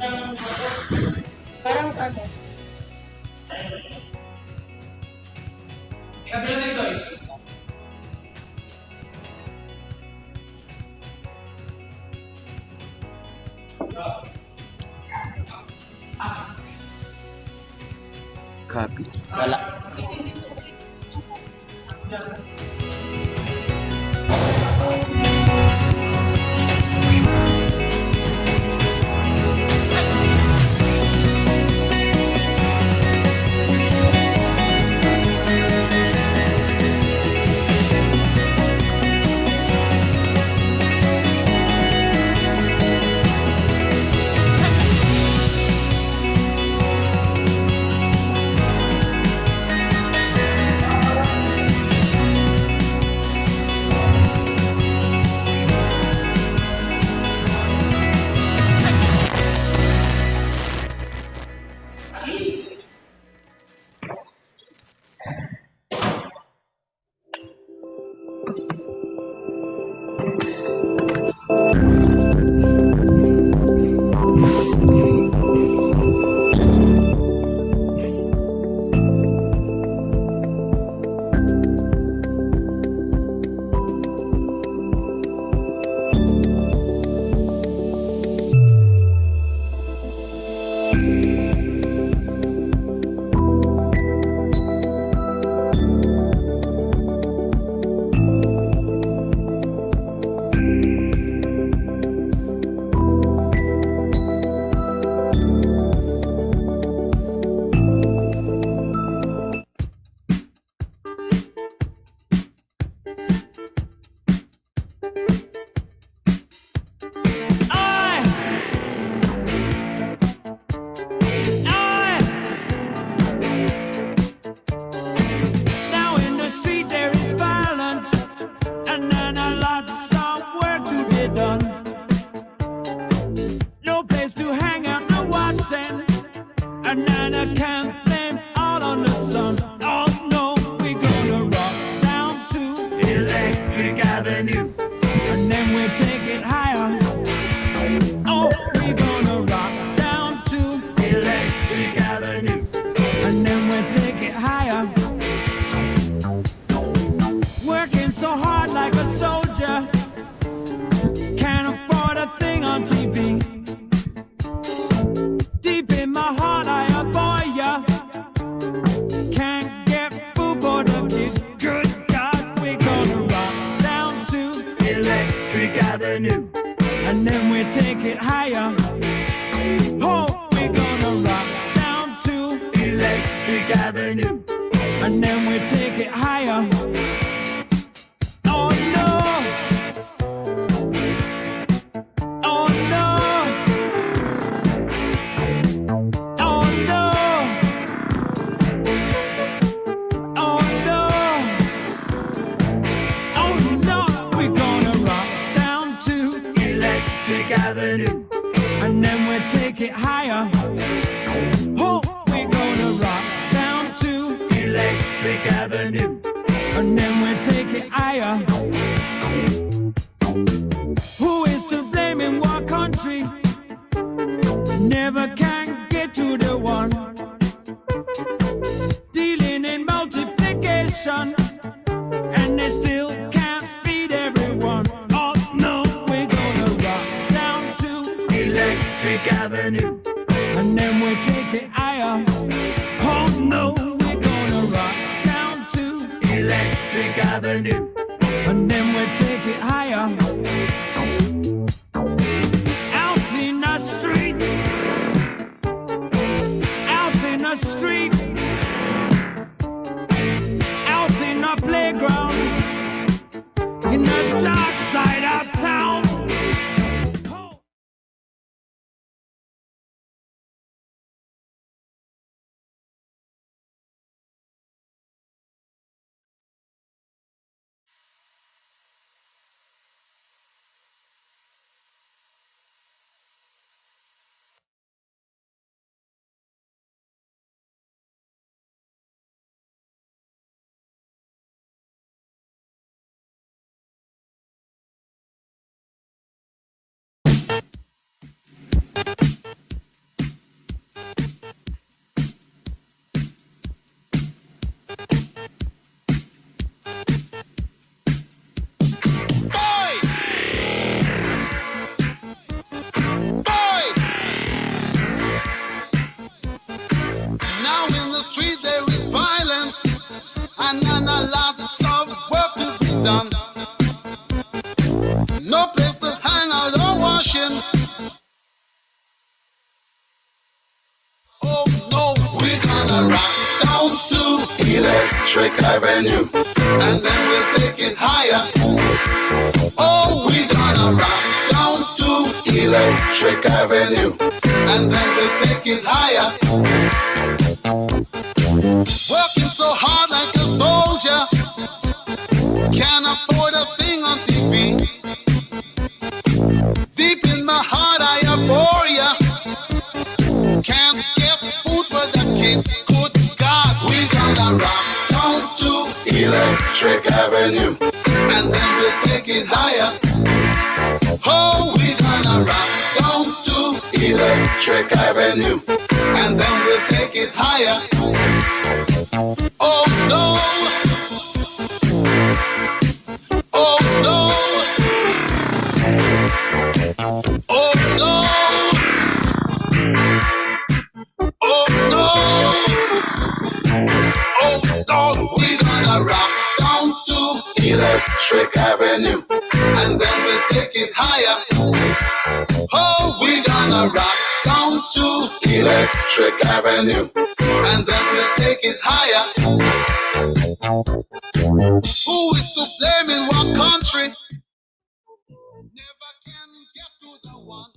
Parang ano, Copy. Wala. Now in the street there is violence, and then a lots of work to be done. No place to hang out the washing, and then I can't blame all on the sun. Oh no, we're gonna rock down to Electric Avenue, and then we take it higher. Oh, we're gonna rock down to Electric Avenue, and then we take it higher. Working so hard like a soldier, can't afford a thing on TV. Deep in my heart I adore ya, can't get food for the kids. Good God, we're gonna rock down to Electric Avenue, and then we take it higher. Oh, we're gonna rock down to Electric Avenue, and then we take it higher. Oh no! Oh no! Oh no! Oh no! Oh no! We're gonna rock down to Electric Avenue, and then we take it higher. Oh, we're gonna rock down to Electric Avenue, and then we take it higher. Who is to blame in what country? Never can get to the one. Dealing in multiplication, and they still can't feed everyone. Oh no, we're gonna rock down to Electric Avenue, and then we take it higher. Oh no, we're gonna rock down to Electric Avenue, and then we take it higher. Out in the street, out in the street, out in the playground, in the dark side of town. Electric Avenue, and then we'll take it higher. Oh, we gonna rock down to Electric Avenue, and then we'll take it higher. Working so hard like a soldier, can't afford a thing on TV. Deep in my heart I abhor ya. Can't get food for the kid. Good God, we gonna rock down to Electric Avenue, and then we'll take it higher. Oh, we gonna rock down to Electric Avenue, and then we'll take it higher. Oh no! Oh no! Oh no! Oh no! Oh no! We gonna rock down to Electric Avenue, and then we'll take it higher. Oh, we gonna rock down to Electric Avenue, and then we'll take it higher. Who is to blame in what country? Never can get to the one.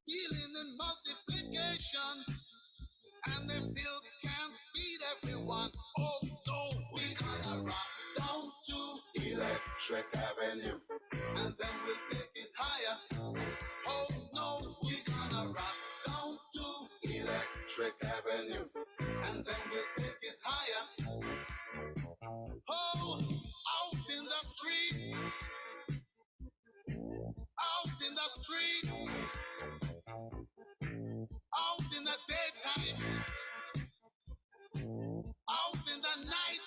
Dealing in multiplication, and they still can't beat everyone. Oh no, we gonna rock down to Electric Avenue, and then we'll take it higher. Oh no, we gonna rock down to Electric Avenue, and then we'll take it higher. Oh, out in the street, out in the street, out in the daytime, out in the night.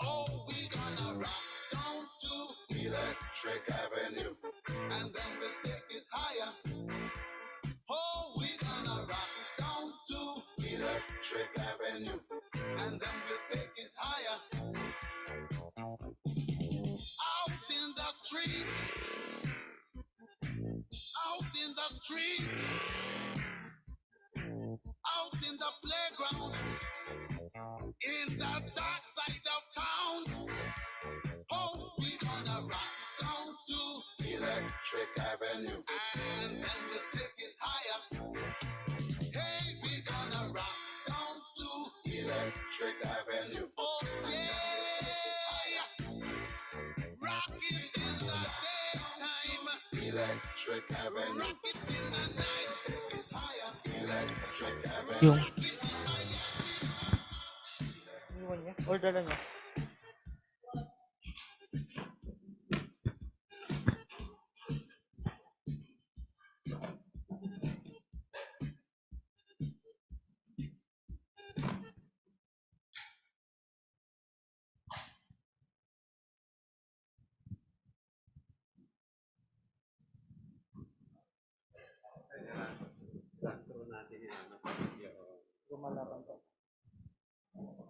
Oh, we gonna rock down to Electric Avenue, and then we'll take it higher. Oh, we gonna rock down to Electric Avenue, and then we'll take it higher. Out in the street, out in the street, out in the playground, in the dark side of town. Oh, we gonna rock down to Electric Avenue, and then we'll take it higher. Hey, we gonna rock down to Electric Avenue. Oh yeah, rock it in the daytime, Electric Avenue. Rock it in the night, take it higher, Electric Avenue. Yung iwan niya? Or dala niya?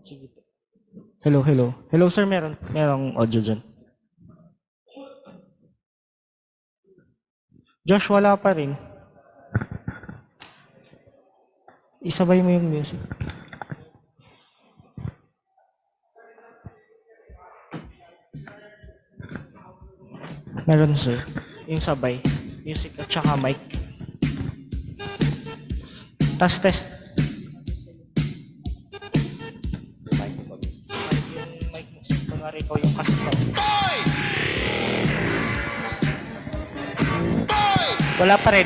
Sige po. Hello, hello. Hello sir, merong audio dyan. Josh, wala pa rin. Isabay mo yung music. Meron sir. Yung sabay. Music at saka mic. Test. Kunwari ko yung kasama. Wala pa rin.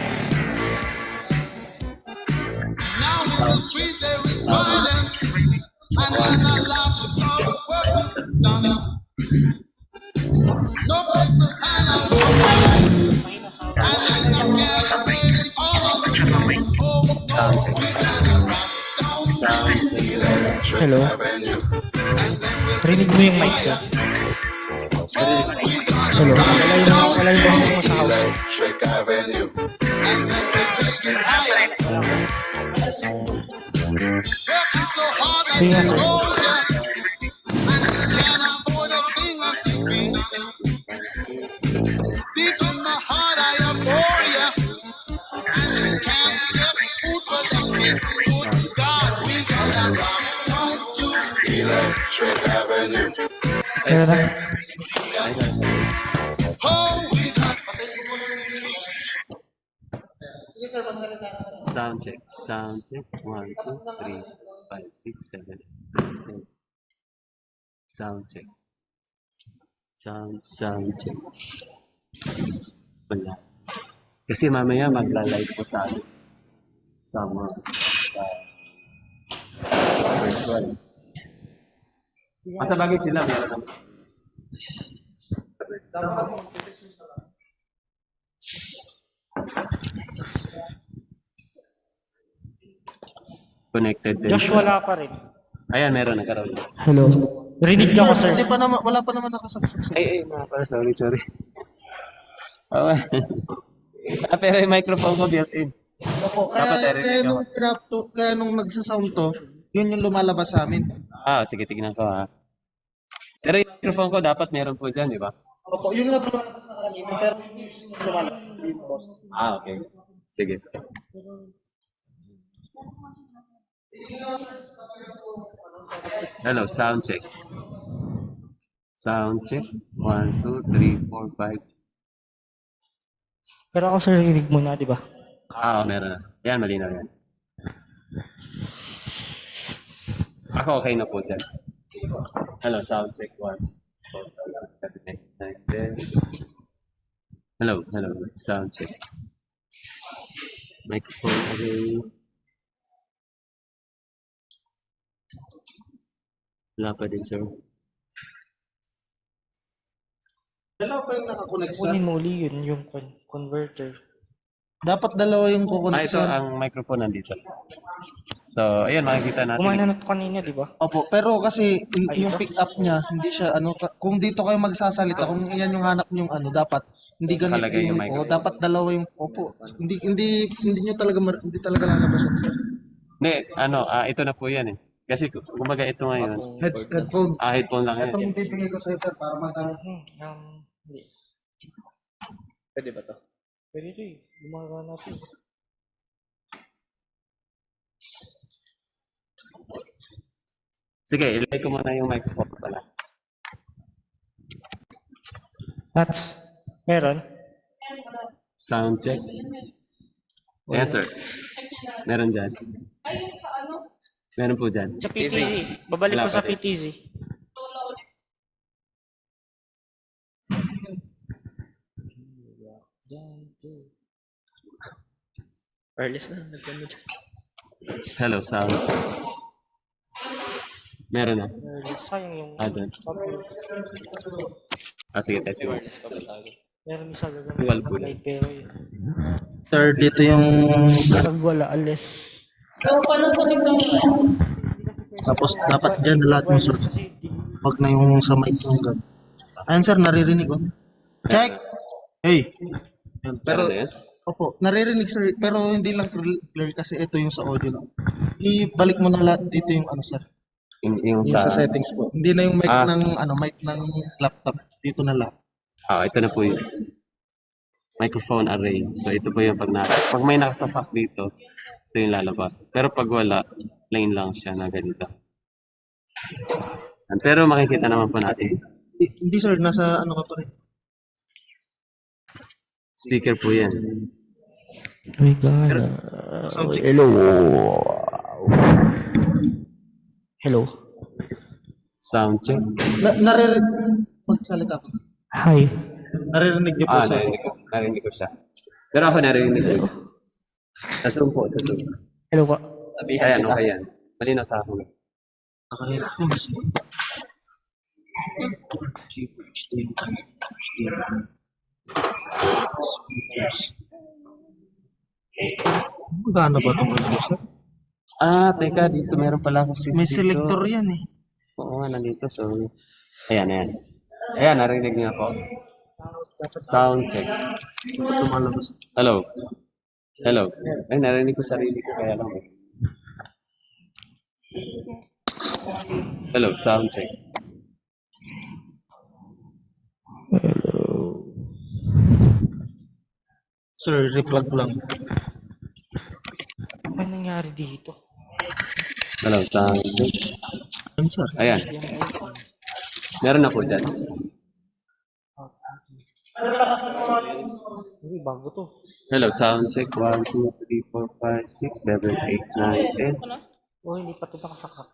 Now in the street there is violence, and a lot of work is done. No place to hide out, and then you can't wait all. Oh no, we gotta rock down to Electric Hello. Avenue. Rinig mo yung mic sir. Hello. Wala yung boses mo sa house. Electric Avenue. And then we take it higher. Working so hard like a soldier, and you can't afford a thing on TV. Deep in my heart I abhor ya, and you can't get food for the kids. Good God, we gotta rock down Electric Avenue. Meron na. Oh, we got Sound check. Sound check. 1, 2, 3, 5, 6, 7, 8. Sound check. Sound check. Wala. Kasi mamaya magla-live ko sa mga virtual. Sa bagay sila meron naman. Connected din. Josh, wala pa rin. Ayan, meron nagkaroon. Hello. Rinig ako, sir. Hindi pa naman, wala pa naman nakasaksak. Ay, mga pala, sorry. Oh, pero yung microphone ko built-in. Opo, Dapat kaya nung nagsasound to, yun yung lumalabas sa amin. Sige, tignan ko ha. Pero yung microphone ko dapat meron po dyan, di ba? Opo, yun nga lumalabas na kanina, pero lumalabas. Okay. Sige. Hello, sound check. Sound check. 1, 2, 3, 4, 5. Pero ako, sir, rinig mo na, di ba? Meron na. Yan, malinaw yan. Ako okay na po dyan. Hello, sound check. 1, 4, 5, 6, 7, 8, 9, 10. Hello, sound check. Microphone array. Wala pa din, sir. Dalawa pa yung nakakonect, sir. Kunin mo uli yun, yung converter. Dapat dalawa yung kukonect, Ito sir. ang microphone nandito. So, ayun, makikita natin. Kumana na ito kanina, di ba? Opo, pero kasi Ay, yung ito? pick up niya, hindi siya kung dito kayo magsasalita, kung iyan yung hanap niyong dapat hindi ganito Nakalagay yung microphone. dapat dalawa yung Hindi niyo talaga hindi talaga lalabas yun, sir. Hindi, ito na po yan eh. Kasi kumbaga ito ngayon. Headphone. Headphone lang yan. Itong bibigay ko sa'yo, sir, para magano. Hindi. Pwede ba to? Pwede ito eh. Gumagawa natin. Sige, ilagay ko muna yung microphone pala. Nats, meron? Sound check. Yes, sir. Meron dyan. Meron po dyan. Sa PTZ. Babalik Wala ko sa pa din. PTZ. Wireless na. Nagkano dyan. Hello, sound check. Meron na. Sayang yung... Doon. Sige, test mo. Meron isa Dual gagawin. boot. Pero yun. Sir, dito yung Parang wala, alis. tapos dapat dyan na lahat yung source. Wag na yung sa mic yung gan. Ayun, sir, naririnig ko. Check! Hey! Yan, pero, Meron na yan? opo, naririnig, sir, pero hindi lang clear kasi ito yung sa audio lang. Ibalik mo na lahat dito yung sir. Yung Yung sa... sa settings po. Hindi na yung mic Ah. mic ng laptop. Dito na lahat. ito na po yung microphone array. So, ito po yung pag may nakasasak dito, ito yung lalabas. Pero pag wala, plain lang siya na ganito. Pero makikita naman po natin. Hindi, sir, nasa ka pa rin. Speaker po yan. My God. Subject. Hello. Hello. Sound check. Naririnig. Magsalita po. Hi. Naririnig niyo po sa Narinig ko siya. Pero ako narinig ko. Sa Zoom po, sa Zoom. Hello po. Ayan, okay yan. Malinaw sa akin. nakahirap po. Magkano ba itong ganito, sir? Teka, dito meron pala akong switch May dito. selector yan eh. Oo nga, nandito. So, ayan. Ayan, narinig niyo po. Sound check. Lumalabas. Hello. Ay, narinig ko sarili ko kaya lang. Hello, sound check. Sir, replug ko lang. Ano nangyari dito? Hello, sound check. Ano, sir? Ayan, Yung iPhone. meron na po dyan. Hindi, bago to. Hello, sound check. 1, 2, 3, 4, 5, 6, 7, 8, 9, 10. Oh, hindi pa ito nakasakap.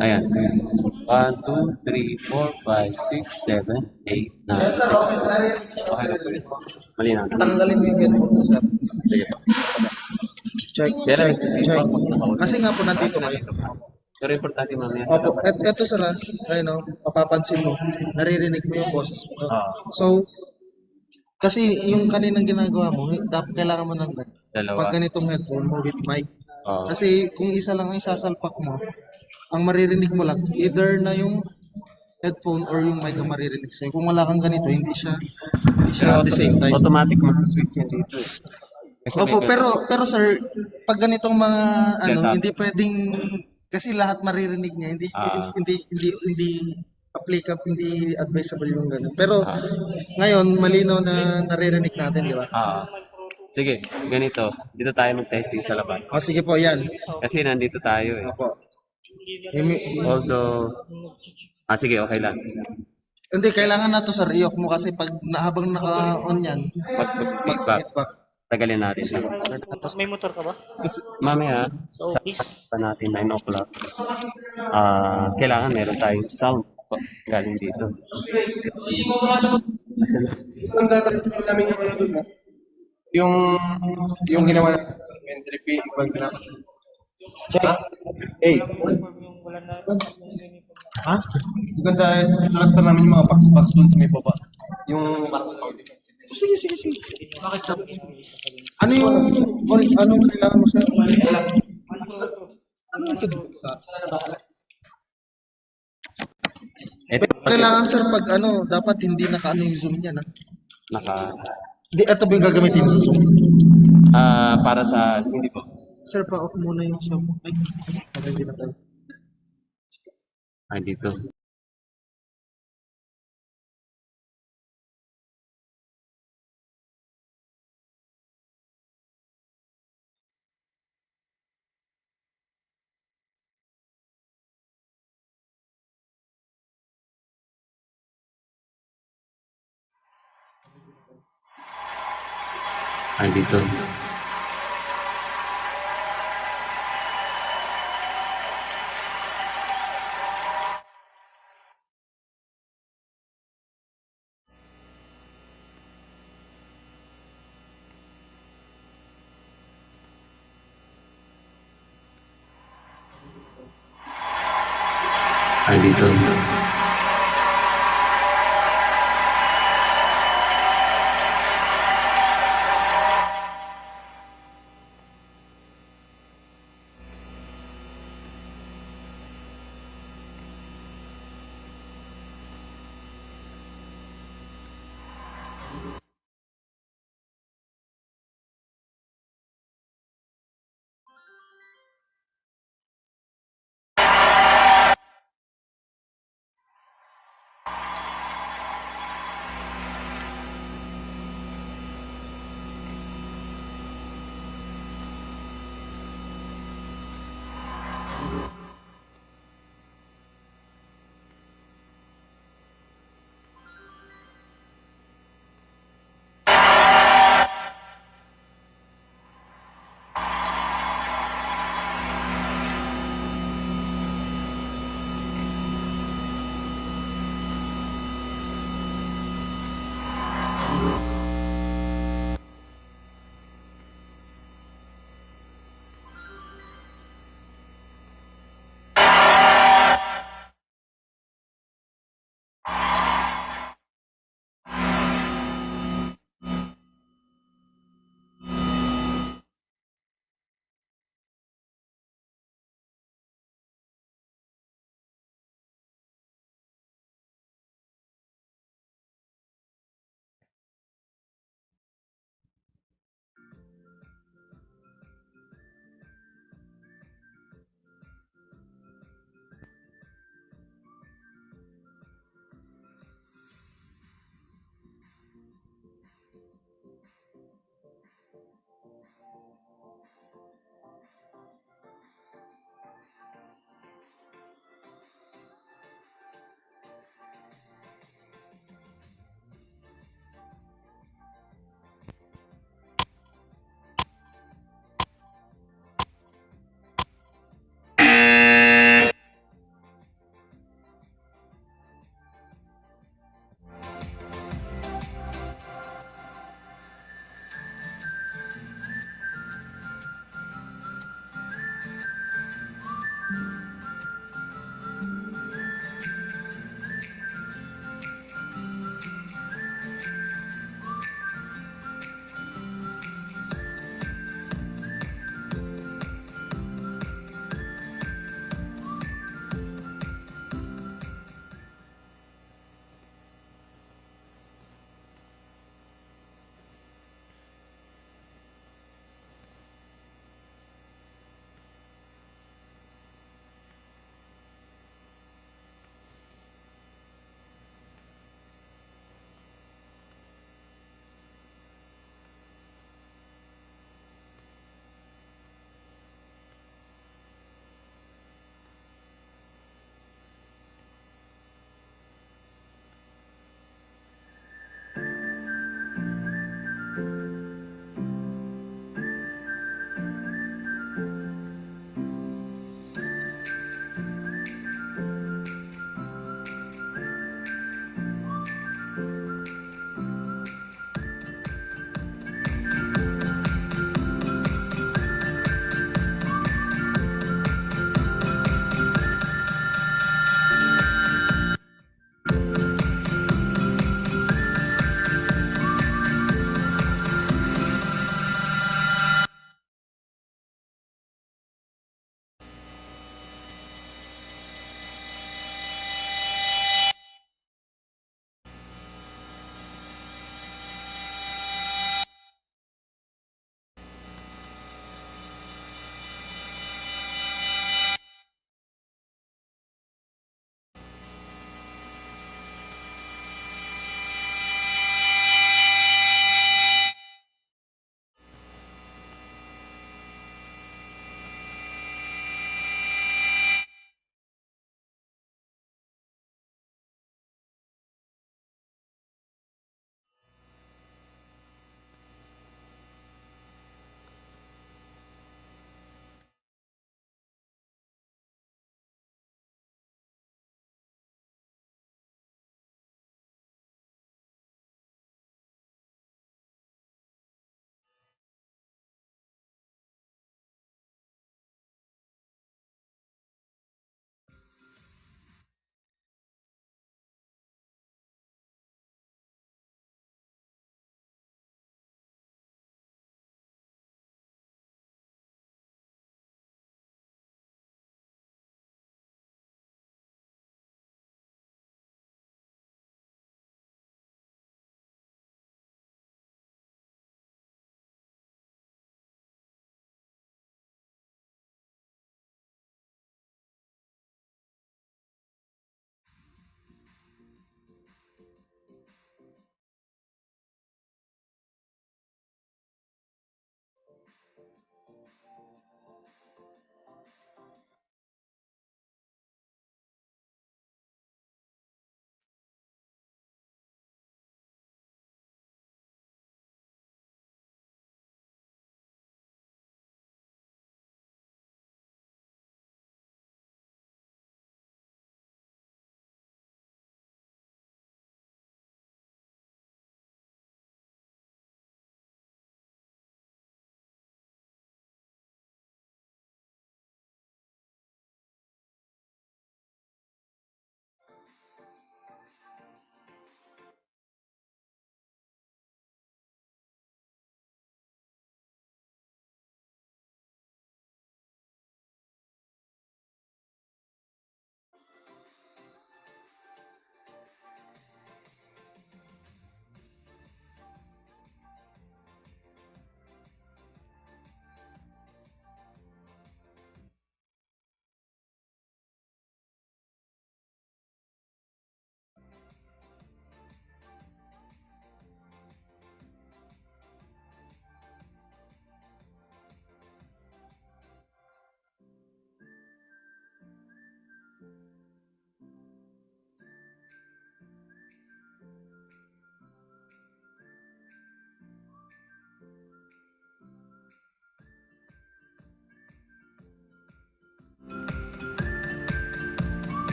Ayan. 1, 2, 3, 4, 5, 6, 7, 8, 9, 10. Okay na po yun. Malinaw na. Tanggalin mo yung headphone mo, sir. Check, Kailan? check. Kasi nga po nandito kayo. Pero importante mamaya sa Opo, labas. eto sir, ayun o, mapapansin mo, naririnig mo yung boses mo. Ah, So, kasi yung kaninang ginagawa mo, dapat kailangan mo ng dalawa. pag ganitong headphone mo with mic. Ah, Kasi kung isa lang ang isasalpak mo, ang maririnig mo lang, either na yung headphone or yung mic ang maririnig sa'yo. Kung wala kang ganito, hindi siya pero at the same time. automatic magsa-switch yan dito. Kasi may Opo, pero sir, pag ganitong mga Setup. hindi pwedeng kasi lahat maririnig niya, hindi Ah. hindi applicable, hindi advisable yung ganun. Pero Ah. ngayon malinaw na naririnig natin, di ba? Sige, ganito. Dito tayo mag-testing sa labas. O sige po, yan. Kasi nandito tayo eh. Opo. Although, sige, okay lang. Hindi, kailangan na to sir, i-off mo kasi pag habang naka-on yan, Mag-feedback. feedback. Tagalin natin. May motor ka ba? Mamaya, So, sa please. pa natin 9 o'clock. Kailangan meron tayong sound galing dito. Yung ginawa natin, entry fee, equal to na. Check. Hey, Yung wala na yung uniform. Ha? maganda, transfer namin yung mga box doon sa may baba. Yung box out. Sige. Bakit sir? Ano yung, anong kailangan mo sir? Ano ito? Ito, Kailangan sir pag dapat hindi naka-ano yung zoom niya na. Hindi, ito ba yung gagamitin sa zoom? para sa, hindi po. Sir, pa-off muna yung sound. Ay, hindi na tayo. Dito. Dito. Dito.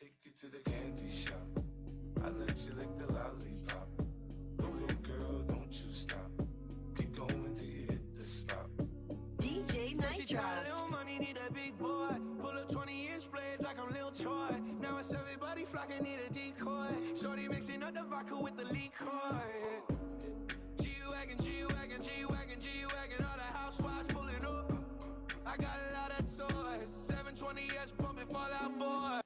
Take you to the candy shop. I let you lick the lollipop. Go ahead, girl, don't you stop. Keep going till you hit the spot. DJ She try Nitro. little money, need a big boy. Pull up 20-inch blades like I'm Lil Troy. Now it's everybody flocking, need a decoy. Shorty mixing up the vodka with the liquor. G-Wagon, G-Wagon, G-Wagon, G-Wagon. All the housewives pulling up. I got a lot of toys. 720S pumping Fallout Boy.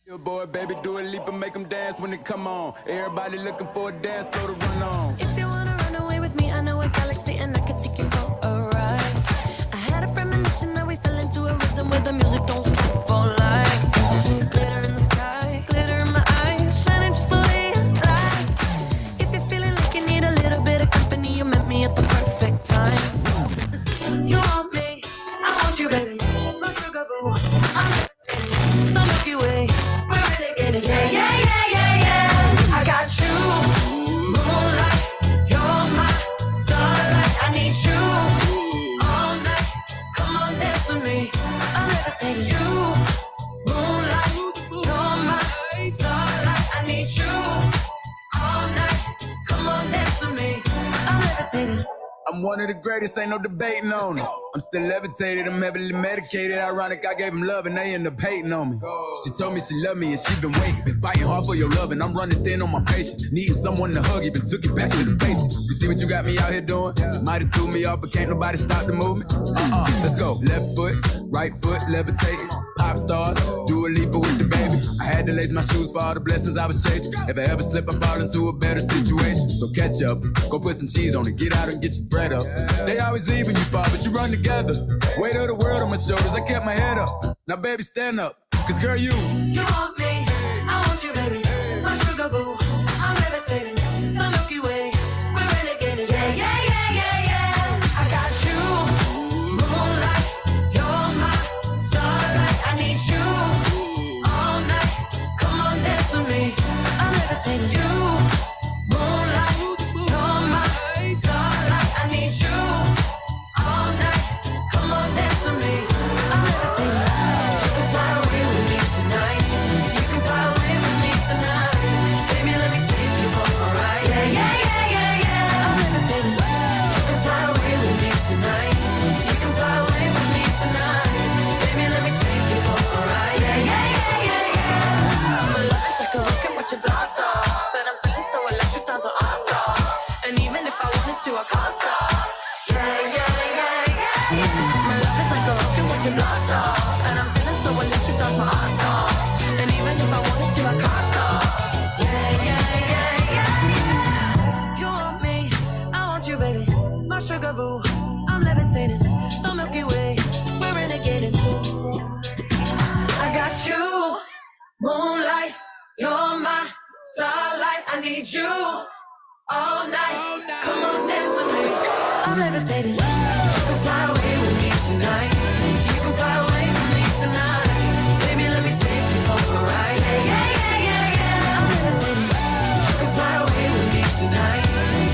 Boy, baby, do a leap and make them dance when it come on. Everybody looking for a dance floor to run on. If you wanna run away with me, I know a galaxy and I can take you for a ride. I had a premonition that we fell into a rhythm where the music don't stop for life. Glitter in the sky, glitter in my eyes, shining just the way I like. If you're feeling like you need a little bit of company, you met me at the perfect time. You want me, I want you, baby. My sugar boo, I'm levitating. The Milky Way, we're renegading. Yeah, yeah, yeah, yeah, yeah. I got you, moonlight. You're my starlight. I need you all night. Come on, dance with me. I'm levitating. You, moonlight. You're my starlight. I need you all night. Come on, dance with me. I'm levitating. I'm one of the greatest, ain't no debating on it. I'm still levitated, I'm heavily medicated. Ironic, I gave him love and they end up hating on me. She told me she loved me and she been waiting. Been fighting hard for your love and I'm running thin on my patience. Needing someone to hug, even took it back to the basics. You see what you got me out here doing? Might have threw me off, but can't nobody stop the movement. Let's go. Left foot, right foot, levitating. Pop stars, do a leaper with the baby. I had to lace my shoes for all the blessings I was chasing. If I ever slip, I fall into a better situation. So catch up, go put some cheese on it, get out and get your bread up. They always leave when you fall, but you run together. Weight of the world on my shoulders, I kept my head up. Now baby, stand up, cause girl, you want me, I want you, baby. My sugar boo, I'm levitating. The Milky Way, we're renegading. Yeah, yeah, yeah, yeah, yeah. I got you, moonlight. You're my starlight. I need you all night. Come on, dance with me. I'm levitating. You, moonlight. You're my starlight. I need you all night. Come on, dance with me. I'm levitating. You can fly away with me tonight. So you can fly away with me tonight. Baby, let me take you for a ride. Yeah, yeah, yeah, yeah, yeah. I'm levitating. You can fly away with me tonight. So you can fly away with me tonight. Baby, let me take you for a ride. Yeah, yeah, yeah, yeah, yeah. My love is like a rocket with your blast off. And I'm feeling so electric, down so awesome. And even if I wanted to, I can't stop. Yeah, yeah, yeah, yeah. My love is like a rocket with your blast off. And I'm feeling so electric, that's my ass off. And even if I wanted to, I can't stop. Yeah, yeah, yeah, yeah. You want me, I want you, baby. My sugar boo, I'm levitating. The Milky Way, we're renegading. I got you, moonlight. You're my starlight. I need you all night. Come on, dance with me. I'm levitating. You can fly away with me tonight. You can fly away with me tonight. Baby, let me take you for a ride. Yeah, yeah, yeah, yeah, yeah. I'm levitating. You can fly away with me tonight.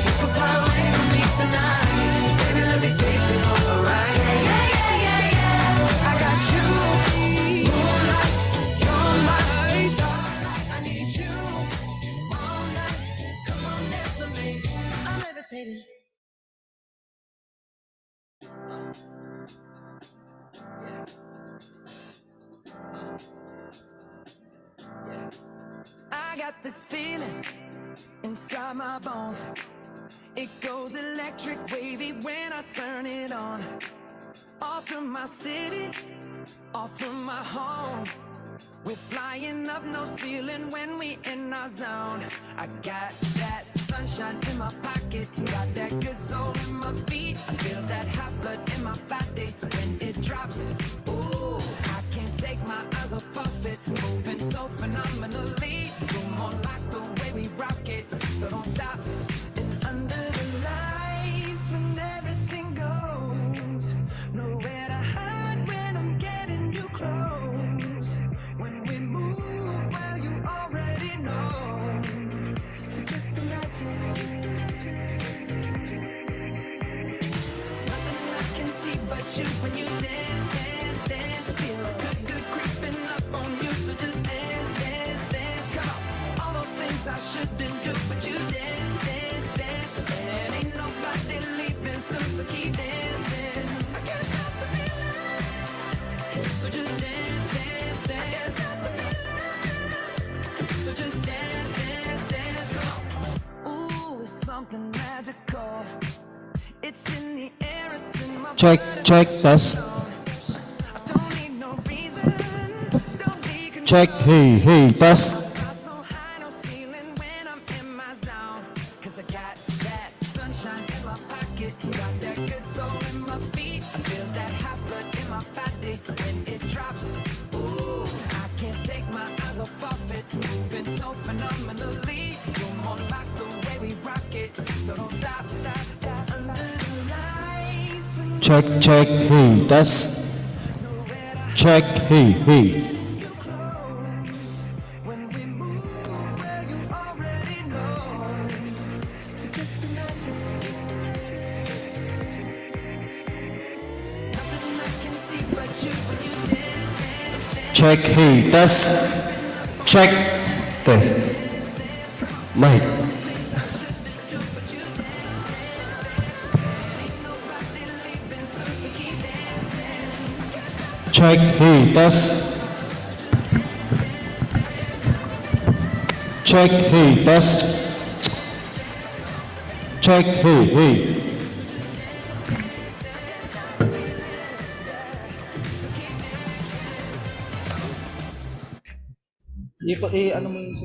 You can fly away with me tonight. Baby, let me take you for a ride. Yeah, yeah, yeah, yeah, yeah. I got you, moonlight. You're my starlight. I need you all night. Come on, dance with me. I'm levitating. I got this feeling inside my bones. It goes electric wavy when I turn it on. Off from my city, off from my home. We're flying up, no ceiling when we in our zone. I got that sunshine in my pocket, got that good soul in my feet. I feel that hot blood in my body when it drops. Ooh, I can't take my eyes off of it, moving so phenomenally. You're more like the way we rock it, so don't stop. And under the lights when everything goes, nowhere to hide when I'm getting you close. When we move, well, you already know. So just imagine. Nothing I can see but you when you dance, dance, dance. Feel good, good creeping up on you. So just dance, dance, dance. Come on. All those things I shouldn't do, but you dance, dance, dance. And ain't nobody leaving soon, so keep dancing. I can't stop the feeling. So just dance, dance, dance. I can't stop the feeling. So just dance, dance, dance. Come on. Ooh, it's something magical. It's in the air, it's in my Check, check, test. I don't need no reason. Don't be Check, hey, hey, test. Check, check, hey, test. Check, hey, hey. Check, hey, test. Check, test. Mic. Check, hey, test. Check, hey, test. Check, hey, hey. Ano mo yung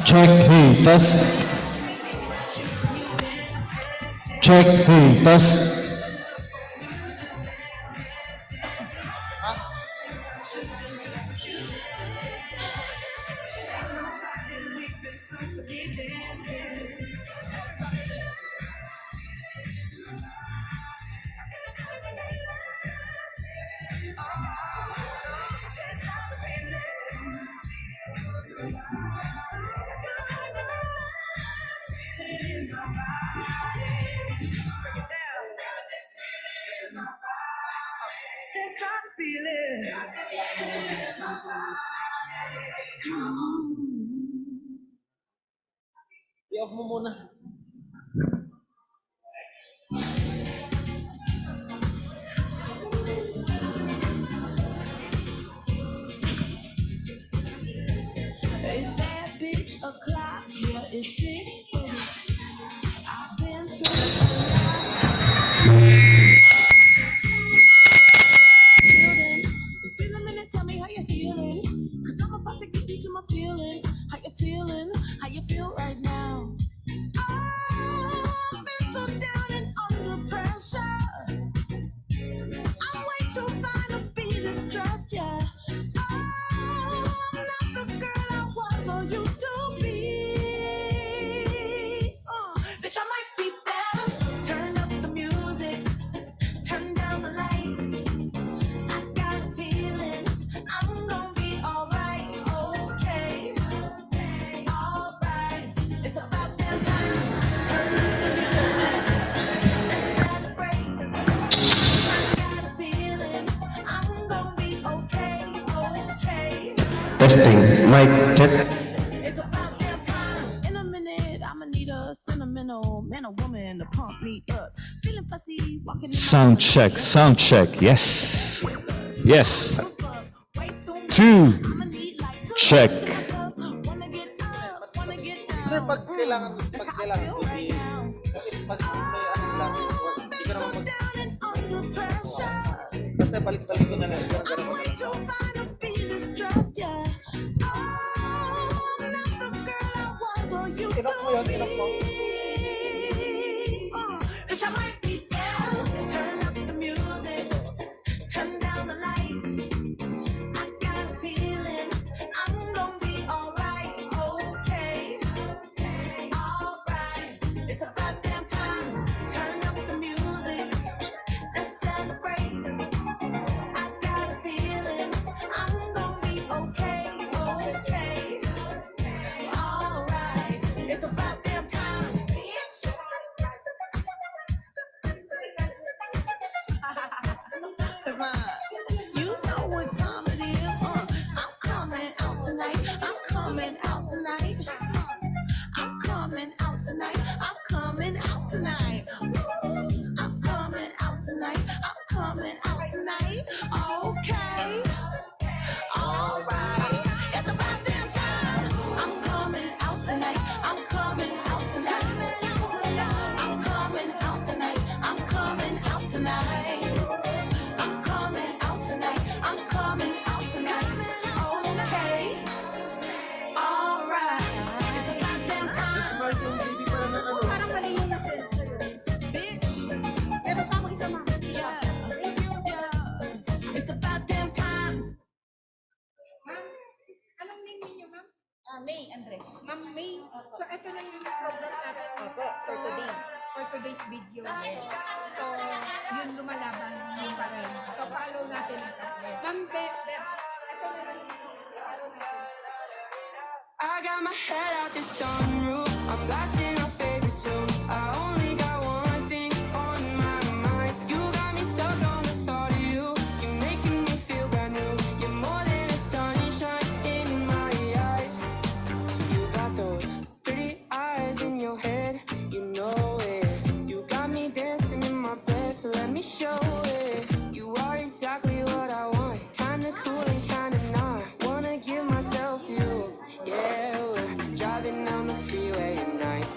Check, hey, test. Check, hey, test. i-off mo muna. Is that bitch a clock? Yeah, it's big. I've been through a lot. It's been a minute, tell me how you're feeling. Cause I'm about to get into my feelings. How you feeling? How you feel right now? I've been so down and under pressure. I'm way too fine to be distressed, yeah. I'm not the girl I was or used to be. Bitch, I might be better. Turn up the music, turn down the lights. I got a feeling I'm gonna be alright, okay. Alright, it's about that time. Turn up the music, let's celebrate. I got a feeling I'm gonna be okay, okay. Testing, mic, check. It's about damn time. In a minute, I'ma need a sentimental man or woman to pump me up. Feeling fussy, walking in Sound check, sound check. Yes. Yes. Two. Check. Sir, pag kailangan pag may ano sila, hindi ka naman basta balik-balik ko na lang. Inok mo yun, inok mo. Bitch, I might be down. Turn up the music, turn down the lights. I got a feeling I'm gonna be alright, okay. Alright, it's about damn time. Turn up the music, let's celebrate. I got a feeling I'm gonna be okay, okay. Alright, it's about damn time. You know what time it is. I'm coming out tonight. I'm coming out tonight. I'm coming out tonight. I'm coming out tonight. I'm coming out tonight. I'm coming out tonight. Okay. All right. It's May Andres. Ma'am May, so ito na yung program natin. Opo, for today. For today's video. So, yun lumalaban yung pa rin. So, follow natin ito. Ma'am Beth, ito na yung follow natin. I got my head out the sunroof. I'm blasting our favorite tunes. I only got one thing on my mind. You got me stuck on the thought of you. You're making me feel brand new. You're more than a sunshine in my eyes. You got those pretty eyes in your head. You know it. You got me dancing in my bed, so let me show it. You are exactly what I want. Kinda cool and kinda not. Wanna give myself to you. Yeah, we're driving down the freeway at night.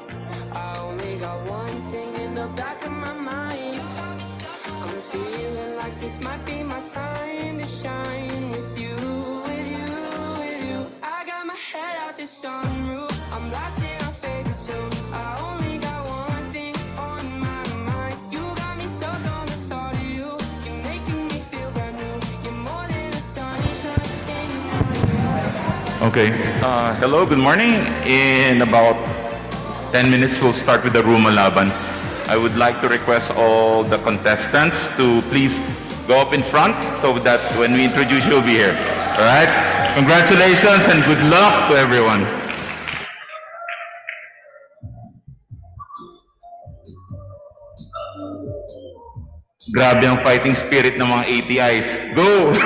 I only got one thing in the back of my mind. I'm feeling like this might be my time to shine with you, with you, with you. I got my head out the sunroof. I'm blasting our favorite tunes. I only got one thing on my mind. You got me stuck on the thought of you. You're making me feel brand new. You're more than a sunshine in my eyes. Okay. Hello, good morning. In about 10 minutes, we'll start with the Ruma Laban. I would like to request all the contestants to please go up in front so that when we introduce you, you'll be here. All right? Congratulations and good luck to everyone. Grabe ang fighting spirit ng mga ATIs. Go!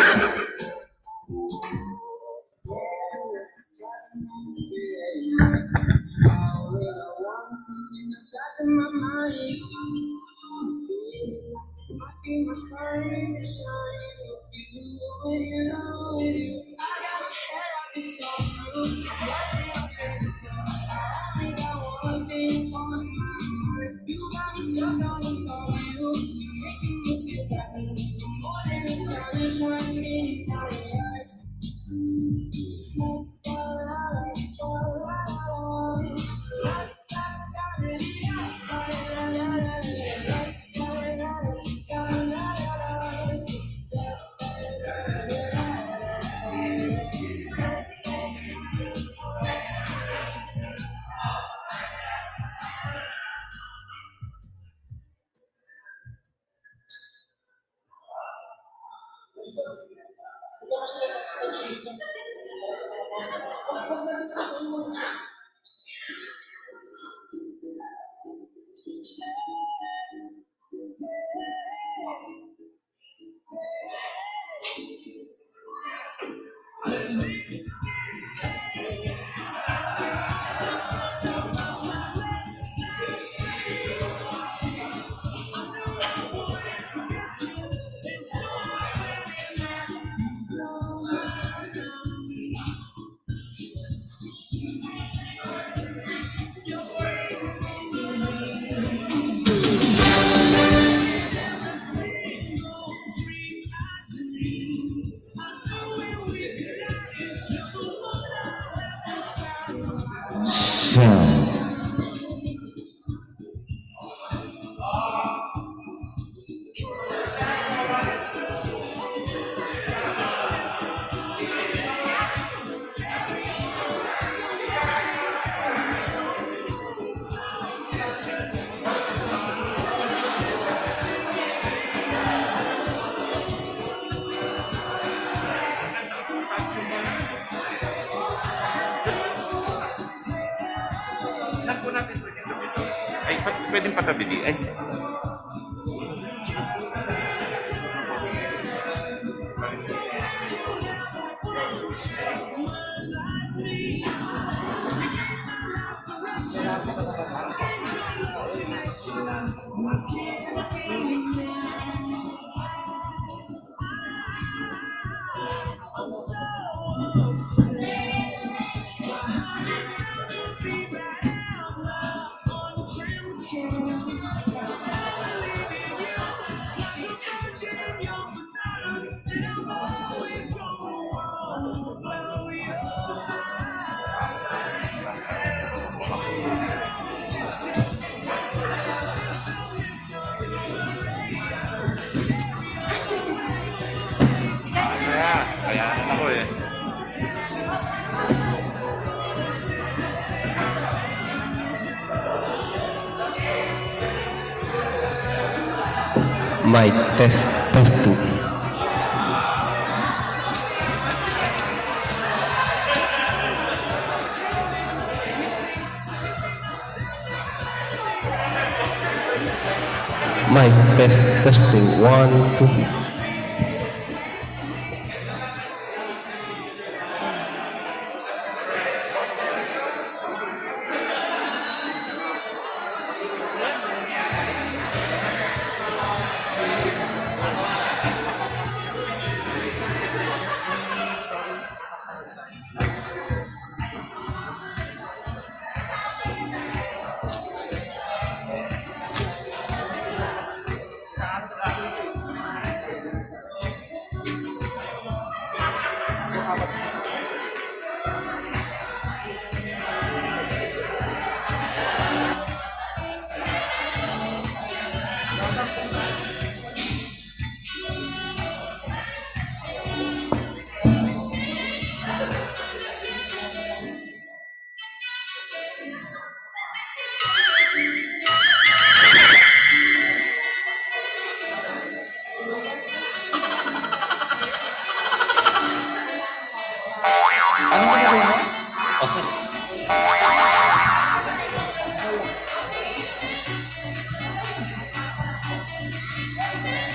Sound. Ay, pwedeng patabili. Ay. Mic test testing. Mic test testing. 1, 2.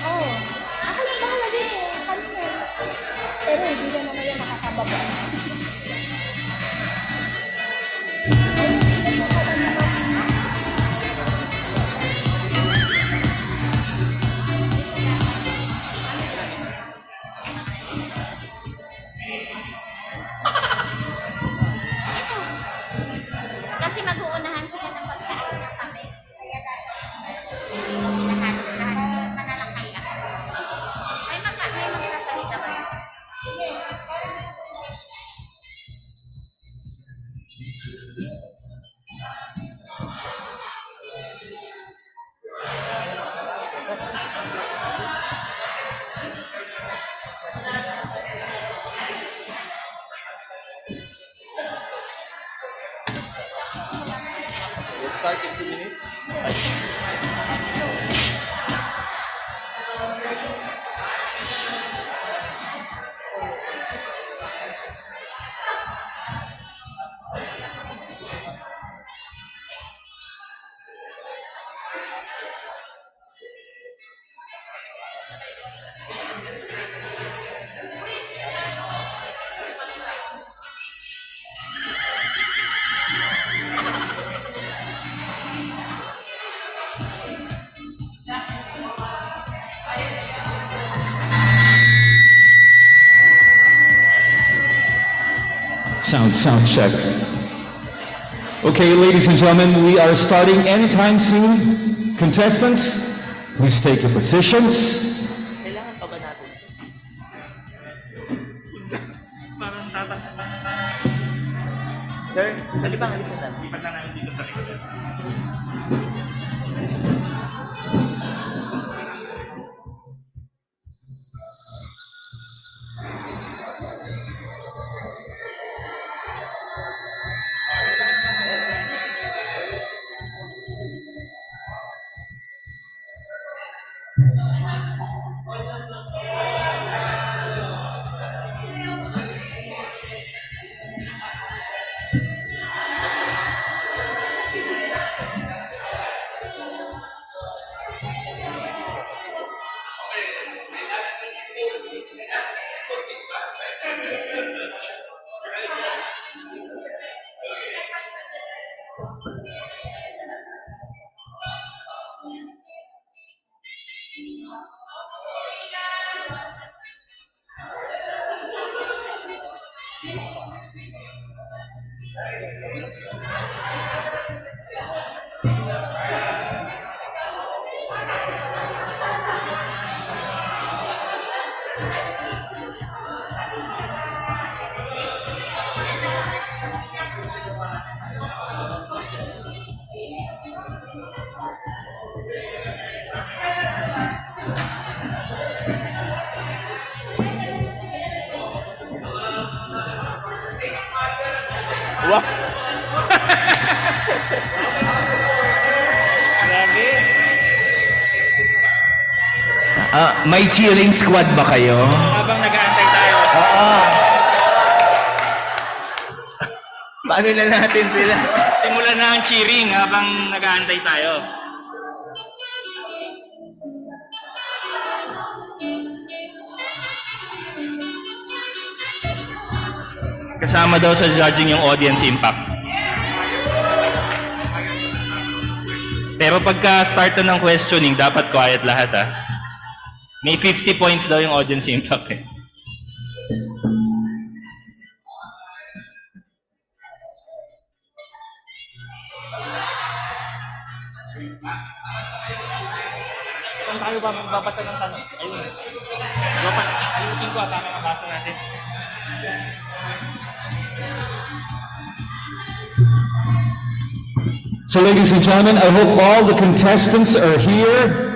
Oo. Ako lang bahala dito. Kanina. Pero hindi na naman yan nakakababa. Kasi mag-uunahan sila ng pagkain ng kami. Hindi sila halos lahat manalakay lang. May magsasalita ba? Start in 2 minutes. Sound check. Okay, ladies and gentlemen, we are starting anytime soon. Contestants, please take your positions. Kailangan pa ba natin? Parang Sir, sa libang alisin natin. Ipat na namin dito sa likod. Grabe. May cheering squad ba kayo? Habang nag-aantay tayo. Oo. Paano na natin sila? Simulan na ang cheering habang nag-aantay tayo. Kasama daw sa judging yung audience impact. Pero pagka start na ng questioning, dapat quiet lahat ha. May 50 points daw yung audience impact eh. Saan tayo ba magbabasa ng tanong? Ayun. Dapat ayusin ko at para mabasa natin. So ladies and gentlemen, I hope all the contestants are here.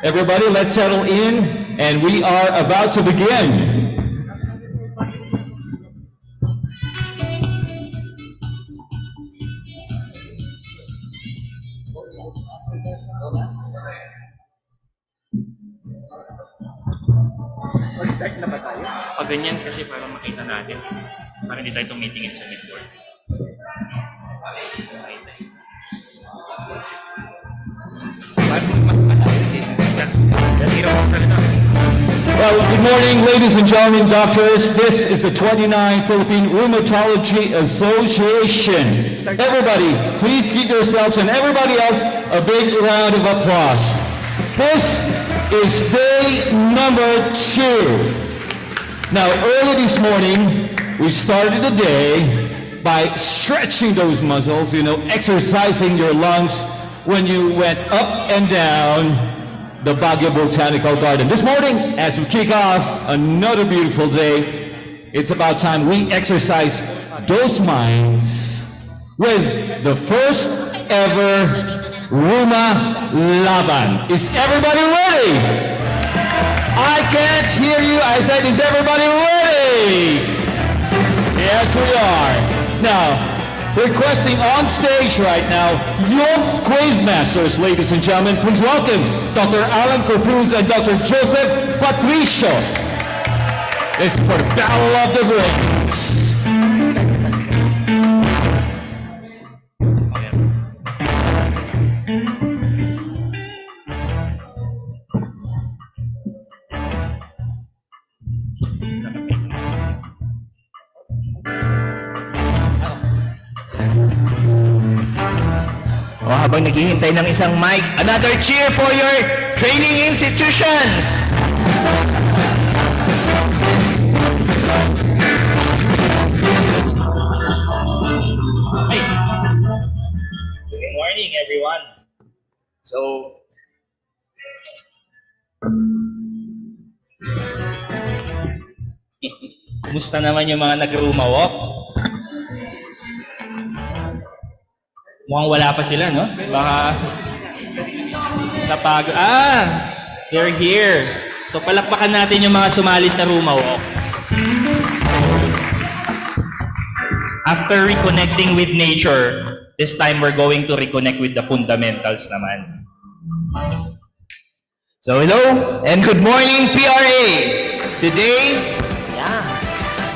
Everybody, let's settle in, and we are about to begin. Mag-start na ba tayo? Pag ganyan kasi para makita natin. Para hindi tayo tumitingin sa midboard. Well, good morning, ladies and gentlemen, doctors. This is the 29th Philippine Rheumatology Association. Everybody, please give yourselves and everybody else a big round of applause. This is day number 2. Now, early this morning, we started the day by stretching those muscles, exercising your lungs when you went up and down the Baguio Botanical Garden. This morning, as we kick off another beautiful day, it's about time we exercise those minds with the first ever Ruma Laban. Is everybody ready? I can't hear you. I said, is everybody ready? Yes, we are. Now, requesting on stage right now, your quizmasters, ladies and gentlemen. Please welcome Dr. Alan Corpuz and Dr. Joseph Patricio. This is for the Battle of the Brains. Habang naghihintay ng isang mic, another cheer for your training institutions! Hey. Good morning, everyone. So, kumusta naman yung mga nag-Ruma walk? Mukhang wala pa sila, no? Baka napag... they're here. So palakpakan natin yung mga sumalis na Ruma walk. After reconnecting with nature, this time we're going to reconnect with the fundamentals naman. So hello and good morning, PRA!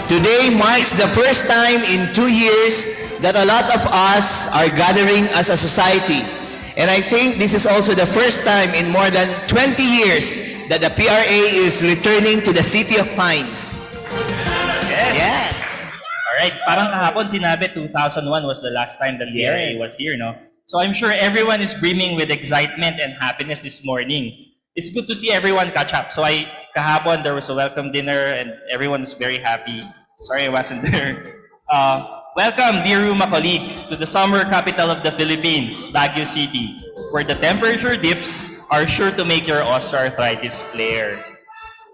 Today marks the first time in 2 years that a lot of us are gathering as a society. And I think this is also the first time in more than 20 years that the PRA is returning to the City of Pines. Yes! Alright, parang kahapon sinabi 2001 was the last time that PRA was here, no? So I'm sure everyone is brimming with excitement and happiness this morning. It's good to see everyone catch up. So kahapon there was a welcome dinner and everyone was very happy. Sorry I wasn't there. Welcome, dear Ruma colleagues, to the summer capital of the Philippines, Baguio City, where the temperature dips are sure to make your osteoarthritis flare.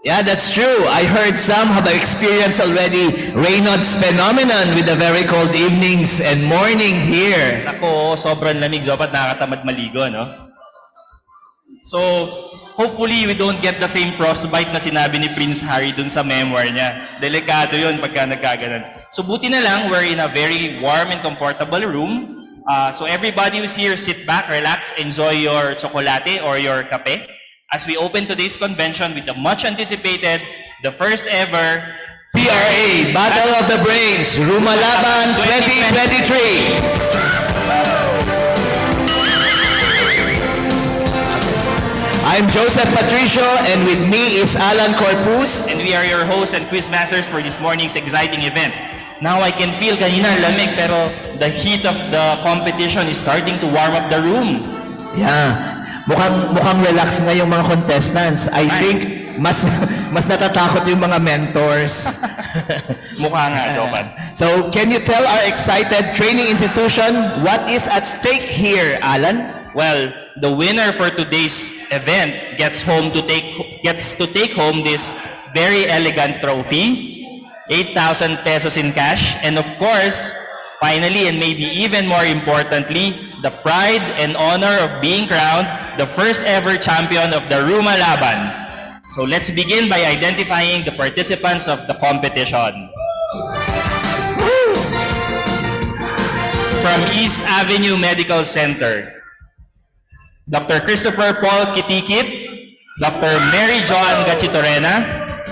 Yeah, that's true. I heard some have experienced already Raynaud's phenomenon with the very cold evenings and morning here. Nako, sobrang lamig, dapat nakakatamad maligo, no? So, hopefully we don't get the same frostbite na sinabi ni Prince Harry dun sa memoir niya. Delikado yun pagka nagkaganon. So buti na lang, we're in a very warm and comfortable room. So everybody who's here, sit back, relax, enjoy your chocolate or your kape. as we open today's convention with the much anticipated, the first ever PRA Battle of the Brains Rumalaban 2023. I'm Joseph Patricio, and with me is Alan Corpus. And we are your hosts and quiz masters for this morning's exciting event. Now I can feel kanina lamig pero the heat of the competition is starting to warm up the room. Yeah. Mukhang relax na yung mga contestants. I think mas natatakot yung mga mentors. Mukha nga, Jopan. So, can you tell our excited training institution what is at stake here, Alan? Well, the winner for today's event gets to take home this very elegant trophy, 8,000 pesos in cash, and of course, finally and maybe even more importantly, the pride and honor of being crowned the first ever champion of the Rumalaban. So let's begin by identifying the participants of the competition. From East Avenue Medical Center, Dr. Christopher Paul Kitikip, Dr. Mary Joan Gachitorena,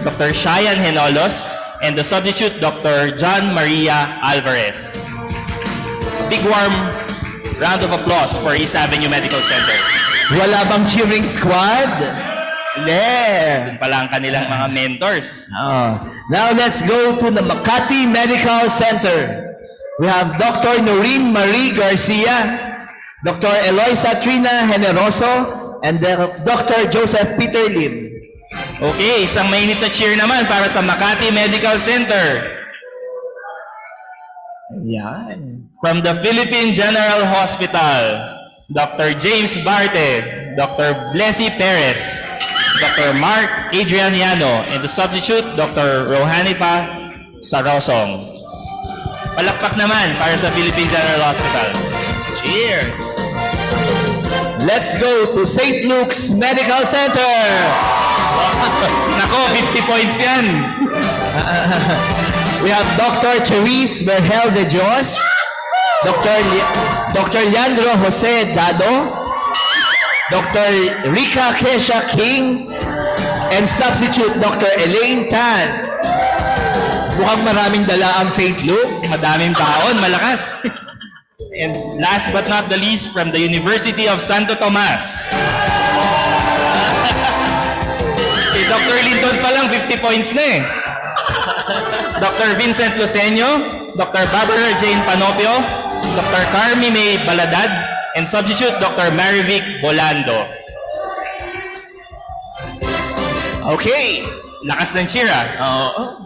Dr. Shayan Henolos, and the substitute Dr. John Maria Alvarez. Big warm round of applause for East Avenue Medical Center. Wala bang cheering squad? Doon pala ang kanilang mga mentors. Now let's go to the Makati Medical Center. We have Dr. Noreen Marie Garcia, Dr. Eloisa Trina Generoso, and Dr. Joseph Peter Lim. Okay, isang mainit na cheer naman para sa Makati Medical Center. Yan. From the Philippine General Hospital, Dr. James Barte, Dr. Blessy Perez, Dr. Mark Adrianiano, and the substitute, Dr. Rohanipa Sarosong. Palakpak naman para sa Philippine General Hospital. Cheers! Let's go to St. Luke's Medical Center! Nako, 50 points yan! We have Dr. Cherise Berhel de Dios, Dr. Leandro Jose Dado, Dr. Rica Kesha King, and substitute Dr. Elaine Tan. Mukhang maraming dala ang St. Luke's. Madaming taon, malakas. And last but not the least, from the University of Santo Tomas. Dr. Linton pa lang, 50 points na eh. Dr. Vincent Luceño, Dr. Barbara Jane Panopio, Dr. Carmi May Baladad, and substitute Dr. Marivic Bolando. Okay. Lakas ng cheer Oo.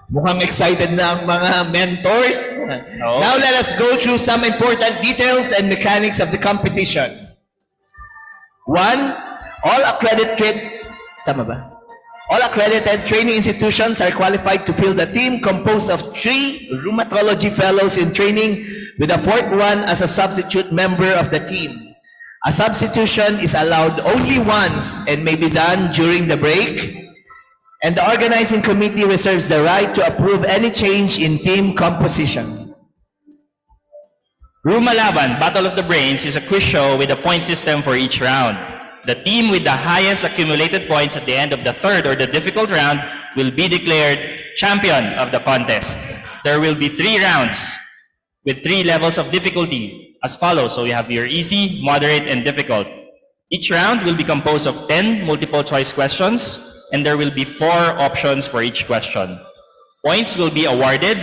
Mukhang excited na ang mga mentors. Now let us go through some important details and mechanics of the competition. 1. All accredited training institutions are qualified to field a team composed of 3 rheumatology fellows in training, with a 4th one as a substitute member of the team. A substitution is allowed only once and may be done during the break. And the organizing committee reserves the right to approve any change in team composition. Rumalaban, Battle of the Brains, is a quiz show with a point system for each round. The team with the highest accumulated points at the end of the third or the difficult round will be declared champion of the contest. There will be 3 rounds with 3 levels of difficulty as follows. So you have your easy, moderate, and difficult. Each round will be composed of 10 multiple choice questions, and there will be 4 options for each question. Points will be awarded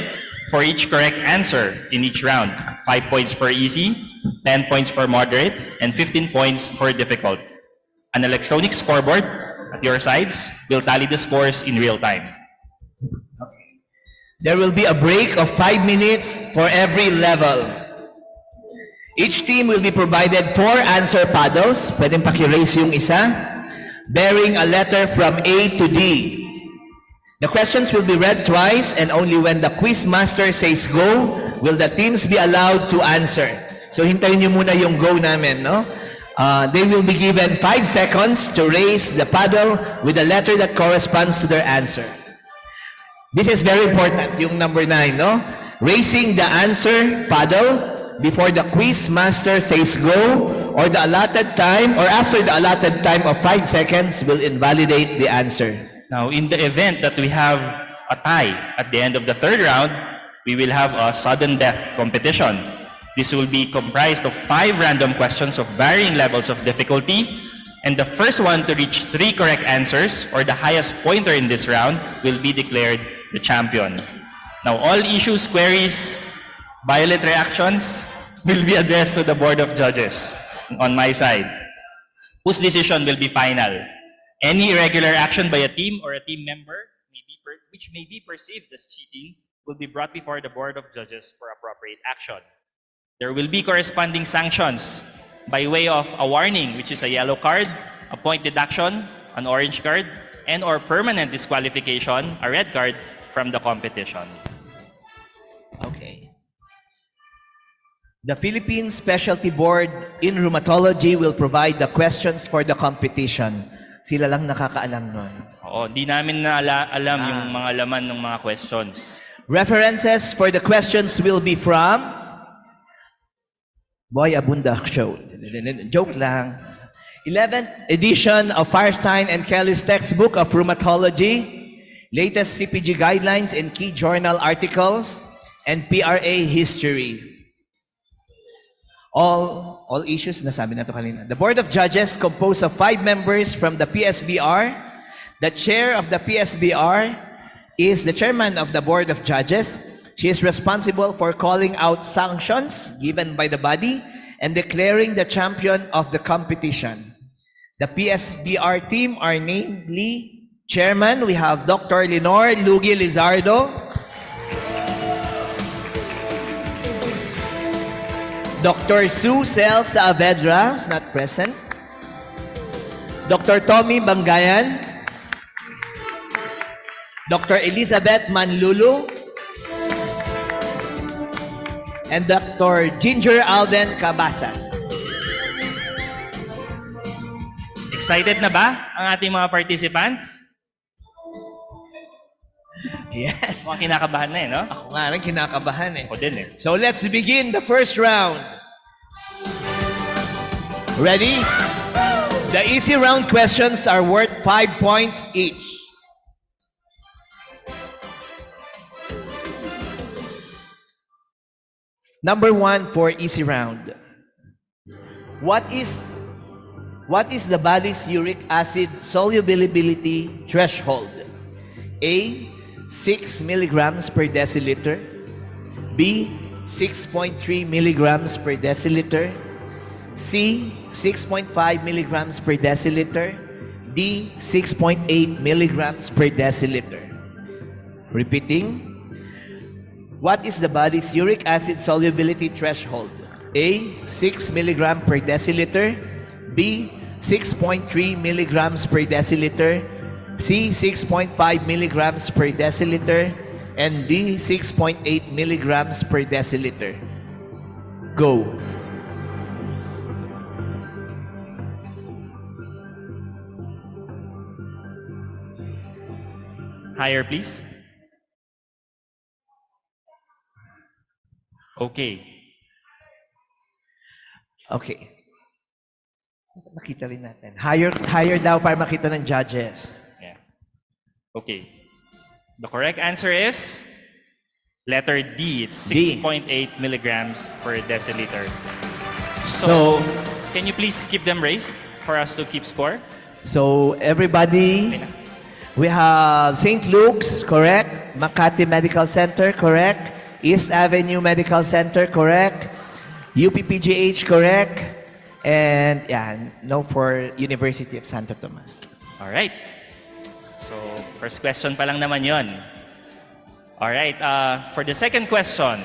for each correct answer in each round. 5 points for easy, 10 points for moderate, and 15 points for difficult. An electronic scoreboard at your sides will tally the scores in real time. There will be a break of 5 minutes for every level. Each team will be provided 4 answer paddles, pwedeng paki-raise yung isa, bearing a letter from A to D. The questions will be read twice, and only when the quiz master says go, will the teams be allowed to answer. So hintayin nyo muna yung go namin, no? They will be given 5 seconds to raise the paddle with a letter that corresponds to their answer. This is very important, yung number 9, no? Raising the answer paddle before the quiz master says go or the allotted time, or after the allotted time of 5 seconds will invalidate the answer. Now, in the event that we have a tie at the end of the third round, we will have a sudden death competition. This will be comprised of 5 random questions of varying levels of difficulty, and the first one to reach 3 correct answers, or the highest pointer in this round, will be declared the champion. Now, all issues, queries, violent reactions will be addressed to the Board of Judges on my side, whose decision will be final. Any irregular action by a team or a team member which may be perceived as cheating will be brought before the Board of Judges for appropriate action. There will be corresponding sanctions by way of a warning, which is a yellow card, a pointed action, an orange card, and or permanent disqualification, a red card, from the competition. Okay. The Philippine Specialty Board in Rheumatology will provide the questions for the competition. Sila lang nakakaalam nun. Oo, di namin alam yung mga laman ng mga questions. References for the questions will be from Boy Abunda Show. Joke lang. 11th edition of Firestein and Kelly's textbook of rheumatology, latest CPG guidelines and key journal articles, and PRA history. All issues, nasabi na to kanina. The Board of Judges composed of 5 members from the PSBR. The chair of the PSBR is the chairman of the Board of Judges. She is responsible for calling out sanctions given by the body and declaring the champion of the competition. The PSBR team are namely chairman, we have Dr. Lenore Lugi Lizardo, Dr. Sue Sel Saavedra is not present, Dr. Tommy Bangayan, Dr. Elizabeth Manlulu, and Dr. Ginger Alden Cabasa. Excited na ba ang ating mga participants? Yes. Mga kinakabahan na eh, no? Ako nga rin kinakabahan eh. Ako din eh. So let's begin the first round. Ready? The easy round questions are worth 5 points each. Number 1 for easy round. What is the body's uric acid solubility threshold? A, 6 milligrams per deciliter. B, 6.3 milligrams per deciliter. C, 6.5 milligrams per deciliter. D, 6.8 milligrams per deciliter. Repeating. What is the body's uric acid solubility threshold? A, 6 milligrams per deciliter. B, 6.3 milligrams per deciliter. C, 6.5 milligrams per deciliter. And D, 6.8 milligrams per deciliter. Go. Higher, please. Okay. Okay. Makita rin natin. Higher daw para makita ng judges. Yeah. Okay. The correct answer is letter D. It's D. 6.8 milligrams per deciliter. So, can you please keep them raised for us to keep score? so everybody, we have St. Luke's, correct? Makati Medical Center, correct? East Avenue Medical Center, correct? UPPGH, correct? And yeah, no for University of Santo Tomas. All right. So, first question pa lang naman yon. All right. For the second question,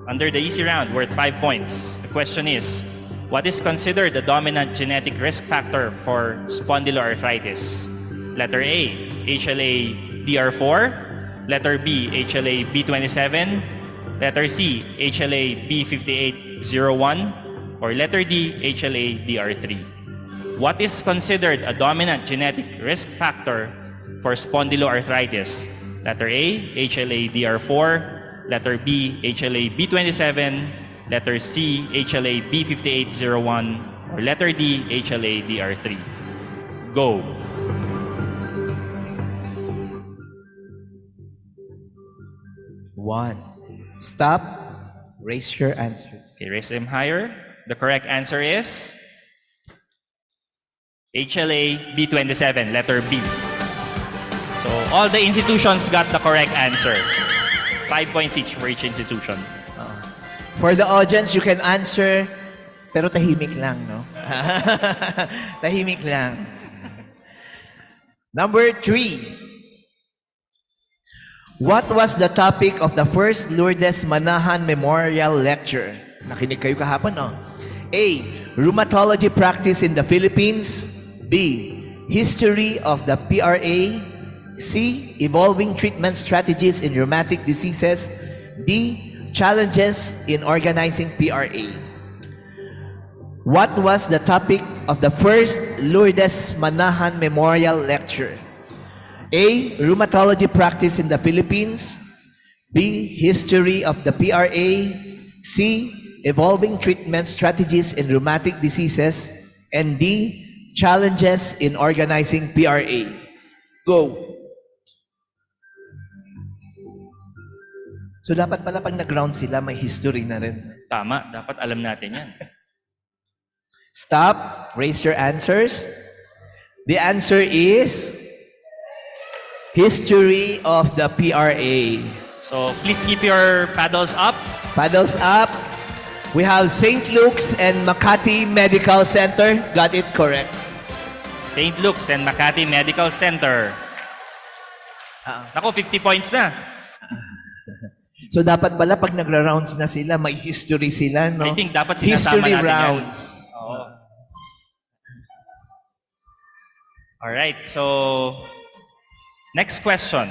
under the easy round, worth 5 points. The question is, what is considered the dominant genetic risk factor for spondyloarthritis? Letter A, HLA-DR4. Letter B, HLA-B27. Letter C, HLA-B5801. Or letter D, HLA-DR3. What is considered a dominant genetic risk factor for spondyloarthritis? Letter A, HLA-DR4. Letter B, HLA-B27. letter C, HLA B5801, or letter D, HLA DR3? Go. One. Stop. Raise your answers. Okay, raise them higher. The correct answer is HLA B27, letter B. So all the institutions got the correct answer. 5 points each for each institution. For the audience, you can answer, pero tahimik lang, no? Tahimik lang. Number 3. What was the topic of the first Lourdes Manahan Memorial Lecture? Nakinig kayo kahapon, no? A. Rheumatology practice in the Philippines. B. History of the PRA. C. Evolving treatment strategies in rheumatic diseases. D. Challenges in organizing PRA. What was the topic of the first Lourdes Manahan Memorial Lecture? A. Rheumatology practice in the Philippines. B. History of the PRA. C. Evolving treatment strategies in rheumatic diseases. And D. Challenges in organizing PRA. Go! So dapat pala pag nag-ground sila, may history na rin. Tama, dapat alam natin yan. Stop. Raise your answers. The answer is history of the PRA. So please keep your paddles up. Paddles up. We have St. Luke's and Makati Medical Center. Got it correct. St. Luke's and Makati Medical Center. Nako, 50 points na. So dapat pala pag nagra-rounds na sila, may history sila, no? I think dapat sinasama history natin rounds. Yan. Oo. Alright, so next question.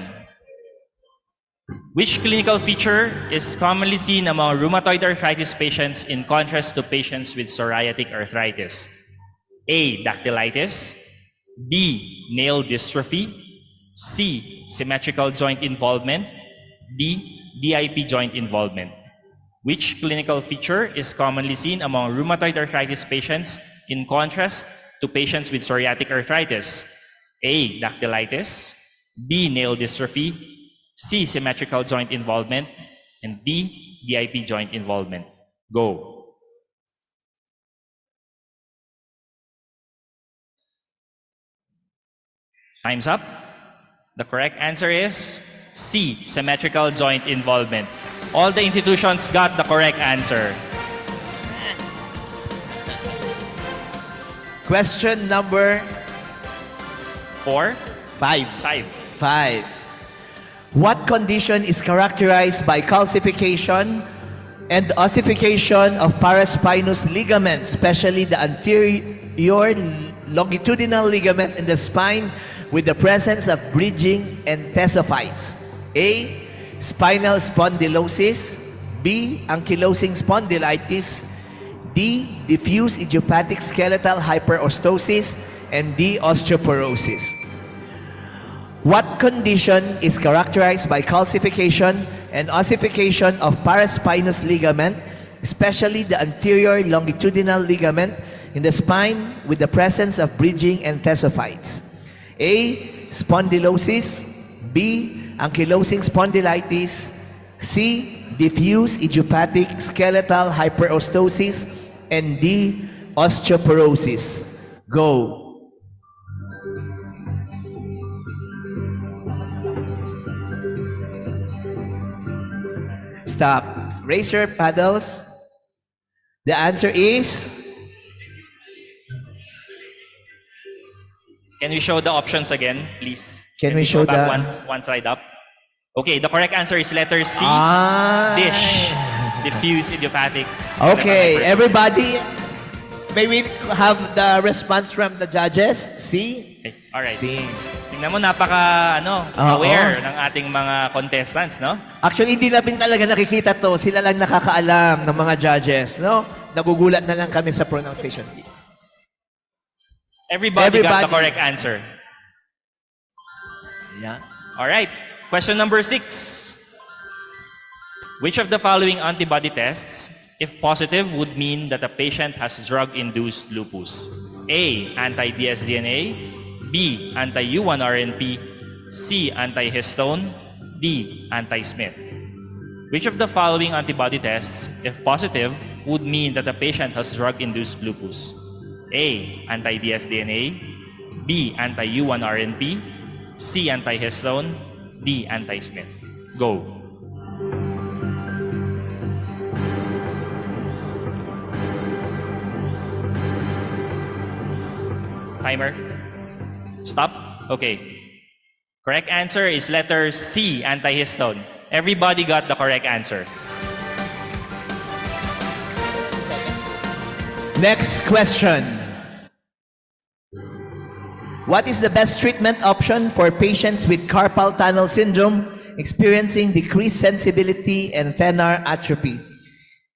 Which clinical feature is commonly seen among rheumatoid arthritis patients in contrast to patients with psoriatic arthritis? A. Dactylitis. B. Nail dystrophy. C. Symmetrical joint involvement. D. DIP joint involvement. Which clinical feature is commonly seen among rheumatoid arthritis patients in contrast to patients with psoriatic arthritis? A. Dactylitis. B. Nail dystrophy. C. Symmetrical joint involvement. And D. DIP joint involvement. Go. Time's up. The correct answer is C. Symmetrical joint involvement. All the institutions got the correct answer. Question number 4? 5. 5. 5. What condition is characterized by calcification and ossification of paraspinous ligament, especially the anterior longitudinal ligament in the spine, with the presence of bridging and tesophytes? A. Spinal spondylosis. B. Ankylosing spondylitis. D. Diffuse idiopathic skeletal hyperostosis. And D. Osteoporosis. What condition is characterized by calcification and ossification of paraspinous ligament, especially the anterior longitudinal ligament in the spine, with the presence of bridging and tesophytes? A. Spondylosis. B. Ankylosing spondylitis. C. Diffuse idiopathic skeletal hyperostosis. And D. Osteoporosis. Go. Stop. Raise your paddles. The answer is Can we show the options again, please? Can we go show back the- one slide up? Okay, the correct answer is letter C. Ah. Dish. Diffuse idiopathic. skeletal Okay, hyperostosis. everybody, may we have the response from the judges? C? Okay, alright. C. Tingnan mo, napaka Oo. aware ng ating mga contestants, no? Actually, hindi namin talaga nakikita to. Sila lang nakakaalam ng mga judges, no? Nagugulat na lang kami sa pronunciation. Everybody got the Everybody. correct answer. Yeah. Alright, question number 6. Which of the following antibody tests if positive, would mean that the patient has drug-induced lupus? A. Anti-dsDNA, B. Anti-U1RNP, C. Antihistone, D. Anti-Smith. Which of the following antibody tests, if positive, would mean that the patient has drug-induced lupus? A. Anti-dsDNA, B. Anti-U1RNP, C. Antihistone, D. Anti-Smith. Go. Timer. Stop. Okay. Correct answer is letter C, antihistone. Everybody got the correct answer. Next question. What is the best treatment option for patients with carpal tunnel syndrome experiencing decreased sensibility and thenar atrophy?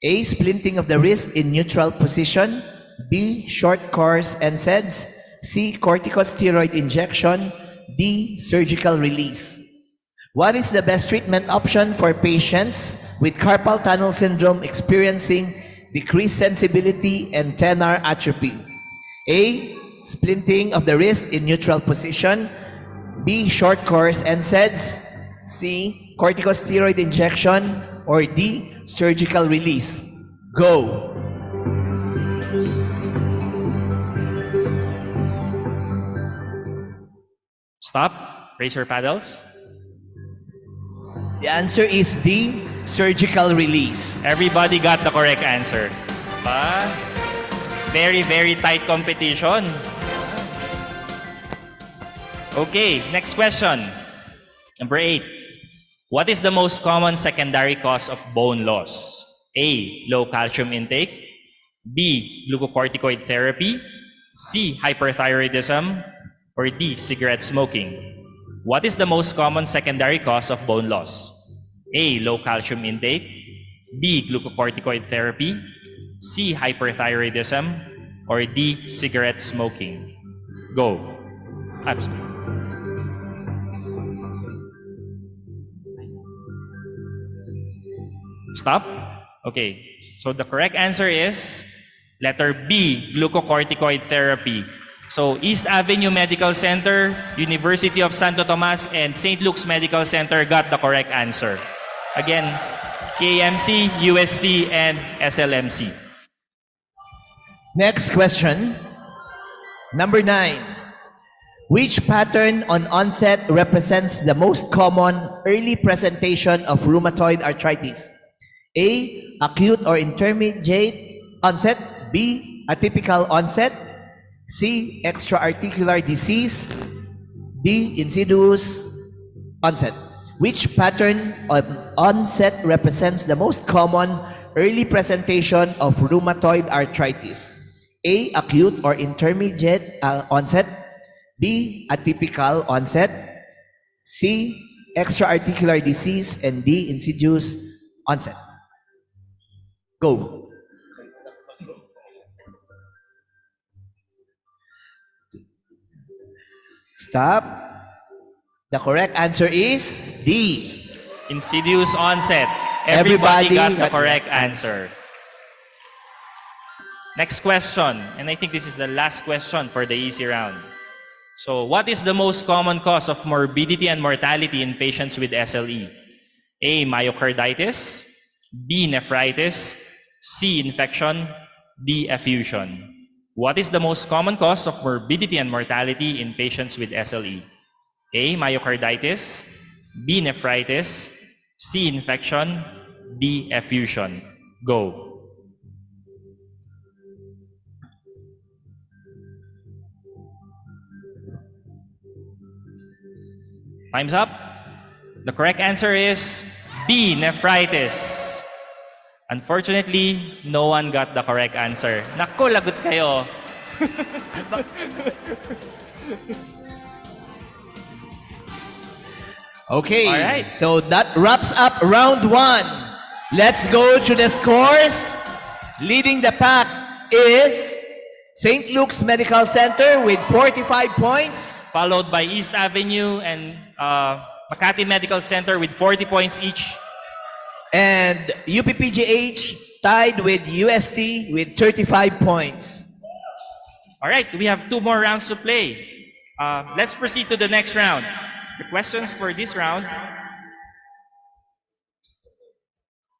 A. Splinting of the wrist in neutral position. B. Short course NSAIDs. C. Corticosteroid injection. D. Surgical release. What is the best treatment option for patients with carpal tunnel syndrome experiencing decreased sensibility and thenar atrophy? A. Splinting of the wrist in neutral position. B. Short course NSAIDs. C. Corticosteroid injection. Or D. Surgical release. Go. Stop. Raise your paddles. The answer is D. Surgical release. Everybody got the correct answer. Very, very tight competition. Okay, next question. Number 8. What is the most common secondary cause of bone loss? A. Low calcium intake. B. Glucocorticoid therapy. C. Hyperthyroidism. Or D. Cigarette smoking. What is the most common secondary cause of bone loss? A. Low calcium intake. B. Glucocorticoid therapy. C. Hyperthyroidism. Or D. Cigarette smoking. Go. Stop. Okay. So the correct answer is letter B. Glucocorticoid therapy. So East Avenue Medical Center, University of Santo Tomas, and St. Luke's Medical Center got the correct answer. Again, KMC, UST, and SLMC. Next question. Number 9. Which pattern on onset represents the most common early presentation of rheumatoid arthritis? A. Acute or intermediate onset. B. Atypical onset. C. Extra-articular disease. D. Insidious onset. Which pattern of onset represents the most common early presentation of rheumatoid arthritis? A. Acute or intermediate onset. B. Atypical onset. C. Extra-articular disease. And D. Insidious onset. Go. Stop. The correct answer is D. Insidious onset. Everybody got the correct answer. Next question, and I think this is the last question for the easy round. So, what is the most common cause of morbidity and mortality in patients with SLE? A. Myocarditis. B. Nephritis. C. Infection. D. Effusion. What is the most common cause of morbidity and mortality in patients with SLE? A. Myocarditis. B. Nephritis. C. Infection. D. Effusion. Go. Time's up. The correct answer is B. Nephritis. Unfortunately, no one got the correct answer. Naku, lagot kayo. Okay. All right. So that wraps up round 1. Let's go to the scores. Leading the pack is St. Luke's Medical Center with 45 points. Followed by East Avenue and Makati Medical Center with 40 points each. And UPPGH tied with UST with 35 points. All right, we have 2 more rounds to play. Let's proceed to the next round. The questions for this round.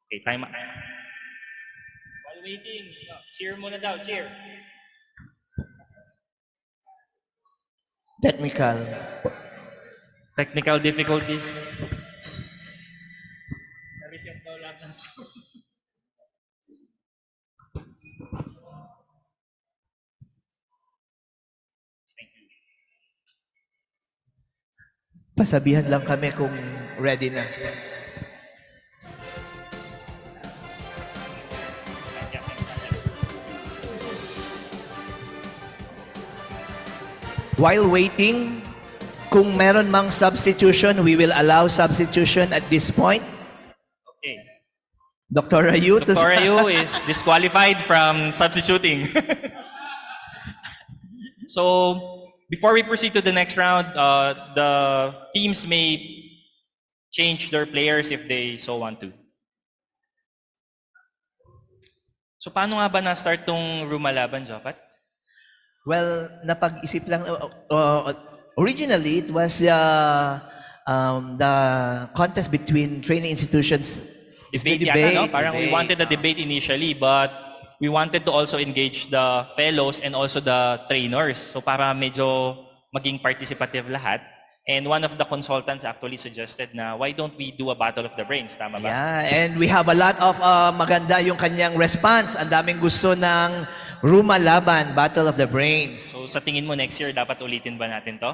Okay, time. While waiting, cheer muna daw, cheer. Technical difficulties. Na-reset daw lahat ng scores. Pasabihan lang kami kung ready na. While waiting, kung meron mang substitution, we will allow substitution at this point. Okay. Dr. Rayu, Dr. Rayu is disqualified from substituting. So, before we proceed to the next round, the teams may change their players if they so want to. So, paano nga ba na-start tong Rumalaban, Jopat? Well, napag-isip lang, originally it was the contest between training institutions. Debate yata, no? Parang we wanted a debate initially, but we wanted to also engage the fellows and also the trainers. So para medyo maging participative lahat. And one of the consultants actually suggested na why don't we do a battle of the brains, tama ba? Yeah, and we have a lot of maganda yung kanyang response. Ang daming gusto ng Rumalaban, Battle of the Brains. So sa tingin mo next year dapat ulitin ba natin to?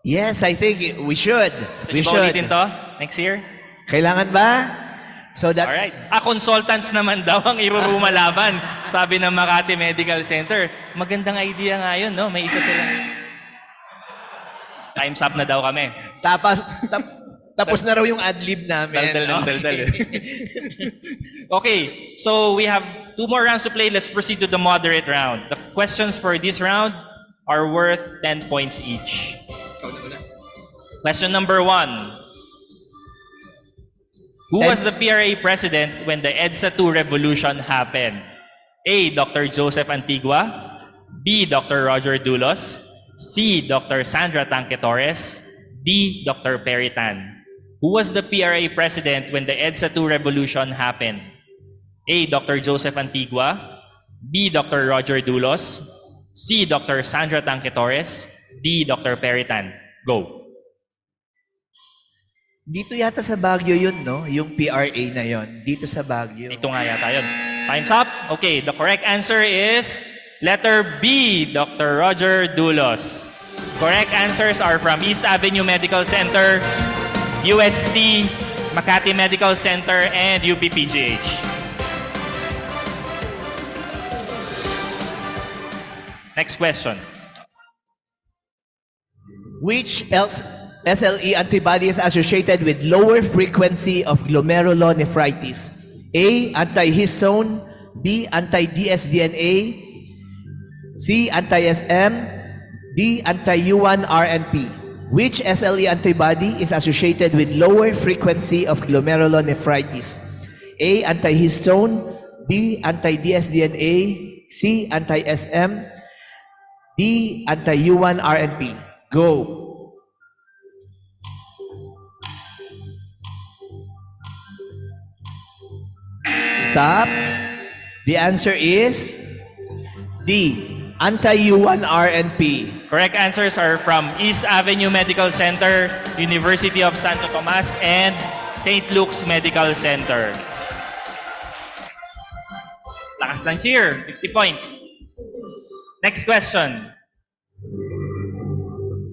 Yes, I think we should. So We di ba should. ulitin to next year? Kailangan ba? So that Alright. Consultants naman daw ang irurumalaban. Sabi ng Makati Medical Center. Magandang idea nga yun, no? May isa silang... Time's up na daw kami. tapos na raw yung ad-lib namin. Daldal. Okay, so we have 2 more rounds to play. Let's proceed to the moderate round. The questions for this round are worth 10 points each. Question number 1. Who was the PRA president when the EDSA 2 revolution happened? A. Dr. Joseph Antigua. B. Dr. Roger Dulos. C. Dr. Sandra Tanque Torres. D. Dr. Perry Tan. Who was the PRA president when the EDSA 2 revolution happened? A. Dr. Joseph Antigua. B. Dr. Roger Dulos. C. Dr. Sandra Tanque Torres. D. Dr. Perry Tan. Go. Dito yata sa Baguio yun, no? Yung PRA na yun. Dito sa Baguio. Ito nga yata yun. Time's up. Okay, the correct answer is letter B, Dr. Roger Dulos. Correct answers are from East Avenue Medical Center, UST, Makati Medical Center, and UPPGH. Next question. Which else SLE antibody is associated with lower frequency of glomerulonephritis? A. Antihistone. B. Anti-dsDNA. C. Anti-SM. D. Anti-U1-RNP. Which SLE antibody is associated with lower frequency of glomerulonephritis? A. Antihistone. B. Anti-dsDNA. C. Anti-SM. D. Anti-U1-RNP. Go. Stop. The answer is D. Anti-U1-RNP. Correct answers are from East Avenue Medical Center, University of Santo Tomas, and St. Luke's Medical Center. Lakas ng cheer. 50 points. Next question.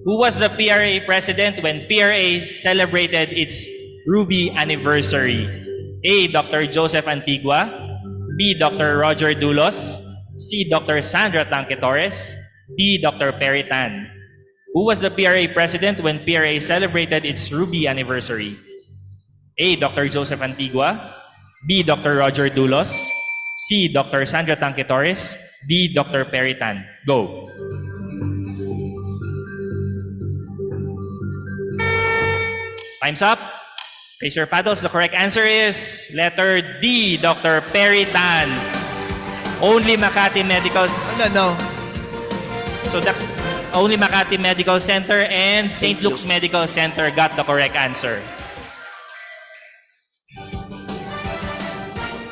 Who was the PRA president when PRA celebrated its Ruby anniversary? A. Dr. Joseph Antigua. B. Dr. Roger Dulos. C. Dr. Sandra Tanque Torres. D. Dr. Perry Tan. Who was the PRA president when PRA celebrated its Ruby anniversary? A. Dr. Joseph Antigua. B. Dr. Roger Dulos. C. Dr. Sandra Tanque Torres. D. Dr. Perry Tan. Go. Time's up. Raise your paddles. The correct answer is letter D, Dr. Perry Tan. Only Makati Medical... No. So only Makati Medical Center and St. Luke's Medical Center got the correct answer.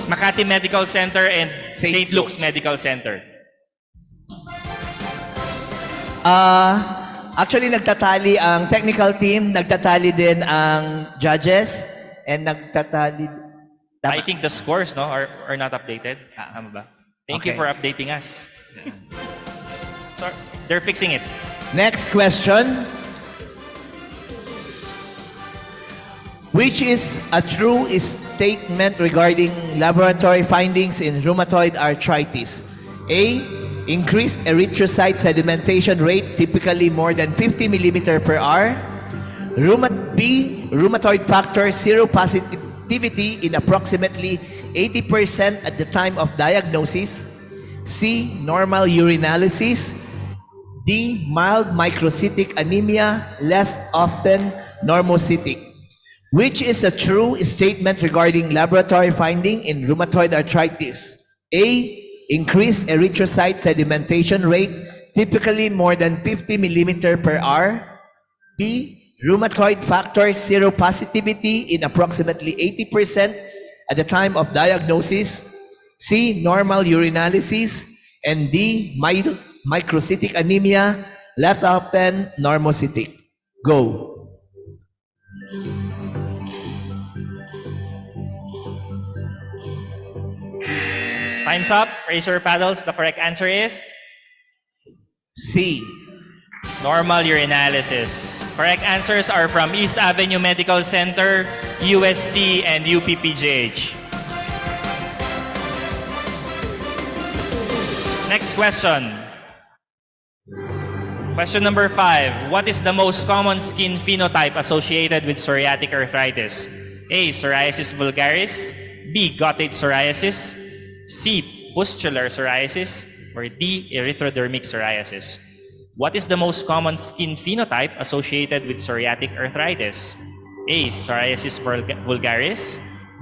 Makati Medical Center and St. Luke's Medical Center. Actually, nagtatali ang technical team, nagtatali din ang judges, and nagtatali... I think the scores are not updated. Tama ba? Thank you for updating us. Sorry, they're fixing it. Next question. Which is a true statement regarding laboratory findings in rheumatoid arthritis? A. Increased erythrocyte sedimentation rate, typically more than 50 millimeter per hour. B. Rheumatoid factor seropositivity in approximately 80% at the time of diagnosis. C. Normal urinalysis. D. Mild microcytic anemia, less often normocytic. Which is a true statement regarding laboratory finding in rheumatoid arthritis? A. Increased erythrocyte sedimentation rate, typically more than 50 millimeter per hour. B. Rheumatoid factor seropositivity in approximately 80% at the time of diagnosis. C. Normal urinalysis. And D. Mild microcytic anemia, less often normocytic. Go. Time's up. Raise your paddles. The correct answer is C. Normal urinalysis. Correct answers are from East Avenue Medical Center, UST, and UPPGH. Next question. Question number 5. What is the most common skin phenotype associated with psoriatic arthritis? A. Psoriasis vulgaris. B. Gottate psoriasis. C. Pustular psoriasis. Or D. Erythrodermic psoriasis. What is the most common skin phenotype associated with psoriatic arthritis? A. Psoriasis vulgaris.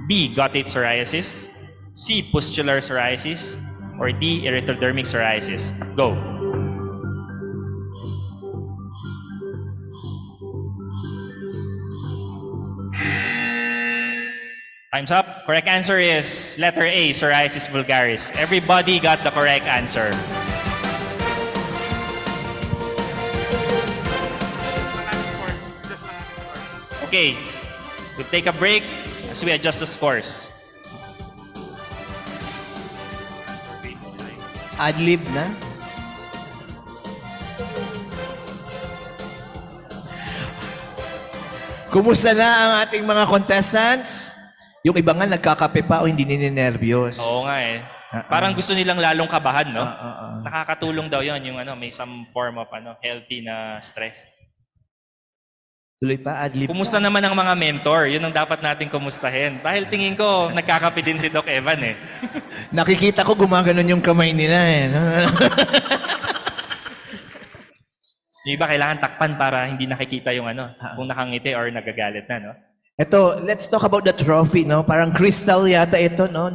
B. Gottate psoriasis. C. Pustular psoriasis. Or D. Erythrodermic psoriasis. Go. Time's up. Correct answer is letter A, psoriasis vulgaris. Everybody got the correct answer. Okay, we'll take a break as we adjust the scores. Adlib na. Kumusta na ang ating mga contestants? Yung iba nga nagkakape pa o hindi ninenervyos. Oo nga eh. Parang gusto nilang lalong kabahan, no? Nakakatulong daw yon yung may some form of healthy na stress. Tuloy pa, adlib. Kumusta naman ang mga mentor? Yun ang dapat nating kumustahin. Dahil tingin ko, nagkakape din si Doc Evan eh. Nakikita ko gumaganon yung kamay nila eh. Yung iba kailangan takpan para hindi nakikita yung kung nakangiti or nagagalit na, no? Ito, let's talk about the trophy, no? Parang crystal yata ito, no?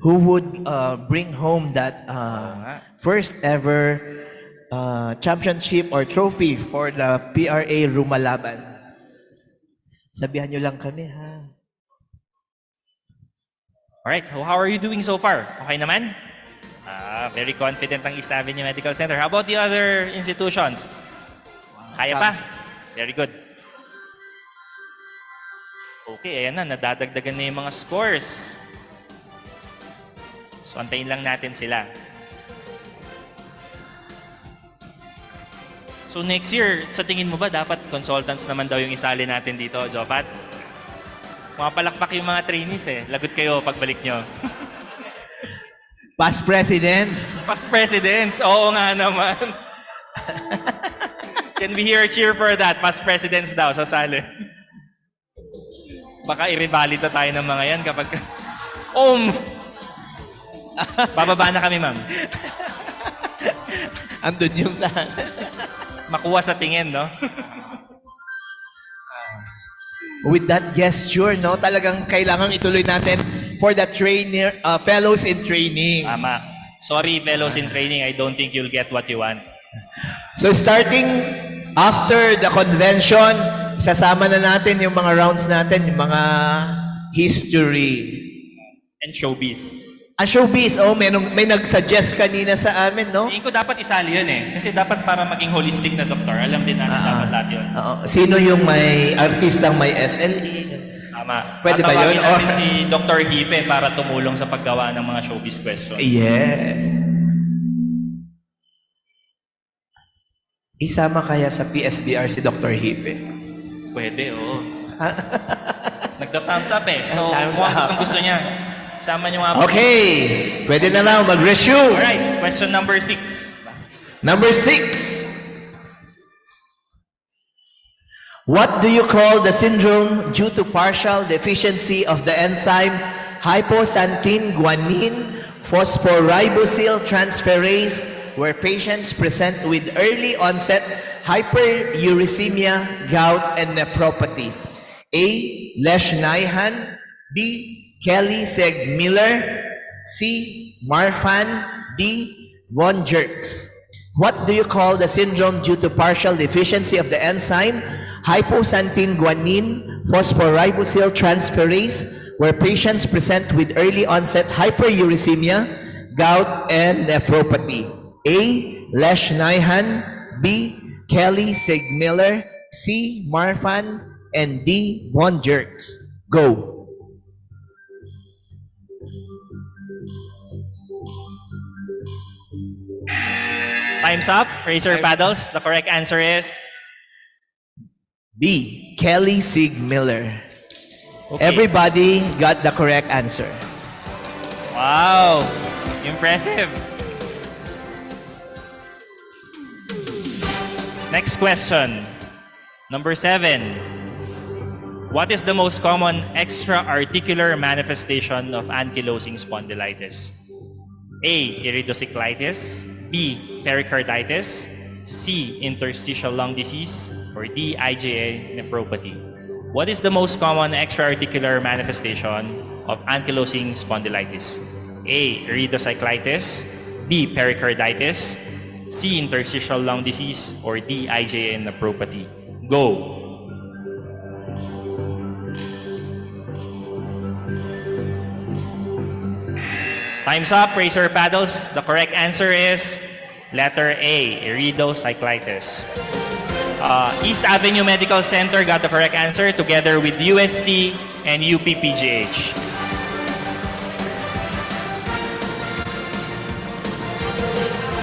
Who would bring home that first ever championship or trophy for the PRA Rumalaban? Sabihan nyo lang kami, ha? Alright, so how are you doing so far? Okay naman? Very confident ang East Avenue Medical Center. How about the other institutions? Kaya pa? Very good. Okay, ayan na. Nadadagdagan na yung mga scores. So, antayin lang natin sila. So, next year, sa tingin mo ba, dapat consultants naman daw yung isali natin dito, Jopat? Mga palakpak yung mga trainees eh. Lagot kayo pagbalik nyo. Past presidents. Past presidents, oo nga naman. Can we hear a cheer for that? Past presidents daw, sasali. Baka i-revalid na tayo ng mga yan kapag... Bababa na kami, ma'am. Andun yung sa... Makuha sa tingin, no? with that gesture, no? Talagang kailangan ituloy natin for the trainer, fellows in training. Tama. Sorry, fellows in training, I don't think you'll get what you want. So starting after the convention, sasama na natin yung mga rounds natin, yung mga history. And showbiz. Showbiz, may nag-suggest kanina sa amin, no? Tingin ko dapat isali yun eh. Kasi dapat para maging holistic na doktor, alam din natin dapat lahat yun. Sino yung may artistang may SLE? Tama. Pwede ba yun? Tatawagin natin si Dr. Hipe para tumulong sa paggawa ng mga showbiz questions. Yes. Isama kaya sa PSBR si Dr. Hipe? Pwede, oo. Nagda-thumbs up eh. So, Thumbs kung up. gusto niya, isama niyo nga. Okay. Pwede na lang mag-resume. Alright, question number 6. Number 6. What do you call the syndrome due to partial deficiency of the enzyme hypoxanthine guanine phosphoribosyl transferase, where patients present with early onset hyperuricemia, gout, and nephropathy? A. Leishmanian. B. Kelly-Segg-Miller. C. Marfan. D. von Jerks. What do you call the syndrome due to partial deficiency of the enzyme hypoxanthine guanine phosphoribosyl transferase, where patients present with early onset hyperuricemia, gout, and nephropathy? A. Leishmanian. B. Kelly-Segg-Miller. C. Marfan. And D. von Jerks. Go. Time's up. Raise your paddles. The correct answer is B. Kelly-Segg-Miller. okay. Everybody got the correct answer. Wow. Impressive. Next question. Number 7. What is the most common extra-articular manifestation of ankylosing spondylitis? A. Iridocyclitis. B. Pericarditis. C. Interstitial lung disease. Or D. IgA nephropathy. What is the most common extra-articular manifestation of ankylosing spondylitis? A. Iridocyclitis. B. Pericarditis. C. Interstitial lung disease. Or D. IgA nephropathy. Go. Time's up. Raise your paddles. The correct answer is letter A, iridocyclitis. East Avenue Medical Center got the correct answer together with UST and UPPGH.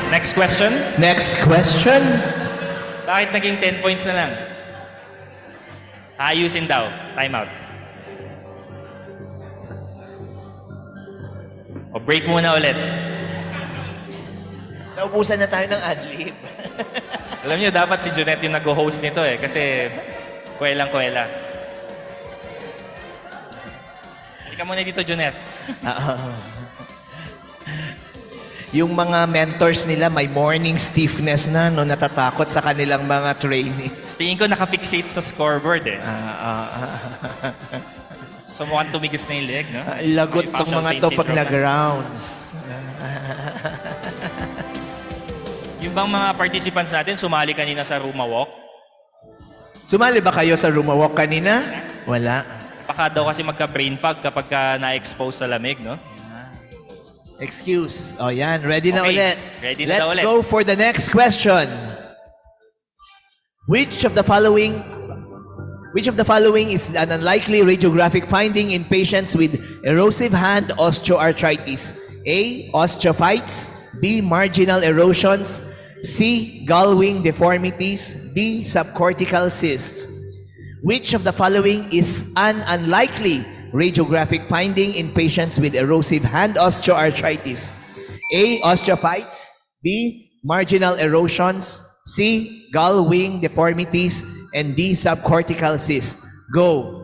Next question. Next question. Bakit naging 10 points na lang? Ayusin daw. Time out. O break muna ulit. Naubusan na tayo ng adlib. Alam niyo, dapat si Junette yung nag-host nito eh. Kasi kwelang-kwela. Halika muna dito, Junette. Yung mga mentors nila may morning stiffness na, no, natatakot sa kanilang mga trainees. Tingin ko nakafixate sa scoreboard eh. So mukhang tumigis na yung leg, no? Lagot May tong partial mga pain to pag syndrome na. nag-rounds. Yung bang mga participants natin sumali kanina sa Ruma Walk? Sumali ba kayo sa room walk kanina? Wala. Baka daw kasi magka-brain fog kapag na-expose sa lamig, no? Excuse. O yan, ready na Okay, ulit. ready na Let's ulit. go for the next question. Which of the following is an unlikely radiographic finding in patients with erosive hand osteoarthritis? A. Osteophytes. B. Marginal erosions. C. Gull-wing deformities. D. Subcortical cysts. Which of the following is an unlikely radiographic finding in patients with erosive hand osteoarthritis? A. Osteophytes. B. Marginal erosions. C. Gull-wing deformities. And D. Subcortical cyst. Go.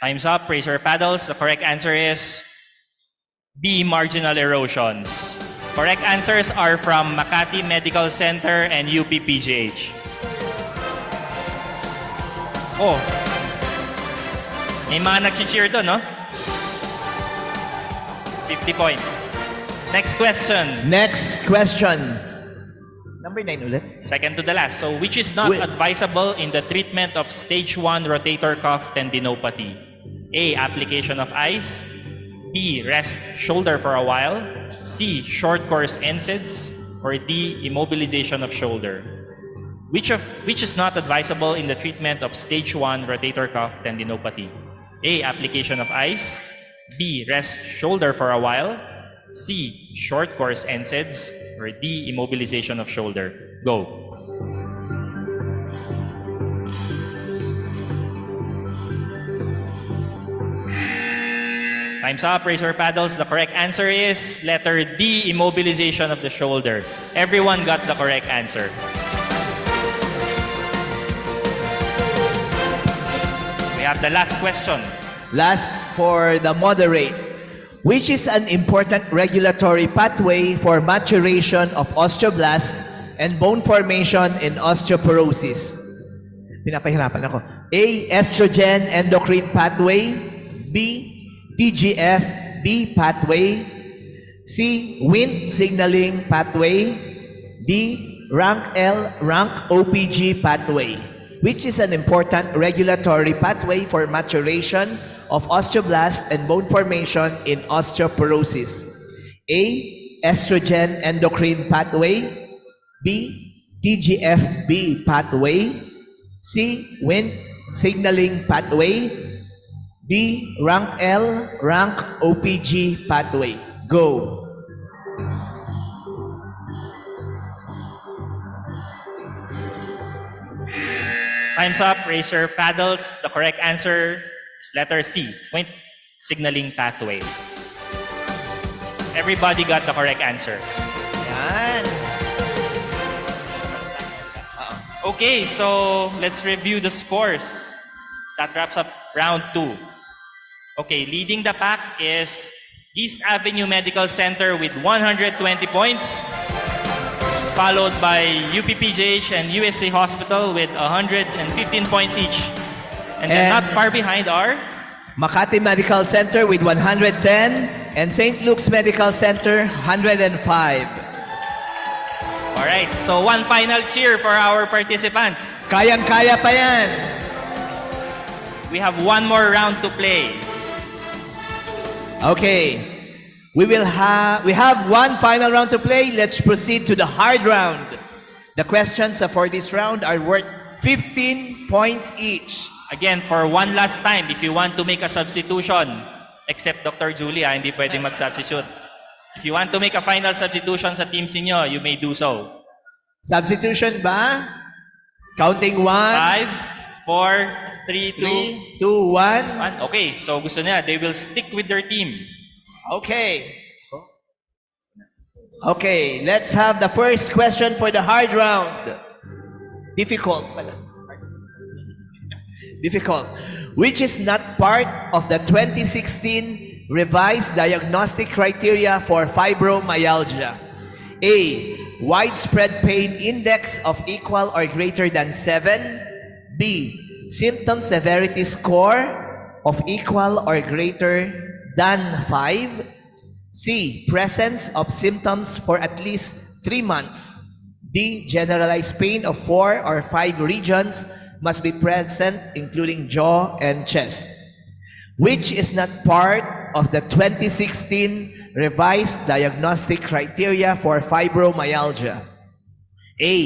Time's up. Raise your paddles. The correct answer is B. Marginal erosions. Correct answers are from Makati Medical Center and UPPGH. Oh. May mga nag-cheer doon, no? 50 points. Next question. Next question. Number 9 ulit. Second to the last. So, which is not advisable in the treatment of stage 1 rotator cuff tendinopathy? A. Application of ice. B. Rest shoulder for a while. C. Short course NSAIDs. Or D. Immobilization of shoulder. Which is not advisable in the treatment of stage 1 rotator cuff tendinopathy? A. Application of ice. B. Rest shoulder for a while. C. Short course NSAIDs. Or D. Immobilization of shoulder. Go. Time's up. Raise your paddles. The correct answer is letter D. Immobilization of the shoulder. Everyone got the correct answer. We have the last question. Last for the moderate. Which is an important regulatory pathway for maturation of osteoblasts and bone formation in osteoporosis? Pinapahirapan ako. A. Estrogen endocrine pathway. B. TGF-B pathway. C. Wnt signaling pathway. D. RANK-OPG pathway. Which is an important regulatory pathway for maturation of osteoblast and bone formation in osteoporosis? A. Estrogen endocrine pathway. B. TGF-B pathway. C. Wnt signaling pathway. D. RANK-OPG pathway. Go. Time's up. Raise your paddles. The correct answer is letter C. Wnt signaling pathway. Everybody got the correct answer. Yan. Okay, so let's review the scores. That wraps up round 2. Okay, leading the pack is East Avenue Medical Center with 120 points, followed by UPPGH and USA Hospital with 115 points each. And then not far behind are Makati Medical Center with 110 and St. Luke's Medical Center 105. Alright, so one final cheer for our participants. Kayang-kaya pa yan. We have one more round to play. Okay. We have one final round to play. Let's proceed to the hard round. The questions for this round are worth 15 points each. Again, for one last time, if you want to make a substitution, except Dr. Julia, hindi pwedeng mag-substitute. If you want to make a final substitution sa teams niyo, you may do so. Substitution ba? Counting once. 5, 4, 3, 2, 1. Okay, so gusto niya, they will stick with their team. Okay. Okay, let's have the first question for the hard round. Difficult pala. Difficult. Which is not part of the 2016 revised diagnostic criteria for fibromyalgia? A. Widespread pain index of equal or greater than 7. B. Symptom severity score of equal or greater than 5. C. Presence of symptoms for at least 3 months. D. Generalized pain of 4 or 5 regions must be present, including jaw and chest. Which is not part of the 2016 revised diagnostic criteria for fibromyalgia? A.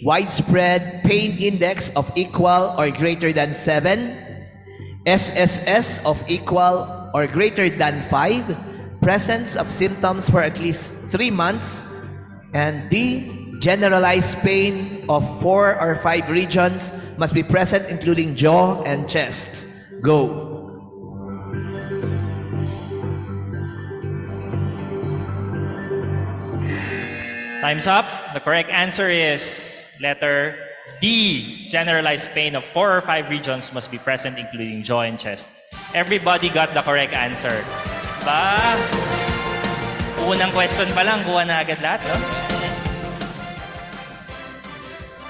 Widespread pain index of equal or greater than 7. SSS of equal or greater than 5. Presence of symptoms for at least 3 months. And D. Generalized pain of 4 or 5 regions must be present, including jaw and chest. Go. Time's up. The correct answer is letter D. Generalized pain of 4 or 5 regions must be present, including jaw and chest. Everybody got the correct answer. Ba? Unang question pa lang, kuha na agad lahat, no?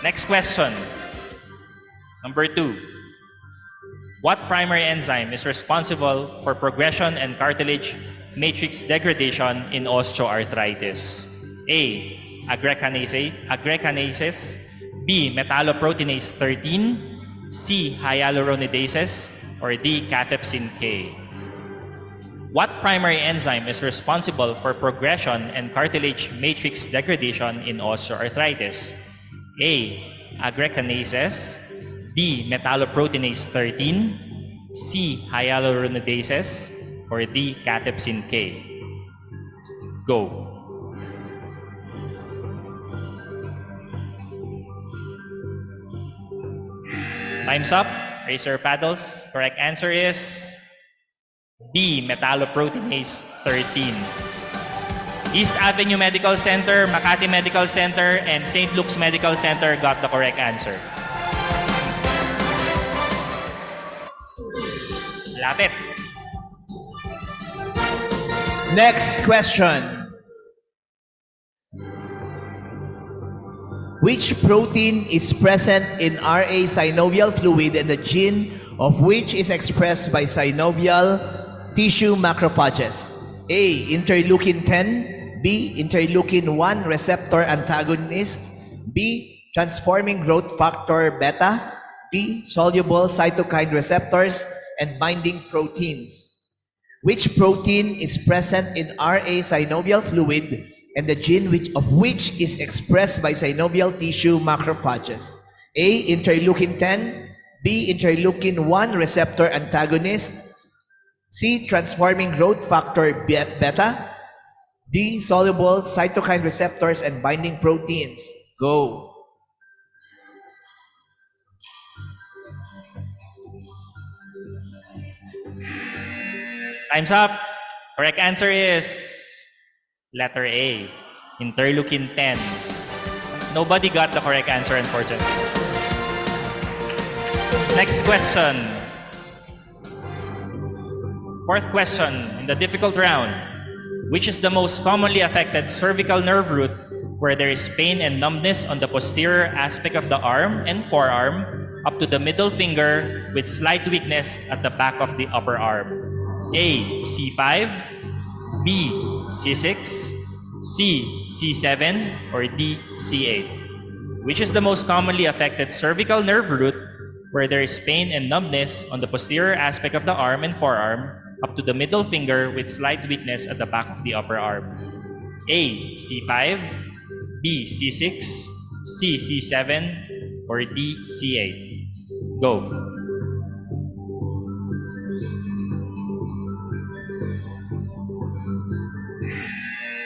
Next question. Number 2. What primary enzyme is responsible for progression and cartilage matrix degradation in osteoarthritis? A. Aggrecanases. B. Metalloproteinase 13. C. Hyaluronidases. Or D. Cathepsin K. What primary enzyme is responsible for progression and cartilage matrix degradation in osteoarthritis? A. Aggrecanases. B. Metalloproteinase 13. C. Hyaluronidases. Or D. Cathepsin K. Go. Time's up. Raise your paddles. Correct answer is B. Metalloproteinase 13. East Avenue Medical Center, Makati Medical Center, and St. Luke's Medical Center got the correct answer. Lapit. Next question. Which protein is present in RA synovial fluid and the gene of which is expressed by synovial tissue macrophages? A. Interleukin 10. B. Interleukin 1 receptor antagonist. B. Transforming growth factor beta. B. Soluble cytokine receptors and binding proteins. Which protein is present in RA synovial fluid and the gene of which is expressed by synovial tissue macrophages? A. Interleukin 10. B. Interleukin 1 receptor antagonist. C. Transforming growth factor beta. D. Soluble cytokine receptors and binding proteins. Go. Time's up. Correct answer is letter A. Interleukin 10. Nobody got the correct answer, unfortunately. Next question. Fourth question in the difficult round. Which is the most commonly affected cervical nerve root where there is pain and numbness on the posterior aspect of the arm and forearm up to the middle finger with slight weakness at the back of the upper arm? A. C5. B. C6. C. C7. Or D. C8. Which is the most commonly affected cervical nerve root where there is pain and numbness on the posterior aspect of the arm and forearm up to the middle finger with slight weakness at the back of the upper arm? A. C5. B. C6. C. C7. Or D. C8. Go.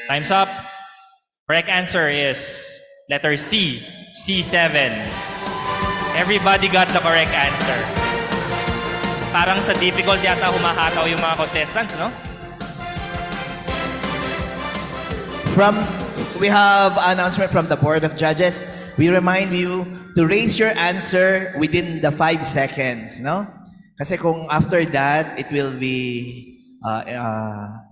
Time's up. Correct answer is letter C. C7. Everybody got the correct answer. Parang sa difficult yata humahataw yung mga contestants, no? We have an announcement from the Board of Judges. We remind you to raise your answer within the 5 seconds, no? Kasi kung after that, it will be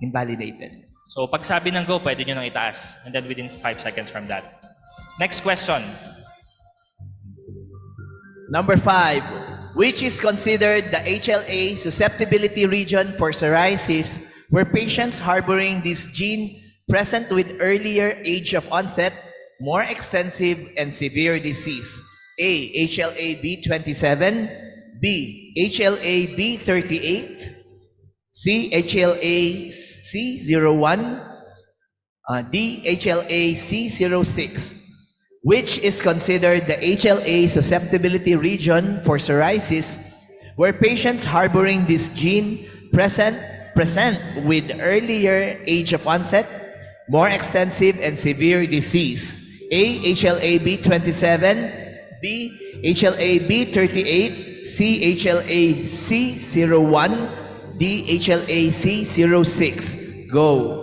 invalidated. So pag sabi ng go, pwede nyo nang itaas. And then within 5 seconds from that. Next question. Number 5, which is considered the HLA susceptibility region for psoriasis, where patients harboring this gene present with earlier age of onset, more extensive and severe disease? A. HLA-B27. B. HLA-B38. C. HLA-C01. D. HLA-C06. Which is considered the HLA susceptibility region for psoriasis, where patients harboring this gene present with earlier age of onset, more extensive and severe disease? A. HLA-B27. B. HLA-B38. C. HLA-C01. D. HLA-C06. Go.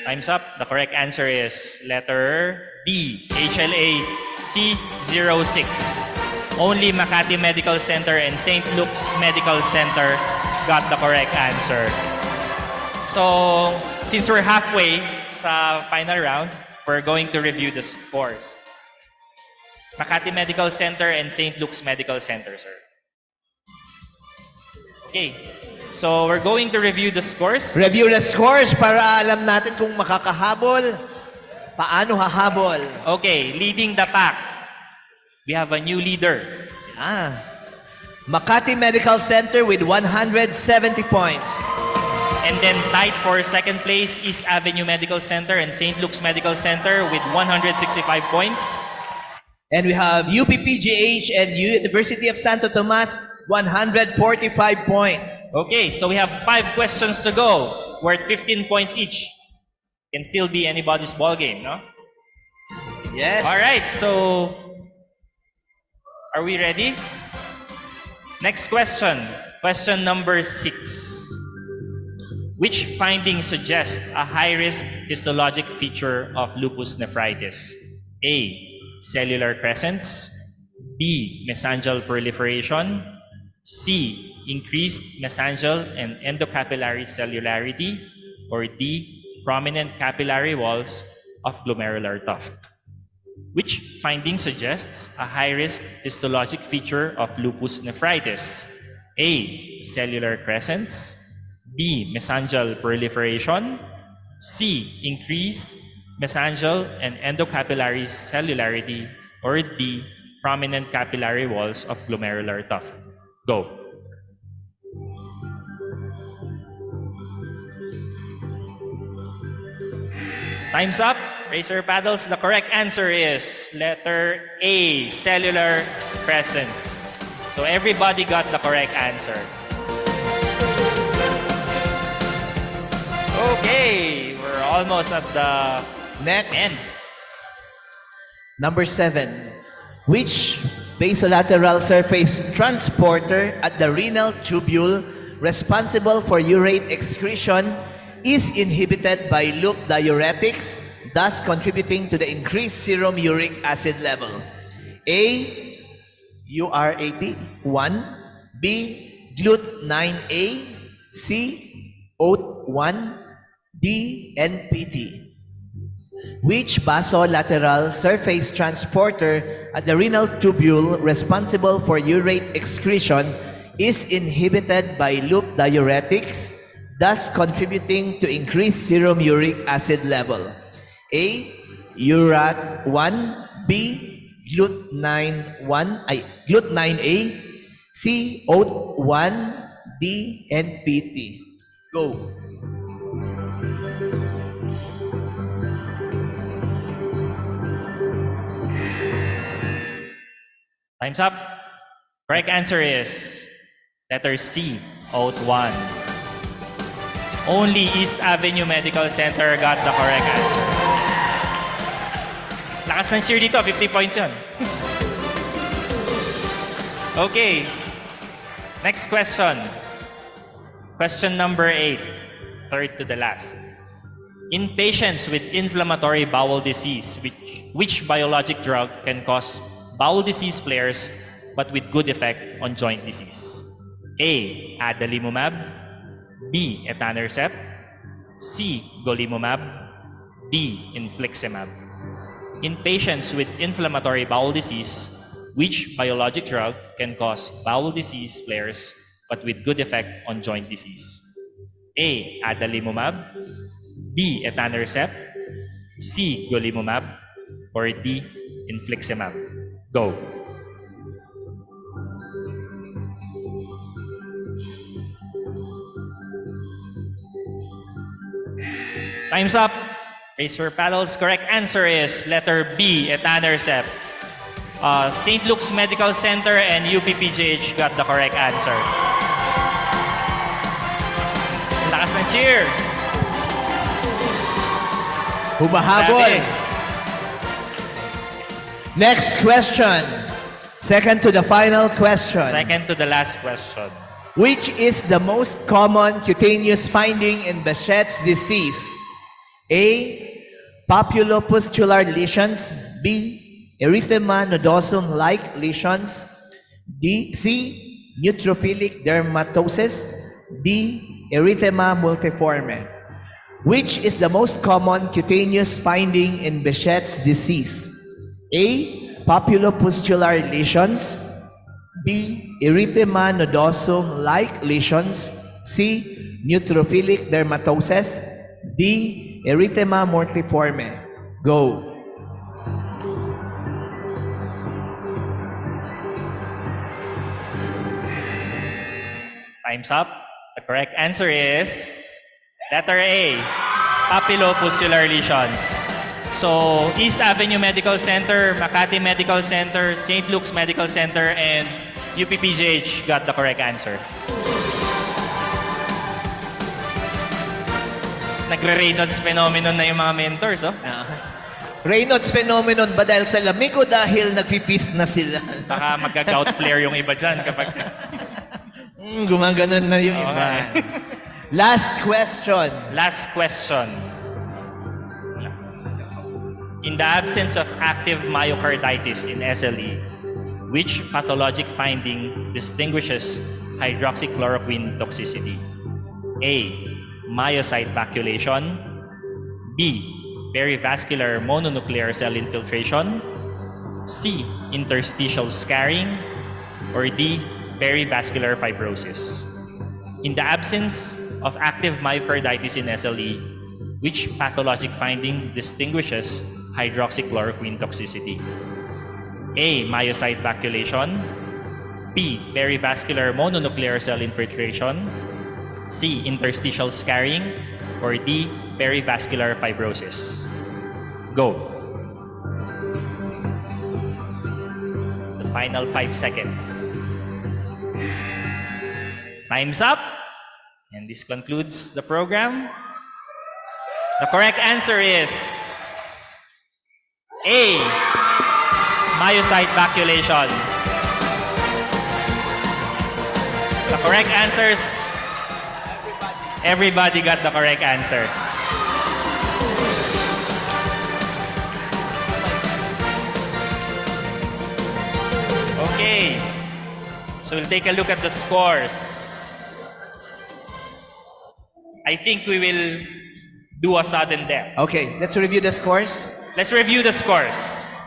Time's up. The correct answer is letter B. HLA-C06. Only Makati Medical Center and St. Luke's Medical Center got the correct answer. So, since we're halfway sa final round, we're going to review the scores. Makati Medical Center and St. Luke's Medical Center, sir. Okay. So, we're going to review the scores. Review the scores para alam natin kung makakahabol, paano hahabol. Okay, leading the pack. We have a new leader. Makati Medical Center with 170 points. And then tied for second place, East Avenue Medical Center and St. Luke's Medical Center with 165 points. And we have UPPGH and University of Santo Tomas, 145 points. Okay, so we have 5 questions to go, worth 15 points each. Can still be anybody's ball game, no? Yes. All right, so are we ready? Next question, question number 6. Which finding suggests a high-risk histologic feature of lupus nephritis? A. Cellular crescents. B. Mesangial proliferation. C. Increased mesangial and endocapillary cellularity. Or D. Prominent capillary walls of glomerular tuft. Which finding suggests a high-risk histologic feature of lupus nephritis? A. Cellular crescents. B. Mesangial proliferation. C. Increased mesangial and endocapillary cellularity. Or D. Prominent capillary walls of glomerular tuft. Go. Time's up. Raise your paddles. The correct answer is letter A, cellular crescents. So everybody got the correct answer. Okay, we're almost at the Next. end. Number 7. Which basolateral surface transporter at the renal tubule responsible for urate excretion is inhibited by loop diuretics, thus contributing to the increased serum uric acid level? A. URAT 1. B. GLUT9A. C. OAT1. D. NPT. Which basolateral surface transporter at the renal tubule responsible for urate excretion is inhibited by loop diuretics, thus contributing to increased serum uric acid level? A. URAT1. B. GLUT9A. C. OAT1. D. NPT. Go. Time's up. Correct answer is letter C, OAT1. Only East Avenue Medical Center got the correct answer. Lakas ng cheer dito, 50 points yun. Okay. Next question. Question number 8, third to the last. In patients with inflammatory bowel disease, which biologic drug can cause bowel disease flares but with good effect on joint disease? A. Adalimumab. B. Etanercept. C. Golimumab. D. Infliximab. In patients with inflammatory bowel disease, which biologic drug can cause bowel disease flares but with good effect on joint disease? A. Adalimumab. B. Etanercept. C. Golimumab. Or D. Infliximab. Go. Time's up. Raise your paddles. Correct answer is letter B, Etanercept. St. Luke's Medical Center and UPPGH got the correct answer. Lakas ng cheer. Humahabol. Grabe. Next question. Second to the final question. Second to the last question. Which is the most common cutaneous finding in Behçet's disease? A. Papulopustular lesions. B. Erythema nodosum-like lesions. C. Neutrophilic dermatosis. D. Erythema multiforme. Which is the most common cutaneous finding in Behçet's disease? A. Papulopustular lesions. B. Erythema nodosum-like lesions. C. Neutrophilic dermatosis. D. Erythema multiforme. Go. Time's up. The correct answer is letter A, papulopustular lesions. So, East Avenue Medical Center, Makati Medical Center, St. Luke's Medical Center, and UPPGH got the correct answer. Nagre-Raynaud's phenomenon na yung mga mentors, oh. Raynaud's phenomenon ba dahil sa lamig o dahil nag-feast na sila? Baka magka-gout flare yung iba dyan kapag... Gumaganon na yung iba. Last question. Last question. In the absence of active myocarditis in SLE, which pathologic finding distinguishes hydroxychloroquine toxicity? A. Myocyte vacuolation. B. Perivascular mononuclear cell infiltration. C. Interstitial scarring. Or D. Perivascular fibrosis. In the absence of active myocarditis in SLE, which pathologic finding distinguishes hydroxychloroquine toxicity? A. Myocyte vacuolation. B. Perivascular mononuclear cell infiltration. C. Interstitial scarring. Or D. Perivascular fibrosis. Go. The final 5 seconds. Time's up. And this concludes the program. The correct answer is A. Myocyte vacuolation. The correct answers, everybody got the correct answer. Okay, so we'll take a look at the scores. I think we will do a sudden death. Okay, let's review the scores. Let's review the scores.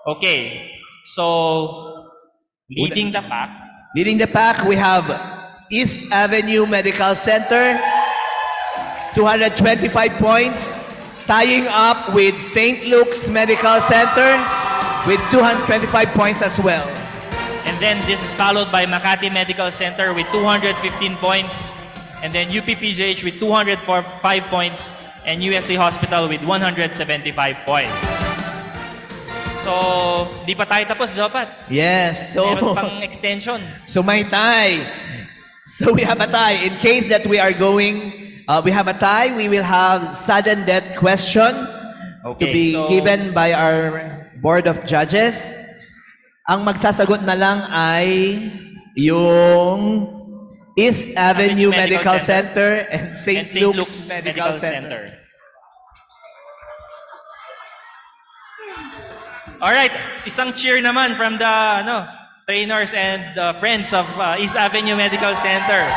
Okay, so leading the pack. Leading the pack, we have East Avenue Medical Center, 225 points. Tying up with St. Luke's Medical Center with 225 points as well. And then this is followed by Makati Medical Center with 215 points. And then UPPGH with 205 points. And USC Hospital with 175 points. So, di pa tayo tapos, Jopat. Yes. So, meron pang extension. So may tie. So we have a tie. In case that we are going, we have a tie, we will have sudden death question to be given by our Board of Judges. Ang magsasagot na lang ay yung East Avenue Medical Center and St. Luke's Medical Center. Alright, isang cheer naman from the trainers and friends of East Avenue Medical Center.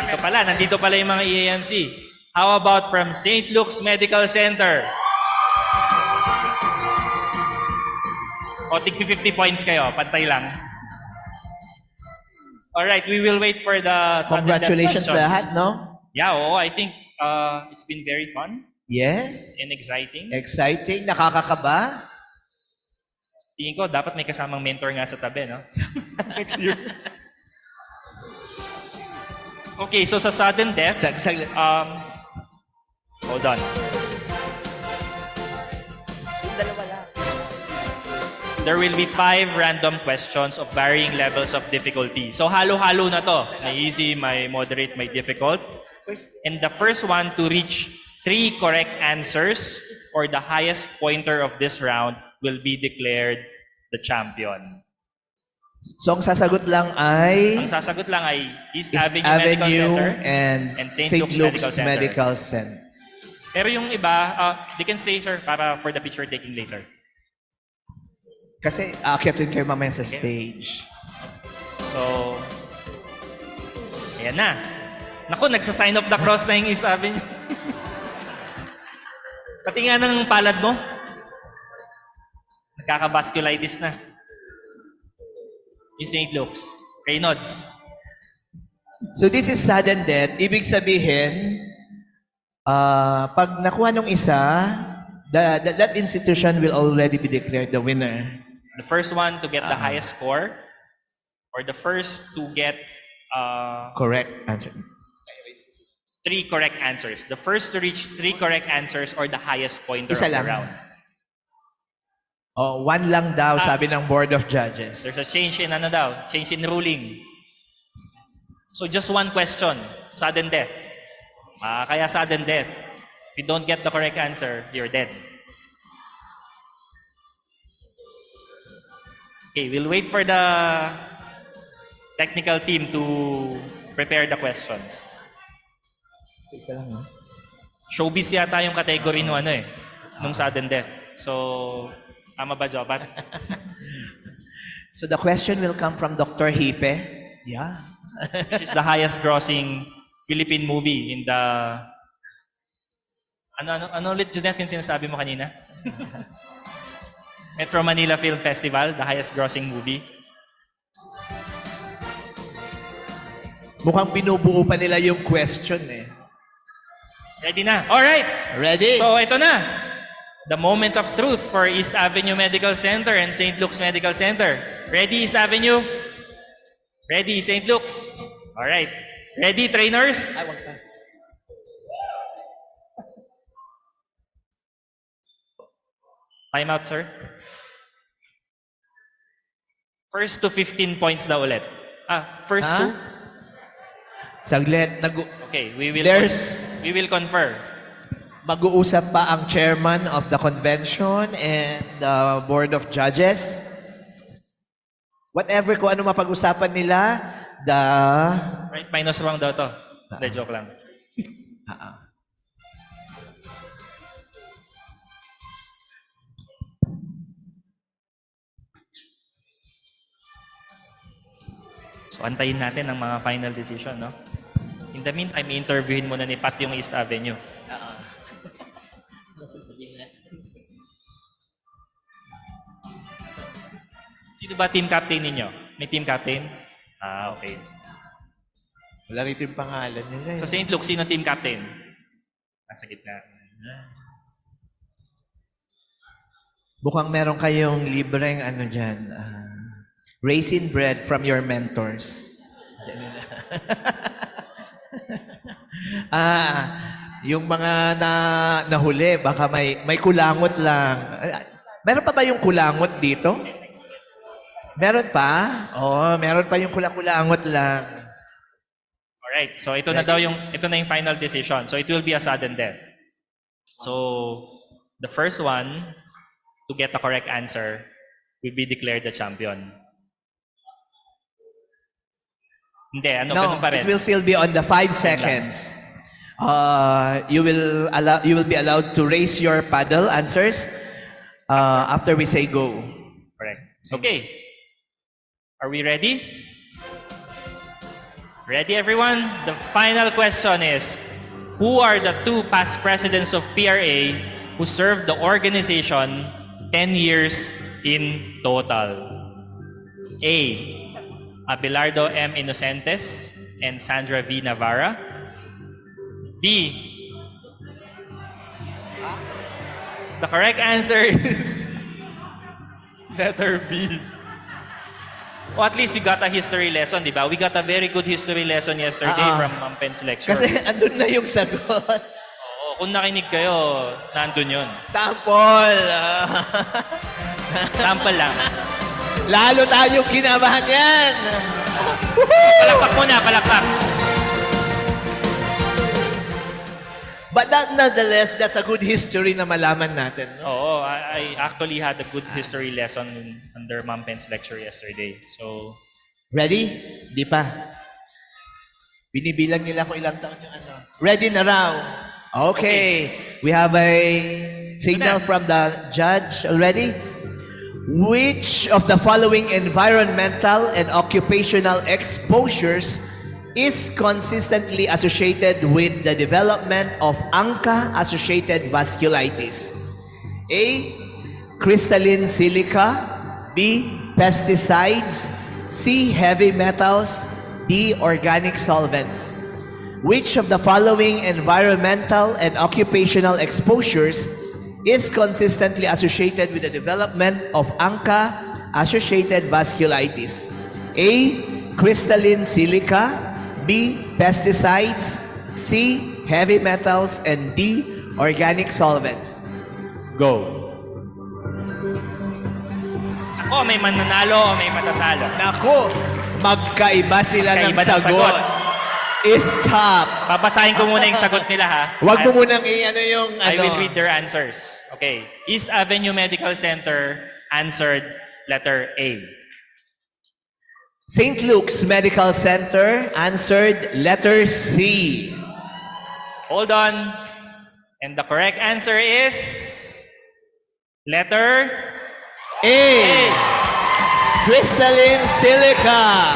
Ito pala, nandito pala yung mga EAMC. How about from St. Luke's Medical Center? O, tig 50 points kayo, pantay lang. Alright, we will wait for the sudden death Congratulations questions. lahat, no? Yeah, I think it's been very fun. Yes. And exciting. Exciting. Nakakakaba. Tingin ko, dapat may kasamang mentor nga sa tabi, no? Next year. Okay, so sa sudden death, hold on. There will be 5 random questions of varying levels of difficulty. So halo-halo na to. May easy, may moderate, may difficult. And the first one to reach 3 correct answers or the highest pointer of this round will be declared the champion. So ang sasagot lang ay East Avenue Medical Center and St. Luke's Medical Center. Pero yung iba, they can stay, sir, para for the picture taking later. Kasi aakyatin kayo mamaya sa stage. So, ayan na. Naku, nagsa-sign of the cross na yung East Avenue. Pati nga ng palad mo, nagkaka-vasculitis na. Yung St. Luke's. Reynolds. So this is sudden death. Ibig sabihin, pag nakuha nung isa, that institution will already be declared the winner. The first one to get the highest score, or the first to get Correct answer. 3 correct answers. The first to reach 3 correct answers or the highest pointer Isa of the lang. round. Oh, one lang daw, sabi ng Board of Judges. There's a change in change in ruling. So just one question, sudden death. Kaya sudden death. If you don't get the correct answer, you're dead. Okay, we'll wait for the technical team to prepare the questions. Isa lang, no? Showbiz yata yung category nung sudden death. So, tama ba, Jobat? So the question will come from Dr. Hipe. Yeah. Which is the highest grossing Philippine movie in the... Ano ulit, Jeanette, yung sinasabi mo kanina? Metro Manila Film Festival, the highest grossing movie. Mukhang binubuo pa nila yung question eh. Ready na? Alright! Ready? So, ito na. The moment of truth for East Avenue Medical Center and St. Luke's Medical Center. Ready, East Avenue? Ready, St. Luke's? Alright. Ready, trainers? Ay, wag pa. Time out, sir. First to 15 points daw ulit. First to? Saglit. Okay, we will confer. Mag-uusap pa ang chairman of the convention and the board of judges. Whatever kung ano mapag-usapan nila, Right, minus wrong daw to. Hindi, joke lang. So, antayin natin ang mga final decision, no? In the meantime, interviewin muna ni Pat yung East Avenue. Sino ba team captain ninyo? May team captain? Okay. wala rito yung pangalan nila eh. Sa St. Luke, sino team captain? Nasa gitna. Mukhang meron kayong libreng ano dyan, raisin bread from your mentors. Yung mga nahuli, baka may kulangot lang. Meron pa ba yung kulangot dito? Meron pa? Oo, meron pa yung kulangot lang. Alright, so ito na yung final decision. So it will be a sudden death. So the first one to get the correct answer will be declared the champion. Hindi, ganun pa rin. It will still be on the 5 seconds. You will be allowed to raise your paddle answers after we say go. Correct. Okay. Are we ready? Ready, everyone? The final question is, who are the 2 past presidents of PRA who served the organization 10 years in total? A. Abelardo M. Inocentes and Sandra V. Navarra. B. The correct answer is letter B. O at least you got a history lesson, di ba? We got a very good history lesson yesterday from Ma'am Pen's lecture. Kasi andun na yung sagot. Oo, kung nakinig kayo, nandun yun. Sample! Sample lang. Lalo tayong kinabahan yan! Palakpak muna, palakpak. But nonetheless, that's a good history na malaman natin. No? Oo, I actually had a good history lesson under Ma'am Pen's lecture yesterday. So, ready? Di pa. Binibilang nila kung ilang taon yung ano. Ready na raw. Okay. We have a signal from the judge already. Which of the following environmental and occupational exposures is consistently associated with the development of ANCA-associated vasculitis? A. Crystalline silica. B. Pesticides. C. Heavy metals. D. Organic solvents. Which of the following environmental and occupational exposures is consistently associated with the development of ANCA-associated vasculitis? A. Crystalline silica. B. Pesticides. C. Heavy metals. And D. Organic solvents. Go. Ako, may mananalo o may matatalo. Naku, magkaiba sila ng Magkaiba ng sagot. Stop. Babasahin ko muna yung sagot nila ha. Huwag mo munang i-ano yung I will read their answers. Okay. East Avenue Medical Center answered letter A. St. Luke's Medical Center answered letter C. Hold on. And the correct answer is letter A. Crystalline silica.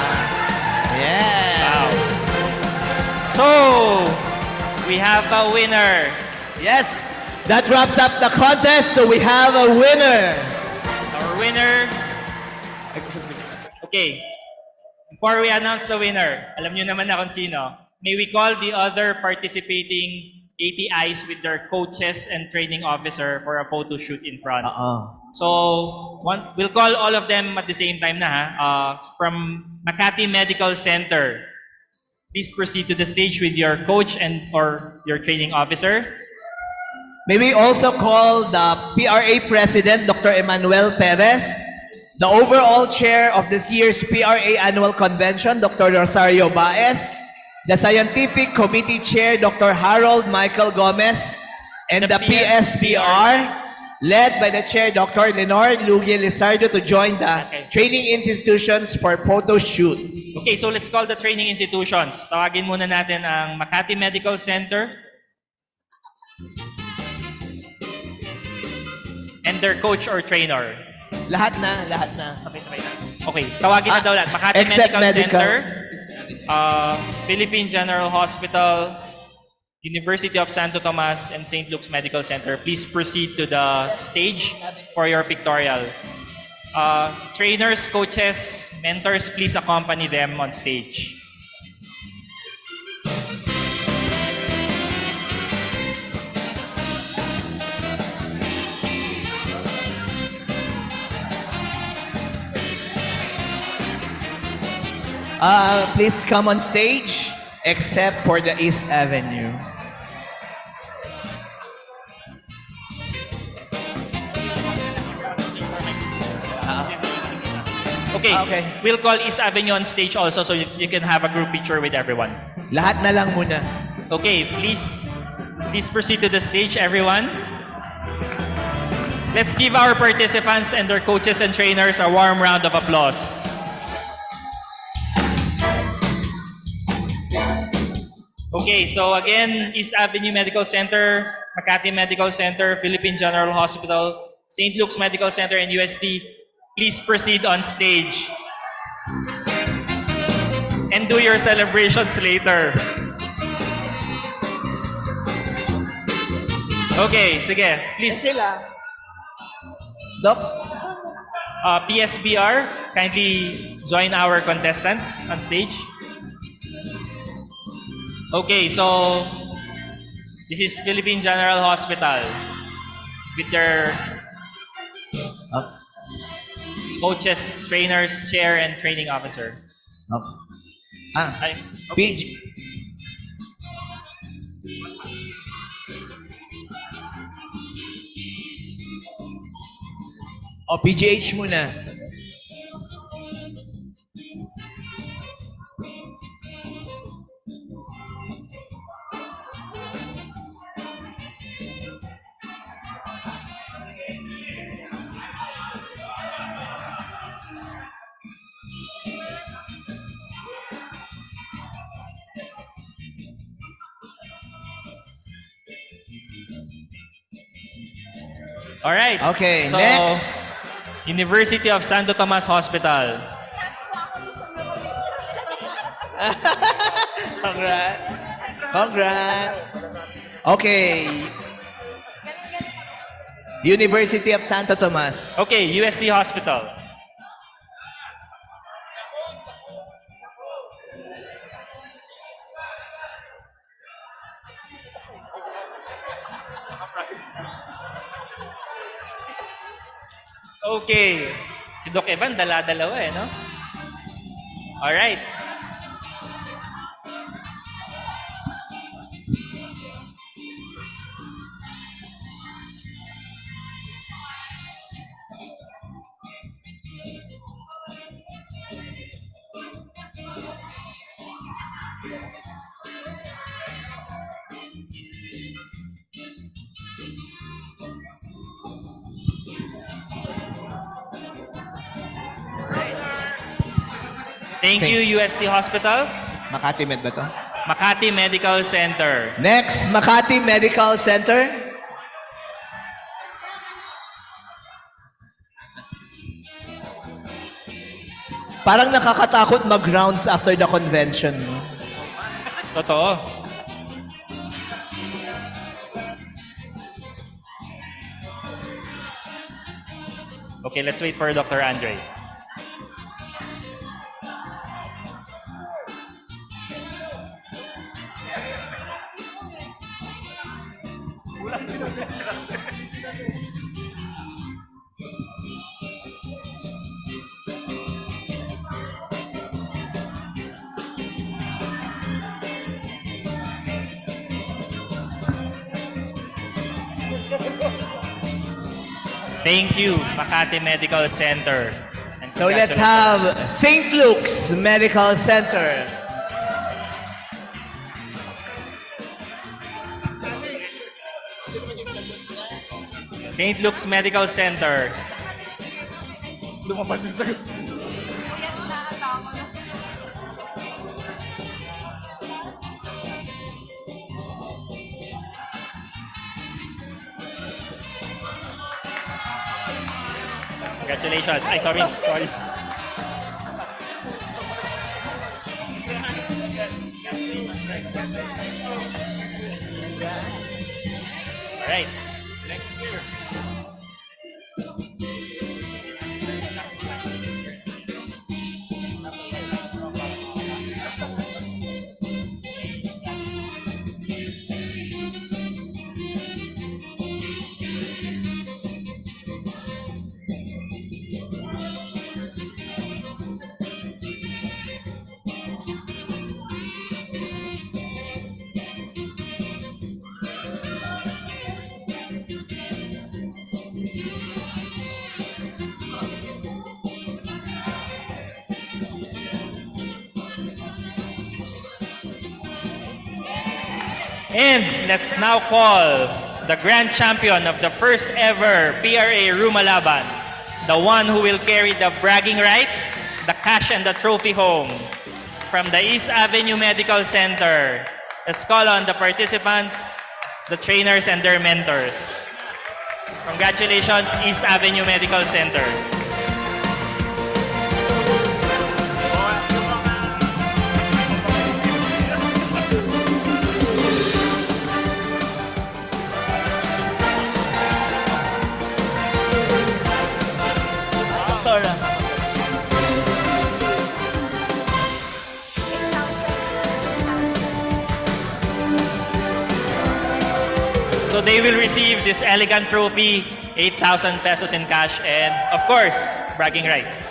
Yeah. Wow. So, we have a winner. Yes, that wraps up the contest. So we have a winner. Our winner. Okay. Before we announce the winner, alam nyo naman na kung sino. May we call the other participating ATIs with their coaches and training officer for a photo shoot in front. So, we'll call all of them at the same time na ha. From Makati Medical Center, please proceed to the stage with your coach and or your training officer. May we also call the PRA President, Dr. Emmanuel Perez, the overall chair of this year's PRA Annual Convention, Dr. Rosario Baez, the Scientific Committee Chair, Dr. Harold Michael Gomez, and the PSBR, led by the Chair, Dr. Lenore Lugie Lizardo, to join the training institutions for photo shoot. Okay, so let's call the training institutions. Tawagin muna natin ang Makati Medical Center and their coach or trainer. Lahat na. Sabay-sabay na. Okay, tawagin na daw lahat. Makati Medical Center, Philippine General Hospital, University of Santo Tomas, and St. Luke's Medical Center. Please proceed to the stage for your pictorial. Trainers, coaches, mentors, please accompany them on stage. Please come on stage, except for the East Avenue. Okay, we'll call East Avenue on stage also so you can have a group picture with everyone. Lahat na lang muna. Okay, please proceed to the stage, everyone. Let's give our participants and their coaches and trainers a warm round of applause. Okay, so again, East Avenue Medical Center, Makati Medical Center, Philippine General Hospital, St. Luke's Medical Center, and UST, please proceed on stage. And do your celebrations later. Okay, sige. Please. Sila. Doc? PSBR, kindly join our contestants on stage. Okay, so this is Philippine General Hospital with their coaches, trainers, chair, and training officer. PG. PGH muna. All right. Okay, so, next. University of Santo Tomas Hospital. Congrats. Congrats. Okay. University of Santo Tomas. Okay, UST Hospital. Okay. Si Doc Evan, dala-dalawa eh, no? Alright. Thank you, UST Hospital. Makati Med ba to? Makati Medical Center. Next, Makati Medical Center. Parang nakakatakot mag-rounds after the convention. No? Totoo. Okay, let's wait for Dr. Andre. Thank you, Makati Medical Center. And So let's have St. Luke's Medical Center. St. Luke's Medical Center. Lumabas yung sagot. Congratulations. Ay, sorry. Sorry. All right. Next year. And let's now call the grand champion of the first ever PRA Rumalaban, the one who will carry the bragging rights, the cash and the trophy home from the East Avenue Medical Center. Let's call on the participants, the trainers and their mentors. Congratulations, East Avenue Medical Center. So they will receive this elegant trophy, 8,000 pesos in cash, and of course, bragging rights.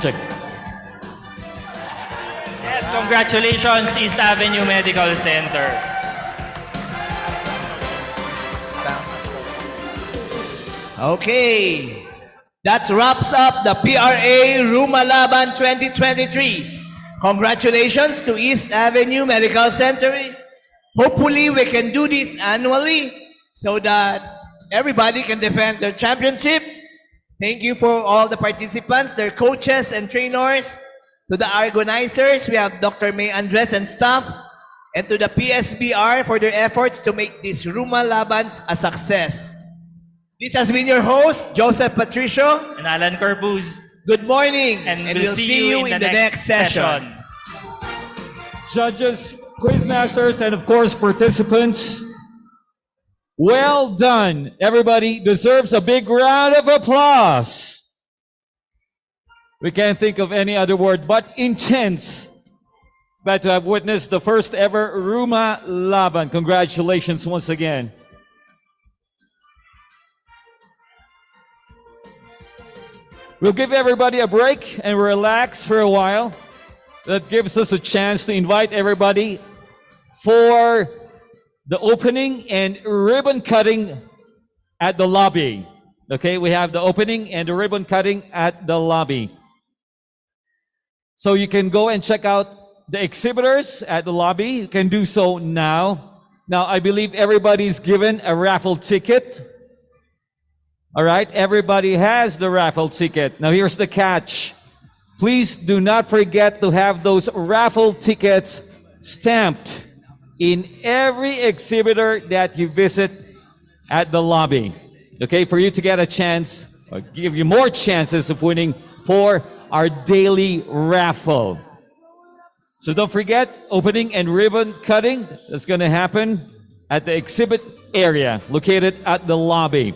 Check. Yes, congratulations, East Avenue Medical Center. Okay. That wraps up the PRA Rumalaban 2023. Congratulations to East Avenue Medical Center. Hopefully, we can do this annually so that everybody can defend their championship. Thank you for all the participants, their coaches and trainers. To the organizers, we have Dr. May Andres and staff. And to the PSBR for their efforts to make these Rumalabans a success. This has been your host, Joseph Patricio. And Alan Corbuz. Good morning, And we'll see you in the next session. Judges, quizmasters, and of course participants, well done. Everybody deserves a big round of applause. We can't think of any other word but intense. Glad to have witnessed the first ever Ruma Laban. Congratulations once again. We'll give everybody a break and relax for a while. That gives us a chance to invite everybody for the opening and ribbon cutting at the lobby. Okay, we have the opening and the ribbon cutting at the lobby. So you can go and check out the exhibitors at the lobby. You can do so now. Now, I believe everybody's given a raffle ticket. All right, everybody has the raffle ticket. Now, here's the catch. Please do not forget to have those raffle tickets stamped in every exhibitor that you visit at the lobby. Okay, for you to get a chance, or give you more chances of winning for our daily raffle. So don't forget, opening and ribbon cutting, that's going to happen at the exhibit area located at the lobby.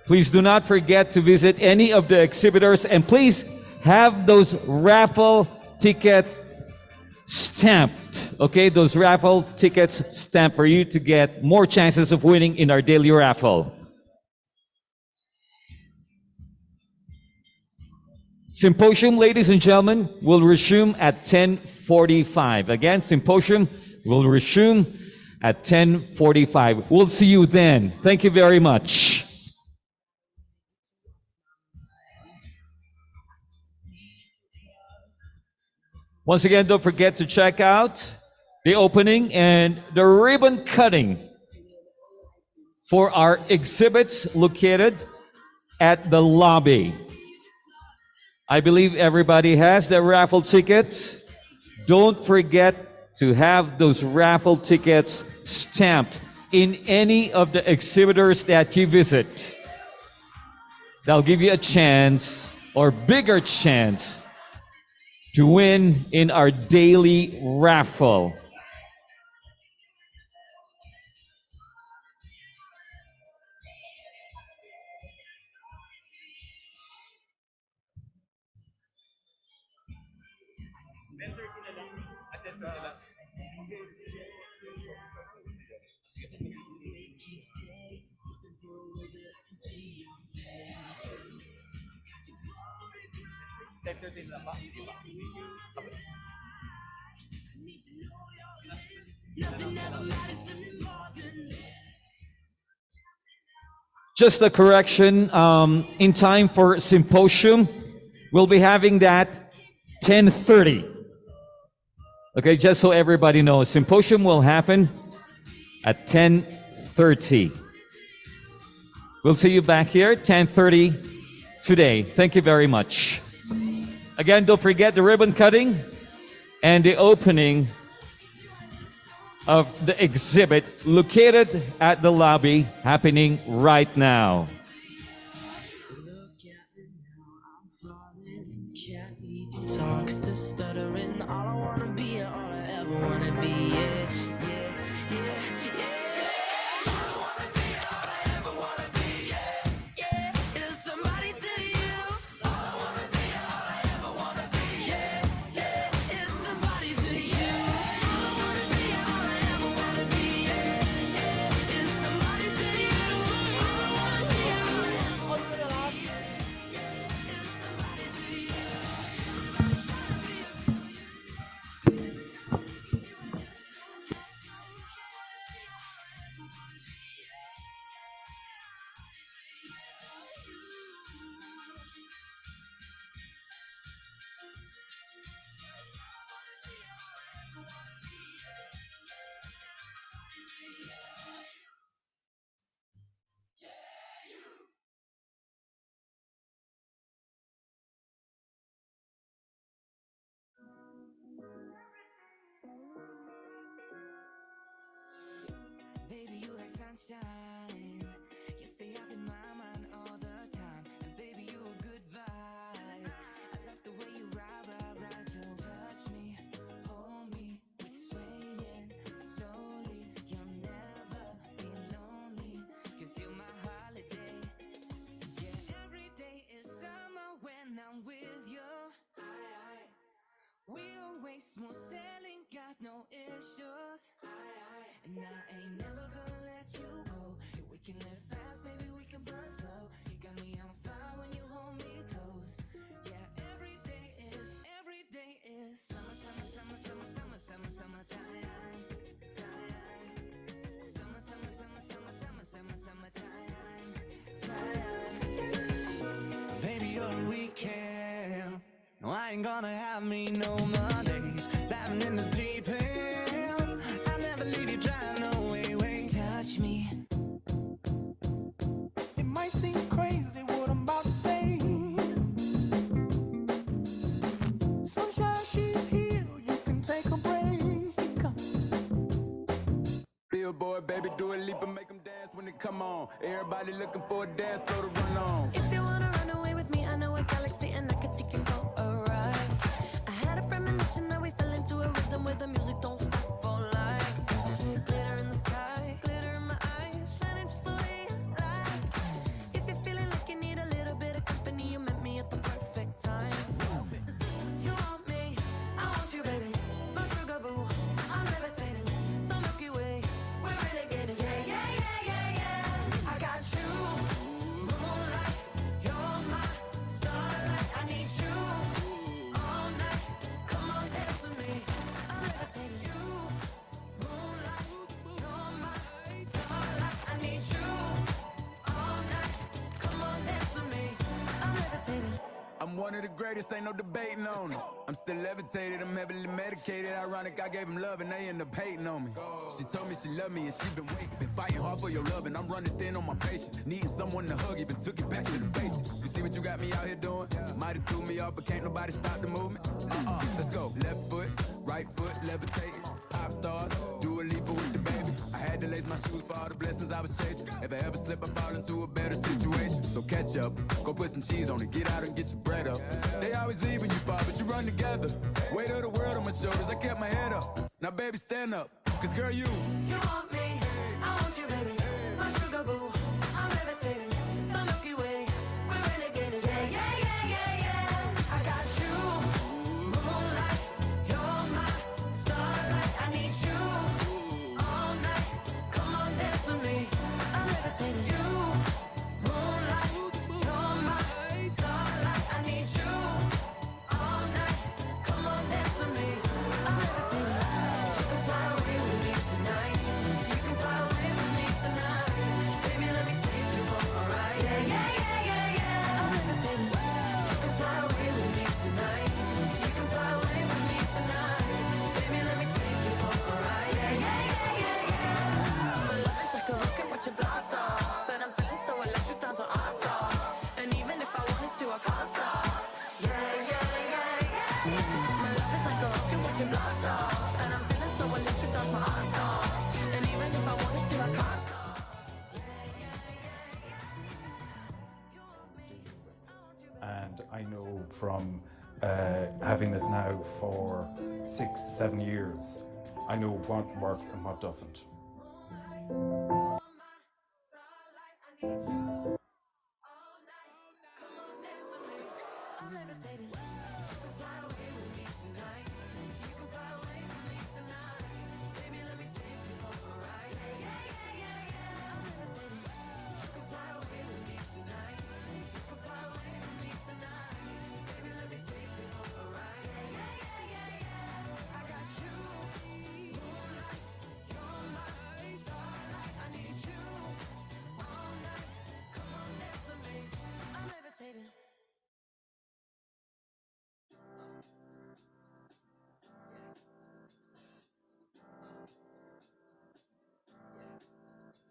Please do not forget to visit any of the exhibitors, and please have those raffle ticket stamped. Okay, those raffle tickets stamped for you to get more chances of winning in our daily raffle. Symposium, ladies and gentlemen, will resume at 10:45. Again, symposium will resume at 10:45. We'll see you then. Thank you very much. Once again, don't forget to check out the opening and the ribbon cutting for our exhibits located at the lobby. I believe everybody has their raffle ticket. Don't forget to have those raffle tickets stamped in any of the exhibitors that you visit. That'll give you a chance, or bigger chance, to win in our daily raffle. Just a correction, in time for symposium, we'll be having that 10:30. Okay, just so everybody knows, symposium will happen at 10:30. We'll see you back here 10:30 today. Thank you very much. Again, don't forget the ribbon cutting and the opening of the exhibit located at the lobby happening right now. Talks to stuttering, all I wanna be, all I ever wanna be, yeah, yeah, yeah, yeah. All I wanna be, all I ever wanna be, yeah, yeah. Is somebody to you? All I wanna be, all I ever wanna be, yeah, yeah. Is somebody to you? All I wanna be, all I ever wanna be, yeah, yeah. Is somebody to you? All I wanna be, all I ever wanna be, yeah, is somebody to you? sunshine. You stay up in my mind all the time, and baby, you a good vibe. I love the way you ride, so touch me, hold me, we're swaying slowly. You'll never be lonely, 'cause you're my holiday. Yeah, every day is summer when I'm with you. We always smooth sailing, got no issues. And I ain't never gonna let you go. Yeah, we can live fast, maybe we can burn slow. You got me on fire when you hold me close. Yeah, every day is summer, summer, summer, summer, summer, summer, summertime. Summer, summer, summer, summer, summer, summer, summertime. Baby, you're a weekend. No, I ain't gonna have me no Mondays. Diving in the deep end. I'll never leave you dry, no way, wait. Touch me. It might seem crazy what I'm about to say. Sunshine, she's here, you can take a break. Billboard, baby, do a leap and make them dance when they come on. Everybody looking for a dance floor to run on. If you wanna run away with me, I know a galaxy and I can take you for a ride. I had a premonition that we fell into a rhythm where the music don't stop for life. Glitter in the sky, glitter in my eyes, shining just the way I like. If you're feeling like you need a little bit of company, you met me at the perfect time. You want me, I want you, baby. My sugar boo, I'm levitating. The Milky Way, we're renegading. Yeah, yeah, yeah, yeah, yeah. I got you, moonlight. You're my starlight. I need you all night. Come on, dance with me. I'm levitating. You, moonlight. You're my starlight. I need you all night. Come on, dance with me. I'm levitating. I'm one of the greatest, ain't no debating on it. I'm still levitated, I'm heavily medicated. Ironic, I gave him love and they end up hating on me. She told me she loved me and she been waiting. Been fighting hard for your love and I'm running thin on my patience. Needing someone to hug, even took it back to the basics. You see what you got me out here doing? Might have threw me off, but can't nobody stop the movement. Let's go. Left foot, right foot, levitating. Pop stars, do a leap with the baby. I had to lace my shoes for all the blessings I was chasing. If I ever slip, I fall into a better situation. So catch up, go put some cheese on it, get out and get your bread up. They always leave when you fall, but you run together. Weight of the world on my shoulders, I kept my head up. Now baby, stand up, cause girl, you want me, I want you, baby. My sugar boo, I'm levitating. The Milky Way, we're renegading. Yeah, yeah, yeah, yeah, yeah. I got you, moonlight. You're my starlight. I need you all night. Come on, dance with me. I'm levitating. You, moonlight. You're my starlight. I need you all night. Come on, dance with me. I'm levitating. You can fly away with me tonight. So you can fly away with me tonight. Baby, let me take you for a ride. Yeah, yeah, yeah, yeah, yeah. I'm levitating. You can fly away with me tonight. So you can fly away with me tonight. Baby, let me take you for a ride. Yeah, yeah, yeah, yeah, yeah. My love is like a rocket, watch it blast off. And I'm feeling so electric, down to awesome. And even if I wanted to, I can't stop. Yeah, yeah, yeah, yeah. My love is like a rocket, watch it blast off. And I'm feeling so electric, down my ass off. And even if I wanted to, I can't stop. And I know from having it now for 6-7 years, I know what works and what doesn't.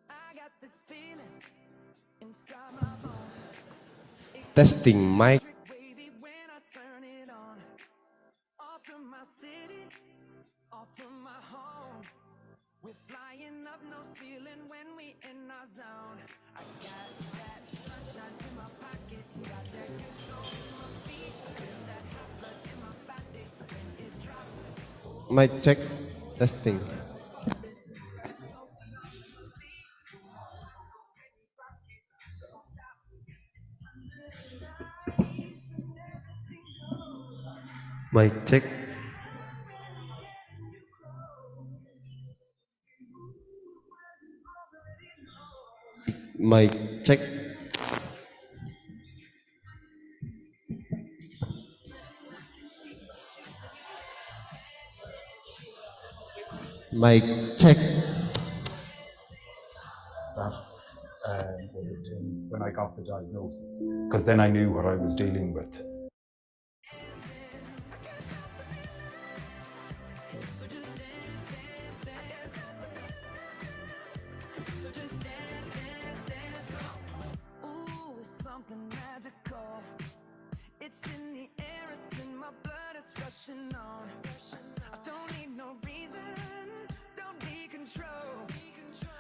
I got this feeling inside my bones. Testing mic. Baby, when I turn it on, off from my city, off from my home. We're flying up no ceiling when we in Mic check. Testing. Mic check. Mic check. Mic check. That was a change when I got the diagnosis, because then I knew what I was dealing with. Ooh, it's something magical. It's in the air, it's in my blood, it's rushing on. I don't need no reason, don't need control.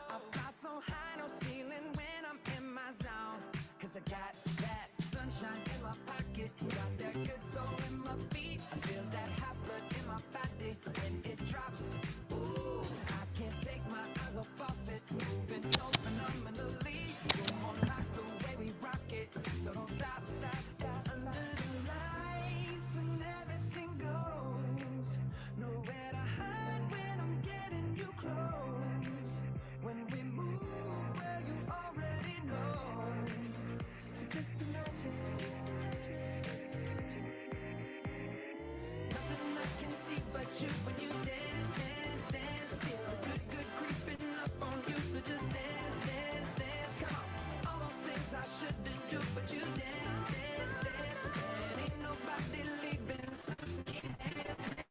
I fly so high, no ceiling when I'm in my zone. Cause I got that sunshine in my pocket, got that good soul in my feet. I feel that hot blood in my body when it drops. Ooh, I can't take my eyes off of it, moving so phenomenally. You're more like the way we rock it, so don't stop, stop, stop. Under the lights when everything goes, nowhere to hide when I'm getting you close. When we move where you already know, so just imagine. Nothing I can see but you when you dance, dance, dance. Feel the good, good creeping up on you, so just dance, dance, dance. Come on, all those things I shouldn't do, but you dance, dance, dance. And ain't nobody leaving, so just keep dancing.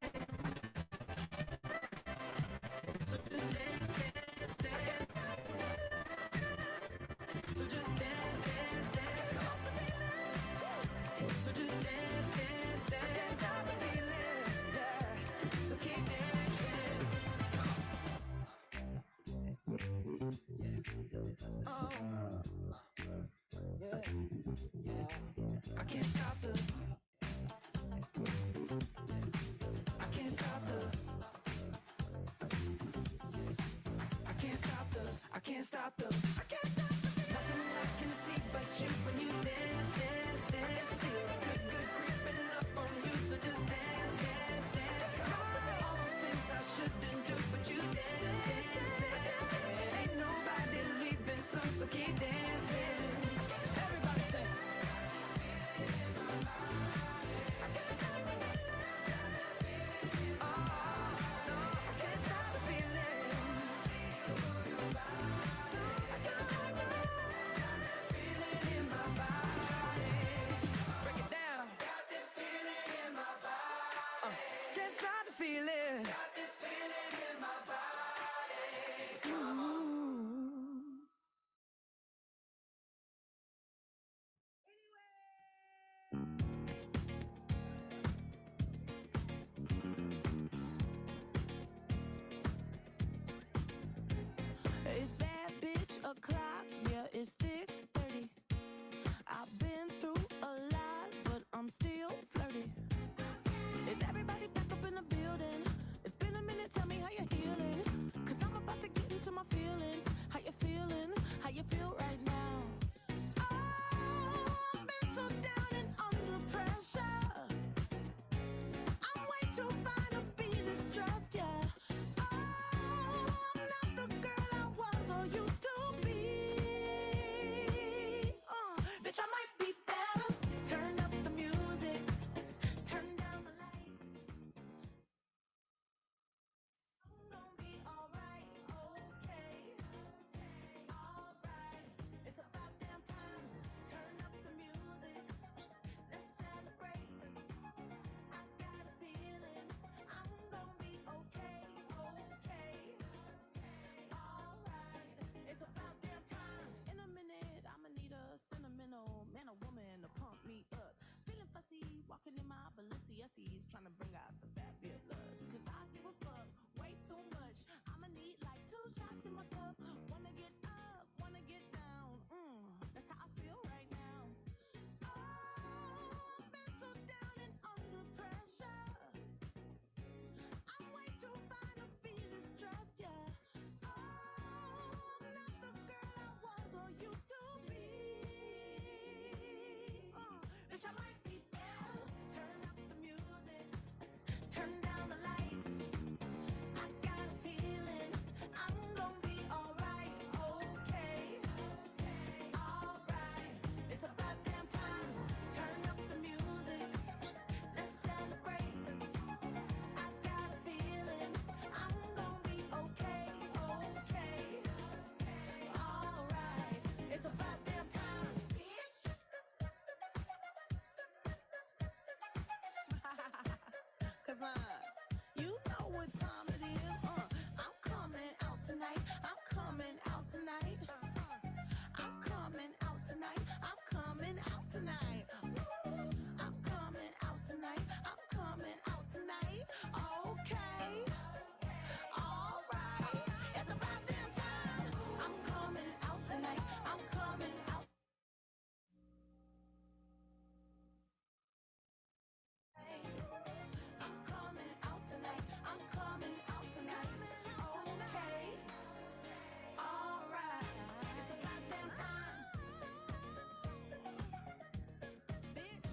So just dance, dance, dance. So just dance, dance, dance. So just dance, dance, dance. Stop the feeling, yeah. So keep dancing. Oh, yeah, yeah. I can't stop the. I can't stop the. I can't stop the. I can't stop the. I can't stop the. Nothing I can see but you when you dance, dance, dance. Feel the good, good creeping up on you, so just dance, dance, dance. Come on, all those things I shouldn't do, but you dance, dance, dance. And ain't nobody leaving soon, so keep dancing. Everybody say. I can't stop it. Oh, no, I can't stop the feeling. I can't stop the feeling in my body. Break it down. Got this feeling in my body. Can't stop the feeling. Got this feeling in my body. Ooh. It's bad bitch o'clock, yeah, it's thick 30. I've been through a lot, but I'm still flirty. Is everybody back up in the building? It's been a minute, tell me how you're healing. Cause I'm about to get into my feelings. How you feeling? How you feel right now? Oh, I've been so down and under pressure. I'm way too fine to be distressed, yeah. Oh, I'm not the girl I was or used to be. Bitch, I might be better. Turn up the music, turn down the lights. You know what time it is. I'm coming out tonight. I'm coming out tonight. I'm coming out tonight. I'm coming out tonight. I'm coming out tonight. I'm coming out tonight. Okay. All right. It's about damn time. I'm coming out tonight. I'm coming out. I'm coming out tonight. I'm coming out tonight. Okay. All right. It's about damn time. Bitch.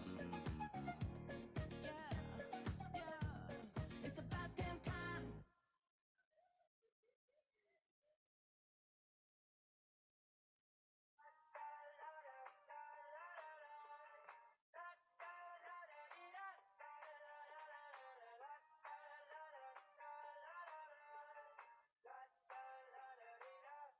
Yeah. Yeah. It's about damn time.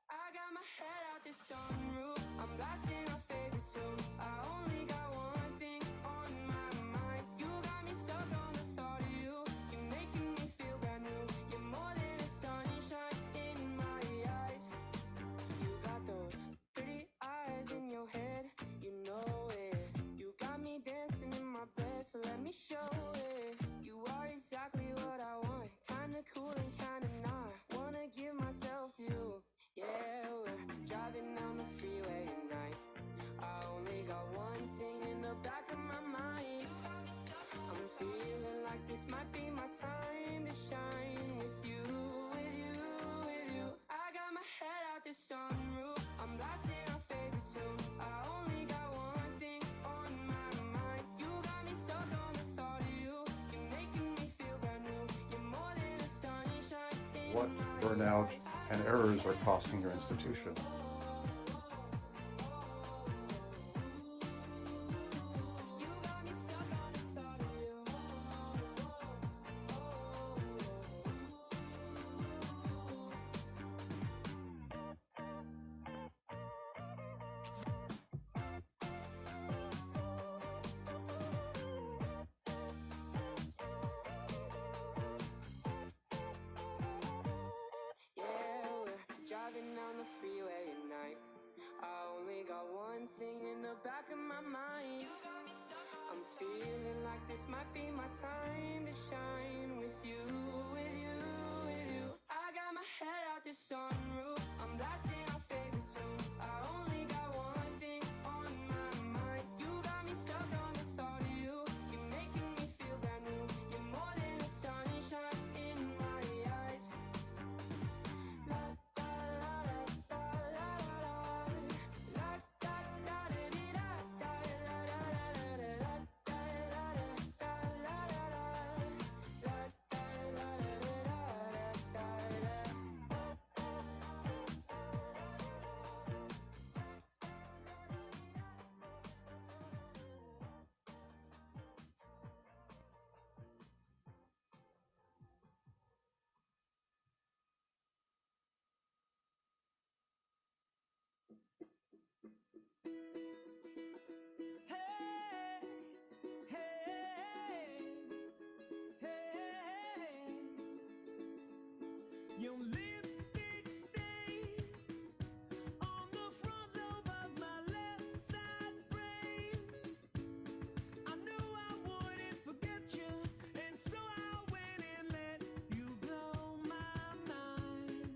I got my head out the sunroof. I'm blasting our favorite tunes. I only got one thing on my mind. You got me stuck on the thought of you. You're making me feel brand new. You're more than a sunshine in my eyes. You got those pretty eyes in your head. You know it. You got me dancing in my bed, so let me show it. You are exactly what I want. Kinda cool and kinda not. Wanna give myself to you. Yeah, we're driving down the freeway at night. I only got one thing in the back of my mind. I'm feeling like this might be my time to shine with you, with you, with you. I got my head out the sunroof. I'm blasting our favorite tunes. I only got one thing on my mind. You got me stuck on the thought of you. You're making me feel brand new. You're more than a sunshine in What my burnout eyes. and errors are costing your institution? You got me stuck on the thought of you. Yeah, we're driving down the freeway at night. I only got one thing in the back of my mind. I'm feeling like this might be my time to shine with you, with you, with you. I got my head out the sunroof. I'm blasting our favorite tunes. I only got one thing on my mind. You got me stuck on the thought of you. You're making me feel brand new. You're more than a sunshine in my eyes. La da la da la la la da da da dee da da la la la la la da la da la la la la la da la la la Your lipstick stains on the front lobe of my left side brains. I knew I wouldn't forget you, and so I went and let you blow my mind.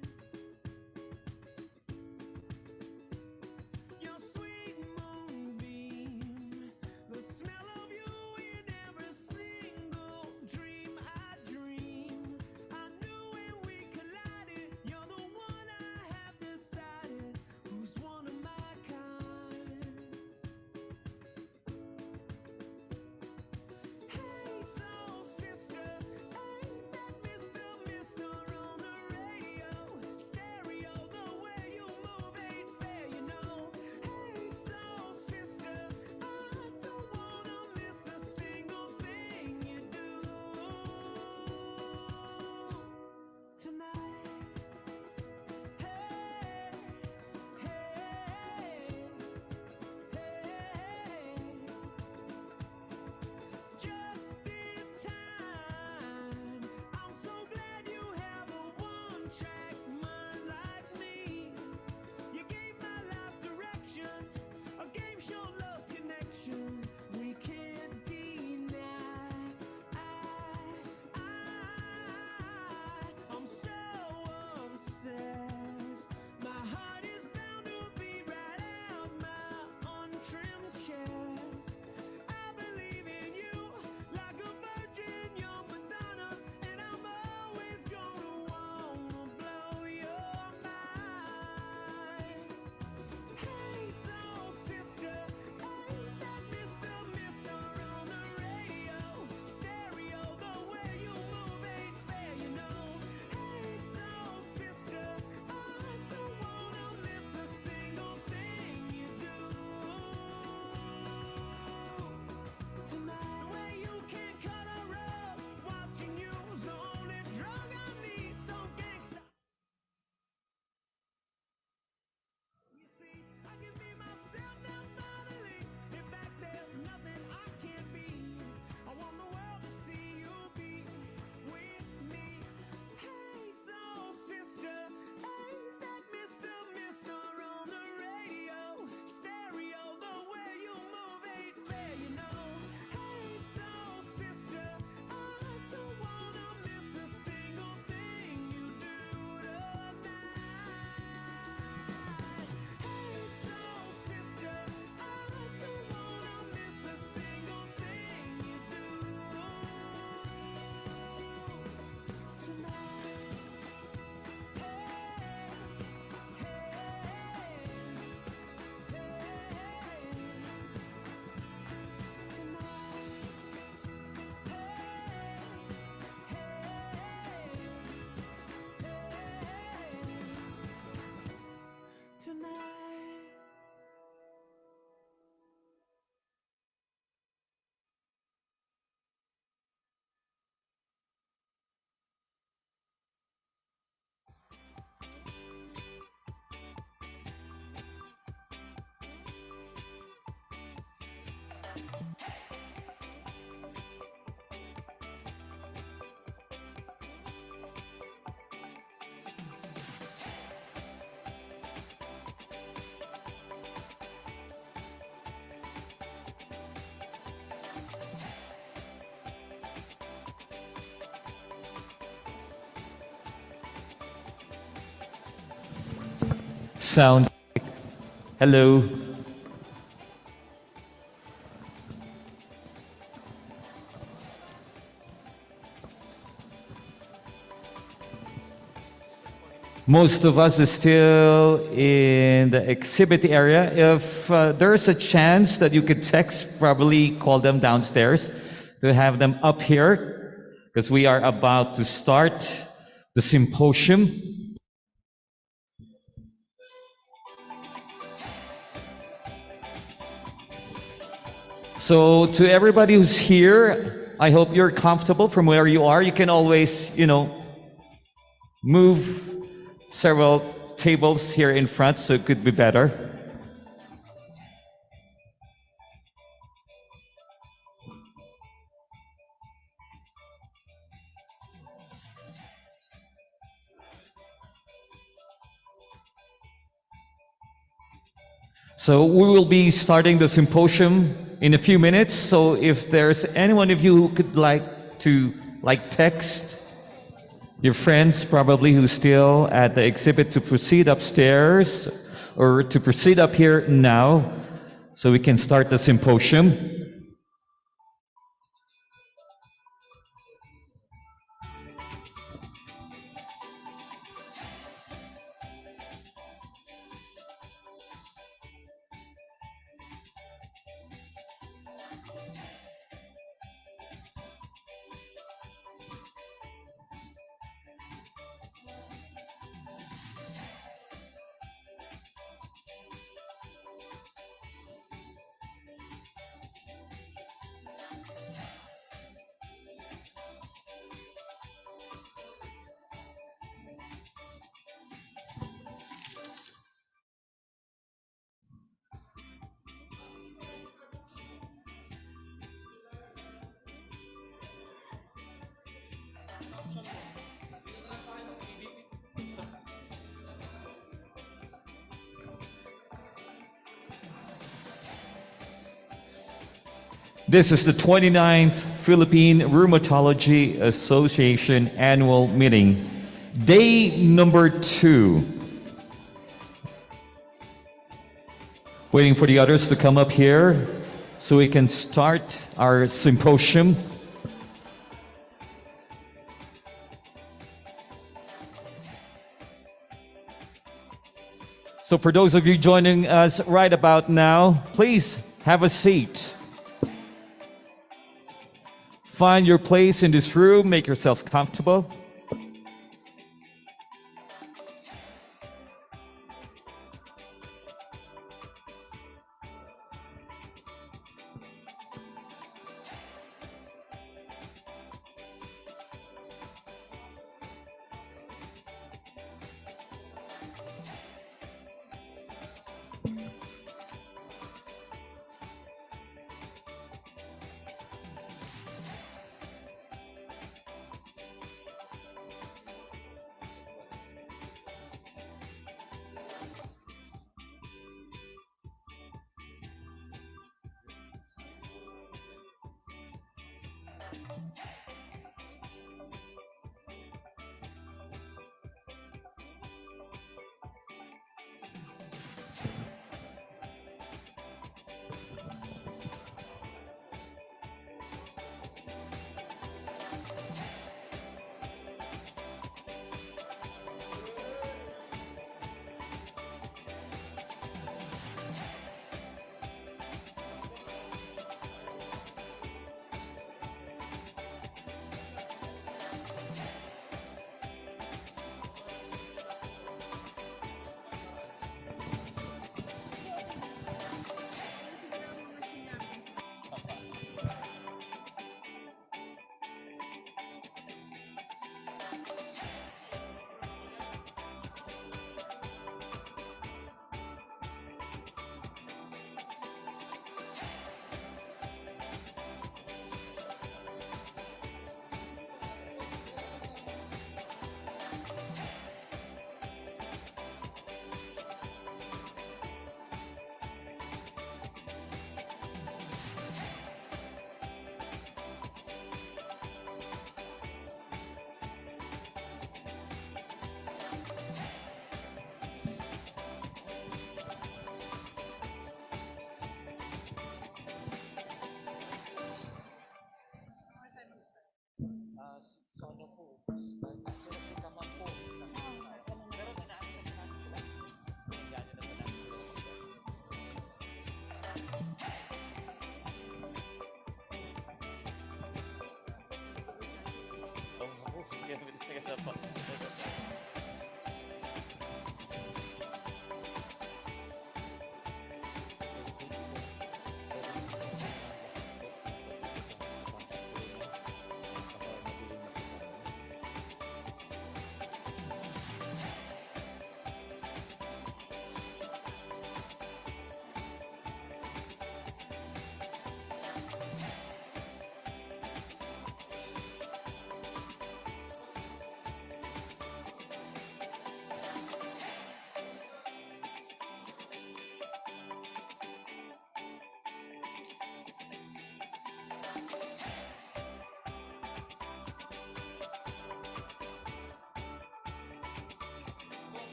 Your sweet moonbeam, the smell of you in every single dream I dream. I knew when we collided Sound. Hello. Most of us is still in the exhibit area. If there's a chance that you could text, probably call them downstairs to have them up here, because we are about to start the symposium. So to everybody who's here, I hope you're comfortable from where you are. You can always, move several tables here in front, so it could be better. So we will be starting the symposium in a few minutes. So if there's anyone of you who could like to text your friends probably who's still at the exhibit to proceed upstairs or to proceed up here now so we can start the symposium. This is the 29th Philippine Rheumatology Association Annual Meeting, day number 2. Waiting for the others to come up here so we can start our symposium. So for those of you joining us right about now, please have a seat. Find your place in this room, make yourself comfortable.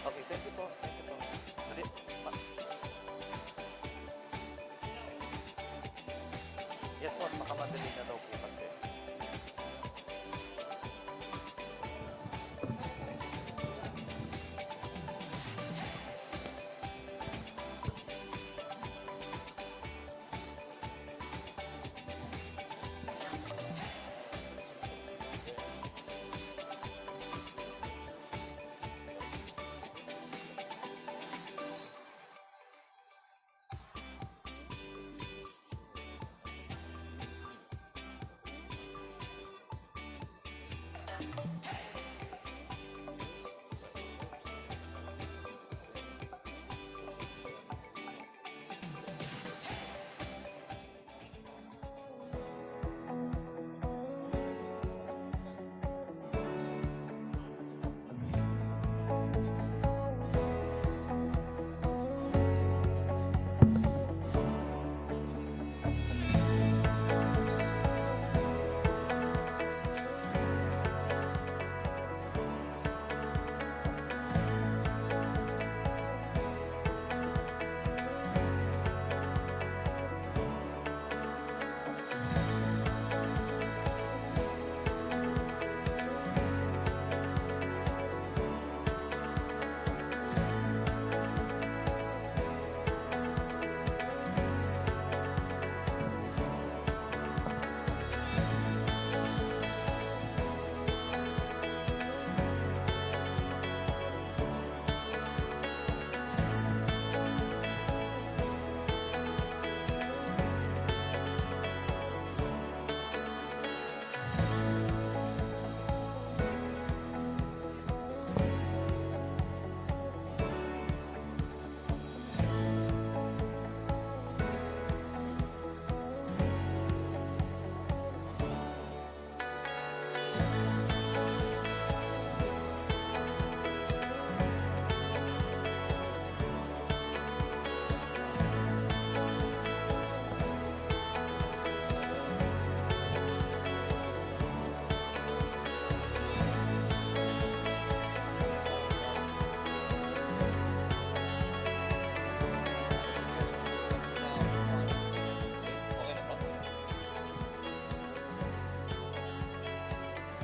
Okay, thank you po. Thank you po. Yes po, makamadali na daw po kasi.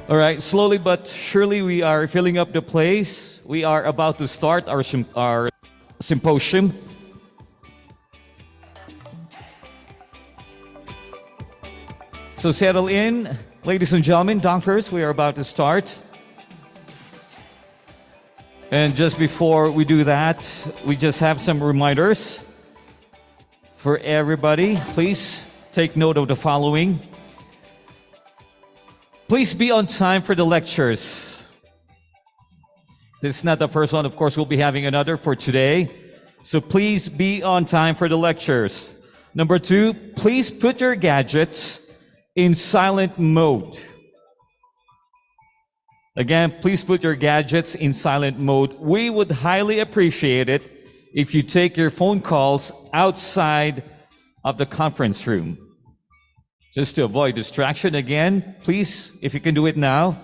All right, slowly but surely we are filling up the place. We are about to start our symposium. So settle in, ladies and gentlemen, doctors, we are about to start. And just before we do that, we just have some reminders for everybody. Please take note of the following. Please be on time for the lectures. This is not the first one. Of course, we'll be having another for today. So please be on time for the lectures. Number 2, please put your gadgets in silent mode. Again, please put your gadgets in silent mode. We would highly appreciate it if you take your phone calls outside of the conference room. Just to avoid distraction, again, please, if you can do it now,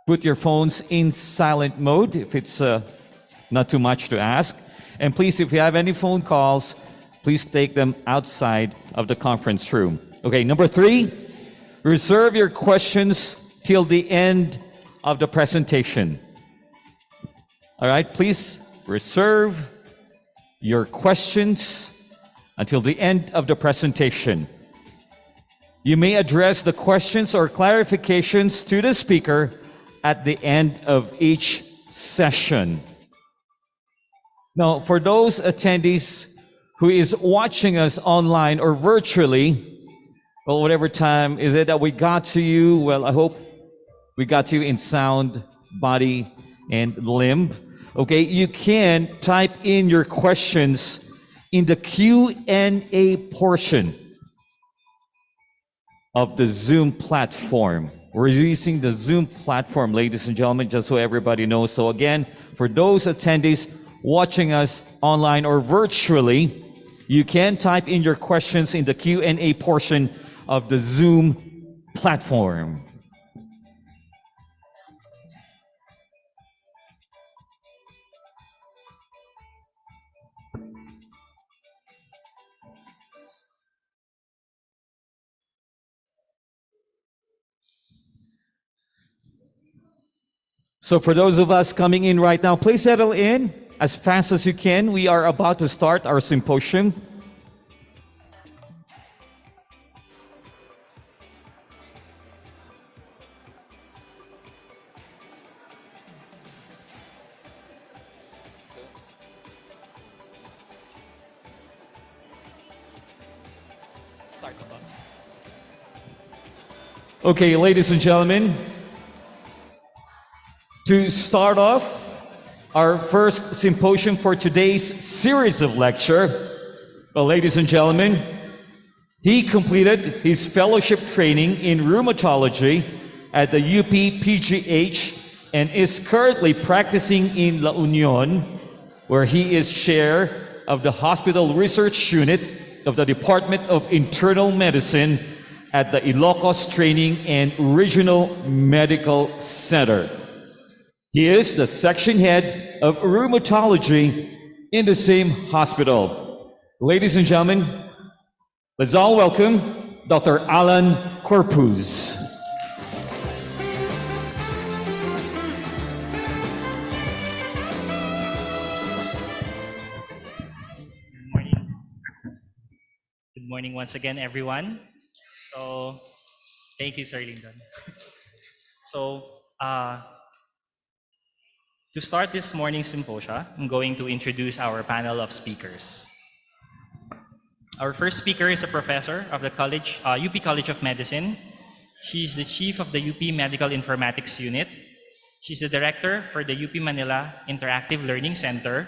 put your phones in silent mode if it's not too much to ask. And please, if you have any phone calls, please take them outside of the conference room. Okay, number 3, reserve your questions till the end of the presentation. All right, please reserve your questions until the end of the presentation. You may address the questions or clarifications to the speaker at the end of each session. Now, for those attendees who is watching us online or virtually, well, whatever time is it that we got to you, well, I hope we got to you in sound, body, and limb. Okay, you can type in your questions in the Q&A portion of the Zoom platform. We're using the Zoom platform, ladies and gentlemen, just so everybody knows. So again, for those attendees watching us online or virtually, you can type in your questions in the Q&A portion of the Zoom platform. So for those of us coming in right now, please settle in as fast as you can. We are about to start our symposium. Okay, ladies and gentlemen, to start off our first symposium for today's series of lecture, well, ladies and gentlemen, he completed his fellowship training in rheumatology at the UP PGH and is currently practicing in La Union, where he is chair of the Hospital Research Unit of the Department of Internal Medicine at the Ilocos Training and Regional Medical Center. He is the section head of rheumatology in the same hospital. Ladies and gentlemen, let's all welcome Dr. Alan Corpuz. Good morning. Good morning once again, everyone. So, thank you, Sir Lyndon. So, to start this morning's symposia, I'm going to introduce our panel of speakers. Our first speaker is a professor of the UP College of Medicine. She's the chief of the UP Medical Informatics Unit. She's the director for the UP Manila Interactive Learning Center.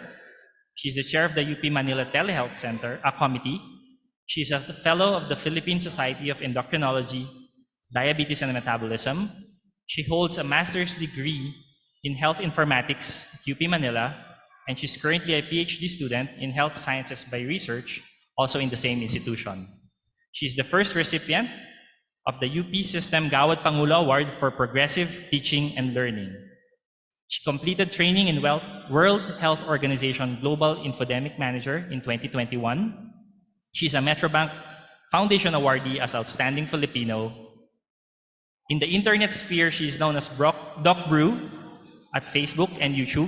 She's the chair of the UP Manila Telehealth Center, a committee. She's a fellow of the Philippine Society of Endocrinology, Diabetes and Metabolism. She holds a master's degree in health informatics at UP Manila, and she's currently a PhD student in health sciences by research, also in the same institution. She's the first recipient of the UP System Gawad Pangulo Award for Progressive Teaching and Learning. She completed training in World Health Organization Global Infodemic Manager in 2021. She's a Metrobank Foundation awardee as Outstanding Filipino In the internet sphere, she's known as Doc Brew at Facebook and YouTube.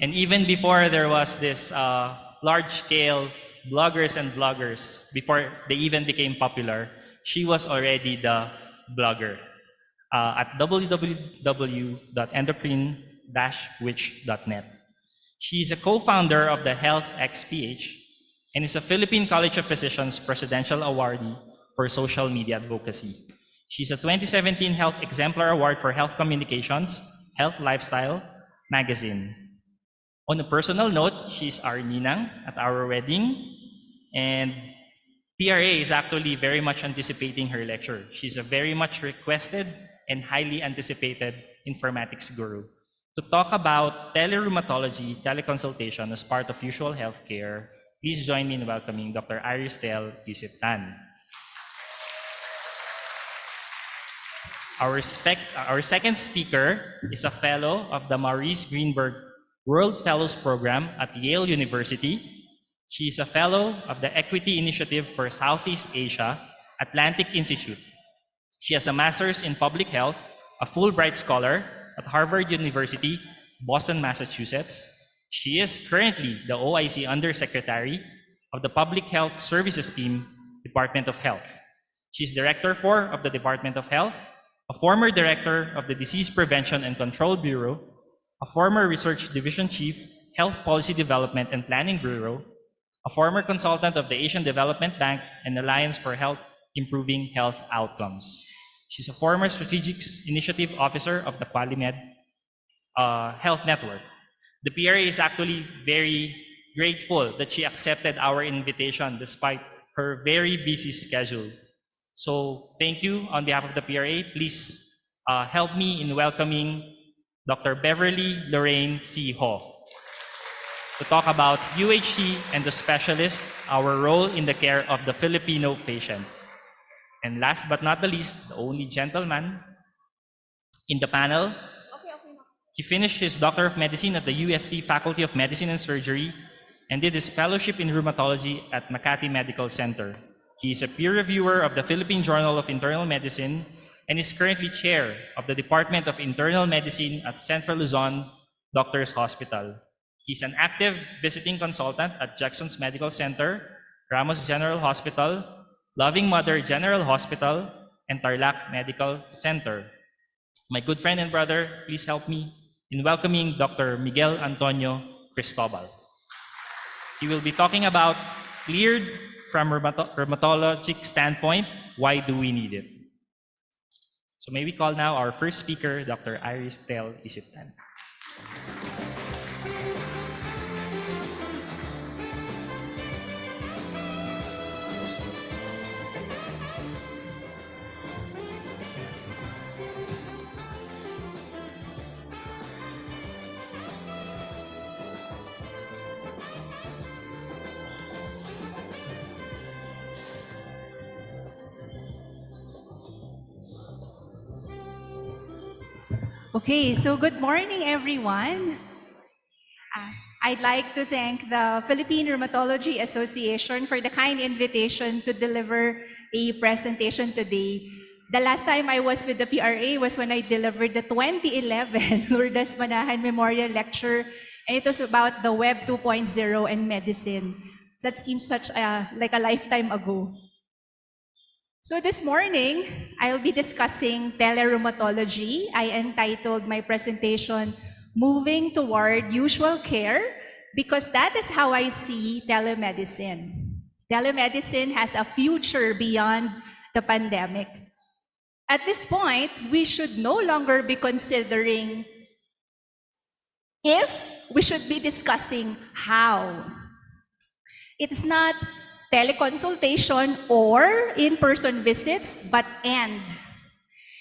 And even before there was this large-scale bloggers and vloggers, before they even became popular, she was already the blogger at www.endocrine-witch.net. She's a co-founder of the Health XPH and is a Philippine College of Physicians Presidential Awardee for Social Media Advocacy. She's a 2017 Health Exemplar Award for Health Communications, Health Lifestyle magazine. On a personal note, she's our ninang at our wedding, and PRA is actually very much anticipating her lecture. She's a very much requested and highly anticipated informatics guru to talk about telerheumatology, teleconsultation as part of usual healthcare. Please join me in welcoming Dr. Aristel Isip-Tan. Our second speaker is a fellow of the Maurice Greenberg World Fellows Program at Yale University. She is a fellow of the Equity Initiative for Southeast Asia, Atlantic Institute. She has a master's in public health, a Fulbright scholar at Harvard University, Boston, Massachusetts. She is currently the OIC Undersecretary of the Public Health Services Team, Department of Health. She's Director 4 of the Department of Health, a former Director of the Disease Prevention and Control Bureau, a former Research Division Chief, Health Policy Development and Planning Bureau, a former consultant of the Asian Development Bank and Alliance for Health Improving Health Outcomes. She's a former Strategic Initiative Officer of the QualiMed Health Network. The PRA is actually very grateful that she accepted our invitation despite her very busy schedule. So thank you on behalf of the PRA. Please help me in welcoming Dr. Beverly Lorraine C. Ho to talk about UHT and the specialist, our role in the care of the Filipino patient. And last but not the least, the only gentleman in the panel, he finished his Doctor of Medicine at the UST Faculty of Medicine and Surgery and did his fellowship in rheumatology at Makati Medical Center. He is a peer reviewer of the Philippine Journal of Internal Medicine and is currently chair of the Department of Internal Medicine at Central Luzon Doctors Hospital. He's an active visiting consultant at Jackson's Medical Center, Ramos General Hospital, Loving Mother General Hospital, and Tarlac Medical Center. My good friend and brother, please help me in welcoming Dr. Miguel Antonio Cristobal. He will be talking about cleared from rheumatologic standpoint, why do we need it? So may we call now our first speaker, Dr. Aristel Isip-Tan. Okay, so good morning, everyone. I'd like to thank the Philippine Rheumatology Association for the kind invitation to deliver a presentation today. The last time I was with the PRA was when I delivered the 2011 Lourdes Manahan Memorial Lecture, and it was about the Web 2.0 and medicine. That seems like a lifetime ago. So this morning, I'll be discussing telerheumatology. I entitled my presentation, Moving Toward Usual Care, because that is how I see telemedicine. Telemedicine has a future beyond the pandemic. At this point, we should no longer be considering if, we should be discussing how. It's not teleconsultation or in-person visits, but and.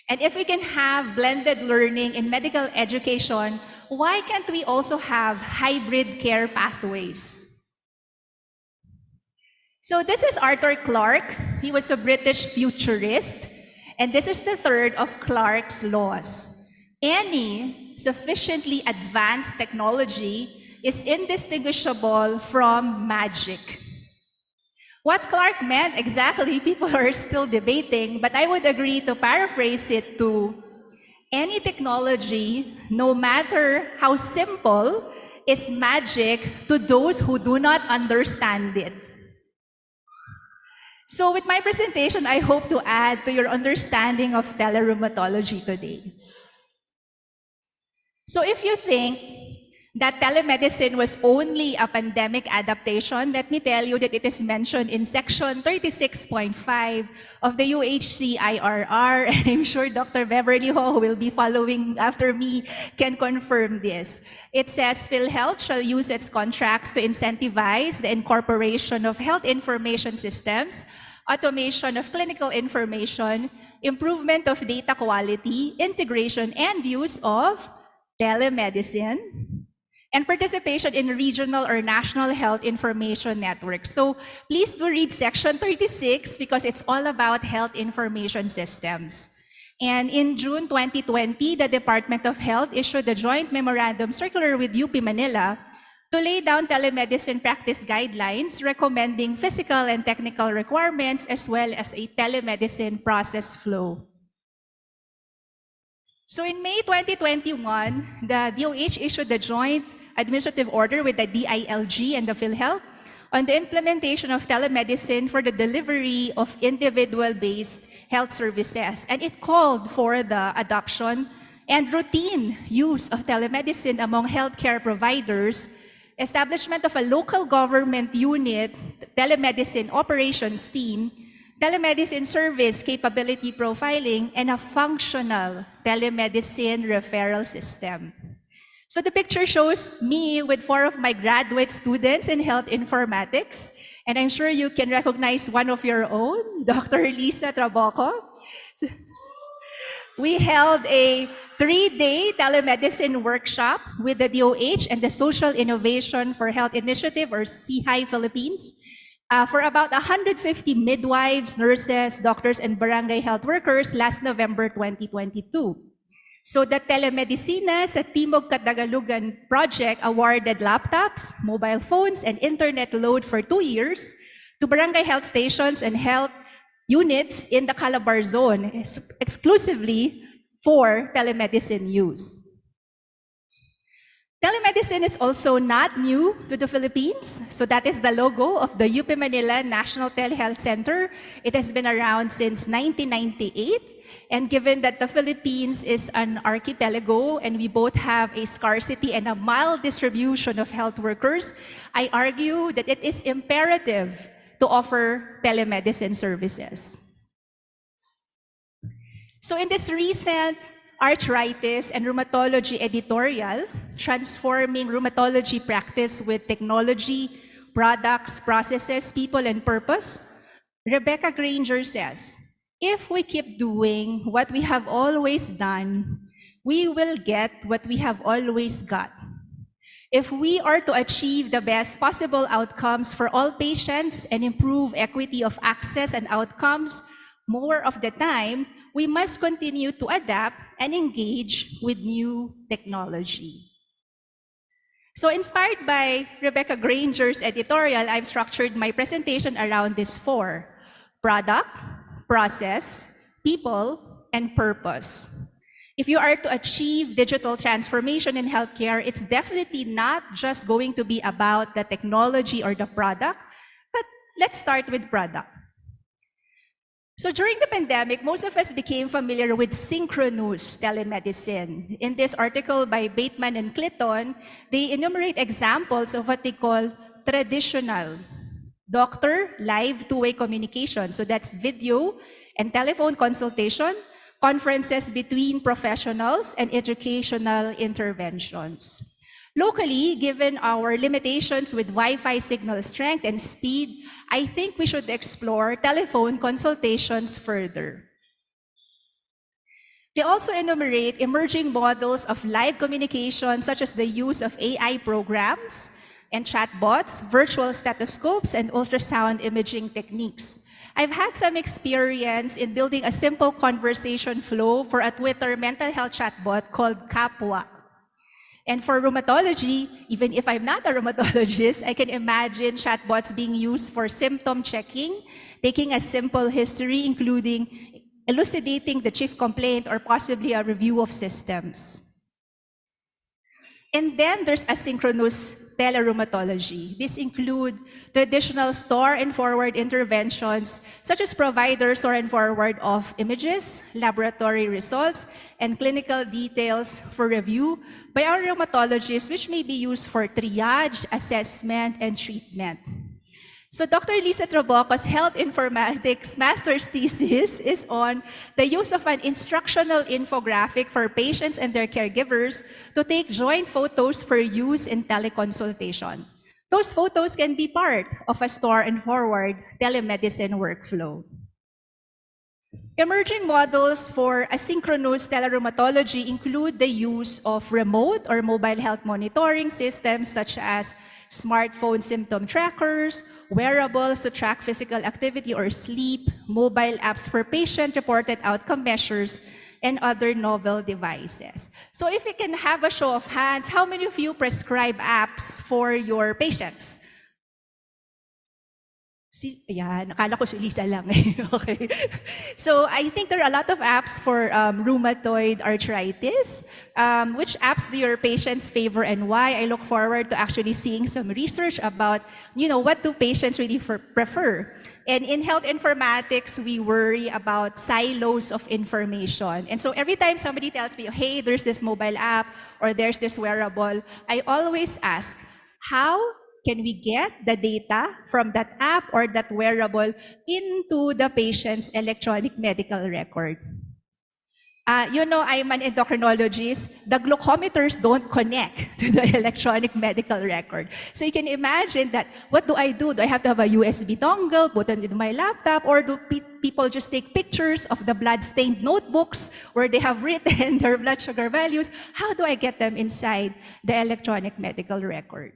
And if we can have blended learning in medical education, why can't we also have hybrid care pathways? So this is Arthur Clarke. He was a British futurist, and this is the third of Clarke's laws. Any sufficiently advanced technology is indistinguishable from magic. What Clark meant exactly, people are still debating, but I would agree to paraphrase it to any technology, no matter how simple, is magic to those who do not understand it. So with my presentation, I hope to add to your understanding of telerheumatology today. So if you think that telemedicine was only a pandemic adaptation, let me tell you that it is mentioned in section 36.5 of the UHC IRR, and I'm sure Dr. Beverly Ho, who will be following after me, can confirm this. It says PhilHealth shall use its contracts to incentivize the incorporation of health information systems, automation of clinical information, improvement of data quality, integration and use of telemedicine, and participation in regional or national health information networks. So please do read section 36 because it's all about health information systems. And in June 2020, the Department of Health issued a joint memorandum circular with UP Manila to lay down telemedicine practice guidelines recommending physical and technical requirements as well as a telemedicine process flow. So in May 2021, the DOH issued the joint administrative order with the DILG and the PhilHealth on the implementation of telemedicine for the delivery of individual-based health services. And it called for the adoption and routine use of telemedicine among healthcare providers, establishment of a local government unit, telemedicine operations team, telemedicine service capability profiling, and a functional telemedicine referral system. So the picture shows me with 4 of my graduate students in health informatics, and I'm sure you can recognize one of your own, Dr. Lisa Traboco. We held a 3-day telemedicine workshop with the DOH and the Social Innovation for Health Initiative, or CHI Philippines, for about 150 midwives, nurses, doctors, and barangay health workers last November 2022. So the Telemedicina sa Timog Kadagalugan project awarded laptops, mobile phones, and internet load for 2 years to barangay health stations and health units in the Calabar zone, exclusively for telemedicine use. Telemedicine is also not new to the Philippines. So that is the logo of the UP Manila National Telehealth Center. It has been around since 1998. And given that the Philippines is an archipelago and we both have a scarcity and a mild distribution of health workers, I argue that it is imperative to offer telemedicine services. So in this recent arthritis and rheumatology editorial, Transforming Rheumatology Practice with Technology, Products, Processes, People, and Purpose, Rebecca Granger says, if we keep doing what we have always done, we will get what we have always got. If we are to achieve the best possible outcomes for all patients and improve equity of access and outcomes more of the time, we must continue to adapt and engage with new technology. So inspired by Rebecca Granger's editorial, I've structured my presentation around these 4: product, process, people, and purpose. If you are to achieve digital transformation in healthcare, it's definitely not just going to be about the technology or the product, but let's start with product. So during the pandemic, most of us became familiar with synchronous telemedicine. In this article by Bateman and Clinton, they enumerate examples of what they call traditional doctor live two-way communication. So that's video and telephone consultation, conferences between professionals, and educational interventions. Locally, given our limitations with Wi-Fi signal strength and speed, I think we should explore telephone consultations further. They also enumerate emerging models of live communication, such as the use of AI programs and chatbots, virtual stethoscopes, and ultrasound imaging techniques. I've had some experience in building a simple conversation flow for a Twitter mental health chatbot called Kapwa. And for rheumatology, even if I'm not a rheumatologist, I can imagine chatbots being used for symptom checking, taking a simple history, including elucidating the chief complaint or possibly a review of systems. And then there's asynchronous telerheumatology. These include traditional store and forward interventions, such as provider store and forward of images, laboratory results, and clinical details for review by our rheumatologists, which may be used for triage, assessment, and treatment. So Dr. Lisa Traboco's health informatics master's thesis is on the use of an instructional infographic for patients and their caregivers to take joint photos for use in teleconsultation. Those photos can be part of a store and forward telemedicine workflow. Emerging models for asynchronous telerheumatology include the use of remote or mobile health monitoring systems such as smartphone symptom trackers, wearables to track physical activity or sleep, mobile apps for patient-reported outcome measures, and other novel devices. So if we can have a show of hands, how many of you prescribe apps for your patients? Ayan, akala ko si Lisa lang eh. Okay. So I think there are a lot of apps for rheumatoid arthritis. Which apps do your patients favor and why? I look forward to actually seeing some research about, what do patients really prefer. And in health informatics, we worry about silos of information. And so every time somebody tells me, hey, there's this mobile app or there's this wearable, I always ask, how can we get the data from that app or that wearable into the patient's electronic medical record? I'm an endocrinologist. The glucometers don't connect to the electronic medical record. So you can imagine that, what do I do? Do I have to have a USB dongle, put it in my laptop, or do people just take pictures of the blood-stained notebooks where they have written their blood sugar values? How do I get them inside the electronic medical record?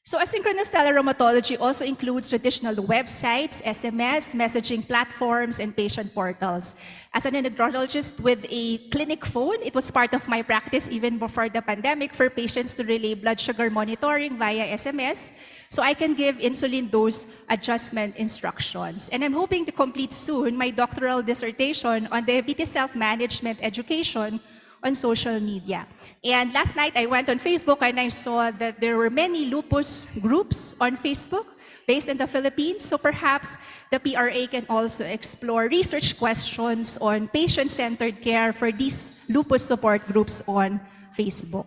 So asynchronous telerheumatology also includes traditional websites, SMS, messaging platforms, and patient portals. As an endocrinologist with a clinic phone, it was part of my practice even before the pandemic for patients to relay blood sugar monitoring via SMS, so I can give insulin dose adjustment instructions. And I'm hoping to complete soon my doctoral dissertation on diabetes self-management education on social media. And last night I went on Facebook and I saw that there were many lupus groups on Facebook based in the Philippines. So perhaps the PRA can also explore research questions on patient-centered care for these lupus support groups on Facebook.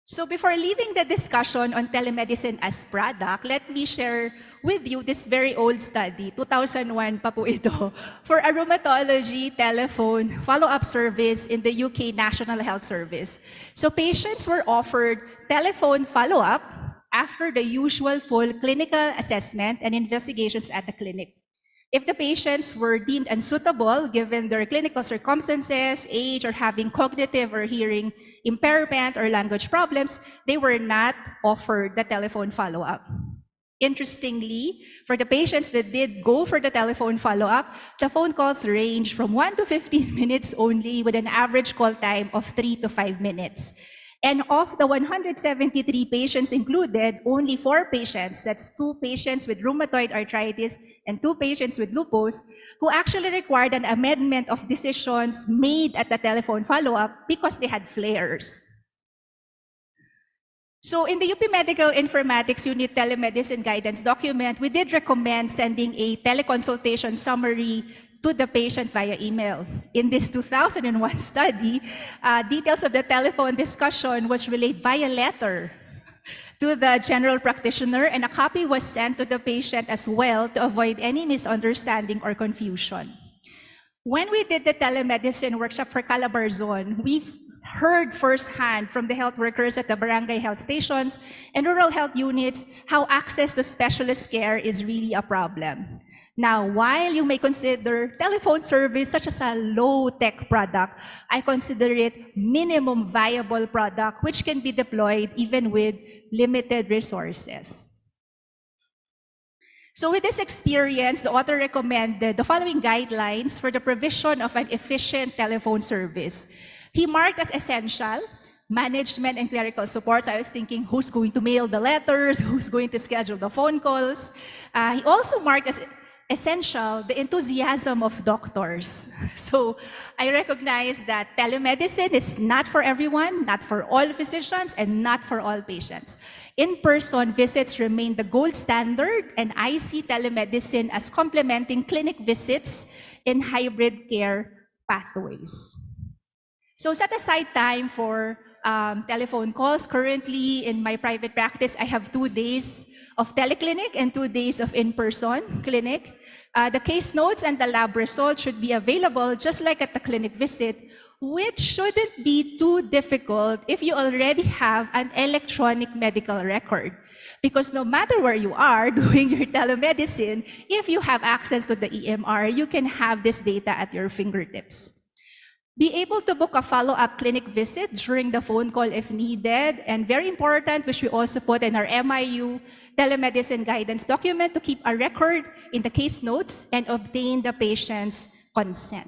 So before leaving the discussion on telemedicine as product, let me share with you this very old study, 2001 pa po ito, for a rheumatology telephone follow-up service in the UK National Health Service. So patients were offered telephone follow-up after the usual full clinical assessment and investigations at the clinic. If the patients were deemed unsuitable given their clinical circumstances, age, or having cognitive or hearing impairment or language problems, they were not offered the telephone follow-up. Interestingly, for the patients that did go for the telephone follow-up, the phone calls range from 1 to 15 minutes only, with an average call time of 3 to 5 minutes. And of the 173 patients included, only 4 patients, that's 2 patients with rheumatoid arthritis and 2 patients with lupus, who actually required an amendment of decisions made at the telephone follow-up because they had flares. So in the UP Medical Informatics Unit Telemedicine Guidance document, we did recommend sending a teleconsultation summary to the patient via email. In this 2001 study, details of the telephone discussion was relayed via letter to the general practitioner, and a copy was sent to the patient as well to avoid any misunderstanding or confusion. When we did the telemedicine workshop for Calabarzon, we've heard firsthand from the health workers at the barangay health stations and rural health units how access to specialist care is really a problem. Now, while you may consider telephone service such as a low-tech product, I consider it minimum viable product which can be deployed even with limited resources. So with this experience, the author recommended the following guidelines for the provision of an efficient telephone service. He marked as essential management and clerical supports. I was thinking, who's going to mail the letters? Who's going to schedule the phone calls? He also marked as essential the enthusiasm of doctors. So I recognize that telemedicine is not for everyone, not for all physicians, and not for all patients. In-person visits remain the gold standard, and I see telemedicine as complementing clinic visits in hybrid care pathways. So set aside time for telephone calls. Currently, in my private practice, I have 2 days of teleclinic and 2 days of in-person clinic. The case notes and the lab results should be available just like at the clinic visit, which shouldn't be too difficult if you already have an electronic medical record. Because no matter where you are doing your telemedicine, if you have access to the EMR, you can have this data at your fingertips. Be able to book a follow-up clinic visit during the phone call if needed. And very important, which we also put in our MIU telemedicine guidance document to keep a record in the case notes and obtain the patient's consent.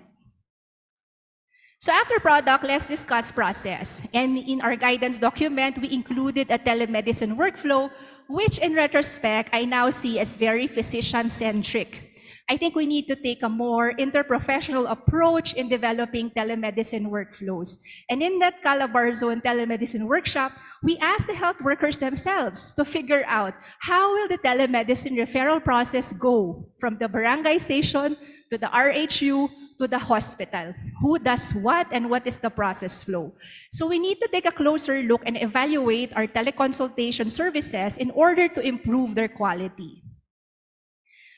So after product, let's discuss process. And in our guidance document, we included a telemedicine workflow, which in retrospect, I now see as very physician-centric. I think we need to take a more interprofessional approach in developing telemedicine workflows. And in that Calabar Zone telemedicine workshop, we asked the health workers themselves to figure out how will the telemedicine referral process go from the barangay station to the RHU to the hospital. Who does what and what is the process flow? So we need to take a closer look and evaluate our teleconsultation services in order to improve their quality.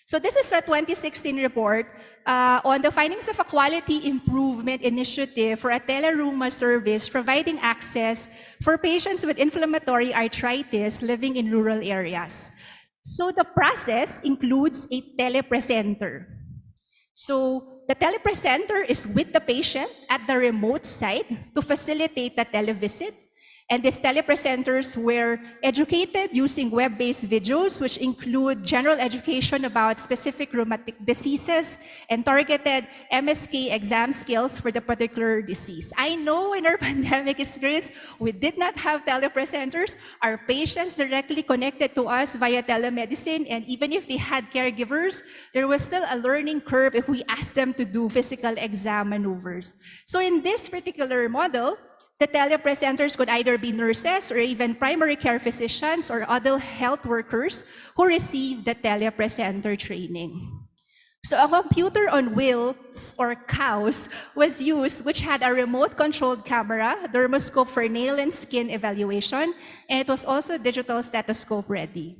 So this is a 2016 report on the findings of a quality improvement initiative for a telerooma service providing access for patients with inflammatory arthritis living in rural areas. So the process includes a telepresenter. So the telepresenter is with the patient at the remote site to facilitate the televisit. And these telepresenters were educated using web-based videos, which include general education about specific rheumatic diseases and targeted MSK exam skills for the particular disease. I know in our pandemic experience, we did not have telepresenters. Our patients directly connected to us via telemedicine, and even if they had caregivers, there was still a learning curve if we asked them to do physical exam maneuvers. So in this particular model, the telepresenters could either be nurses or even primary care physicians or other health workers who received the telepresenter training. So a computer on wheels or cows was used, which had a remote-controlled camera, dermoscope for nail and skin evaluation, and it was also digital stethoscope ready.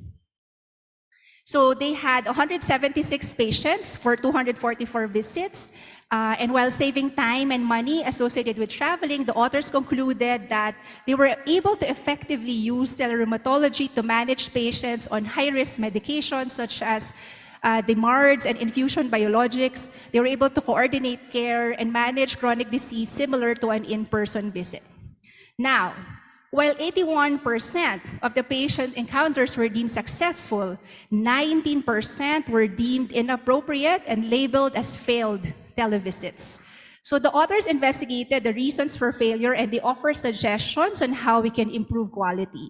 So they had 176 patients for 244 visits. And while saving time and money associated with traveling, the authors concluded that they were able to effectively use telerheumatology to manage patients on high-risk medications such as the MARDs and infusion biologics. They were able to coordinate care and manage chronic disease similar to an in-person visit. Now, while 81% of the patient encounters were deemed successful, 19% were deemed inappropriate and labeled as failed televisits. So the authors investigated the reasons for failure and they offer suggestions on how we can improve quality.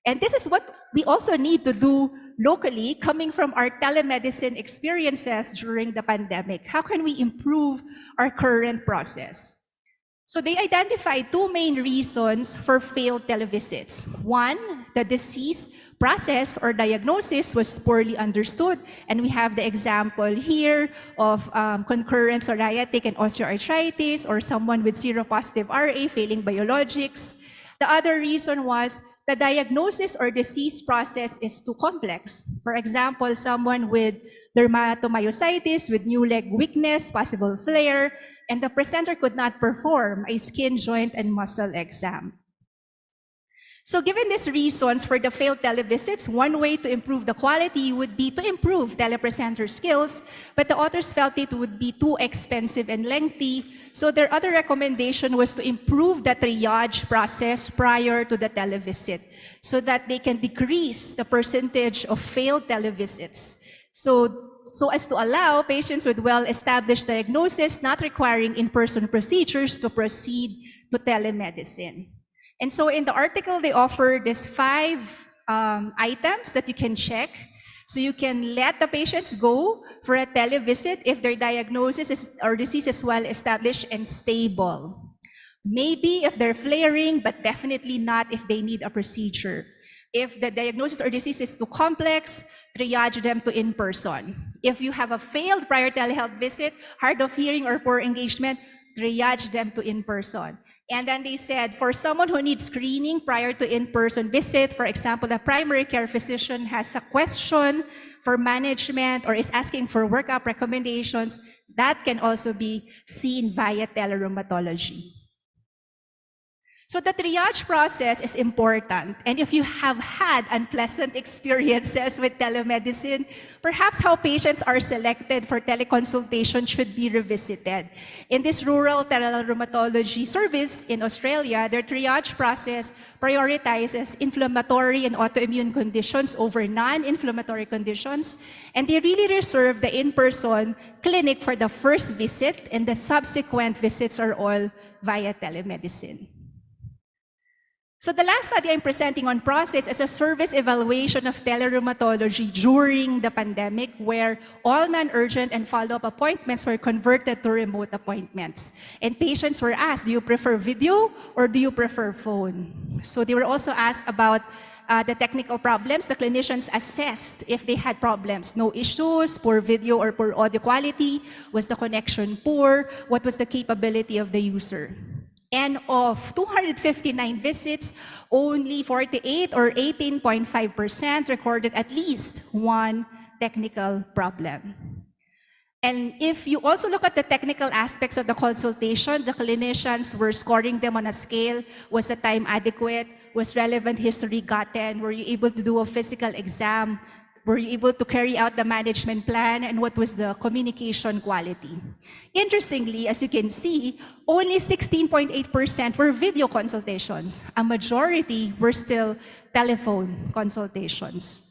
And this is what we also need to do locally, coming from our telemedicine experiences during the pandemic. How can we improve our current process? So they identified 2 main reasons for failed televisits. One, the disease process or diagnosis was poorly understood. And we have the example here of concurrent psoriatic and osteoarthritis or someone with seropositive RA failing biologics. The other reason was the diagnosis or disease process is too complex. For example, someone with dermatomyositis with new leg weakness, possible flare, and the presenter could not perform a skin, joint, and muscle exam. So given these reasons for the failed televisits, one way to improve the quality would be to improve telepresenter skills, but the authors felt it would be too expensive and lengthy, so their other recommendation was to improve the triage process prior to the televisit so that they can decrease the percentage of failed televisits. So as to allow patients with well-established diagnosis not requiring in-person procedures to proceed to telemedicine. And so in the article, they offer these 5 items that you can check. So you can let the patients go for a televisit if their diagnosis or disease is well established and stable. Maybe if they're flaring, but definitely not if they need a procedure. If the diagnosis or disease is too complex, triage them to in-person. If you have a failed prior telehealth visit, hard of hearing or poor engagement, triage them to in-person. And then they said, for someone who needs screening prior to in-person visit, for example, the primary care physician has a question for management or is asking for workup recommendations, that can also be seen via telerheumatology. So the triage process is important. And if you have had unpleasant experiences with telemedicine, perhaps how patients are selected for teleconsultation should be revisited. In this rural telerheumatology service in Australia, their triage process prioritizes inflammatory and autoimmune conditions over non-inflammatory conditions. And they really reserve the in-person clinic for the first visit, and the subsequent visits are all via telemedicine. So the last study I'm presenting on process is a service evaluation of telerheumatology during the pandemic, where all non-urgent and follow-up appointments were converted to remote appointments. And patients were asked, do you prefer video or do you prefer phone? So they were also asked about the technical problems. The clinicians assessed if they had problems. No issues, poor video or poor audio quality. Was the connection poor? What was the capability of the user? And of 259 visits, only 48 or 18.5% recorded at least one technical problem. And if you also look at the technical aspects of the consultation, the clinicians were scoring them on a scale. Was the time adequate? Was relevant history gotten? Were you able to do a physical exam? Were you able to carry out the management plan? And what was the communication quality? Interestingly, as you can see, only 16.8% were video consultations. A majority were still telephone consultations.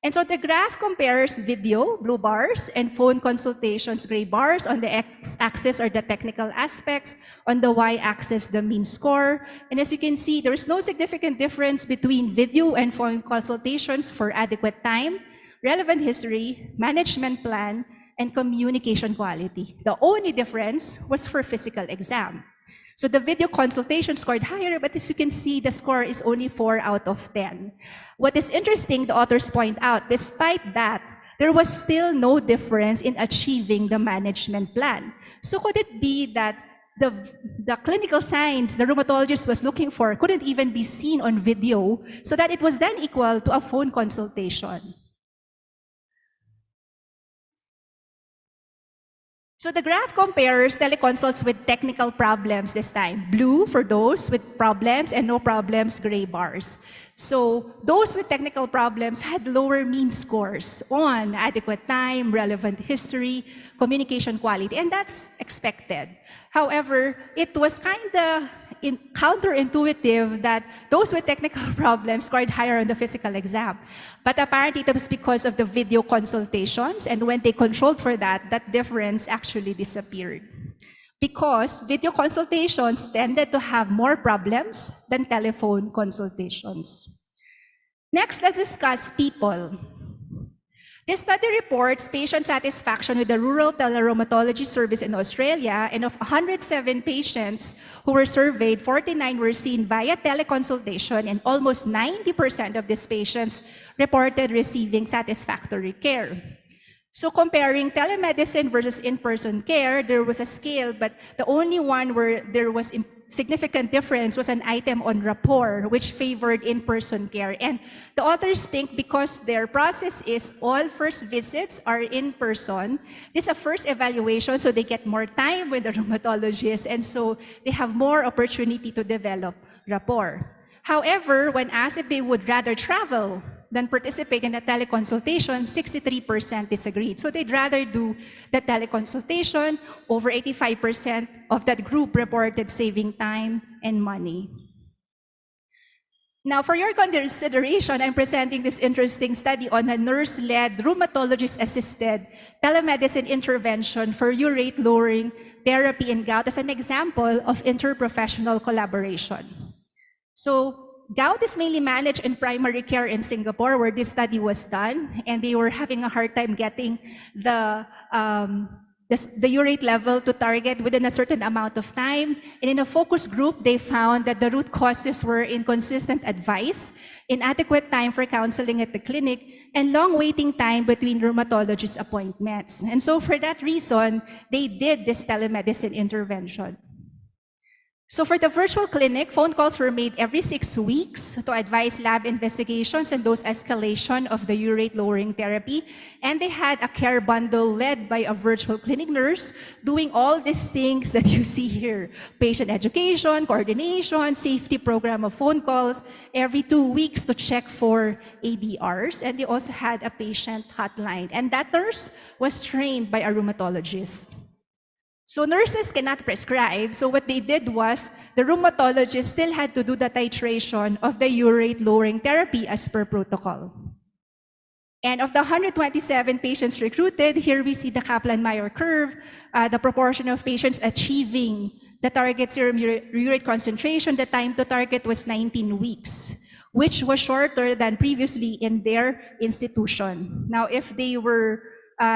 And so the graph compares video, blue bars, and phone consultations, gray bars. On the x-axis are the technical aspects, on the y-axis the mean score. And as you can see, there is no significant difference between video and phone consultations for adequate time, relevant history, management plan, and communication quality. The only difference was for physical exam. So the video consultation scored higher, but as you can see, the score is only 4 out of 10. What is interesting, the authors point out, despite that, there was still no difference in achieving the management plan. So could it be that the clinical signs the rheumatologist was looking for couldn't even be seen on video, so that it was then equal to a phone consultation? So the graph compares teleconsults with technical problems this time. Blue for those with problems and no problems, gray bars. So those with technical problems had lower mean scores on adequate time, relevant history, communication quality, and that's expected. However, it was kind of counterintuitive that those with technical problems scored higher on the physical exam. But apparently it was because of the video consultations, and when they controlled for that, that difference actually disappeared. Because video consultations tended to have more problems than telephone consultations. Next, let's discuss people. This study reports patient satisfaction with the rural telerheumatology service in Australia, and of 107 patients who were surveyed, 49 were seen via teleconsultation, and almost 90% of these patients reported receiving satisfactory care. So comparing telemedicine versus in-person care, there was a scale, but the only one where there was significant difference was an item on rapport, which favored in-person care. And the authors think because their process is all first visits are in person, this is a first evaluation, so they get more time with the rheumatologist, and so they have more opportunity to develop rapport. However, when asked if they would rather travel than participate in a teleconsultation, 63% disagreed. So they'd rather do the teleconsultation. Over 85% of that group reported saving time and money. Now, for your consideration, I'm presenting this interesting study on a nurse-led, rheumatologist-assisted telemedicine intervention for urate-lowering therapy in gout as an example of interprofessional collaboration. So, gout is mainly managed in primary care in Singapore, where this study was done, and they were having a hard time getting the urate level to target within a certain amount of time. And in a focus group, they found that the root causes were inconsistent advice, inadequate time for counseling at the clinic, and long waiting time between rheumatologist appointments. And so for that reason, they did this telemedicine intervention. So for the virtual clinic, phone calls were made every 6 weeks to advise lab investigations and dose escalation of the urate lowering therapy. And they had a care bundle led by a virtual clinic nurse doing all these things that you see here. Patient education, coordination, safety program of phone calls every 2 weeks to check for ADRs. And they also had a patient hotline. And that nurse was trained by a rheumatologist. So nurses cannot prescribe, so what they did was the rheumatologist still had to do the titration of the urate lowering therapy as per protocol. And of the 127 patients recruited, here we see the Kaplan-Meier curve, the proportion of patients achieving the target serum urate concentration. The time to target was 19 weeks, which was shorter than previously in their institution. Now, if they were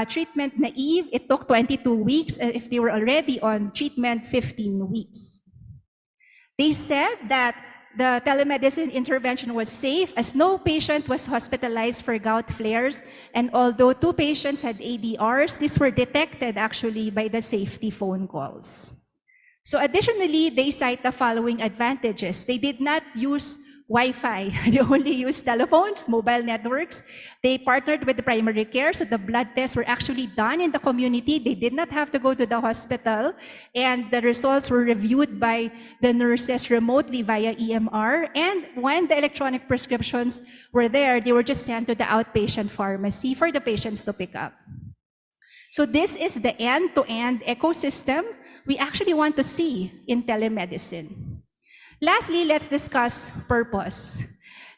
treatment naive, it took 22 weeks, and if they were already on treatment, 15 weeks. They said that the telemedicine intervention was safe as no patient was hospitalized for gout flares, and although 2 patients had ADRs, these were detected actually by the safety phone calls. So additionally, they cite the following advantages. They did not use Wi-Fi. They only used telephones, mobile networks. They partnered with the primary care, so the blood tests were actually done in the community. They did not have to go to the hospital, and the results were reviewed by the nurses remotely via EMR. And when the electronic prescriptions were there, they were just sent to the outpatient pharmacy for the patients to pick up. So this is the end-to-end ecosystem we actually want to see in telemedicine. Lastly, let's discuss purpose.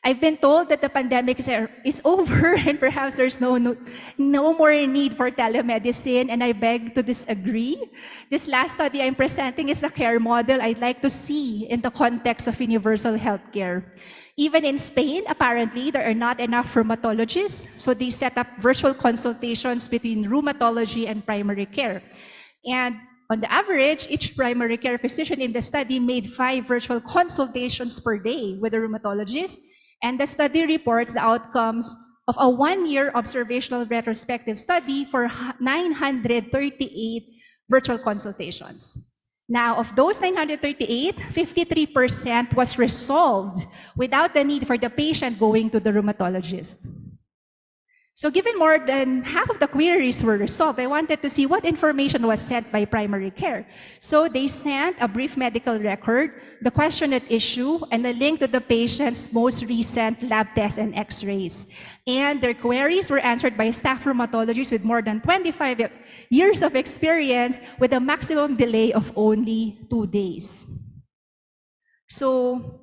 I've been told that the pandemic is over and perhaps there's no more need for telemedicine, and I beg to disagree. This last study I'm presenting is a care model I'd like to see in the context of universal healthcare. Even in Spain, apparently, there are not enough rheumatologists, so they set up virtual consultations between rheumatology and primary care. And on the average, each primary care physician in the study made 5 virtual consultations per day with a rheumatologist, and the study reports the outcomes of a 1-year observational retrospective study for 938 virtual consultations. Now, of those 938, 53% was resolved without the need for the patient going to the rheumatologist. So given more than half of the queries were resolved, I wanted to see what information was sent by primary care. So they sent a brief medical record, the question at issue, and a link to the patient's most recent lab tests and x-rays. And their queries were answered by staff rheumatologists with more than 25 years of experience with a maximum delay of only 2 days. So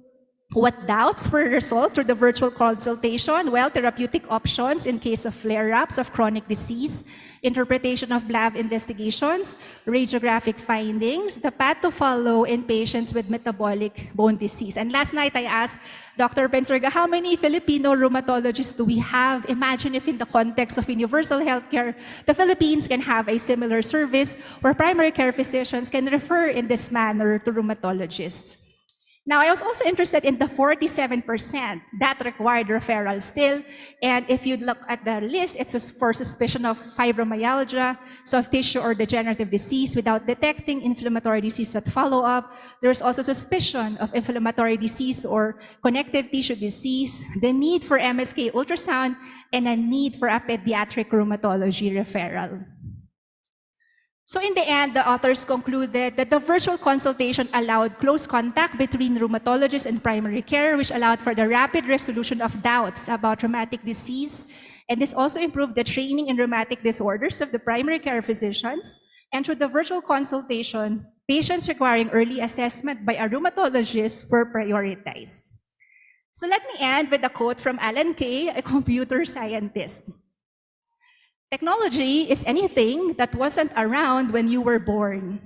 what doubts were resolved through the virtual consultation? Well, therapeutic options in case of flare-ups of chronic disease, interpretation of lab investigations, radiographic findings, the path to follow in patients with metabolic bone disease. And last night I asked Dr. Pensorga, how many Filipino rheumatologists do we have? Imagine if in the context of universal healthcare, the Philippines can have a similar service where primary care physicians can refer in this manner to rheumatologists. Now, I was also interested in the 47% that required referral still. And if you look at the list, it's for suspicion of fibromyalgia, soft tissue or degenerative disease without detecting inflammatory disease at follow-up. There's also suspicion of inflammatory disease or connective tissue disease, the need for MSK ultrasound, and a need for a pediatric rheumatology referral. So in the end, the authors concluded that the virtual consultation allowed close contact between rheumatologists and primary care, which allowed for the rapid resolution of doubts about rheumatic disease. And this also improved the training in rheumatic disorders of the primary care physicians. And through the virtual consultation, patients requiring early assessment by a rheumatologist were prioritized. So let me end with a quote from Alan Kay, a computer scientist. Technology is anything that wasn't around when you were born.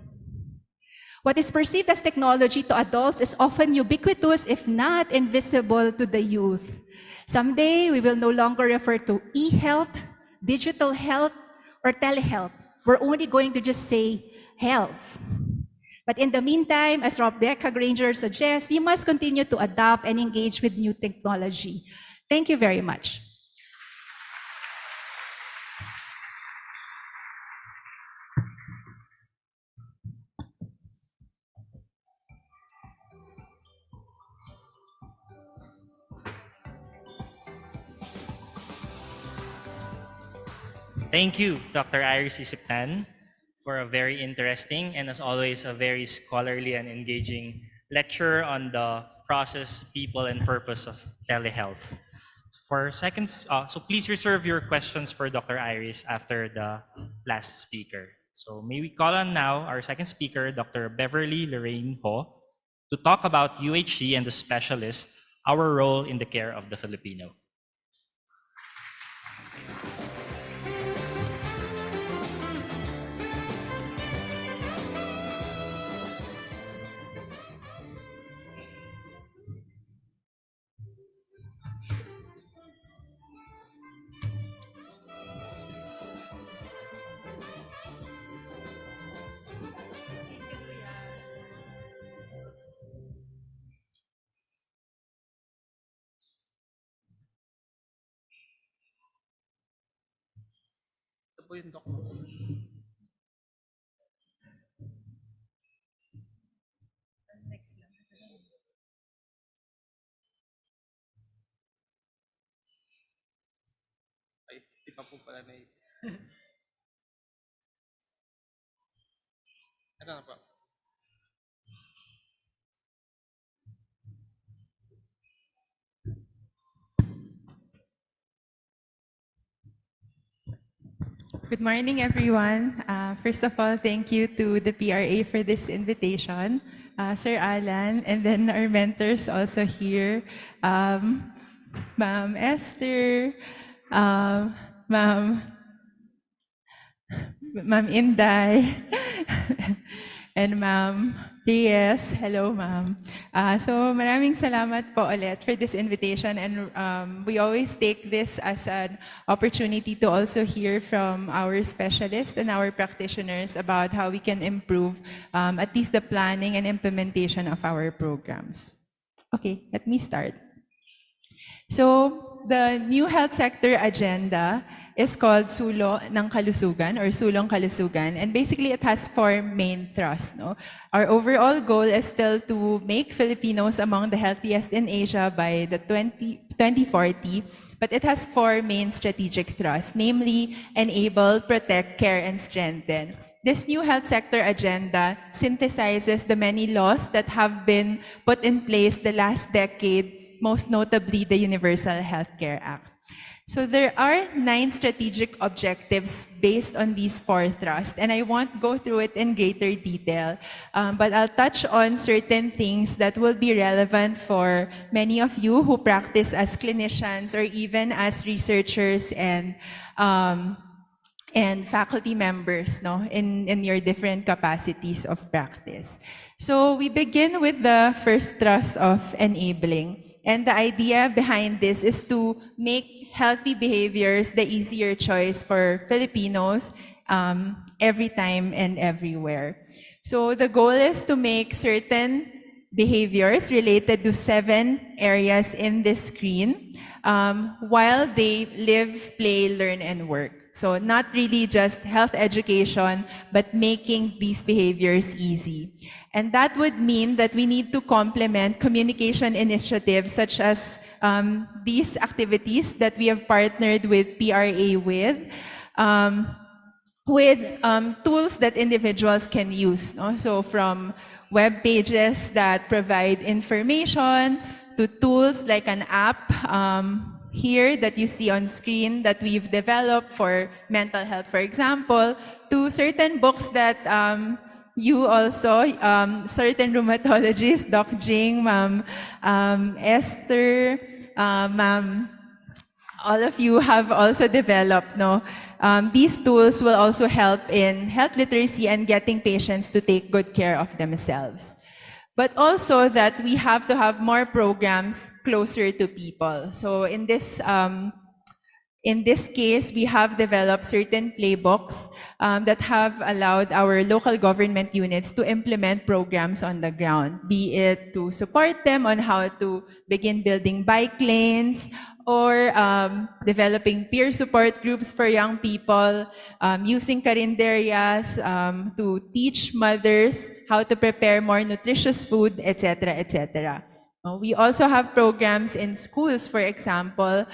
What is perceived as technology to adults is often ubiquitous, if not invisible, to the youth. Someday, we will no longer refer to e-health, digital health, or telehealth. We're only going to just say health. But in the meantime, as Rebecca Granger suggests, we must continue to adopt and engage with new technology. Thank you very much. Thank you, Dr. Iris Isiptan, for a very interesting and, as always, a very scholarly and engaging lecture on the process, people, and purpose of telehealth. For seconds, so please reserve your questions for Dr. Iris after the last speaker. So may we call on now our second speaker, Dr. Beverly Lorraine Ho, to talk about UHC and the specialist, our role in the care of the Filipino. Good morning, everyone. First of all, thank you to the PRA for this invitation, Sir Alan, and then our mentors also here, Ma'am Esther, Ma'am Inday, and Ma'am Reyes. Hello, Ma'am. So maraming salamat po ulit for this invitation, and we always take this as an opportunity to also hear from our specialists and our practitioners about how we can improve at least the planning and implementation of our programs. Okay, let me start. So the new health sector agenda is called Sulo ng Kalusugan or Sulong Kalusugan, and basically it has four main thrusts. No? Our overall goal is still to make Filipinos among the healthiest in Asia by the 2040, but it has four main strategic thrusts, namely enable, protect, care, and strengthen. This new health sector agenda synthesizes the many laws that have been put in place the last decade, most notably the Universal Healthcare Act. So there are 9 strategic objectives based on these 4 thrusts, and I won't go through it in greater detail, but I'll touch on certain things that will be relevant for many of you who practice as clinicians or even as researchers and faculty members, no, in your different capacities of practice. So we begin with the first thrust of enabling. And the idea behind this is to make healthy behaviors the easier choice for Filipinos every time and everywhere. So the goal is to make certain behaviors related to 7 areas in this screen while they live, play, learn, and work. So not really just health education, but making these behaviors easy. And that would mean that we need to complement communication initiatives such as these activities that we have partnered with PRA with tools that individuals can use. No? So from web pages that provide information to tools like an app here that you see on screen that we've developed for mental health, for example, to certain books that you also, certain rheumatologists, Doc Jing, Ma'am Esther, Ma'am, all of you have also developed, no? These tools will also help in health literacy and getting patients to take good care of themselves. But also that we have to have more programs closer to people. So in this case, we have developed certain playbooks that have allowed our local government units to implement programs on the ground, be it to support them on how to begin building bike lanes or developing peer support groups for young people, using carinderias to teach mothers how to prepare more nutritious food, etc., etc. We also have programs in schools, for example,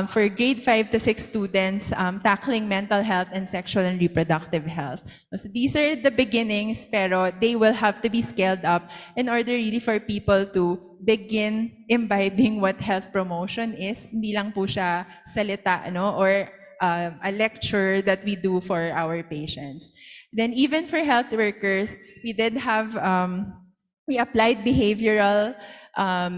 for grade 5 to 6 students tackling mental health and sexual and reproductive health. So these are the beginnings, pero they will have to be scaled up in order really for people to begin imbibing what health promotion is. Hindi lang po siya salita, no? Or a lecture that we do for our patients. Then even for health workers, we did have we applied behavioral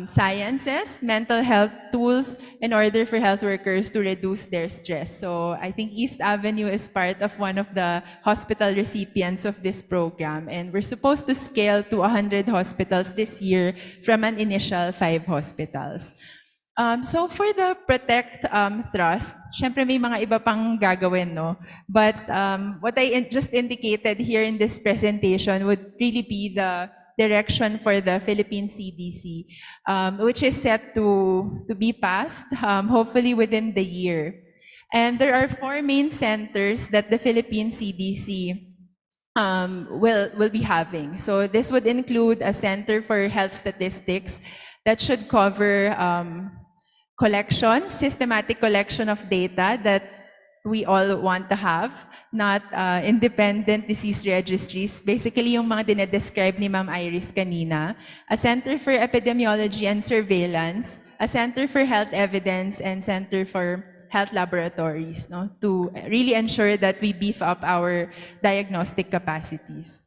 sciences, mental health tools in order for health workers to reduce their stress. So I think East Avenue is part of one of the hospital recipients of this program. And we're supposed to scale to 100 hospitals this year from an initial 5 hospitals. So for the Protect Trust, syempre may mga iba pang gagawin, no? But what I just indicated here in this presentation would really be the direction for the Philippine CDC, which is set to be passed, hopefully within the year. And there are 4 main centers that the Philippine CDC will be having. So this would include a Center for Health Statistics that should cover systematic collection of data that we all want to have, not independent disease registries. Basically, yung mga dinedescribe ni Ma'am Iris kanina, a Center for Epidemiology and Surveillance, a Center for Health Evidence, and Center for Health Laboratories, no, to really ensure that we beef up our diagnostic capacities.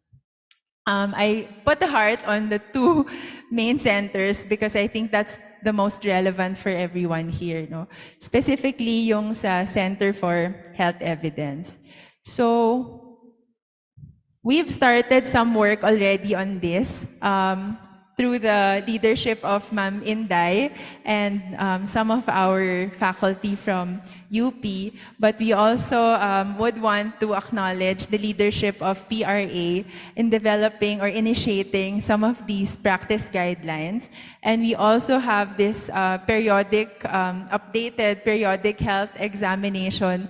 I put the heart on the 2 main centers because I think that's the most relevant for everyone here, no? Specifically yung sa Center for Health Evidence. So we've started some work already on this through the leadership of Ma'am Inday and some of our faculty from UP, but we also would want to acknowledge the leadership of PRA in developing or initiating some of these practice guidelines. And we also have this updated periodic health examination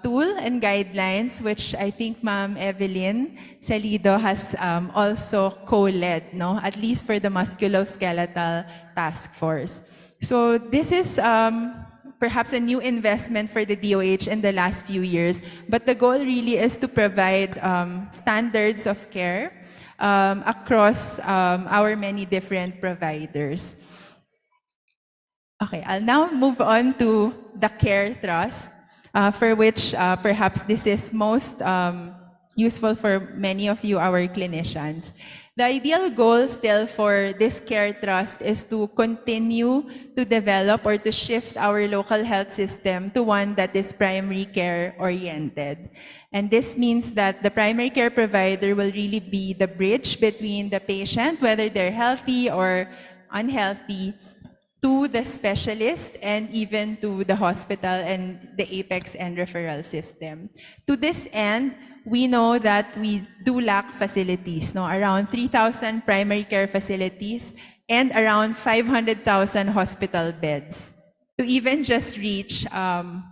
tool and guidelines, which I think Ma'am Evelyn Salido has also co-led, no? At least for the musculoskeletal task force. So this is perhaps a new investment for the DOH in the last few years, but the goal really is to provide standards of care across our many different providers. Okay, I'll now move on to the Care Trust, for which perhaps this is most useful for many of you, our clinicians. The ideal goal still for this Care Trust is to continue to develop or to shift our local health system to one that is primary care oriented. And this means that the primary care provider will really be the bridge between the patient, whether they're healthy or unhealthy, to the specialist and even to the hospital and the apex and referral system. To this end, we know that we do lack facilities, no? Around 3,000 primary care facilities and around 500,000 hospital beds. To even just reach a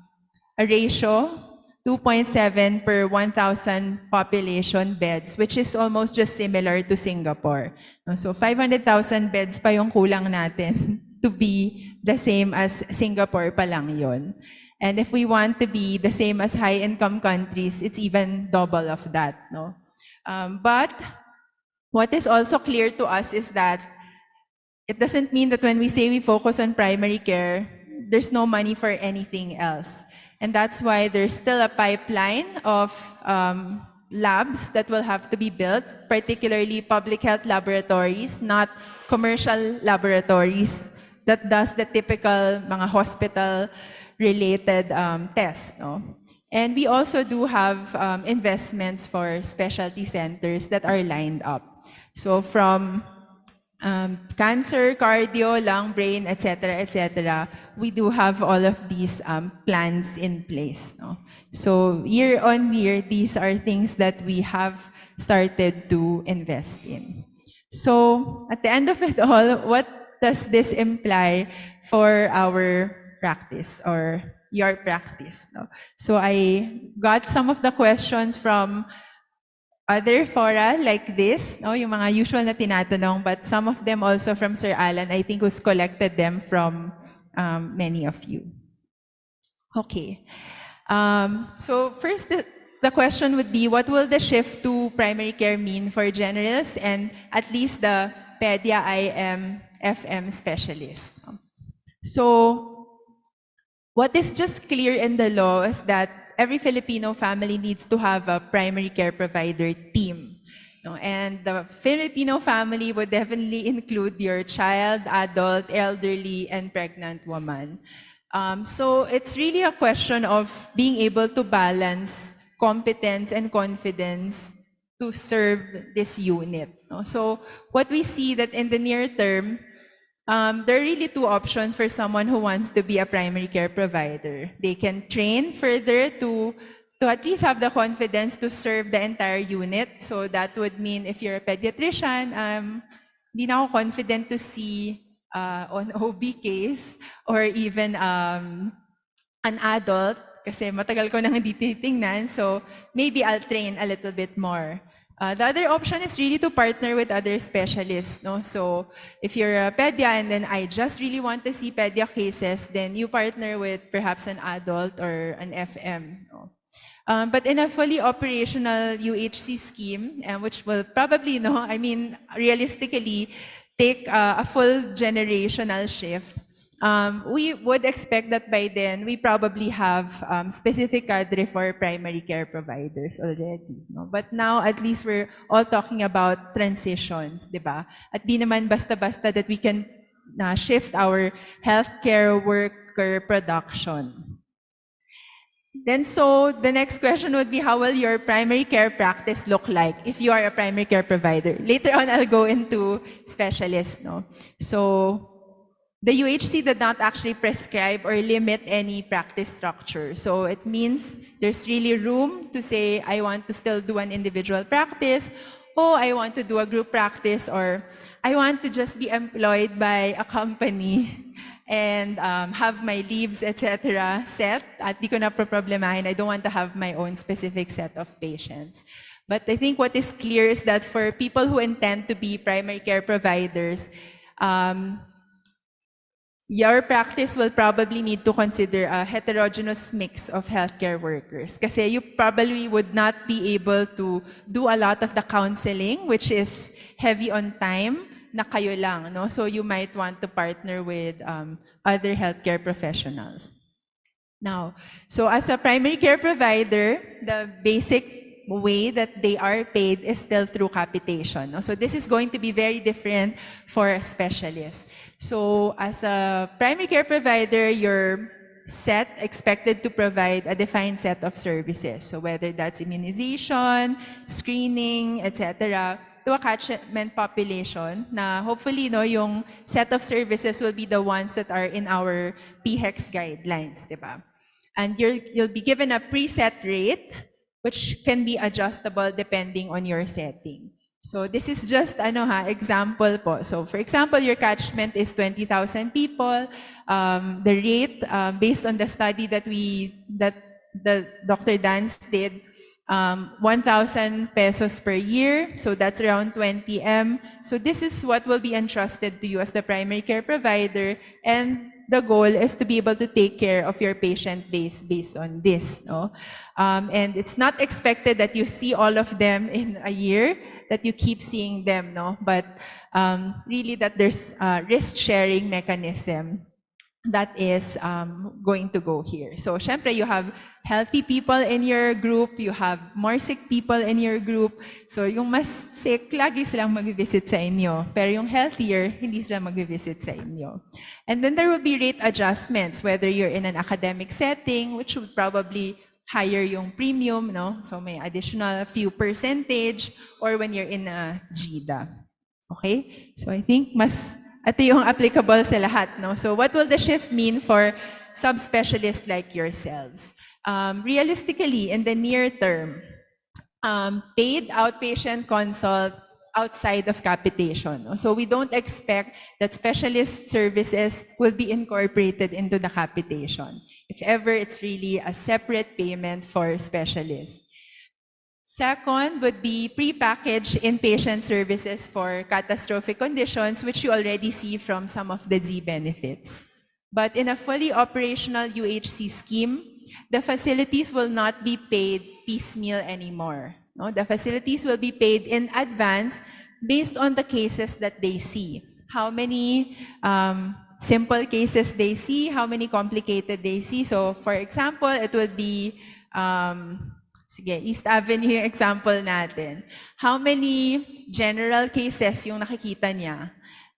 ratio 2.7 per 1,000 population beds, which is almost just similar to Singapore. So 500,000 beds pa yung kulang natin to be the same as Singapore pa lang yun. And if we want to be the same as high-income countries, it's even double of that, no? But what is also clear to us is that it doesn't mean that when we say we focus on primary care, there's no money for anything else. And that's why there's still a pipeline of labs that will have to be built, particularly public health laboratories, not commercial laboratories that does the typical mga hospital-related tests. No? And we also do have investments for specialty centers that are lined up. So from cancer, cardio, lung, brain, etc., we do have all of these plans in place. No? So year on year, these are things that we have started to invest in. So at the end of it all, what does this imply for our practice or your practice? No? So I got some of the questions from other fora like this, no, yung mga usual na tinatanong, but some of them also from Sir Alan, I think, who's collected them from many of you. Okay. So first, the question would be, what will the shift to primary care mean for generalists and at least the pedia IM FM specialists? So what is just clear in the law is that every Filipino family needs to have a primary care provider team. No? And the Filipino family would definitely include your child, adult, elderly, and pregnant woman. So it's really a question of being able to balance competence and confidence to serve this unit. No? So what we see that in the near term, there are really two options for someone who wants to be a primary care provider. They can train further to at least have the confidence to serve the entire unit. So that would mean if you're a pediatrician, hindi na ako confident to see on OB case or even an adult kasi matagal ko nang hindi titingnan. So maybe I'll train a little bit more. The other option is really to partner with other specialists. No? So if you're a pedia and then I just really want to see pedia cases, then you partner with perhaps an adult or an FM. No? But in a fully operational UHC scheme, which will probably, no, I mean, realistically take a full generational shift, we would expect that by then, we probably have specific cadre for primary care providers already. No? But now, at least we're all talking about transitions, di ba? At di naman basta-basta that we can shift our healthcare worker production. Then so the next question would be, how will your primary care practice look like if you are a primary care provider? Later on, I'll go into specialists. No? So the UHC did not actually prescribe or limit any practice structure. So it means there's really room to say, I want to still do an individual practice, or I want to do a group practice, or I want to just be employed by a company and have my leaves, etc. set. At di ko na problemahin. I don't want to have my own specific set of patients. But I think what is clear is that for people who intend to be primary care providers, your practice will probably need to consider a heterogeneous mix of healthcare workers. Kasi you probably would not be able to do a lot of the counseling, which is heavy on time, na kayo lang. No? So you might want to partner with other healthcare professionals. Now, so as a primary care provider, the basic way that they are paid is still through capitation. No? So this is going to be very different for specialists. So as a primary care provider, you're expected to provide a defined set of services. So whether that's immunization, screening, etc., to a catchment population na hopefully no, yung set of services will be the ones that are in our PHEX guidelines, diba? And you'll be given a preset rate which can be adjustable depending on your setting. So this is just example po. So for example, your catchment is 20,000 people. The rate based on the study that the Dr. Dance did, 1,000 pesos per year. So that's around 20 M. So this is what will be entrusted to you as the primary care provider, and the goal is to be able to take care of your patient base based on this. No? And it's not expected that you see all of them in a year, that you keep seeing them, no? But really that there's a risk-sharing mechanism that is going to go here. So, syempre, you have healthy people in your group, you have more sick people in your group. So, yung mas sick, lagi silang mag-visit sa inyo. Pero yung healthier, hindi sila mag-visit sa inyo. And then there will be rate adjustments, whether you're in an academic setting, which would probably higher yung premium, no? So, may additional few percentage, or when you're in a GIDA. Okay? So, I think ito yung applicable sa lahat, no? So what will the shift mean for subspecialists like yourselves? Realistically, in the near term, paid outpatient consult outside of capitation. No? So we don't expect that specialist services will be incorporated into the capitation. If ever, it's really a separate payment for specialists. Second would be prepackaged inpatient services for catastrophic conditions, which you already see from some of the Z benefits. But in a fully operational UHC scheme, the facilities will not be paid piecemeal anymore. No? The facilities will be paid in advance based on the cases that they see. How many simple cases they see, how many complicated they see. So for example, it would be sige, East Avenue yung example natin. How many general cases yung nakikita niya?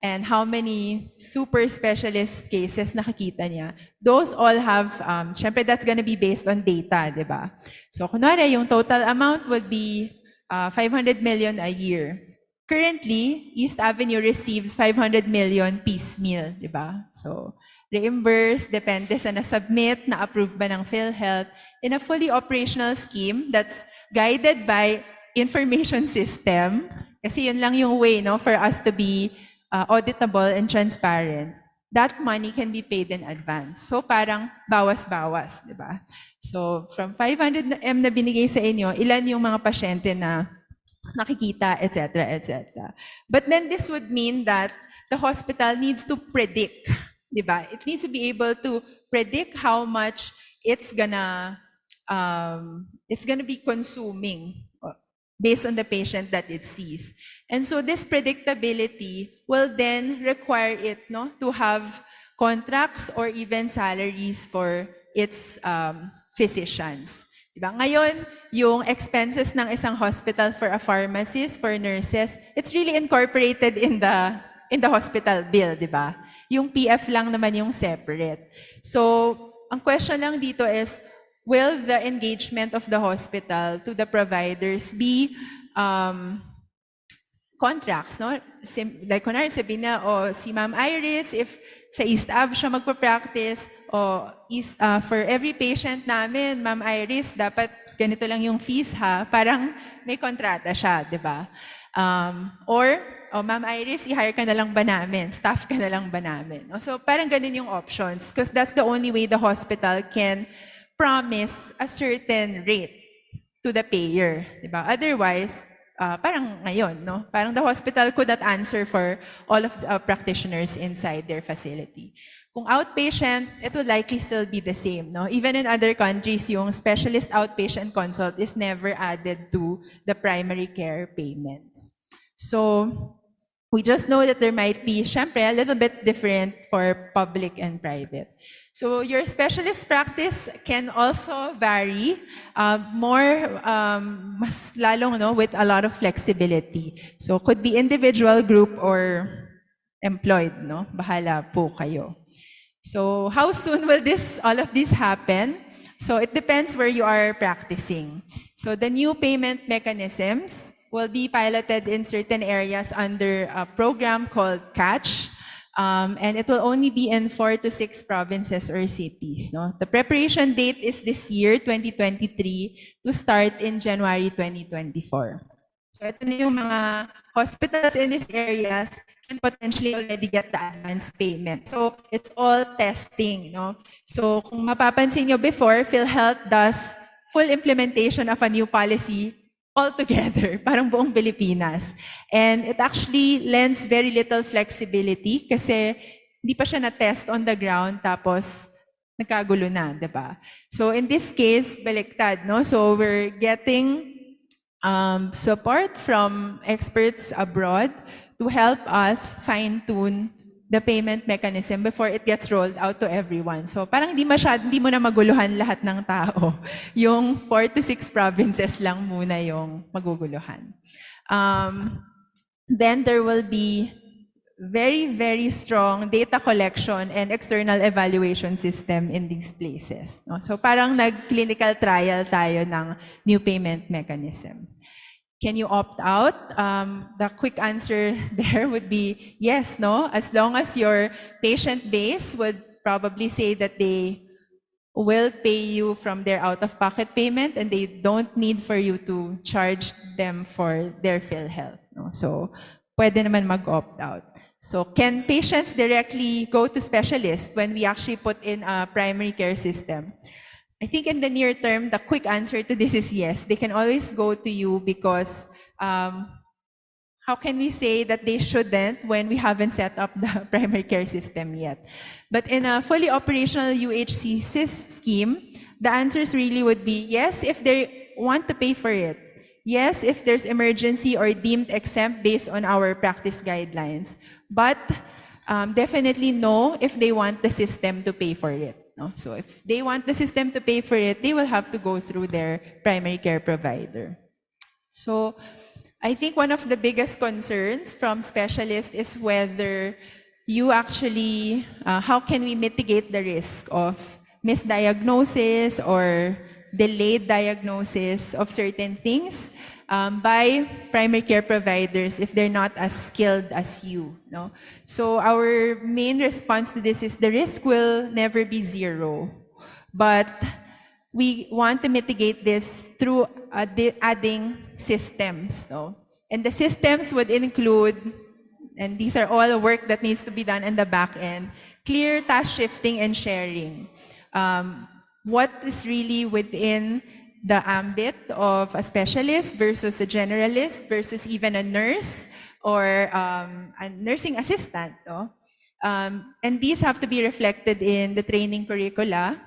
And how many super specialist cases nakikita niya? Those all have, syempre that's gonna be based on data, di ba? So kunwari, yung total amount would be 500 million a year. Currently, East Avenue receives 500 million piecemeal, di ba? So, reimbursed, depende sa na-submit, na-approve ba ng PhilHealth, in a fully operational scheme that's guided by information system, kasi yun lang yung way, no, for us to be auditable and transparent. That money can be paid in advance. So parang bawas-bawas, di ba? So from 500M na binigay sa inyo, ilan yung mga pasyente na nakikita, etc., etc. But then this would mean that the hospital needs to predict, diba? It needs to be able to predict how much it's gonna be consuming based on the patient that it sees. And so this predictability will then require it, no, to have contracts or even salaries for its physicians. Diba? Ngayon, yung expenses ng isang hospital for a pharmacist, for nurses, it's really incorporated in the hospital bill, diba? Yung PF lang naman yung separate. So, ang question lang dito is, will the engagement of the hospital to the providers be contracts, no? Like kunwari sabihin na, si Ma'am Iris, if sa East Ave siya magpa-practice, for every patient namin, Ma'am Iris, dapat ganito lang yung fees ha, parang may kontrata siya, di ba? Ma'am Iris, i-hire ka na lang ba namin? Staff ka na lang ba namin? So parang ganun yung options because that's the only way the hospital can promise a certain rate to the payer, di ba? Otherwise, parang ngayon, no? Parang the hospital could not answer for all of the practitioners inside their facility. Kung outpatient, it will likely still be the same, no? Even in other countries, yung specialist outpatient consult is never added to the primary care payments. So, we just know that there might be, syempre, a little bit different for public and private. So your specialist practice can also vary mas lalong, no, with a lot of flexibility. So could be individual, group, or employed, no? Bahala po kayo. So how soon will all of this happen? So it depends where you are practicing. So the new payment mechanisms will be piloted in certain areas under a program called CATCH, and it will only be in 4 to 6 provinces or cities. No? The preparation date is this year, 2023, to start in January 2024. So ito na yung mga hospitals in these areas can potentially already get the advance payment. So it's all testing. No? So kung mapapansin nyo before, PhilHealth does full implementation of a new policy all together, parang buong Pilipinas. And it actually lends very little flexibility kasi hindi pa siya na-test on the ground tapos nagkagulo na, di ba? So in this case, baliktad, no? So we're getting support from experts abroad to help us fine-tune the payment mechanism before it gets rolled out to everyone. So parang hindi mo na maguluhan lahat ng tao. Yung 4 to 6 provinces lang muna yung maguguluhan. Then there will be very, very strong data collection and external evaluation system in these places. No? So parang nag-clinical trial tayo ng new payment mechanism. Can you opt out? The quick answer there would be yes, no? As long as your patient base would probably say that they will pay you from their out-of-pocket payment and they don't need for you to charge them for their PhilHealth. No? So, pwede naman mag-opt out. So, can patients directly go to specialists when we actually put in a primary care system? I think in the near term, the quick answer to this is yes. They can always go to you because how can we say that they shouldn't when we haven't set up the primary care system yet? But in a fully operational UHC scheme, the answers really would be yes if they want to pay for it. Yes if there's emergency or deemed exempt based on our practice guidelines. But definitely no if they want the system to pay for it. No? So if they want the system to pay for it, they will have to go through their primary care provider. So I think one of the biggest concerns from specialists is whether you actually, how can we mitigate the risk of misdiagnosis or delayed diagnosis of certain things by primary care providers if they're not as skilled as you. No? So our main response to this is the risk will never be zero, but we want to mitigate this through adding systems. No? And the systems would include, and these are all the work that needs to be done in the back end, clear task shifting and sharing. What is really within the ambit of a specialist versus a generalist versus even a nurse or a nursing assistant. No? And these have to be reflected in the training curricula,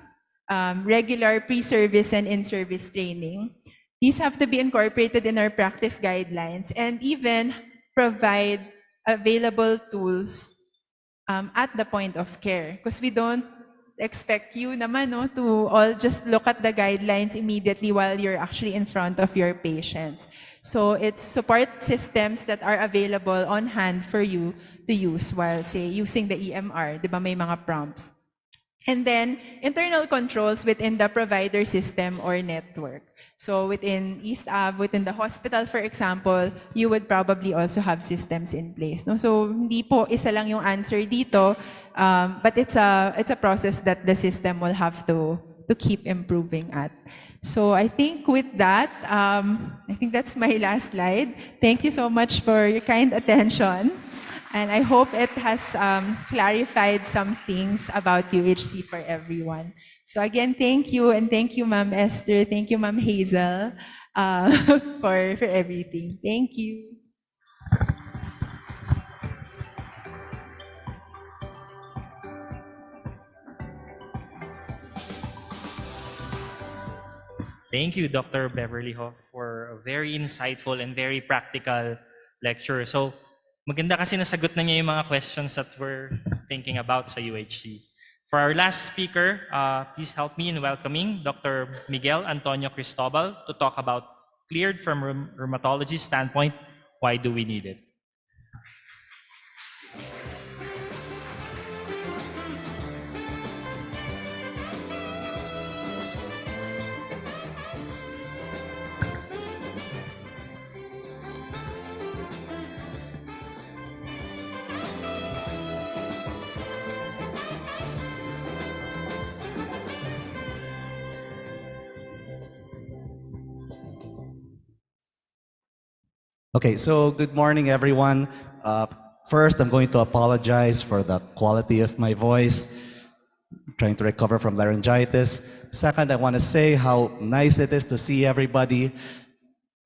regular pre-service and in-service training. These have to be incorporated in our practice guidelines and even provide available tools at the point of care. Because we don't expect you naman no, to all just look at the guidelines immediately while you're actually in front of your patients. So it's support systems that are available on hand for you to use while, say, using the EMR. Di ba may mga prompts? And then, internal controls within the provider system or network. So within East Ave, within the hospital, for example, you would probably also have systems in place. No? So hindi po isa lang yung answer dito, but it's a process that the system will have to keep improving at. So I think with that, I think that's my last slide. Thank you so much for your kind attention. And I hope it has clarified some things about UHC for everyone. So again, thank you, and thank you, Ma'am Esther, thank you, Ma'am Hazel, for everything. Thank you. Thank you, Dr. Beverly Hoff, for a very insightful and very practical lecture. So, maganda kasi nasagot na niya yung mga questions that we're thinking about sa UHC. For our last speaker, please help me in welcoming Dr. Miguel Antonio Cristobal to talk about cleared from rheumatology standpoint, why do we need it? Okay, so good morning, everyone. First, I'm going to apologize for the quality of my voice. I'm trying to recover from laryngitis. Second, I want to say how nice it is to see everybody.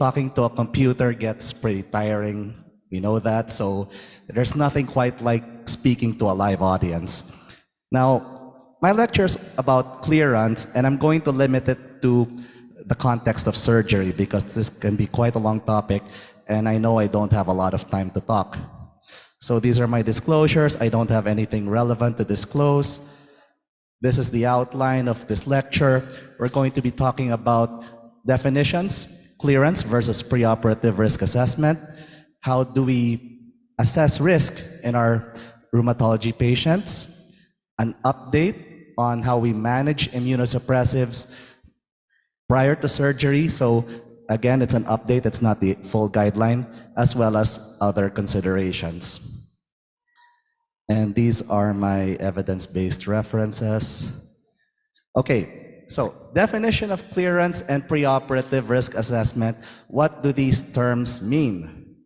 Talking to a computer gets pretty tiring. We know that, so there's nothing quite like speaking to a live audience. Now, my lecture is about clearance, and I'm going to limit it to the context of surgery because this can be quite a long topic, and I know I don't have a lot of time to talk. So these are my disclosures. I don't have anything relevant to disclose. This is the outline of this lecture. We're going to be talking about definitions, clearance versus preoperative risk assessment. How do we assess risk in our rheumatology patients? An update on how we manage immunosuppressives prior to surgery. So again, it's an update, it's not the full guideline, as well as other considerations. And these are my evidence-based references. Okay, so definition of clearance and preoperative risk assessment. What do these terms mean?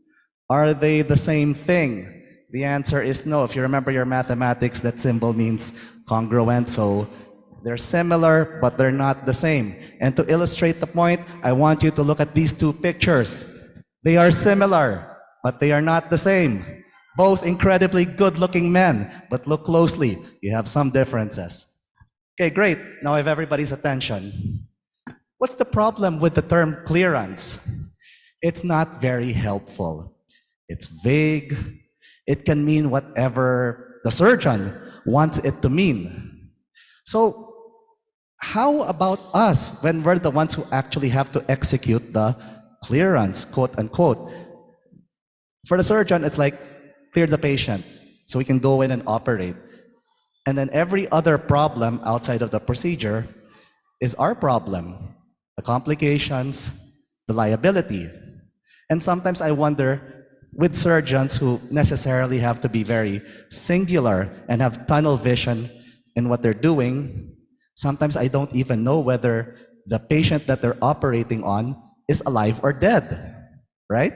Are they the same thing? The answer is no. If you remember your mathematics, that symbol means congruent, so they're similar, but they're not the same. And to illustrate the point, I want you to look at these two pictures. They are similar, but they are not the same. Both incredibly good-looking men, but look closely. You have some differences. Okay, great. Now I have everybody's attention. What's the problem with the term clearance? It's not very helpful. It's vague. It can mean whatever the surgeon wants it to mean. So how about us when we're the ones who actually have to execute the clearance, quote unquote? For the surgeon, it's like, clear the patient so we can go in and operate. And then every other problem outside of the procedure is our problem. The complications, the liability. And sometimes I wonder, with surgeons who necessarily have to be very singular and have tunnel vision in what they're doing, sometimes I don't even know whether the patient that they're operating on is alive or dead, right?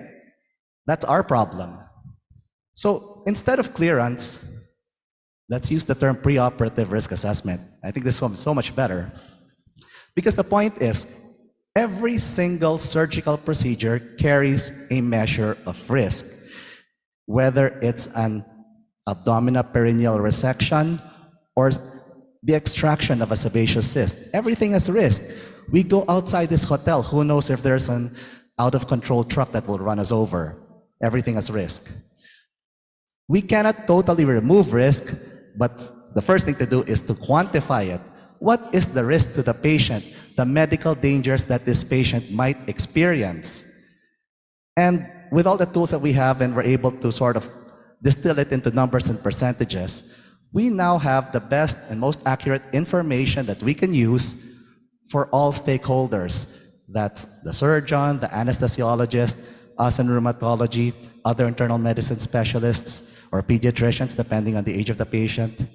That's our problem. So instead of clearance, let's use the term preoperative risk assessment. I think this is so much better. Because the point is, every single surgical procedure carries a measure of risk. Whether it's an abdominal perineal resection or the extraction of a sebaceous cyst, everything has risk. We go outside this hotel, who knows if there's an out-of-control truck that will run us over. Everything has risk. We cannot totally remove risk, but the first thing to do is to quantify it. What is the risk to the patient, the medical dangers that this patient might experience? And with all the tools that we have and we're able to sort of distill it into numbers and percentages, we now have the best and most accurate information that we can use for all stakeholders. That's the surgeon, the anesthesiologist, us in rheumatology, other internal medicine specialists, or pediatricians, depending on the age of the patient,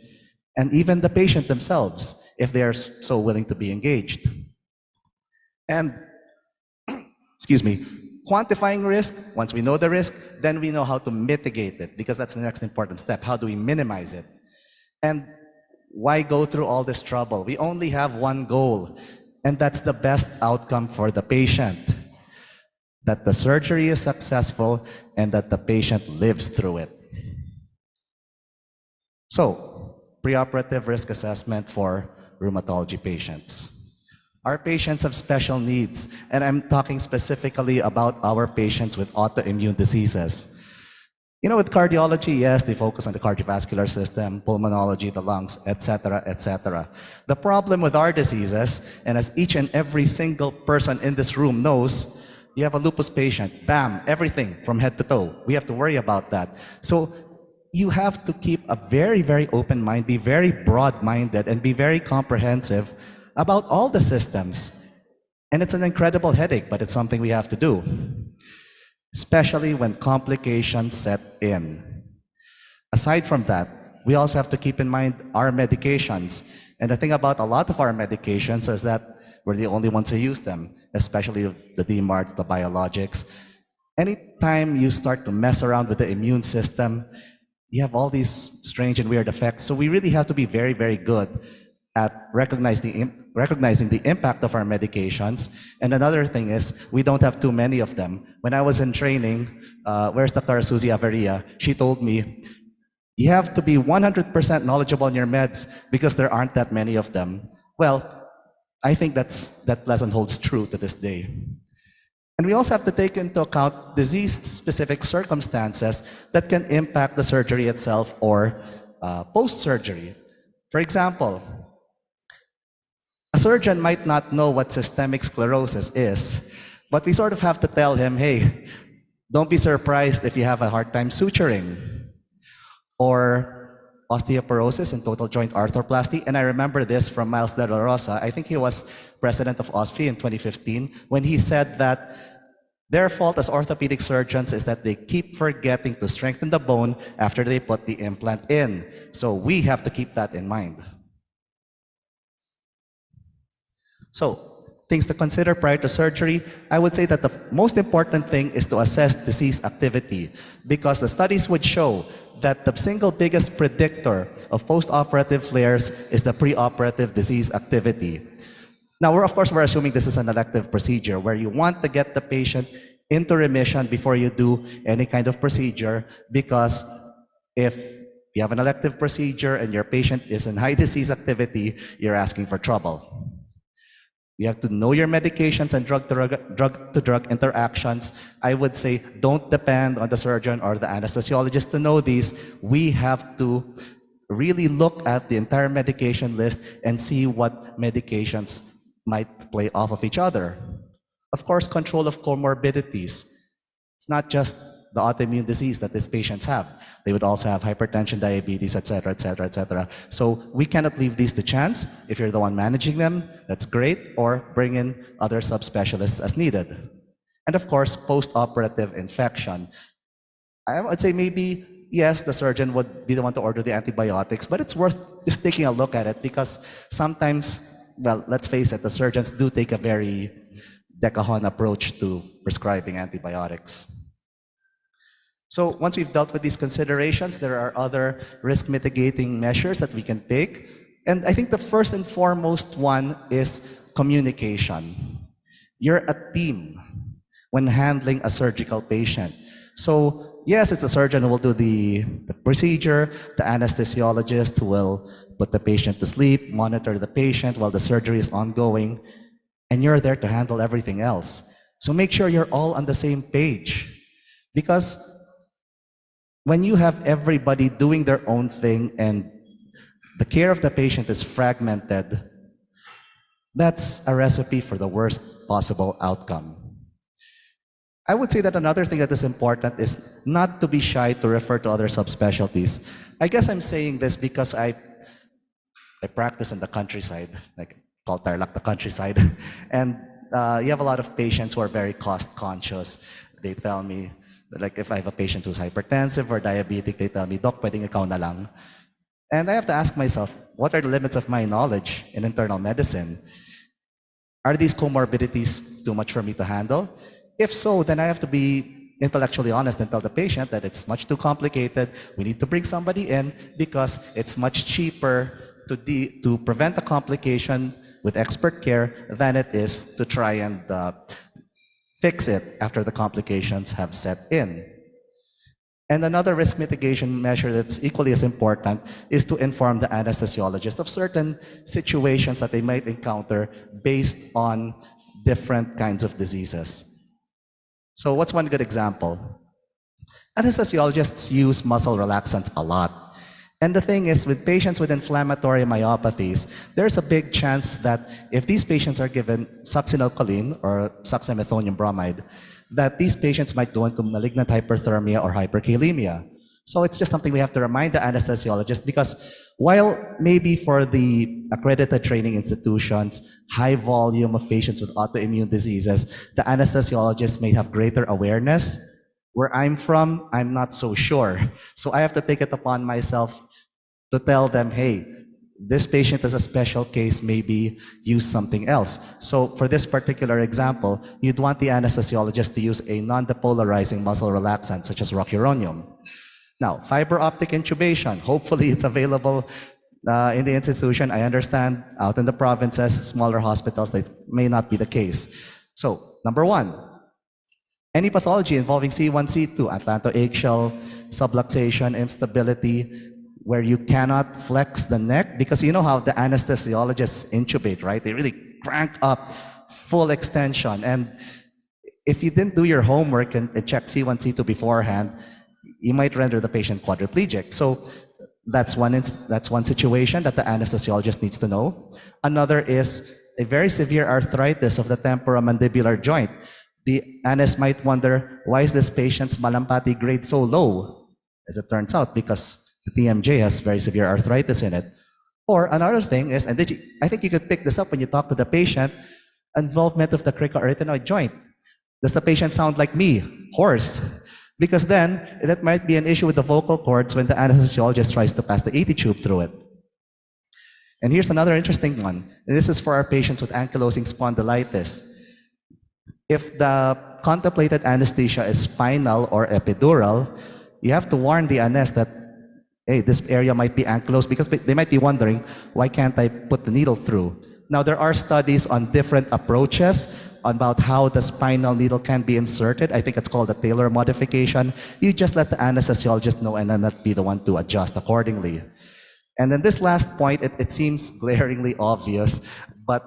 and even the patient themselves, if they are so willing to be engaged. And, excuse me, quantifying risk, once we know the risk, then we know how to mitigate it, because that's the next important step. How do we minimize it? And why go through all this trouble? We only have one goal, and that's the best outcome for the patient. That the surgery is successful and that the patient lives through it. So, preoperative risk assessment for rheumatology patients. Our patients have special needs, and I'm talking specifically about our patients with autoimmune diseases. You know, with cardiology, yes, they focus on the cardiovascular system, pulmonology, the lungs, etc., etc. The problem with our diseases, and as each and every single person in this room knows, you have a lupus patient, bam, everything from head to toe. We have to worry about that. So you have to keep a very, very open mind, be very broad-minded, and be very comprehensive about all the systems. And it's an incredible headache, but it's something we have to do, especially when complications set in. Aside from that, we also have to keep in mind our medications. And the thing about a lot of our medications is that we're the only ones who use them, especially the DMARDs, the biologics. Anytime you start to mess around with the immune system, you have all these strange and weird effects. So we really have to be very, very good at recognizing the impact of our medications. And another thing is, we don't have too many of them. When I was in training, where's Dr. Suzy Averia? She told me, you have to be 100% knowledgeable in your meds because there aren't that many of them. Well, I think that lesson holds true to this day. And we also have to take into account disease-specific circumstances that can impact the surgery itself or post-surgery. For example, a surgeon might not know what systemic sclerosis is, but we sort of have to tell him, hey, don't be surprised if you have a hard time suturing. Or osteoporosis and total joint arthroplasty. And I remember this from Miles De La Rosa. I think he was president of OSFI in 2015 when he said that their fault as orthopedic surgeons is that they keep forgetting to strengthen the bone after they put the implant in. So we have to keep that in mind. So, things to consider prior to surgery, I would say that the most important thing is to assess disease activity, because the studies would show that the single biggest predictor of post-operative flares is the preoperative disease activity. Now, of course, we're assuming this is an elective procedure where you want to get the patient into remission before you do any kind of procedure, because if you have an elective procedure and your patient is in high disease activity, you're asking for trouble. You have to know your medications and drug-to-drug interactions. I would say don't depend on the surgeon or the anesthesiologist to know these. We have to really look at the entire medication list and see what medications might play off of each other. Of course, control of comorbidities. It's not just the autoimmune disease that these patients have. They would also have hypertension, diabetes, etc., etc., etc. So we cannot leave these to chance. If you're the one managing them, that's great, or bring in other subspecialists as needed. And of course, post-operative infection. I would say maybe, yes, the surgeon would be the one to order the antibiotics, but it's worth just taking a look at it, because sometimes, well, let's face it, the surgeons do take a very Decajon approach to prescribing antibiotics. So once we've dealt with these considerations, there are other risk mitigating measures that we can take. And I think the first and foremost one is communication. You're a team when handling a surgical patient. So yes, it's a surgeon who will do the procedure, the anesthesiologist who will put the patient to sleep, monitor the patient while the surgery is ongoing, and you're there to handle everything else. So make sure you're all on the same page, because when you have everybody doing their own thing and the care of the patient is fragmented, that's a recipe for the worst possible outcome. I would say that another thing that is important is not to be shy to refer to other subspecialties. I guess I'm saying this because I practice in the countryside, like called Tarlac the countryside, and you have a lot of patients who are very cost conscious. They tell me, like if I have a patient who's hypertensive or diabetic, they tell me, Doc, pwedeng ikaw na lang. And I have to ask myself, what are the limits of my knowledge in internal medicine? Are these comorbidities too much for me to handle? If so, then I have to be intellectually honest and tell the patient that it's much too complicated. We need to bring somebody in because it's much cheaper to prevent a complication with expert care than it is to try and fix it after the complications have set in. And another risk mitigation measure that's equally as important is to inform the anesthesiologist of certain situations that they might encounter based on different kinds of diseases. So what's one good example? Anesthesiologists use muscle relaxants a lot. And the thing is, with patients with inflammatory myopathies, there's a big chance that if these patients are given succinylcholine or succinylmethonium bromide, that these patients might go into malignant hyperthermia or hyperkalemia. So it's just something we have to remind the anesthesiologist, because while maybe for the accredited training institutions, high volume of patients with autoimmune diseases, the anesthesiologist may have greater awareness. Where I'm from, I'm not so sure. So I have to take it upon myself to tell them, hey, this patient is a special case, maybe use something else. So for this particular example, you'd want the anesthesiologist to use a non-depolarizing muscle relaxant, such as rocuronium. Now, fiber optic intubation, hopefully it's available in the institution. I understand out in the provinces, smaller hospitals, that may not be the case. So, number one, any pathology involving C1, C2, atlanto-eggshell, subluxation, instability, where you cannot flex the neck, because you know how the anesthesiologists intubate, right? They really crank up full extension, and if you didn't do your homework and check C1, C2 beforehand, you might render the patient quadriplegic. So that's one situation that the anesthesiologist needs to know. Another is a very severe arthritis of the temporomandibular joint. The ANS might wonder, why is this patient's malampati grade so low? As it turns out, because the TMJ has very severe arthritis in it. Or another thing is, and I think you could pick this up when you talk to the patient, involvement of the cricoarytenoid joint. Does the patient sound like me? Hoarse. Because then, that might be an issue with the vocal cords when the anesthesiologist tries to pass the AT tube through it. And here's another interesting one. This is for our patients with ankylosing spondylitis. If the contemplated anesthesia is spinal or epidural, you have to warn the ANS that, hey, this area might be ankylosed, because they might be wondering, why can't I put the needle through? Now, there are studies on different approaches about how the spinal needle can be inserted. I think it's called the Taylor modification. You just let the anesthesiologist know and then not be the one to adjust accordingly. And then this last point, it seems glaringly obvious, but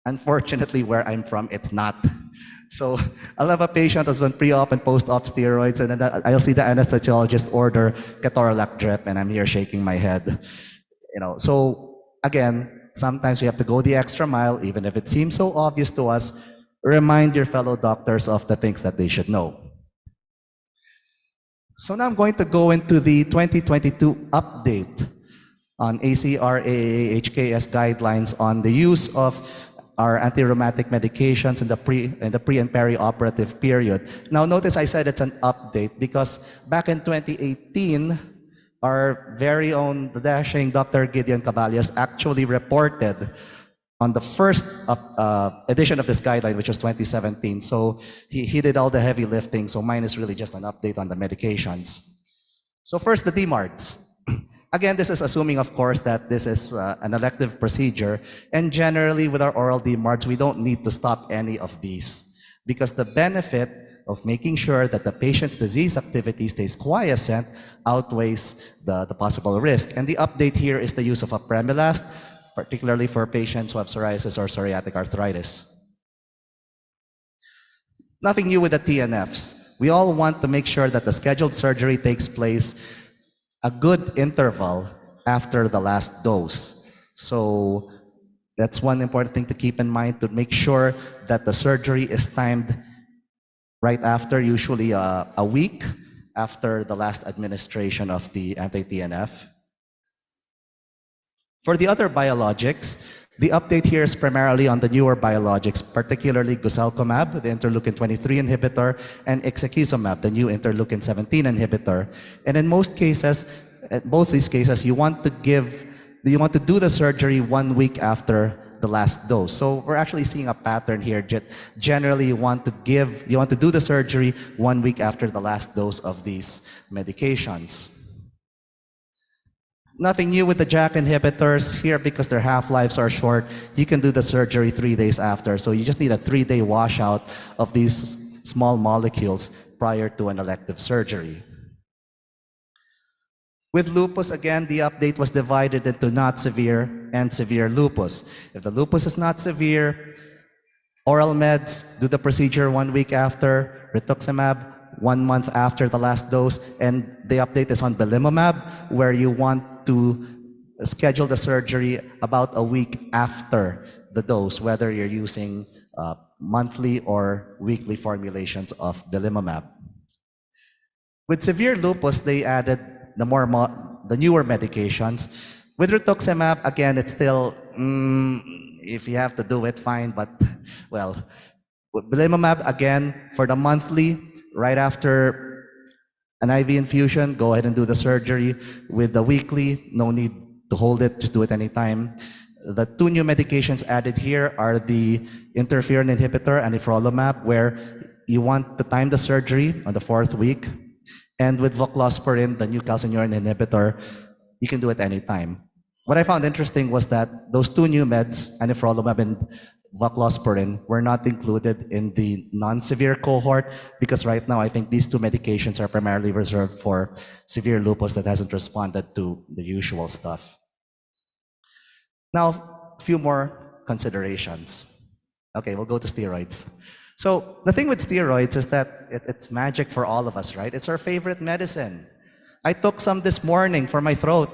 unfortunately where I'm from, it's not. So I'll have a patient who's on pre-op and post-op steroids, and then I'll see the anesthesiologist order ketorolac drip, and I'm here shaking my head. So again, sometimes we have to go the extra mile, even if it seems so obvious to us. Remind your fellow doctors of the things that they should know. So now I'm going to go into the 2022 update on ACRAA HKS guidelines on the use of our anti-rheumatic medications in the pre and peri-operative period. Now notice I said it's an update because back in 2018, our very own, the dashing Dr. Gideon Caballas actually reported on the first edition of this guideline, which was 2017. So he did all the heavy lifting, so mine is really just an update on the medications. So first, the DMARDs. Again, this is assuming, of course, that this is an elective procedure. And generally, with our oral DMARDs, we don't need to stop any of these because the benefit of making sure that the patient's disease activity stays quiescent outweighs the possible risk. And the update here is the use of apremilast, particularly for patients who have psoriasis or psoriatic arthritis. Nothing new with the TNFs. We all want to make sure that the scheduled surgery takes place a good interval after the last dose. So that's one important thing to keep in mind, to make sure that the surgery is timed right after, usually a week after the last administration of the anti-TNF. For the other biologics, the update here is primarily on the newer biologics, particularly guselkumab, the interleukin-23 inhibitor, and ixekizumab, the new interleukin-17 inhibitor. And in most cases, both these cases, you want to do the surgery 1 week after the last dose. So we're actually seeing a pattern here. Generally, you want to do the surgery 1 week after the last dose of these medications. Nothing new with the JAK inhibitors here because their half-lives are short. You can do the surgery 3 days after. So you just need a 3-day washout of these small molecules prior to an elective surgery. With lupus, again, the update was divided into not severe and severe lupus. If the lupus is not severe, oral meds, do the procedure 1 week after, rituximab 1 month after the last dose, and the update is on belimumab, where you want to schedule the surgery about a week after the dose, whether you're using monthly or weekly formulations of belimumab. With severe lupus, they added the newer medications. With rituximab, again, it's still, if you have to do it, fine, but, well, with belimumab, again, for the monthly, right after an IV infusion, go ahead and do the surgery. With the weekly, no need to hold it, just do it anytime. The 2 new medications added here are the interferon inhibitor, anifrolumab, where you want to time the surgery on the 4th week. And with voclosporin, the new calcineurin inhibitor, you can do it anytime. What I found interesting was that those 2 new meds, anifrolumab and voclosporin, were not included in the non-severe cohort because right now I think these 2 medications are primarily reserved for severe lupus that hasn't responded to the usual stuff. Now, a few more considerations. Okay, we'll go to steroids. So the thing with steroids is that it's magic for all of us, right? It's our favorite medicine. I took some this morning for my throat.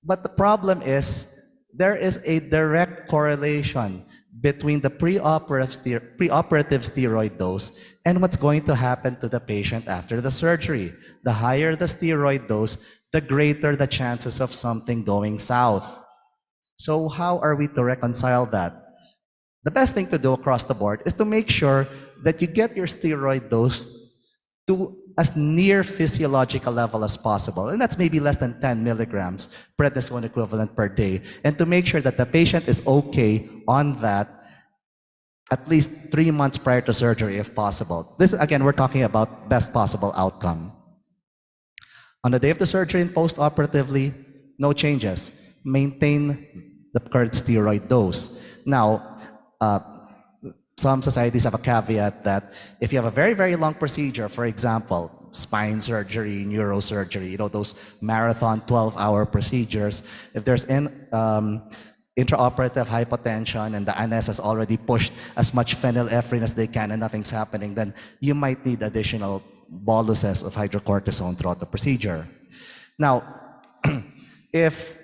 But the problem is there is a direct correlation between the preoperative steroid dose and what's going to happen to the patient after the surgery. The higher the steroid dose, the greater the chances of something going south. So how are we to reconcile that? The best thing to do across the board is to make sure that you get your steroid dose to as near physiological level as possible. And that's maybe less than 10 milligrams prednisone equivalent per day. And to make sure that the patient is okay on that at least 3 months prior to surgery if possible. This, again, we're talking about best possible outcome. On the day of the surgery and post-operatively, no changes. Maintain the current steroid dose. Now, some societies have a caveat that if you have a very, very long procedure, for example, spine surgery, neurosurgery, those marathon 12-hour procedures, if there's intraoperative hypotension and the ANS has already pushed as much phenylephrine as they can and nothing's happening, then you might need additional boluses of hydrocortisone throughout the procedure. Now, if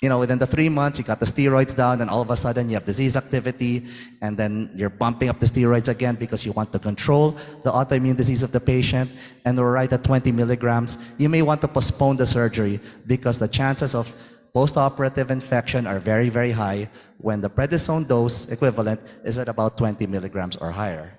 within the 3 months, you got the steroids down, and all of a sudden you have disease activity, and then you're bumping up the steroids again because you want to control the autoimmune disease of the patient, and we're right at 20 milligrams, you may want to postpone the surgery because the chances of post-operative infection are very, very high when the prednisone dose equivalent is at about 20 milligrams or higher.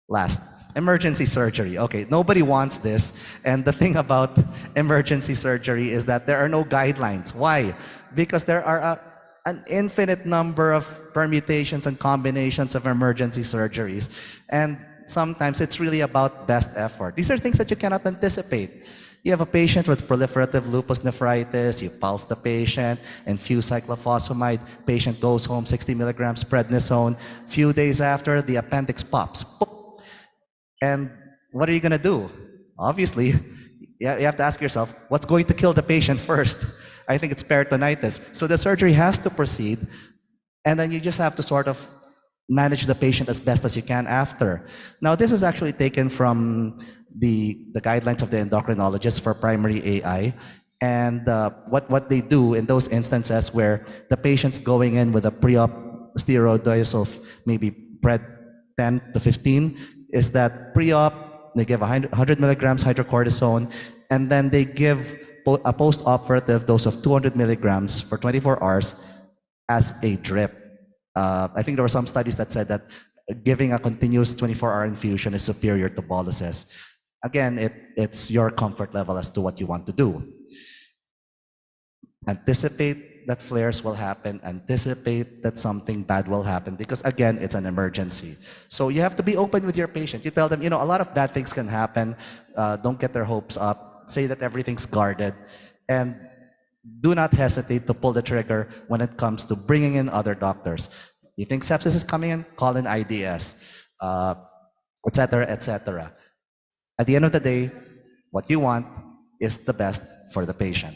Last, emergency surgery. Okay, nobody wants this. And the thing about emergency surgery is that there are no guidelines. Why? Because there are an infinite number of permutations and combinations of emergency surgeries. And sometimes it's really about best effort. These are things that you cannot anticipate. You have a patient with proliferative lupus nephritis, you pulse the patient, infuse cyclophosphamide, patient goes home, 60 milligrams prednisone. Few days after, the appendix pops. And what are you going to do? Obviously, you have to ask yourself, what's going to kill the patient first? I think it's peritonitis. So the surgery has to proceed, and then you just have to sort of manage the patient as best as you can after. Now, this is actually taken from the guidelines of the endocrinologists for primary AI. And what they do in those instances where the patient's going in with a pre-op steroid dose of maybe pred 10 to 15, is that pre-op, they give 100 milligrams hydrocortisone, and then they give a post-operative dose of 200 milligrams for 24 hours as a drip. I think there were some studies that said that giving a continuous 24-hour infusion is superior to boluses. Again, it's your comfort level as to what you want to do. Anticipate that flares will happen, anticipate that something bad will happen, because again, it's an emergency. So you have to be open with your patient. You tell them, a lot of bad things can happen. Don't get their hopes up. Say that everything's guarded. And do not hesitate to pull the trigger when it comes to bringing in other doctors. You think sepsis is coming in? Call in IDS, etc., etc. At the end of the day, what you want is the best for the patient.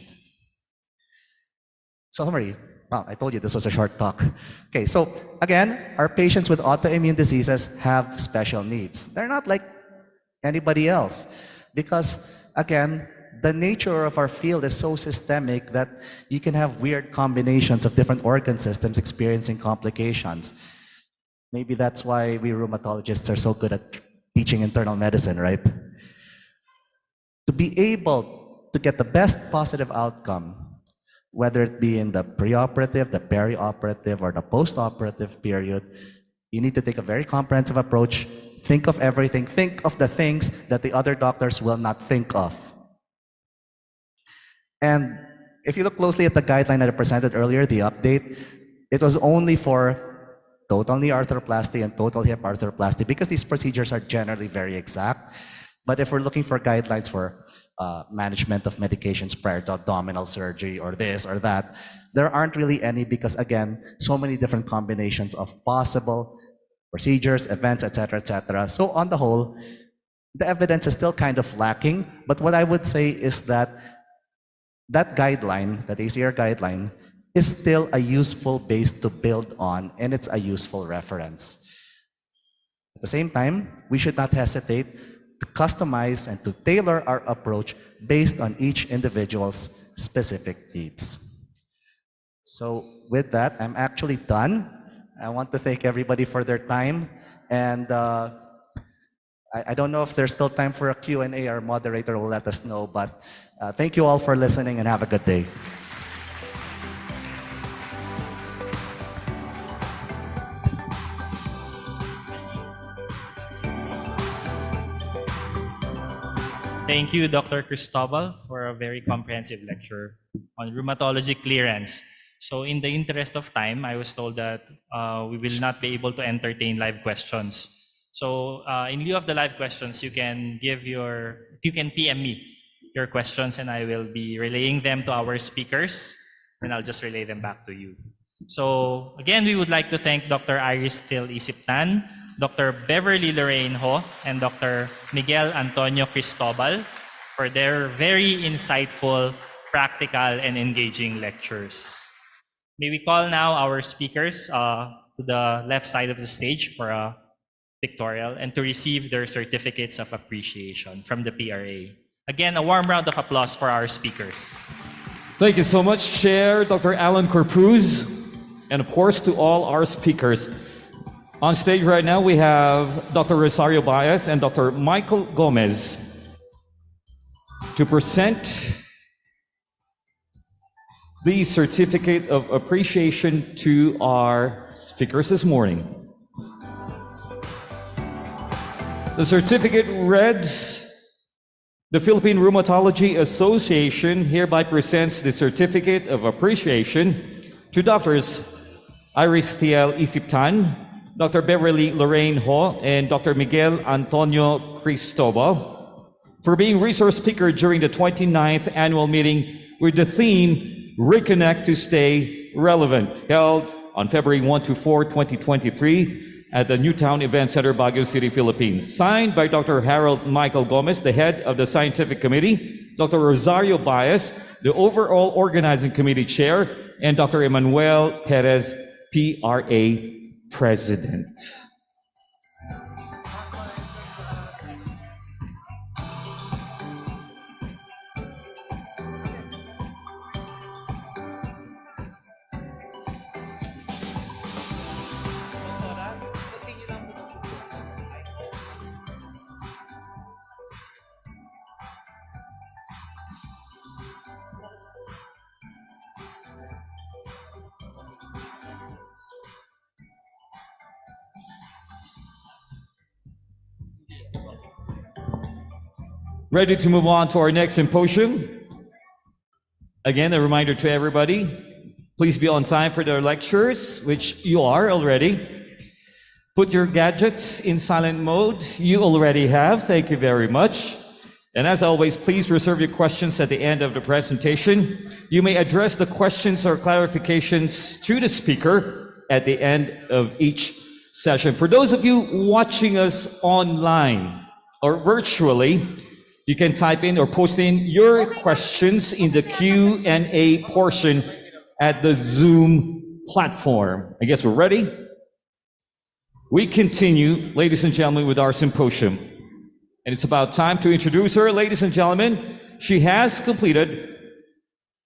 Summary. Wow, I told you this was a short talk. Okay, so again, our patients with autoimmune diseases have special needs. They're not like anybody else because, again, the nature of our field is so systemic that you can have weird combinations of different organ systems experiencing complications. Maybe that's why we rheumatologists are so good at teaching internal medicine, right? To be able to get the best positive outcome, whether it be in the preoperative, the perioperative, or the postoperative period, you need to take a very comprehensive approach. Think of everything. Think of the things that the other doctors will not think of. And if you look closely at the guideline that I presented earlier, the update, it was only for total knee arthroplasty and total hip arthroplasty because these procedures are generally very exact. But if we're looking for guidelines for management of medications prior to abdominal surgery or this or that, there aren't really any because, again, so many different combinations of possible procedures, events, etc., etc. So on the whole, the evidence is still kind of lacking. But what I would say is that that guideline, that ACR guideline, is still a useful base to build on, and it's a useful reference. At the same time, we should not hesitate to customize and to tailor our approach based on each individual's specific needs. So with that, I'm actually done. I want to thank everybody for their time, and I don't know if there's still time for a Q&A. Our moderator will let us know, but thank you all for listening and have a good day. Thank you, Dr. Cristobal, for a very comprehensive lecture on rheumatology clearance. So in the interest of time, I was told that we will not be able to entertain live questions. So in lieu of the live questions, you can PM me your questions and I will be relaying them to our speakers and I'll just relay them back to you. So again, we would like to thank Dr. Iris Till Isiptan, Dr. Beverly Lorraine Ho, and Dr. Miguel Antonio Cristobal for their very insightful, practical, and engaging lectures. May we call now our speakers to the left side of the stage for a pictorial and to receive their certificates of appreciation from the PRA. Again, a warm round of applause for our speakers. Thank you so much, Chair Dr. Alan Corpuz, and of course to all our speakers. On stage right now, we have Dr. Rosario Baez and Dr. Michael Gomez to present the certificate of appreciation to our speakers this morning. The certificate reads, the Philippine Rheumatology Association hereby presents the certificate of appreciation to Drs. Iris Tiel Isiptan, Dr. Beverly Lorraine Ho, and Dr. Miguel Antonio Cristobal for being resource speaker during the 29th annual meeting with the theme Reconnect to Stay Relevant, held on February 1 to 4, 2023 at the Newtown Event Center, Baguio City, Philippines. Signed by Dr. Harold Michael Gomez, the head of the scientific committee, Dr. Rosario Baez, the overall organizing committee chair, and Dr. Emmanuel Perez, PRA president. Ready to move on to our next symposium. Again, a reminder to everybody, please be on time for their lectures, which you are already. Put your gadgets in silent mode. You already have. Thank you very much. And as always, please reserve your questions at the end of the presentation. You may address the questions or clarifications to the speaker at the end of each session. For those of you watching us online or virtually, you can type in or post in your questions in the Q&A portion at the Zoom platform. I guess we're ready. We continue, ladies and gentlemen, with our symposium. And it's about time to introduce her, ladies and gentlemen. She has completed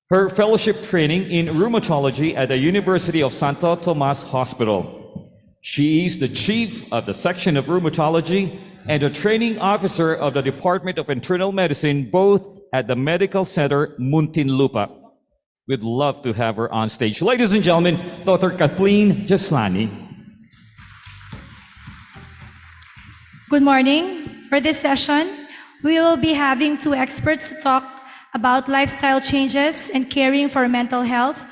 her fellowship training in rheumatology at the University of Santo Tomas Hospital. She is the chief of the section of rheumatology and a training officer of the Department of Internal Medicine, both at the Medical Center Muntinlupa. We'd love to have her on stage. Ladies and gentlemen, Dr. Kathleen Jaslani. Good morning. For this session, we will be having two experts to talk about lifestyle changes and caring for mental health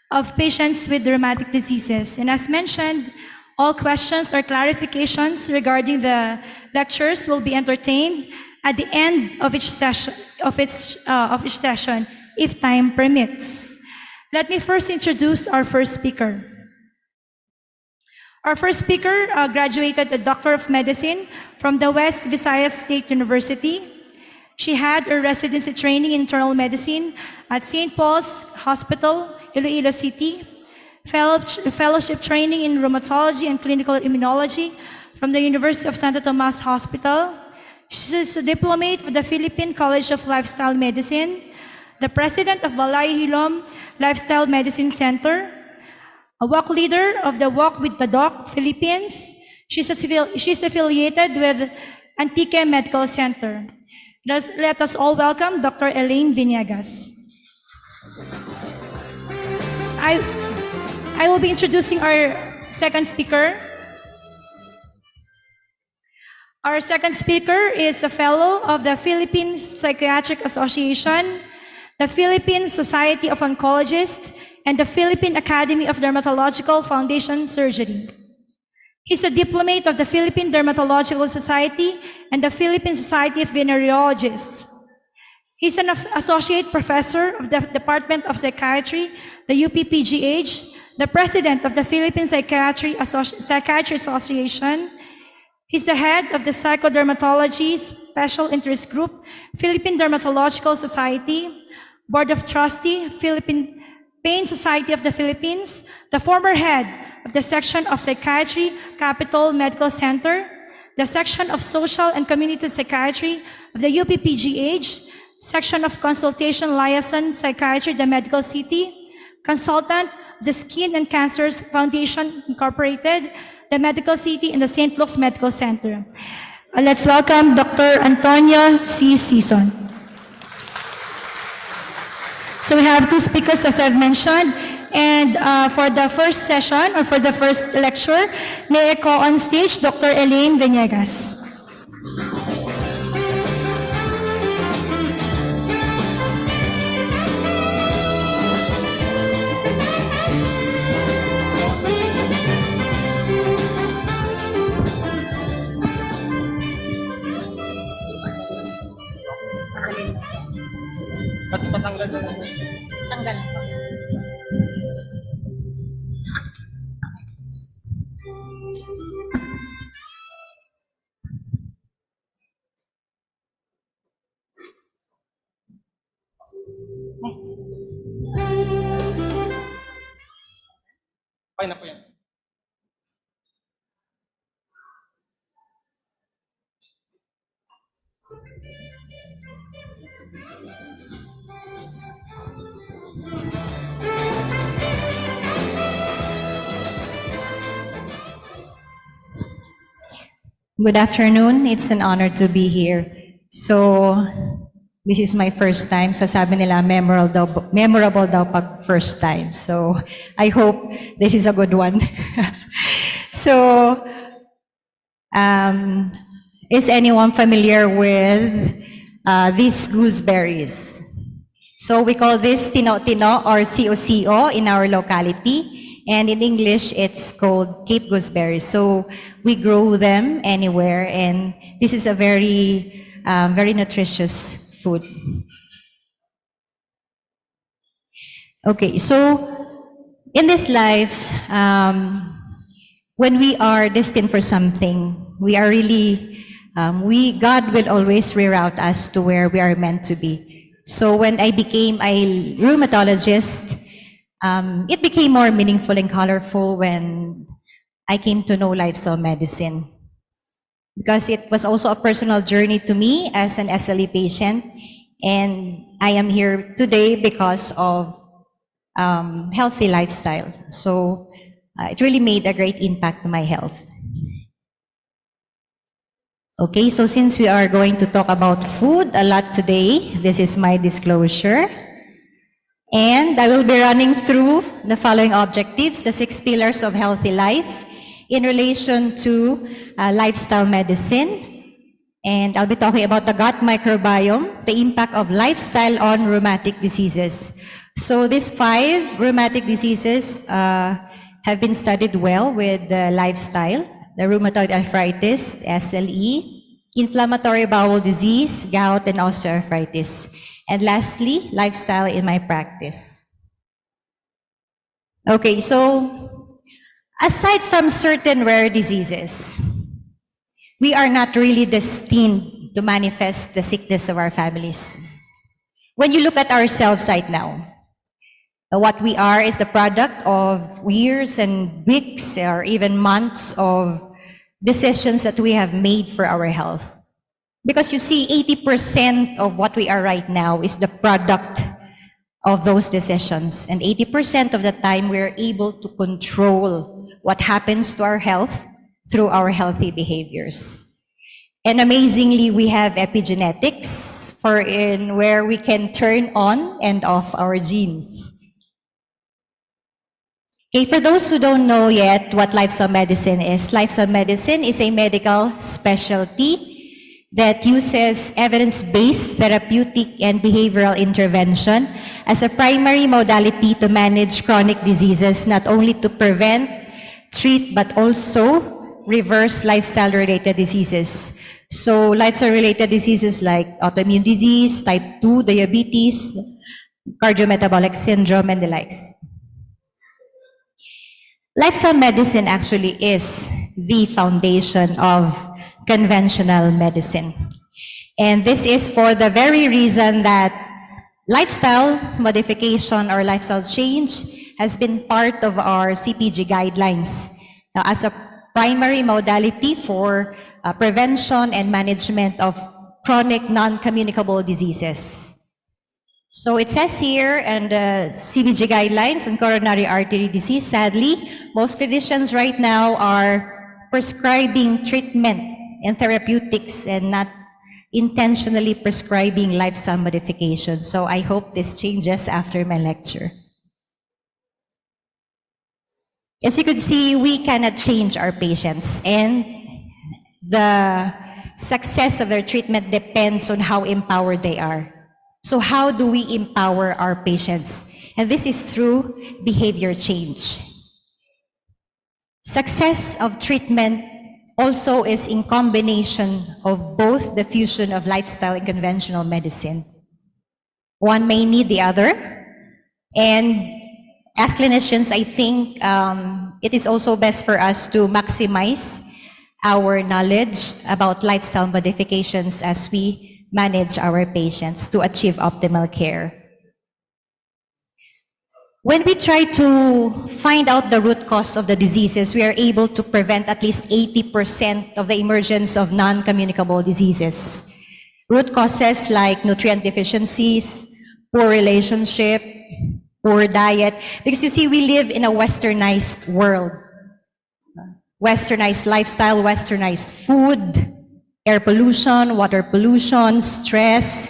of patients with rheumatic diseases. And as mentioned, all questions or clarifications regarding the lectures will be entertained at the end of each session, if time permits. Let me first introduce our first speaker. Our first speaker graduated a Doctor of Medicine from the West Visayas State University. She had her residency training in internal medicine at St. Paul's Hospital Iloilo City, fellowship training in rheumatology and clinical immunology from the University of Santo Tomas Hospital. She is a diplomate with the Philippine College of Lifestyle Medicine, the president of Balay Hilom Lifestyle Medicine Center, a walk leader of the Walk with the Doc Philippines. She's affiliated with Antique Medical Center. Let us all welcome Dr. Elaine Vinegas. I will be introducing our second speaker. Our second speaker is a fellow of the Philippine Psychiatric Association, the Philippine Society of Oncologists, and the Philippine Academy of Dermatological Foundation Surgery. He's a diplomate of the Philippine Dermatological Society and the Philippine Society of Venereologists. He's an associate professor of the Department of Psychiatry, the UPPGH, the president of the Philippine Psychiatry Association. He's the head of the Psychodermatology Special Interest Group, Philippine Dermatological Society, Board of Trustee, Philippine Pain Society of the Philippines, the former head of the Section of Psychiatry, Capital Medical Center, the Section of Social and Community Psychiatry of the UPPGH, Section of Consultation Liaison Psychiatry, the Medical City, consultant of the Skin and Cancers Foundation Incorporated, the Medical City, and the St. Luke's Medical Center. Let's welcome Dr. Antonio C. Sison. So we have two speakers, as I've mentioned, and for the first session, or for the first lecture, may I call on stage Dr. Elaine Vinegas. Tanggal po. Okay na po yan. Good afternoon. It's an honor to be here. So, this is my first time. So, sabi nila, memorable daw pag first time. So, I hope this is a good one. So, is anyone familiar with these gooseberries? So, we call this tino-tino or CO in our locality. And in English, it's called Cape gooseberries. So we grow them anywhere, and this is a very, very nutritious food. Okay, so in this life, when we are destined for something, we are really, God will always reroute us to where we are meant to be. So when I became a rheumatologist, it became more meaningful and colorful when I came to know lifestyle medicine, because it was also a personal journey to me as an SLE patient, and I am here today because of healthy lifestyle. So it really made a great impact to my health. Okay, so since we are going to talk about food a lot today, this is my disclosure. And I will be running through the following objectives, the 6 pillars of healthy life in relation to lifestyle medicine. And I'll be talking about the gut microbiome, the impact of lifestyle on rheumatic diseases. So these 5 rheumatic diseases have been studied well with the lifestyle: the rheumatoid arthritis, SLE, inflammatory bowel disease, gout, and osteoarthritis. And lastly, lifestyle in my practice. Okay, so aside from certain rare diseases, we are not really destined to manifest the sickness of our families. When you look at ourselves right now, What we are is the product of years and weeks or even months of decisions that we have made for our health. Because you see, 80% of what we are right now is the product of those decisions. And 80% of the time, we're able to control what happens to our health through our healthy behaviors. And amazingly, we have epigenetics where we can turn on and off our genes. Okay, for those who don't know yet what lifestyle medicine is a medical specialty that uses evidence-based therapeutic and behavioral intervention as a primary modality to manage chronic diseases, not only to prevent, treat, but also reverse lifestyle-related diseases. So lifestyle-related diseases like autoimmune disease, type 2 diabetes, cardiometabolic syndrome, and the likes. Lifestyle medicine actually is the foundation of conventional medicine. And this is for the very reason that lifestyle modification or lifestyle change has been part of our CPG guidelines. Now, as a primary modality for prevention and management of chronic non-communicable diseases. So it says here in the CBG guidelines on coronary artery disease, sadly, most clinicians right now are prescribing treatment and therapeutics and not intentionally prescribing lifestyle modification. So I hope this changes after my lecture. As you could see, we cannot change our patients, and the success of their treatment depends on how empowered they are. So how do we empower our patients? And this is through behavior change. Success of treatment also is in combination of both the fusion of lifestyle and conventional medicine. One may need the other. And as clinicians, I think it is also best for us to maximize our knowledge about lifestyle modifications as we manage our patients to achieve optimal care. When we try to find out the root cause of the diseases, we are able to prevent at least 80% of the emergence of non-communicable diseases. Root causes like nutrient deficiencies, poor relationship, poor diet. Because you see, we live in a westernized world. Westernized lifestyle, westernized food, air pollution, water pollution, stress,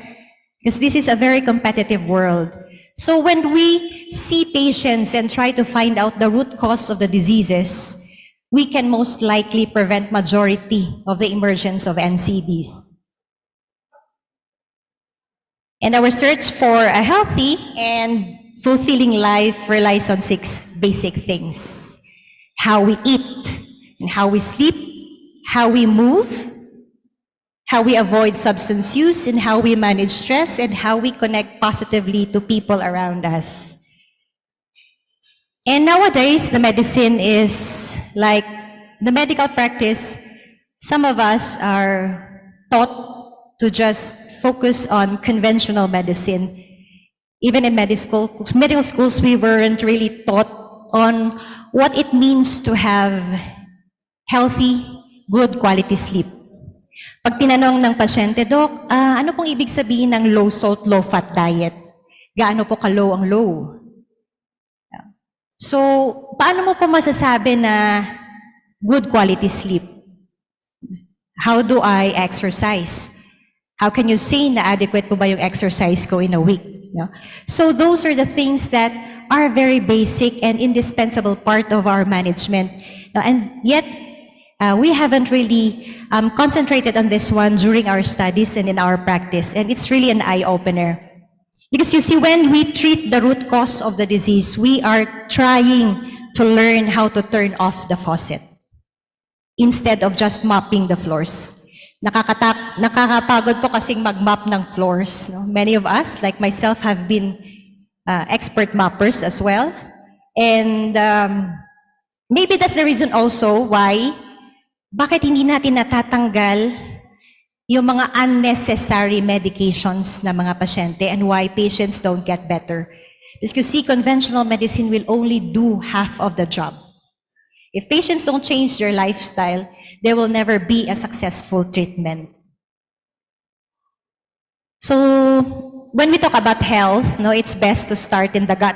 because this is a very competitive world. So when we see patients and try to find out the root cause of the diseases, we can most likely prevent majority of the emergence of NCDs. And our search for a healthy and fulfilling life relies on 6 basic things: how we eat and how we sleep, how we move, how we avoid substance use, and how we manage stress, and how we connect positively to people around us. And nowadays, the medicine is like the medical practice. Some of us are taught to just focus on conventional medicine. Even in medical schools, we weren't really taught on what it means to have healthy, good quality sleep. Pag tinanong ng pasyente, Doc, ano pong ibig sabihin ng low salt, low fat diet? Gaano po ka-low ang low? So, paano mo po masasabi na good quality sleep? How do I exercise? How can you say na adequate po ba yung exercise ko in a week? So those are the things that are very basic and indispensable part of our management. And yet, we haven't really concentrated on this one during our studies and in our practice. And it's really an eye-opener. Because you see, when we treat the root cause of the disease, we are trying to learn how to turn off the faucet instead of just mopping the floors. Nakakapagod po kasing mag-mop ng floors. No? Many of us, like myself, have been expert moppers as well. And maybe that's the reason also why bakit hindi natin natatanggal yung mga unnecessary medications na mga pasyente and why patients don't get better. Because you see, conventional medicine will only do half of the job. If patients don't change their lifestyle, there will never be a successful treatment. So when we talk about health, no, it's best to start in the gut.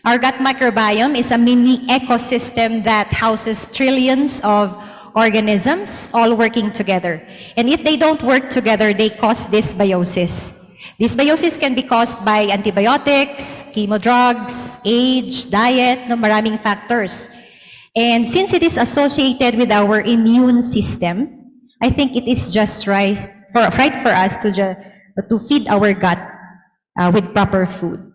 Our gut microbiome is a mini ecosystem that houses trillions of organisms all working together. And if they don't work together, they cause dysbiosis. Dysbiosis can be caused by antibiotics, chemo drugs, age, diet, no, maraming factors. And since it is associated with our immune system, I think it is just right for us to feed our gut with proper food.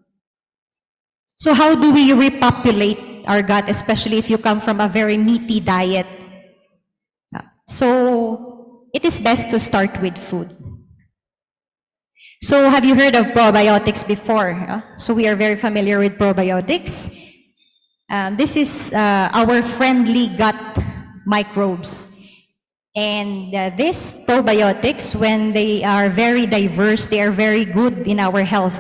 So how do we repopulate our gut, especially if you come from a very meaty diet? So it is best to start with food. So have you heard of probiotics before? So we are very familiar with probiotics. This is our friendly gut microbes. And these probiotics, when they are very diverse, they are very good in our health.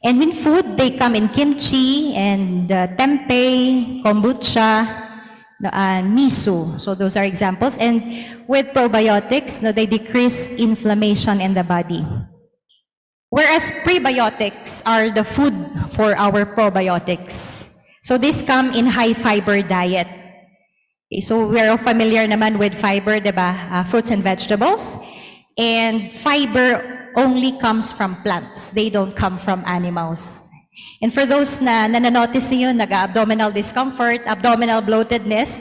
And in food, they come in kimchi and tempeh, kombucha, and miso. So those are examples. And with probiotics, they decrease inflammation in the body. Whereas prebiotics are the food for our probiotics. So these come in high fiber diet. Okay, so we're all familiar naman with fiber, diba? Fruits and vegetables. And fiber only comes from plants. They don't come from animals. And for those na nananotice niyo, nag-abdominal discomfort, abdominal bloatedness,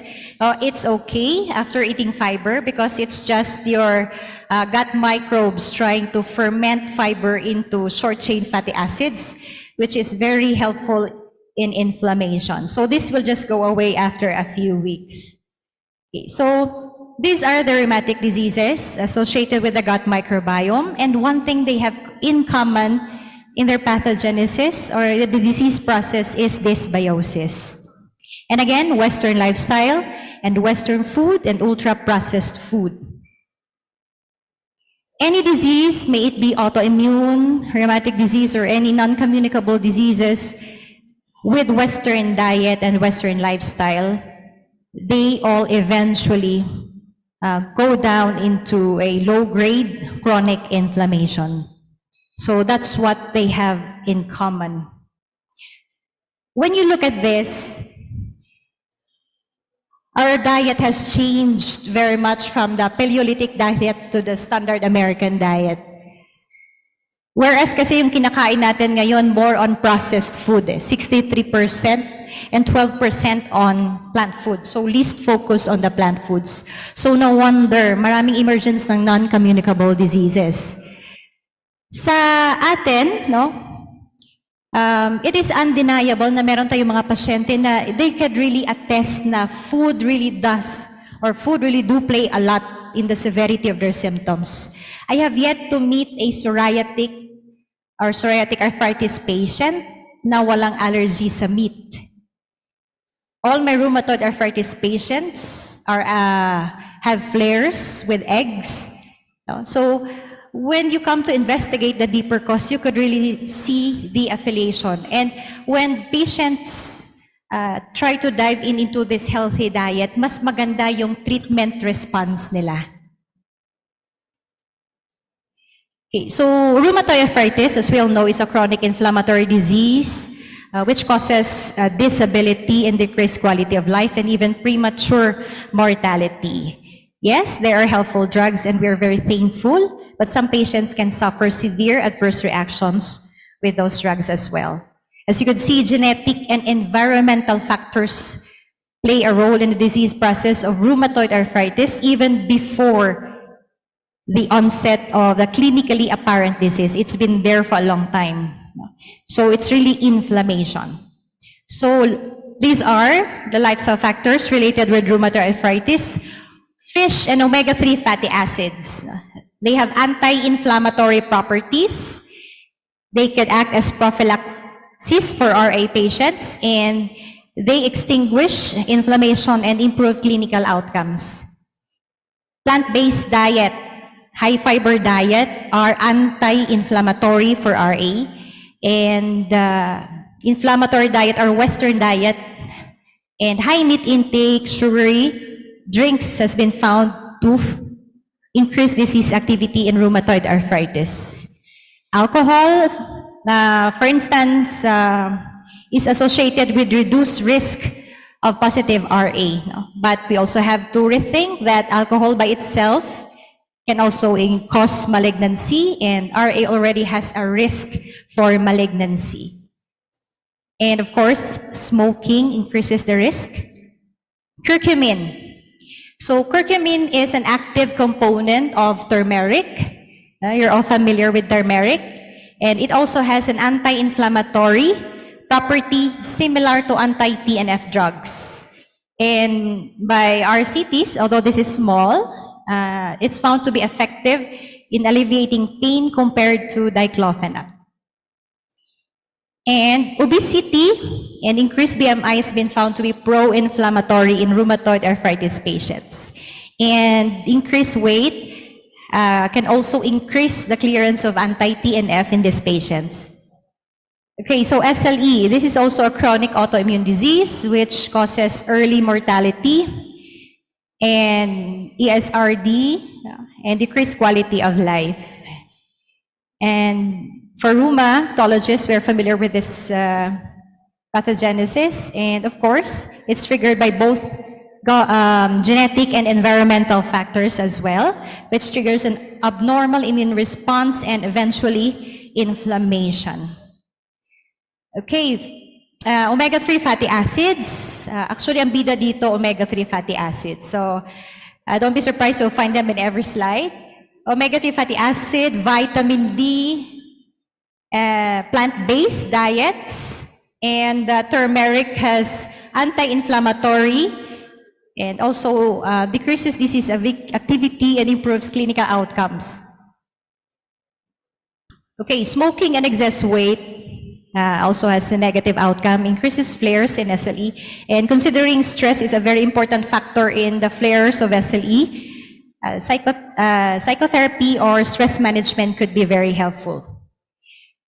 it's okay after eating fiber because it's just your gut microbes trying to ferment fiber into short-chain fatty acids, which is very helpful in inflammation. So this will just go away after a few weeks. Okay, so these are the rheumatic diseases associated with the gut microbiome, and one thing they have in common in their pathogenesis or the disease process is dysbiosis. And again, Western lifestyle and Western food and ultra-processed food. Any disease, may it be autoimmune, rheumatic disease, or any non-communicable diseases, with Western diet and Western lifestyle, they all eventually go down into a low-grade chronic inflammation. So that's what they have in common. When you look at this, our diet has changed very much from the Paleolithic diet to the standard American diet. Whereas kasi yung kinakain natin ngayon more on processed food, 63% and 12% on plant foods. So least focus on the plant foods. So no wonder maraming emergence ng non-communicable diseases. Sa atin, it is undeniable na meron tayong mga pasyente na they could really attest na food really do play a lot in the severity of their symptoms. I have yet to meet a psoriatic arthritis patient na walang allergy sa meat. All my rheumatoid arthritis patients have flares with eggs. So when you come to investigate the deeper cause, you could really see the affiliation. And when patients try to dive into this healthy diet, mas maganda yung treatment response nila. Okay, so rheumatoid arthritis, as we all know, is a chronic inflammatory disease which causes disability and decreased quality of life and even premature mortality. Yes, there are helpful drugs and we are very thankful, but some patients can suffer severe adverse reactions with those drugs as well. As you can see, genetic and environmental factors play a role in the disease process of rheumatoid arthritis even before the onset of the clinically apparent disease. It's been there for a long time. So it's really inflammation. So these are the lifestyle factors related with rheumatoid arthritis. Fish and omega-3 fatty acids. They have anti-inflammatory properties. They can act as prophylaxis for RA patients, and they extinguish inflammation and improve clinical outcomes. Plant-based diet, high-fiber diet are anti-inflammatory for RA, and inflammatory diet or Western diet, and high meat intake, sugary drinks has been found to increase disease activity in rheumatoid arthritis. Alcohol, for instance, is associated with reduced risk of positive RA. No? But we also have to rethink that alcohol by itself can also cause malignancy, and RA already has a risk for malignancy. And of course, smoking increases the risk. Curcumin. So curcumin is an active component of turmeric. You're all familiar with turmeric. And it also has an anti-inflammatory property similar to anti-TNF drugs. And by RCTs, although this is small, it's found to be effective in alleviating pain compared to diclofenac. And obesity and increased BMI has been found to be pro-inflammatory in rheumatoid arthritis patients. And increased weight can also increase the clearance of anti-TNF in these patients. Okay, so SLE, this is also a chronic autoimmune disease which causes early mortality, and ESRD, and decreased quality of life. And for rheumatologists, we're familiar with this pathogenesis, and of course, it's triggered by both genetic and environmental factors as well, which triggers an abnormal immune response and eventually inflammation. Okay, omega-3 fatty acids. Actually, ang bida dito, omega-3 fatty acids. So, don't be surprised, you'll find them in every slide. Omega-3 fatty acid, vitamin D, plant-based diets, and turmeric has anti-inflammatory and also decreases disease activity and improves clinical outcomes. Okay, smoking and excess weight also has a negative outcome, increases flares in SLE, and considering stress is a very important factor in the flares of SLE, psychotherapy or stress management could be very helpful.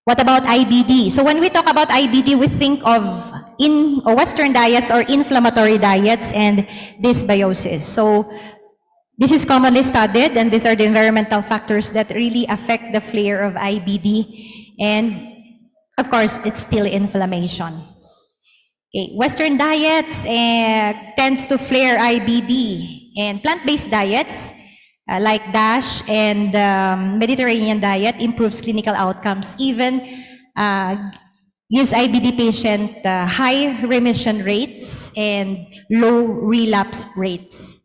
What about IBD? So when we talk about IBD, we think of Western diets or inflammatory diets and dysbiosis. So this is commonly studied, and these are the environmental factors that really affect the flare of IBD. And of course, it's still inflammation. Okay. Western diets tends to flare IBD, and plant-based diets like DASH and Mediterranean diet improves clinical outcomes, even gives IBD patient high remission rates and low relapse rates.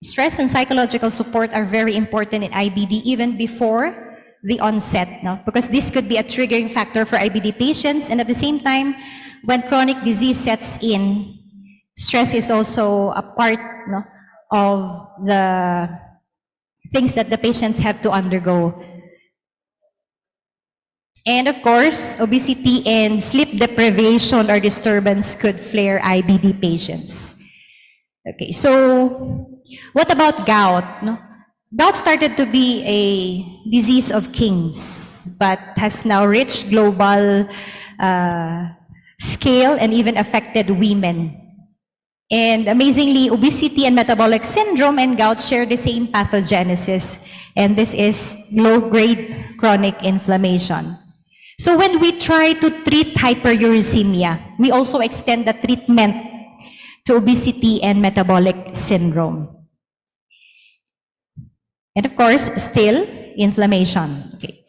Stress and psychological support are very important in IBD even before the onset, no? Because this could be a triggering factor for IBD patients, and at the same time, when chronic disease sets in, stress is also a part, no, of the things that the patients have to undergo. And of course, obesity and sleep deprivation or disturbance could flare IBD patients. Okay, so what about gout? No? Gout started to be a disease of kings, but has now reached global scale and even affected women. And amazingly, obesity and metabolic syndrome and gout share the same pathogenesis, and this is low-grade chronic inflammation. So when we try to treat hyperuricemia, we also extend the treatment to obesity and metabolic syndrome. And of course, still inflammation. Okay.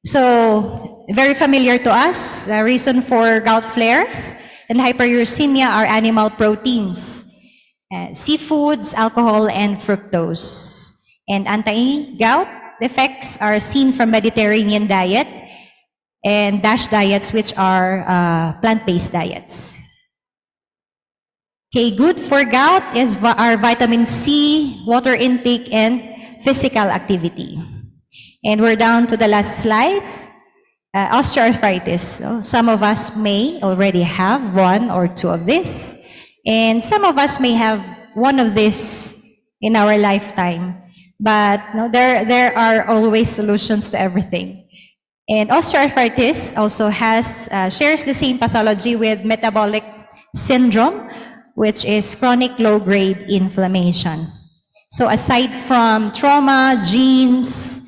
So, very familiar to us, the reason for gout flares and hyperuricemia are animal proteins, seafoods, alcohol, and fructose. And anti-gout effects are seen from Mediterranean diet and DASH diets, which are plant-based diets. Okay, good for gout is our vitamin C, water intake, and physical activity. And we're down to the last slides. Osteoarthritis. Some of us may already have one or two of this, and some of us may have one of this in our lifetime. But no, there are always solutions to everything. And osteoarthritis also shares the same pathology with metabolic syndrome, which is chronic low-grade inflammation. So aside from trauma, genes,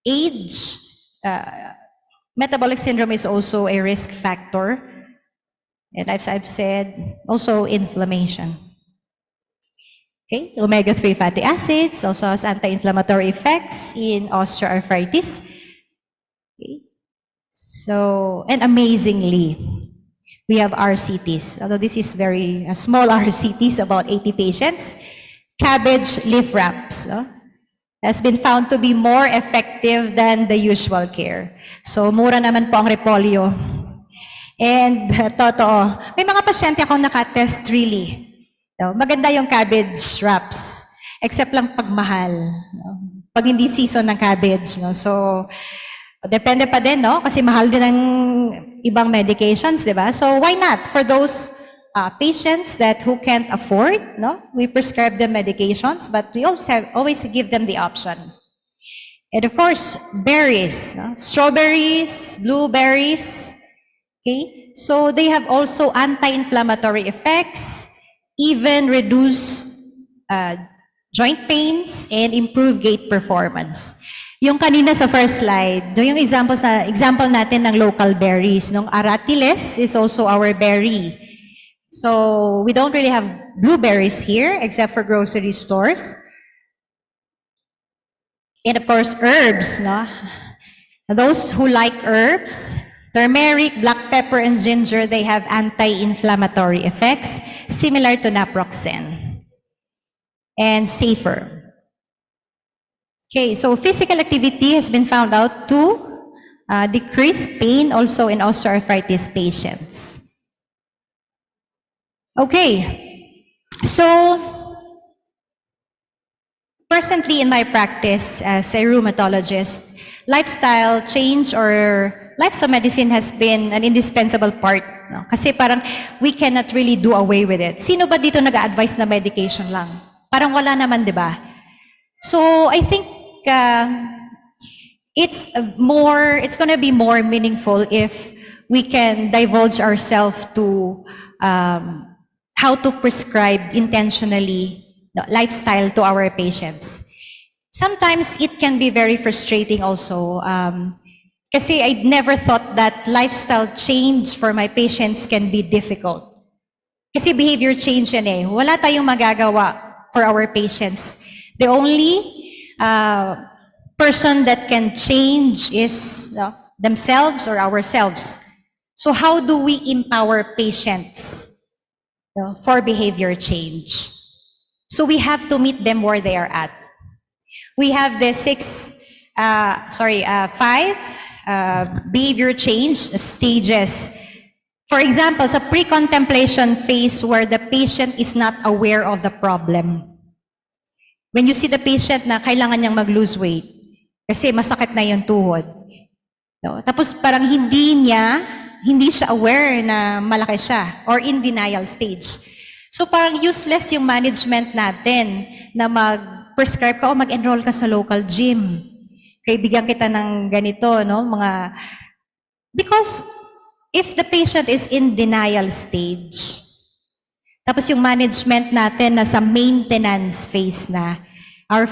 age, metabolic syndrome is also a risk factor. And as I've said, also inflammation. Okay, omega-3 fatty acids also has anti-inflammatory effects in osteoarthritis. Okay. So, and amazingly, we have RCTs. Although this is very small RCTs, about 80 patients. Cabbage leaf wraps has been found to be more effective than the usual care. So, mura naman po ang repolyo. And totoo, may mga pasyente akong nakatest really. No, maganda yung cabbage wraps, except lang pagmahal. No? Pag hindi season ng cabbage. No? So, depende pa din, no? Kasi mahal din ng ibang medications, di ba? So, why not? For those patients who can't afford, no? We prescribe them medications, but we always give them the option. And of course, berries, no? Strawberries, blueberries, okay? So, they have also anti-inflammatory effects, even reduce joint pains and improve gait performance. Yung kanina sa first slide, yung example natin ng local berries. Nung aratiles is also our berry. So we don't really have blueberries here except for grocery stores. And of course, herbs. No? Those who like herbs, turmeric, black pepper, and ginger, they have anti-inflammatory effects similar to naproxen and safer. Okay, so physical activity has been found out to decrease pain also in osteoarthritis patients. Okay, so presently in my practice as a rheumatologist, lifestyle change or lifestyle medicine has been an indispensable part. No? Kasi parang we cannot really do away with it. Sino ba dito nag-a-advise na medication lang? Parang wala naman, di ba? So I think it's going to be more meaningful if we can divulge ourselves to how to prescribe intentionally lifestyle to our patients. Sometimes it can be very frustrating also. Kasi I never thought that lifestyle change for my patients can be difficult. Kasi behavior change yan eh. Wala tayong magagawa for our patients. The only person that can change is themselves or ourselves. So how do we empower patients for behavior change? So we have to meet them where they are at. We have the 5 behavior change stages. For example, sa pre-contemplation phase where the patient is not aware of the problem. When you see the patient na kailangan niyang mag-lose weight kasi masakit na yung tuhod. No? Tapos parang hindi siya aware na malaki siya or in denial stage. So parang useless yung management natin na mag-prescribe ka o mag-enroll ka sa local gym. Kaya bigyan kita ng ganito, no? Because if the patient is in denial stage, tapos yung management natin nasa maintenance phase na, our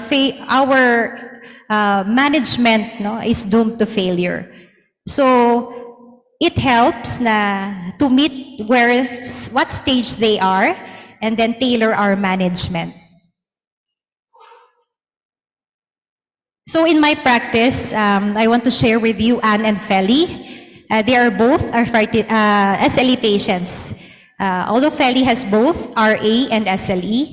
management is doomed to failure. So it helps na to meet what stage they are and then tailor our management. So in my practice, I want to share with you Anne and Feli. They are both SLE patients. Although Feli has both RA and SLE,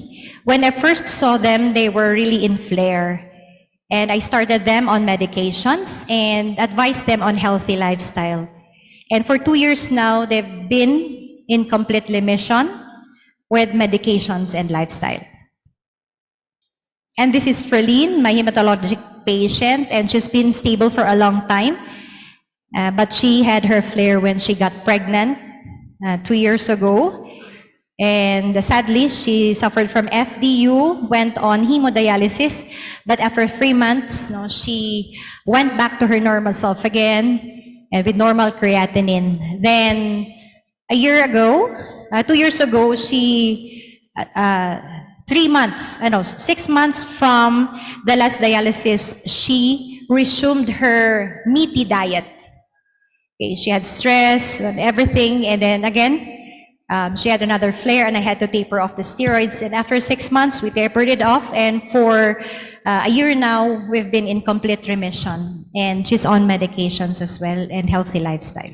when I first saw them, they were really in flare. And I started them on medications and advised them on healthy lifestyle. And for 2 years now, they've been in complete remission with medications and lifestyle. And this is Ferline, my hematologic patient, and she's been stable for a long time. But she had her flare when she got pregnant 2 years ago. And sadly, she suffered from FDU, went on hemodialysis, but after 3 months, no, she went back to her normal self again, and with normal creatinine. Then, a year ago, 2 years ago, she, 3 months, 6 months from the last dialysis, she resumed her meaty diet. Okay, she had stress and everything, and then again, she had another flare, and I had to taper off the steroids. And after 6 months, we tapered it off, and for a year now, we've been in complete remission. And she's on medications as well and healthy lifestyle.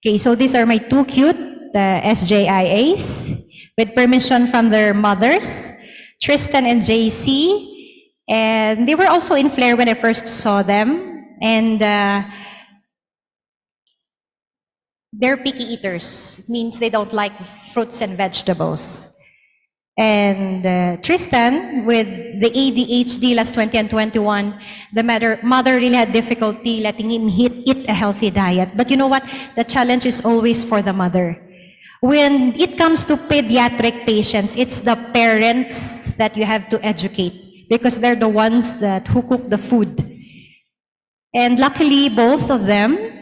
Okay, so these are my two cute SJIAs with permission from their mothers, Tristan and JC. And they were also in flare when I first saw them. And they're picky eaters. It means they don't like fruits and vegetables. And Tristan, with the ADHD last 20 and 21, the mother really had difficulty letting him eat a healthy diet. But you know what? The challenge is always for the mother. When it comes to pediatric patients, it's the parents that you have to educate because they're the ones who cook the food. And luckily, both of them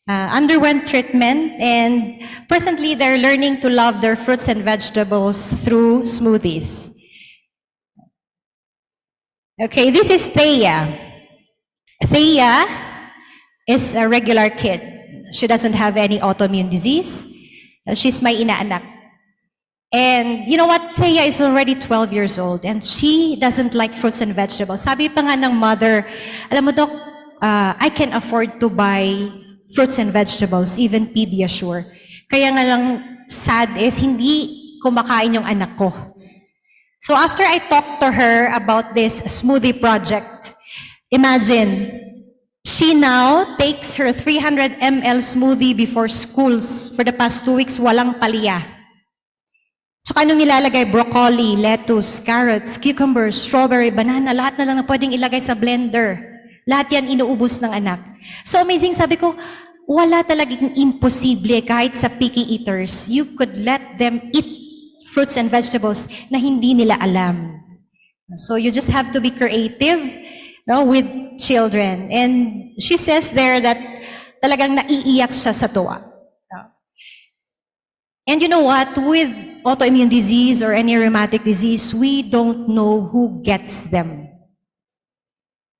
underwent treatment, and presently they're learning to love their fruits and vegetables through smoothies. Okay, this is Thea. Thea is a regular kid. She doesn't have any autoimmune disease. She's my inaanak. And you know what? Thea is already 12 years old and she doesn't like fruits and vegetables. Sabi pa nga ng mother, alam mo Doc, I can afford to buy fruits and vegetables, even Pediasure. Kaya nga lang sad is hindi kumakain yung anak ko. So after I talked to her about this smoothie project, imagine, she now takes her 300 ml smoothie before schools. For the past 2 weeks, walang palya. So anong nilalagay? Broccoli, lettuce, carrots, cucumbers, strawberry, banana, lahat na lang na pwedeng ilagay sa blender. Lahat yan inuubos ng anak. So amazing, sabi ko, wala talagang imposible kahit sa picky eaters. You could let them eat fruits and vegetables na hindi nila alam. So you just have to be creative with children. And she says there that talagang naiiyak siya sa tuwa. And you know what? With autoimmune disease or any rheumatic disease, we don't know who gets them.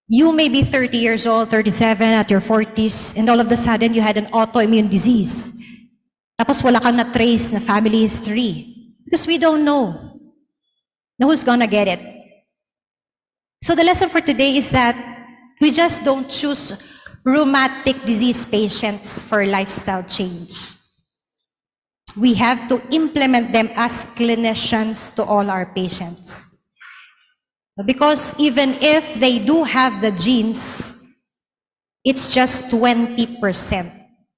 You may be 30 years old, 37, at your 40s, and all of a sudden you had an autoimmune disease. Tapos wala kang na-trace na family history. Because we don't know who's gonna get it. So the lesson for today is that we just don't choose rheumatic disease patients for lifestyle change. We have to implement them as clinicians to all our patients. Because even if they do have the genes, it's just 20%.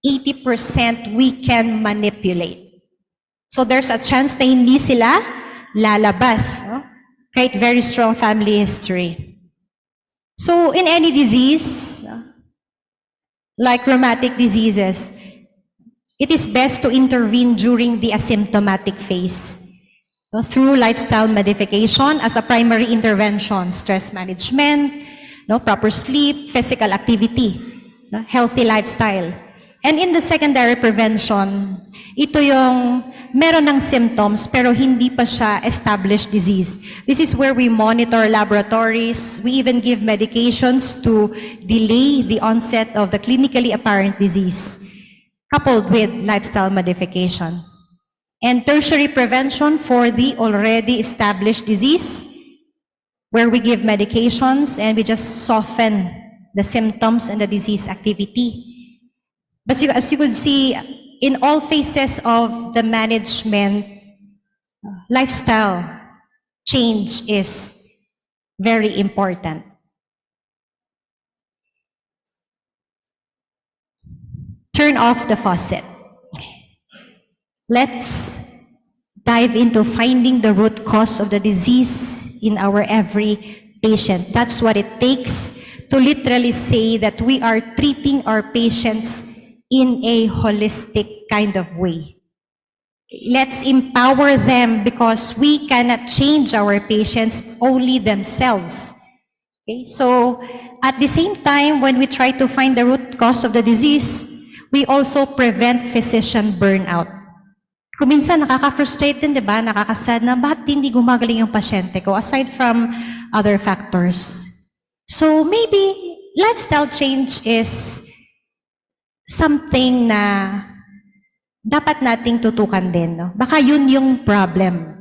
80% we can manipulate. So there's a chance na hindi sila lalabas. Kahit very strong family history. So in any disease, like rheumatic diseases, it is best to intervene during the asymptomatic phase. Through lifestyle modification as a primary intervention, stress management, proper sleep, physical activity, healthy lifestyle. And in the secondary prevention, ito yung meron ng symptoms pero hindi pa siya established disease. This is where we monitor laboratories. We even give medications to delay the onset of the clinically apparent disease, coupled with lifestyle modification. And tertiary prevention for the already established disease, where we give medications and we just soften the symptoms and the disease activity. But as you could see, in all phases of the management, lifestyle change is very important. Turn off the faucet. Let's dive into finding the root cause of the disease in our every patient. That's what it takes to literally say that we are treating our patients in a holistic kind of way. let's empower them because we cannot change our patients, only themselves. Okay? So at the same time, when we try to find the root cause of the disease, we also prevent physician burnout. Kung minsan nakaka-frustrate din, di ba? Nakakasad na, bakit hindi gumagaling yung pasyente ko aside from other factors? So maybe lifestyle change is something na dapat nating tutukan din. No? Baka yun yung problem.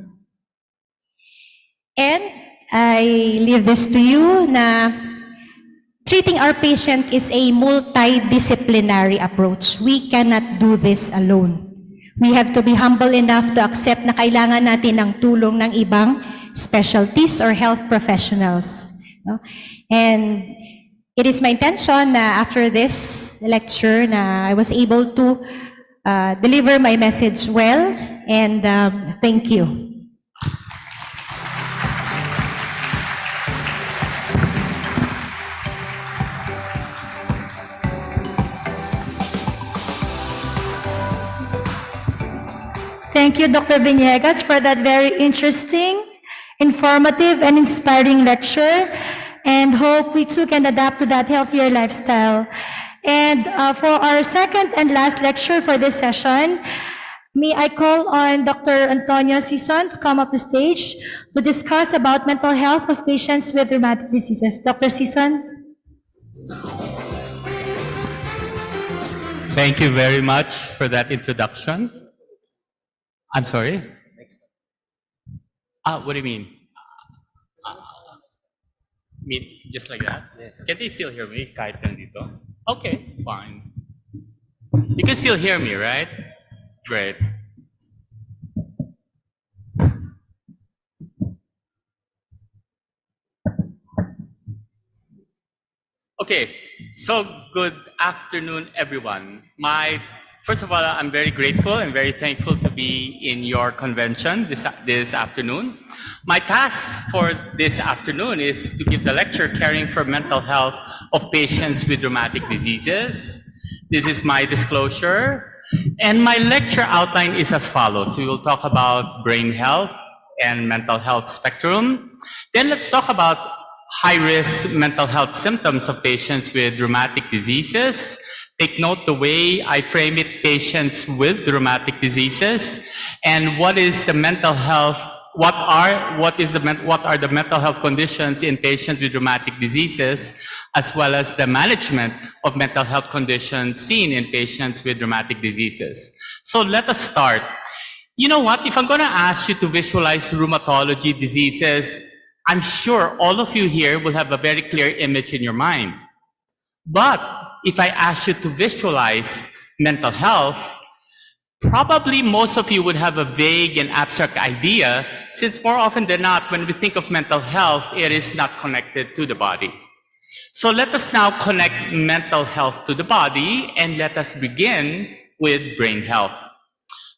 And I leave this to you na treating our patient is a multidisciplinary approach. We cannot do this alone. We have to be humble enough to accept na kailangan natin ng tulong ng ibang specialties or health professionals. No? And it is my intention na after this lecture na I was able to deliver my message well, and thank you. Thank you, Dr. Villegas, for that very interesting, informative, and inspiring lecture. And hope we too can adapt to that healthier lifestyle. And for our second and last lecture for this session, may I call on Dr. Antonio Sison to come up the stage to discuss about mental health of patients with rheumatic diseases. Dr. Sison. Thank you very much for that introduction. I'm sorry? What do you mean? Just like that? Yes. Can they still hear me? Kahit nandito? Okay, fine. You can still hear me, right? Great. Okay, so good afternoon, everyone. First of all, I'm very grateful and very thankful to be in your convention this afternoon. My task for this afternoon is to give the lecture Caring for Mental Health of Patients with Rheumatic Diseases. This is my disclosure. And my lecture outline is as follows. We will talk about brain health and mental health spectrum. Then let's talk about high-risk mental health symptoms of patients with rheumatic diseases. Take note the way I frame it, patients with rheumatic diseases, and what is the mental health, what are the mental health conditions in patients with rheumatic diseases, as well as the management of mental health conditions seen in patients with rheumatic diseases. So let us start. You know what, if I'm gonna ask you to visualize rheumatology diseases, I'm sure all of you here will have a very clear image in your mind. But if I ask you to visualize mental health, probably most of you would have a vague and abstract idea, since more often than not, when we think of mental health, it is not connected to the body. So let us now connect mental health to the body, and let us begin with brain health.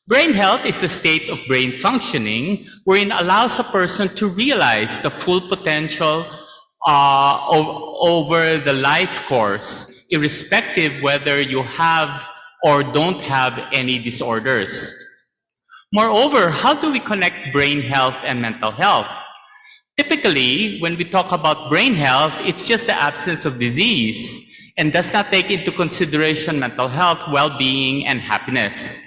Brain health is the state of brain functioning wherein it allows a person to realize the full potential over the life course, irrespective whether you have or don't have any disorders. Moreover, how do we connect brain health and mental health? Typically, when we talk about brain health, it's just the absence of disease and does not take into consideration mental health, well-being, and happiness.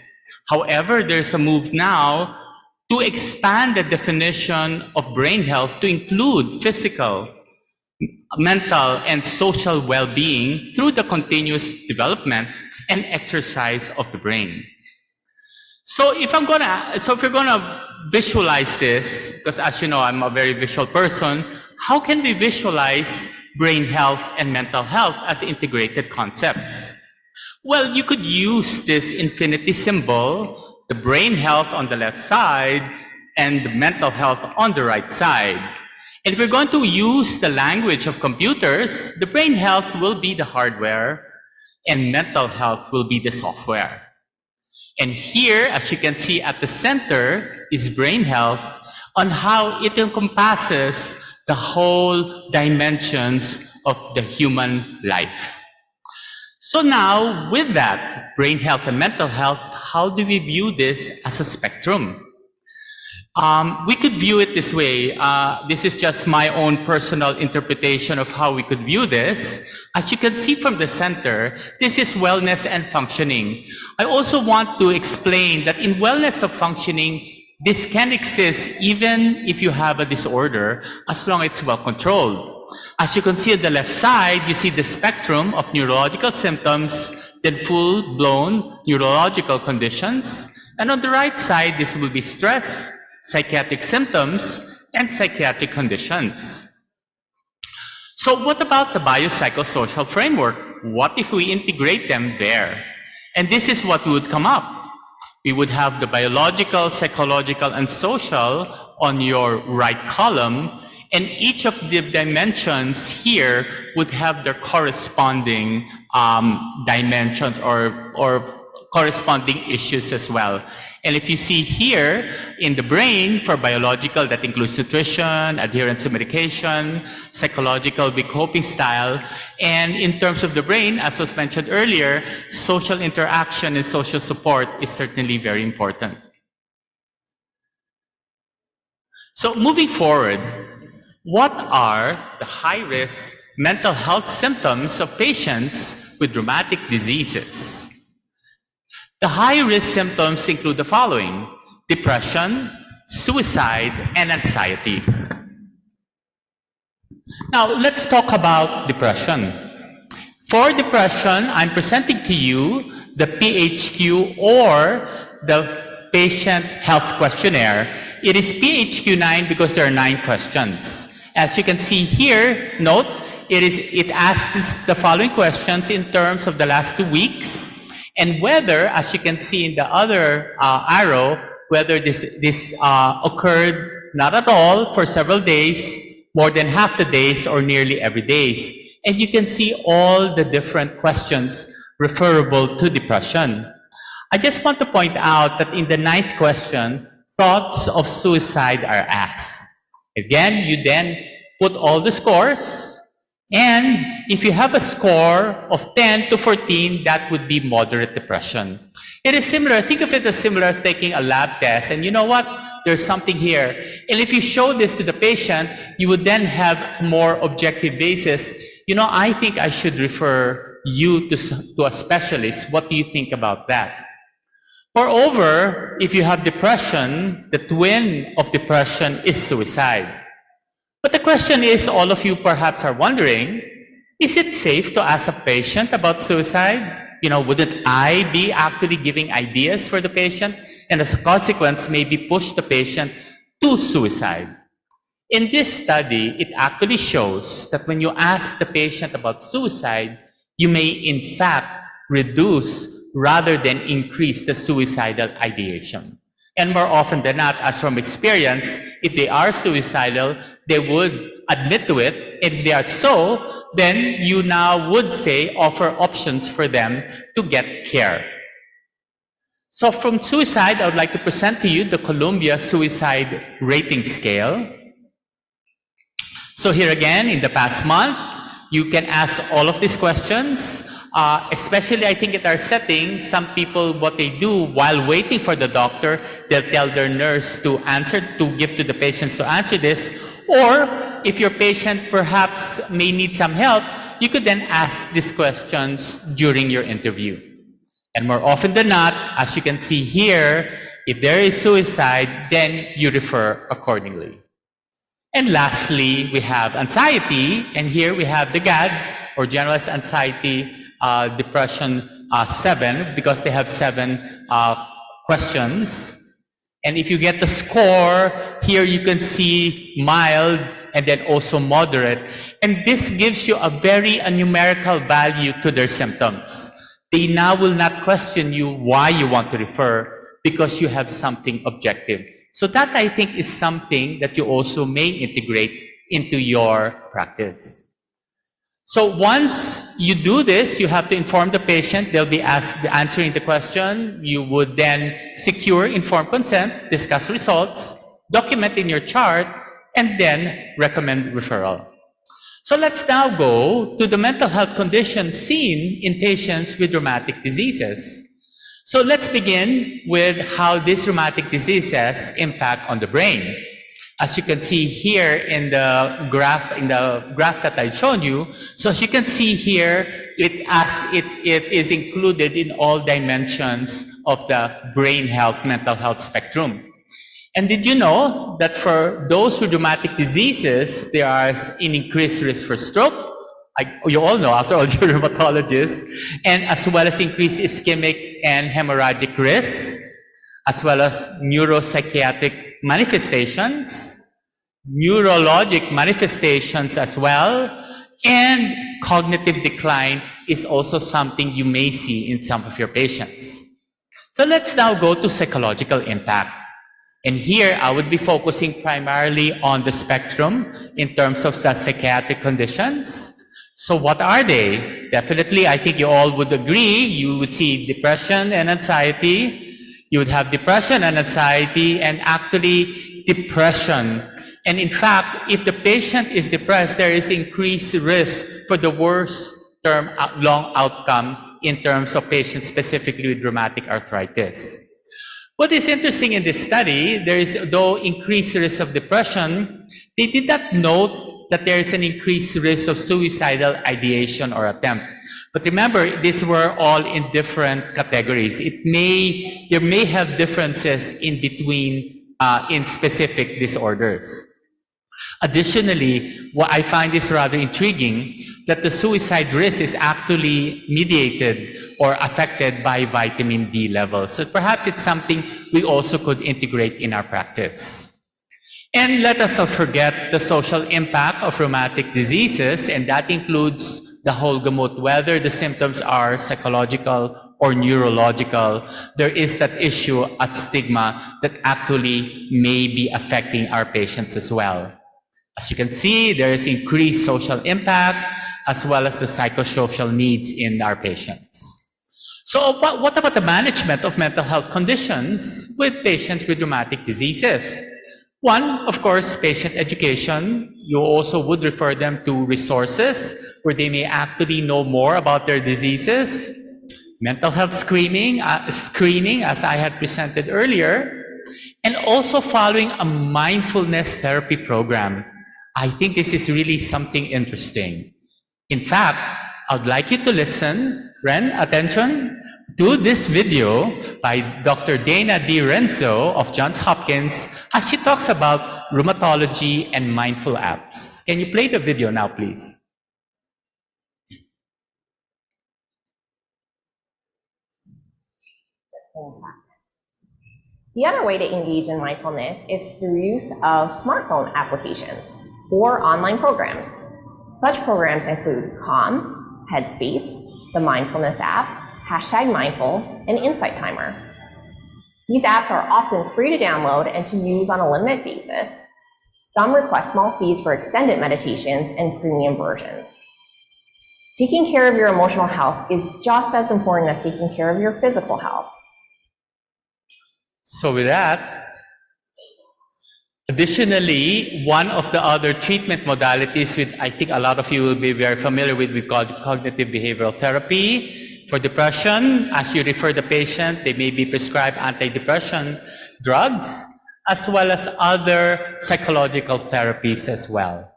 However, there's a move now to expand the definition of brain health to include physical, mental, and social well-being through the continuous development and exercise of the brain. So if you're gonna visualize this, because as you know, I'm a very visual person, how can we visualize brain health and mental health as integrated concepts? Well, you could use this infinity symbol, the brain health on the left side and the mental health on the right side. And if we're going to use the language of computers, the brain health will be the hardware and mental health will be the software. And here, as you can see at the center, is brain health on how it encompasses the whole dimensions of the human life. So now, with that, brain health and mental health, how do we view this as a spectrum? We could view it this way. This is just my own personal interpretation of how we could view this. As you can see from the center, this is wellness and functioning. I also want to explain that in wellness of functioning, this can exist even if you have a disorder, as long as it's well controlled. As you can see on the left side, you see the spectrum of neurological symptoms, then full-blown neurological conditions. And on the right side, this will be stress, psychiatric symptoms, and psychiatric conditions. So what about the biopsychosocial framework? What if we integrate them there? And this is what would come up. We would have the biological, psychological, and social on your right column, and each of the dimensions here would have their corresponding dimensions or corresponding issues as well. And if you see here in the brain for biological, that includes nutrition, adherence to medication, psychological, big coping style, and in terms of the brain, as was mentioned earlier, social interaction and social support is certainly very important. So moving forward, what are the high-risk mental health symptoms of patients with rheumatic diseases? The high-risk symptoms include the following: depression, suicide, and anxiety. Now, let's talk about depression. For depression, I'm presenting to you the PHQ, or the Patient Health Questionnaire. It is PHQ 9 because there are 9 questions. As you can see here, note, it asks the following questions in terms of the last 2 weeks, and whether, as you can see in the other arrow, whether this occurred not at all for several days, more than half the days, or nearly every day. And you can see all the different questions referable to depression. I just want to point out that in the 9th question, thoughts of suicide are asked. Again, you then put all the scores, and if you have a score of 10 to 14, that would be moderate depression. It is similar, think of it as similar to taking a lab test, and you know what? There's something here. And if you show this to the patient, you would then have more objective basis. You know, I think I should refer you to a specialist. What do you think about that? Moreover, if you have depression, the twin of depression is suicide. But the question is, all of you perhaps are wondering, is it safe to ask a patient about suicide? You know, wouldn't I be actually giving ideas for the patient, and as a consequence, maybe push the patient to suicide? In this study, it actually shows that when you ask the patient about suicide, you may in fact reduce rather than increase the suicidal ideation. And more often than not, as from experience, if they are suicidal, they would admit to it. And if they are so, then you now would say offer options for them to get care. So from suicide, I would like to present to you the Columbia Suicide Rating Scale. So here again, in the past month, you can ask all of these questions. Especially, I think, at our setting, some people, what they do while waiting for the doctor, they'll tell their nurse to give to the patients to answer this. Or if your patient perhaps may need some help, you could then ask these questions during your interview. And more often than not, as you can see here, if there is suicide, then you refer accordingly. And lastly, we have anxiety, and here we have the GAD, or Generalized Anxiety Depression 7, because they have 7 questions. And if you get the score, here you can see mild and then also moderate. And this gives you a very numerical value to their symptoms. They now will not question you why you want to refer, because you have something objective. So that, I think, is something that you also may integrate into your practice. So once you do this, you have to inform the patient. They'll be answering the question. You would then secure informed consent, discuss results, document in your chart, and then recommend referral. So let's now go to the mental health conditions seen in patients with rheumatic diseases. So let's begin with how these rheumatic diseases impact on the brain. As you can see here in the graph that I've shown you, so as you can see here, it is included in all dimensions of the brain health, mental health spectrum. And did you know that for those with rheumatic diseases, there is an increased risk for stroke? You all know, after all, you're rheumatologists, and as well as increased ischemic and hemorrhagic risk, as well as neuropsychiatric manifestations, neurologic manifestations as well, and cognitive decline is also something you may see in some of your patients. So let's now go to psychological impact. And here I would be focusing primarily on the spectrum in terms of the psychiatric conditions. So what are they? Definitely, I think you all would agree, you would see depression and anxiety. You would have depression and anxiety, and actually depression. And in fact, if the patient is depressed, there is increased risk for the worst term long outcome in terms of patients specifically with rheumatic arthritis. What is interesting in this study, there is, though increased risk of depression, they did not note that there is an increased risk of suicidal ideation or attempt. But remember, these were all in different categories. There may have differences in between in specific disorders. Additionally, what I find is rather intriguing that the suicide risk is actually mediated or affected by vitamin D levels. So perhaps it's something we also could integrate in our practice. And let us not forget the social impact of rheumatic diseases, and that includes the whole gamut, whether the symptoms are psychological or neurological. There is that issue at stigma that actually may be affecting our patients as well. As you can see, there is increased social impact as well as the psychosocial needs in our patients. So what about the management of mental health conditions with patients with rheumatic diseases? One, of course, patient education. You also would refer them to resources where they may actually know more about their diseases. Mental health screening, as I had presented earlier, and also following a mindfulness therapy program. I think this is really something interesting. In fact, I'd like you to listen, Ren, attention, to this video by Dr. Dana D. Renzo of Johns Hopkins as she talks about rheumatology and mindful apps. Can you play the video now, please? The other way to engage in mindfulness is through use of smartphone applications or online programs. Such programs include Calm, Headspace, the Mindfulness app, #Mindful, and Insight Timer. These apps are often free to download and to use on a limited basis. Some request small fees for extended meditations and premium versions. Taking care of your emotional health is just as important as taking care of your physical health. So with that, additionally, one of the other treatment modalities which I think a lot of you will be very familiar with, we call cognitive behavioral therapy. For depression, as you refer the patient, they may be prescribed antidepressant drugs, as well as other psychological therapies as well.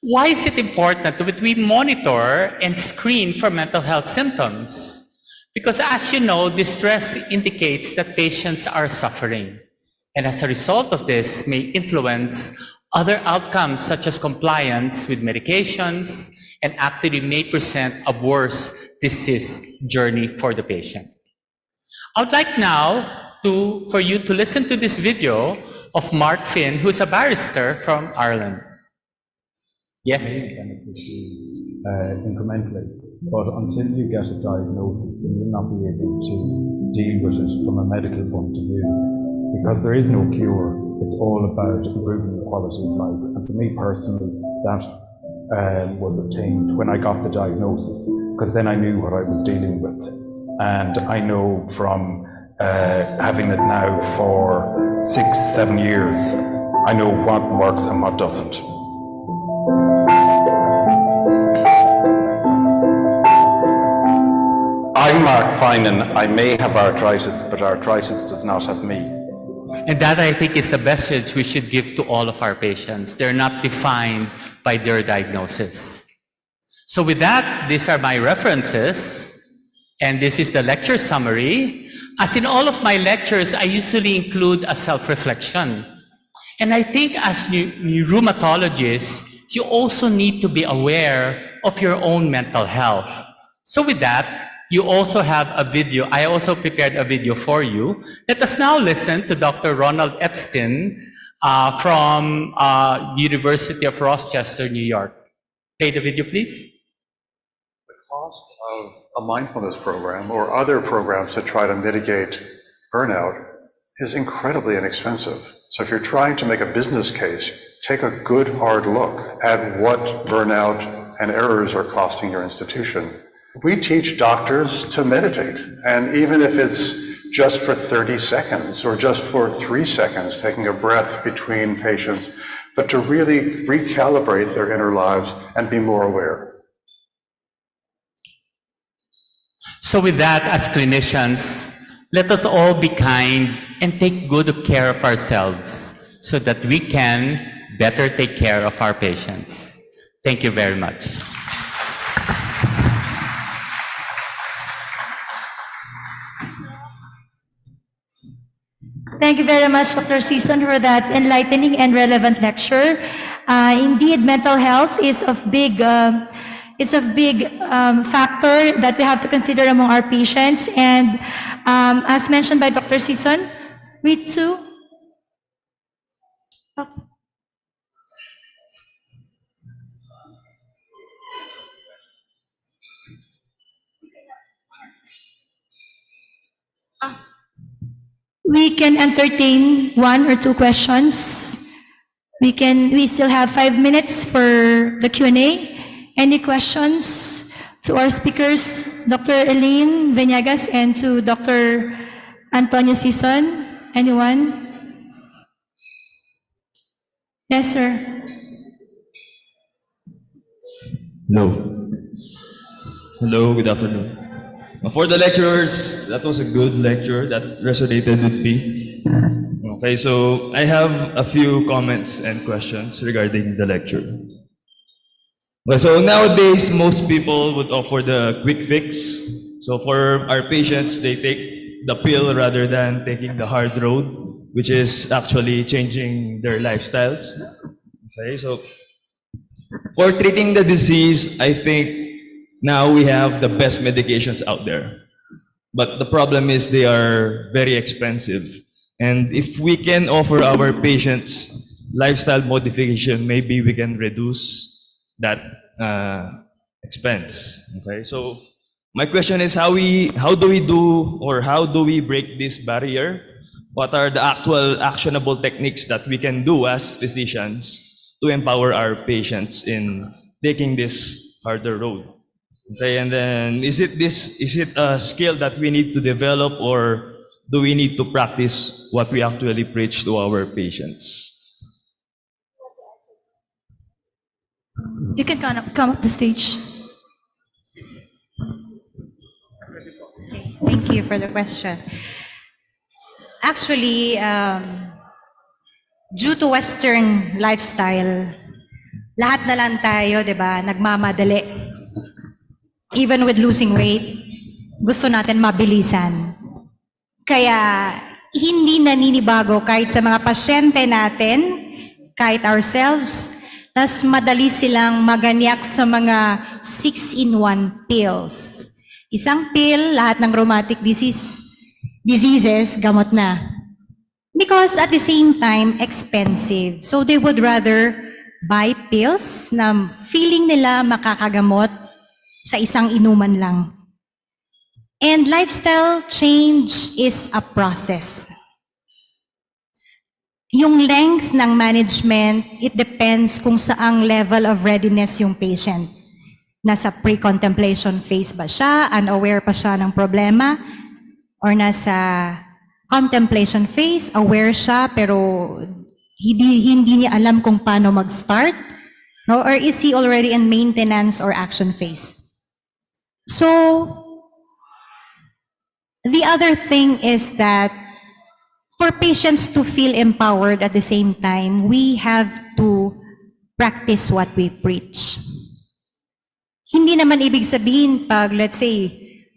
Why is it important that we monitor and screen for mental health symptoms? Because as you know, distress indicates that patients are suffering. And as a result of this, may influence other outcomes such as compliance with medications and actually may present a worse disease journey for the patient. I would like now for you to listen to this video of Mark Finn, who's a barrister from Ireland. Yes? Incrementally, but until you get a diagnosis, you will not be able to deal with it from a medical point of view. Because there is no cure, it's all about improving the quality of life. And for me personally, that was obtained when I got the diagnosis, because then I knew what I was dealing with. And I know from having it now for 6-7 years, I know what works and what doesn't. I'm Mark Finan. I may have arthritis, but arthritis does not have me. And that, I think, is the message we should give to all of our patients. They're not defined by their diagnosis. So with that, these are my references, and this is the lecture summary. As in all of my lectures, I usually include a self-reflection. And I think as rheumatologists, you also need to be aware of your own mental health. So with that, you also have a video. I also prepared a video for you. Let us now listen to Dr. Ronald Epstein from University of Rochester, New York. Play the video, please. The cost of a mindfulness program or other programs to try to mitigate burnout is incredibly inexpensive. So if you're trying to make a business case, take a good hard look at what burnout and errors are costing your institution. We teach doctors to meditate, and even if it's just for 30 seconds or just for 3 seconds, taking a breath between patients, but to really recalibrate their inner lives and be more aware. So with that, as clinicians, let us all be kind and take good care of ourselves so that we can better take care of our patients. Thank you very much. Thank you very much, Dr. Season, for that enlightening and relevant lecture. Indeed, mental health is of big factor that we have to consider among our patients. And as mentioned by Dr. Season, we too. We can entertain 1 or 2 questions. We still have 5 minutes for the Q&A. Any questions to our speakers, Dr. Elaine Venegas and to Dr. Antonio Sison? Anyone? Yes, sir. Hello. Hello, good afternoon. For the lecturers, that was a good lecture that resonated with me. Okay, so I have a few comments and questions regarding the lecture. Okay, so nowadays, most people would offer the quick fix. So for our patients, they take the pill rather than taking the hard road, which is actually changing their lifestyles. Okay, so for treating the disease, I think now we have the best medications out there. But the problem is they are very expensive. And if we can offer our patients lifestyle modification, maybe we can reduce that expense. Okay, so my question is how do we break this barrier? What are the actual actionable techniques that we can do as physicians to empower our patients in taking this harder road? Okay, and then is it a skill that we need to develop, or do we need to practice what we actually preach to our patients? You can come up the stage. Thank you for the question. Actually, due to Western lifestyle, lahat na lang tayo, di ba, nagmamadali. Even with losing weight, gusto natin mabilisan. Kaya hindi naninibago kahit sa mga pasyente natin, kahit ourselves, tas madali silang maganyak sa mga 6-in-1 pills. Isang pill, lahat ng rheumatic diseases, gamot na. Because at the same time, expensive. So they would rather buy pills na feeling nila makakagamot sa isang inuman lang. And lifestyle change is a process. Yung length ng management, it depends kung saang level of readiness yung patient. Nasa pre-contemplation phase ba siya, unaware pa siya ng problema, or nasa contemplation phase, aware siya pero hindi niya alam kung paano mag-start, no? Or is he already in maintenance or action phase? So, The other thing is that for patients to feel empowered at the same time, we have to practice what we preach. Hindi naman ibig sabihin pag, let's say,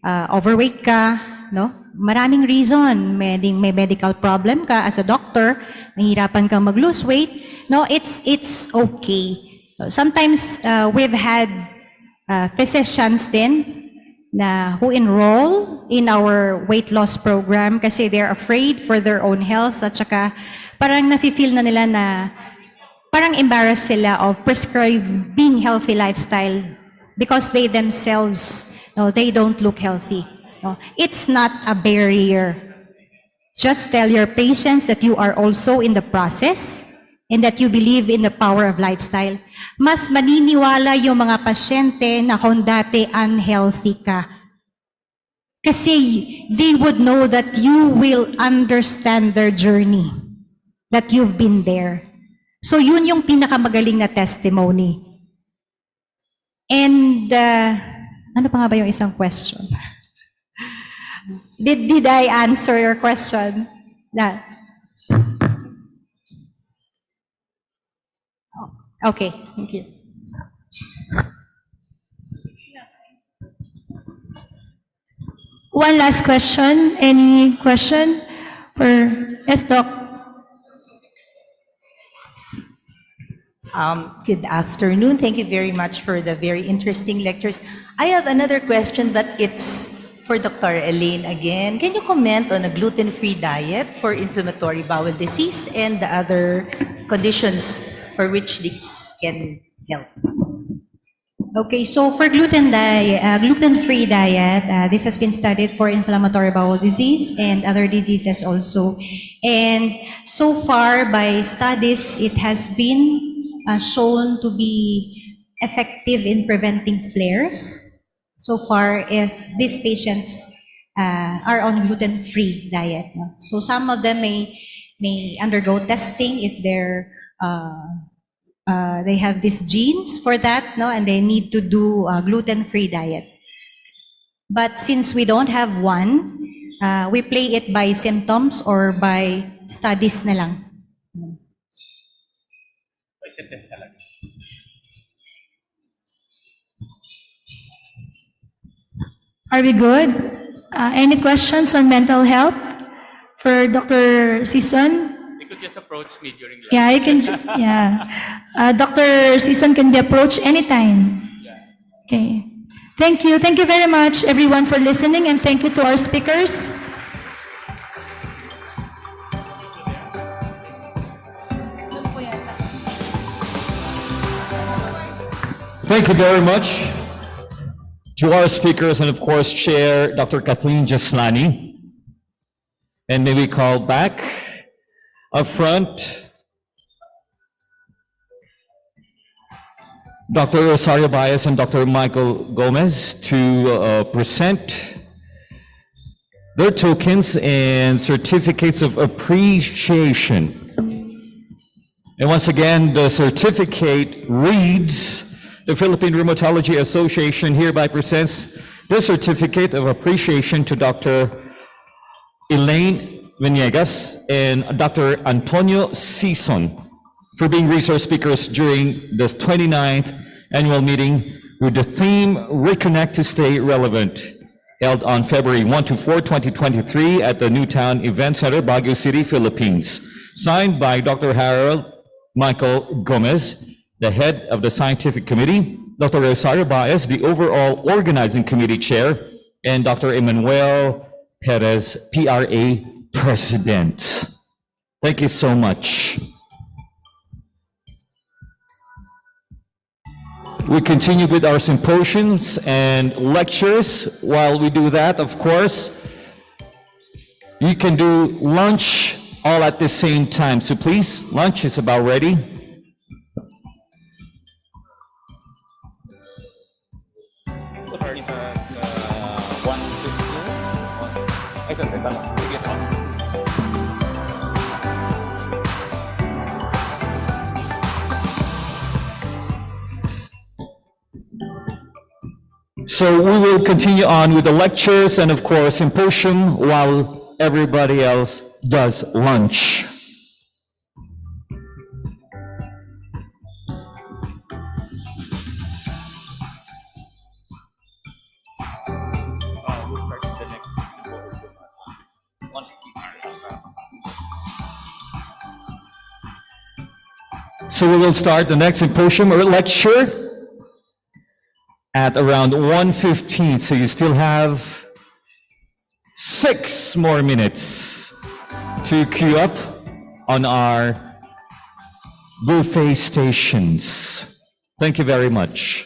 overweight ka, no? Maraming reason. May medical problem ka as a doctor, nahihirapan kang mag-lose weight. No, it's okay. Sometimes we've had physicians din na who enroll in our weight loss program kasi they're afraid for their own health at saka parang nafe-feel na nila na parang embarrassed sila of prescribing healthy lifestyle because they themselves, no, they don't look healthy. No, it's not a barrier. Just tell your patients that you are also in the process and that you believe in the power of lifestyle. Mas maniniwala yung mga pasyente na kung dati unhealthy ka. Kasi they would know that you will understand their journey, that you've been there. So yun yung pinakamagaling na testimony. And ano pa nga ba yung isang question? Did I answer your question? That. Okay, thank you. One last question. Any question for yes, Doc? Good afternoon. Thank you very much for the very interesting lectures. I have another question, but it's for Dr. Elaine again. Can you comment on a gluten-free diet for inflammatory bowel disease and the other conditions for which this can help? Okay, so for gluten-free diet, this has been studied for inflammatory bowel disease and other diseases also. And so far, by studies, it has been shown to be effective in preventing flares. So far, if these patients are on gluten-free diet. No? So some of them may undergo testing if they have these genes for that, no, and they need to do a gluten-free diet. But since we don't have one, we play it by symptoms or by studies na lang. Are we good? Any questions on mental health for Dr. Season? You could just approach me during lunch. Yeah, you can. Yeah, Dr. Season can be approached anytime. Okay. Thank you. Thank you very much, everyone, for listening, and thank you to our speakers. Thank you very much to our speakers and of course Chair Dr. Kathleen Jaslani. And may we call back up front Dr. Rosario Baez and Dr. Michael Gomez to present their tokens and certificates of appreciation. And once again, the certificate reads, the Philippine Rheumatology Association hereby presents the certificate of appreciation to Dr. Elaine Venegas and Dr. Antonio Sison for being resource speakers during the 29th annual meeting with the theme Reconnect to Stay Relevant, held on February 1 to 4, 2023 at the Newtown Event Center, Baguio City, Philippines. Signed by Dr. Harold Michael Gomez, the head of the scientific committee, Dr. Rosario Baez, the overall organizing committee chair, and Dr. Emmanuel Perez, PRA president. Thank you so much. We continue with our symposiums and lectures. While we do that, of course, you can do lunch all at the same time. So please, lunch is about ready. So we will continue on with the lectures and of course symposium while everybody else does lunch. So we will start the next symposium or lecture at around 1:15. So you still have 6 more minutes to queue up on our buffet stations. Thank you very much.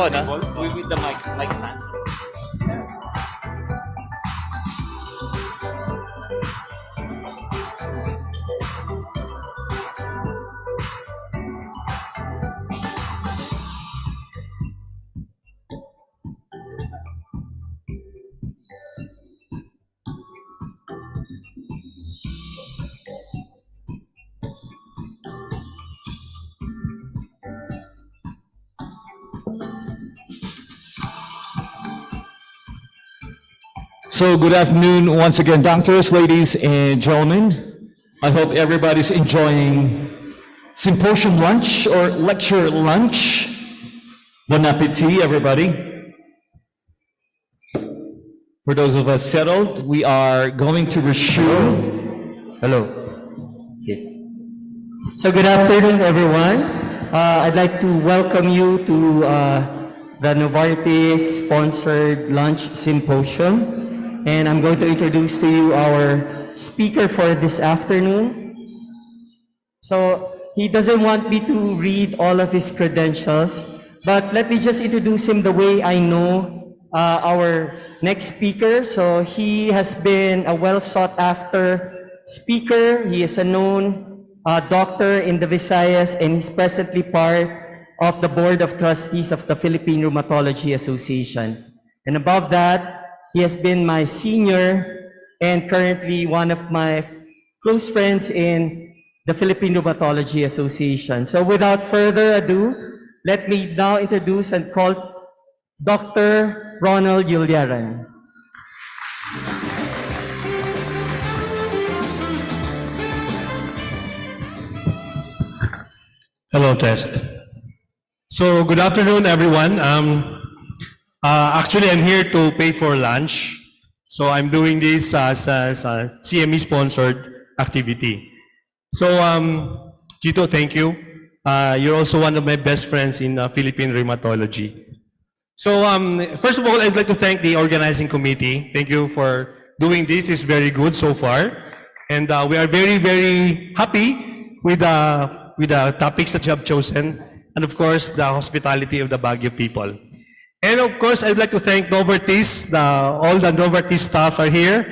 microphone, with the mic stand. So good afternoon once again, doctors, ladies and gentlemen. I hope everybody's enjoying symposium lunch or lecture lunch. Bon appetit, everybody. For those of us settled, we are going to resume. Hello. Okay. So good afternoon, everyone. I'd like to welcome you to the Novartis sponsored lunch symposium. And I'm going to introduce to you our speaker for this afternoon. So he doesn't want me to read all of his credentials, but let me just introduce him the way I know our next speaker. So he has been a well sought after speaker. He is a known doctor in the Visayas, and he's presently part of the Board of Trustees of the Philippine Rheumatology Association. And above that, he has been my senior and currently one of my close friends in the Philippine Rheumatology Association. So without further ado, let me now introduce and call Dr. Ronald Yuliaran. Hello, test. So good afternoon, everyone. Actually, I'm here to pay for lunch. So I'm doing this as a CME-sponsored activity. So, Gito, thank you. You're also one of my best friends in Philippine rheumatology. So, first of all, I'd like to thank the organizing committee. Thank you for doing this. It's very good so far. And we are very, very happy with the topics that you have chosen. And of course, the hospitality of the Baguio people. And of course, I'd like to thank Novartis. All the Novartis staff are here.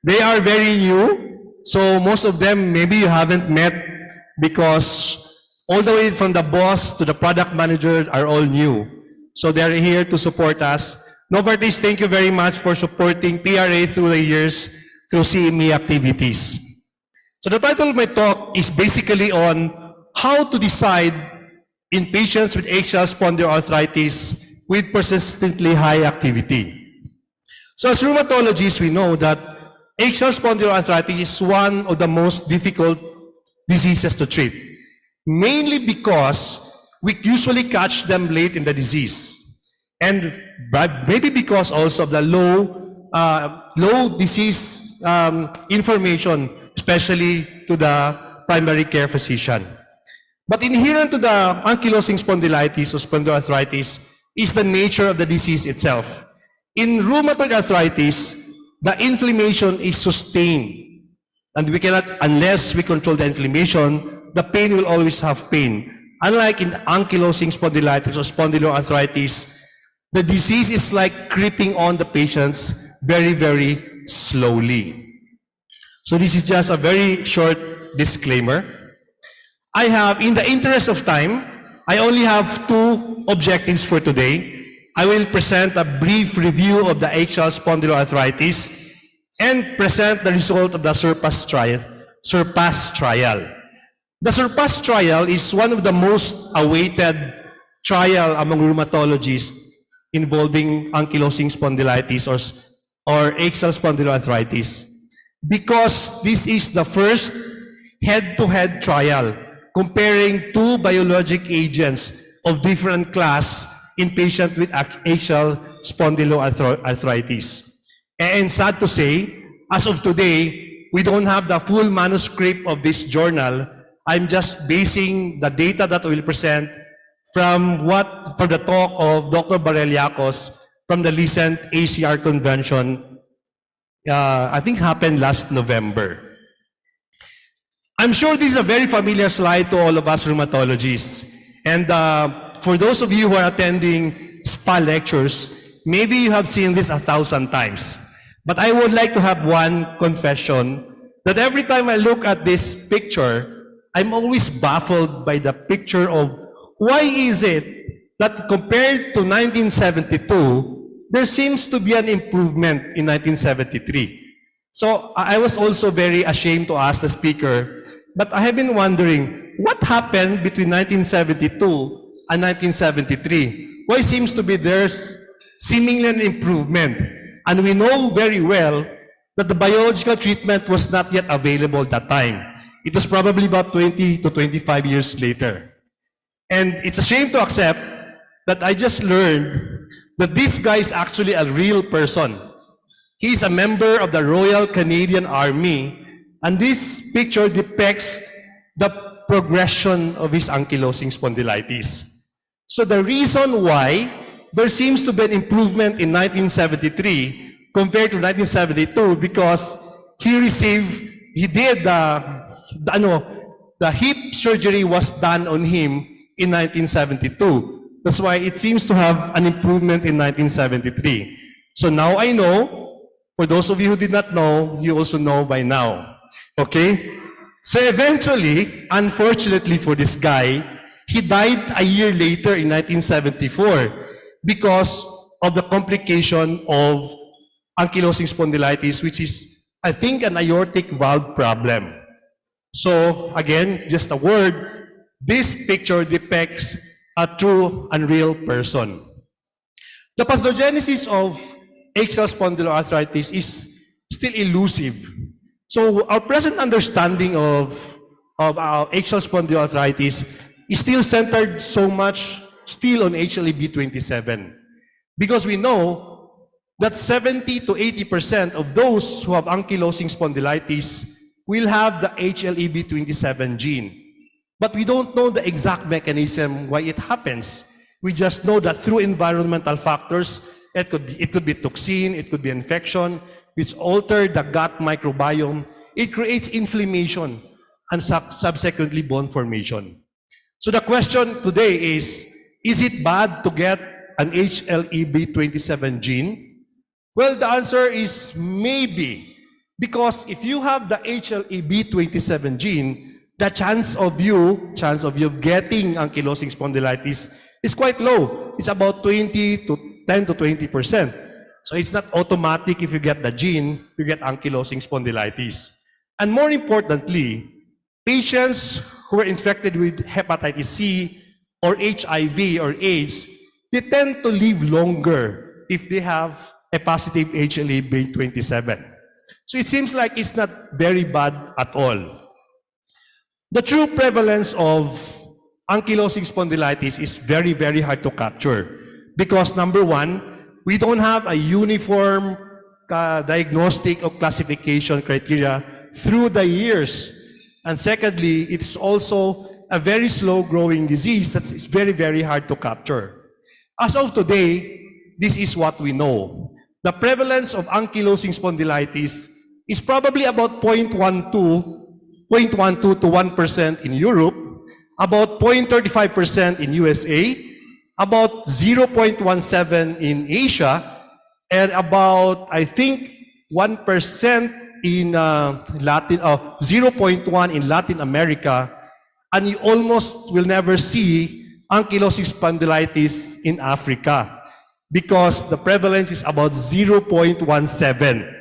They are very new. So most of them, maybe you haven't met because all the way from the boss to the product manager are all new. So they're here to support us. Novartis, thank you very much for supporting PRA through the years through CME activities. So the title of my talk is basically on how to decide in patients with axial spondyloarthritis with persistently high activity. So as rheumatologists, we know that axial spondyloarthritis is one of the most difficult diseases to treat, mainly because we usually catch them late in the disease. And maybe because also of the low disease information, especially to the primary care physician. But inherent to the ankylosing spondylitis or spondyloarthritis is the nature of the disease itself. In rheumatoid arthritis, the inflammation is sustained. And we cannot, unless we control the inflammation, the pain will always have pain. Unlike in ankylosing spondylitis or spondyloarthritis, the disease is like creeping on the patients very, very slowly. So this is just a very short disclaimer. I have, in the interest of time, I only have two objectives for today. I will present a brief review of the axial spondyloarthritis and present the result of the SURPASS trial. The SURPASS trial is one of the most awaited trial among rheumatologists involving ankylosing spondylitis or axial spondyloarthritis, because this is the first head-to-head trial comparing two biologic agents of different class in patients with axial spondyloarthritis. And sad to say, as of today, we don't have the full manuscript of this journal. I'm just basing the data that I will present from the talk of Dr. Bareliakos from the recent ACR convention, I think happened last November. I'm sure this is a very familiar slide to all of us rheumatologists. And for those of you who are attending spa lectures, maybe you have seen this 1,000 times. But I would like to have one confession that every time I look at this picture, I'm always baffled by the picture of why is it that compared to 1972, there seems to be an improvement in 1973. So I was also very ashamed to ask the speaker, but I have been wondering, what happened between 1972 and 1973? Why seems to be there's seemingly an improvement? And we know very well that the biological treatment was not yet available at that time. It was probably about 20 to 25 years later. And it's a shame to accept that I just learned that this guy is actually a real person. He is a member of the Royal Canadian Army, and this picture depicts the progression of his ankylosing spondylitis. So the reason why there seems to be an improvement in 1973 compared to 1972 because he did the hip surgery was done on him in 1972. That's why it seems to have an improvement in 1973. So now I know. For those of you who did not know, you also know by now. Okay? So eventually, unfortunately for this guy, he died a year later in 1974 because of the complication of ankylosing spondylitis, which is, I think, an aortic valve problem. So again, just a word, this picture depicts a true and real person. The pathogenesis of axial spondyloarthritis is still elusive. So our present understanding of axial spondyloarthritis is still centered so much still on HLA-B27. Because we know that 70 to 80% of those who have ankylosing spondylitis will have the HLA-B27 gene. But we don't know the exact mechanism why it happens. We just know that through environmental factors, it could be toxin, it could be infection, which alter the gut microbiome. It creates inflammation and subsequently bone formation. So the question today is it bad to get an HLA-B27 gene? Well, the answer is maybe. Because if you have the HLA-B27 gene, the chance of you getting ankylosing spondylitis is quite low. It's about 10 to 20%. So it's not automatic if you get the gene, you get ankylosing spondylitis. And more importantly, patients who are infected with hepatitis C or HIV or AIDS, they tend to live longer if they have a positive HLA-B27. So it seems like it's not very bad at all. The true prevalence of ankylosing spondylitis is very, very hard to capture. Because number one, we don't have a uniform diagnostic or classification criteria through the years. And secondly, it's also a very slow-growing disease that's very, very hard to capture. As of today, this is what we know. The prevalence of ankylosing spondylitis is probably about 0.12 to 1% in Europe, about 0.35% in USA, about 0.17 in Asia, and about, I think, 1% in 0.1 in Latin America, and you almost will never see ankylosing spondylitis in Africa because the prevalence is about 0.17.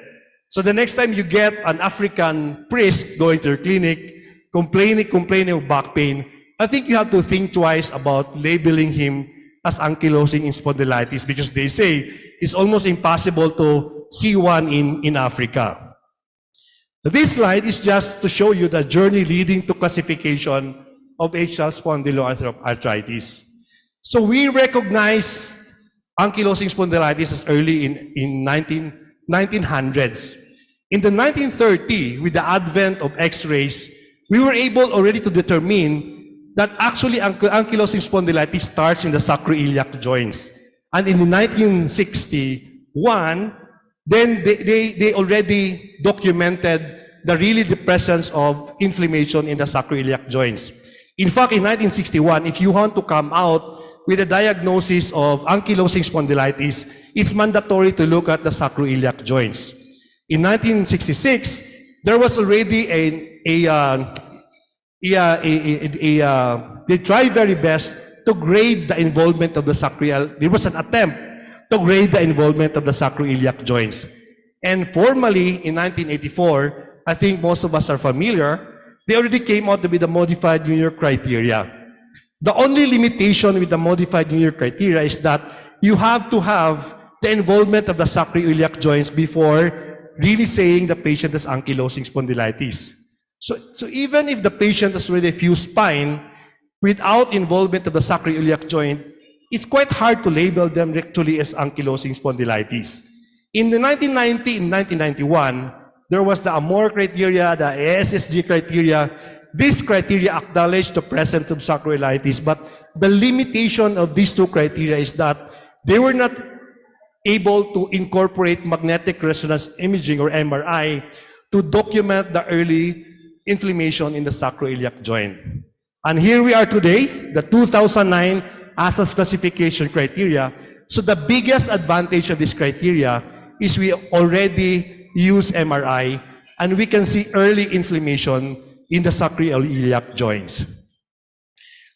So the next time you get an African priest going to your clinic complaining of back pain, I think you have to think twice about labeling him as ankylosing spondylitis because they say it's almost impossible to see one in Africa. This slide is just to show you the journey leading to classification of axial spondyloarthritis. So we recognize ankylosing spondylitis as early in 1900s. In the 1930s, with the advent of X-rays, we were able already to determine that actually ankylosing spondylitis starts in the sacroiliac joints. And in 1961, then they already documented the presence of inflammation in the sacroiliac joints. In fact, in 1961, if you want to come out with a diagnosis of ankylosing spondylitis, it's mandatory to look at the sacroiliac joints. In 1966, there was already they tried very best to grade the involvement of the sacroiliac. There was an attempt to grade the involvement of the sacroiliac joints. And formally, in 1984, I think most of us are familiar, they already came out with the modified New York criteria. The only limitation with the modified New York criteria is that you have to have the involvement of the sacroiliac joints before really saying the patient has ankylosing spondylitis. So even if the patient has already fused spine, without involvement of the sacroiliac joint, it's quite hard to label them actually as ankylosing spondylitis. In the 1990 and 1991, there was the AMOR criteria, the ASSG criteria. These criteria acknowledge the presence of sacroiliitis, but the limitation of these two criteria is that they were not able to incorporate magnetic resonance imaging or MRI to document the early inflammation in the sacroiliac joint. And here we are today, the 2009 ASAS classification criteria. So the biggest advantage of this criteria is we already use MRI and we can see early inflammation in the sacroiliac joints.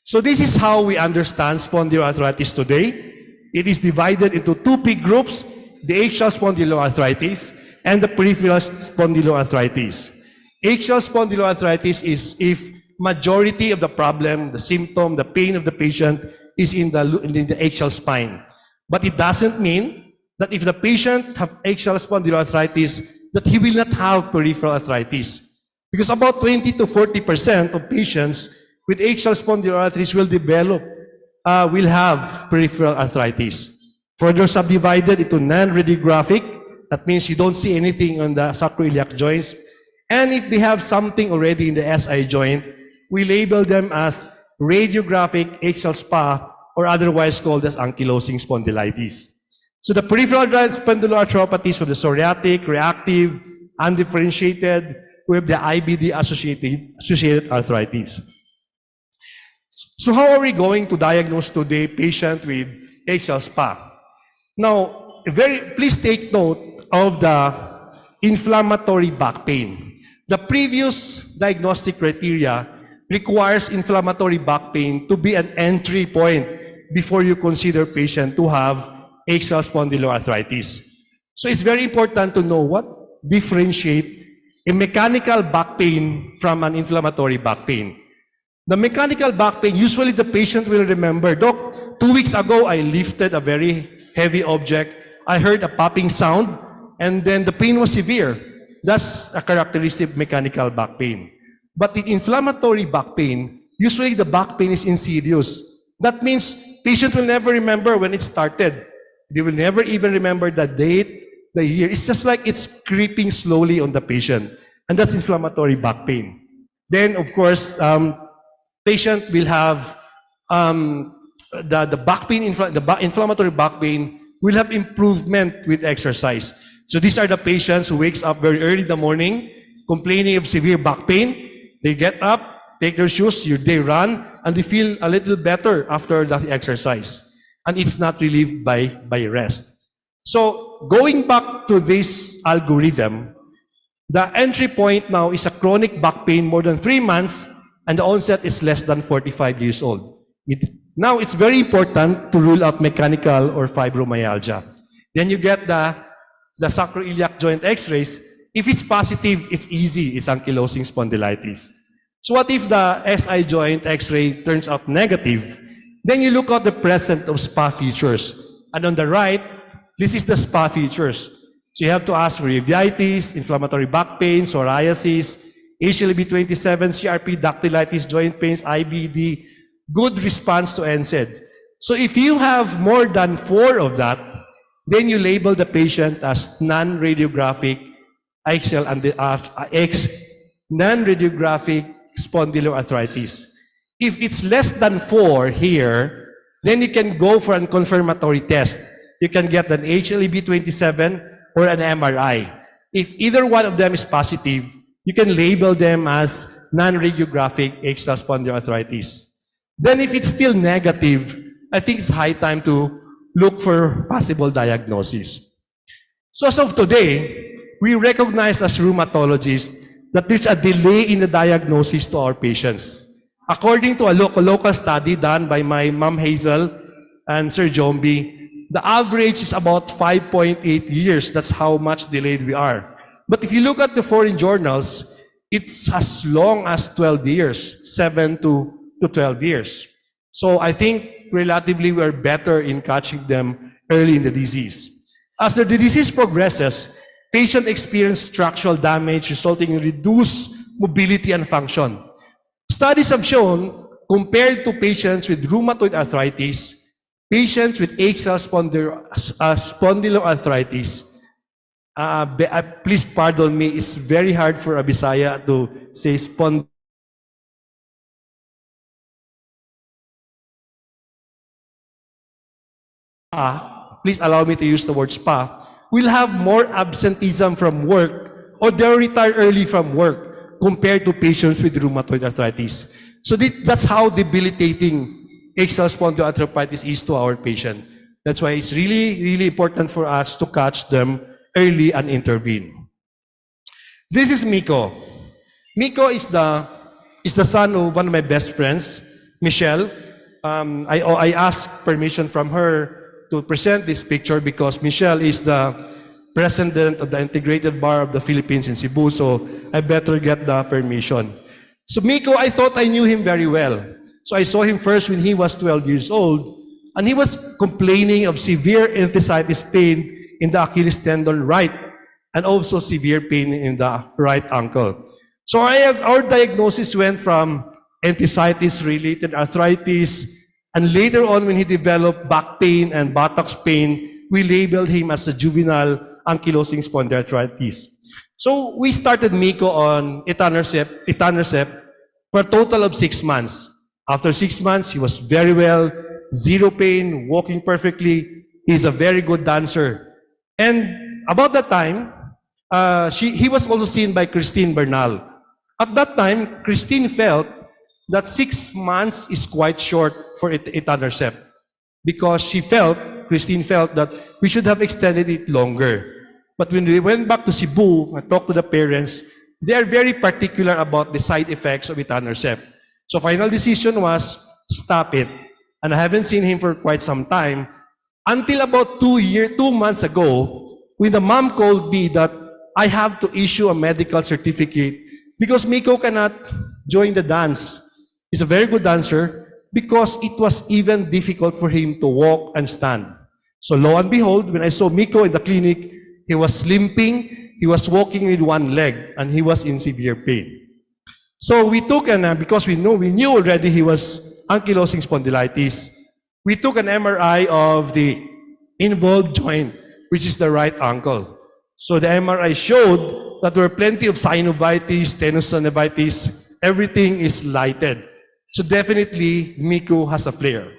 So this is how we understand spondyloarthritis today. It is divided into two big groups, the axial spondyloarthritis and the peripheral spondyloarthritis. Axial spondyloarthritis is if majority of the problem, the symptom, the pain of the patient is in the axial spine. But it doesn't mean that if the patient have axial spondyloarthritis, that he will not have peripheral arthritis. Because about 20 to 40% of patients with axial spondyloarthritis will have peripheral arthritis. Further subdivided into non-radiographic, that means you don't see anything on the sacroiliac joints. And if they have something already in the SI joint, we label them as radiographic axial SPA, or otherwise called as ankylosing spondylitis. So the peripheral spondyloarthropathies for the psoriatic, reactive, undifferentiated, we have the IBD associated arthritis. So how are we going to diagnose today patient with axial SPA? Now, please take note of the inflammatory back pain. The previous diagnostic criteria requires inflammatory back pain to be an entry point before you consider patient to have axial spondyloarthritis. So it's very important to know what differentiate a mechanical back pain from an inflammatory back pain. The mechanical back pain, usually the patient will remember, Doc, 2 weeks ago I lifted a very heavy object, I heard a popping sound, and then the pain was severe. That's a characteristic mechanical back pain. But in inflammatory back pain, usually the back pain is insidious. That means patient will never remember when it started. They will never even remember the date, the year. It's just like it's creeping slowly on the patient. And that's inflammatory back pain. Then, of course, patient will have the back pain, inflammatory back pain will have improvement with exercise. So these are the patients who wakes up very early in the morning, complaining of severe back pain. They get up, take their shoes, they run, and they feel a little better after the exercise. And it's not relieved by rest. So going back to this algorithm, the entry point now is a chronic back pain more than 3 months, and the onset is less than 45 years old. Now it's very important to rule out mechanical or fibromyalgia. Then you get the sacroiliac joint x-rays. If it's positive, it's easy. It's ankylosing spondylitis. So what if the SI joint x-ray turns out negative? Then you look at the presence of SPA features. And on the right, this is the SPA features. So you have to ask for uveitis, inflammatory back pain, psoriasis, HLB27, CRP, dactylitis, joint pains, IBD, good response to NSAID. So if you have more than 4 of that, then you label the patient as non-radiographic axial and non-radiographic spondyloarthritis. If it's less than 4 here, then you can go for a confirmatory test. You can get an HLB27 or an MRI. If either one of them is positive, you can label them as non-radiographic axial spondyloarthritis. Then if it's still negative, I think it's high time to look for possible diagnosis. So as of today, we recognize as rheumatologists that there's a delay in the diagnosis to our patients. According to a local study done by my Ma'am Hazel and Sir Jombi, the average is about 5.8 years. That's how much delayed we are. But if you look at the foreign journals, it's as long as 12 years, 7 to 12 years. So I think relatively we're better in catching them early in the disease. As the disease progresses, patients experience structural damage resulting in reduced mobility and function. Studies have shown, compared to patients with rheumatoid arthritis, patients with axial spondyloarthritis, please pardon me, it's very hard for a Bisaya to say please allow me to use the word spa, will have more absenteeism from work or they'll retire early from work compared to patients with rheumatoid arthritis. So that's how debilitating axial spondyloarthritis is to our patient. That's why it's really, really important for us to catch them early and intervene. This is Miko. Miko is the son of one of my best friends, Michelle. I asked permission from her to present this picture because Michelle is the president of the Integrated Bar of the Philippines in Cebu, so I better get the permission. So Miko, I thought I knew him very well. So I saw him first when he was 12 years old, and he was complaining of severe enthesitis pain in the Achilles tendon right, and also severe pain in the right ankle. So our diagnosis went from enthesitis-related arthritis, and later on when he developed back pain and buttocks pain, we labeled him as a juvenile ankylosing spondylitis. So we started Miko on etanercept for a total of 6 months. After 6 months, he was very well, zero pain, walking perfectly. He's a very good dancer. And about that time, he was also seen by Christine Bernal. At that time, Christine felt that 6 months is quite short for etanercept because Christine felt that we should have extended it longer. But when we went back to Cebu and talked to the parents, they are very particular about the side effects of etanercept. So final decision was stop it. And I haven't seen him for quite some time until about 2 months ago when the mom called me that I have to issue a medical certificate because Miko cannot join the dance. He's a very good dancer because it was even difficult for him to walk and stand. So lo and behold, when I saw Miko in the clinic, he was limping, he was walking with one leg, and he was in severe pain. So we took because we knew already he was ankylosing spondylitis, we took an MRI of the involved joint, which is the right ankle. So the MRI showed that there were plenty of synovitis, tenosynovitis, everything is lighted. So definitely, Miko has a flare.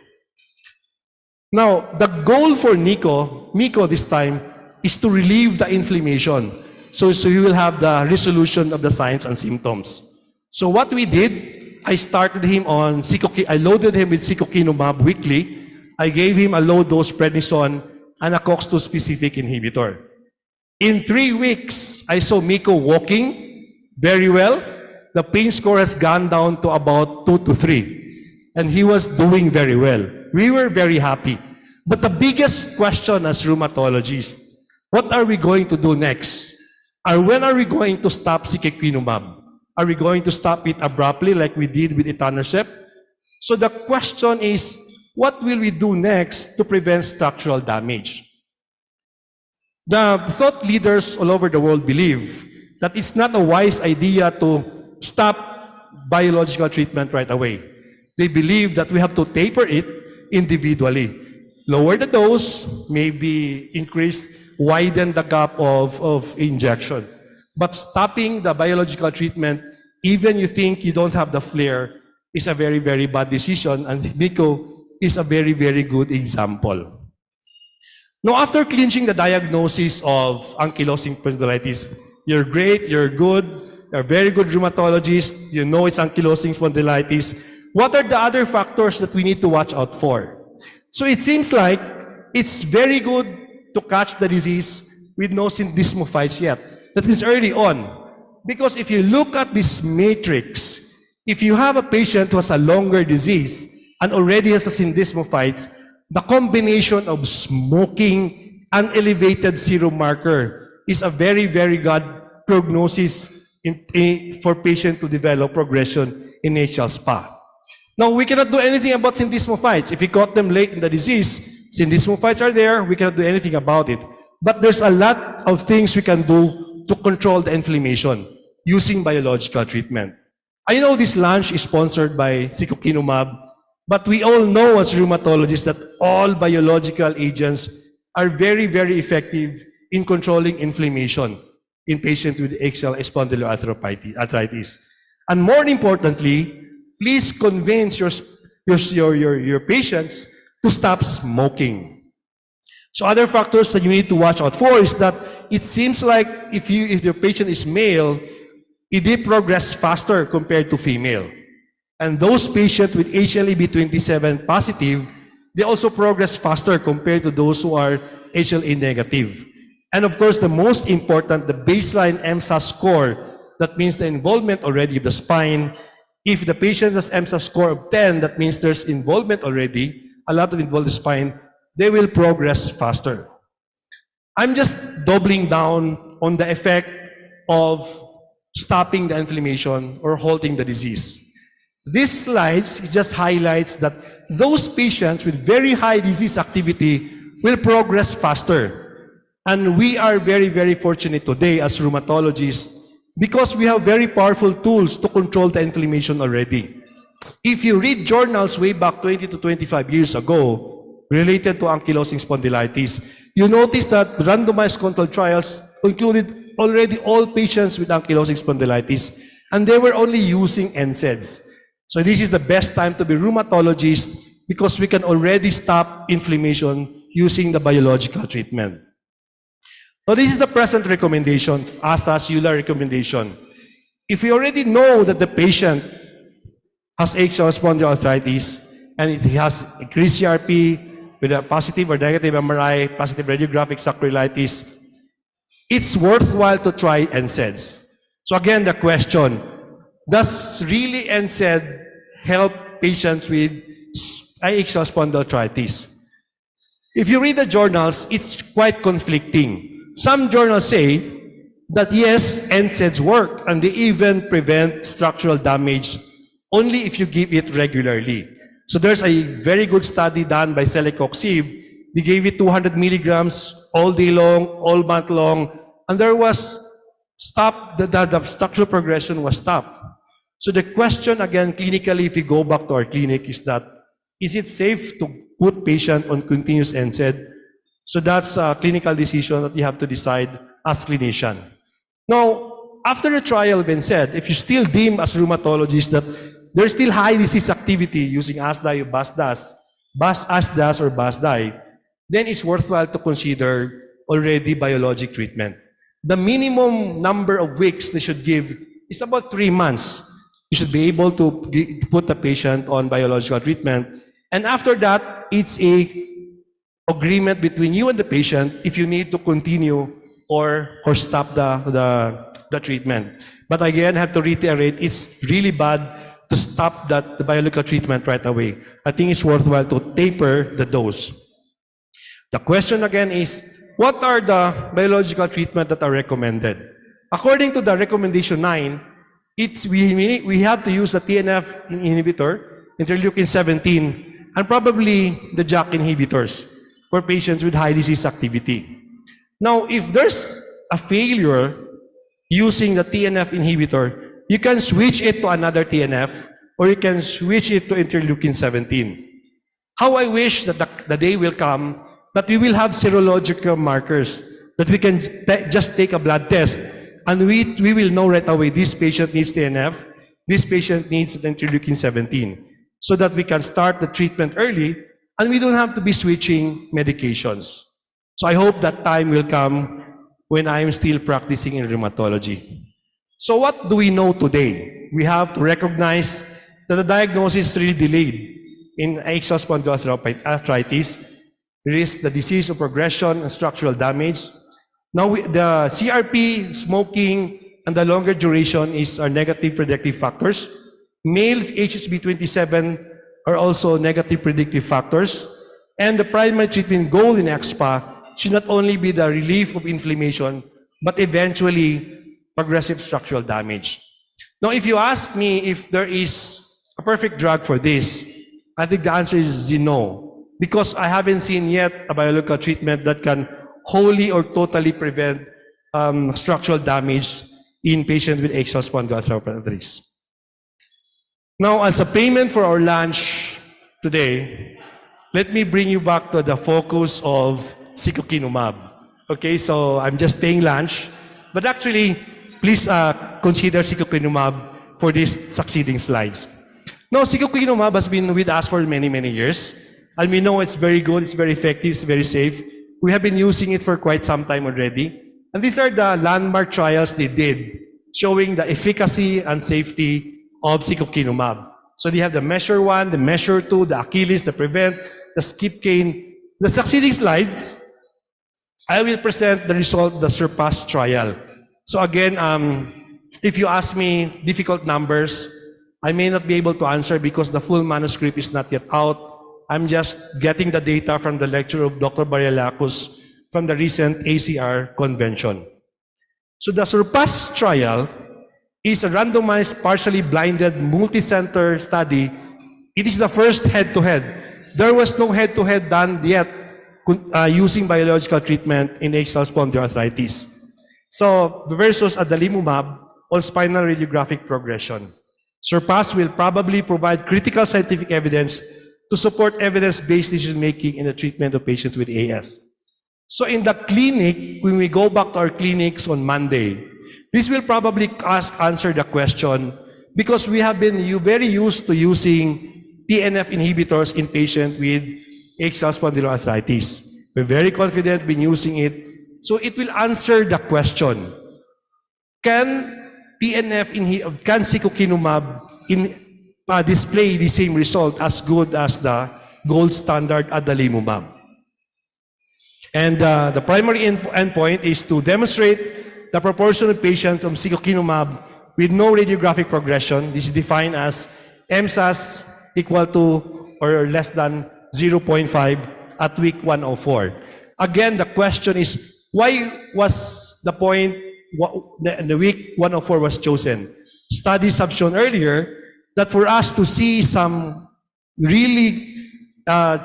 Now, the goal for Miko this time, is to relieve the inflammation. So you will have the resolution of the signs and symptoms. So what we did, I started him on I loaded him with secukinumab weekly. I gave him a low-dose prednisone and a COX-2 specific inhibitor. In 3 weeks, I saw Miko walking very well. The pain score has gone down to about 2 to 3. And he was doing very well. We were very happy. But the biggest question as rheumatologists, what are we going to do next? When are we going to stop secukinumab? Are we going to stop it abruptly like we did with etanercept? So the question is, what will we do next to prevent structural damage? The thought leaders all over the world believe that it's not a wise idea to stop biological treatment right away. They believe that we have to taper it individually. Lower the dose, maybe widen the gap of injection. But stopping the biological treatment, even you think you don't have the flare, is a very, very bad decision. And Miko is a very, very good example. Now, after clinching the diagnosis of ankylosing spondylitis, you're great, you're good, you're a very good rheumatologist, you know it's ankylosing spondylitis. What are the other factors that we need to watch out for? So it seems like it's very good to catch the disease with no syndesmophytes yet. That means early on. Because if you look at this matrix, if you have a patient who has a longer disease and already has a syndesmophytes, the combination of smoking and elevated serum marker is a very, very good prognosis for patient to develop progression in HL SPA. Now, we cannot do anything about syndesmophytes. If we caught them late in the disease, syndesmophytes are there, we cannot do anything about it. But there's a lot of things we can do to control the inflammation using biological treatment. I know this lunch is sponsored by Secukinumab, but we all know as rheumatologists that all biological agents are very, very effective in controlling inflammation in patients with axial spondyloarthritis. And more importantly, please convince your patients to stop smoking. So other factors that you need to watch out for is that it seems like if your patient is male, it did progress faster compared to female. And those patients with HLA-B27 positive, they also progress faster compared to those who are HLA negative. And of course, the most important, the baseline MSA score, that means the involvement already of the spine. If the patient has MSA score of 10, that means there's involvement already, a lot of involved spine, they will progress faster. I'm just doubling down on the effect of stopping the inflammation or halting the disease. This slides just highlights that those patients with very high disease activity will progress faster. And we are very, very fortunate today as rheumatologists because we have very powerful tools to control the inflammation already. If you read journals way back 20 to 25 years ago related to ankylosing spondylitis, you notice that randomized controlled trials included already all patients with ankylosing spondylitis, and they were only using NSAIDs. So this is the best time to be rheumatologist because we can already stop inflammation using the biological treatment. So this is the present recommendation, ASA's EULAR recommendation. If we already know that the patient has axial spondyloarthritis and it has increased CRP with a positive or negative MRI, positive radiographic sacroiliitis, it's worthwhile to try NSAIDs. So again, the question, does really NSAID help patients with axial spondyloarthritis? If you read the journals, it's quite conflicting. Some journals say that yes, NSAIDs work and they even prevent structural damage only if you give it regularly. So there's a very good study done by Selecoxib. They gave it 200 milligrams all day long, all month long, and there was the structural progression was stopped. So the question again, clinically, if we go back to our clinic, is that, is it safe to put patient on continuous NSAID? So that's a clinical decision that you have to decide as clinician. Now, after the trial been said, if you still deem as rheumatologist that there's still high disease activity using ASDAI or ASDAS or BASDAI, then it's worthwhile to consider already biologic treatment. The minimum number of weeks they should give is about 3 months. You should be able to put the patient on biological treatment. And after that, it's a agreement between you and the patient if you need to continue or stop the treatment. But again, I have to reiterate, it's really bad to stop the biological treatment right away. I think it's worthwhile to taper the dose. The question again is, what are the biological treatment that are recommended? According to the recommendation 9, we have to use the TNF inhibitor, interleukin-17, and probably the JAK inhibitors for patients with high disease activity. Now, if there's a failure using the TNF inhibitor, you can switch it to another TNF or you can switch it to interleukin-17. How I wish that the day will come that we will have serological markers that we can just take a blood test and we will know right away this patient needs TNF, this patient needs interleukin-17, so that we can start the treatment early and we don't have to be switching medications. So I hope that time will come when I am still practicing in rheumatology. So what do we know today? We have to recognize that the diagnosis is really delayed. in axial spondyloarthritis, risk the disease of progression and structural damage. Now, the CRP, smoking, and the longer duration are negative predictive factors. Males HHB27 are also negative predictive factors. And the primary treatment goal in expa should not only be the relief of inflammation, but eventually progressive structural damage. Now, if you ask me if there is a perfect drug for this, I think the answer is no, because I haven't seen yet a biological treatment that can wholly or totally prevent structural damage in patients with axial spondyloarthritis. Now, as a payment for our lunch today, let me bring you back to the focus of secukinumab. Okay, so I'm just paying lunch, but actually, please consider secukinumab for these succeeding slides. Now, secukinumab has been with us for many, many years, and we know it's very good, it's very effective, it's very safe. We have been using it for quite some time already, and these are the landmark trials they did, showing the efficacy and safety of secukinumab. So they have the measure 1, the measure 2, the Achilles, the prevent, the skip cane. The succeeding slides, I will present the result, the SURPASS trial. So again, if you ask me difficult numbers, I may not be able to answer because the full manuscript is not yet out. I'm just getting the data from the lecture of Dr. Barrialacos from the recent ACR convention. So the SURPASS trial is a randomized, partially blinded, multi-center study. It is the first head-to-head. There was no head-to-head done yet using biological treatment in axial spondyloarthritis. So versus adalimumab on spinal radiographic progression. SURPASS will probably provide critical scientific evidence to support evidence-based decision-making in the treatment of patients with AS. So in the clinic, when we go back to our clinics on Monday, this will probably answer the question because we have been very used to using TNF inhibitors in patients with axial spondyloarthritis. We're very confident in using it. So it will answer the question, can secukinumab display the same result as good as the gold standard adalimumab? And the primary endpoint is to demonstrate the proportion of patients from secukinumab with no radiographic progression. This is defined as MSAS equal to or less than 0.5 at week 104. Again, the question is, why was the point the week 104 was chosen? Studies have shown earlier that for us to see some really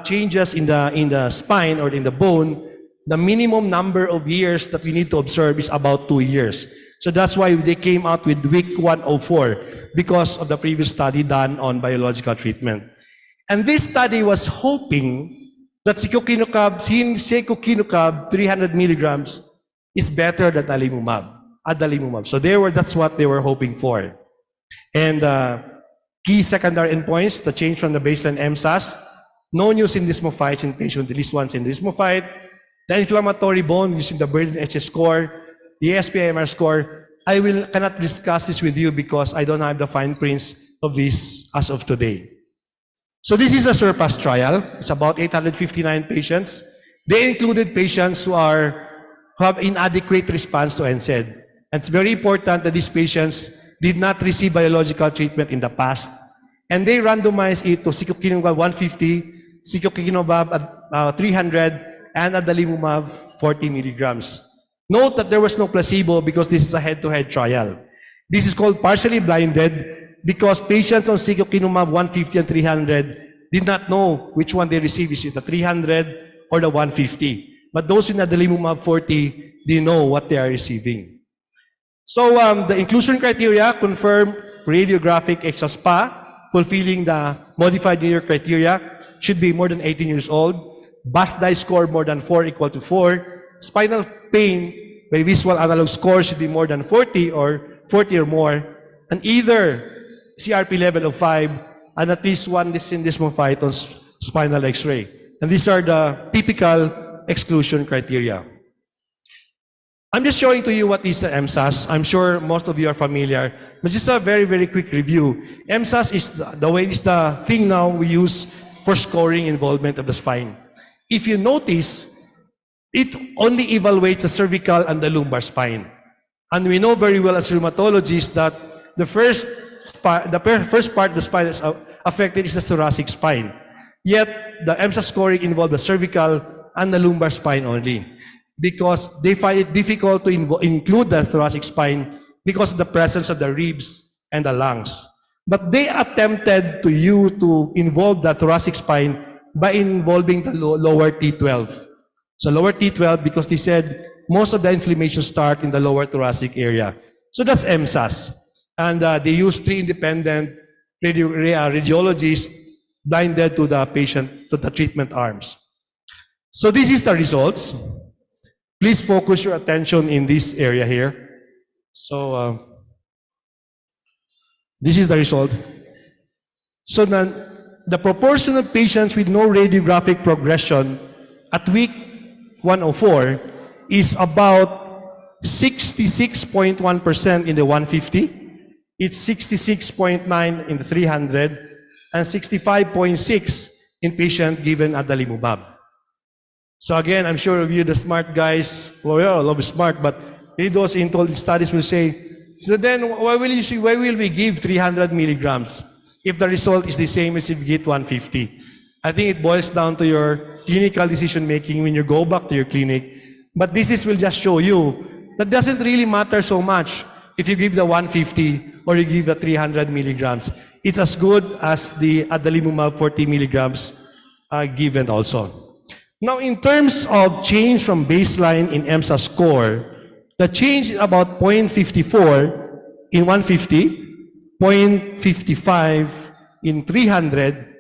changes in the spine or in the bone, the minimum number of years that we need to observe is about 2 years. So that's why they came out with week 104 because of the previous study done on biological treatment. And this study was hoping that secukinumab 300 milligrams is better than adalimumab. So that's what they were hoping for. And key secondary endpoints, the change from the baseline MSAS, no new syndesmophytes in patients with at least one syndesmophyte, the inflammatory bone using the Burden HS score, the SPIMR score. I cannot discuss this with you because I don't have the fine prints of this as of today. So this is a SURPASS trial. It's about 859 patients. They included patients who have inadequate response to NSAID. And it's very important that these patients did not receive biological treatment in the past. And they randomized it to secukinumab 150, secukinumab 300, and adalimumab 40 milligrams. Note that there was no placebo because this is a head-to-head trial. This is called partially blinded because patients on secukinumab 150 and 300 did not know which one they received. Is it the 300 or the 150? But those in adalimumab 40, they know what they are receiving. So the inclusion criteria confirm radiographic axial SPA, fulfilling the modified New York criteria, should be more than 18 years old. BASDAI score more than 4 equal to 4. Spinal pain by visual analog score should be more than 40 or more. And either CRP level of 5 and at least one syndesmophyte on spinal X-ray. And these are the typical exclusion criteria. I'm just showing to you what is the MSAS. I'm sure most of you are familiar, but just a very, very quick review. MSAS is the way is the thing now we use for scoring involvement of the spine. If you notice, it only evaluates the cervical and the lumbar spine. And we know very well as rheumatologists that the first part of the spine that's affected is the thoracic spine. Yet, the EMSA scoring involved the cervical and the lumbar spine only, because they find it difficult to include the thoracic spine because of the presence of the ribs and the lungs. But they attempted to involve the thoracic spine by involving the lower T12. So lower T12, because they said most of the inflammation start in the lower thoracic area. So that's EMSAS. And they use 3 independent radiologists blinded to the patient, to the treatment arms. So this is the results. Please focus your attention in this area here. So this is the result. So the proportion of patients with no radiographic progression at week 104 is about 66.1% in the 150. It's 66.9 in the 300 and 65.6 in patient given adalimumab. So again, I'm sure of you, the smart guys, well, we're all smart, but those in studies will say, so then why will we give 300 milligrams if the result is the same as if you get 150? I think it boils down to your clinical decision making when you go back to your clinic. But this will just show you that doesn't really matter so much if you give the 150 or you give the 300 milligrams. It's as good as the adalimumab 40 milligrams given also. Now, in terms of change from baseline in EMSA score, the change is about 0.54 in 150, 0.55 in 300,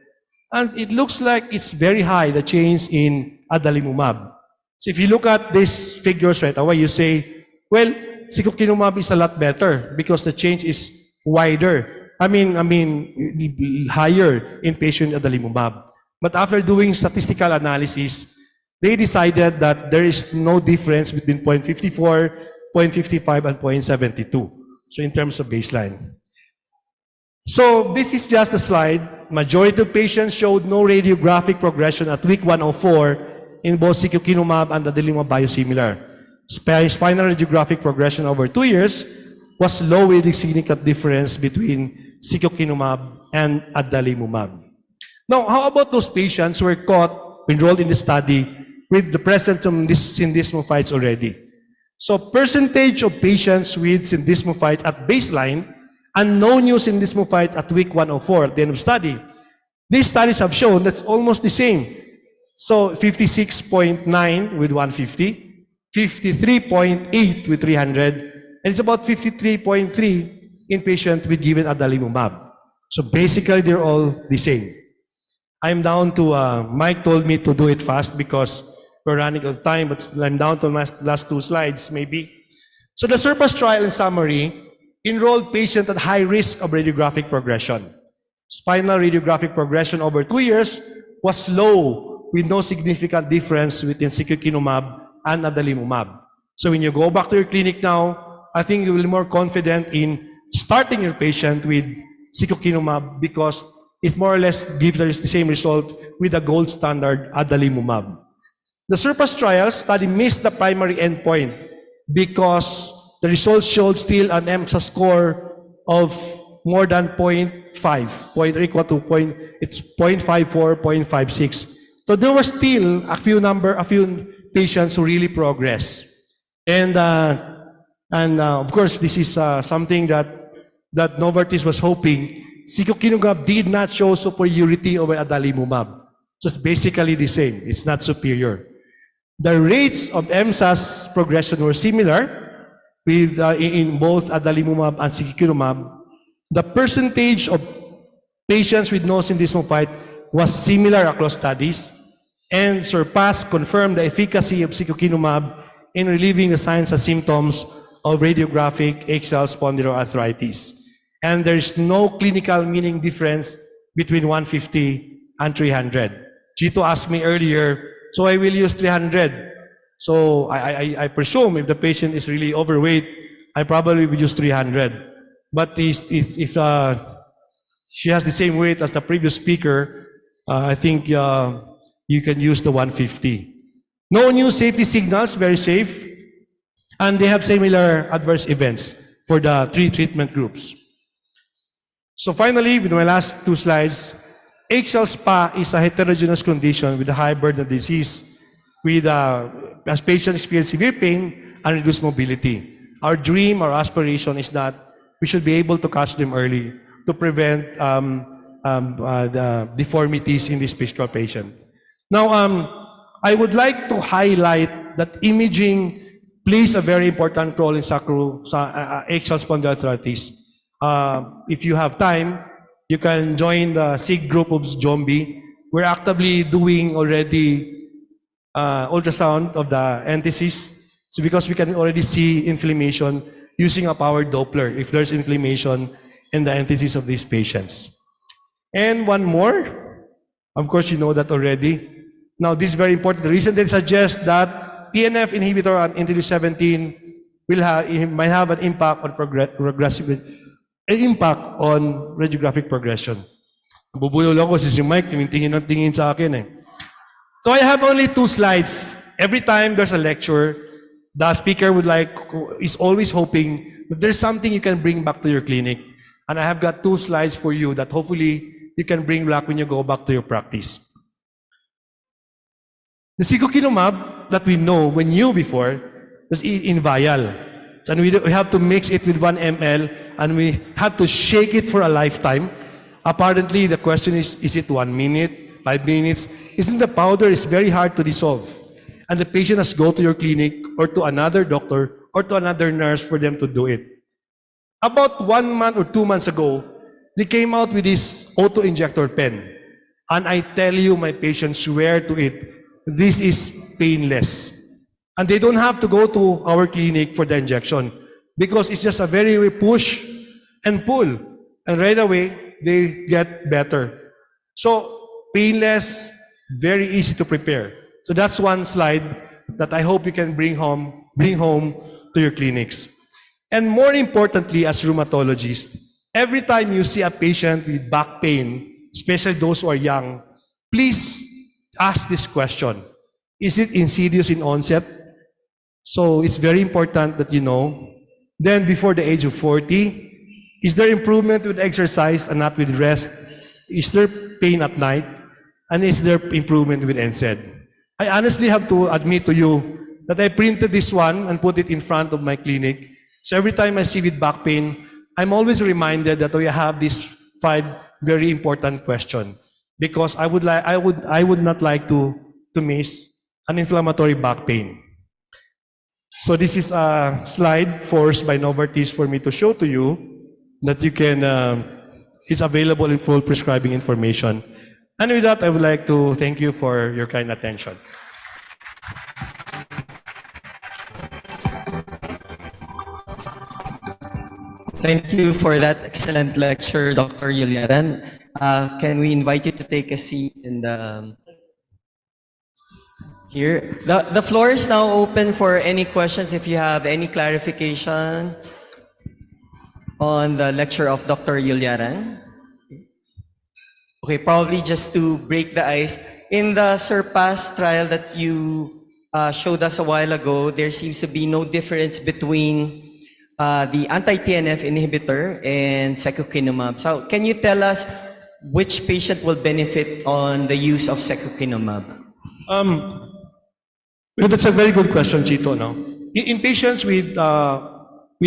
and it looks like it's very high, the change in adalimumab. So if you look at these figures right away, you say, well, secukinumab is a lot better because the change is wider. Higher in patient adalimumab. But after doing statistical analysis, they decided that there is no difference between 0.54, 0.55, and 0.72. So in terms of baseline. So this is just a slide. Majority of patients showed no radiographic progression at week 104 in both secukinumab and adalimumab biosimilar. Spinal radiographic progression over 2 years was low with a significant difference between secukinumab and adalimumab. Now, how about those patients who were enrolled in the study with the presence of syndesmophytes already? So percentage of patients with syndesmophytes at baseline and no new syndesmophyte at week 104 at the end of study. These studies have shown that's almost the same. So 56.9 with 150, 53.8 with 300, and it's about 53.3 in patients with given adalimumab. So basically, they're all the same. I'm down to, Mike told me to do it fast because we're running out of time, but I'm down to my last 2 slides, maybe. So the SURPASS trial, in summary, enrolled patients at high risk of radiographic progression. Spinal radiographic progression over 2 years was low with no significant difference between secukinumab and adalimumab. So when you go back to your clinic now, I think you will be more confident in starting your patient with secukinumab because it more or less gives the same result with the gold standard adalimumab. The SURPASS trial study missed the primary endpoint because the results showed still an EMSA score of more than 0.5, equal to it's 0.54, 0.56. So there were still a few patients who really progress. And of course, this is something that Novartis was hoping. Secukinumab did not show superiority over adalimumab. So it's basically the same. It's not superior. The rates of EMSA's progression were similar with in both adalimumab and secukinumab. The percentage of patients with no syndesmophyte was similar across studies, and SURPASS confirmed the efficacy of secukinumab in relieving the signs and symptoms of radiographic axial spondyloarthritis. And there is no clinical meaning difference between 150 and 300. Chito asked me earlier, so I will use 300. So I presume if the patient is really overweight, I probably will use 300. But if she has the same weight as the previous speaker, I think you can use the 150. No new safety signals, very safe. And they have similar adverse events for the 3 treatment groups. So finally, with my last 2 slides, HL SPA is a heterogeneous condition with a high burden of disease, with as patients experience severe pain and reduced mobility. Our dream, our aspiration is that we should be able to catch them early to prevent the deformities in this particular patient. Now, I would like to highlight that imaging plays a very important role in axial spondyloarthritis. If you have time, you can join the SIG group of Zombie. We're actively doing already ultrasound of the entices. So because we can already see inflammation using a powered Doppler if there's inflammation in the entices of these patients. And one more, of course you know that already. Now this is very important. The reason they suggest that TNF inhibitor on interleukin-17 might have an impact on radiographic progression. Bubulol ako si Mike, tingin sa akin eh. So I have only 2 slides. Every time there's a lecture, the speaker is always hoping that there's something you can bring back to your clinic. And I have got 2 slides for you that hopefully you can bring back when you go back to your practice. The secukinumab that we know, we knew before, was in vial. And we have to mix it with 1 ml and we have to shake it for a lifetime. Apparently, the question is it 1 minute, 5 minutes? Isn't the powder is very hard to dissolve? And the patient has to go to your clinic or to another doctor or to another nurse for them to do it. About 1 month or 2 months ago, they came out with this auto-injector pen. And I tell you, my patients swear to it, this is painless. And they don't have to go to our clinic for the injection because it's just a very push and pull. And right away, they get better. So painless, very easy to prepare. So that's 1 slide that I hope you can bring home to your clinics. And more importantly, as rheumatologists, every time you see a patient with back pain, especially those who are young, please ask this question. Is it insidious in onset? So it's very important that you know. Then before the age of 40, is there improvement with exercise and not with rest? Is there pain at night? And is there improvement with NSAID? I honestly have to admit to you that I printed this one and put it in front of my clinic. So every time I see with back pain, I'm always reminded that we have these 5 very important questions. Because I would not like to miss an inflammatory back pain. So this is a slide forced by Novartis for me to show to you that you can, it's available in full prescribing information. And with that, I would like to thank you for your kind attention. Thank you for that excellent lecture, Dr. Yuliaran. Can we invite you to take a seat in the here? The floor is now open for any questions if you have any clarification on the lecture of Dr. Yuliaran. Okay, probably just to break the ice. In the SURPASS trial that you showed us a while ago, there seems to be no difference between the anti-TNF inhibitor and secukinumab. So can you tell us which patient will benefit on the use of secukinumab? That's a very good question, Chito. No? In patients with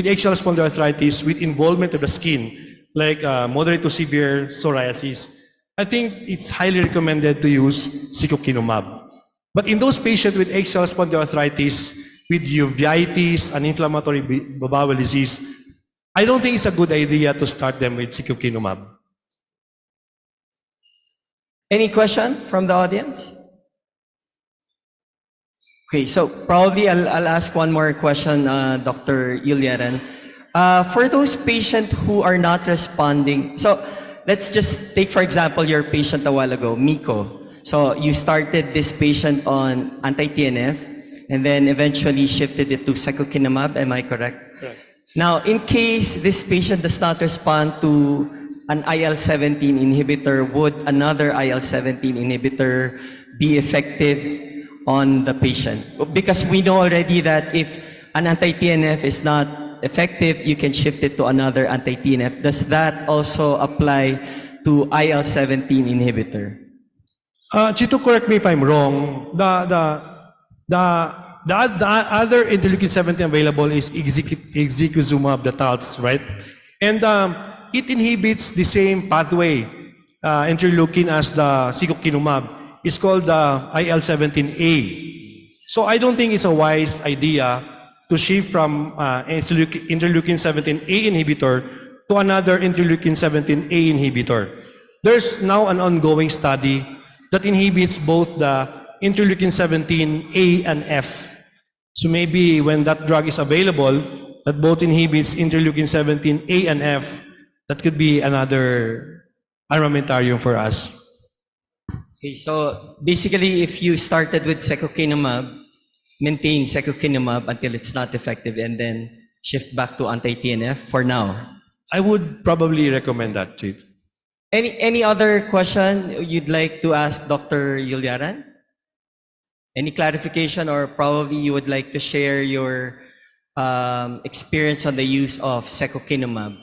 axial spondyloarthritis with involvement of the skin, like moderate to severe psoriasis, I think it's highly recommended to use secukinumab. But in those patients with axial spondyloarthritis, with uveitis and inflammatory bowel disease, I don't think it's a good idea to start them with secukinumab. Any question from the audience? Okay, so probably I'll ask one more question, Dr. Yuliaran. For those patients who are not responding, so let's just take, for example, your patient a while ago, Miko. So you started this patient on anti-TNF and then eventually shifted it to secukinumab, am I correct? Correct. Now, in case this patient does not respond to an IL-17 inhibitor, would another IL-17 inhibitor be effective on the patient? Because we know already that if an anti-TNF is not effective, you can shift it to another anti-TNF. Does that also apply to IL-17 inhibitor? Chito, correct me if I'm wrong. The other interleukin-17 available is ixekizumab, the TALTs, right? And it inhibits the same pathway, interleukin, as the secukinumab. It's called the IL-17A. So I don't think it's a wise idea to shift from interleukin-17A inhibitor to another interleukin-17A inhibitor. There's now an ongoing study that inhibits both the interleukin-17A and F. So maybe when that drug is available, that both inhibits interleukin-17A and F, that could be another armamentarium for us. Okay, so basically, if you started with secukinumab, maintain secukinumab until it's not effective and then shift back to anti-TNF for now. I would probably recommend that, Chit. Any other question you'd like to ask Dr. Yulyaran? Any clarification, or probably you would like to share your experience on the use of secukinumab?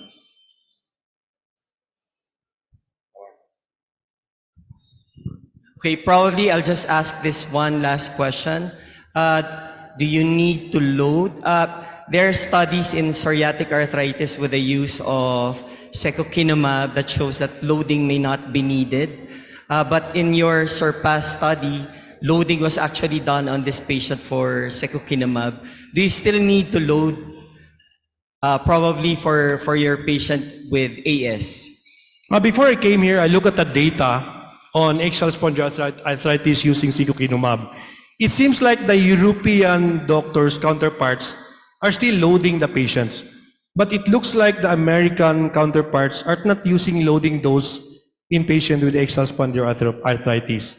Okay, probably I'll just ask this one last question. Do you need to load? There are studies in psoriatic arthritis with the use of secukinumab that shows that loading may not be needed. But in your SURPASS study, loading was actually done on this patient for secukinumab. Do you still need to load probably for your patient with AS? Before I came here, I looked at the data on axial spondyloarthritis using secukinumab. It seems like the European doctors' counterparts are still loading the patients. But it looks like the American counterparts are not using loading dose in patients with axial spondyloarthritis.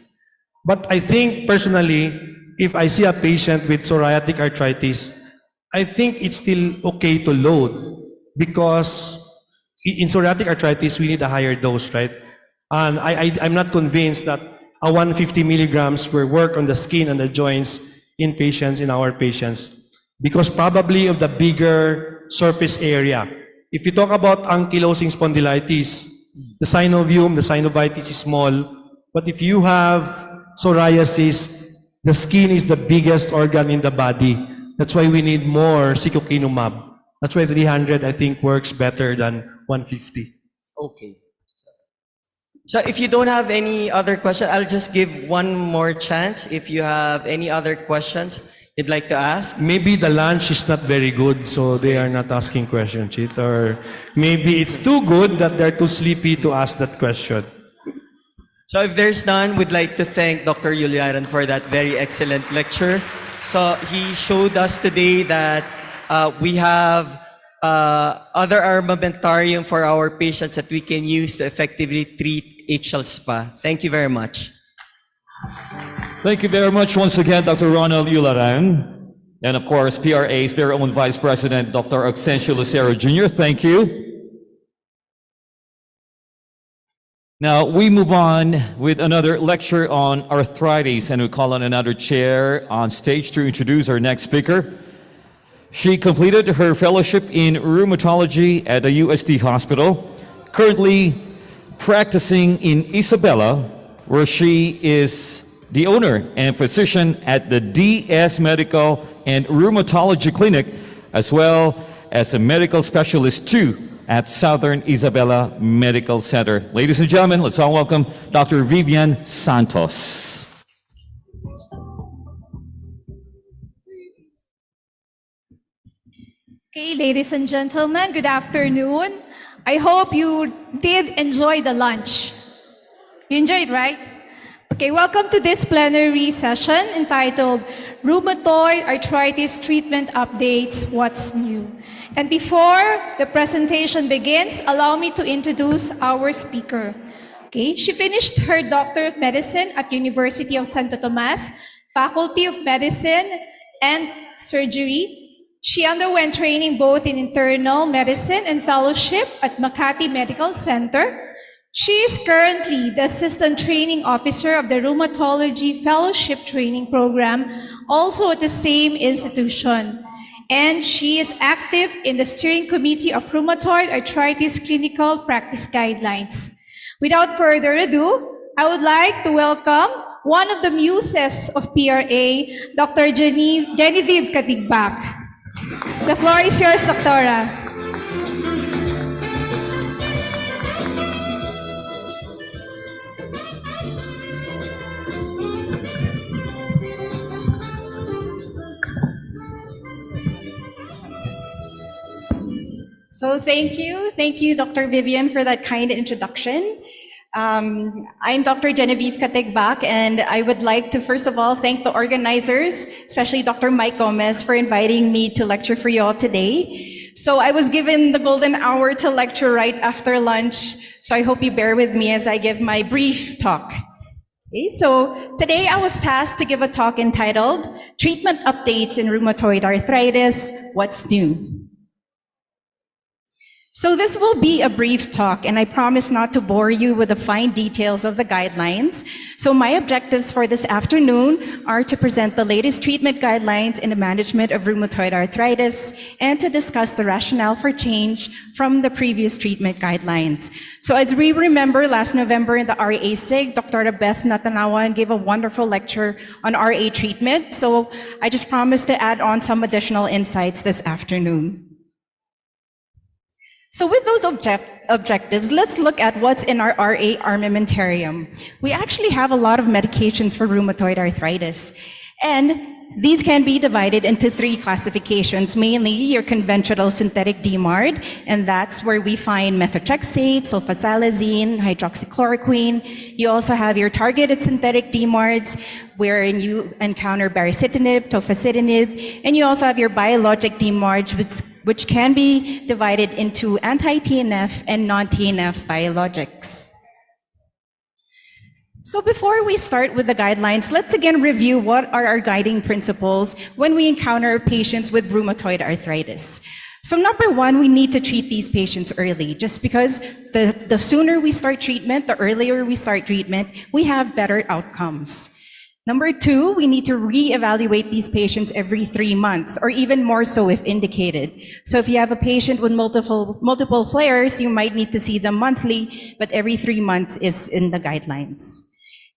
But I think personally, if I see a patient with psoriatic arthritis, I think it's still okay to load, because in psoriatic arthritis, we need a higher dose, right? And I'm not convinced that a 150 milligrams will work on the skin and the joints in our patients, because probably of the bigger surface area. If you talk about ankylosing spondylitis, the synovium, the synovitis is small, but if you have psoriasis, the skin is the biggest organ in the body. That's why we need more secukinumab. That's why 300, I think, works better than 150. Okay. So if you don't have any other question, I'll just give one more chance. If you have any other questions you'd like to ask. Maybe the lunch is not very good, so they are not asking questions, Chit. Or maybe it's too good that they're too sleepy to ask that question. So if there's none, we'd like to thank Dr. Yulyaran for that very excellent lecture. So he showed us today that we have other armamentarium for our patients that we can use to effectively treat HL SPA. Thank you very much. Thank you very much once again, Dr. Ronald Yularan. And of course, PRA's very own Vice President, Dr. Auxencio Lucero Jr. Thank you. Now, we move on with another lecture on arthritis, and we call on another chair on stage to introduce our next speaker. She completed her fellowship in rheumatology at the UST Hospital, currently practicing in Isabela, where she is the owner and physician at the DS Medical and Rheumatology Clinic, as well as a medical specialist too at Southern Isabela Medical Center. Ladies and gentlemen, let's all welcome Dr. Vivian Santos. Okay, ladies and gentlemen, good afternoon. I hope you did enjoy the lunch. You enjoyed, right? Okay, welcome to this plenary session entitled Rheumatoid Arthritis Treatment Updates, What's New? And before the presentation begins, allow me to introduce our speaker. Okay, she finished her Doctor of Medicine at University of Santo Tomas, Faculty of Medicine and Surgery, She underwent training both in internal medicine and fellowship at Makati Medical Center. She is currently the Assistant Training Officer of the Rheumatology Fellowship Training Program, also at the same institution. And she is active in the Steering Committee of Rheumatoid Arthritis Clinical Practice Guidelines. Without further ado, I would like to welcome one of the muses of PRA, Dr. Genevieve Katigbak. The floor is yours, Doctora. So thank you, Dr. Vivian, for that kind introduction. I'm Dr. Genevieve Katigbak, and I would like to first of all thank the organizers, especially Dr. Mike Gomez, for inviting me to lecture for you all today. So I was given the golden hour to lecture right after lunch, so I hope you bear with me as I give my brief talk. Okay, so today I was tasked to give a talk entitled Treatment Updates in Rheumatoid Arthritis, What's New? So this will be a brief talk, and I promise not to bore you with the fine details of the guidelines. So my objectives for this afternoon are to present the latest treatment guidelines in the management of rheumatoid arthritis and to discuss the rationale for change from the previous treatment guidelines. So as we remember, last November in the RA SIG, Dr. Beth Natanawan gave a wonderful lecture on RA treatment. So I just promised to add on some additional insights this afternoon. So with those objectives, let's look at what's in our RA armamentarium. We actually have a lot of medications for rheumatoid arthritis, and these can be divided into three classifications, mainly your conventional synthetic DMARD, and that's where we find methotrexate, sulfasalazine, hydroxychloroquine. You also have your targeted synthetic DMARDs, wherein you encounter baricitinib, tofacitinib, and you also have your biologic DMARDs, which can be divided into anti-TNF and non-TNF biologics. So before we start with the guidelines, let's again review what are our guiding principles when we encounter patients with rheumatoid arthritis. So number one, we need to treat these patients early, just because the sooner we start treatment, the earlier we start treatment, we have better outcomes. Number two, we need to reevaluate these patients every 3 months, or even more so if indicated. So if you have a patient with multiple flares, you might need to see them monthly, but every 3 months is in the guidelines.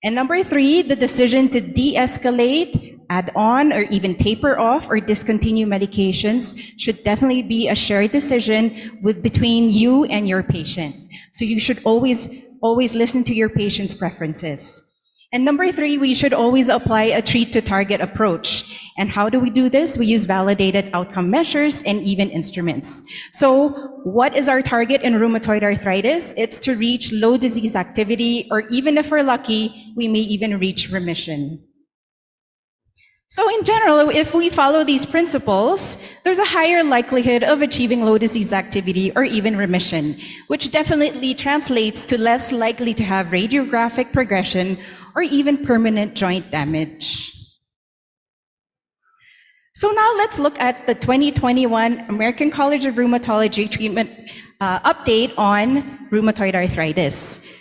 And number three, the decision to de-escalate, add on, or even taper off or discontinue medications should definitely be a shared decision between you and your patient. So you should always listen to your patient's preferences. And number three, we should always apply a treat-to-target approach. And how do we do this? We use validated outcome measures and even instruments. So what is our target in rheumatoid arthritis? It's to reach low disease activity, or even if we're lucky, we may even reach remission. So in general, if we follow these principles, there's a higher likelihood of achieving low disease activity or even remission, which definitely translates to less likely to have radiographic progression or even permanent joint damage. So now let's look at the 2021 American College of Rheumatology treatment update on rheumatoid arthritis.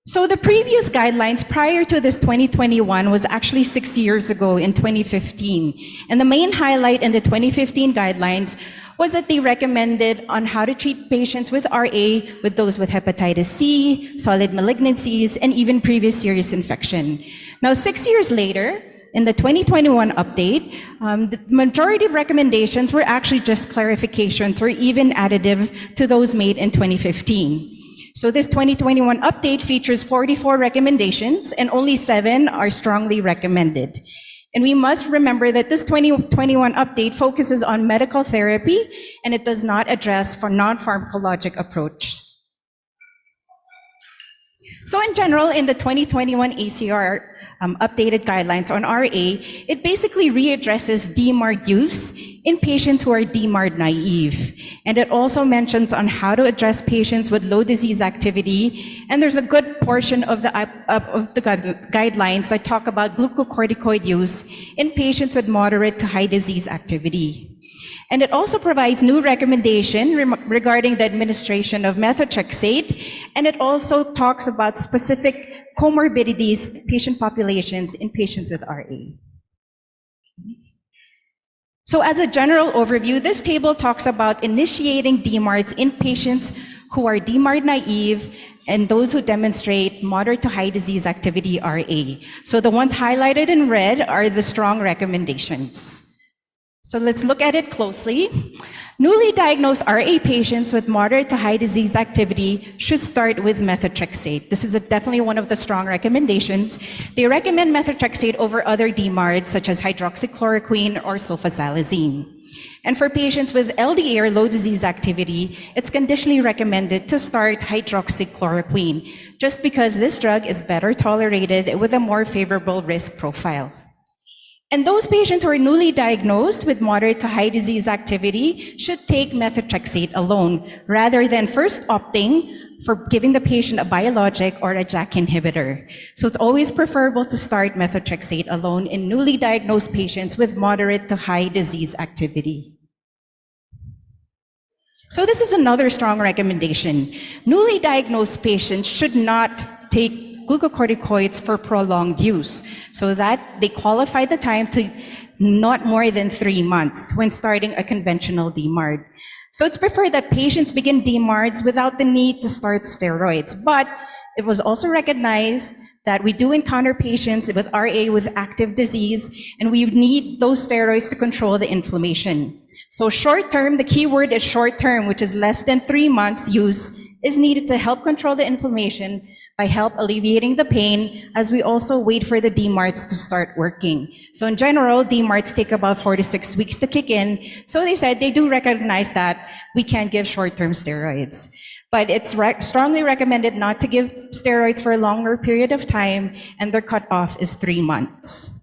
So the previous guidelines prior to this 2021 was actually 6 years ago in 2015. And the main highlight in the 2015 guidelines was that they recommended on how to treat patients with RA with those with hepatitis C, solid malignancies, and even previous serious infection. Now, 6 years later, in the 2021 update, the majority of recommendations were actually just clarifications or even additive to those made in 2015. So this 2021 update features 44 recommendations, and only 7 are strongly recommended. And we must remember that this 2021 update focuses on medical therapy, and it does not address for non-pharmacologic approaches. So in general, in the 2021 ACR updated guidelines on RA, it basically readdresses DMARD use in patients who are DMARD naive. And it also mentions on how to address patients with low disease activity. And there's a good portion of the guidelines that talk about glucocorticoid use in patients with moderate to high disease activity. And it also provides new recommendation regarding the administration of methotrexate, and it also talks about specific comorbidities, patient populations in patients with RA. So as a general overview, this table talks about initiating DMARDs in patients who are DMARD naive and those who demonstrate moderate to high disease activity RA. So the ones highlighted in red are the strong recommendations. So let's look at it closely. Newly diagnosed RA patients with moderate to high disease activity should start with methotrexate. This is definitely one of the strong recommendations. They recommend methotrexate over other DMARDs such as hydroxychloroquine or sulfasalazine. And for patients with LDA or low disease activity, it's conditionally recommended to start hydroxychloroquine just because this drug is better tolerated with a more favorable risk profile. And those patients who are newly diagnosed with moderate to high disease activity should take methotrexate alone, rather than first opting for giving the patient a biologic or a JAK inhibitor. So it's always preferable to start methotrexate alone in newly diagnosed patients with moderate to high disease activity. So this is another strong recommendation. Newly diagnosed patients should not take glucocorticoids for prolonged use, so that they qualify the time to not more than 3 months when starting a conventional DMARD. So it's preferred that patients begin DMARDs without the need to start steroids, but it was also recognized that we do encounter patients with RA with active disease, and we need those steroids to control the inflammation. So short term, the key word is short term, which is less than 3 months use, is needed to help control the inflammation by help alleviating the pain, as we also wait for the DMARDs to start working. So in general, DMARDs take about 4 to 6 weeks to kick in. So they said they do recognize that we can't give short-term steroids. But it's strongly recommended not to give steroids for a longer period of time, and their cutoff is 3 months.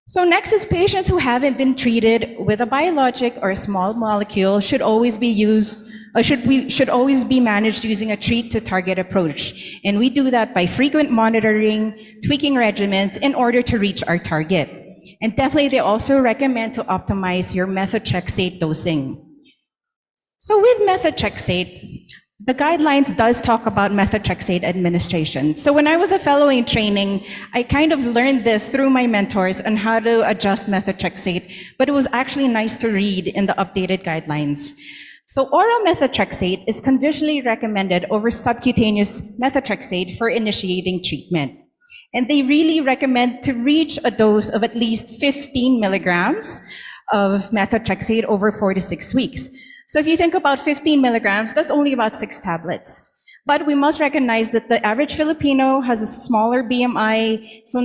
So next is patients who haven't been treated with a biologic or a small molecule should always be used, or should always be managed using a treat to target approach. And we do that by frequent monitoring, tweaking regimens in order to reach our target. And definitely they also recommend to optimize your methotrexate dosing. So with methotrexate, the guidelines does talk about methotrexate administration. So when I was a fellow in training, I kind of learned this through my mentors on how to adjust methotrexate, but it was actually nice to read in the updated guidelines. So oral methotrexate is conditionally recommended over subcutaneous methotrexate for initiating treatment. And they really recommend to reach a dose of at least 15 milligrams of methotrexate over 4 to 6 weeks. So if you think about 15 milligrams, that's only about 6 tablets. But we must recognize that the average Filipino has a smaller BMI, so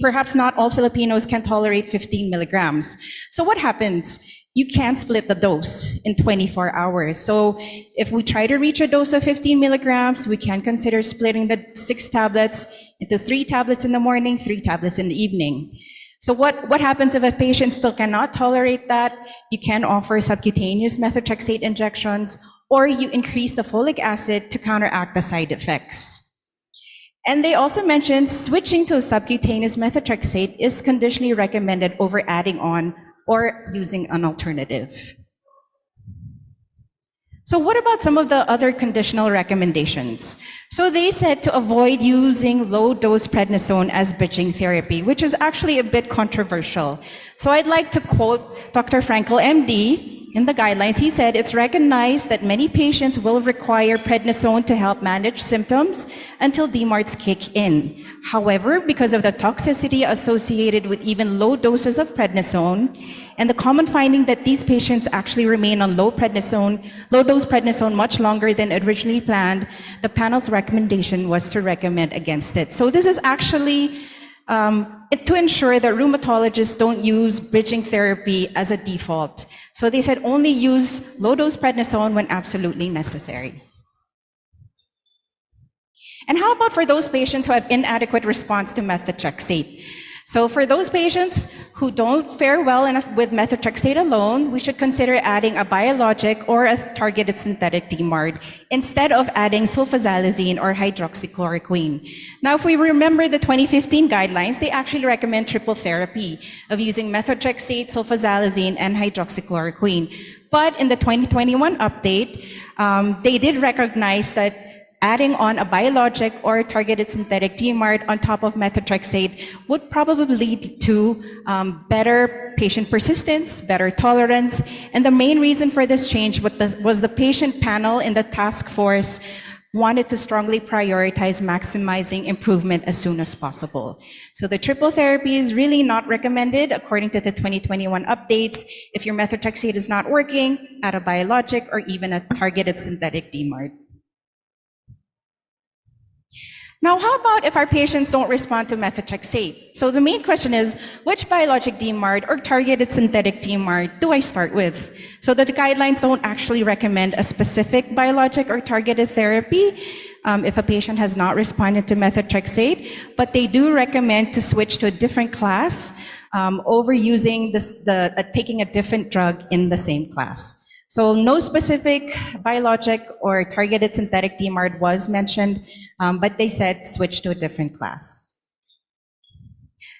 perhaps not all Filipinos can tolerate 15 milligrams. So what happens? You can't split the dose in 24 hours. So if we try to reach a dose of 15 milligrams, we can consider splitting the 6 tablets into 3 tablets in the morning, 3 tablets in the evening. So what happens if a patient still cannot tolerate that? You can offer subcutaneous methotrexate injections, or you increase the folic acid to counteract the side effects. And they also mentioned switching to subcutaneous methotrexate is conditionally recommended over adding on or using an alternative. So what about some of the other conditional recommendations? So they said to avoid using low-dose prednisone as bridging therapy, which is actually a bit controversial. So I'd like to quote Dr. Frankel, MD, in the guidelines. He said, it's recognized that many patients will require prednisone to help manage symptoms until DMARDs kick in. However, because of the toxicity associated with even low doses of prednisone, and the common finding that these patients actually remain on low-dose prednisone much longer than originally planned, the panel's recommendation was to recommend against it. So this is actually to ensure that rheumatologists don't use bridging therapy as a default. So they said only use low-dose prednisone when absolutely necessary. And how about for those patients who have inadequate response to methotrexate? So for those patients who don't fare well enough with methotrexate alone, we should consider adding a biologic or a targeted synthetic DMARD instead of adding sulfasalazine or hydroxychloroquine. Now, if we remember the 2015 guidelines, they actually recommend triple therapy of using methotrexate, sulfasalazine, and hydroxychloroquine. But in the 2021 update, they did recognize that adding on a biologic or targeted synthetic DMARD on top of methotrexate would probably lead to better patient persistence, better tolerance, and the main reason for this change was the patient panel in the task force wanted to strongly prioritize maximizing improvement as soon as possible. So the triple therapy is really not recommended according to the 2021 updates. If your methotrexate is not working, add a biologic or even a targeted synthetic DMARD. Now, how about if our patients don't respond to methotrexate? So the main question is, which biologic DMARD or targeted synthetic DMARD do I start with? So the guidelines don't actually recommend a specific biologic or targeted therapy if a patient has not responded to methotrexate, but they do recommend to switch to a different class over using taking a different drug in the same class. So no specific biologic or targeted synthetic DMARD was mentioned, but they said switch to a different class.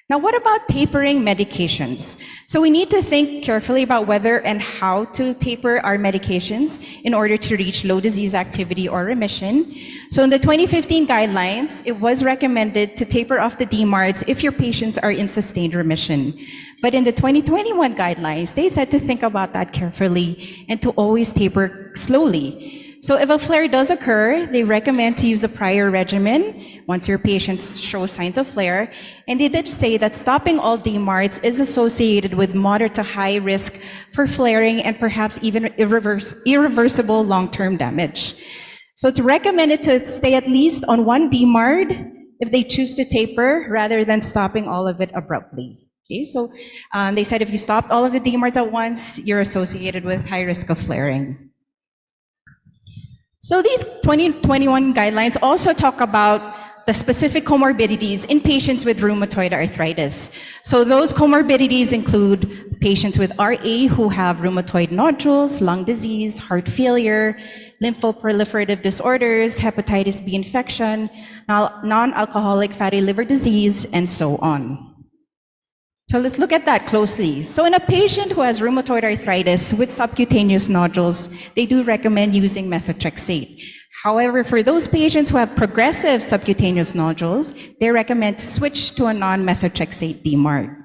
Now, what about tapering medications? So we need to think carefully about whether and how to taper our medications in order to reach low disease activity or remission. So in the 2015 guidelines, it was recommended to taper off the DMARDs if your patients are in sustained remission. But in the 2021 guidelines, they said to think about that carefully and to always taper slowly. So if a flare does occur, they recommend to use a prior regimen once your patients show signs of flare. And they did say that stopping all DMARDs is associated with moderate to high risk for flaring and perhaps even irreversible long-term damage. So it's recommended to stay at least on one DMARD if they choose to taper rather than stopping all of it abruptly. Okay, so they said if you stop all of the DMARDs at once, you're associated with high risk of flaring. So these 2021 guidelines also talk about the specific comorbidities in patients with rheumatoid arthritis. So those comorbidities include patients with RA who have rheumatoid nodules, lung disease, heart failure, lymphoproliferative disorders, hepatitis B infection, non-alcoholic fatty liver disease, and so on. So let's look at that closely. So in a patient who has rheumatoid arthritis with subcutaneous nodules, they do recommend using methotrexate. However, for those patients who have progressive subcutaneous nodules, they recommend to switch to a non-methotrexate DMARD.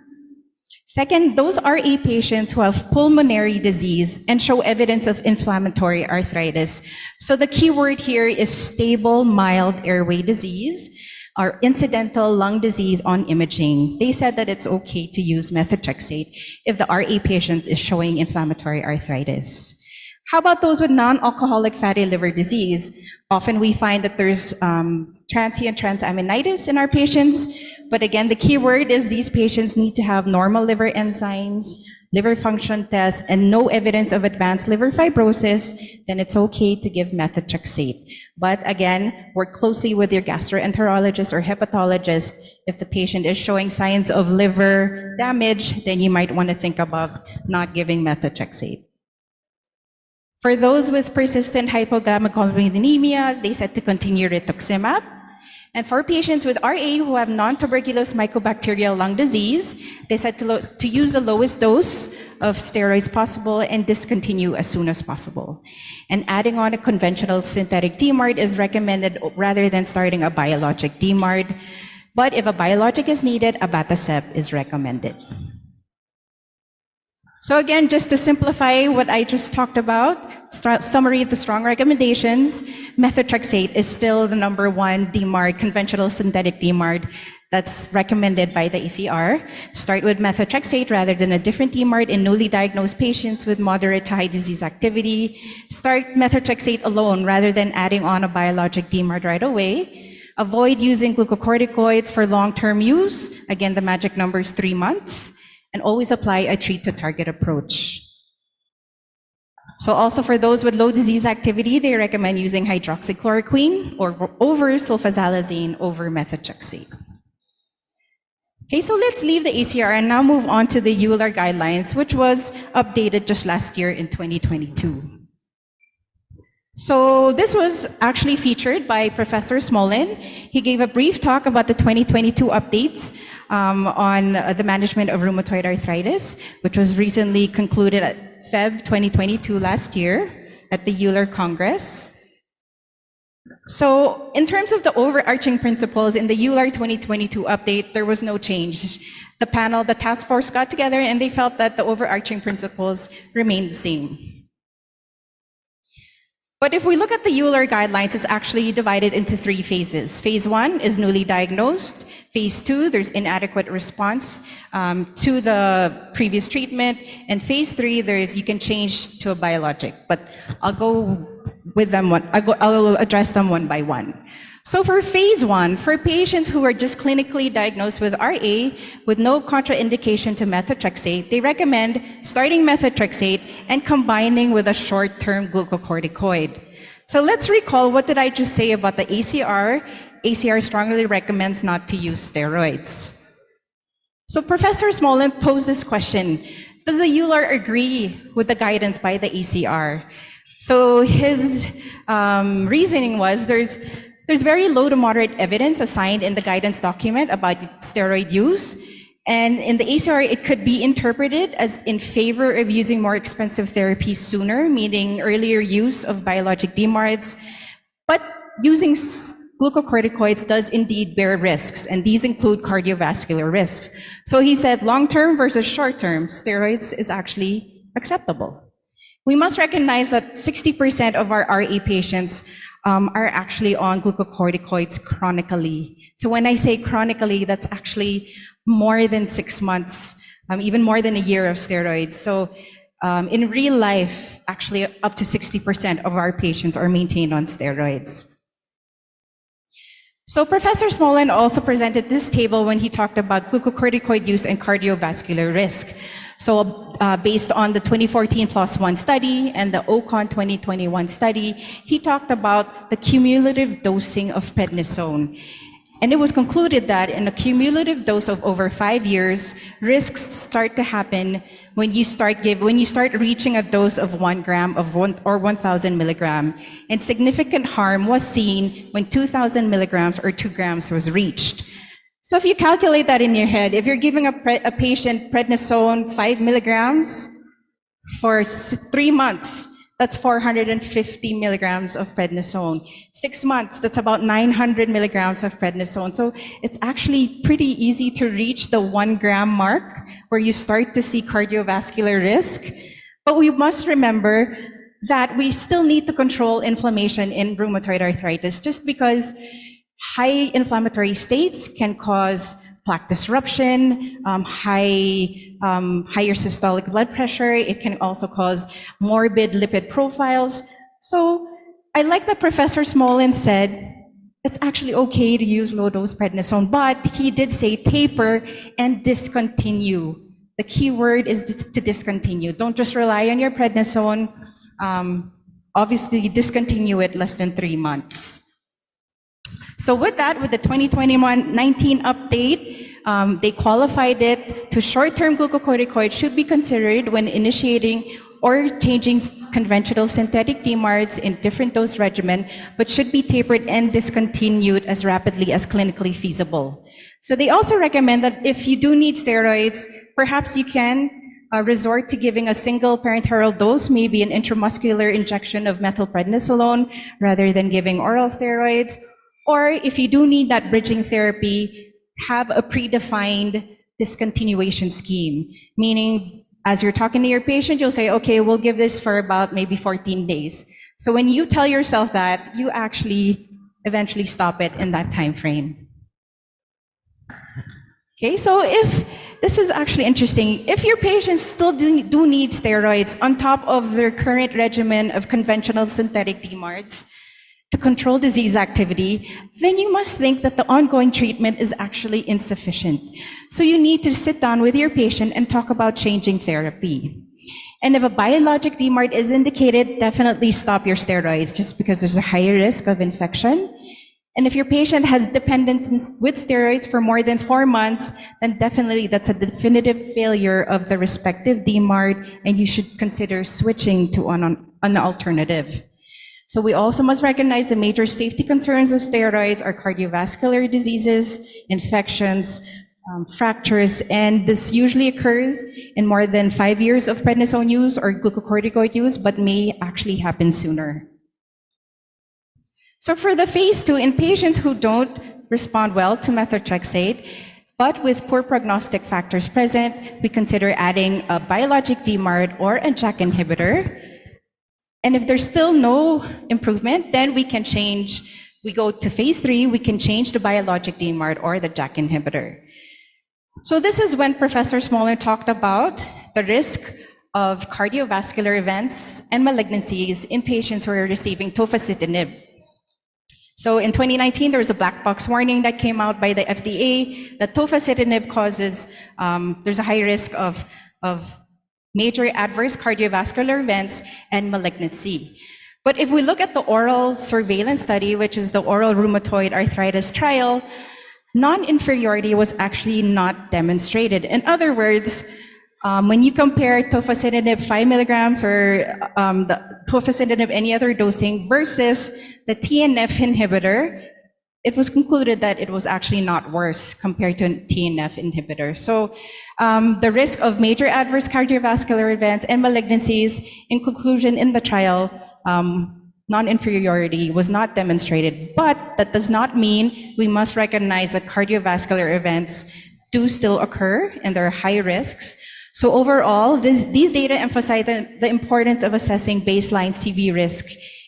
Second, those RA patients who have pulmonary disease and show evidence of inflammatory arthritis. So the key word here is stable, mild airway disease or incidental lung disease on imaging. They said that it's okay to use methotrexate if the RA patient is showing inflammatory arthritis. How about those with non-alcoholic fatty liver disease? Often we find that there's transient transaminitis in our patients, but again, the key word is these patients need to have normal liver enzymes, liver function tests, and no evidence of advanced liver fibrosis, then it's okay to give methotrexate. But again, work closely with your gastroenterologist or hepatologist. If the patient is showing signs of liver damage, then you might want to think about not giving methotrexate. For those with persistent hypogammaglobulinemia, they said to continue rituximab. And for patients with RA who have non-tuberculous mycobacterial lung disease, they said to use the lowest dose of steroids possible and discontinue as soon as possible. And adding on a conventional synthetic DMARD is recommended rather than starting a biologic DMARD. But if a biologic is needed, abatacept is recommended. So again, just to simplify what I just talked about, summary of the strong recommendations, methotrexate is still the #1 DMARD, conventional synthetic DMARD, that's recommended by the ECR. Start with methotrexate rather than a different DMARD in newly diagnosed patients with moderate to high disease activity. Start methotrexate alone rather than adding on a biologic DMARD right away. Avoid using glucocorticoids for long-term use. Again, the magic number is 3 months. And always apply a treat-to-target approach. So also for those with low disease activity, they recommend using hydroxychloroquine or over sulfasalazine over methotrexate. Okay, so let's leave the ACR and now move on to the EULAR guidelines, which was updated just last year in 2022. So this was actually featured by Professor Smolin. He gave a brief talk about the 2022 updates on the management of rheumatoid arthritis, which was recently concluded at Feb 2022 last year at the EULAR Congress. So in terms of the overarching principles in the EULAR 2022 update, there was no change. The panel, the task force got together and they felt that the overarching principles remained the same. But if we look at the EULAR guidelines, it's actually divided into 3 phases. Phase 1 is newly diagnosed. Phase 2, there's inadequate response to the previous treatment. And phase 3, you can change to a biologic. But I'll go with them I'll address them one by one. So for phase 1, for patients who are just clinically diagnosed with RA with no contraindication to methotrexate, they recommend starting methotrexate and combining with a short-term glucocorticoid. So let's recall, what did I just say about the ACR? ACR strongly recommends not to use steroids. So Professor Smolin posed this question: does the EULAR agree with the guidance by the ACR? So his reasoning was there's very low to moderate evidence assigned in the guidance document about steroid use. And in the ACR, it could be interpreted as in favor of using more expensive therapies sooner, meaning earlier use of biologic DMARDs. But using glucocorticoids does indeed bear risks, and these include cardiovascular risks. So he said long-term versus short-term, steroids is actually acceptable. We must recognize that 60% of our RA patients are actually on glucocorticoids chronically. So when I say chronically, that's actually more than 6 months, even more than a year of steroids. So in real life, actually up to 60% of our patients are maintained on steroids. So Professor Smolin also presented this table when he talked about glucocorticoid use and cardiovascular risk. So based on the 2014 +1 study and the OCON 2021 study, he talked about the cumulative dosing of prednisone. And it was concluded that in a cumulative dose of over 5 years, risks start to happen when you start reaching a dose of 1 gram or 1,000 milligram. And significant harm was seen when 2,000 milligrams or 2 grams was reached. So if you calculate that in your head, if you're giving a patient prednisone 5 milligrams for 3 months, that's 450 milligrams of prednisone. 6 months, that's about 900 milligrams of prednisone. So it's actually pretty easy to reach the 1 gram mark where you start to see cardiovascular risk. But we must remember that we still need to control inflammation in rheumatoid arthritis, just because high inflammatory states can cause plaque disruption, higher systolic blood pressure. It can also cause morbid lipid profiles. So I like that Professor Smolin said it's actually okay to use low-dose prednisone, but he did say taper and discontinue. The key word is to discontinue. Don't just rely on your prednisone. Obviously, discontinue it less than 3 months. So with that, with the 2021-19 update, they qualified it to short-term glucocorticoids should be considered when initiating or changing conventional synthetic DMARDs in different dose regimen, but should be tapered and discontinued as rapidly as clinically feasible. So they also recommend that if you do need steroids, perhaps you can resort to giving a single parenteral dose, maybe an intramuscular injection of methylprednisolone rather than giving oral steroids. Or if you do need that bridging therapy, have a predefined discontinuation scheme, meaning as you're talking to your patient, you'll say, okay, we'll give this for about maybe 14 days. So when you tell yourself that, you actually eventually stop it in that time frame. Okay, so this is actually interesting. If your patients still do need steroids on top of their current regimen of conventional synthetic DMARDs, to control disease activity, then you must think that the ongoing treatment is actually insufficient. So you need to sit down with your patient and talk about changing therapy. And if a biologic DMARD is indicated, definitely stop your steroids just because there's a higher risk of infection. And if your patient has dependence with steroids for more than 4 months, then definitely that's a definitive failure of the respective DMARD, and you should consider switching to an alternative. So we also must recognize the major safety concerns of steroids are cardiovascular diseases, infections, fractures, and this usually occurs in more than 5 years of prednisone use or glucocorticoid use, but may actually happen sooner. So for the phase 2, in patients who don't respond well to methotrexate, but with poor prognostic factors present, we consider adding a biologic DMARD or a JAK inhibitor. And if there's still no improvement, then we can change, we go to phase 3, we can change the biologic DMARD or the JAK inhibitor. So this is when Professor Smoller talked about the risk of cardiovascular events and malignancies in patients who are receiving tofacitinib. So in 2019, there was a black box warning that came out by the FDA that tofacitinib causes, there's a high risk of major adverse cardiovascular events and malignancy. But if we look at the oral surveillance study, which is the oral rheumatoid arthritis trial, non-inferiority was actually not demonstrated. In other words, when you compare tofacitinib 5 milligrams or the tofacitinib any other dosing versus the TNF inhibitor, it was concluded that it was actually not worse compared to a TNF inhibitor. So the risk of major adverse cardiovascular events and malignancies, in conclusion in the trial, non-inferiority was not demonstrated, but that does not mean we must recognize that cardiovascular events do still occur and there are high risks. So overall, these data emphasize the importance of assessing baseline CV risk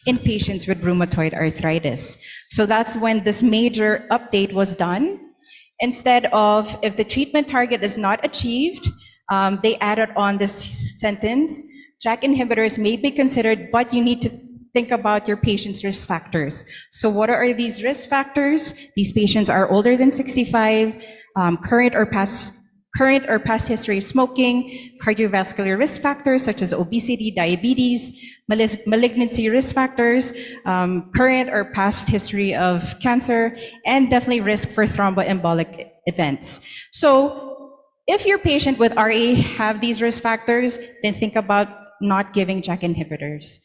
in patients with rheumatoid arthritis. So that's when this major update was done. Instead of, if the treatment target is not achieved, they added on this sentence, JAK inhibitors may be considered, but you need to think about your patient's risk factors. So what are these risk factors? These patients are older than 65, current or past history of smoking, cardiovascular risk factors such as obesity, diabetes, malignancy risk factors, current or past history of cancer, and definitely risk for thromboembolic events. So if your patient with RA have these risk factors, then think about not giving JAK inhibitors.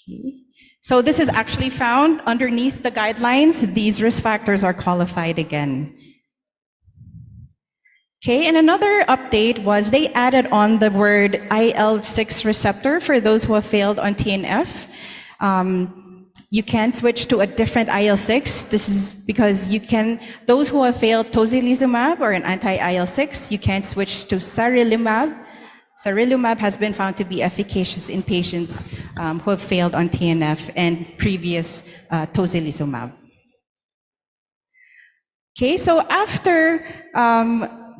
Okay. So this is actually found underneath the guidelines. These risk factors are qualified again. Okay, and another update was they added on the word IL-6 receptor for those who have failed on TNF. You can switch to a different IL-6. This is because those who have failed tocilizumab or an anti-IL-6, you can switch to sarilumab. Sarilumab has been found to be efficacious in patients who have failed on TNF and previous tocilizumab. Okay, so after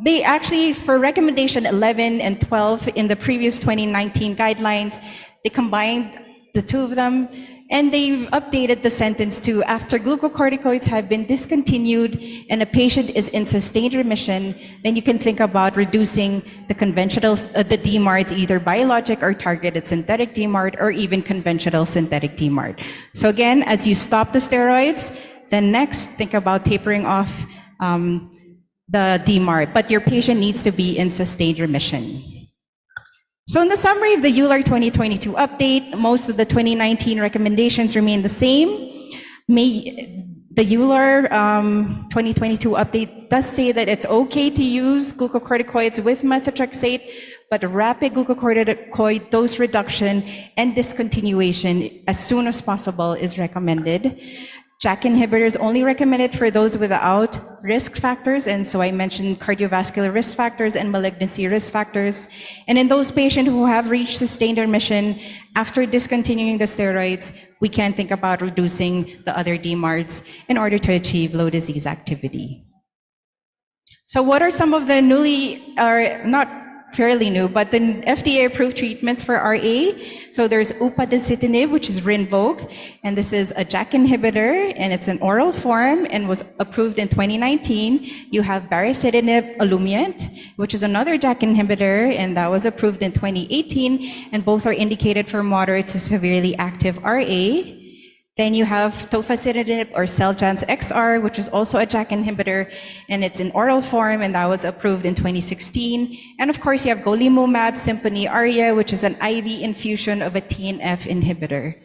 they actually, for recommendation 11 and 12 in the previous 2019 guidelines, they combined the two of them, and they've updated the sentence to, after glucocorticoids have been discontinued and a patient is in sustained remission, then you can think about reducing the conventional, the DMARDs, either biologic or targeted synthetic DMARD, or even conventional synthetic DMARD. So again, as you stop the steroids, then next, think about tapering off the DMARD, but your patient needs to be in sustained remission. So in the summary of the EULAR 2022 update, most of the 2019 recommendations remain the same. The EULAR 2022 update does say that it's okay to use glucocorticoids with methotrexate, but rapid glucocorticoid dose reduction and discontinuation as soon as possible is recommended. JAK inhibitors only recommended for those without risk factors, and so I mentioned cardiovascular risk factors and malignancy risk factors. And in those patients who have reached sustained remission after discontinuing the steroids, we can think about reducing the other DMARDs in order to achieve low disease activity. So what are some of the fairly new, but the FDA-approved treatments for RA. So there's upadacitinib, which is Rinvoq, and this is a JAK inhibitor, and it's an oral form and was approved in 2019. You have baricitinib Olumiant, which is another JAK inhibitor, and that was approved in 2018, and both are indicated for moderate to severely active RA. Then you have tofacitinib or Xeljanz XR, which is also a JAK inhibitor, and it's in oral form, and that was approved in 2016. And of course, you have golimumab Symphony Aria, which is an IV infusion of a TNF inhibitor.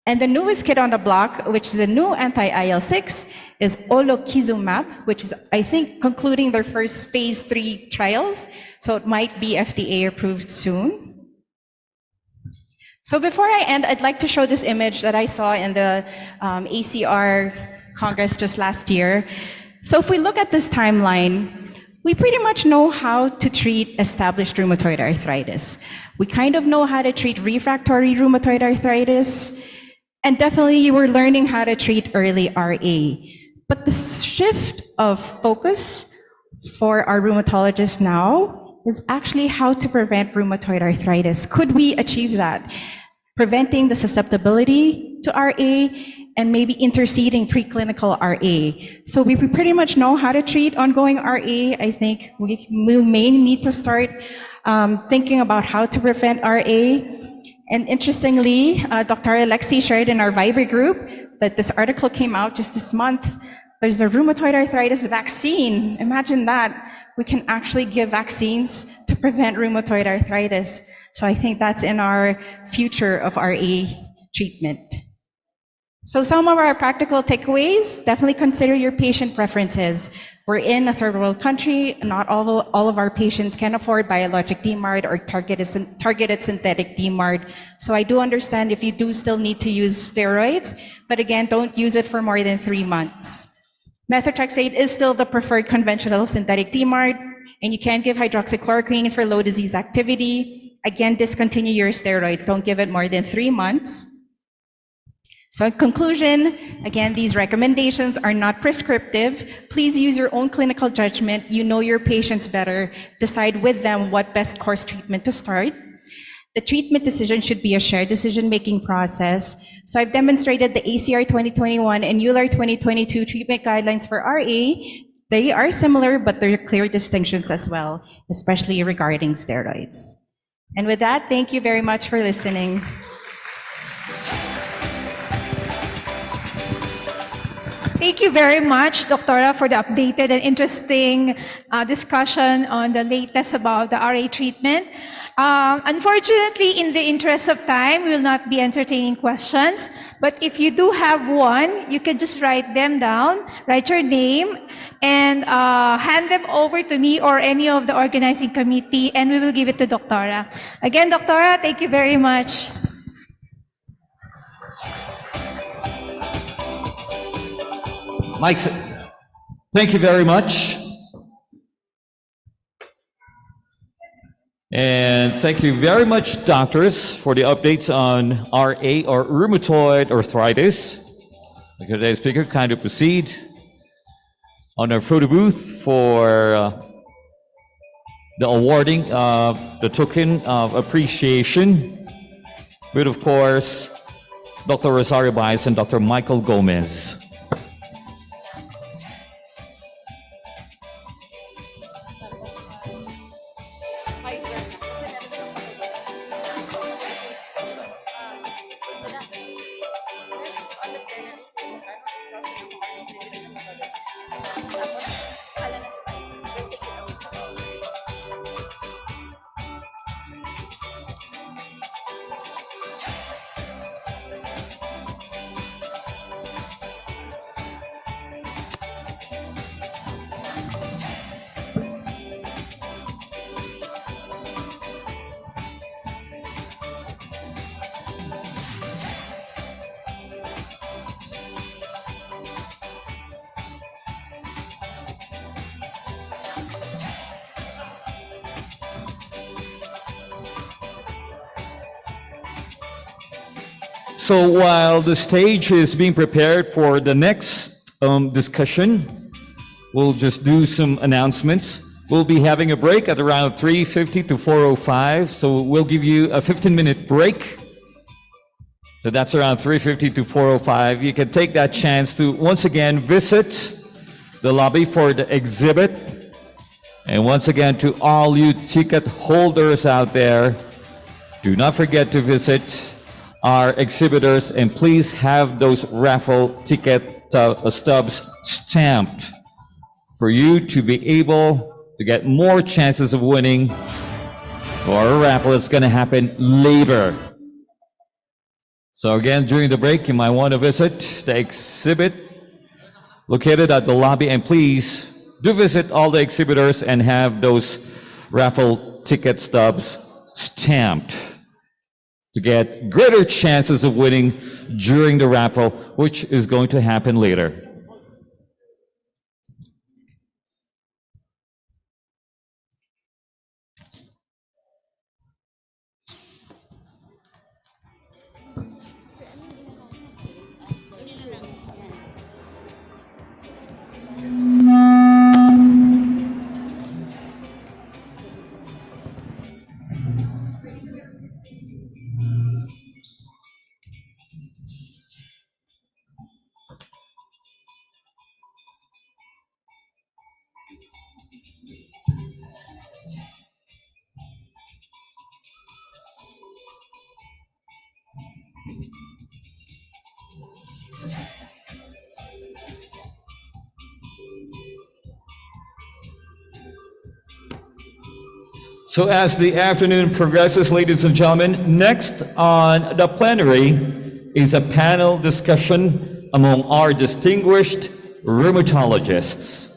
And the newest kid on the block, which is a new anti-IL-6, is olokizumab, which is, I think, concluding their first phase 3 trials, so it might be FDA approved soon. So before I end, I'd like to show this image that I saw in the ACR Congress just last year. So if we look at this timeline, we pretty much know how to treat established rheumatoid arthritis. We kind of know how to treat refractory rheumatoid arthritis, and definitely you were learning how to treat early RA. But the shift of focus for our rheumatologists now is actually how to prevent rheumatoid arthritis. Could we achieve that? Preventing the susceptibility to RA and maybe interceding preclinical RA. So we pretty much know how to treat ongoing RA. I think we may need to start thinking about how to prevent RA. And interestingly, Dr. Alexi shared in our Viber group that this article came out just this month. There's a rheumatoid arthritis vaccine. Imagine that. We can actually give vaccines to prevent rheumatoid arthritis. So I think that's in our future of RA treatment. So some of our practical takeaways, definitely consider your patient preferences. We're in a third world country. Not all of our patients can afford biologic DMARD or targeted synthetic DMARD. So I do understand if you do still need to use steroids, but again, don't use it for more than 3 months. Methotrexate is still the preferred conventional synthetic DMARD, and you can give hydroxychloroquine for low disease activity. Again, discontinue your steroids. Don't give it more than 3 months. So in conclusion, again, these recommendations are not prescriptive. Please use your own clinical judgment. You know your patients better. Decide with them what best course treatment to start. The treatment decision should be a shared decision-making process. So I've demonstrated the ACR 2021 and EULAR 2022 treatment guidelines for RA. They are similar, but there are clear distinctions as well, especially regarding steroids. And with that, thank you very much for listening. Thank you very much, Doctora, for the updated and interesting discussion on the latest about the RA treatment. Unfortunately, in the interest of time, we will not be entertaining questions. But if you do have one, you can just write them down, write your name, and hand them over to me or any of the organizing committee, and we will give it to Doctora. Again, Doctora, thank you very much. Mike, thank you very much. And thank you very much, doctors, for the updates on RA or rheumatoid arthritis. Today's speaker, kind of proceed on our photo booth for the awarding of the token of appreciation with, of course, Dr. Rosario Baez and Dr. Michael Gomez. So while the stage is being prepared for the next discussion, we'll just do some announcements. We'll be having a break at around 3:50 to 4:05. So we'll give you a 15-minute break. So that's around 3:50 to 4:05. You can take that chance to once again visit the lobby for the exhibit. And once again, to all you ticket holders out there, do not forget to visit our exhibitors and please have those raffle ticket stubs stamped for you to be able to get more chances of winning for a raffle that's going to happen later. So again, during the break, you might want to visit the exhibit located at the lobby, and please do visit all the exhibitors and have those raffle ticket stubs stamped to get greater chances of winning during the raffle, which is going to happen later. So as the afternoon progresses, ladies and gentlemen, next on the plenary is a panel discussion among our distinguished rheumatologists.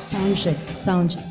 Sound check, sound check.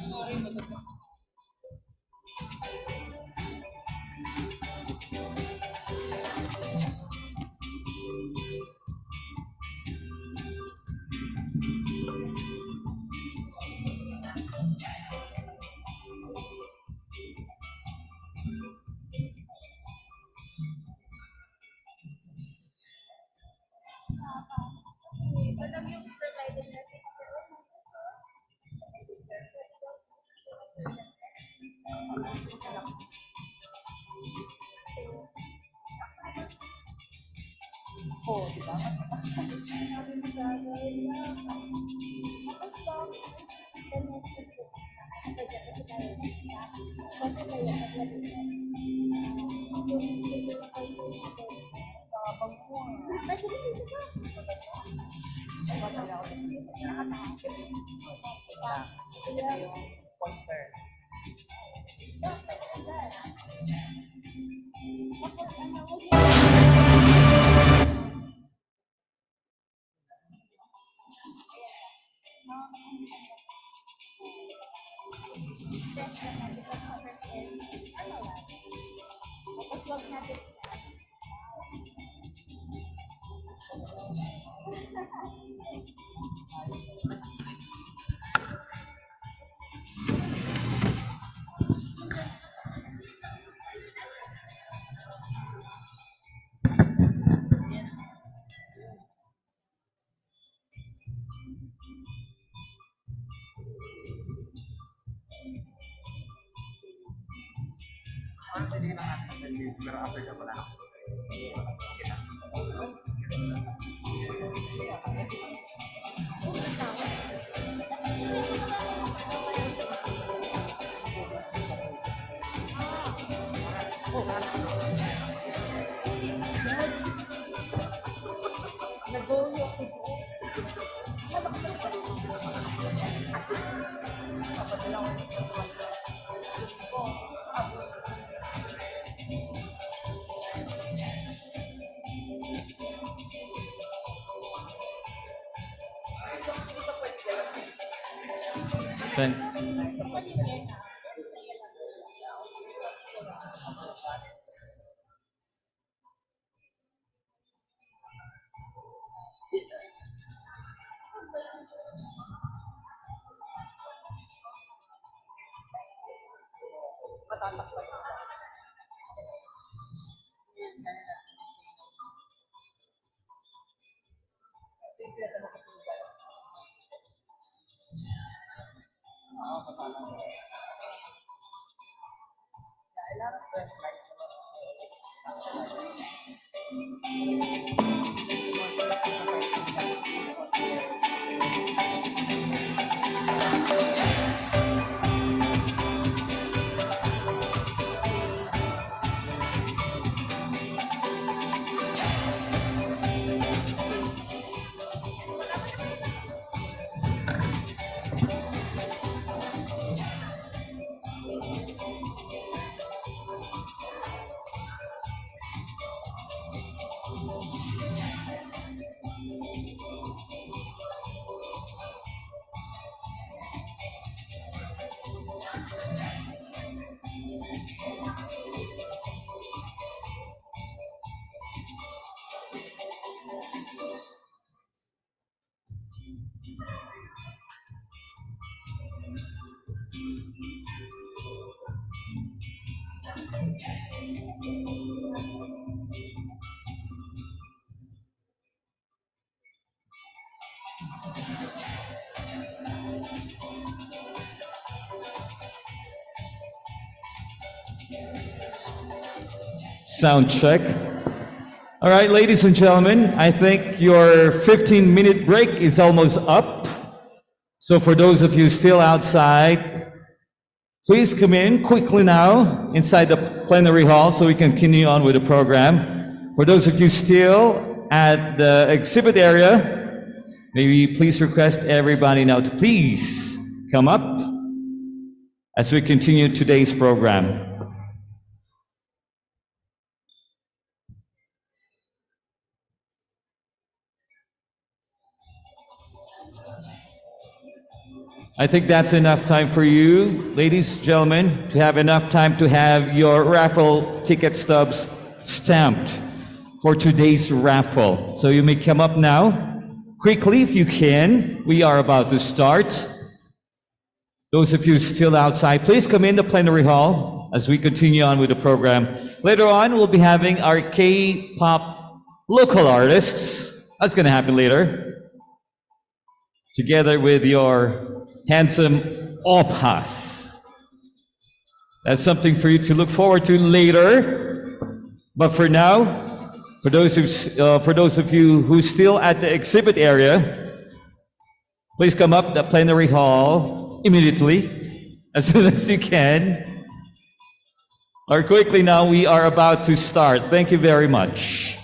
Thank, sound check. All right, ladies and gentlemen, I think your 15-minute break is almost up. So for those of you still outside, please come in quickly now inside the plenary hall so we can continue on with the program. For those of you still at the exhibit area, maybe please request everybody now to please come up as we continue today's program. I think that's enough time for you, ladies and gentlemen, to have enough time to have your raffle ticket stubs stamped for today's raffle. So you may come up now, quickly if you can. We are about to start. Those of you still outside, please come in the plenary hall as we continue on with the program. Later on, we'll be having our K-pop local artists. That's going to happen later. Together with your handsome oppas. That's something for you to look forward to later. But for now, for those of you who's still at the exhibit area, please come up the plenary hall immediately as soon as you can. Or quickly now, we are about to start. Thank you very much.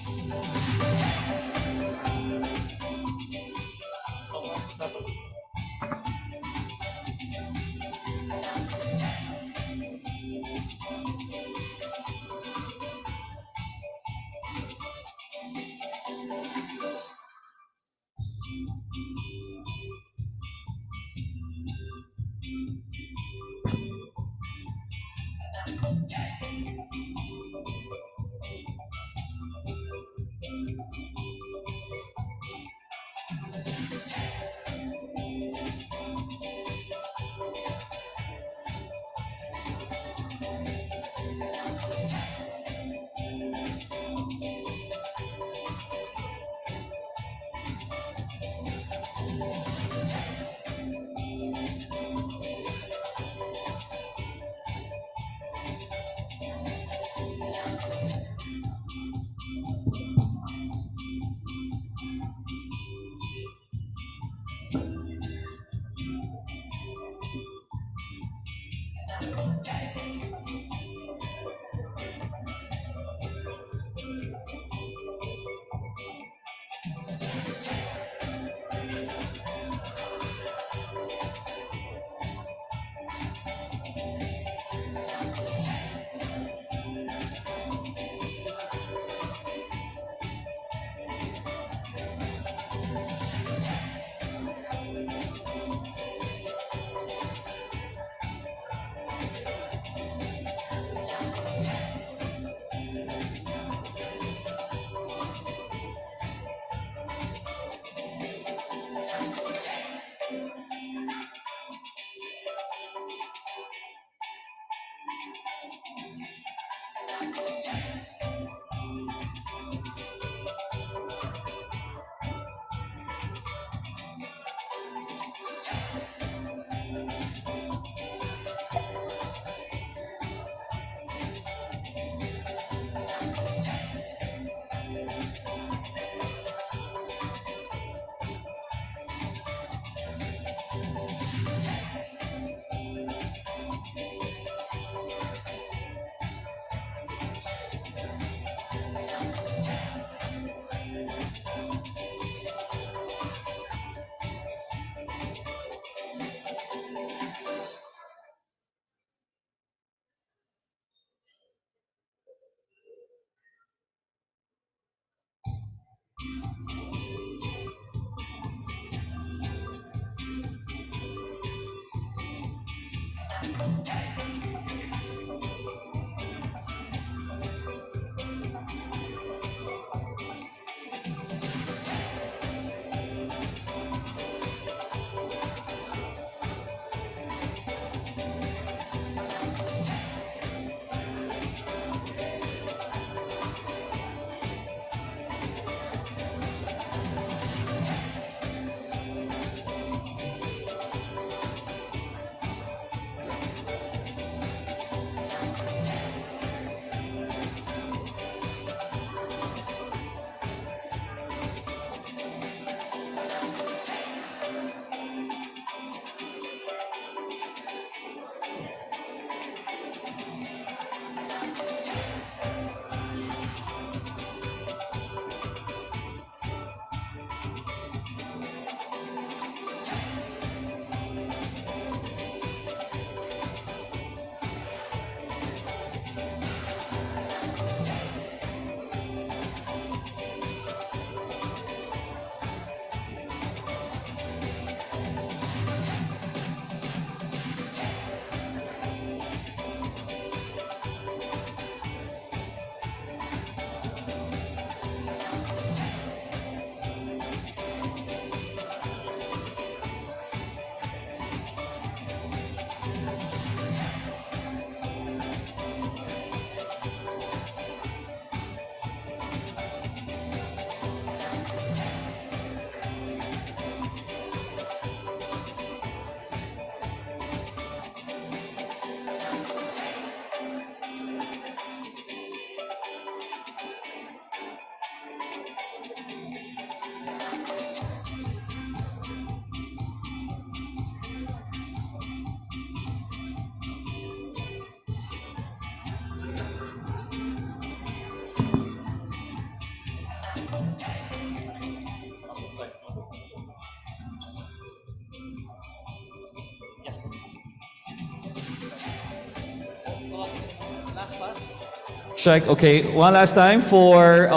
Check. Okay, one last time for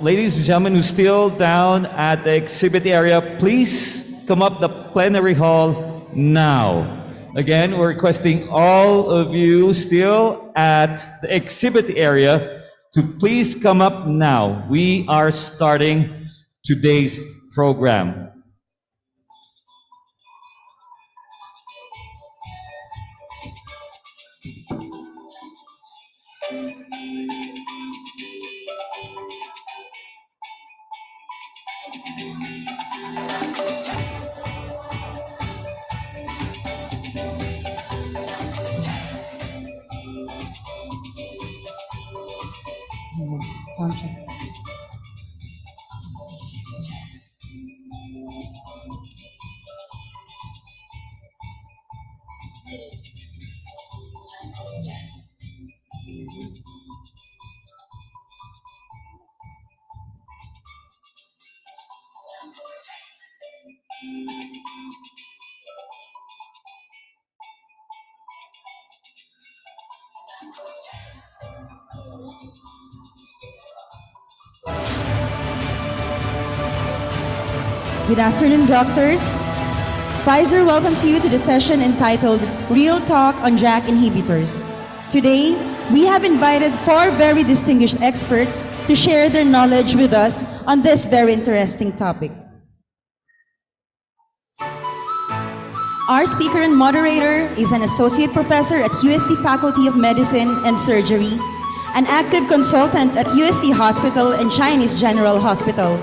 ladies and gentlemen who's still down at the exhibit area, please come up the plenary hall now. Again, we're requesting all of you still at the exhibit area to please come up now. We are starting today's program. Sound check. Good afternoon, doctors. Pfizer welcomes you to the session entitled Real Talk on JAK Inhibitors. Today, we have invited 4 very distinguished experts to share their knowledge with us on this very interesting topic. Our speaker and moderator is an associate professor at UST Faculty of Medicine and Surgery, an active consultant at UST Hospital and Chinese General Hospital.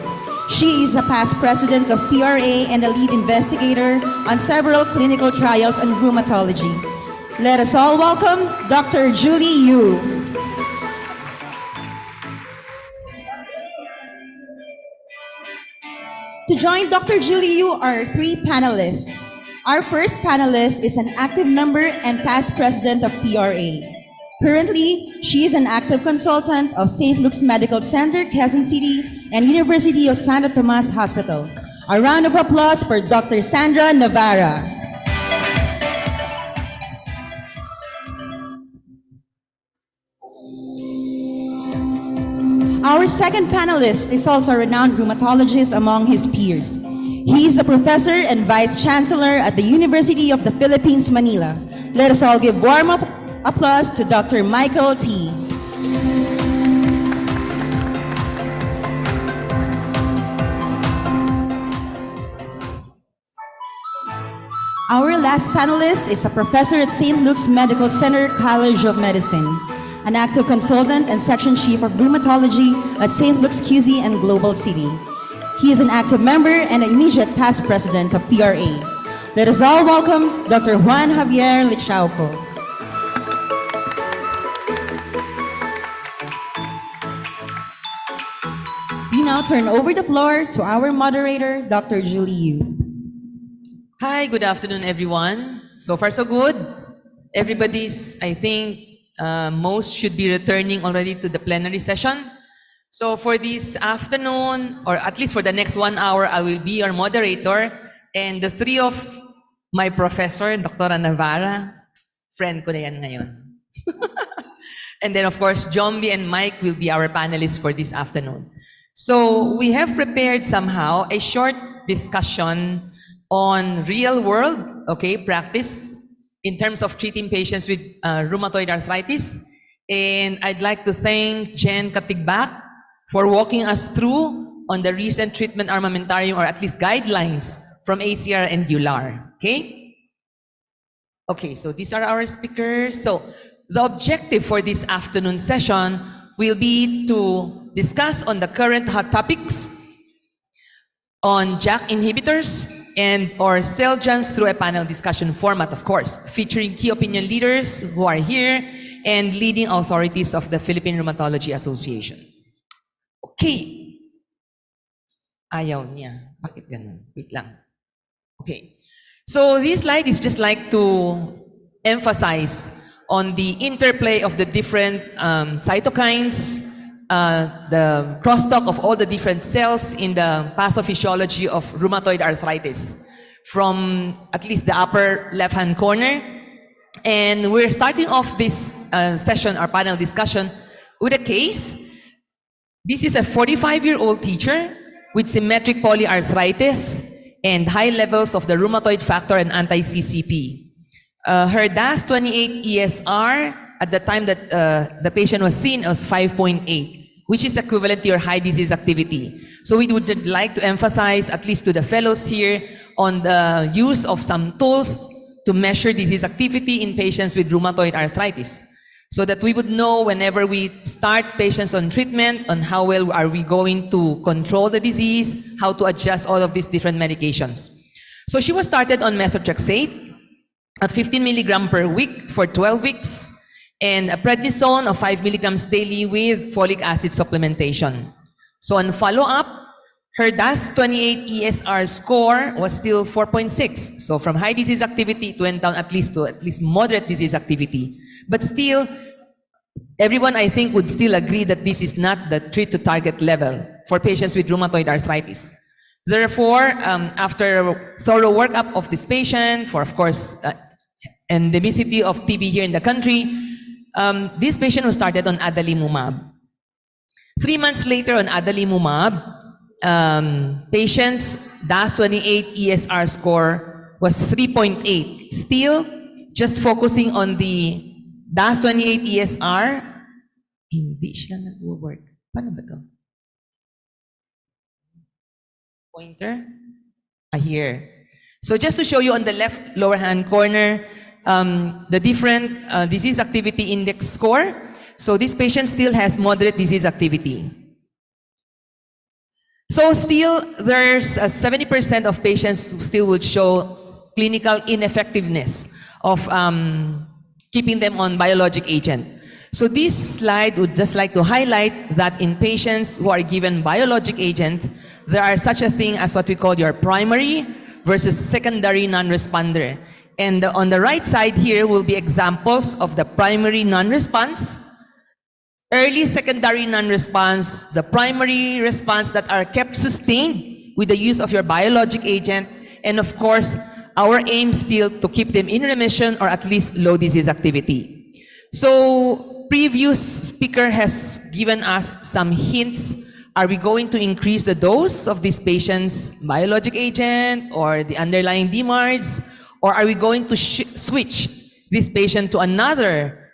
She is a past president of PRA and a lead investigator on several clinical trials on rheumatology. Let us all welcome Dr. Julie Yu. To join Dr. Julie Yu are 3 panelists. Our first panelist is an active member and past president of PRA. Currently, she is an active consultant of St. Luke's Medical Center, Quezon City, and University of Santo Tomas Hospital. A round of applause for Dr. Sandra Navarra. Our second panelist is also a renowned rheumatologist among his peers. He is a professor and vice chancellor at the University of the Philippines, Manila. Let us all give warm applause to Dr. Michael T. Our last panelist is a professor at St. Luke's Medical Center College of Medicine, an active consultant and section chief of rheumatology at St. Luke's QZ and Global City. He is an active member and an immediate past president of PRA. Let us all welcome Dr. Juan Javier Lichauco. We now turn over the floor to our moderator, Dr. Julie Yu. Hi, good afternoon, everyone. So far, so good. Everybody's, I think, most should be returning already to the plenary session. So for this afternoon, or at least for the next 1 hour, I will be your moderator. And the 3 of my professor, Dr. Navarra, friend ko na yan ngayon. And then, of course, Jombi and Mike will be our panelists for this afternoon. So we have prepared somehow a short discussion on real-world, practice in terms of treating patients with rheumatoid arthritis. And I'd like to thank Jen Katigbak for walking us through on the recent treatment armamentarium, or at least guidelines from ACR and EULAR. Okay, so these are our speakers. So the objective for this afternoon session will be to discuss on the current hot topics on JAK inhibitors and or Xeljanz through a panel discussion format, of course, featuring key opinion leaders who are here and leading authorities of the Philippine Rheumatology Association. Okay. Ayaw niya. Bakit ganun? Wait lang. Okay. So this slide is just like to emphasize on the interplay of the different cytokines, the crosstalk of all the different cells in the pathophysiology of rheumatoid arthritis. From at least the upper left-hand corner, And we're starting off this session, our panel discussion, with a case. This is a 45-year-old teacher with symmetric polyarthritis and high levels of the rheumatoid factor and anti-CCP. Her DAS28 ESR at the time that the patient was seen was 5.8, which is equivalent to your high disease activity. So we would like to emphasize, at least to the fellows here, on the use of some tools to measure disease activity in patients with rheumatoid arthritis, so that we would know whenever we start patients on treatment, on how well are we going to control the disease, how to adjust all of these different medications. So she was started on methotrexate at 15 milligram per week for 12 weeks, and a prednisone of 5 milligrams daily with folic acid supplementation. So on follow-up, her DAS28 ESR score was still 4.6. So from high disease activity, it went down at least to moderate disease activity. But still, everyone, I think, would still agree that this is not the treat to target level for patients with rheumatoid arthritis. Therefore, after a thorough workup of this patient, for of course, endemicity of TB here in the country, this patient was started on adalimumab. 3 months later on adalimumab, patient's DAS28 ESR score was 3.8. Still, just focusing on the DAS28 ESR, hindi siya nag-work. Paano ba to? Pointer? Here. So just to show you on the left lower hand corner, the different disease activity index score. So this patient still has moderate disease activity. So still, there's 70% of patients who still would show clinical ineffectiveness of keeping them on biologic agent. So this slide would just like to highlight that in patients who are given biologic agent, there are such a thing as what we call your primary versus secondary non-responder. And on the right side here will be examples of the primary non-response, early secondary non-response, the primary response that are kept sustained with the use of your biologic agent, and of course, our aim still to keep them in remission or at least low disease activity. So, previous speaker has given us some hints. Are we going to increase the dose of this patient's biologic agent or the underlying DMARDs, or are we going to switch this patient to another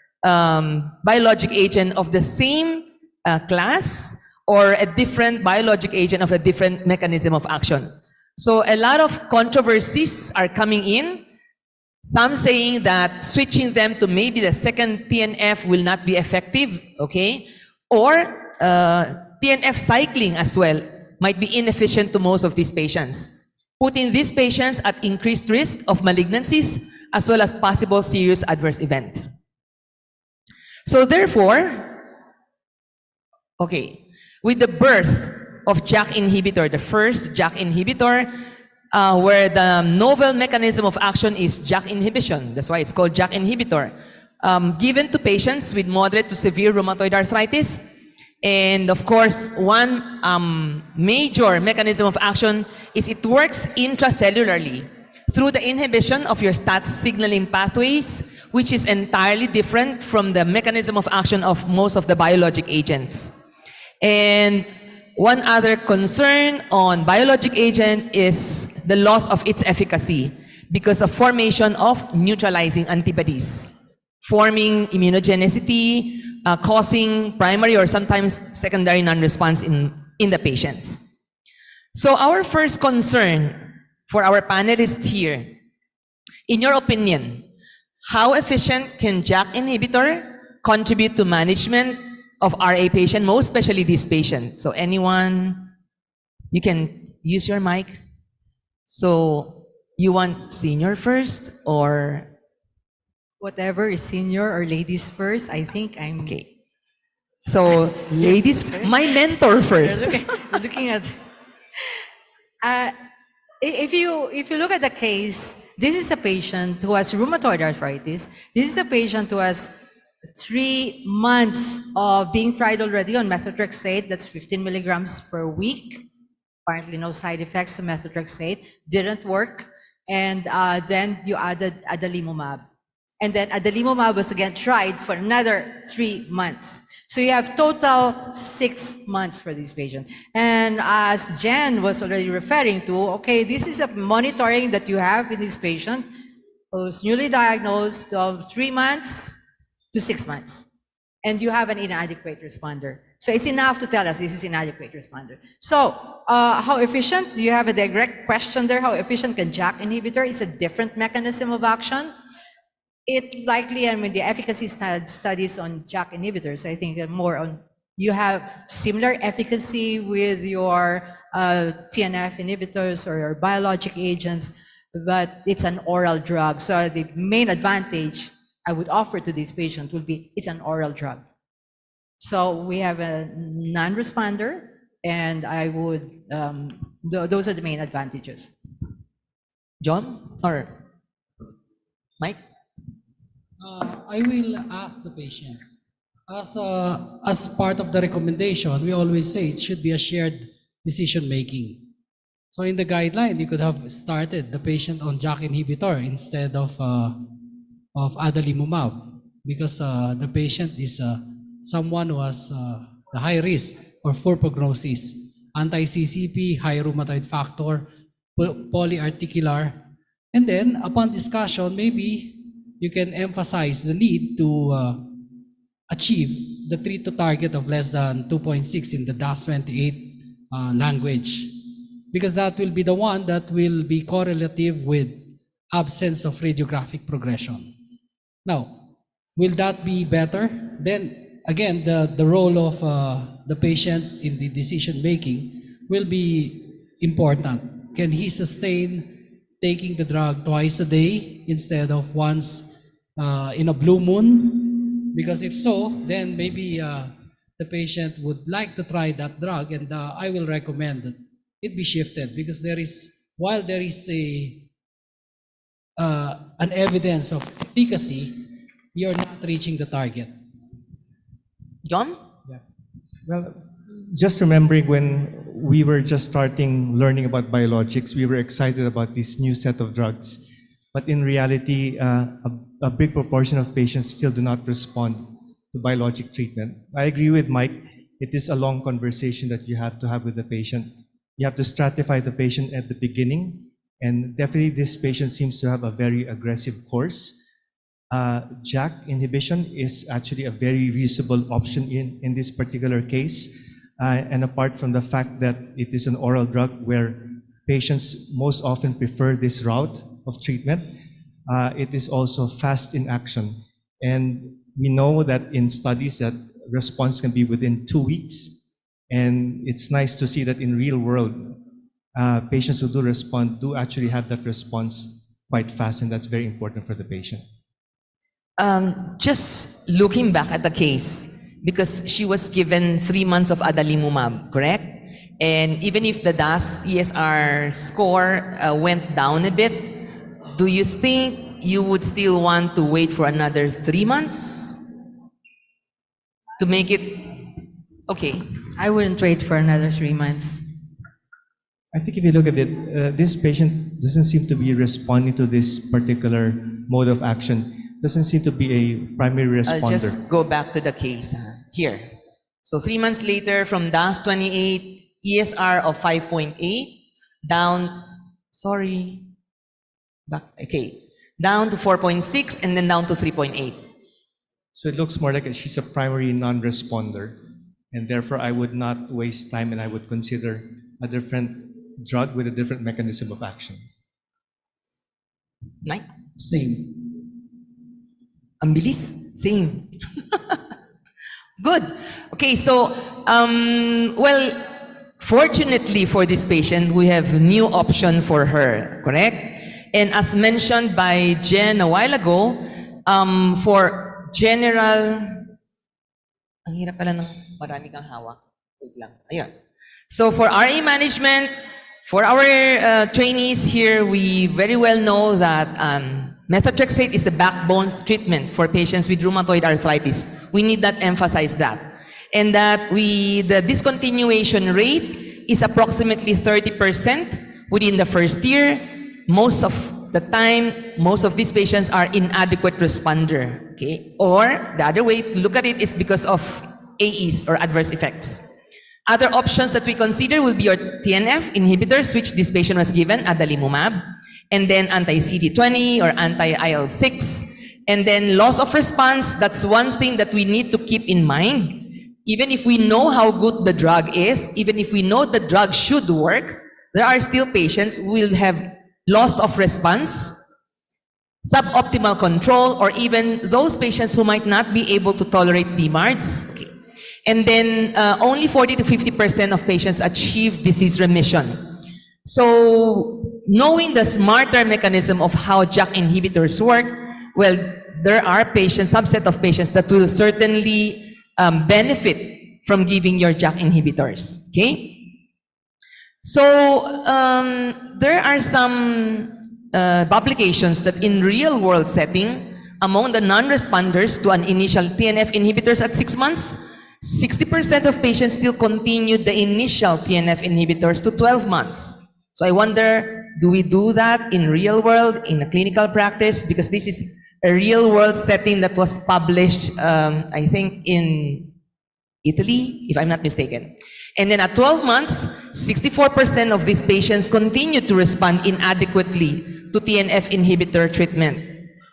biologic agent of the same class or a different biologic agent of a different mechanism of action? So a lot of controversies are coming in. Some saying that switching them to maybe the second TNF will not be effective, okay? Or TNF cycling as well might be inefficient to most of these patients, putting these patients at increased risk of malignancies as well as possible serious adverse event. So therefore, okay, with the birth of JAK inhibitor, the first JAK inhibitor, where the novel mechanism of action is JAK inhibition, that's why it's called JAK inhibitor, given to patients with moderate to severe rheumatoid arthritis. And of course, one major mechanism of action is it works intracellularly through the inhibition of your STAT signaling pathways, which is entirely different from the mechanism of action of most of the biologic agents. And one other concern on biologic agent is the loss of its efficacy because of formation of neutralizing antibodies, forming immunogenicity, causing primary or sometimes secondary non-response in the patients. So our first concern for our panelists here, in your opinion, how efficient can JAK inhibitor contribute to management of RA patient, most especially this patient? So anyone, you can use your mic. So you want senior first or? Whatever is senior or ladies first, I think I'm... Okay. So ladies, my mentor first. Looking at... If you look at the case, this is a patient who has rheumatoid arthritis. This is a patient who has 3 months of being tried already on methotrexate. That's 15 milligrams per week. Apparently no side effects to methotrexate. Didn't work. And then you added adalimumab. And then adalimumab was again tried for another 3 months. So you have total 6 months for these patients. And as Jen was already referring to, okay, this is a monitoring that you have in this patient who's newly diagnosed of 3 months to 6 months. And you have an inadequate responder. So it's enough to tell us this is inadequate responder. So how efficient? You have a direct question there. How efficient can JAK inhibitor? It's a different mechanism of action. It likely, I mean, the efficacy studies on JAK inhibitors, I think are more on, you have similar efficacy with your TNF inhibitors or your biologic agents, but it's an oral drug. So the main advantage I would offer to this patient would be it's an oral drug. So we have a non-responder, and I would, those are the main advantages. John or Mike? I will ask the patient. As part of the recommendation, we always say it should be a shared decision making. So in the guideline, you could have started the patient on JAK inhibitor instead of adalimumab, because the patient is someone who has the high risk or poor prognosis, anti-CCP, high rheumatoid factor, polyarticular. And then upon discussion, maybe you can emphasize the need to achieve the treat to target of less than 2.6 in the DAS28 language, because that will be the one that will be correlative with absence of radiographic progression. Now, will that be better? Then again, the role of the patient in the decision making will be important. Can he sustain taking the drug twice a day instead of once in a blue moon? Because if so, then maybe the patient would like to try that drug, and I will recommend that it be shifted, because while there is an evidence of efficacy, you're not reaching the target. John? Yeah. Well, just remembering when we were just starting learning about biologics, we were excited about this new set of drugs. But in reality, a big proportion of patients still do not respond to biologic treatment. I agree with Mike. It is a long conversation that you have to have with the patient. You have to stratify the patient at the beginning. And definitely this patient seems to have a very aggressive course. JAK inhibition is actually a very reasonable option in this particular case. And apart from the fact that it is an oral drug where patients most often prefer this route of treatment, it is also fast in action. And we know that in studies that response can be within 2 weeks. And it's nice to see that in real world, patients who do respond do actually have that response quite fast, and that's very important for the patient. Just looking back at the case, because she was given 3 months of adalimumab, correct? And even if the DAS-ESR score went down a bit, do you think you would still want to wait for another 3 months to make it okay? I wouldn't wait for another 3 months. I think if you look at it, this patient doesn't seem to be responding to this particular mode of action. Doesn't seem to be a primary responder. I'll just go back to the case here. So 3 months later, from DAS28, ESR of 5.8, down, down to 4.6, and then down to 3.8. So it looks more like she's a primary non-responder, and therefore I would not waste time, and I would consider a different drug with a different mechanism of action. Mike? Same. Ang bilis? Same. Good. Okay, so, well, fortunately for this patient, we have new option for her, correct? And as mentioned by Jen a while ago, for general, ang hirap pala ng marami kang hawak. Wait lang. Ayan. So for RA management, for our trainees here, we very well know that methotrexate is the backbone treatment for patients with rheumatoid arthritis. We need that, emphasize that. And that the discontinuation rate is approximately 30% within the first year. Most of the time most of these patients are inadequate responder, okay? Or the other way to look at it is because of AEs or adverse effects. Other options that we consider will be your TNF inhibitors, which this patient was given, adalimumab, and then anti-CD20 or anti-IL-6. And then loss of response, that's one thing that we need to keep in mind. Even if we know how good the drug is, even if we know the drug should work, there are still patients who will have loss of response, suboptimal control, or even those patients who might not be able to tolerate DMARDs. Okay. And then only 40 to 50% of patients achieve disease remission. So knowing the smarter mechanism of how JAK inhibitors work, well, there are patients, subset of patients that will certainly benefit from giving your JAK inhibitors, okay? So there are some publications that in real world setting, among the non-responders to an initial TNF inhibitors at 6 months, 60% of patients still continued the initial TNF inhibitors to 12 months. So I wonder, do we do that in real world, in a clinical practice? Because this is a real world setting that was published, I think, in Italy, if I'm not mistaken. And then at 12 months, 64% of these patients continued to respond inadequately to TNF inhibitor treatment.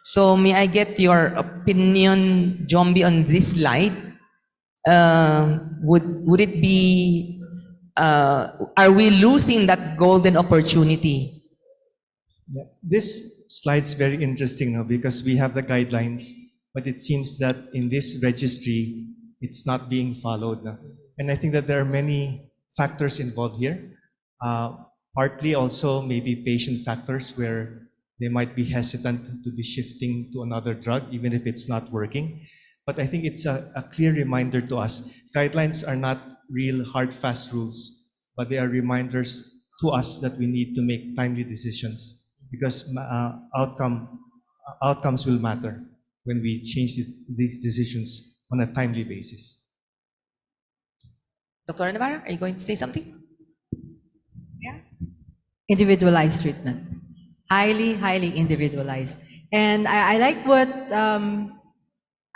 So may I get your opinion, Jombi, on this slide? Would it be, are we losing that golden opportunity? Yeah. This slide's very interesting now because we have the guidelines, but it seems that in this registry, it's not being followed now. And I think that there are many factors involved here. Partly also maybe patient factors where they might be hesitant to be shifting to another drug, even if it's not working. But I think it's a clear reminder to us. Guidelines are not real hard, fast rules, but they are reminders to us that we need to make timely decisions because outcomes will matter when we change these decisions on a timely basis. Dr. Navarro, are you going to say something? Yeah. Individualized treatment. Highly, highly individualized. And I like what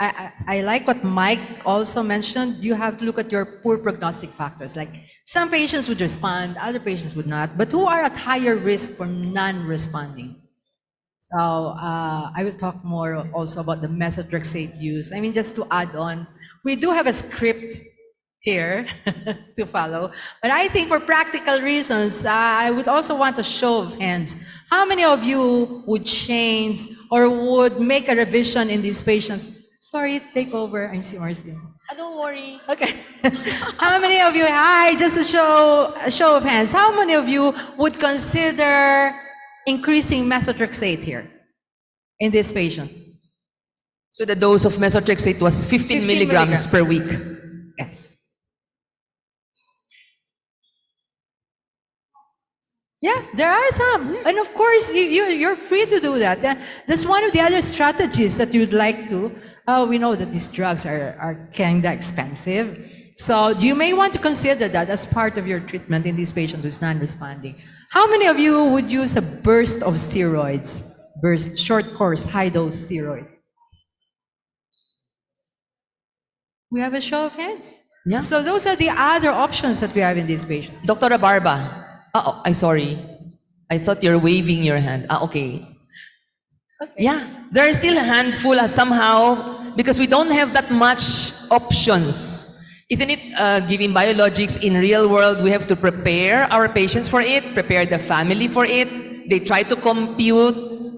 I like what Mike also mentioned. You have to look at your poor prognostic factors. Like some patients would respond, other patients would not, but who are at higher risk for non-responding. So I will talk more also about the methotrexate use. I mean, just to add on, we do have a script here to follow, but I think for practical reasons, I would also want a show of hands. How many of you would change or would make a revision in these patients? Sorry to take over. I'm Marcy. Don't worry. Okay. How many of you, hi, just a show of hands. How many of you would consider increasing methotrexate here in this patient? So the dose of methotrexate was 15 milligrams per week. Yes. Yeah, there are some. And of course, you're free to do that. That's one of the other strategies that you'd like to. We know that these drugs are kind of expensive. So you may want to consider that as part of your treatment in this patient who's non-responding. How many of you would use a burst of steroids? Burst, short course, high dose steroid? We have a show of hands. Yeah. So those are the other options that we have in this patient. Dr. Barba. Oh, I'm sorry. I thought you're waving your hand. Okay. Yeah, there are still a handful somehow because we don't have that much options. Isn't it giving biologics in real world, we have to prepare our patients for it, prepare the family for it. They try to compute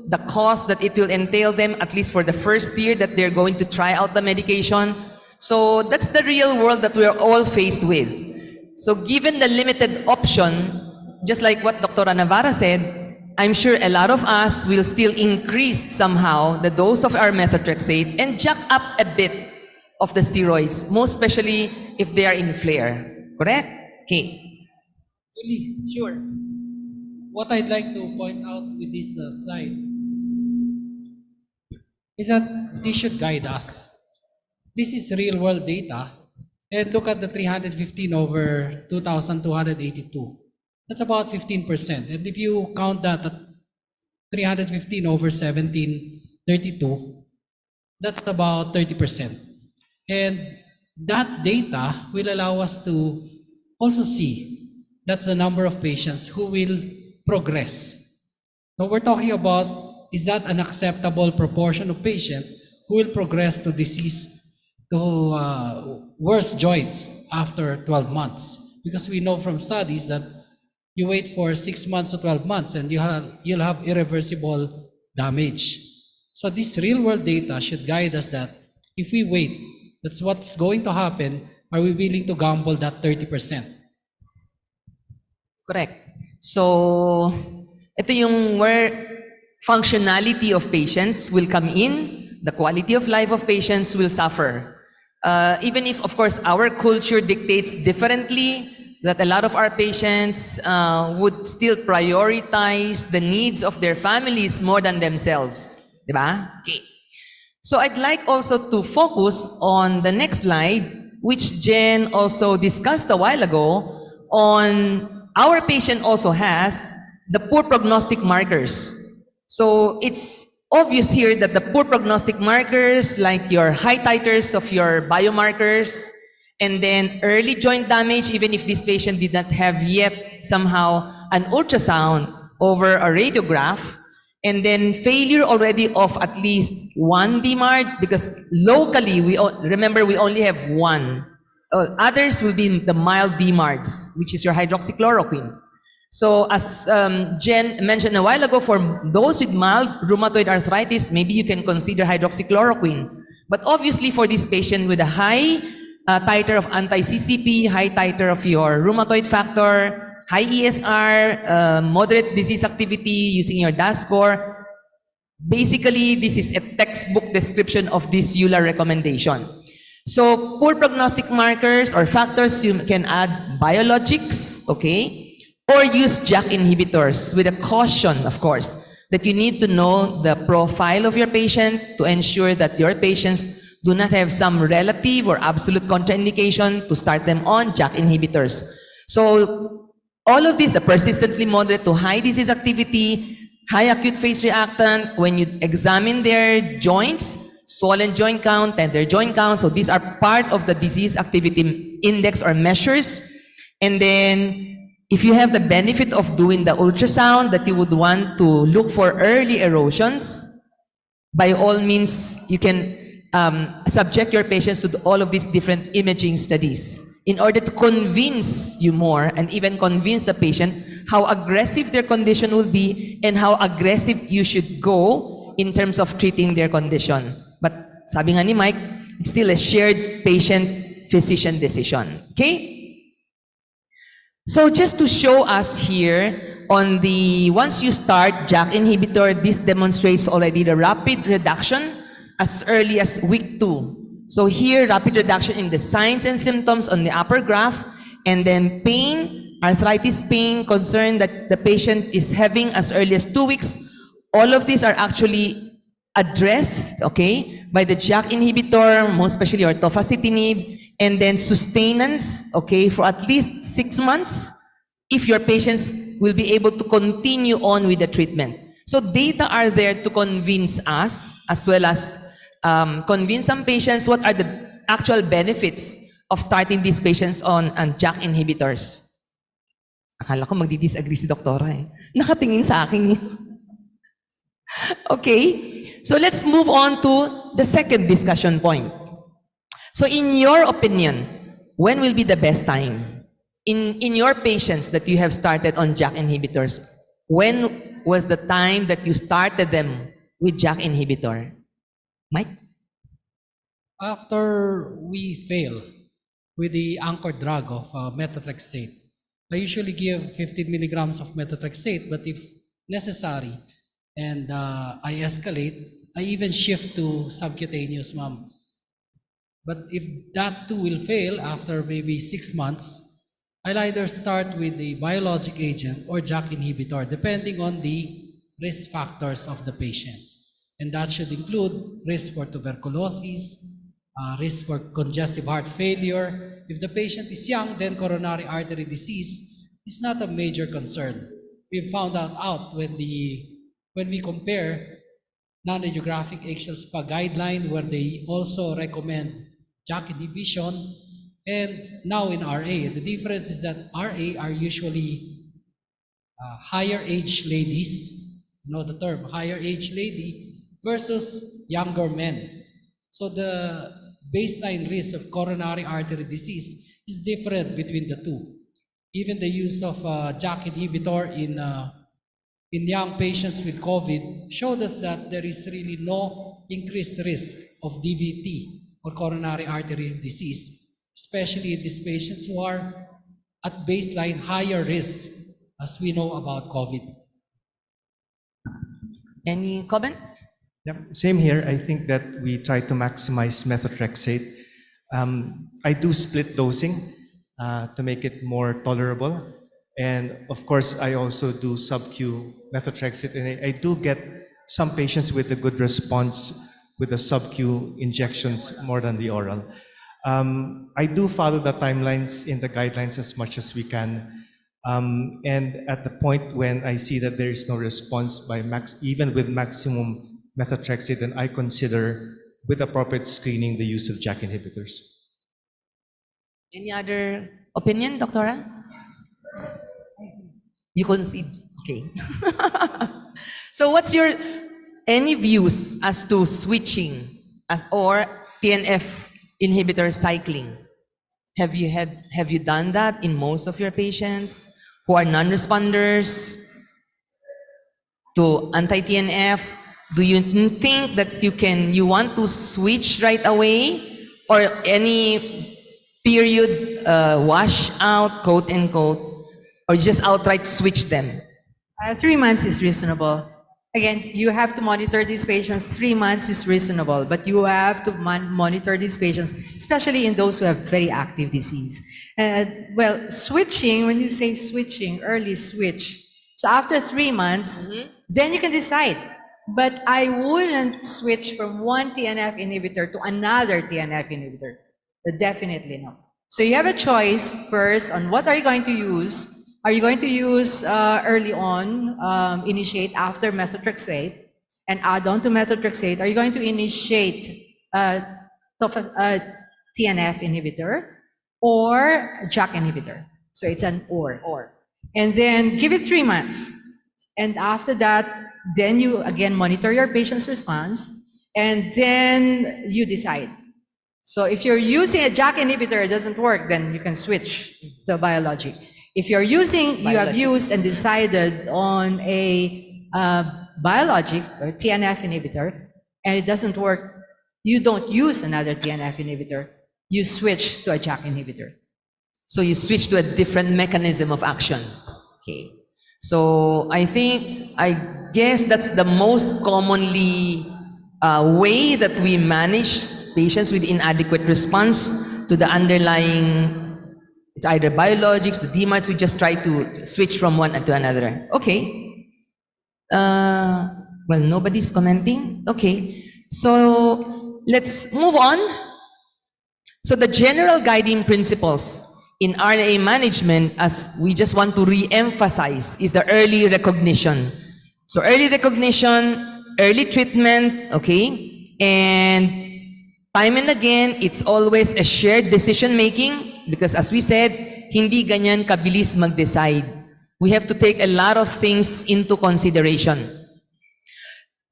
the cost that it will entail them, at least for the first year that they're going to try out the medication. So that's the real world that we're all faced with. So given the limited option, just like what Dr. Navarra said, I'm sure a lot of us will still increase somehow the dose of our methotrexate and jack up a bit of the steroids, most especially if they are in flare. Correct? Okay. Sure. What I'd like to point out with this slide is that this should guide us. This is real world data. And look at the 315 over 2,282. That's about 15%. And if you count that at 315 over 1732, that's about 30%. And that data will allow us to also see that's the number of patients who will progress. Now we're talking about, is that an acceptable proportion of patients who will progress to disease, to worse joints after 12 months? Because we know from studies that you wait for 6 months to 12 months and you'll have irreversible damage. So this real world data should guide us that if we wait, that's what's going to happen. Are we willing to gamble that 30%? Correct. So, ito yung where functionality of patients will come in, the quality of life of patients will suffer. Even if, of course, our culture dictates differently, that a lot of our patients would still prioritize the needs of their families more than themselves. Diba? Okay. So I'd like also to focus on the next slide, which Jen also discussed a while ago, on our patient also has the poor prognostic markers. So it's obvious here that the poor prognostic markers, like your high titers of your biomarkers, and then early joint damage, even if this patient did not have yet somehow an ultrasound over a radiograph, and then failure already of at least one DMARD, because locally, remember we only have one. Others will be the mild DMARDs, which is your hydroxychloroquine. So as Jen mentioned a while ago, for those with mild rheumatoid arthritis, maybe you can consider hydroxychloroquine. But obviously for this patient with a high titer of anti-CCP, high titer of your rheumatoid factor, high ESR, moderate disease activity using your DAS score, basically this is a textbook description of this EULAR recommendation. So poor prognostic markers or factors, you can add biologics, okay? Or use JAK inhibitors with a caution, of course, that you need to know the profile of your patient to ensure that your patients do not have some relative or absolute contraindication to start them on JAK inhibitors. So all of these, the persistently moderate to high disease activity, high acute phase reactant, when you examine their joints, swollen joint count, tender joint count, so these are part of the disease activity index or measures. And then if you have the benefit of doing the ultrasound that you would want to look for early erosions, by all means, you can subject your patients to all of these different imaging studies in order to convince you more and even convince the patient how aggressive their condition will be and how aggressive you should go in terms of treating their condition. But sabi nga ni Mike, it's still a shared patient-physician decision. Okay? So just to show us here, on the once you start JAK inhibitor, this demonstrates already the rapid reduction as early as week 2. So here, rapid reduction in the signs and symptoms on the upper graph, and then pain, arthritis pain, concern that the patient is having as early as 2 weeks. All of these are actually addressed, okay, by the JAK inhibitor, most especially your tofacitinib, and then sustenance, okay, for at least 6 months, if your patients will be able to continue on with the treatment. So data are there to convince us, as well as convince some patients what are the actual benefits of starting these patients on JAK inhibitors. Akala ko magdi-disagree si doktora eh. Nakatingin sa akin. Okay, so let's move on to the second discussion point. So in your opinion, when will be the best time? In your patients that you have started on JAK inhibitors, when was the time that you started them with JAK inhibitor? Mike? After we fail with the anchor drug of methotrexate, I usually give 15 milligrams of methotrexate, but if necessary and I escalate, I even shift to subcutaneous, ma'am. But if that too will fail after maybe 6 months, I'll either start with the biologic agent or JAK inhibitor, depending on the risk factors of the patient. And that should include risk for tuberculosis, risk for congestive heart failure. If the patient is young, then coronary artery disease is not a major concern. We found out when the when we compare non-radiographic axial SPA guideline, where they also recommend JAK inhibition, and now in RA, the difference is that RA are usually higher age ladies, you know the term, higher age lady versus younger men. So the baseline risk of coronary artery disease is different between the two. Even the use of JAK inhibitor in young patients with COVID showed us that there is really no increased risk of DVT or coronary artery disease, especially in these patients who are at baseline higher risk, as we know about COVID. Any comment? Yeah, same here. I think that we try to maximize methotrexate. I do split dosing to make it more tolerable. And of course, I also do sub-Q methotrexate. And I do get some patients with a good response with the sub-Q injections more than the oral. I do follow the timelines in the guidelines as much as we can. And at the point when I see that there is no response by even with maximum methotrexate, then I consider, with appropriate screening, the use of JAK inhibitors. Any other opinion, Doctora? You concede. Okay. So what's your, any views as to switching or TNF inhibitor cycling? Have you done that in most of your patients who are non-responders to anti-TNF? Do you think that you want to switch right away, or any period wash out, quote unquote, or just outright switch them? 3 months is reasonable. Again, you have to monitor these patients. 3 months is reasonable, but you have to monitor these patients, especially in those who have very active disease. Well, switching, when you say switching, early switch, so after 3 months, then you can decide. But I wouldn't switch from one TNF inhibitor to another TNF inhibitor. Definitely no. So you have a choice first on what are you going to use. Are you going to use early on, initiate after methotrexate, and add on to methotrexate? Are you going to initiate TNF inhibitor or JAK inhibitor? So it's an or. And then give it 3 months. And after that, then you again monitor your patient's response, and then you decide. So if you're using a JAK inhibitor, it doesn't work, then you can switch to a biologic. If you're using, you have used and decided on a biologic or TNF inhibitor, and it doesn't work, you don't use another TNF inhibitor, you switch to a JAK inhibitor. So you switch to a different mechanism of action. Okay. So I guess that's the most commonly way that we manage patients with inadequate response to the underlying, it's either biologics, the DMARDs, we just try to switch from one to another. Okay. Well, nobody's commenting. Okay. So let's move on. So the general guiding principles in RA management, as we just want to re-emphasize, is the early recognition. So early recognition, early treatment, okay? And time and again, it's always a shared decision making, because as we said, hindi ganyan kabilis mag-decide. We have to take a lot of things into consideration.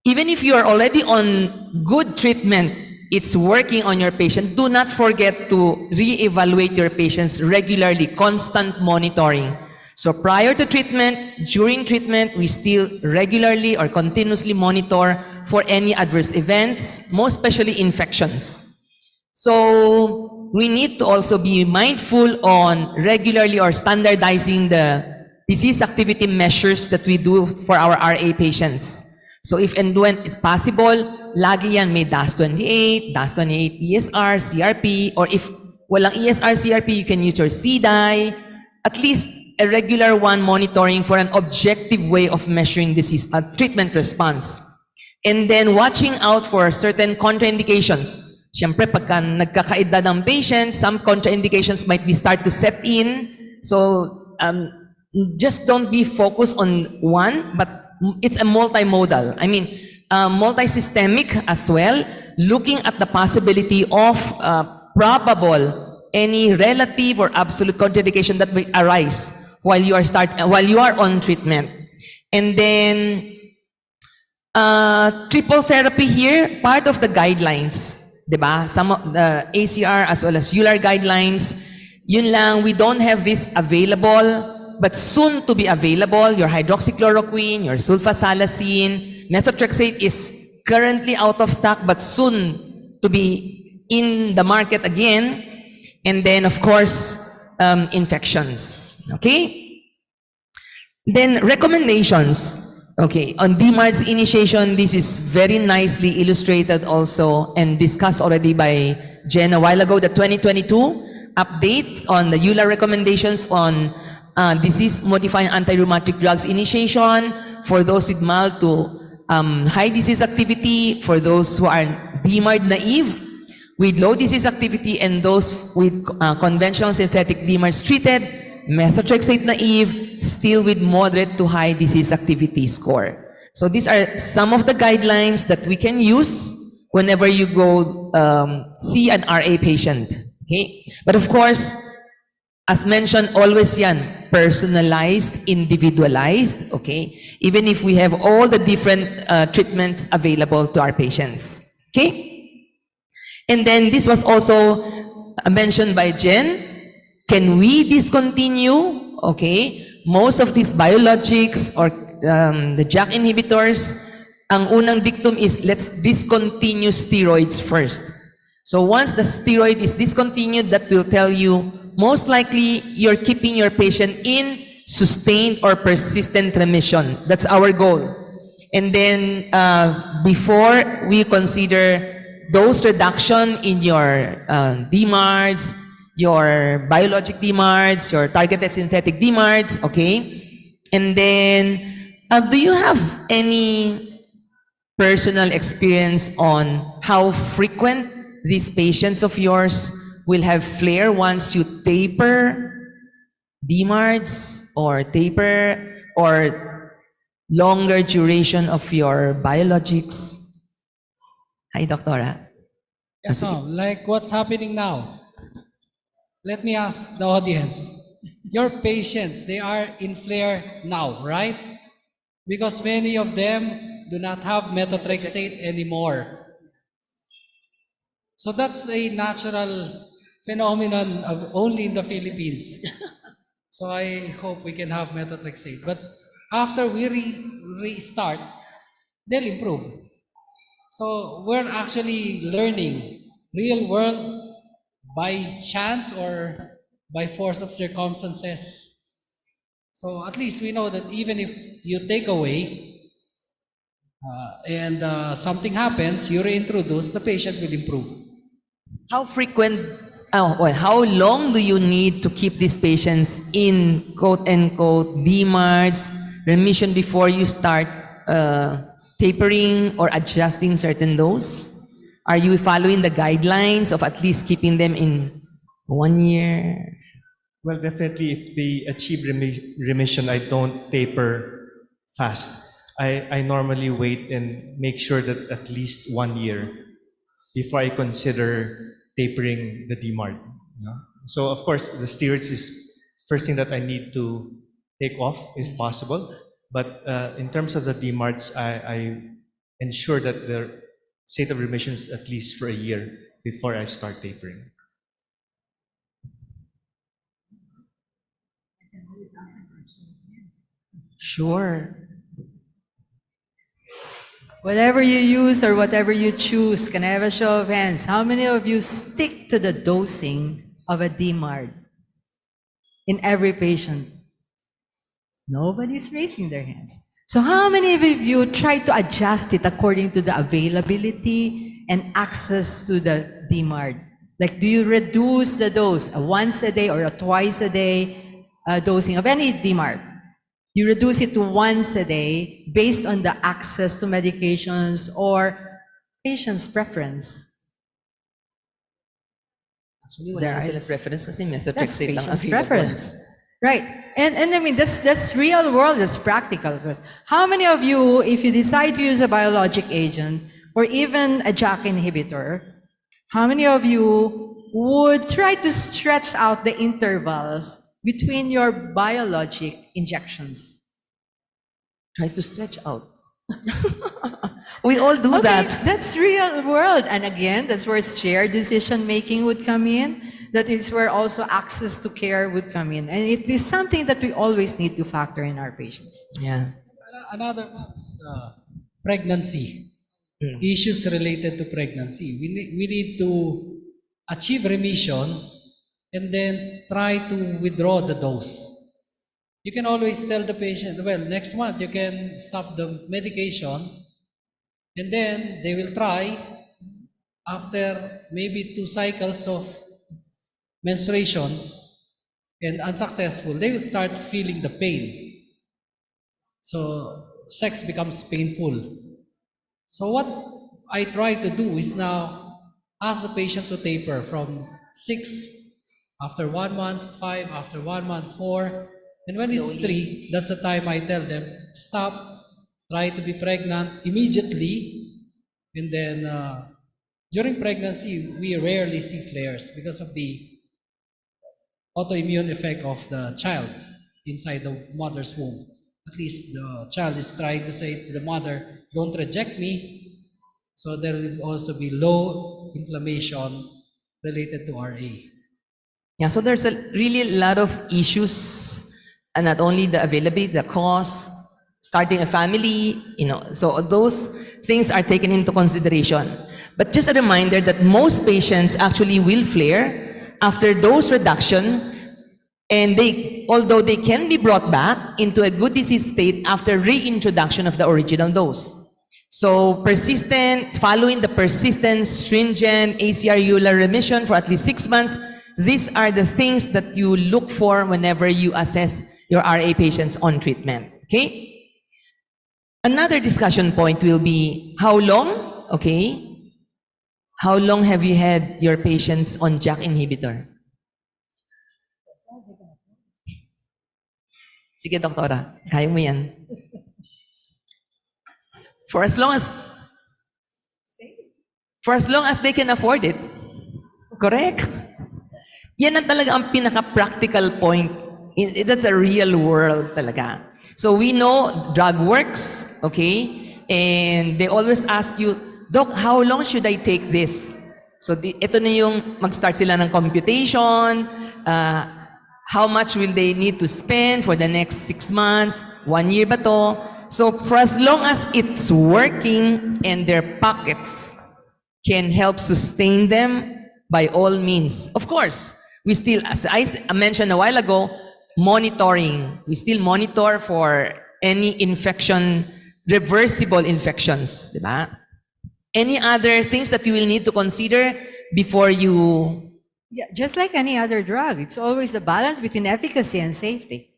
Even if you are already on good treatment, it's working on your patient, do not forget to re-evaluate your patients regularly, constant monitoring. So prior to treatment, during treatment, we still regularly or continuously monitor for any adverse events, most especially infections. So we need to also be mindful on regularly or standardizing the disease activity measures that we do for our RA patients. So if and when it's possible, lagi yan may DAS28, DAS28 ESR, CRP, or if walang ESR, CRP, you can use your CDI, at least a regular one monitoring for an objective way of measuring disease treatment response. And then watching out for certain contraindications. Siyempre, pagka nagkakaedad ng patient, some contraindications might be start to set in. So just don't be focused on one, but it's a multimodal. I mean, multi-systemic as well, looking at the possibility of probable any relative or absolute contraindication that may arise while you are on treatment. And then triple therapy here, part of the guidelines, diba? Some of the ACR as well as ULAR guidelines, yun lang, we don't have this available, but soon to be available. Your hydroxychloroquine, your sulfasalazine, methotrexate is currently out of stock, but soon to be in the market again. And then, of course, infections, okay? Then recommendations. Okay, on DMARD's initiation, this is very nicely illustrated also and discussed already by Jen a while ago, the 2022 update on the EULAR recommendations on disease-modifying anti-rheumatic drugs initiation for those with mild to high disease activity, for those who are DMARD naive, with low disease activity, and those with conventional synthetic DMARDs treated, methotrexate naive, still with moderate to high disease activity score. So these are some of the guidelines that we can use whenever you go see an RA patient. Okay? But of course, as mentioned, always yan, personalized, individualized, okay? Even if we have all the different treatments available to our patients. Okay? And then this was also mentioned by Jen. Can we discontinue, okay, most of these biologics or the JAK inhibitors? Ang unang dictum is let's discontinue steroids first. So once the steroid is discontinued, that will tell you most likely you're keeping your patient in sustained or persistent remission. That's our goal. And then before we consider dose reduction in your DMARDs, your biologic DMARDs, your targeted synthetic DMARDs, okay? And then, do you have any personal experience on how frequent these patients of yours will have flare once you taper DMARDs or taper or longer duration of your biologics? Hi, Doctora. Yes, ma'am. Like what's happening now? Let me ask the audience. Your patients, they are in flare now, right? Because many of them do not have methotrexate anymore. So that's a natural phenomenon of only in the Philippines. So I hope we can have methotrexate. But after we restart, they'll improve. So we're actually learning real world by chance or by force of circumstances. So at least we know that even if you take away and something happens, you reintroduce, the patient will improve. How frequent, how long do you need to keep these patients in quote-unquote DMARDs remission before you start tapering or adjusting certain dose? Are you following the guidelines of at least keeping them in 1 year? Well, definitely if they achieve remission, I don't taper fast. I normally wait and make sure that at least 1 year before I consider tapering the DMARD. No? So of course, the steroids is first thing that I need to take off if possible. But in terms of the DMARDs, I ensure that the state of remission is at least for a year before I start tapering. Sure. Whatever you use or whatever you choose, can I have a show of hands? How many of you stick to the dosing of a DMARD in every patient? Nobody's raising their hands. So how many of you try to adjust it according to the availability and access to the DMARD? Like, do you reduce the dose, a once a day or a twice a day dosing of any DMARD? You reduce it to once a day based on the access to medications or patient's preference. Actually, wala na sila preference kasi That's methotrexate lang patient's available. preference. Right. And I mean, that's real world, that's practical. But how many of you, if you decide to use a biologic agent or even a JAK inhibitor, how many of you would try to stretch out the intervals between your biologic injections? Try to stretch out. We all do Okay, that. that's real world. And again, that's where shared decision making would come in. That is where also access to care would come in. And it is something that we always need to factor in our patients. Yeah. Another one is pregnancy. Issues related to pregnancy. We need to achieve remission and then try to withdraw the dose. You can always tell the patient, well, next month you can stop the medication, and then they will try after maybe 2 cycles of menstruation and unsuccessful, they will start feeling the pain. So sex becomes painful. So what I try to do is now ask the patient to taper from 6 after 1 month, 5 after 1 month, 4, and when it's 3, that's the time I tell them, stop, try to be pregnant immediately, and then during pregnancy, we rarely see flares because of the autoimmune effect of the child inside the mother's womb. At least the child is trying to say to the mother, don't reject me. So there will also be low inflammation related to RA. Yeah, so there's really a lot of issues, and not only the availability, the cost, starting a family, so those things are taken into consideration. But just a reminder that most patients actually will flare after dose reduction, and although they can be brought back into a good disease state after reintroduction of the original dose. So following the persistent, stringent ACR-ULR remission for at least 6 months, these are the things that you look for whenever you assess your RA patients on treatment, okay? Another discussion point will be how long, okay? How long have you had your patients on JAK inhibitor? Sige, doktora, kaya mo yan. For as long as they can afford it. Correct? Yan ang talaga ang pinaka-practical point. That's a real world talaga. So we know drug works, okay? And they always ask you, Doc, how long should I take this? So ito na yung mag-start sila ng computation, how much will they need to spend for the next 6 months, 1 year ba to? So for as long as it's working and their pockets can help sustain them, by all means. Of course, we still, as I mentioned a while ago, monitoring. We still monitor for any infection, reversible infections, di ba? Any other things that you will need to consider before you... Yeah, just like any other drug, it's always the balance between efficacy and safety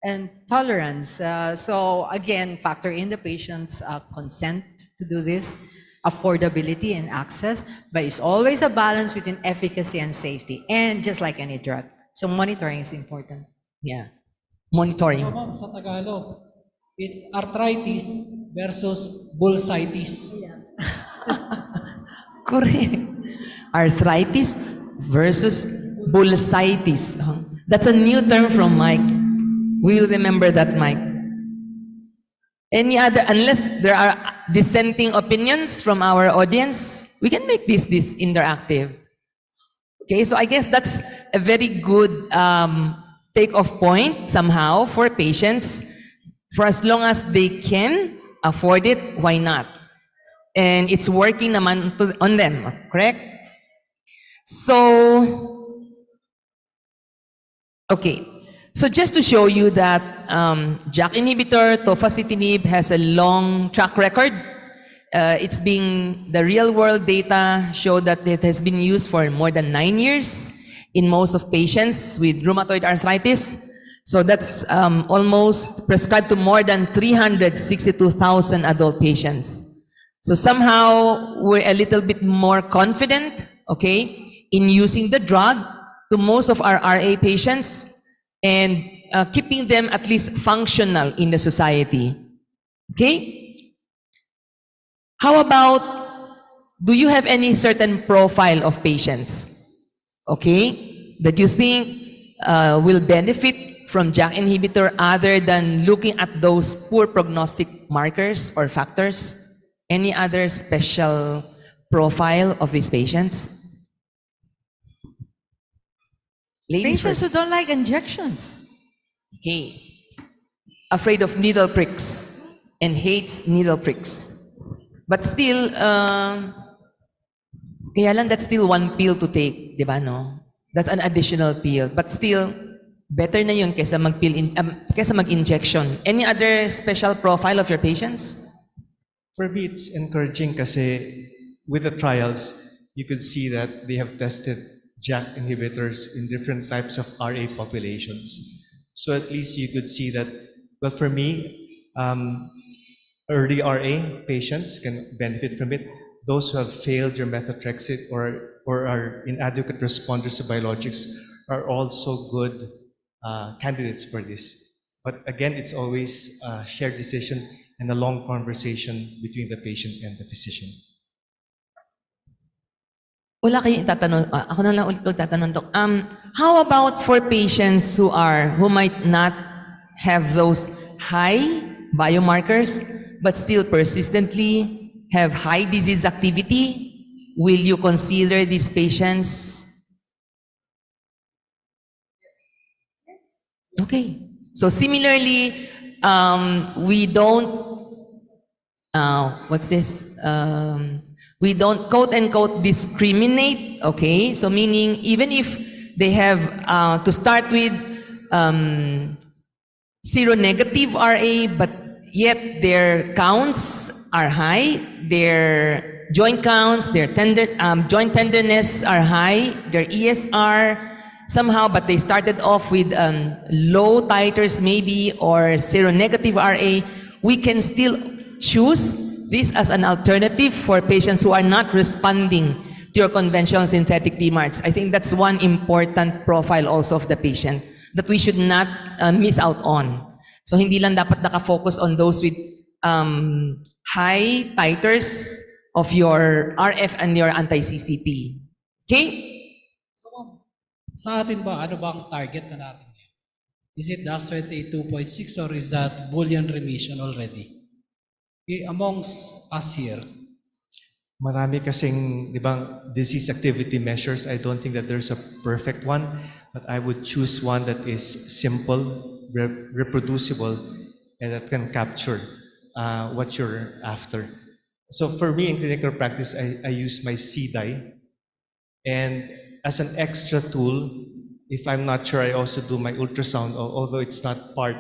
and tolerance. So again, factor in the patient's consent to do this, affordability and access, but it's always a balance between efficacy and safety, and just like any drug. So monitoring is important. Yeah, monitoring. So ma'am, sa Tagalog, it's arthritis versus bullsitis. Correct. Arthritis versus bullsitis. That's a new term from Mike. We will remember that, Mike. Any other, unless there are dissenting opinions from our audience, we can make this interactive. Okay, so I guess that's a very good take-off point somehow for patients. For as long as they can afford it, why not? And it's working naman on them, correct? So, okay. So just to show you that JAK inhibitor, tofacitinib, has a long track record. The real world data show that it has been used for more than 9 years in most of patients with rheumatoid arthritis. So that's almost prescribed to more than 362,000 adult patients. So somehow we're a little bit more confident, okay, in using the drug to most of our RA patients. And keeping them at least functional in the society. Okay? How about, do you have any certain profile of patients, okay, that you think will benefit from JAK inhibitor other than looking at those poor prognostic markers or factors? Any other special profile of these patients? Ladies Patients who first. don't like injections. Okay. Afraid of needle pricks and hates needle pricks. But still, kaya lang that's still one pill to take, di ba, no? That's an additional pill. But still, better na yun kaysa kaysa mag-injection. Any other special profile of your patients? For me, it's encouraging kasi with the trials, you could see that they have tested JAK inhibitors in different types of RA populations. So at least you could see that, well, for me, early RA patients can benefit from it. Those who have failed your methotrexate or are inadequate responders to biologics are also good candidates for this. But again, it's always a shared decision and a long conversation between the patient and the physician. Wala kayong itatanong, ako na lang ulit tatanong, Doc. How about for patients who might not have those high biomarkers, but still persistently have high disease activity? Will you consider these patients? Okay. So similarly, we don't, we don't quote-unquote discriminate, okay? So meaning, even if they have, to start with, seronegative RA, but yet their counts are high, their joint counts, their joint tenderness are high, their ESR somehow, but they started off with low titers maybe, or seronegative RA, we can still choose this as an alternative for patients who are not responding to your conventional synthetic DMARDs. I think that's one important profile also of the patient that we should not miss out on. So hindi lang dapat nakafocus on those with high titers of your RF and your anti-CCP. Okay? Sa atin ba, ano ba ang target na natin? Is it DAS28 2.6 or is that Boolean remission already? Amongst us here, Marami kasing, di ba, disease activity measures. I don't think that there's a perfect one, but I would choose one that is simple, reproducible, and that can capture what you're after. So for me in clinical practice, I use my CDI, and as an extra tool, if I'm not sure, I also do my ultrasound, although it's not part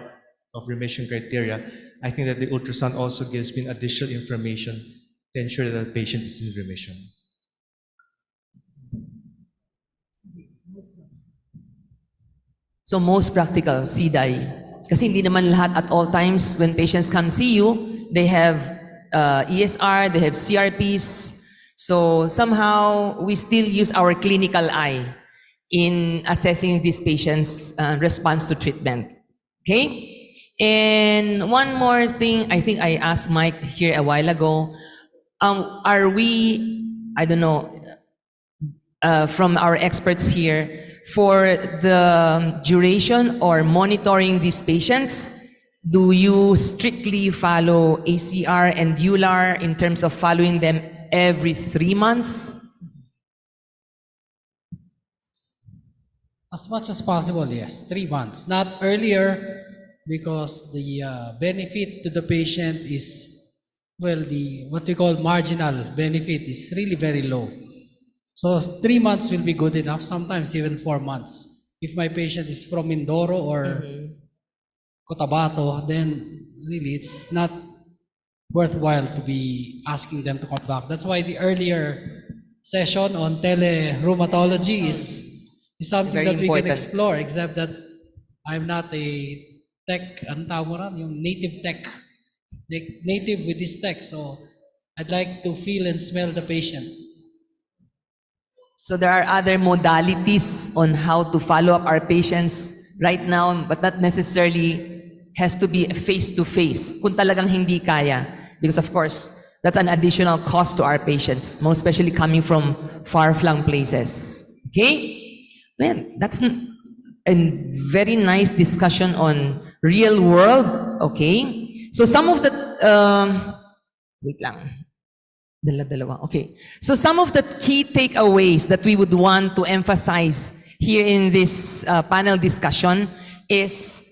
of remission criteria. I think that the ultrasound also gives me additional information to ensure that the patient is in remission. So most practical, CDI. Kasi hindi naman lahat at all times when patients come see you, they have ESR, they have CRPs. So somehow we still use our clinical eye in assessing these patients' response to treatment. Okay? And one more thing, I think I asked Mike here a while ago, are we, I don't know, from our experts here, for the duration or monitoring these patients, do you strictly follow ACR and ULAR in terms of following them every 3 months? as much as possible, yes, 3 months. Not earlier, because the benefit to the patient is, well, what we call marginal benefit is really very low. So 3 months will be good enough, sometimes even 4 months. If my patient is from Mindoro or Cotabato, then really it's not worthwhile to be asking them to come back. That's why the earlier session on tele-rheumatology is something Very that we important. can explore, except that I'm not a tech, ang tawag mo ron, yung native tech, native with this tech. So I'd like to feel and smell the patient. So there are other modalities on how to follow up our patients right now, but not necessarily has to be face-to-face kung talagang hindi kaya. Because of course, that's an additional cost to our patients, most especially coming from far-flung places. Okay? Well, that's a very nice discussion on real world. Okay? So some of the, wait lang. Dalawa. Okay. So some of the key takeaways that we would want to emphasize here in this panel discussion is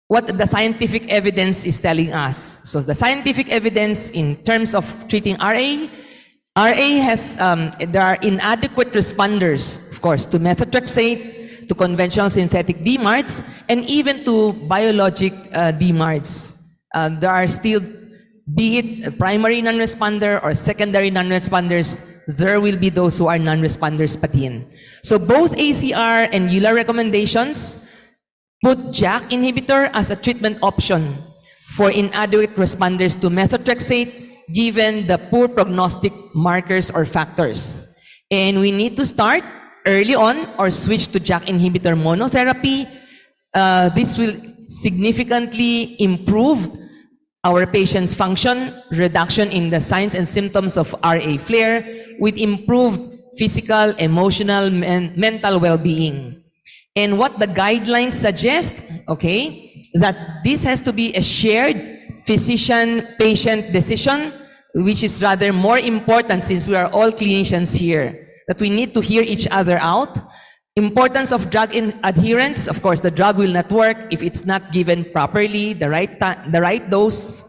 what the scientific evidence is telling us. So the scientific evidence in terms of treating RA has, there are inadequate responders, of course, to methotrexate, to conventional synthetic DMARDs, and even to biologic DMARDs. There are still, be it primary non-responder or secondary non-responders, there will be those who are non-responders patin. So both ACR and EULAR recommendations put JAK inhibitor as a treatment option for inadequate responders to methotrexate given the poor prognostic markers or factors. And we need to start early on or switch to JAK inhibitor monotherapy. This will significantly improve our patient's function, reduction in the signs and symptoms of RA flare with improved physical, emotional, and mental well-being. And what the guidelines suggest, okay, that this has to be a shared physician-patient decision, which is rather more important since we are all clinicians here, that we need to hear each other out. Importance of drug adherence, of course, the drug will not work if it's not given properly, the right dose.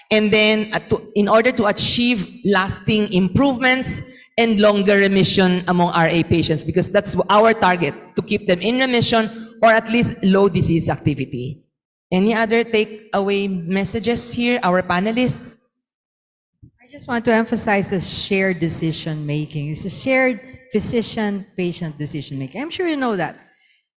And then in order to achieve lasting improvements and longer remission among RA patients, because that's our target, to keep them in remission or at least low disease activity. Any other takeaway messages here, our panelists? I just want to emphasize the shared decision making. It's a shared physician-patient decision making. I'm sure you know that.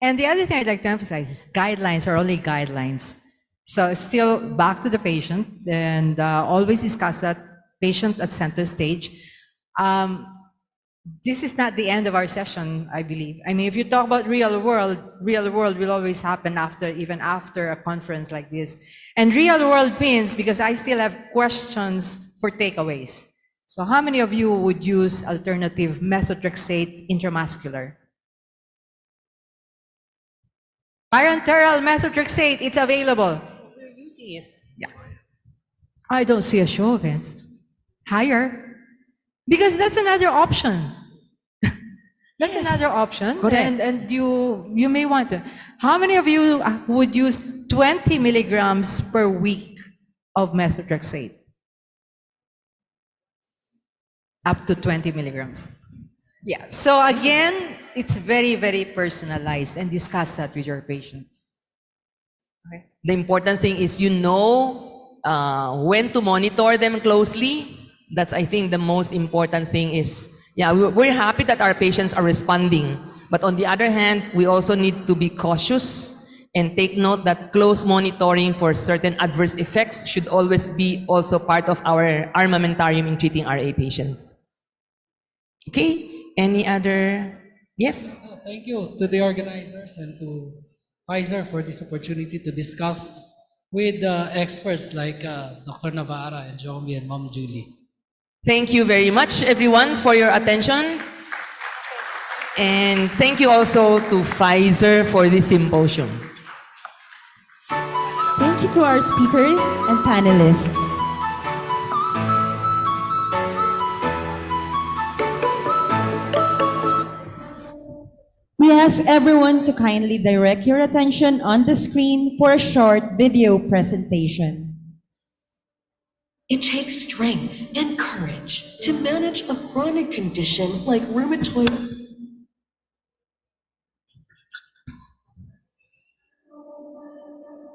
And the other thing I'd like to emphasize is guidelines are only guidelines. So still back to the patient and always discuss that patient at center stage. This is not the end of our session, I believe. I mean, if you talk about real world will always happen even after a conference like this. And real world means, because I still have questions for takeaways. So how many of you would use alternative methotrexate intramuscular? Parenteral methotrexate, it's available. We're using it. Yeah. I don't see a show of hands. Higher. Because that's another option. That's another option. Correct. And you may want to. How many of you would use 20 milligrams per week of methotrexate? Up to 20 milligrams. Yeah. So again, it's very, very personalized, and discuss that with your patient. Okay. The important thing is you know when to monitor them closely. That's, I think, the most important thing is, yeah, we're happy that our patients are responding. But on the other hand, we also need to be cautious and take note that close monitoring for certain adverse effects should always be also part of our armamentarium in treating RA patients. Okay, any other? Yes? Thank you to the organizers and to Pfizer for this opportunity to discuss with experts like Dr. Navarra and Jomi and Mom Julie. Thank you very much, everyone, for your attention. And thank you also to Pfizer for this symposium. Thank you to our speaker and panelists. We ask everyone to kindly direct your attention on the screen for a short video presentation. It takes strength and courage to manage a chronic condition like rheumatoid.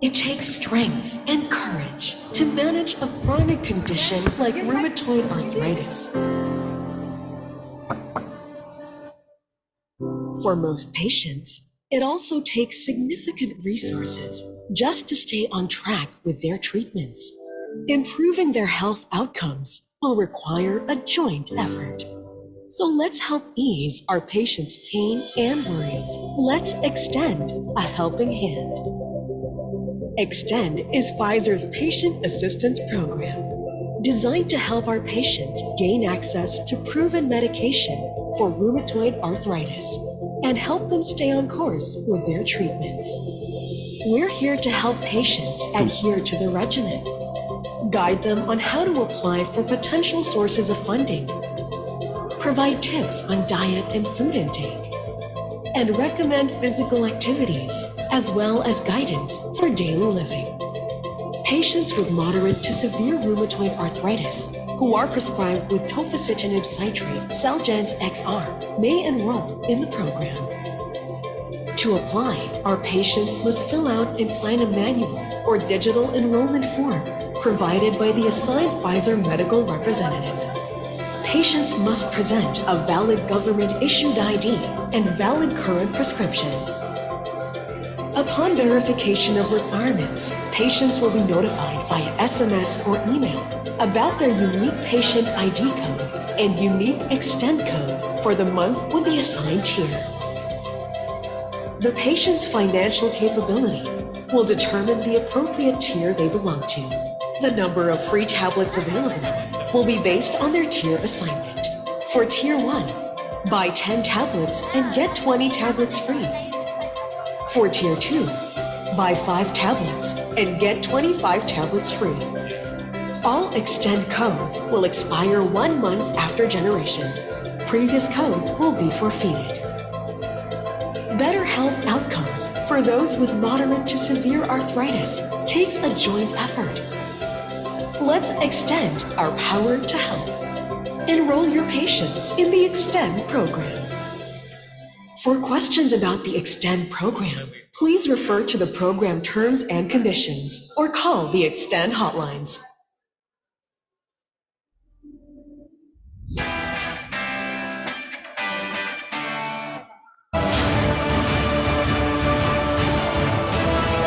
It takes strength and courage to manage a chronic condition like rheumatoid arthritis. For most patients, it also takes significant resources just to stay on track with their treatments. Improving their health outcomes will require a joint effort. So let's help ease our patients' pain and worries. Let's extend a helping hand. Extend is Pfizer's patient assistance program, designed to help our patients gain access to proven medication for rheumatoid arthritis and help them stay on course with their treatments. We're here to help patients adhere to the regimen, guide them on how to apply for potential sources of funding, provide tips on diet and food intake, and recommend physical activities as well as guidance for daily living. Patients with moderate to severe rheumatoid arthritis who are prescribed with tofacitinib citrate Xeljanz XR may enroll in the program. To apply, our patients must fill out and sign a manual or digital enrollment form provided by the assigned Pfizer medical representative. Patients must present a valid government-issued ID and valid current prescription. Upon verification of requirements, patients will be notified via SMS or email about their unique patient ID code and unique extend code for the month with the assigned tier. The patient's financial capability will determine the appropriate tier they belong to. The number of free tablets available will be based on their tier assignment. For Tier 1, buy 10 tablets and get 20 tablets free. For Tier 2, buy 5 tablets and get 25 tablets free. All extend codes will expire 1 month after generation. Previous codes will be forfeited. Better health outcomes for those with moderate to severe arthritis takes a joint effort. Let's extend our power to help. Enroll your patients in the Extend program. For questions about the Extend program, please refer to the program terms and conditions or call the Extend hotlines.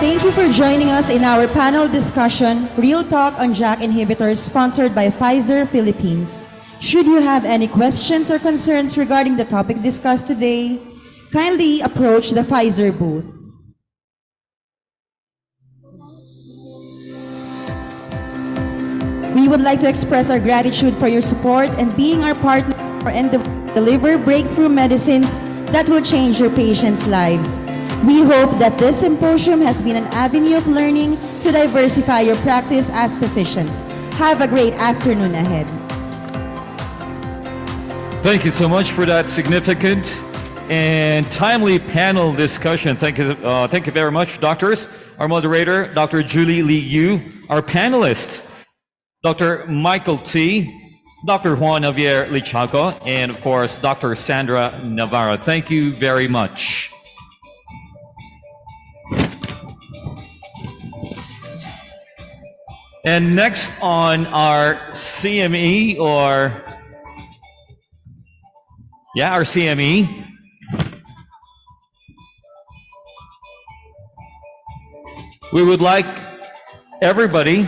Thank you for joining us in our panel discussion, Real Talk on JAK Inhibitors, sponsored by Pfizer Philippines. Should you have any questions or concerns regarding the topic discussed today, kindly approach the Pfizer booth. We would like to express our gratitude for your support and being our partner and deliver breakthrough medicines that will change your patients' lives. We hope that this symposium has been an avenue of learning to diversify your practice as physicians. Have a great afternoon ahead. Thank you so much for that significant and timely panel discussion. Thank you very much, doctors. Our moderator, Dr. Julie Lee Yu. Our panelists, Dr. Michael T., Dr. Juan Javier Lichaco, and of course, Dr. Sandra Navarro. Thank you very much. And next on our CME, our CME, we would like everybody,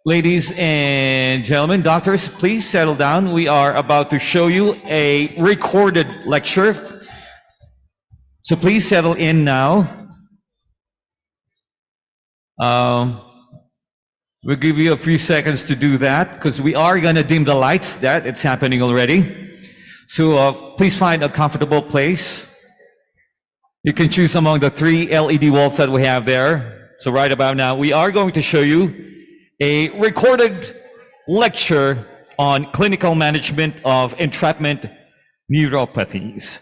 ladies and gentlemen, doctors, please settle down. We are about to show you a recorded lecture. So please settle in now. We'll give you a few seconds to do that because we are going to dim the lights. It's happening already. So please find a comfortable place. You can choose among the 3 LED walls that we have there. So right about now, we are going to show you a recorded lecture on clinical management of entrapment neuropathies.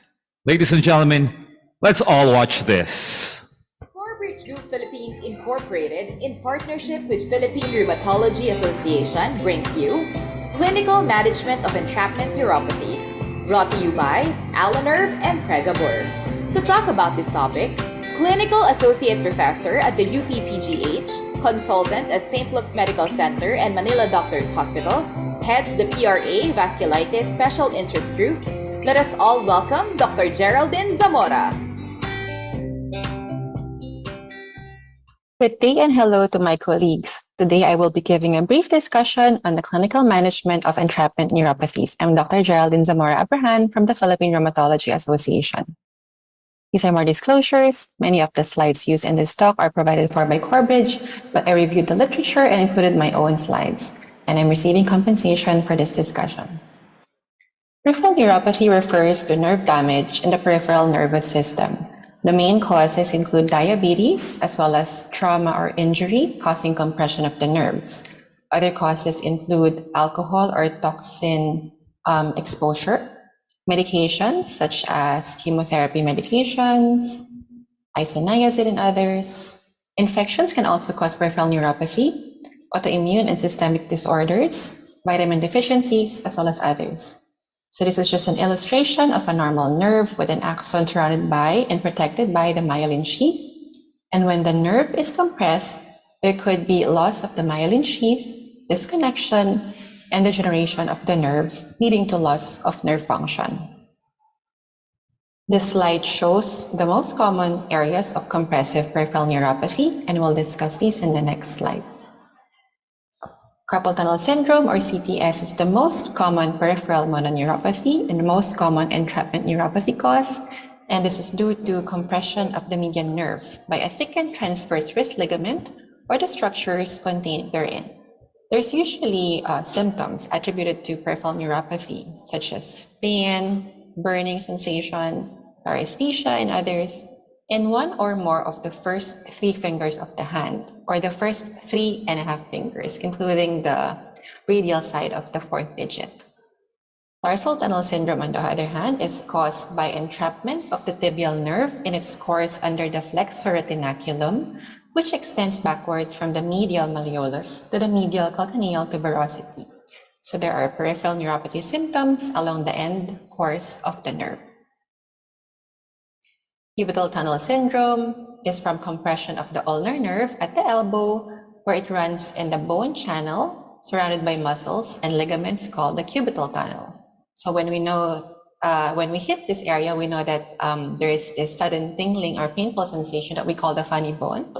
Ladies and gentlemen, let's all watch this. Corbridge Group Philippines Incorporated, in partnership with Philippine Rheumatology Association, brings you Clinical Management of Entrapment Neuropathies, brought to you by Alanerv and Pregabor. To talk about this topic, Clinical Associate Professor at the UP-PGH, Consultant at St. Luke's Medical Center and Manila Doctors Hospital, heads the PRA Vasculitis Special Interest Group. Let us all welcome Dr. Geraldine Zamora. Good day and hello to my colleagues. Today, I will be giving a brief discussion on the clinical management of entrapment neuropathies. I'm Dr. Geraldine Zamora Abrahan from the Philippine Rheumatology Association. These are more disclosures. Many of the slides used in this talk are provided for by Corbridge, but I reviewed the literature and included my own slides, and I'm receiving compensation for this discussion. Peripheral neuropathy refers to nerve damage in the peripheral nervous system. The main causes include diabetes, as well as trauma or injury causing compression of the nerves. Other causes include alcohol or toxin exposure, medications such as chemotherapy medications, isoniazid and others. Infections can also cause peripheral neuropathy, autoimmune and systemic disorders, vitamin deficiencies, as well as others. So this is just an illustration of a normal nerve with an axon surrounded by and protected by the myelin sheath. And when the nerve is compressed, there could be loss of the myelin sheath, disconnection, and degeneration of the nerve, leading to loss of nerve function. This slide shows the most common areas of compressive peripheral neuropathy, and we'll discuss these in the next slide. Carpal tunnel syndrome, or CTS, is the most common peripheral mononeuropathy and the most common entrapment neuropathy cause, and this is due to compression of the median nerve by a thickened transverse wrist ligament or the structures contained therein. There's usually symptoms attributed to peripheral neuropathy, such as pain, burning sensation, paresthesia, and others, in one or more of the first 3 fingers of the hand, or the first 3.5 fingers, including the radial side of the 4th digit. Tarsal tunnel syndrome, on the other hand, is caused by entrapment of the tibial nerve in its course under the flexor retinaculum, which extends backwards from the medial malleolus to the medial calcaneal tuberosity. So there are peripheral neuropathy symptoms along the end course of the nerve. Cubital tunnel syndrome is from compression of the ulnar nerve at the elbow, where it runs in the bone channel surrounded by muscles and ligaments called the cubital tunnel. So when we hit this area, we know that there is this sudden tingling or painful sensation that we call the funny bone.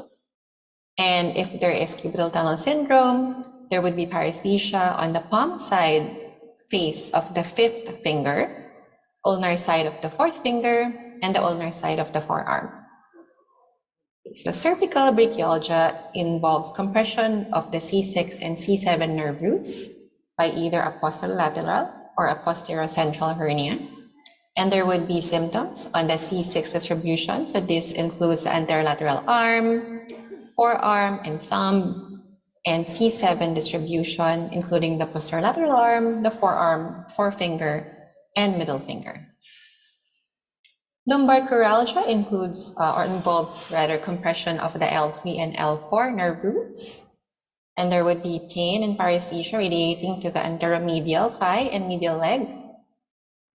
And if there is cubital tunnel syndrome, there would be paresthesia on the palm side face of the 5th finger, ulnar side of the 4th finger, and the ulnar side of the forearm. So cervical brachialgia involves compression of the C6 and C7 nerve roots by either a posterolateral or a posterocentral hernia. And there would be symptoms on the C6 distribution. So this includes the anterolateral arm, forearm, and thumb, and C7 distribution, including the posterolateral arm, the forearm, forefinger, and middle finger. Lumbar chorealgia includes or involves rather compression of the L3 and L4 nerve roots, and there would be pain and paresthesia radiating to the anteromedial thigh and medial leg.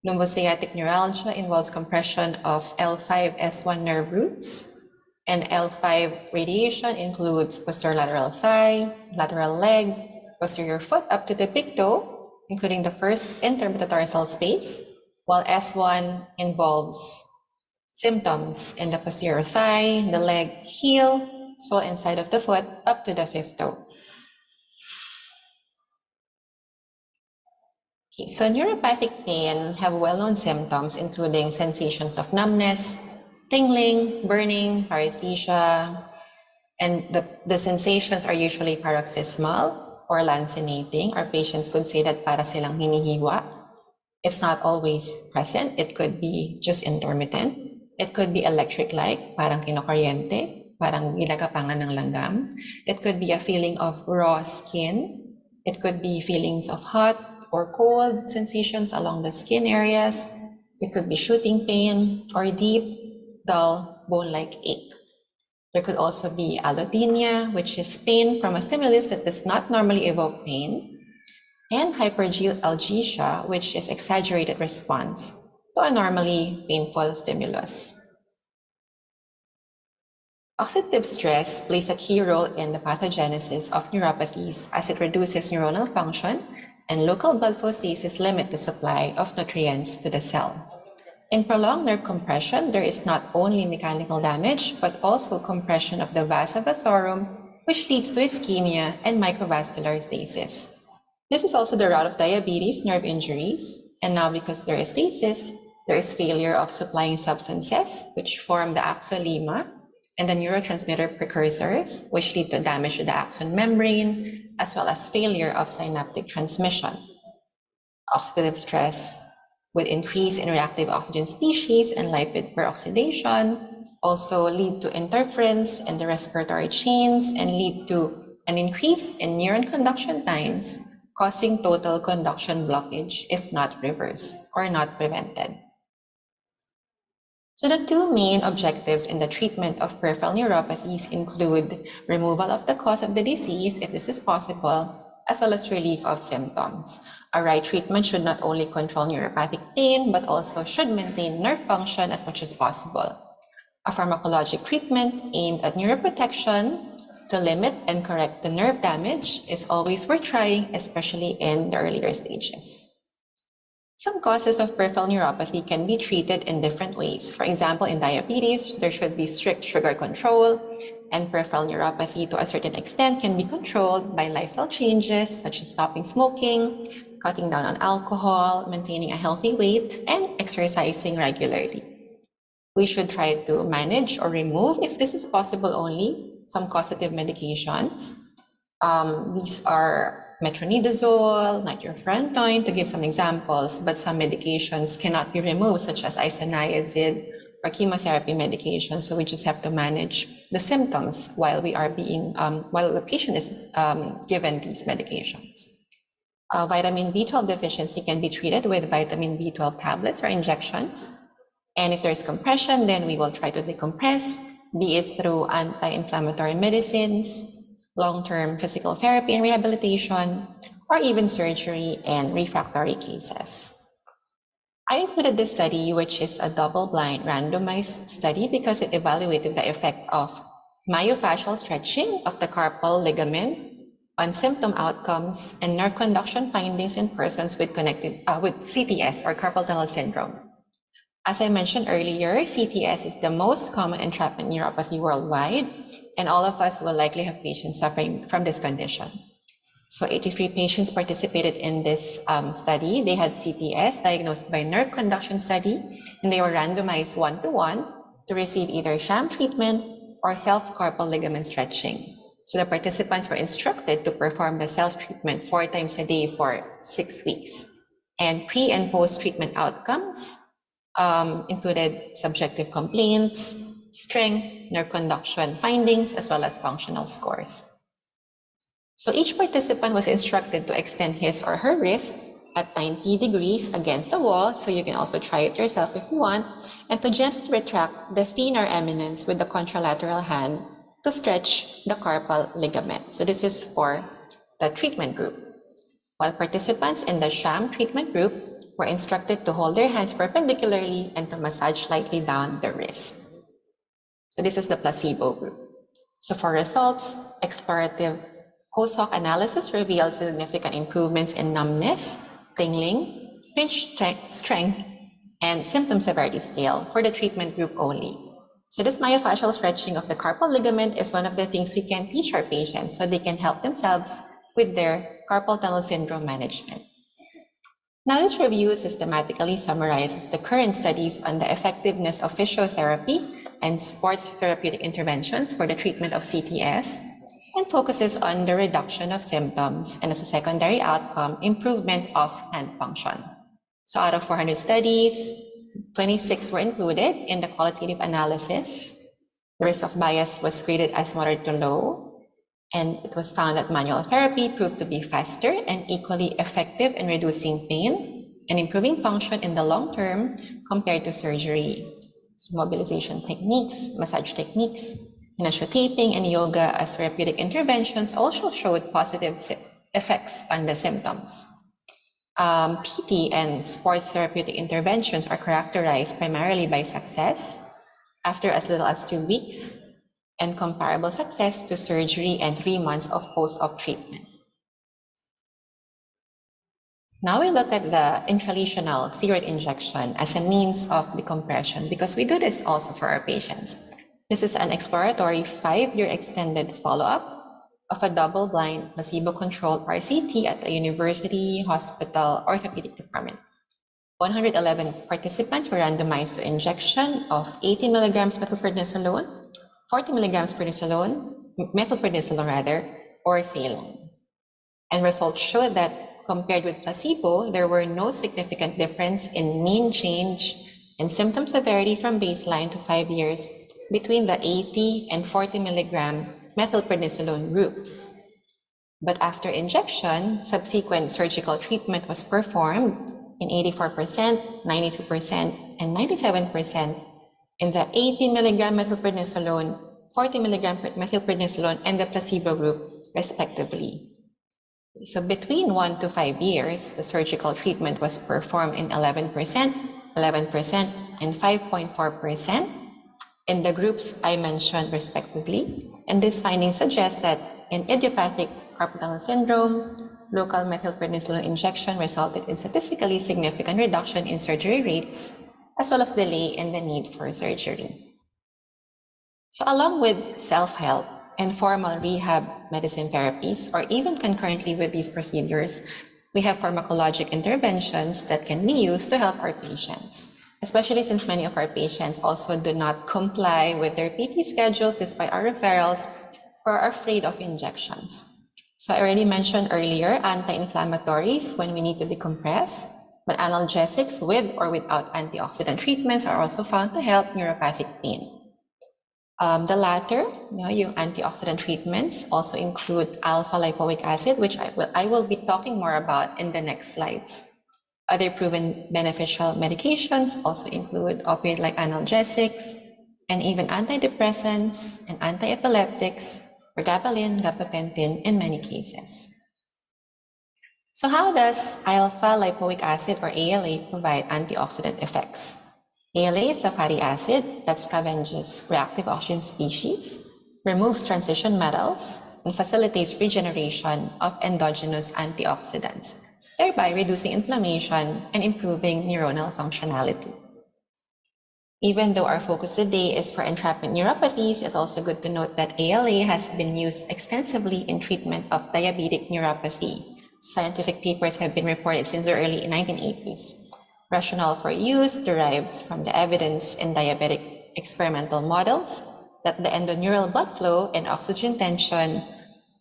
Lumbosciatic neuralgia involves compression of L5, S1 nerve roots, and L5 radiation includes posterolateral thigh, lateral leg, posterior foot up to the big toe, including the first intermetatarsal space, while S1 involves symptoms in the posterior thigh, the leg, heel, sole inside of the foot, up to the 5th toe. Okay, so neuropathic pain have well-known symptoms, including sensations of numbness, tingling, burning, paresthesia, and the sensations are usually paroxysmal or lancinating. Our patients could say that para silang hinihiwa. It's not always present. It could be just intermittent. It could be electric-like, parang kinokuryente, parang ginagapangan ng langgam. It could be a feeling of raw skin. It could be feelings of hot or cold sensations along the skin areas. It could be shooting pain or deep, dull, bone-like ache. There could also be allodynia, which is pain from a stimulus that does not normally evoke pain, and hyperalgesia, which is exaggerated response to a normally painful stimulus. Oxidative stress plays a key role in the pathogenesis of neuropathies as it reduces neuronal function, and local blood flow stasis limit the supply of nutrients to the cell. In prolonged nerve compression, there is not only mechanical damage, but also compression of the vasa vasorum which leads to ischemia and microvascular stasis. This is also the route of diabetes, nerve injuries, and now because there is stasis, there is failure of supplying substances, which form the axonema, and the neurotransmitter precursors, which lead to damage to the axon membrane, as well as failure of synaptic transmission. Oxidative stress with increase in reactive oxygen species and lipid peroxidation also lead to interference in the respiratory chains and lead to an increase in neuron conduction times, causing total conduction blockage if not reversed or not prevented. So the two main objectives in the treatment of peripheral neuropathies include removal of the cause of the disease, if this is possible, as well as relief of symptoms. A right treatment should not only control neuropathic pain, but also should maintain nerve function as much as possible. A pharmacologic treatment aimed at neuroprotection to limit and correct the nerve damage is always worth trying, especially in the earlier stages. Some causes of peripheral neuropathy can be treated in different ways. For example, in diabetes, there should be strict sugar control, and peripheral neuropathy to a certain extent can be controlled by lifestyle changes such as stopping smoking, cutting down on alcohol, maintaining a healthy weight, and exercising regularly. We should try to manage or remove, if this is possible only, some causative medications. These are metronidazole, nitrofurantoin, to give some examples, but some medications cannot be removed, such as isoniazid or chemotherapy medication. So we just have to manage the symptoms while while the patient is given these medications. Vitamin B12 deficiency can be treated with vitamin B12 tablets or injections. And if there's compression, then we will try to decompress, be it through anti-inflammatory medicines, long-term physical therapy and rehabilitation, or even surgery and refractory cases. I included this study, which is a double-blind randomized study because it evaluated the effect of myofascial stretching of the carpal ligament on symptom outcomes and nerve conduction findings in persons with CTS or carpal tunnel syndrome. As I mentioned earlier, CTS is the most common entrapment neuropathy worldwide, and all of us will likely have patients suffering from this condition. So 83 patients participated in this study. They had CTS diagnosed by nerve conduction study, and they were randomized 1-to-1 to receive either sham treatment or self-carpal ligament stretching. So the participants were instructed to perform the self-treatment 4 times a day for 6 weeks. And pre- and post-treatment outcomes included subjective complaints, strength, nerve conduction findings, as well as functional scores. So each participant was instructed to extend his or her wrist at 90 degrees against the wall, so you can also try it yourself if you want, and to gently retract the thinner eminence with the contralateral hand to stretch the carpal ligament. So this is for the treatment group. While participants in the sham treatment group were instructed to hold their hands perpendicularly and to massage lightly down the wrist. So this is the placebo group. So for results, explorative post-hoc analysis revealed significant improvements in numbness, tingling, pinch strength, and symptom severity scale for the treatment group only. So this myofascial stretching of the carpal ligament is one of the things we can teach our patients so they can help themselves with their carpal tunnel syndrome management. Now, this review systematically summarizes the current studies on the effectiveness of physiotherapy and sports therapeutic interventions for the treatment of CTS and focuses on the reduction of symptoms and, as a secondary outcome, improvement of hand function. So out of 400 studies, 26 were included in the qualitative analysis. The risk of bias was graded as moderate to low, and it was found that manual therapy proved to be faster and equally effective in reducing pain and improving function in the long term compared to surgery. So mobilization techniques, massage techniques, kinesiotaping, and yoga as therapeutic interventions also showed positive effects on the symptoms. PT and sports therapeutic interventions are characterized primarily by success after as little as 2 weeks, and comparable success to surgery and 3 months of post-op treatment. Now we look at the intralesional steroid injection as a means of decompression, because we do this also for our patients. This is an exploratory 5-year extended follow-up of a double-blind, placebo-controlled RCT at the University Hospital Orthopedic Department. 111 participants were randomized to injection of 80 milligrams methylprednisolone, 40 milligrams methylprednisolone rather, or saline. And results showed that compared with placebo, there were no significant difference in mean change in symptom severity from baseline to 5 years between the 80 and 40 milligram methylprednisolone groups. But after injection, subsequent surgical treatment was performed in 84%, 92%, and 97% in the 80 milligram methylprednisolone, 40 milligram methylprednisolone, and the placebo group, respectively. So between 1 to 5 years, the surgical treatment was performed in 11%, 11%, and 5.4% in the groups I mentioned respectively. And this finding suggests that in idiopathic carpal tunnel syndrome, local methylprednisolone injection resulted in statistically significant reduction in surgery rates, as well as delay in the need for surgery. So along with self-help and formal rehab medicine therapies, or even concurrently with these procedures, we have pharmacologic interventions that can be used to help our patients, especially since many of our patients also do not comply with their PT schedules despite our referrals or are afraid of injections. So I already mentioned earlier anti-inflammatories when we need to decompress, but analgesics with or without antioxidant treatments are also found to help neuropathic pain. The latter, yung antioxidant treatments, also include alpha-lipoic acid, which I will be talking more about in the next slides. Other proven beneficial medications also include opioid-like analgesics, and even antidepressants and anti-epileptics, pregabalin, gabapentin in many cases. So how does alpha-lipoic acid, or ALA, provide antioxidant effects? ALA is a fatty acid that scavenges reactive oxygen species, removes transition metals, and facilitates regeneration of endogenous antioxidants, thereby reducing inflammation and improving neuronal functionality. Even though our focus today is for entrapment neuropathies, it's also good to note that ALA has been used extensively in treatment of diabetic neuropathy. Scientific papers have been reported since the early 1980s. Rationale for use derives from the evidence in diabetic experimental models that the endoneural blood flow and oxygen tension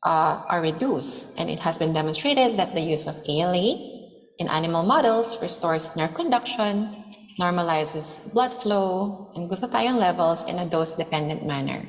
are reduced, and it has been demonstrated that the use of ALA in animal models restores nerve conduction, normalizes blood flow and glutathione levels in a dose-dependent manner.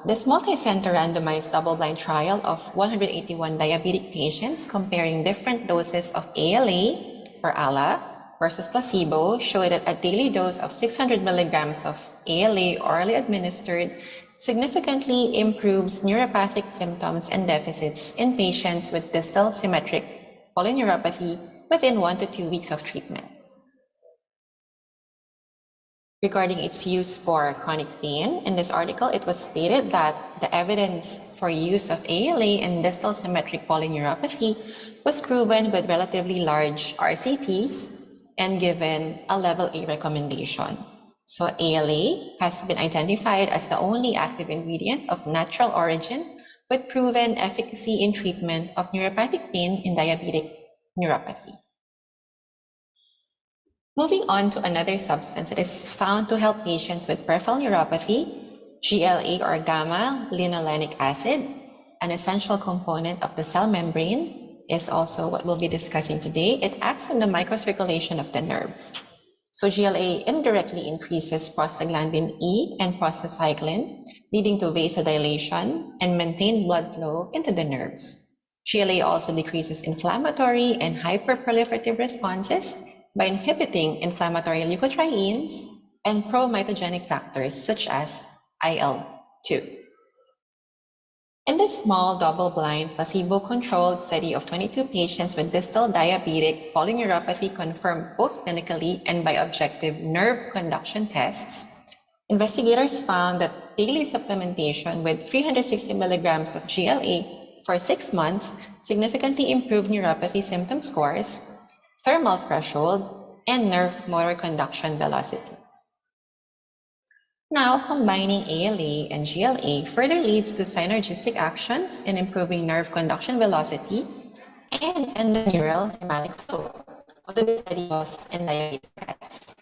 This multi-center randomized double-blind trial of 181 diabetic patients comparing different doses of ALA or ALA versus placebo showed that a daily dose of 600 milligrams of ALA orally administered significantly improves neuropathic symptoms and deficits in patients with distal symmetric polyneuropathy within 1 to 2 weeks of treatment. Regarding its use for chronic pain, in this article, it was stated that the evidence for use of ALA in distal symmetric polyneuropathy was proven with relatively large RCTs and given a level A recommendation. So ALA has been identified as the only active ingredient of natural origin with proven efficacy in treatment of neuropathic pain in diabetic neuropathy. Moving on to another substance that is found to help patients with peripheral neuropathy, GLA or gamma linolenic acid, an essential component of the cell membrane, is also what we'll be discussing today. It acts on the microcirculation of the nerves. So GLA indirectly increases prostaglandin E and prostacyclin, leading to vasodilation and maintained blood flow into the nerves. GLA also decreases inflammatory and hyperproliferative responses by inhibiting inflammatory leukotrienes and pro-mitogenic factors such as IL-2. In this small double-blind placebo-controlled study of 22 patients with distal diabetic polyneuropathy confirmed both clinically and by objective nerve conduction tests, investigators found that daily supplementation with 360 milligrams of GLA for 6 months significantly improved neuropathy symptom scores, thermal threshold, and nerve motor conduction velocity. Now, combining ALA and GLA further leads to synergistic actions in improving nerve conduction velocity and endoneural hepatic flow, although the study was in diabetic rats.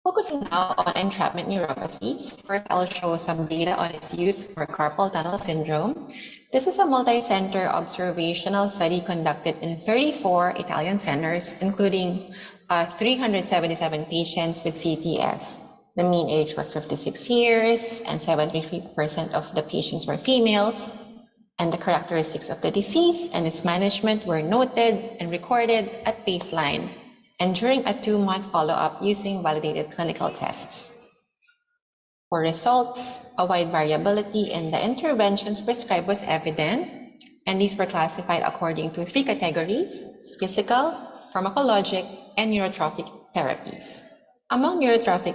Focusing now on entrapment neuropathies, first I'll show some data on its use for carpal tunnel syndrome. This is a multi-center observational study conducted in 34 Italian centers, including 377 patients with CTS. The mean age was 56 years, and 73% of the patients were females. And the characteristics of the disease and its management were noted and recorded at baseline and during a 2-month follow-up using validated clinical tests. For results, a wide variability in the interventions prescribed was evident, and these were classified according to 3 categories: physical, pharmacologic, and neurotrophic therapies. Among neurotrophic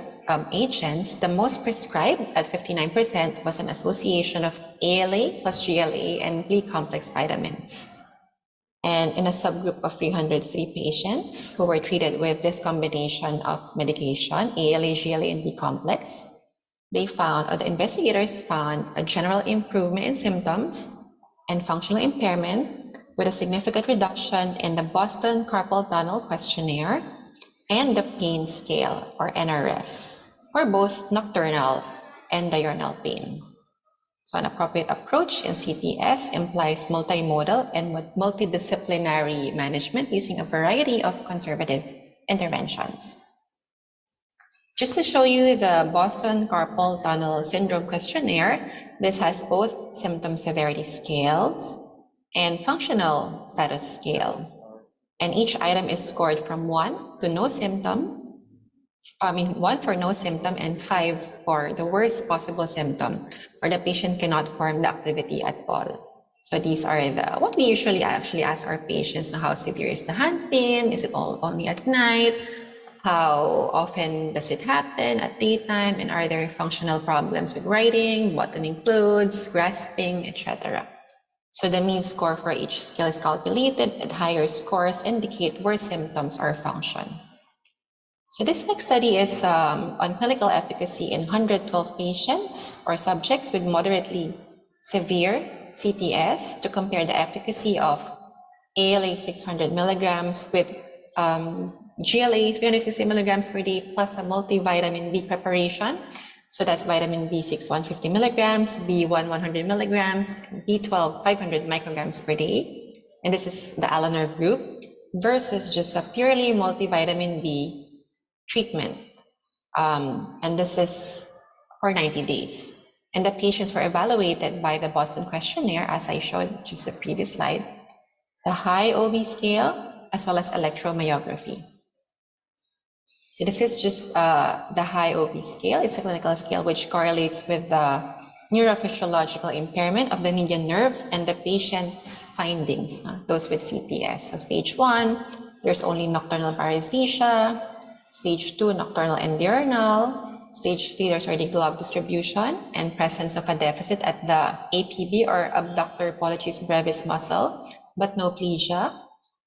agents, the most prescribed at 59% was an association of ALA plus GLA and B-complex vitamins. And in a subgroup of 303 patients who were treated with this combination of medication, ALA, GLA, and B-complex, the investigators found a general improvement in symptoms and functional impairment with a significant reduction in the Boston Carpal Tunnel Questionnaire and the pain scale, or NRS, for both nocturnal and diurnal pain. So an appropriate approach in CTS implies multimodal and multidisciplinary management using a variety of conservative interventions. Just to show you the Boston Carpal Tunnel Syndrome Questionnaire, this has both symptom severity scales and functional status scale. And each item is scored from 1 to no symptom, 1 for no symptom and 5 for the worst possible symptom, where the patient cannot form the activity at all. So these are what we usually actually ask our patients: how severe is the hand pain? Is it only at night? How often does it happen at daytime? And are there functional problems with writing, buttoning clothes, grasping, etc.? So the mean score for each scale is calculated, and higher scores indicate worse symptoms or function. So this next study is on clinical efficacy in 112 patients or subjects with moderately severe CTS to compare the efficacy of ALA 600 milligrams with GLA 360 milligrams per day plus a multivitamin B preparation. So that's vitamin B6 150 milligrams, B1 100 milligrams, B12 500 micrograms per day. And this is the Alanerve group versus just a purely multivitamin B treatment, and this is for 90 days. And the patients were evaluated by the Boston Questionnaire, as I showed just the previous slide, the high OB scale, as well as electromyography. So this is just the high OB scale. It's a clinical scale which correlates with the neurophysiological impairment of the median nerve and the patient's findings, those with CTS. So stage 1, there's only nocturnal paresthesia. Stage 2, nocturnal and diurnal. Stage 3, there's already glove distribution and presence of a deficit at the APB, or abductor pollicis brevis muscle, but no plegia.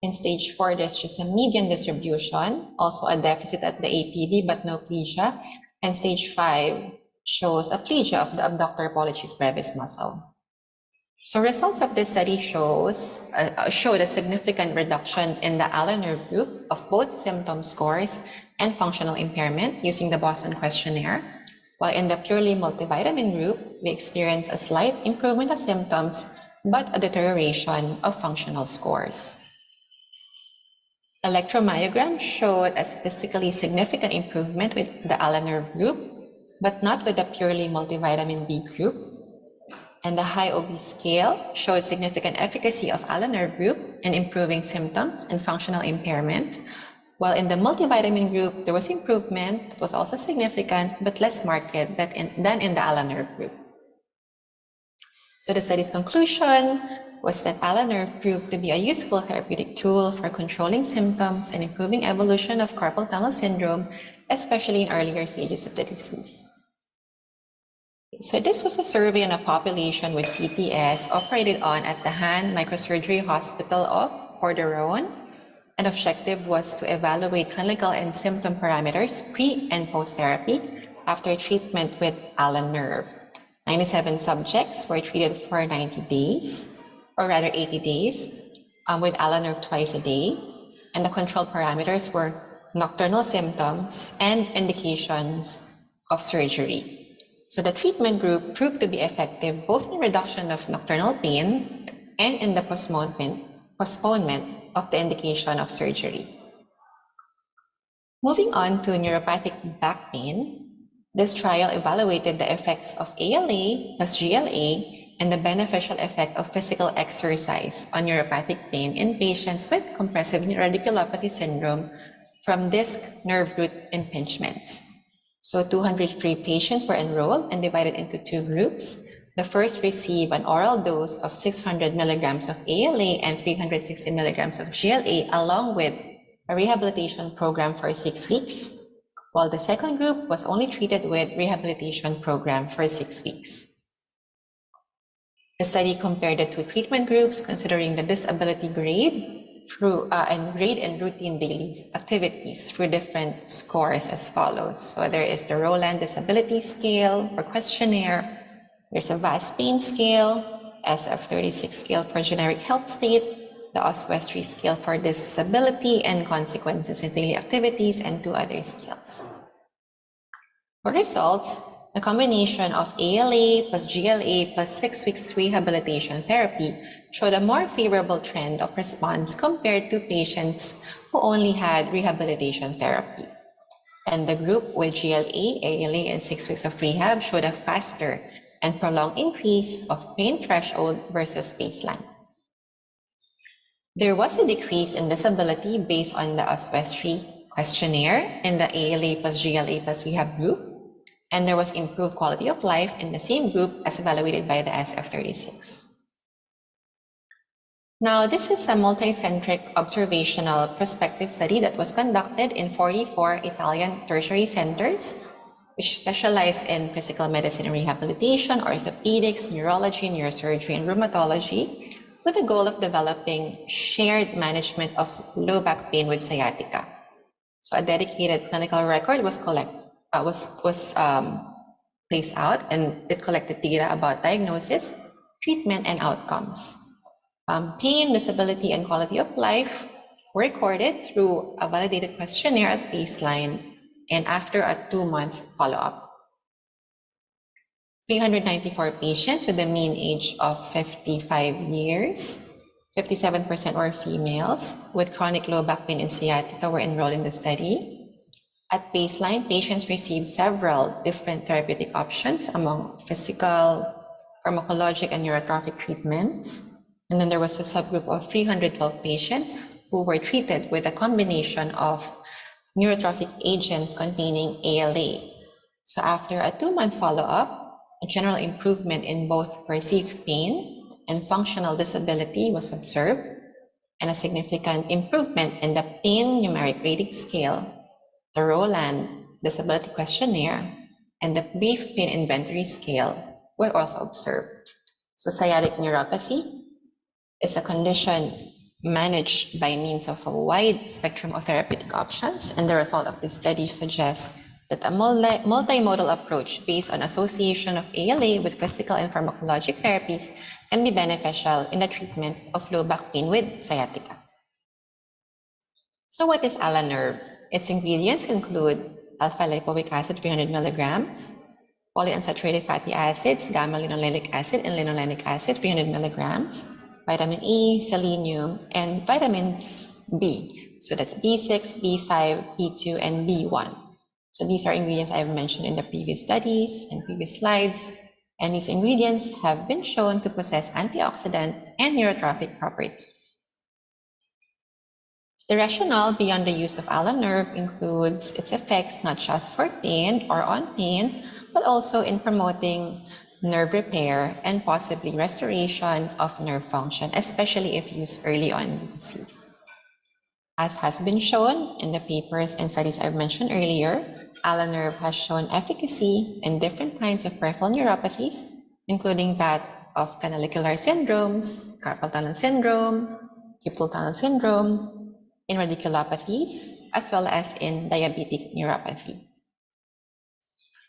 In stage 4, there's just a median distribution, also a deficit at the APB, but no plegia. And stage 5 shows a plegia of the abductor pollicis brevis muscle. So results of this study showed a significant reduction in the Alanerve group of both symptom scores and functional impairment using the Boston Questionnaire, while in the purely multivitamin group, they experienced a slight improvement of symptoms, but a deterioration of functional scores. Electromyogram showed a statistically significant improvement with the Alanerve group, but not with the purely multivitamin B group. And the high OB scale showed significant efficacy of Alanerve group in improving symptoms and functional impairment, while in the multivitamin group, there was improvement. It was also significant, but less marked than in the Alanerve group. So the study's conclusion was that Alanerve proved to be a useful therapeutic tool for controlling symptoms and improving evolution of carpal tunnel syndrome, especially in earlier stages of the disease. So this was a survey on a population with CTS operated on at the Hand Microsurgery Hospital of Pordenone. An objective was to evaluate clinical and symptom parameters pre and post therapy after treatment with ALA-NERV. 97 subjects were treated for 90 days, or rather 80 days, with ALA-NERV twice a day, and the control parameters were nocturnal symptoms and indications of surgery. So the treatment group proved to be effective both in reduction of nocturnal pain and in the postponement of the indication of surgery. Moving on to neuropathic back pain, this trial evaluated the effects of ALA plus GLA and the beneficial effect of physical exercise on neuropathic pain in patients with compressive radiculopathy syndrome from disc nerve root impingements. So 203 patients were enrolled and divided into two groups. The first received an oral dose of 600 milligrams of ALA and 360 milligrams of GLA along with a rehabilitation program for 6 weeks, while the second group was only treated with rehabilitation program for 6 weeks. The study compared the two treatment groups considering the disability grade and routine daily activities through different scores as follows. So there is the Roland Disability Scale or questionnaire. There's a VAS pain scale, SF-36 scale for generic health state, the Oswestry scale for disability and consequences in daily activities, and 2 other scales. For results, the combination of ALA plus GLA plus 6 weeks rehabilitation therapy showed a more favorable trend of response compared to patients who only had rehabilitation therapy. And the group with GLA, ALA, and 6 weeks of rehab showed a faster and prolonged increase of pain threshold versus baseline. There was a decrease in disability based on the Oswestry questionnaire in the ALA plus GLA plus rehab group, and there was improved quality of life in the same group as evaluated by the SF-36. Now, this is a multicentric observational prospective study that was conducted in 44 Italian tertiary centers, which specialize in physical medicine and rehabilitation, orthopedics, neurology, neurosurgery, and rheumatology, with the goal of developing shared management of low back pain with sciatica. So a dedicated clinical record was placed out, and it collected data about diagnosis, treatment, and outcomes. Pain, disability, and quality of life were recorded through a validated questionnaire at baseline and after a 2-month follow-up. 394 patients with a mean age of 55 years, 57% were females with chronic low back pain and sciatica were enrolled in the study. At baseline, patients received several different therapeutic options among physical, pharmacologic, and neurotrophic treatments. And then there was a subgroup of 312 patients who were treated with a combination of neurotrophic agents containing ALA. So after a 2-month follow-up, a general improvement in both perceived pain and functional disability was observed, and a significant improvement in the pain numeric rating scale, the Roland Disability Questionnaire, and the Brief Pain Inventory Scale were also observed. So sciatic neuropathy is a condition managed by means of a wide spectrum of therapeutic options, and the result of this study suggests that a multimodal approach based on association of ALA with physical and pharmacologic therapies can be beneficial in the treatment of low back pain with sciatica. So what is ALA-NERV? Its ingredients include alpha-lipoic acid 300 milligrams, polyunsaturated fatty acids, gamma-linolenic acid and linolenic acid 300 milligrams, vitamin E, selenium, and vitamins B. So that's B6, B5, B2, and B1. So these are ingredients I have mentioned in the previous studies and previous slides, and these ingredients have been shown to possess antioxidant and neurotrophic properties. The rationale beyond the use of ALA-NERV includes its effects not just for pain or on pain, but also in promoting nerve repair and possibly restoration of nerve function, especially if used early on in the disease. As has been shown in the papers and studies I've mentioned earlier, ALA-NERV has shown efficacy in different kinds of peripheral neuropathies, including that of canalicular syndromes, carpal tunnel syndrome, pupil tunnel syndrome, in radiculopathies, as well as in diabetic neuropathy.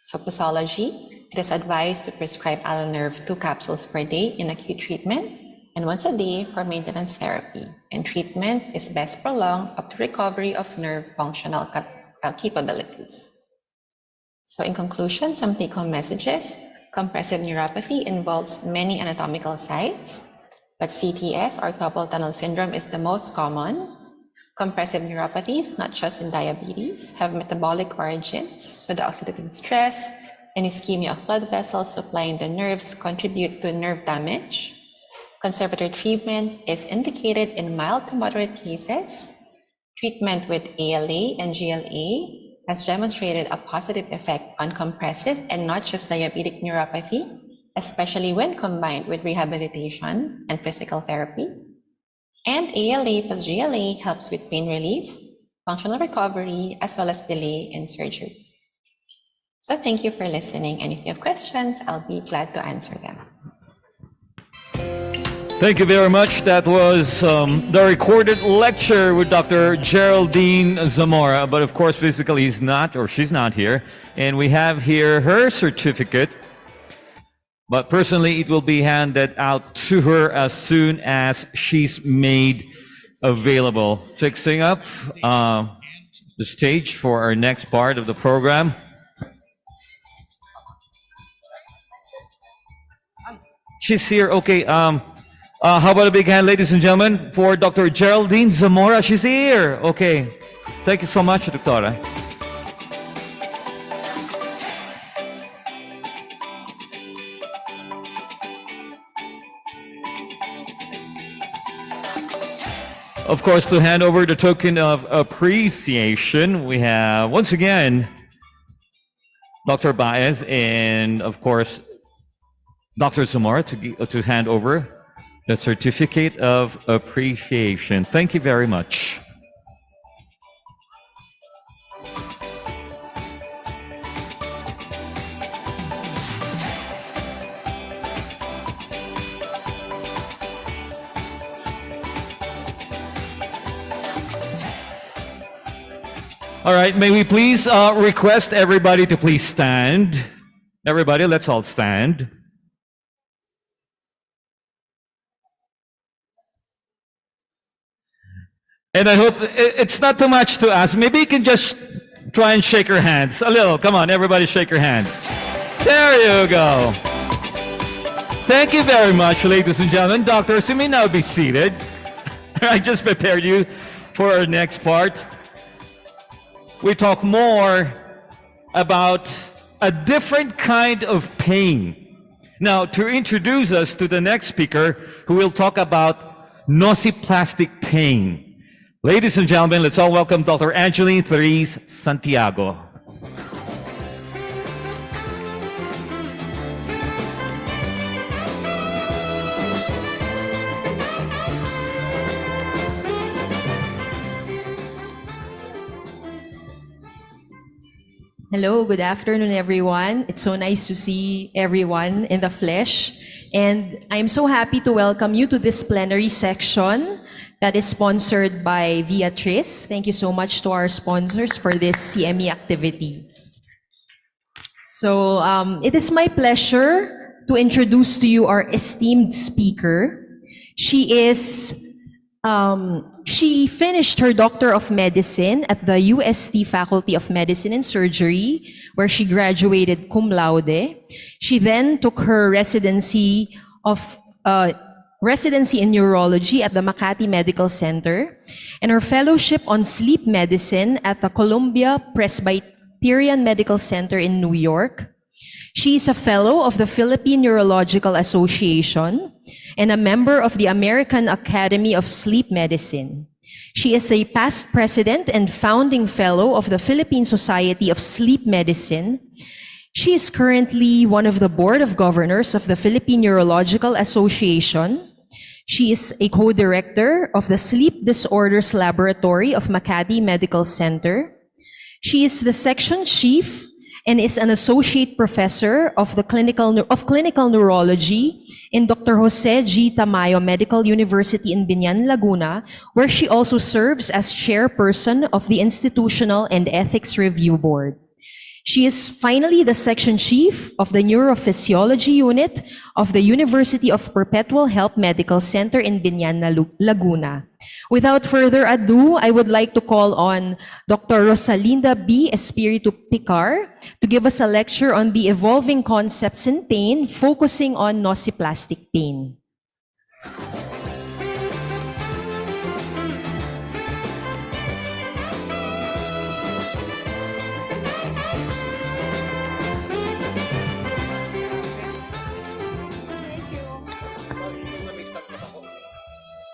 So posology, it is advised to prescribe Allonerve 2 capsules per day in acute treatment and once a day for maintenance therapy. And treatment is best prolonged up to recovery of nerve functional capabilities. So in conclusion, some take-home messages. Compressive neuropathy involves many anatomical sites, but CTS or carpal tunnel syndrome is the most common. Compressive neuropathies, not just in diabetes, have metabolic origins, so the oxidative stress and ischemia of blood vessels supplying the nerves contribute to nerve damage. Conservative treatment is indicated in mild to moderate cases. Treatment with ALA and GLA has demonstrated a positive effect on compressive and not just diabetic neuropathy, especially when combined with rehabilitation and physical therapy. And ALA plus GLA helps with pain relief, functional recovery, as well as delay in surgery. So thank you for listening, and if you have questions, I'll be glad to answer them. Thank you very much. That was the recorded lecture with Dr. Geraldine Zamora, but of course physically he's not, or she's not here. And we have here her certificate, but personally it will be handed out to her as soon as she's made available. Fixing up the stage for our next part of the program. She's here. Okay. How about a big hand, ladies and gentlemen, for Dr. Geraldine Zamora? She's here. Okay. Thank you so much, Doctora. Of course, to hand over the token of appreciation, we have, once again, Dr. Baez and, of course, Dr. Zamora to hand over the certificate of appreciation. Thank you very much. All right, may we please request everybody to please stand. Everybody, let's all stand. And I hope it's not too much to ask. Maybe you can just try and shake your hands a little. Come on, everybody shake your hands. There you go. Thank you very much, ladies and gentlemen. Doctors, you may now be seated. I just prepared you for our next part. We talk more about a different kind of pain. Now, to introduce us to the next speaker, who will talk about nociplastic pain. Ladies and gentlemen, let's all welcome Dr. Angeline Therese Santiago. Hello, good afternoon, everyone. It's so nice to see everyone in the flesh. And I'm so happy to welcome you to this plenary section that is sponsored by Viatris. Thank you so much to our sponsors for this CME activity. So it is my pleasure to introduce to you our esteemed speaker. She finished her Doctor of Medicine at the UST Faculty of Medicine and Surgery, where she graduated cum laude. She then took her residency in neurology at the Makati Medical Center and her fellowship on sleep medicine at the Columbia Presbyterian Medical Center in New York. She is a fellow of the Philippine Neurological Association and a member of the American Academy of Sleep Medicine. She is a past president and founding fellow of the Philippine Society of Sleep Medicine. She is currently one of the board of governors of the Philippine Neurological Association. She is a co-director of the Sleep Disorders Laboratory of Makati Medical Center. She is the section chief and is an associate professor of clinical neurology in Dr. Jose G. Tamayo Medical University in Biñan, Laguna, where she also serves as chairperson of the Institutional and Ethics Review Board. She is finally the section chief of the Neurophysiology Unit of the University of Perpetual Help Medical Center in Biñan, Laguna. Without further ado, I would like to call on Dr. Rosalinda B. Espiritu Picar to give us a lecture on the evolving concepts in pain, focusing on nociplastic pain.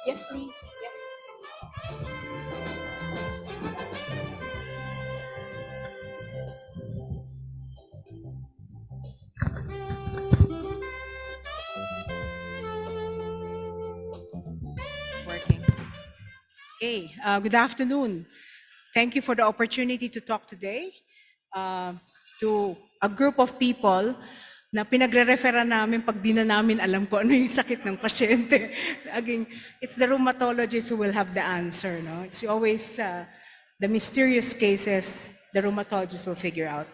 Yes, please. Yes. Working. Okay, good afternoon. Thank you for the opportunity to talk today to a group of people na pinagre-referan namin pag di na namin alam ko ano yung sakit ng pasyente. Again, it's the rheumatologist who will have the answer. No? It's always the mysterious cases the rheumatologist will figure out.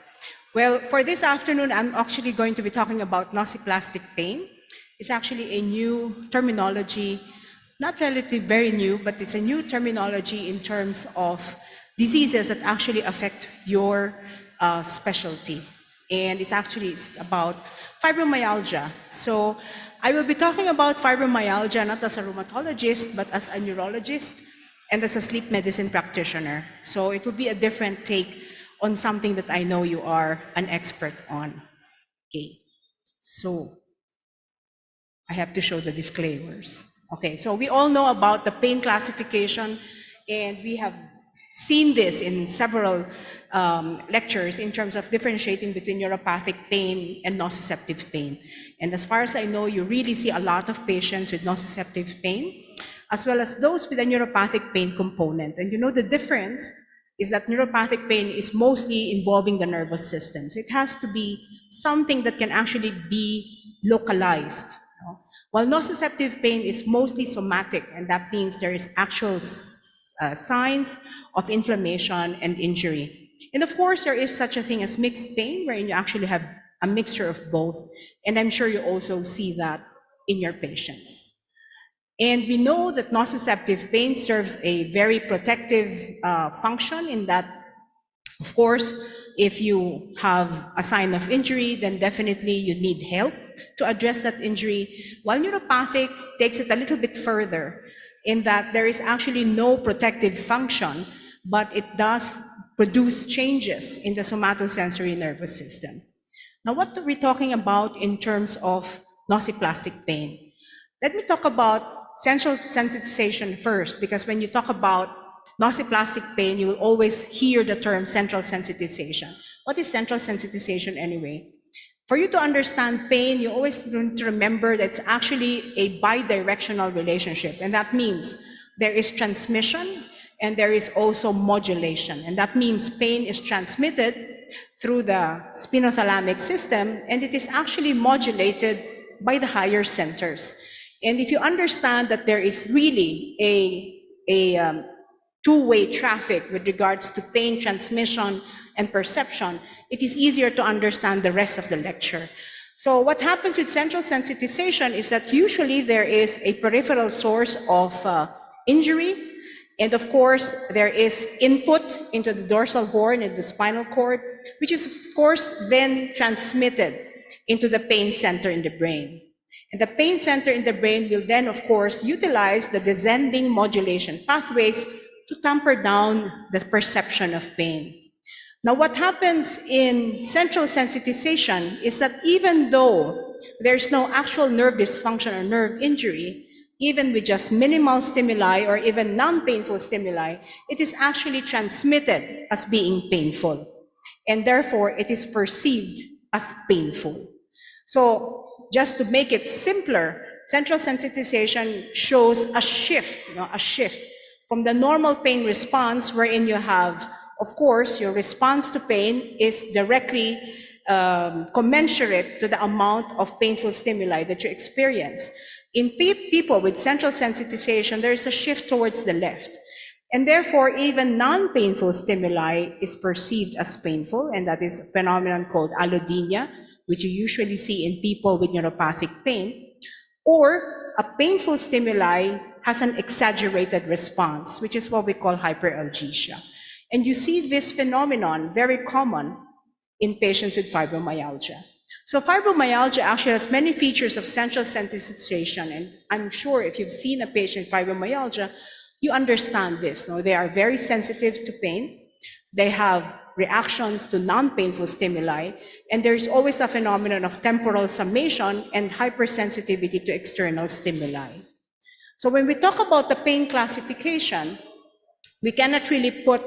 Well, for this afternoon, I'm actually going to be talking about nociplastic pain. It's actually a new terminology, not relatively very new, but it's a new terminology in terms of diseases that actually affect your specialty. And it's actually about fibromyalgia. So I will be talking about fibromyalgia not as a rheumatologist, but as a neurologist and as a sleep medicine practitioner. So it will be a different take on something that I know you are an expert on. Okay, so I have to show the disclaimers. Okay, so we all know about the pain classification, and we have seen this in several lectures in terms of differentiating between neuropathic pain and nociceptive pain. And as far as I know, you really see a lot of patients with nociceptive pain, as well as those with a neuropathic pain component. And you know the difference is that neuropathic pain is mostly involving the nervous system. So it has to be something that can actually be localized. While nociceptive pain is mostly somatic, and that means there is actual signs of inflammation and injury. And of course, there is such a thing as mixed pain, wherein you actually have a mixture of both. And I'm sure you also see that in your patients. And we know that nociceptive pain serves a very protective function in that, of course, if you have a sign of injury, then definitely you need help to address that injury. While neuropathic takes it a little bit further in that there is actually no protective function, but it does produce changes in the somatosensory nervous system. Now, what are we talking about in terms of nociplastic pain? Let me talk about central sensitization first, because when you talk about nociplastic pain, you will always hear the term central sensitization. What is central sensitization anyway? For you to understand pain, you always need to remember that it's actually a bidirectional relationship. And that means there is transmission and there is also modulation. And that means pain is transmitted through the spinothalamic system, and it is actually modulated by the higher centers. And if you understand that there is really a two-way traffic with regards to pain transmission and perception, it is easier to understand the rest of the lecture. So what happens with central sensitization is that usually there is a peripheral source of injury, and of course there is input into the dorsal horn and the spinal cord, which is of course then transmitted into the pain center in the brain. And the pain center in the brain will then, of course, utilize the descending modulation pathways to tamper down the perception of pain. Now, what happens in central sensitization is that even though there's no actual nerve dysfunction or nerve injury, even with just minimal stimuli or even non-painful stimuli, it is actually transmitted as being painful. And therefore, it is perceived as painful. So, just to make it simpler, central sensitization shows a shift, a shift from the normal pain response wherein you have of course, your response to pain is directly commensurate to the amount of painful stimuli that you experience. In people with central sensitization, there is a shift towards the left. And therefore, even non-painful stimuli is perceived as painful, and that is a phenomenon called allodynia, which you usually see in people with neuropathic pain. Or a painful stimuli has an exaggerated response, which is what we call hyperalgesia. And you see this phenomenon very common in patients with fibromyalgia. So fibromyalgia actually has many features of central sensitization, and I'm sure if you've seen a patient with fibromyalgia, you understand this. No? They are very sensitive to pain. They have reactions to non-painful stimuli, and there is always a phenomenon of temporal summation and hypersensitivity to external stimuli. So when we talk about the pain classification, we cannot really put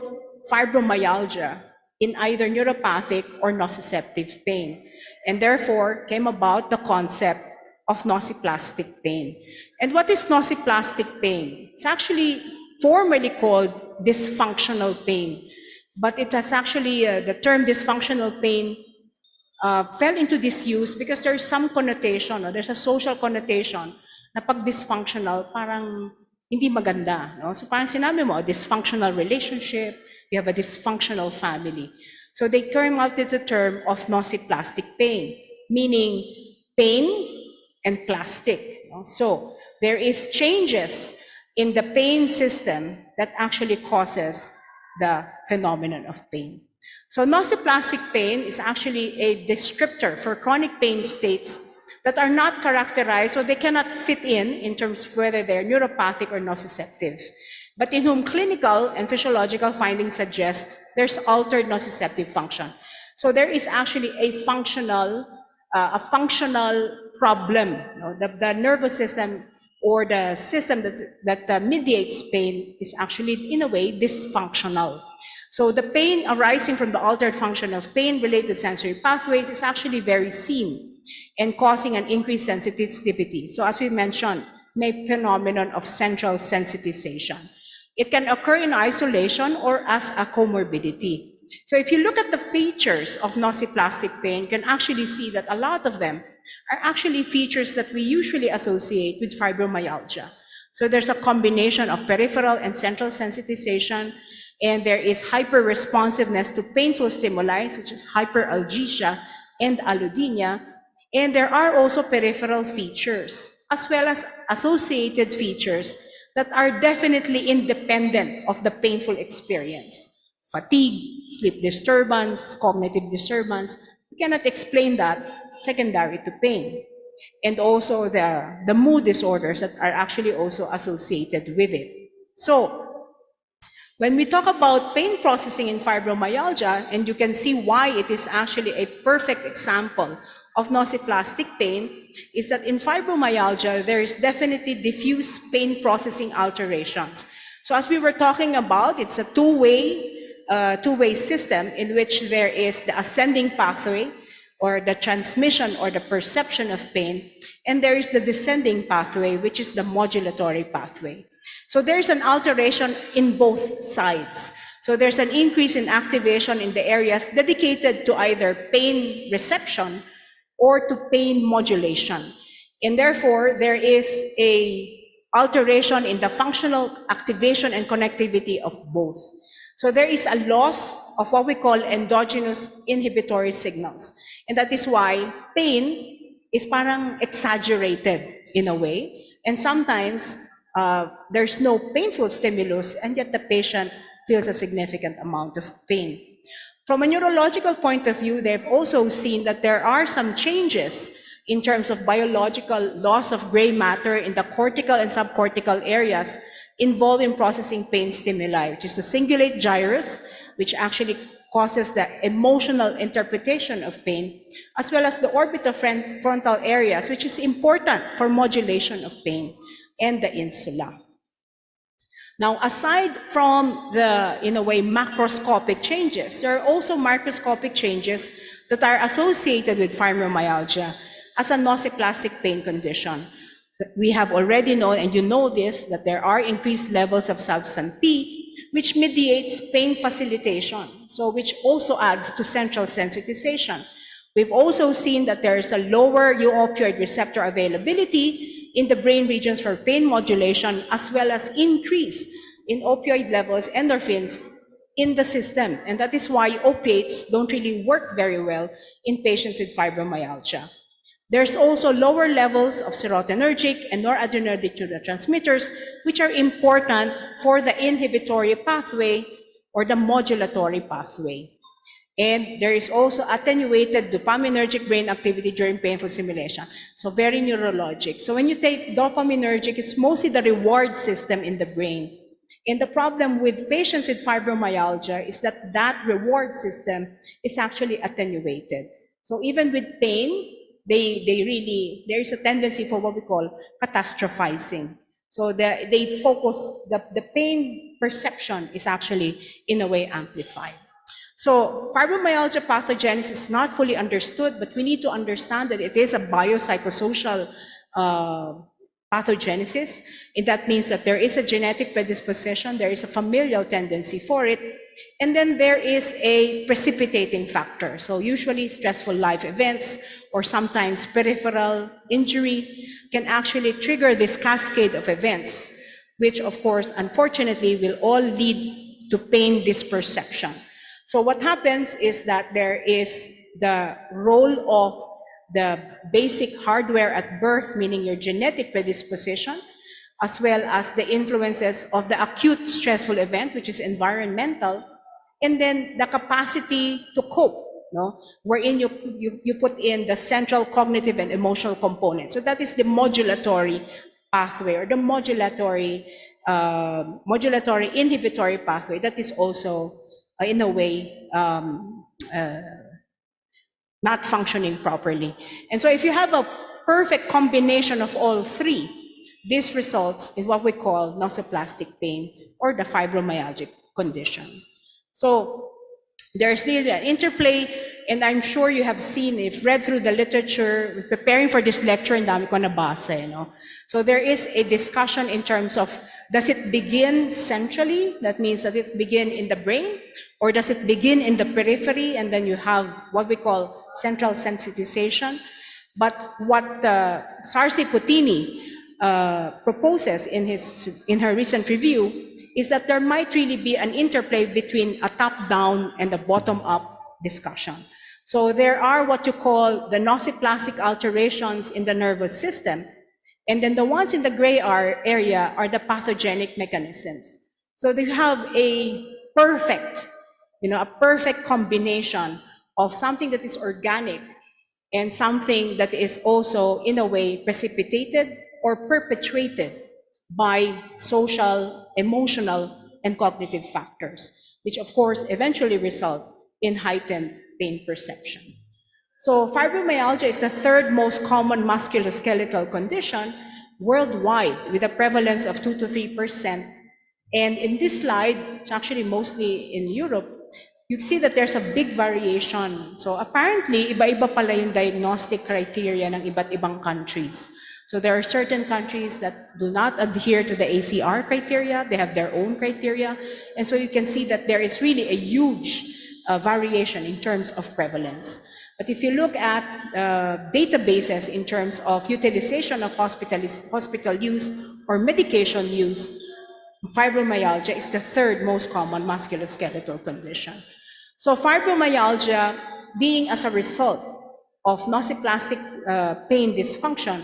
fibromyalgia in either neuropathic or nociceptive pain, and therefore came about the concept of nociplastic pain. And what is nociplastic pain? It's actually formerly called dysfunctional pain, but it has actually, the term dysfunctional pain fell into disuse because there's some connotation, or there's a social connotation na pag dysfunctional, parang hindi maganda. No? So parang sinabi mo, a dysfunctional relationship, you have a dysfunctional family. So they came out with the term of nociplastic pain, meaning pain and plastic. No? So there is changes in the pain system that actually causes the phenomenon of pain. So nociplastic pain is actually a descriptor for chronic pain states that are not characterized, or they cannot fit in terms of whether they're neuropathic or nociceptive, but in whom clinical and physiological findings suggest there's altered nociceptive function. So there is actually a functional problem. You know, the nervous system or the system that mediates pain is actually, in a way, dysfunctional. So the pain arising from the altered function of pain-related sensory pathways is actually very seen and causing an increased sensitivity. So as we mentioned, may phenomenon of central sensitization. It can occur in isolation or as a comorbidity. So if you look at the features of nociplastic pain, you can actually see that a lot of them are actually features that we usually associate with fibromyalgia. So there's a combination of peripheral and central sensitization, and there is hyper-responsiveness to painful stimuli, such as hyperalgesia and allodynia, and there are also peripheral features, as well as associated features that are definitely independent of the painful experience. Fatigue, sleep disturbance, cognitive disturbance, we cannot explain that secondary to pain. And also the mood disorders that are actually also associated with it. So when we talk about pain processing in fibromyalgia, and you can see why it is actually a perfect example of nociplastic pain, is that in fibromyalgia, there is definitely diffuse pain processing alterations. So as we were talking about, it's a two-way system in which there is the ascending pathway, or the transmission or the perception of pain, and there is the descending pathway, which is the modulatory pathway. So there's an alteration in both sides. So there's an increase in activation in the areas dedicated to either pain reception or to pain modulation. And therefore, there is a alteration in the functional activation and connectivity of both. So there is a loss of what we call endogenous inhibitory signals. And that is why pain is parang exaggerated in a way. And sometimes there's no painful stimulus, and yet the patient feels a significant amount of pain. From a neurological point of view, they've also seen that there are some changes in terms of biological loss of gray matter in the cortical and subcortical areas involved in processing pain stimuli, which is the cingulate gyrus, which actually causes the emotional interpretation of pain, as well as the orbitofrontal areas, which is important for modulation of pain, and the insula. Now, aside from the, in a way, macroscopic changes, there are also microscopic changes that are associated with fibromyalgia as a nociplastic pain condition. We have already known, and you know this, that there are increased levels of substance P which mediates pain facilitation, so which also adds to central sensitization. We've also seen that there is a lower opioid receptor availability in the brain regions for pain modulation, as well as increase in opioid levels, endorphins, in the system. And that is why opiates don't really work very well in patients with fibromyalgia. There's also lower levels of serotonergic and noradrenergic neurotransmitters, which are important for the inhibitory pathway or the modulatory pathway. And there is also attenuated dopaminergic brain activity during painful stimulation. So very neurologic. So when you take dopaminergic, it's mostly the reward system in the brain. And the problem with patients with fibromyalgia is that that reward system is actually attenuated. So even with pain, there is a tendency for what we call catastrophizing. So they focus, the pain perception is actually in a way amplified. So fibromyalgia pathogenesis is not fully understood, but we need to understand that it is a biopsychosocial pathogenesis. And that means that there is a genetic predisposition, there is a familial tendency for it, and then there is a precipitating factor. So usually stressful life events or sometimes peripheral injury can actually trigger this cascade of events, which of course, unfortunately, will all lead to pain disperception. So what happens is that there is the role of the basic hardware at birth, meaning your genetic predisposition, as well as the influences of the acute stressful event, which is environmental, and then the capacity to cope, wherein you put in the central cognitive and emotional component. So that is the modulatory pathway, or the modulatory inhibitory pathway that is also in a way not functioning properly. And so if you have a perfect combination of all three, this results in what we call nociplastic pain or the fibromyalgic condition. So there's really an interplay, and I'm sure you have seen, if read through the literature, preparing for this lecture, and dami ko nabasa, So there is a discussion in terms of, does it begin centrally? That means that it begin in the brain, or does it begin in the periphery, and then you have what we call central sensitization? But what Sarsi Putini proposes in her recent review is that there might really be an interplay between a top-down and a bottom-up discussion. So there are what you call the nociplastic alterations in the nervous system, and then the ones in the gray area are the pathogenic mechanisms. So they have a perfect combination of something that is organic and something that is also, in a way, precipitated or perpetuated by social, emotional, and cognitive factors, which of course eventually result in heightened pain perception. So fibromyalgia is the third most common musculoskeletal condition worldwide, with a prevalence of 2 to 3%. And in this slide, it's actually mostly in Europe, you see that there's a big variation. So apparently, iba-iba pala yung diagnostic criteria ng iba't ibang countries. So there are certain countries that do not adhere to the ACR criteria. They have their own criteria. And so you can see that there is really a huge variation in terms of prevalence. But if you look at databases in terms of utilization of hospital use or medication use, fibromyalgia is the third most common musculoskeletal condition. So fibromyalgia, being as a result of nociplastic pain dysfunction,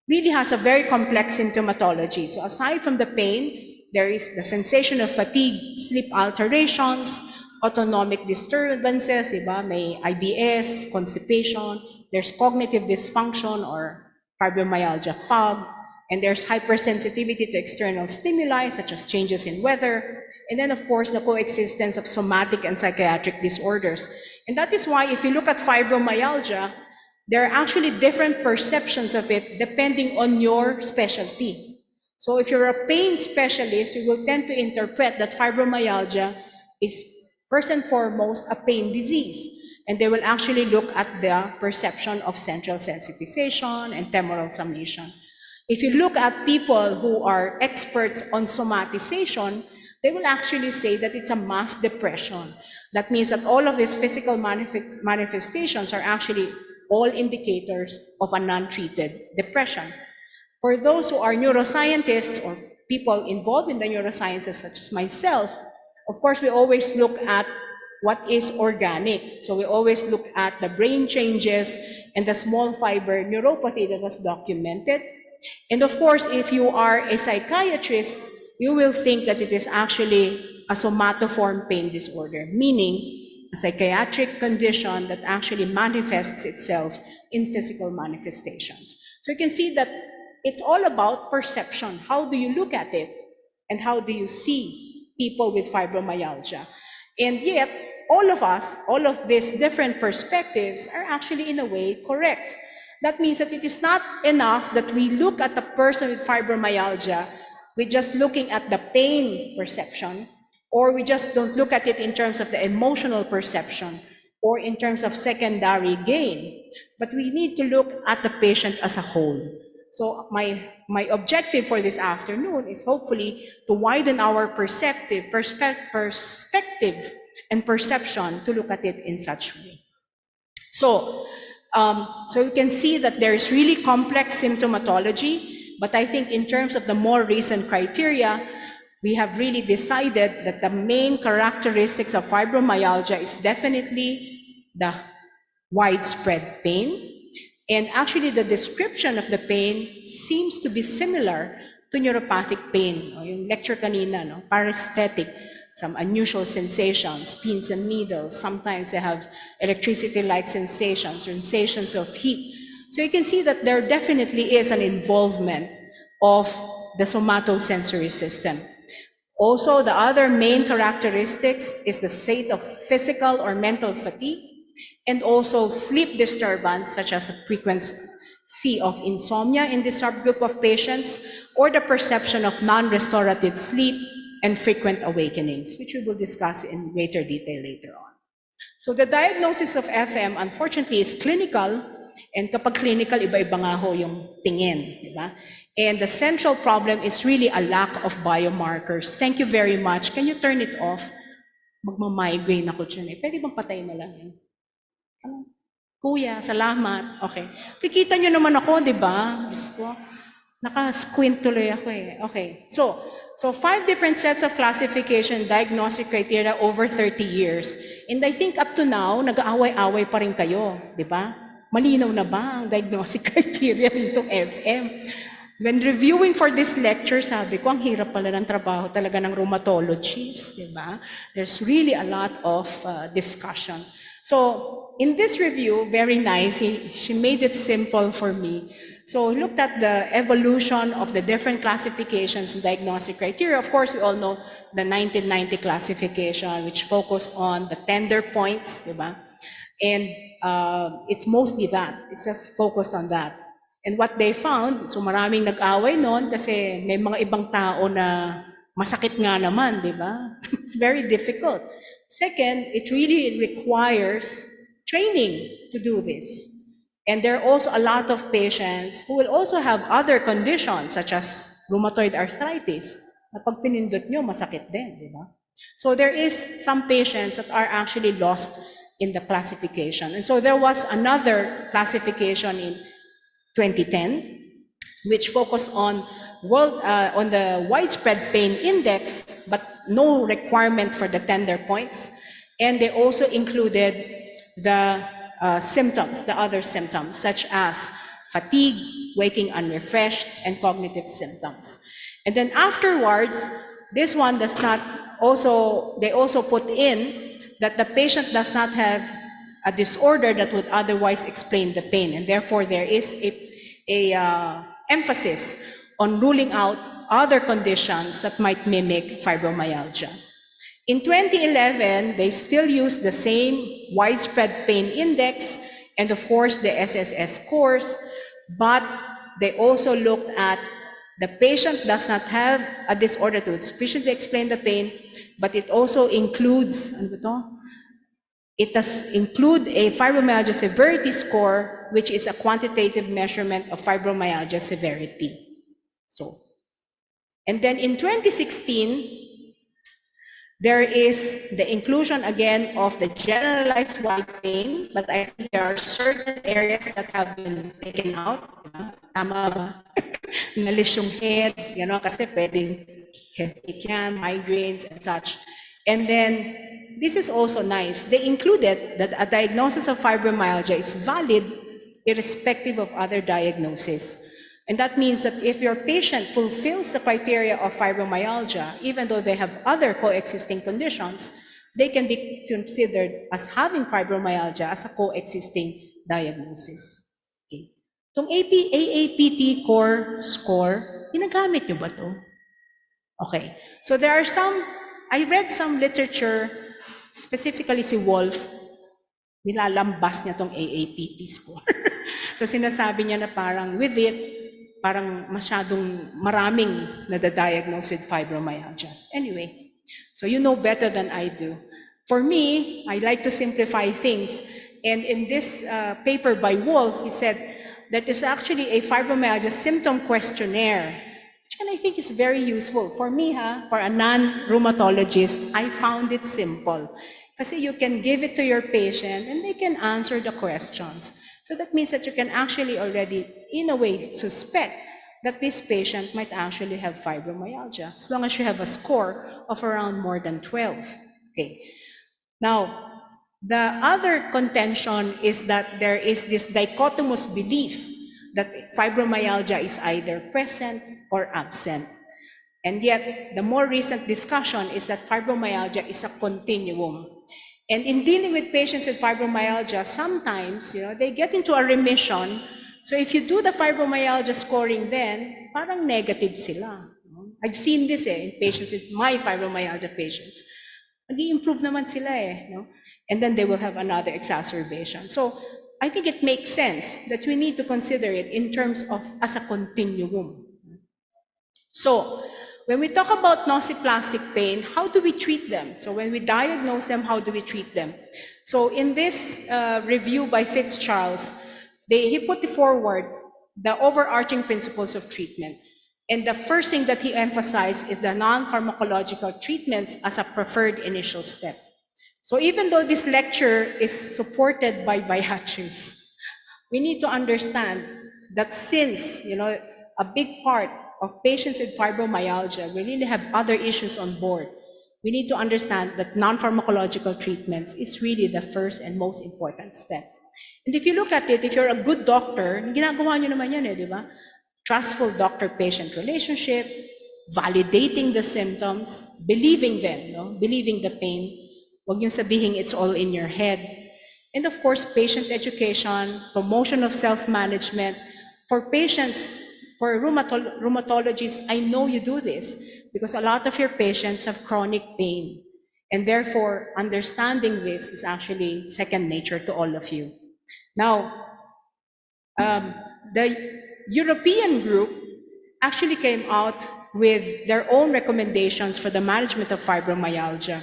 really has a very complex symptomatology. So aside from the pain, there is the sensation of fatigue, sleep alterations, autonomic disturbances, diba? May IBS, constipation, there's cognitive dysfunction or fibromyalgia fog, and there's hypersensitivity to external stimuli such as changes in weather, and then of course the coexistence of somatic and psychiatric disorders. And that is why if you look at fibromyalgia, there are actually different perceptions of it depending on your specialty. So if you're a pain specialist, you will tend to interpret that fibromyalgia is first and foremost a pain disease, and they will actually look at the perception of central sensitization and temporal summation. If you look at people who are experts on somatization, they will actually say that it's a mass depression. That means that all of these physical manifestations are actually all indicators of a non-treated depression. For those who are neuroscientists or people involved in the neurosciences, such as myself, of course, we always look at what is organic. So we always look at the brain changes and the small fiber neuropathy that was documented. And of course, if you are a psychiatrist, you will think that it is actually a somatoform pain disorder, meaning a psychiatric condition that actually manifests itself in physical manifestations. So you can see that it's all about perception. How do you look at it? And how do you see people with fibromyalgia? And yet, all of us, all of these different perspectives are actually in a way correct. That means that it is not enough that we look at the person with fibromyalgia with just looking at the pain perception, or we just don't look at it in terms of the emotional perception or in terms of secondary gain, but we need to look at the patient as a whole. So my objective for this afternoon is hopefully to widen our perspective and perception to look at it in such way. So you can see that there is really complex symptomatology, but I think in terms of the more recent criteria, we have really decided that the main characteristics of fibromyalgia is definitely the widespread pain. And actually, the description of the pain seems to be similar to neuropathic pain. Yung lecture kanina, no? Paresthetic, some unusual sensations, pins and needles. Sometimes they have electricity-like sensations, sensations of heat. So you can see that there definitely is an involvement of the somatosensory system. Also, the other main characteristics is the state of physical or mental fatigue, and also sleep disturbance, such as the frequency of insomnia in this subgroup of patients, or the perception of non-restorative sleep and frequent awakenings, which we will discuss in greater detail later on. So the diagnosis of FM, unfortunately, is clinical, and kapag clinical, iba-iba nga ho yung tingin, di ba? And the central problem is really a lack of biomarkers. Thank you very much. Can you turn it off? Magmamigraine ako dyan eh. Pwede bang patayin na lang yun? Kuya, salamat. Okay. Kikita nyo naman ako, di ba? Diyos ko. Naka-squint tuloy ako eh. Okay. So 5 different sets of classification, diagnostic criteria over 30 years. And I think up to now, nag-aaway-away pa rin kayo, di ba? Malinaw na ba ang diagnostic criteria nitong FM? When reviewing for this lecture, sabi ko, ang hirap pala ng trabaho talaga ng rheumatologist, di ba? There's really a lot of discussion. So in this review, very nice, she made it simple for me. So looked at the evolution of the different classifications and diagnostic criteria. Of course, we all know the 1990 classification, which focused on the tender points, diba? And it's mostly that. It's just focused on that. And what they found, so maraming nag-away noon kasi may mga ibang tao na masakit nga naman, di ba? It's very difficult. Second, it really requires training to do this. And there are also a lot of patients who will also have other conditions such as rheumatoid arthritis. Na pag pinindot nyo, masakit din, di ba? So there is some patients that are actually lost in the classification. And so there was another classification in 2010, which focused on the widespread pain index, but no requirement for the tender points. And they also included the symptoms, the other symptoms, such as fatigue, waking unrefreshed, and cognitive symptoms. And then afterwards, this one does not they also put in that the patient does not have a disorder that would otherwise explain the pain, and therefore there is a emphasis on ruling out other conditions that might mimic fibromyalgia. In 2011, they still used the same widespread pain index and of course the SSS scores, but they also looked at the patient does not have a disorder to sufficiently explain the pain, but it also includes, it does include a fibromyalgia severity score, which is a quantitative measurement of fibromyalgia severity. So, and then in 2016, There is the inclusion again of the generalized white pain, but I think there are certain areas that have been taken out. Tama ba? Nalis yung head, kasi pwedeng headache yan, migraines and such. And then, this is also nice. They included that a diagnosis of fibromyalgia is valid irrespective of other diagnoses. And that means that if your patient fulfills the criteria of fibromyalgia, even though they have other coexisting conditions, they can be considered as having fibromyalgia as a coexisting diagnosis. Okay. Itong AAPT core score, ginagamit nyo ba to? Okay. So there are I read some literature, specifically si Wolf, nilalambas niya tong AAPT score. So sinasabi niya na parang with it, parang masyadong maraming nadadiagnose with fibromyalgia. Anyway, so you know better than I do. For me, I like to simplify things. And in this paper by Wolf, he said that is actually a fibromyalgia symptom questionnaire, which I think is very useful. For me, for a non-rheumatologist, I found it simple. Kasi you can give it to your patient and they can answer the questions. So that means that you can actually already, in a way, suspect that this patient might actually have fibromyalgia, as long as you have a score of around more than 12. Okay. Now, the other contention is that there is this dichotomous belief that fibromyalgia is either present or absent. And yet, the more recent discussion is that fibromyalgia is a continuum. And in dealing with patients with fibromyalgia, sometimes, they get into a remission. So if you do the fibromyalgia scoring then, parang negative sila. I've seen this in patients with my fibromyalgia patients. Nag-i-improve naman sila and then they will have another exacerbation. So I think it makes sense that we need to consider it in terms of as a continuum. So, when we talk about nociplastic pain, how do we treat them? So when we diagnose them, how do we treat them? So in this review by Fitzcharles, he put forward the overarching principles of treatment. And the first thing that he emphasized is the non-pharmacological treatments as a preferred initial step. So even though this lecture is supported by Viatris, we need to understand that since, a big part of patients with fibromyalgia, we really have other issues on board. We need to understand that non-pharmacological treatments is really the first and most important step. And if you look at it, if you're a good doctor, ginagawa nyo naman yan di ba? Trustful doctor-patient relationship, validating the symptoms, believing them, believing the pain. Huwag yung sabihin it's all in your head. And of course, patient education, promotion of self-management. For patients, for rheumatologists, I know you do this because a lot of your patients have chronic pain. And therefore, understanding this is actually second nature to all of you. Now, the European group actually came out with their own recommendations for the management of fibromyalgia.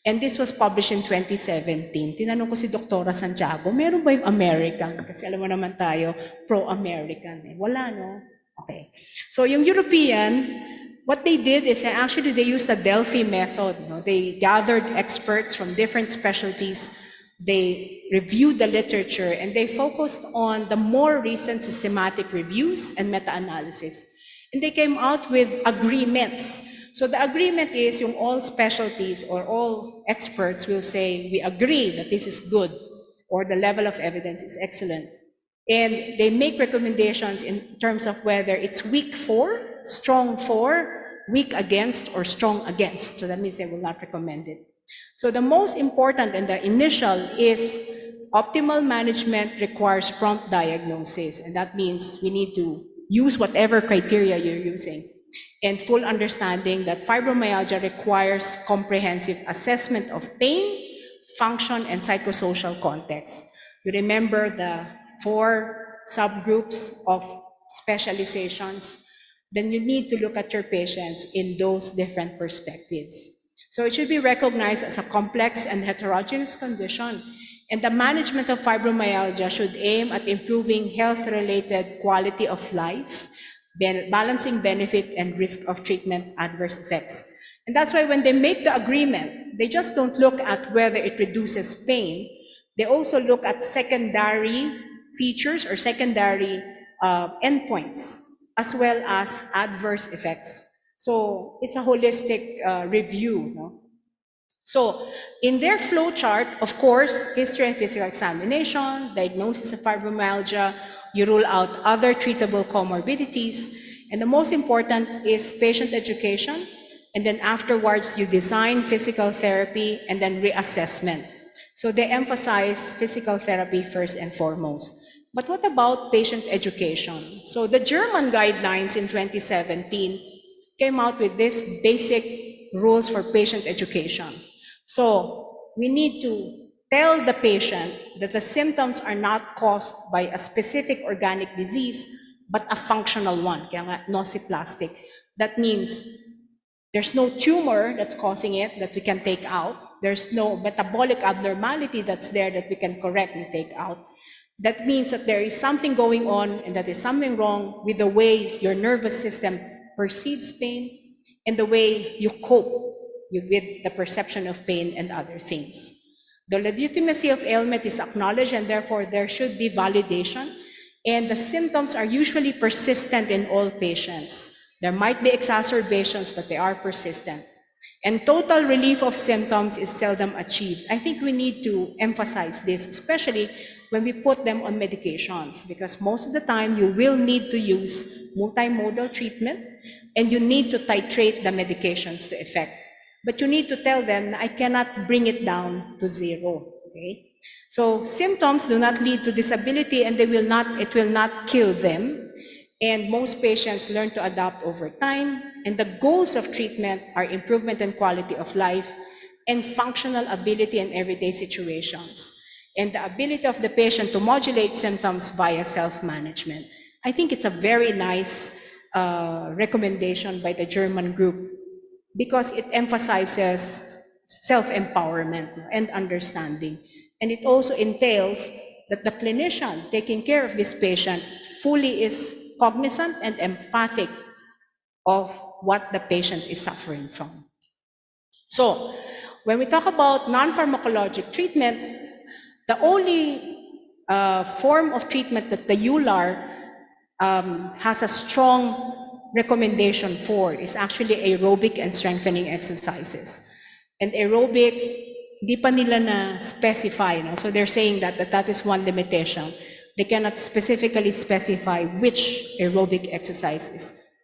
And this was published in 2017. Tinanong ko si Dr. Santiago, meron ba yung American? Kasi alam mo naman tayo, pro-American. Wala, no? Okay. So yung European, what they did is actually they used a Delphi method. They gathered experts from different specialties. They reviewed the literature and they focused on the more recent systematic reviews and meta-analysis. And they came out with agreements. So the agreement is yung all specialties or all experts will say, we agree that this is good or the level of evidence is excellent. And they make recommendations in terms of whether it's weak for, strong for, weak against, or strong against. So that means they will not recommend it. So the most important and the initial is optimal management requires prompt diagnosis. And that means we need to use whatever criteria you're using. And full understanding that fibromyalgia requires comprehensive assessment of pain, function, and psychosocial context. You remember the 4 subgroups of specializations, then you need to look at your patients in those different perspectives. So it should be recognized as a complex and heterogeneous condition, and the management of fibromyalgia should aim at improving health-related quality of life, balancing benefit and risk of treatment adverse effects. And that's why when they make the agreement, they just don't look at whether it reduces pain. They also look at secondary features or secondary endpoints, as well as adverse effects. So it's a holistic review. No? So in their flow chart, of course, history and physical examination, diagnosis of fibromyalgia, you rule out other treatable comorbidities, and the most important is patient education, and then afterwards you design physical therapy and then reassessment. So they emphasize physical therapy first and foremost. But what about patient education? So the German guidelines in 2017 came out with this basic rules for patient education. So we need to tell the patient that the symptoms are not caused by a specific organic disease, but a functional one, kaya nga nociplastic. That means there's no tumor that's causing it that we can take out. There's no metabolic abnormality that's there that we can correct and take out. That means that there is something going on and that there's something wrong with the way your nervous system perceives pain and the way you cope with the perception of pain and other things. The legitimacy of ailment is acknowledged and therefore there should be validation, and the symptoms are usually persistent in all patients. There might be exacerbations, but they are persistent. And total relief of symptoms is seldom achieved. I think we need to emphasize this, especially when we put them on medications, because most of the time you will need to use multimodal treatment and you need to titrate the medications to effect. But you need to tell them, I cannot bring it down to zero, okay? So symptoms do not lead to disability and it will not kill them. And most patients learn to adapt over time. And the goals of treatment are improvement in quality of life and functional ability in everyday situations, and the ability of the patient to modulate symptoms via self-management. I think it's a very nice recommendation by the German group because it emphasizes self-empowerment and understanding. And it also entails that the clinician taking care of this patient fully is cognizant and empathic of what the patient is suffering from. So, when we talk about non-pharmacologic treatment, the only form of treatment that the EULAR has a strong recommendation for is actually aerobic and strengthening exercises. And aerobic, di pa nila na specify, no? So they're saying that is one limitation. They cannot specifically specify which aerobic exercise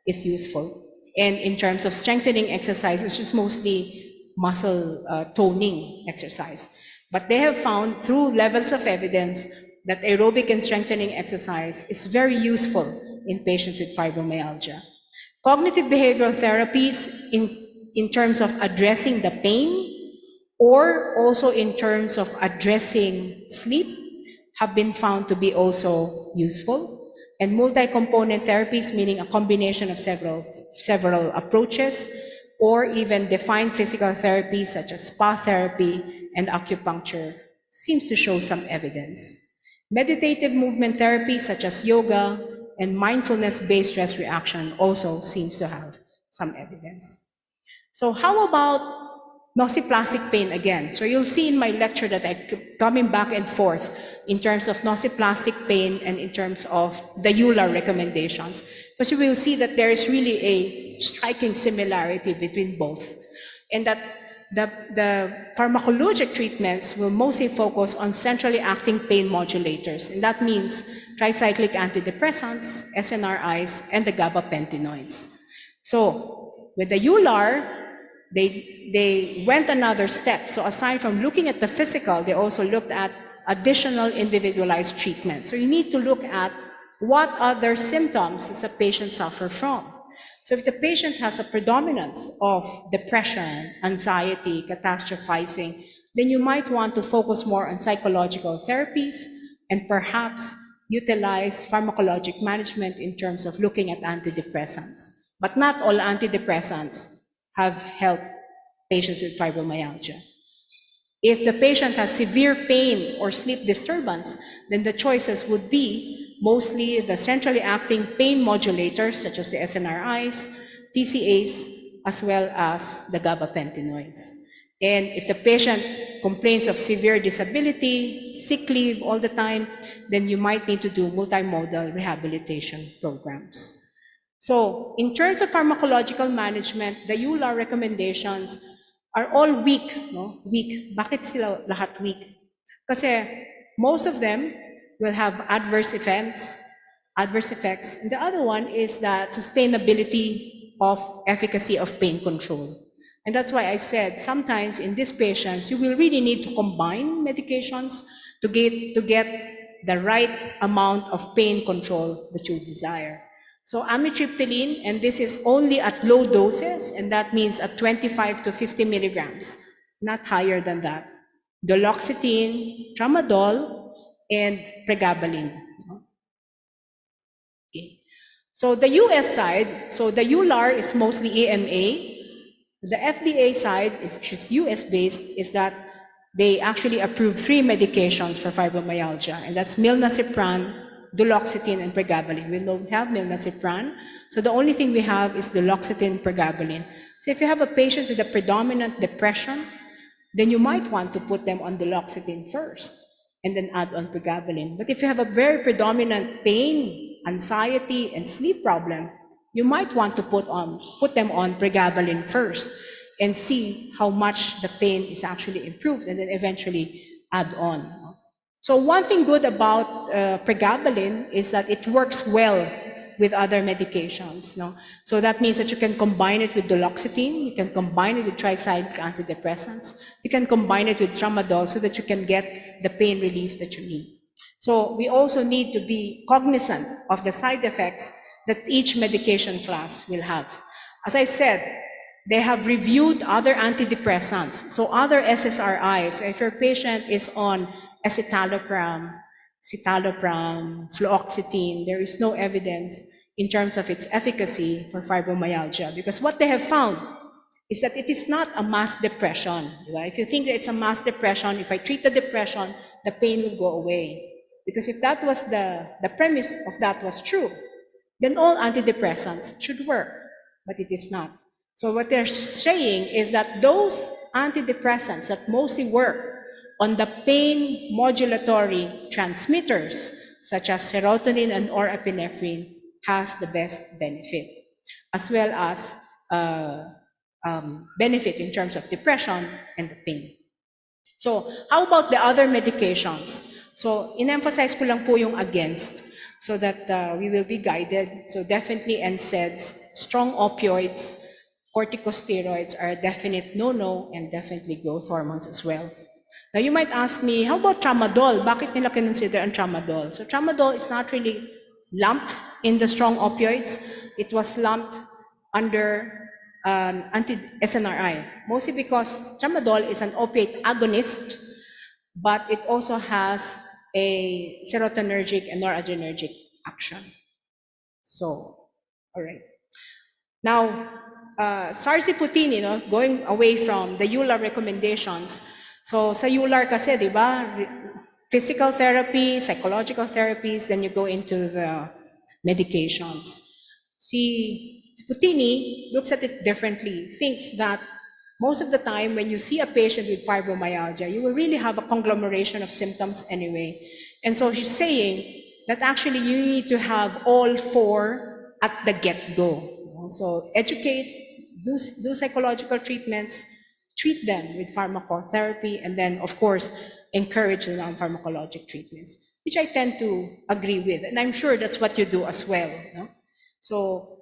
is useful. And in terms of strengthening exercise, it's just mostly muscle toning exercise. But they have found through levels of evidence that aerobic and strengthening exercise is very useful in patients with fibromyalgia. Cognitive behavioral therapies in terms of addressing the pain or also in terms of addressing sleep have been found to be also useful. And multi-component therapies, meaning a combination of several approaches, or even defined physical therapies such as spa therapy and acupuncture, seems to show some evidence. Meditative movement therapy such as yoga and mindfulness-based stress reaction also seems to have some evidence. So how about nociplastic pain again? So you'll see in my lecture that I'm coming back and forth in terms of nociplastic pain and in terms of the EULAR recommendations, because you will see that there is really a striking similarity between both, and that the pharmacologic treatments will mostly focus on centrally acting pain modulators, and that means tricyclic antidepressants, SNRIs, and the gabapentinoids. So with the EULAR, they went another step. So aside from looking at the physical, they also looked at additional individualized treatment. So you need to look at what other symptoms does a patient suffer from. So if the patient has a predominance of depression, anxiety, catastrophizing, then you might want to focus more on psychological therapies and perhaps utilize pharmacologic management in terms of looking at antidepressants. But not all antidepressants have helped patients with fibromyalgia. If the patient has severe pain or sleep disturbance, then the choices would be mostly the centrally acting pain modulators, such as the SNRIs, TCAs, as well as the gabapentinoids. And if the patient complains of severe disability, sick leave all the time, then you might need to do multimodal rehabilitation programs. So in terms of pharmacological management, the EULAR recommendations are all weak. No? Weak. Bakit sila lahat weak? Kasi most of them will have adverse effects. And the other one is that sustainability of efficacy of pain control. And that's why I said sometimes in these patients, you will really need to combine medications to get the right amount of pain control that you desire. So amitriptyline, and this is only at low doses, and that means at 25 to 50 milligrams, not higher than that. Duloxetine, tramadol, and pregabalin. Okay. So the US side, so the EULAR is mostly EMA. The FDA side, which is US-based, is that they actually approved 3 medications for fibromyalgia, and that's milnacipran, duloxetine, and pregabalin. We don't have milnacipran, so the only thing we have is duloxetine, pregabalin. So if you have a patient with a predominant depression, then you might want to put them on duloxetine first, and then add on pregabalin. But if you have a very predominant pain, anxiety, and sleep problem, you might want to put them on pregabalin first and see how much the pain is actually improved, and then eventually add on. So one thing good about pregabalin is that it works well with other medications. No? So that means that you can combine it with duloxetine, you can combine it with tricyclic antidepressants, you can combine it with tramadol so that you can get the pain relief that you need. So we also need to be cognizant of the side effects that each medication class will have. As I said, they have reviewed other antidepressants, so other SSRIs. So if your patient is on escitalopram, fluoxetine, there is no evidence in terms of its efficacy for fibromyalgia, because what they have found is that it is not a mass depression. Right? If you think that it's a mass depression, if I treat the depression, the pain will go away. Because if that was the premise of that was true, then all antidepressants should work, but it is not. So what they're saying is that those antidepressants that mostly work on the pain modulatory transmitters, such as serotonin and norepinephrine, has the best benefit, as well as benefit in terms of depression and the pain. So how about the other medications? So in-emphasize ko lang po yung against, so that we will be guided. So definitely NSAIDs, strong opioids, corticosteroids are a definite no-no, and definitely growth hormones as well. Now you might ask me, how about tramadol? Bakit nila kinonsider ang tramadol? So tramadol is not really lumped in the strong opioids. It was lumped under anti-SNRI, mostly because tramadol is an opiate agonist, but it also has a serotonergic and noradrenergic action. So, all right. Now, sarziputine, going away from the EULAR recommendations. So, sa EULAR kasi, di ba, physical therapy, psychological therapies, then you go into the medications. Putini looks at it differently, thinks that most of the time when you see a patient with fibromyalgia, you will really have a conglomeration of symptoms anyway. And so she's saying that actually you need to have all 4 at the get-go. So educate, do psychological treatments, treat them with pharmacotherapy, and then of course encourage the non-pharmacologic treatments, which I tend to agree with. And I'm sure that's what you do as well. No? So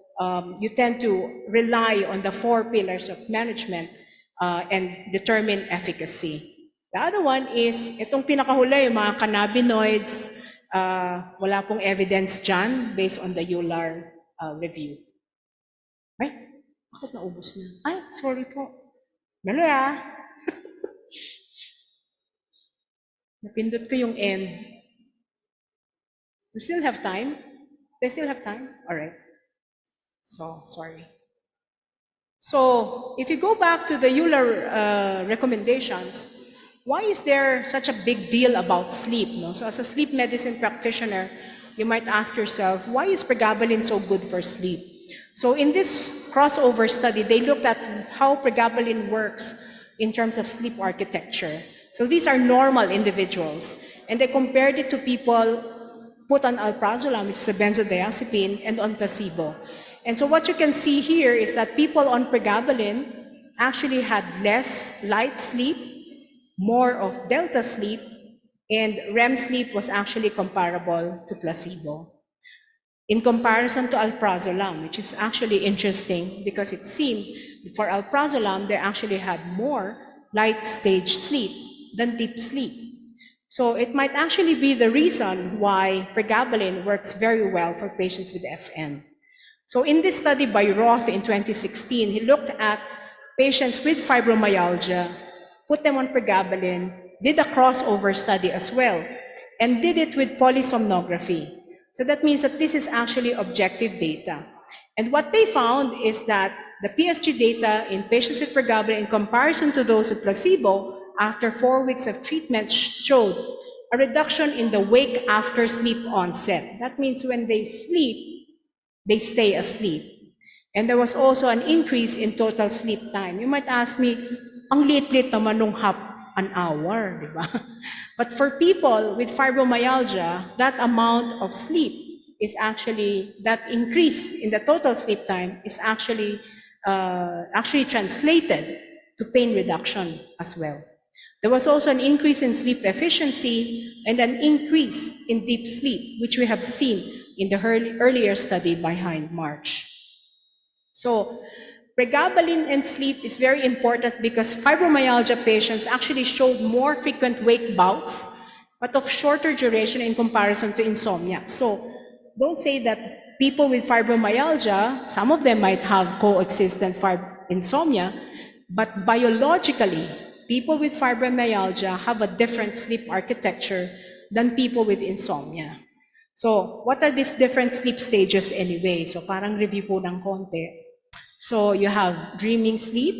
you tend to rely on the 4 pillars of management and determine efficacy. The other one is, itong pinakahuli, yung mga cannabinoids, wala pong evidence dyan based on the EULAR review. Ay, bakit naubos na? Ay, sorry po. Dali Napindot ko yung end. Do you still have time? Do I still have time? All right. So, sorry. So, if you go back to the EULAR recommendations, why is there such a big deal about sleep? No? So, as a sleep medicine practitioner, you might ask yourself, why is pregabalin so good for sleep? So, in this crossover study, they looked at how pregabalin works in terms of sleep architecture. So these are normal individuals, and they compared it to people put on alprazolam, which is a benzodiazepine, and on placebo. And so what you can see here is that people on pregabalin actually had less light sleep, more of delta sleep, and REM sleep was actually comparable to placebo. In comparison to alprazolam, which is actually interesting because it seemed for alprazolam, they actually had more light stage sleep than deep sleep. So it might actually be the reason why pregabalin works very well for patients with FM. So in this study by Roth in 2016, he looked at patients with fibromyalgia, put them on pregabalin, did a crossover study as well, and did it with polysomnography. So that means that this is actually objective data. And what they found is that the PSG data in patients with pregabalin in comparison to those with placebo after 4 weeks of treatment showed a reduction in the wake after sleep onset. That means when they sleep, they stay asleep. And there was also an increase in total sleep time. You might ask me, ang liit-liit naman nung an hour, di ba? But for people with fibromyalgia, that amount of sleep is actually, that increase in the total sleep time is actually translated to pain reduction as well. There was also an increase in sleep efficiency and an increase in deep sleep, which we have seen in the earlier study by March. So pregabalin and sleep is very important because fibromyalgia patients actually showed more frequent wake bouts, but of shorter duration in comparison to insomnia. So don't say that people with fibromyalgia, some of them might have coexistent insomnia, but biologically, people with fibromyalgia have a different sleep architecture than people with insomnia. So what are these different sleep stages anyway? So parang review po ng konti. So you have dreaming sleep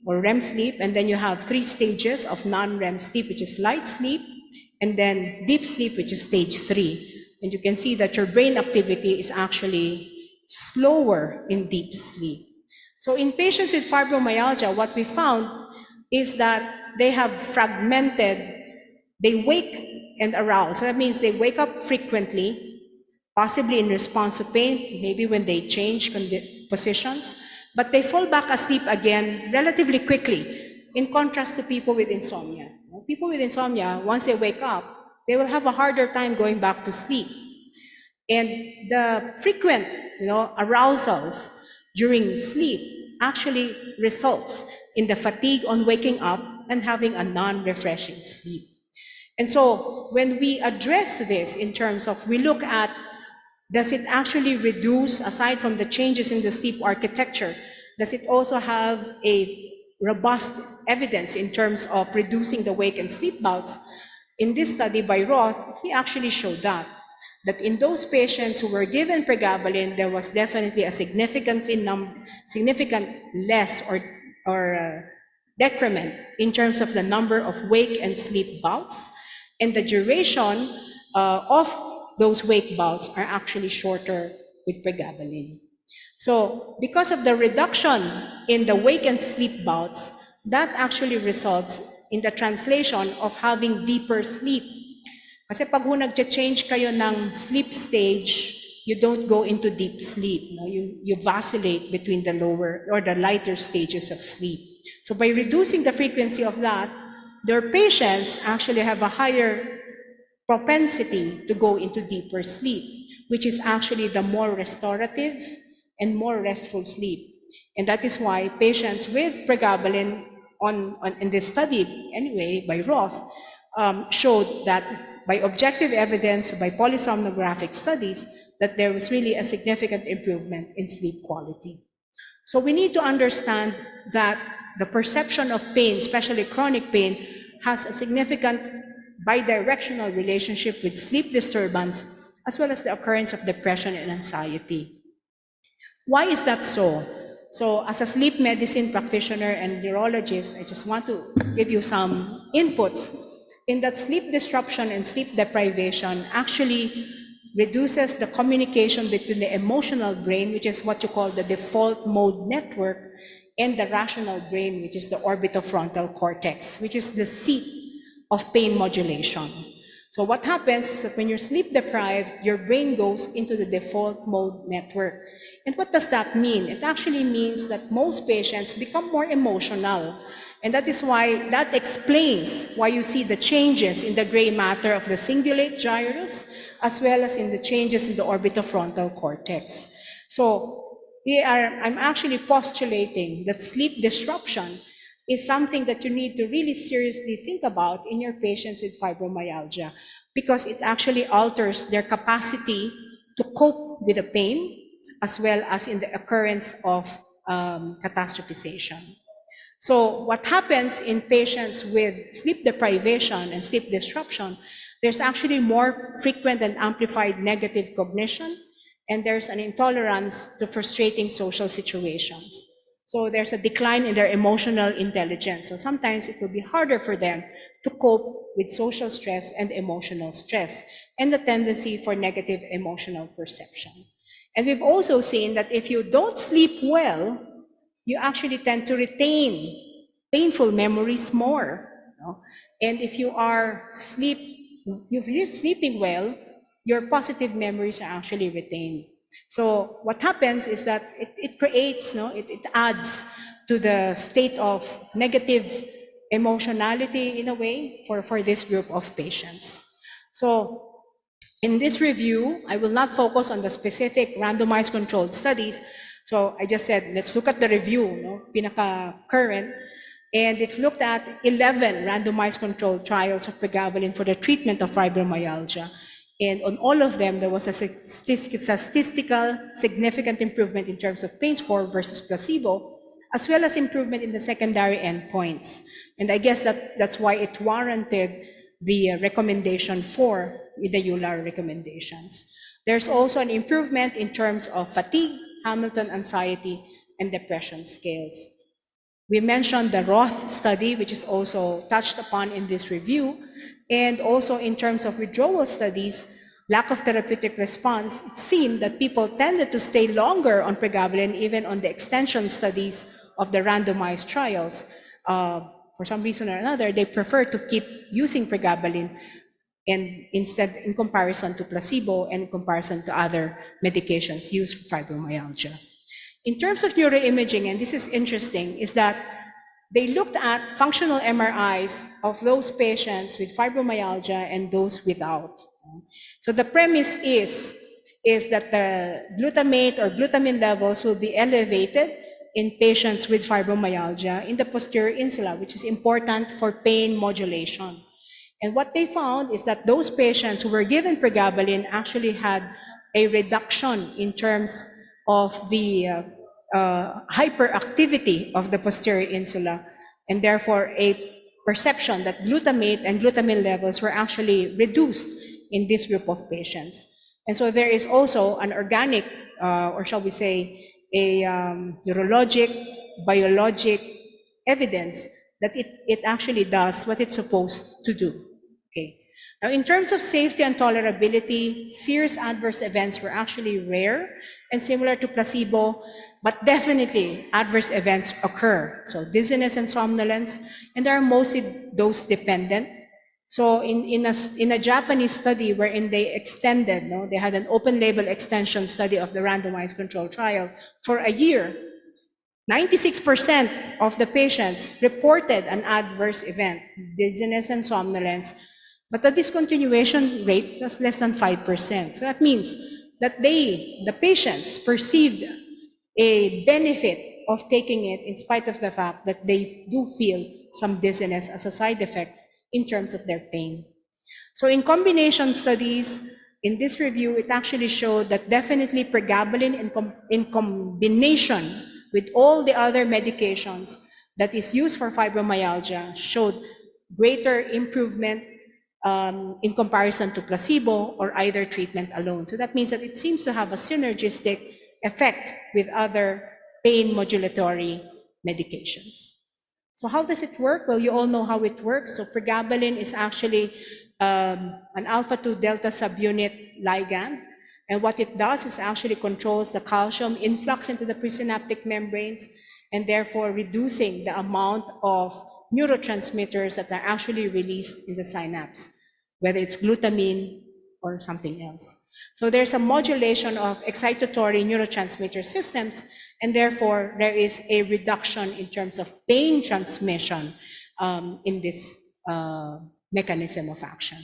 or REM sleep, and then you have 3 stages of non-REM sleep, which is light sleep, and then deep sleep, which is stage 3. And you can see that your brain activity is actually slower in deep sleep. So in patients with fibromyalgia, what we found is that they have fragmented, they wake and arouse. So that means they wake up frequently, possibly in response to pain, maybe when they change positions, but they fall back asleep again relatively quickly, in contrast to people with insomnia. People with insomnia, once they wake up, they will have a harder time going back to sleep. And the frequent arousals during sleep actually results in the fatigue on waking up and having a non-refreshing sleep. And so when we address this in terms of, we look at, does it actually reduce, aside from the changes in the sleep architecture, does it also have a robust evidence in terms of reducing the wake and sleep bouts? In this study by Roth, he actually showed that in those patients who were given pregabalin, there was definitely a significant less or decrement in terms of the number of wake and sleep bouts, and the duration of those wake bouts are actually shorter with pregabalin. So because of the reduction in the wake and sleep bouts, that actually results in the translation of having deeper sleep. Kasi pag nag-change kayo ng sleep stage, you don't go into deep sleep. You vacillate between the lower or the lighter stages of sleep. So by reducing the frequency of that, their patients actually have a higher propensity to go into deeper sleep, which is actually the more restorative and more restful sleep. And that is why patients with pregabalin in this study, anyway, by Roth, showed that by objective evidence, by polysomnographic studies, that there was really a significant improvement in sleep quality. So we need to understand that the perception of pain, especially chronic pain, has a significant bidirectional relationship with sleep disturbance, as well as the occurrence of depression and anxiety. Why is that so? So as a sleep medicine practitioner and neurologist, I just want to give you some inputs in that sleep disruption and sleep deprivation actually reduces the communication between the emotional brain, which is what you call the default mode network, and the rational brain, which is the orbitofrontal cortex, which is the seat of pain modulation. So what happens is that when you're sleep deprived, your brain goes into the default mode network. And what does that mean? It actually means that most patients become more emotional. And that is why, that explains why you see the changes in the gray matter of the cingulate gyrus, as well as in the changes in the orbitofrontal cortex. So I'm actually postulating that sleep disruption is something that you need to really seriously think about in your patients with fibromyalgia, because it actually alters their capacity to cope with the pain, as well as in the occurrence of catastrophization. So what happens in patients with sleep deprivation and sleep disruption, there's actually more frequent and amplified negative cognition, and there's an intolerance to frustrating social situations. So there's a decline in their emotional intelligence. So sometimes it will be harder for them to cope with social stress and emotional stress, and the tendency for negative emotional perception. And we've also seen that if you don't sleep well, you actually tend to retain painful memories more. And if you're sleeping well, your positive memories are actually retained. So what happens is that it creates, it adds to the state of negative emotionality in a way for this group of patients. So in this review, I will not focus on the specific randomized controlled studies. So I just said, let's look at the review, pinaka-current. And it looked at 11 randomized controlled trials of pregabalin for the treatment of fibromyalgia. And on all of them, there was a statistical significant improvement in terms of pain score versus placebo, as well as improvement in the secondary endpoints. And I guess that's why it warranted the recommendation for the EULAR recommendations. There's also an improvement in terms of fatigue, Hamilton anxiety, and depression scales. We mentioned the Roth study, which is also touched upon in this review, and also in terms of withdrawal studies, lack of therapeutic response, it seemed that people tended to stay longer on pregabalin, even on the extension studies of the randomized trials. For some reason or another, they prefer to keep using pregabalin and instead in comparison to placebo and in comparison to other medications used for fibromyalgia. In terms of neuroimaging, and this is interesting, is that they looked at functional MRIs of those patients with fibromyalgia and those without. So the premise is that the glutamate or glutamine levels will be elevated in patients with fibromyalgia in the posterior insula, which is important for pain modulation. And what they found is that those patients who were given pregabalin actually had a reduction in terms of the hyperactivity of the posterior insula, and therefore a perception that glutamate and glutamine levels were actually reduced in this group of patients. And so there is also an organic, or shall we say, a neurologic, biologic evidence that it actually does what it's supposed to do. Okay. Now, in terms of safety and tolerability, serious adverse events were actually rare and similar to placebo, but definitely adverse events occur. So dizziness and somnolence, and they are mostly dose dependent. So in a Japanese study wherein they extended, they had an open label extension study of the randomized control trial for a year, 96% of the patients reported an adverse event, dizziness and somnolence, but the discontinuation rate was less than 5%. So that means that the patients, perceived a benefit of taking it in spite of the fact that they do feel some dizziness as a side effect in terms of their pain. So in combination studies, in this review, it actually showed that definitely pregabalin in combination with all the other medications that is used for fibromyalgia showed greater improvement in comparison to placebo or either treatment alone. So that means that it seems to have a synergistic effect with other pain modulatory medications. So how does it work? Well, you all know how it works. So pregabalin is actually an alpha-2 delta subunit ligand. And what it does is actually controls the calcium influx into the presynaptic membranes and therefore reducing the amount of neurotransmitters that are actually released in the synapse, whether it's glutamine or something else. So there's a modulation of excitatory neurotransmitter systems, and therefore there is a reduction in terms of pain transmission in this mechanism of action.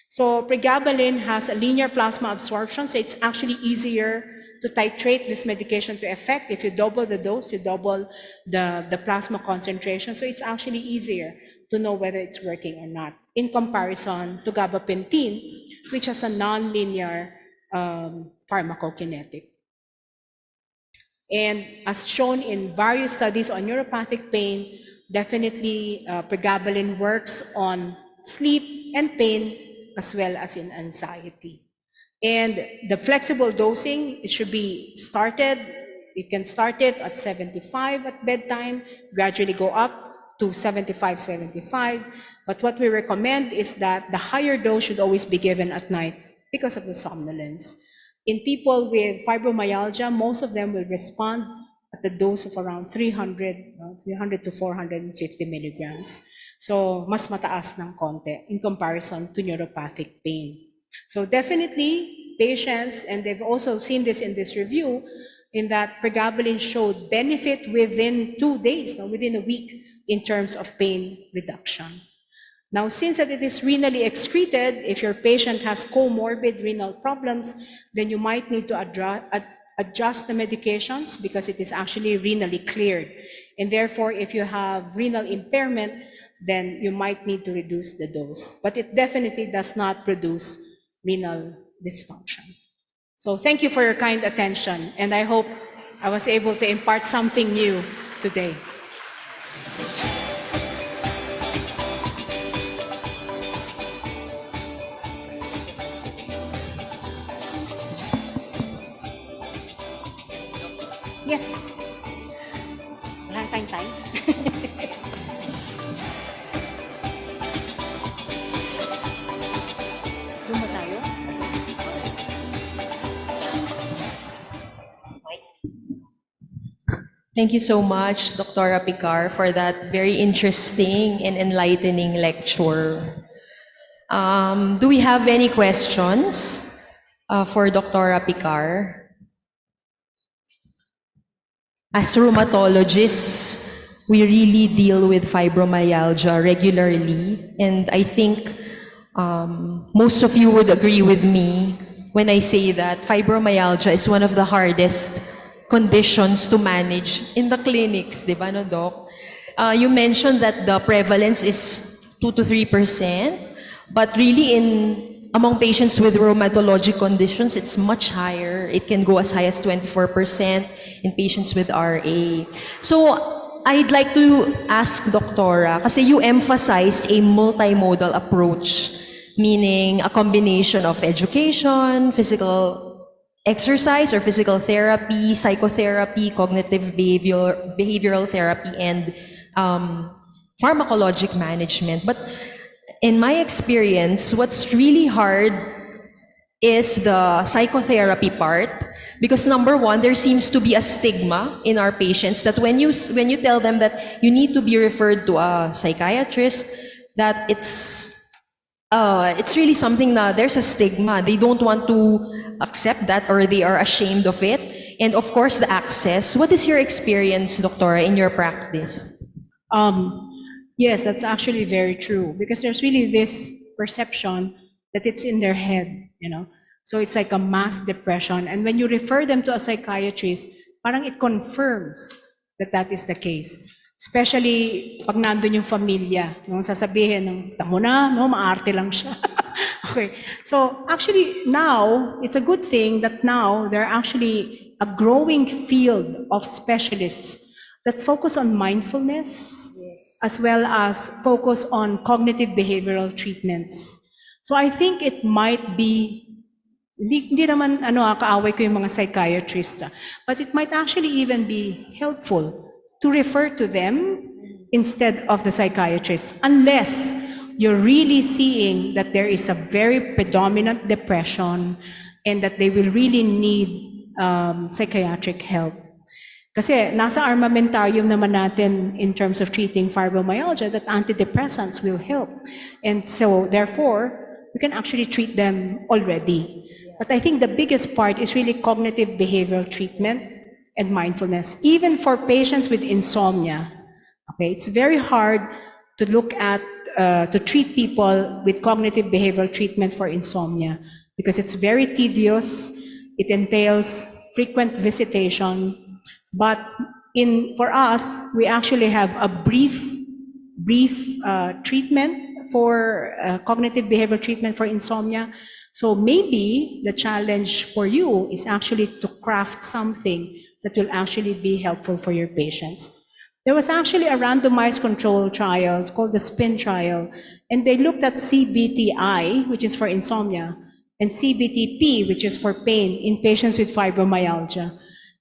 So pregabalin has a linear plasma absorption, so it's actually easier to titrate this medication to effect. If you double the dose, you double the plasma concentration. So it's actually easier to know whether it's working or not in comparison to gabapentin, which has a nonlinear pharmacokinetic. And as shown in various studies on neuropathic pain, definitely pregabalin works on sleep and pain as well as in anxiety. And the flexible dosing, it should be started, you can start it at 75 at bedtime, gradually go up to 75, 75. But what we recommend is that the higher dose should always be given at night because of the somnolence. In people with fibromyalgia, most of them will respond at the dose of around 300 to 450 milligrams. So, mas mataas ng konti in comparison to neuropathic pain. So definitely, patients, and they've also seen this in this review, in that pregabalin showed benefit within 2 days, within a week, in terms of pain reduction. Now, since that it is renally excreted, if your patient has comorbid renal problems, then you might need to adjust the medications because it is actually renally cleared. And therefore, if you have renal impairment, then you might need to reduce the dose. But it definitely does not produce renal dysfunction. So thank you for your kind attention, and I hope I was able to impart something new today. Yes. Wala tayong time. Doon ba tayo? Thank you so much, Dr. Picar, for that very interesting and enlightening lecture. Do we have any questions for Dr. Picar? As rheumatologists, we really deal with fibromyalgia regularly, and I think most of you would agree with me when I say that fibromyalgia is one of the hardest conditions to manage in the clinics, di ba, no, Doc? You mentioned that the prevalence is 2 to 3%, but really among patients with rheumatologic conditions, it's much higher. It can go as high as 24% in patients with RA. So I'd like to ask Doctora, kasi you emphasized a multimodal approach, meaning a combination of education, physical exercise or physical therapy, psychotherapy, cognitive behavioral therapy, and pharmacologic management. But in my experience, what's really hard is the psychotherapy part, because number one, there seems to be a stigma in our patients that when you tell them that you need to be referred to a psychiatrist, that it's really something that there's a stigma. They don't want to accept that, or they are ashamed of it. And of course, the access. What is your experience, Doctora, in your practice? Yes, that's actually very true, because there's really this perception that it's in their head, you know. So it's like a mass depression. And when you refer them to a psychiatrist, parang it confirms that that is the case. Especially pag nandun yung familia, yung sasabihin ng, tamo na, no, maarte lang siya. Okay, so actually now, it's a good thing that now there are actually a growing field of specialists that focus on mindfulness, as well as focus on cognitive behavioral treatments. So I think it might be, hindi naman kaaway ko yung mga psychiatrists, but it might actually even be helpful to refer to them instead of the psychiatrists, unless you're really seeing that there is a very predominant depression and that they will really need psychiatric help. Kasi nasa armamentarium naman natin in terms of treating fibromyalgia that antidepressants will help. And so therefore, we can actually treat them already. But I think the biggest part is really cognitive behavioral treatment and mindfulness, even for patients with insomnia. Okay, it's very hard to look at, to treat people with cognitive behavioral treatment for insomnia because it's very tedious, it entails frequent visitation, but for us, we actually have a brief treatment for cognitive behavioral treatment for insomnia. So maybe the challenge for you is actually to craft something that will actually be helpful for your patients. There was actually a randomized control trial, it's called the SPIN trial, and they looked at CBTI, which is for insomnia, and CBTP, which is for pain in patients with fibromyalgia.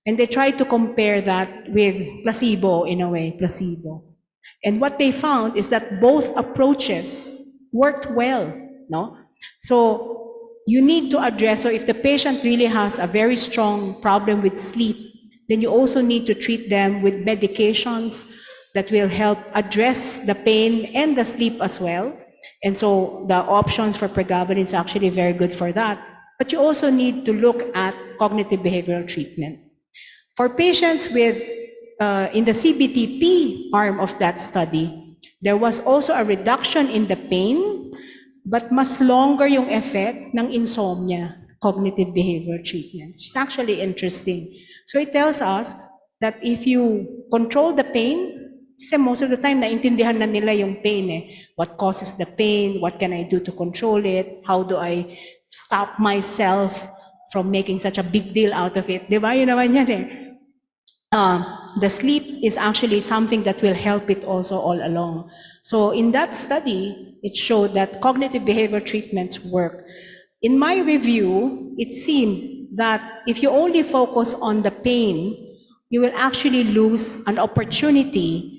And they tried to compare that with placebo, in a way, placebo. And what they found is that both approaches worked well, no? So you need to address, so if the patient really has a very strong problem with sleep, then you also need to treat them with medications that will help address the pain and the sleep as well. And so the options for pregabalin is actually very good for that. But you also need to look at cognitive behavioral treatment. For patients with, in the CBTP arm of that study, there was also a reduction in the pain, but mas longer yung effect ng insomnia, cognitive behavioral treatment. It's actually interesting. So it tells us that if you control the pain, kasi most of the time, naintindihan na nila yung pain eh. What causes the pain? What can I do to control it? How do I stop myself from making such a big deal out of it? Di ba? Yun naman yan eh. The sleep is actually something that will help it also all along. So in that study, it showed that cognitive behavior treatments work. In my review, it seemed that if you only focus on the pain, you will actually lose an opportunity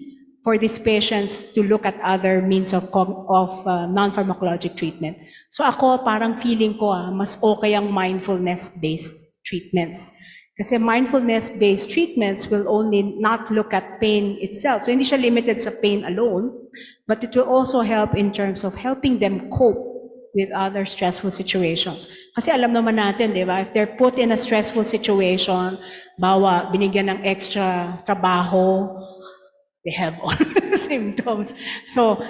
for these patients to look at other means of non-pharmacologic treatment. So ako, parang feeling ko, mas okay ang mindfulness-based treatments. Kasi mindfulness-based treatments will only not look at pain itself. So hindi siya limited sa pain alone, but it will also help in terms of helping them cope with other stressful situations. Kasi alam naman natin, di ba, if they're put in a stressful situation, bawa, binigyan ng extra trabaho, they have all the symptoms. So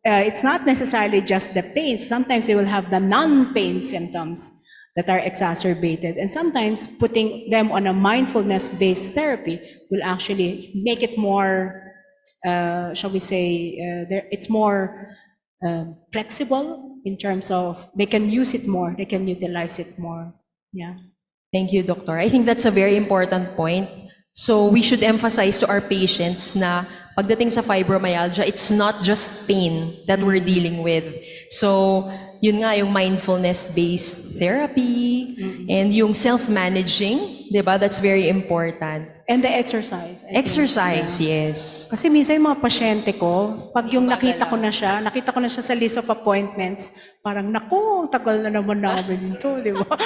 it's not necessarily just the pain. Sometimes they will have the non-pain symptoms that are exacerbated. And sometimes putting them on a mindfulness-based therapy will actually make it more, shall we say, it's more flexible in terms of they can use it more, they can utilize it more. Yeah. Thank you, Doctor. I think that's a very important point. So we should emphasize to our patients na pagdating sa fibromyalgia, it's not just pain that we're dealing with. So yun nga, yung mindfulness-based therapy and yung self-managing, di ba? That's very important. And the exercise. Exercise, yes. Kasi minsan yung mga pasyente ko, pag yung nakita ko na siya sa list of appointments, parang, naku, tagal na naman namin ito, di ba?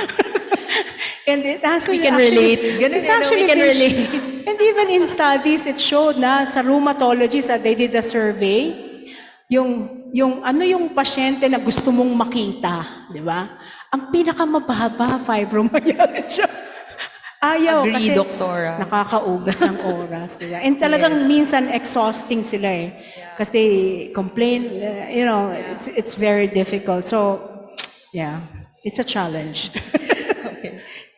And it actually, we can relate. Ganun it's actually we can been, relate. And even in studies, it showed na sa rheumatologists that they did a survey, yung pasyente na gusto mong makita, di ba? Ang pinakamababa, fibromyalgia. Ayaw Agree, kasi Doktora. nakakaugas ng oras, di ba? And talagang minsan exhausting sila eh. Kasi they complain, it's very difficult. So, yeah, it's a challenge.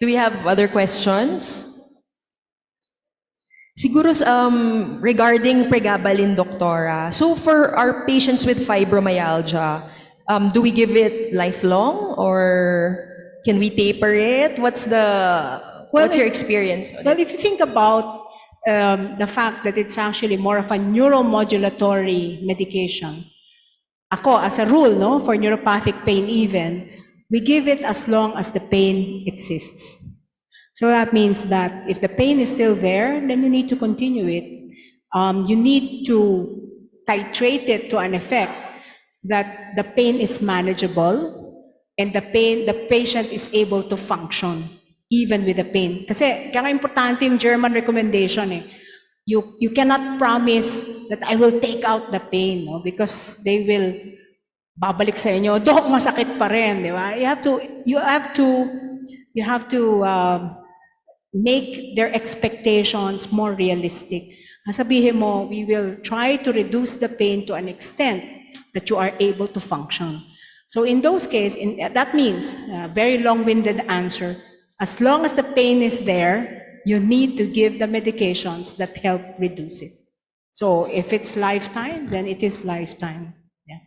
Do we have other questions? Siguro regarding pregabalin, Doctora. So for our patients with fibromyalgia, do we give it lifelong or can we taper it? What's your experience on Well, it? if you think about the fact that it's actually more of a neuromodulatory medication, ako, as a rule, no, for neuropathic pain even, we give it as long as the pain exists. So that means that if the pain is still there, then you need to continue it. You need to titrate it to an effect that the pain is manageable and the patient is able to function even with the pain. Kasi kaya nga importante yung German recommendation eh. You cannot promise that I will take out the pain, no? Because they will babalik sa inyo, Dok, masakit pa rin, di ba? You have to make their expectations more realistic. Sabihin mo, we will try to reduce the pain to an extent that you are able to function. So in those cases, that means, very long-winded answer, as long as the pain is there, you need to give the medications that help reduce it. So if it's lifetime, then it is lifetime. Yeah.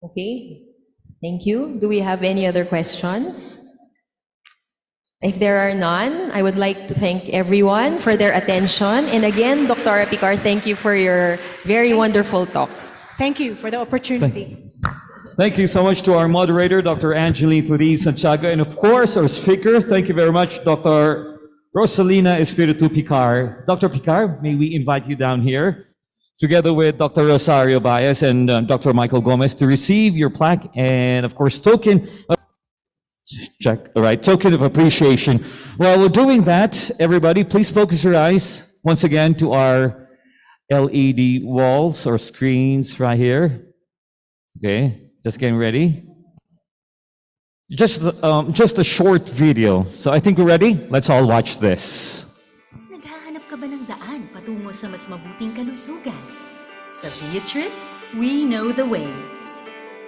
Okay, thank you. Do we have any other questions? If there are none, I would like to thank everyone for their attention. And again, Dr. Picar, thank you for your very wonderful talk. Thank you for the opportunity. Thank you so much to our moderator, Dr. Angeline Turiz Santiago, and of course, our speaker. Thank you very much, Dr. Rosalina Espiritu Picar. Dr. Picar, may we invite you down here, together with Dr. Rosario Baez and Dr. Michael Gomez, to receive your plaque and, of course, token of appreciation. While we're doing that, everybody, please focus your eyes once again to our LED walls or screens right here. Okay, just getting ready. Just a short video. So I think we're ready. Let's all watch this. Naghahanap ka ba ng daan patungo sa mas mabuting kalusugan? Sa Beatrice, we know the way.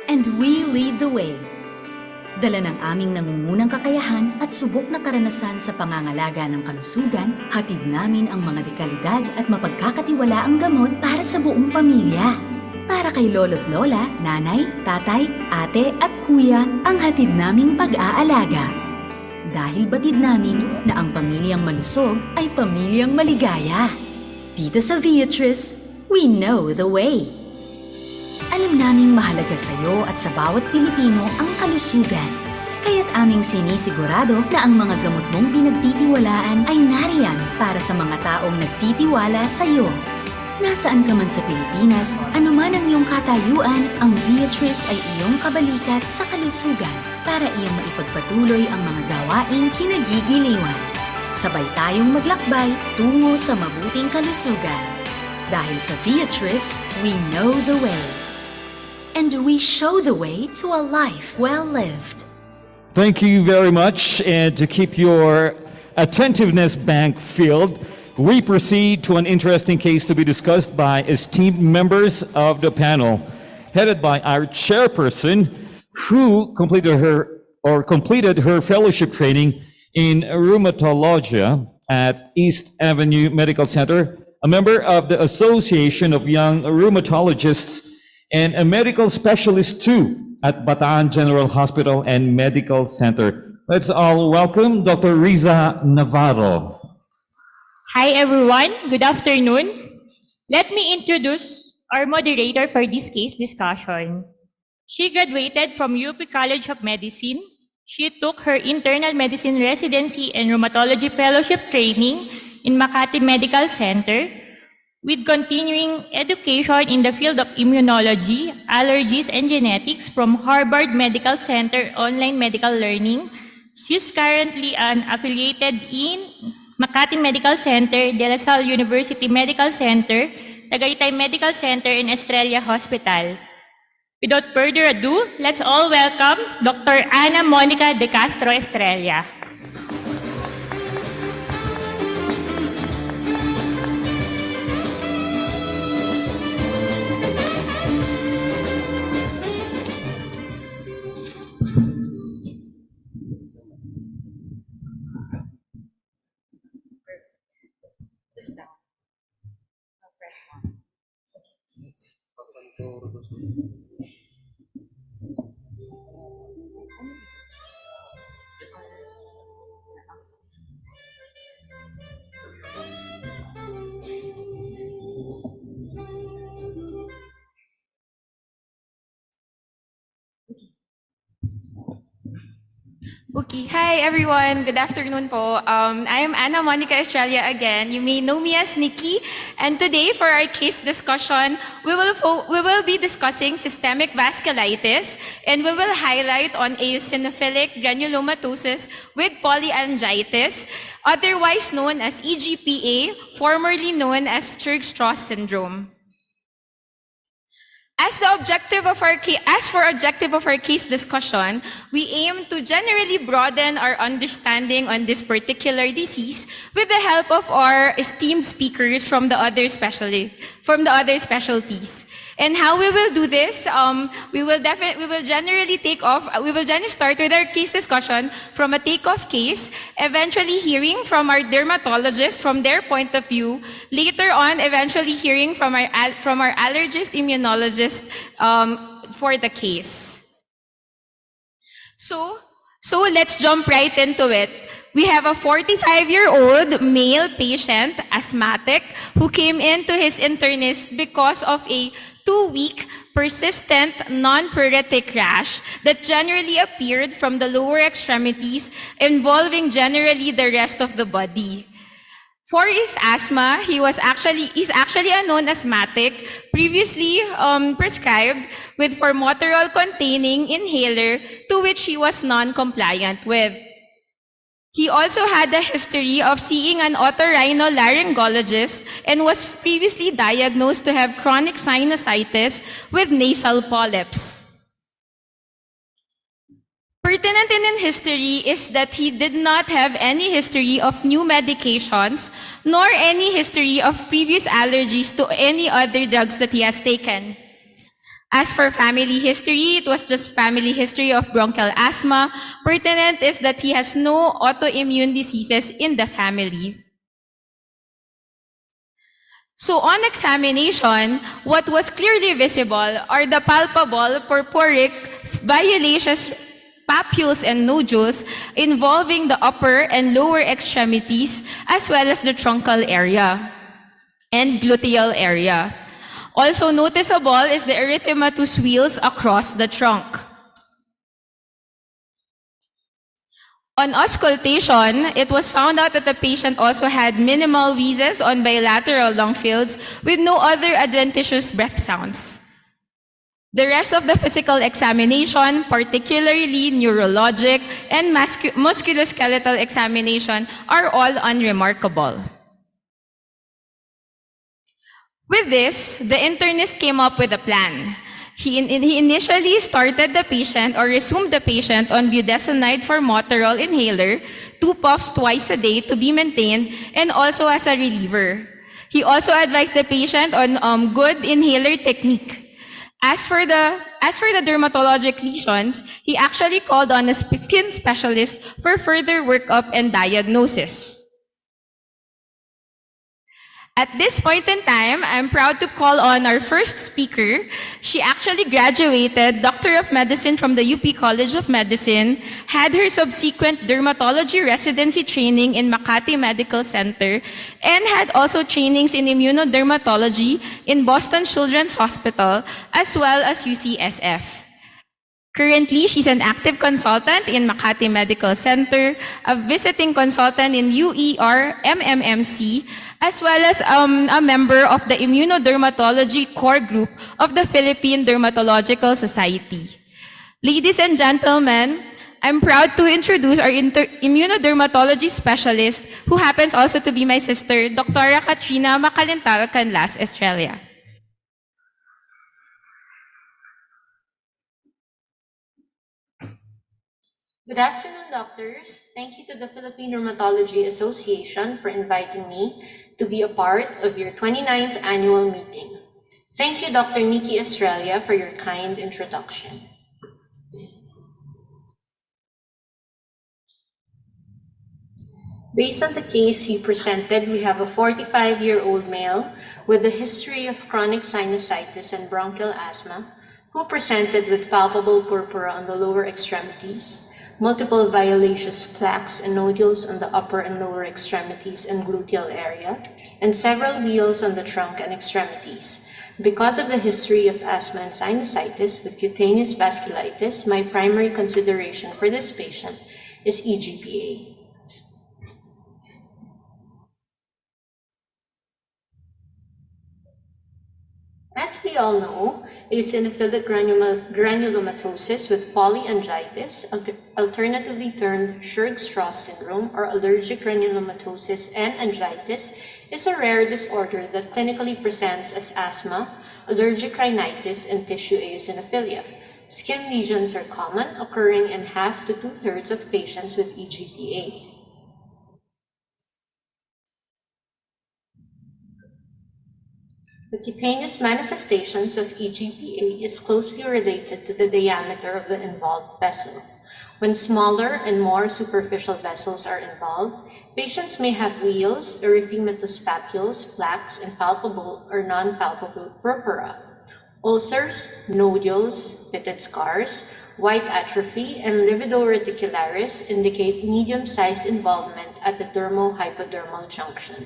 And we lead the way. Dala ng aming nangungunang kakayahan at subok na karanasan sa pangangalaga ng kalusugan, hatid namin ang mga dekalidad at mapagkakatiwalaang gamot para sa buong pamilya. Para kay lolo't lola, nanay, tatay, ate at kuya ang hatid naming pag-aalaga. Dahil batid namin na ang pamilyang malusog ay pamilyang maligaya. Dito sa Beatrice, we know the way. Alam naming mahalaga sa iyo at sa bawat Pilipino ang kalusugan. Kaya't aming sinisigurado na ang mga gamot mong pinagtitiwalaan ay nariyan para sa mga taong nagtitiwala sa iyo. Nasaan ka man sa Pilipinas, anuman ang iyong katayuan, ang Beatrice ay iyong kabalikat sa kalusugan para iyong maipagpatuloy ang mga gawaing kinagigiliwan. Sabay tayong maglakbay tungo sa mabuting kalusugan. Dahil sa Beatrice, we know the way. And we show the way to a life well lived. Thank you very much. And to keep your attentiveness bank filled, we proceed to an interesting case to be discussed by esteemed members of the panel, headed by our chairperson, who completed her fellowship training in rheumatology at East Avenue Medical Center, a member of the Association of Young Rheumatologists, and a medical specialist too at Bataan General Hospital and Medical Center. Let's all welcome Dr. Riza Navarro. Hi everyone, good afternoon. Let me introduce our moderator for this case discussion. She graduated from UP College of Medicine. She took her internal medicine residency and rheumatology fellowship training in Makati Medical Center with continuing education in the field of immunology, allergies, and genetics from Harvard Medical Center online medical learning. She's currently affiliated in Makati Medical Center, De La Salle University Medical Center, Tagaytay Medical Center, and Estrella Hospital. Without further ado, let's all welcome Dr. Ana Monica de Castro Estrella. Okay. Hi, everyone. Good afternoon po. I am Anna Monica Estrella again. You may know me as Nikki. And today, for our case discussion, we will be discussing systemic vasculitis, and we will highlight on eosinophilic granulomatosis with polyangiitis, otherwise known as EGPA, formerly known as Churg-Strauss syndrome. As for objective of our case discussion, we aim to generally broaden our understanding on this particular disease with the help of our esteemed speakers from the other specialties. And how we will do this, we will generally start with our case discussion from a takeoff case, eventually hearing from our dermatologist from their point of view, later on eventually hearing from our allergist immunologist for the case. So let's jump right into it. We have a 45-year-old male patient, asthmatic, who came into his internist because of a 2-week persistent non-pruritic rash that generally appeared from the lower extremities, involving generally the rest of the body. For his asthma, he's actually a known asthmatic, previously prescribed with formoterol-containing inhaler, to which he was non-compliant with. He also had a history of seeing an otorhinolaryngologist and was previously diagnosed to have chronic sinusitis with nasal polyps. Pertinent in history is that he did not have any history of new medications, nor any history of previous allergies to any other drugs that he has taken. As for family history, it was just family history of bronchial asthma. Pertinent is that he has no autoimmune diseases in the family. So on examination, what was clearly visible are the palpable purpuric violaceous papules and nodules involving the upper and lower extremities, as well as the truncal area and gluteal area. Also noticeable is the erythematous wheals across the trunk. On auscultation, it was found out that the patient also had minimal wheezes on bilateral lung fields with no other adventitious breath sounds. The rest of the physical examination, particularly neurologic and musculoskeletal examination, are all unremarkable. With this, the internist came up with a plan. He initially started the patient or resumed the patient on budesonide formoterol inhaler, 2 puffs twice a day to be maintained, and also as a reliever. He also advised the patient on good inhaler technique. As for the dermatologic lesions, he actually called on a skin specialist for further workup and diagnosis. At this point in time, I'm proud to call on our first speaker. She actually graduated Doctor of Medicine from the UP College of Medicine, had her subsequent dermatology residency training in Makati Medical Center, and had also trainings in immunodermatology in Boston Children's Hospital, as well as UCSF. Currently, she's an active consultant in Makati Medical Center, a visiting consultant in UER MMMC, as well as a member of the Immunodermatology Core Group of the Philippine Dermatological Society. Ladies and gentlemen, I'm proud to introduce our immunodermatology specialist, who happens also to be my sister, Dr. Katrina Macalintal Canlas Estrella. Good afternoon, doctors. Thank you to the Philippine Rheumatology Association for inviting me to be a part of your 29th annual meeting. Thank you, Dr. Nikki Estrella, for your kind introduction. Based on the case he presented, we have a 45-year-old male with a history of chronic sinusitis and bronchial asthma who presented with palpable purpura on the lower extremities, multiple violaceous plaques and nodules on the upper and lower extremities and gluteal area, and several wheals on the trunk and extremities. Because of the history of asthma and sinusitis with cutaneous vasculitis, my primary consideration for this patient is EGPA. As we all know, eosinophilic granulomatosis with polyangiitis, alternatively termed Scherg-Strauss syndrome, or allergic granulomatosis and angiitis, is a rare disorder that clinically presents as asthma, allergic rhinitis, and tissue eosinophilia. Skin lesions are common, occurring in half to two-thirds of patients with EGPA. The cutaneous manifestations of EGPA is closely related to the diameter of the involved vessel. When smaller and more superficial vessels are involved, patients may have wheals, erythematous papules, plaques, and palpable or non-palpable purpura. Ulcers, nodules, pitted scars, white atrophy, and livido reticularis indicate medium-sized involvement at the dermo-hypodermal junction.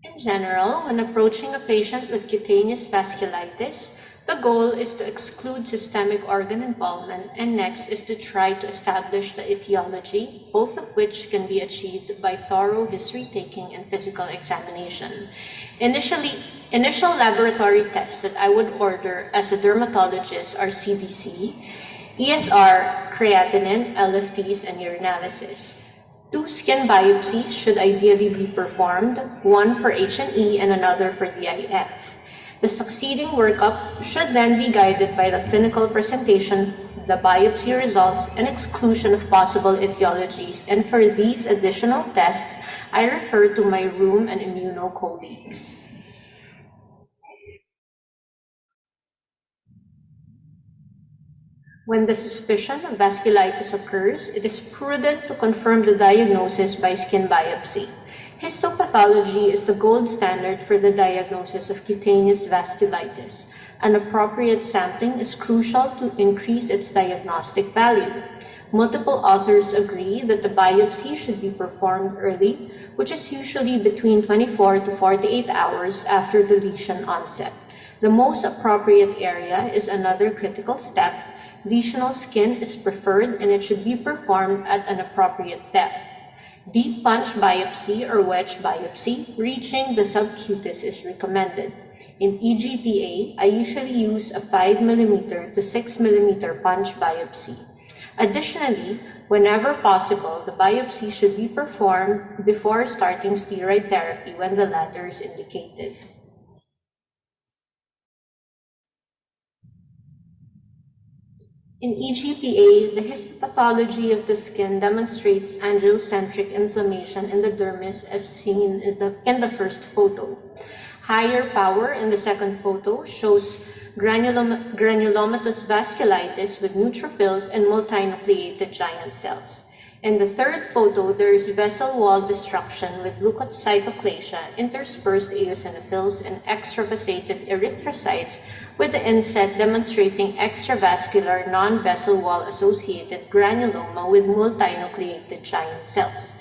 In general, when approaching a patient with cutaneous vasculitis, the goal is to exclude systemic organ involvement, and next is to try to establish the etiology, both of which can be achieved by thorough history taking and physical examination. Initial laboratory tests that I would order as a dermatologist are CBC, ESR, creatinine, LFTs, and urinalysis. 2 skin biopsies should ideally be performed, one for H&E and another for DIF. The succeeding workup should then be guided by the clinical presentation, the biopsy results, and exclusion of possible etiologies, and for these additional tests, I refer to my rheum and immuno colleagues. When the suspicion of vasculitis occurs, it is prudent to confirm the diagnosis by skin biopsy. Histopathology is the gold standard for the diagnosis of cutaneous vasculitis. An appropriate sampling is crucial to increase its diagnostic value. Multiple authors agree that the biopsy should be performed early, which is usually between 24 to 48 hours after the lesion onset. The most appropriate area is another critical step. Lesional skin is preferred and it should be performed at an appropriate depth. Deep punch biopsy or wedge biopsy reaching the subcutis is recommended. In EGPA, I usually use a 5 mm to 6 mm punch biopsy. Additionally, whenever possible, the biopsy should be performed before starting steroid therapy when the latter is indicated. In EGPA, the histopathology of the skin demonstrates angiocentric inflammation in the dermis as seen in the first photo. Higher power in the second photo shows granulomatous vasculitis with neutrophils and multinucleated giant cells. In the third photo, there is vessel wall destruction with leukocytoclasia, interspersed eosinophils, and extravasated erythrocytes, with the inset demonstrating extravascular non-vessel wall associated granuloma with multinucleated giant cells.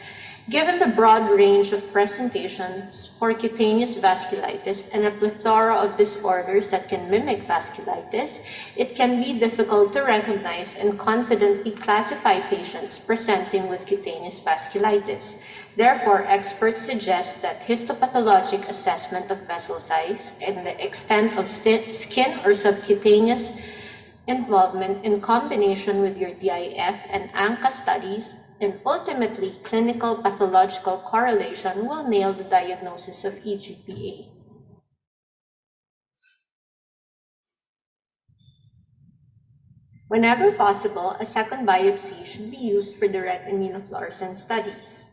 Given the broad range of presentations for cutaneous vasculitis and a plethora of disorders that can mimic vasculitis, it can be difficult to recognize and confidently classify patients presenting with cutaneous vasculitis. Therefore, experts suggest that histopathologic assessment of vessel size and the extent of skin or subcutaneous involvement in combination with your DIF and ANCA studies and ultimately clinical pathological correlation will nail the diagnosis of EGPA. Whenever possible, a second biopsy should be used for direct immunofluorescence studies.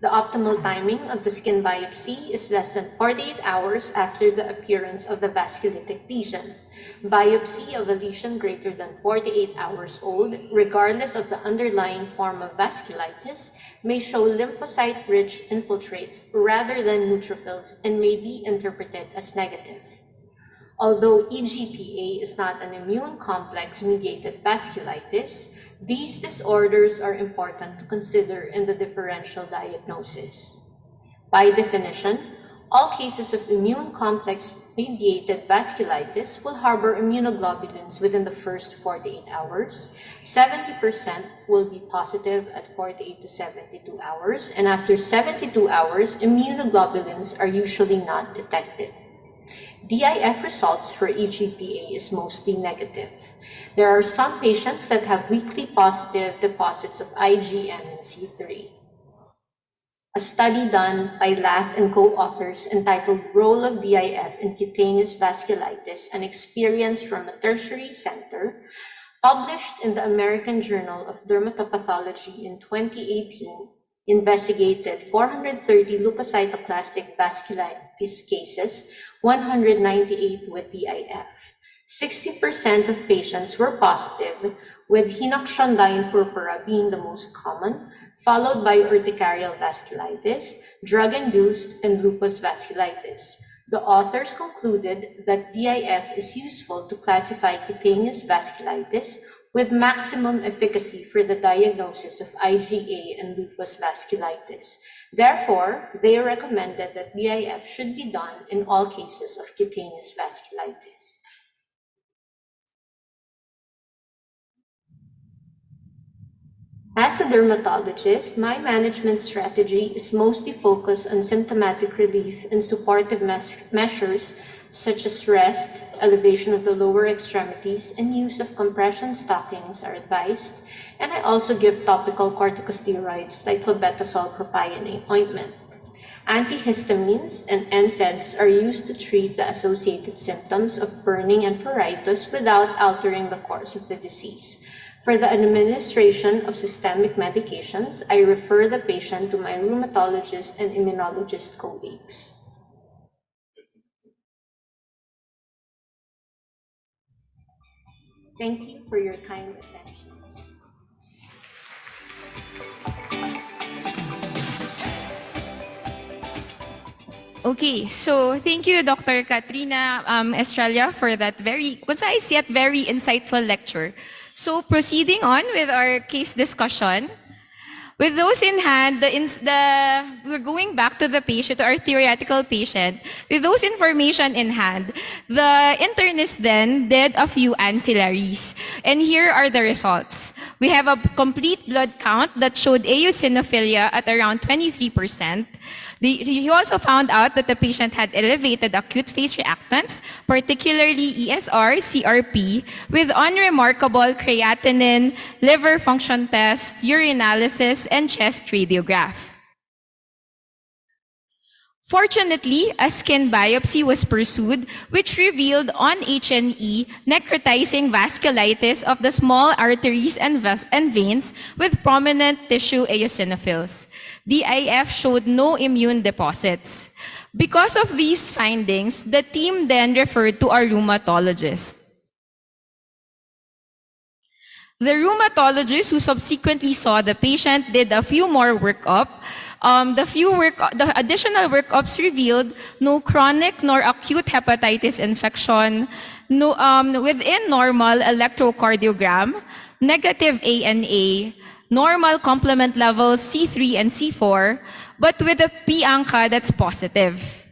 The optimal timing of the skin biopsy is less than 48 hours after the appearance of the vasculitic lesion. Biopsy of a lesion greater than 48 hours old, regardless of the underlying form of vasculitis, may show lymphocyte-rich infiltrates rather than neutrophils and may be interpreted as negative. Although EGPA is not an immune complex-mediated vasculitis, these disorders are important to consider in the differential diagnosis. By definition, All cases of immune complex mediated vasculitis will harbor immunoglobulins within the first 48 hours. 70% will be positive at 48 to 72 hours, and after 72 hours, immunoglobulins are usually not detected. DIF results for EGPA is mostly negative. There are some patients that have weakly positive deposits of IgM and C3. A study done by Lath and co-authors entitled Role of DIF in Cutaneous Vasculitis, an Experience from a Tertiary Center, published in the American Journal of Dermatopathology in 2018, investigated 430 leukocytoclastic vasculitis cases, 198 with DIF. 60% of patients were positive, with henoch-Schondine purpura being the most common, followed by urticarial vasculitis, drug-induced, and lupus vasculitis. The authors concluded that DIF is useful to classify cutaneous vasculitis with maximum efficacy for the diagnosis of IgA and lupus vasculitis. Therefore, they recommended that DIF should be done in all cases of cutaneous vasculitis. As a dermatologist, my management strategy is mostly focused on symptomatic relief and supportive measures such as rest, elevation of the lower extremities, and use of compression stockings are advised, and I also give topical corticosteroids like clobetasol propionate ointment. Antihistamines and NSAIDs are used to treat the associated symptoms of burning and pruritus without altering the course of the disease. For the administration of systemic medications, I refer the patient to my rheumatologist and immunologist colleagues. Thank you for your kind attention. Okay, so thank you, Dr. Katrina Estrella, for that very concise yet very insightful lecture. So proceeding on with our case discussion, with those in hand, we're going back to the patient, to our theoretical patient. With those information in hand, the internist then did a few ancillaries. And here are the results. We have a complete blood count that showed eosinophilia at around 23%. He also found out that the patient had elevated acute phase reactants, particularly ESR, CRP, with unremarkable creatinine, liver function test, urinalysis, and chest radiograph. Fortunately, a skin biopsy was pursued, which revealed on H&E necrotizing vasculitis of the small arteries and veins with prominent tissue eosinophils. DIF showed no immune deposits. Because of these findings, the team then referred to our rheumatologist. The rheumatologist who subsequently saw the patient did a few more workup. The additional workups revealed no chronic nor acute hepatitis infection, within normal electrocardiogram, negative ANA, normal complement levels C3 and C4, but with a P-ANCA that's positive.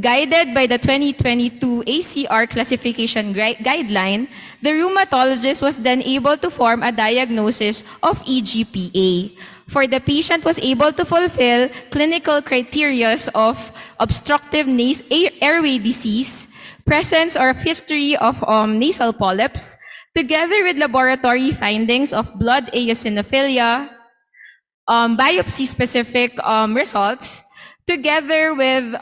Guided by the 2022 ACR classification guideline, the rheumatologist was then able to form a diagnosis of EGPA. For the patient was able to fulfill clinical criteria of obstructive airway disease, presence or history of nasal polyps, together with laboratory findings of blood eosinophilia, biopsy-specific results, together with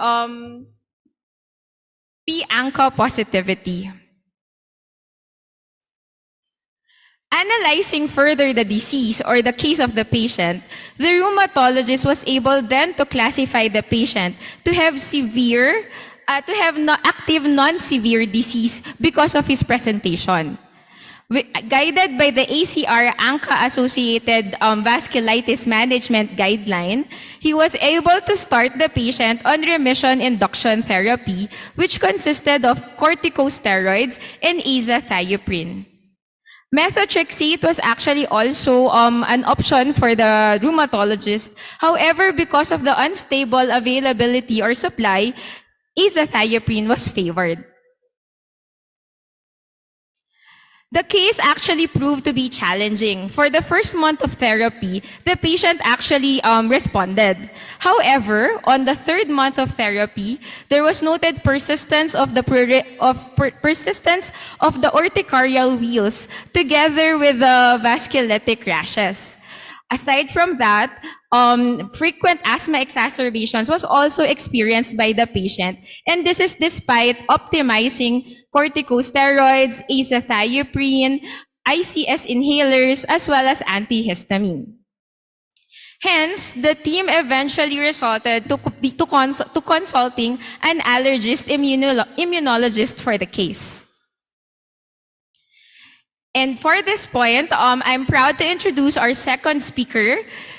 P-ANCA positivity. Analyzing further the disease or the case of the patient, the rheumatologist was able then to classify the patient to have severe, active non-severe disease because of his presentation. Guided by the ACR ANCA-associated vasculitis management guideline, he was able to start the patient on remission induction therapy, which consisted of corticosteroids and azathioprine. Methotrexate was actually also an option for the rheumatologist. However, because of the unstable availability or supply, azathioprine was favored. The case actually proved to be challenging. For the first month of therapy, the patient actually responded. However, on the third month of therapy, there was noted persistence of the persistence of the urticarial wheals together with the vasculitic rashes. Aside from that, frequent asthma exacerbations was also experienced by the patient, and this is despite optimizing corticosteroids, azathioprine, ICS inhalers, as well as antihistamine. Hence, the team eventually resorted to consulting an allergist immunologist for the case. And for this point, I'm proud to introduce our second speaker.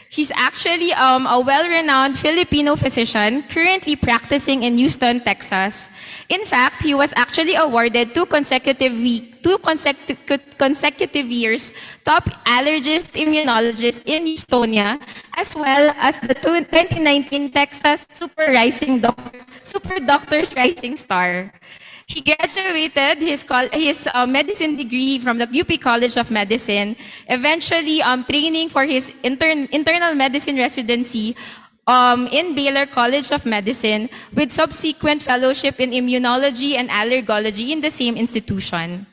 He's actually a well-renowned Filipino physician currently practicing in Houston, Texas. In fact, he was actually awarded two consecutive years top allergist immunologist in Houstonia, as well as the 2019 Texas Super Doctors Rising Star. He graduated his medicine degree from the UP College of Medicine, eventually training for his internal medicine residency in Baylor College of Medicine, with subsequent fellowship in immunology and allergology in the same institution.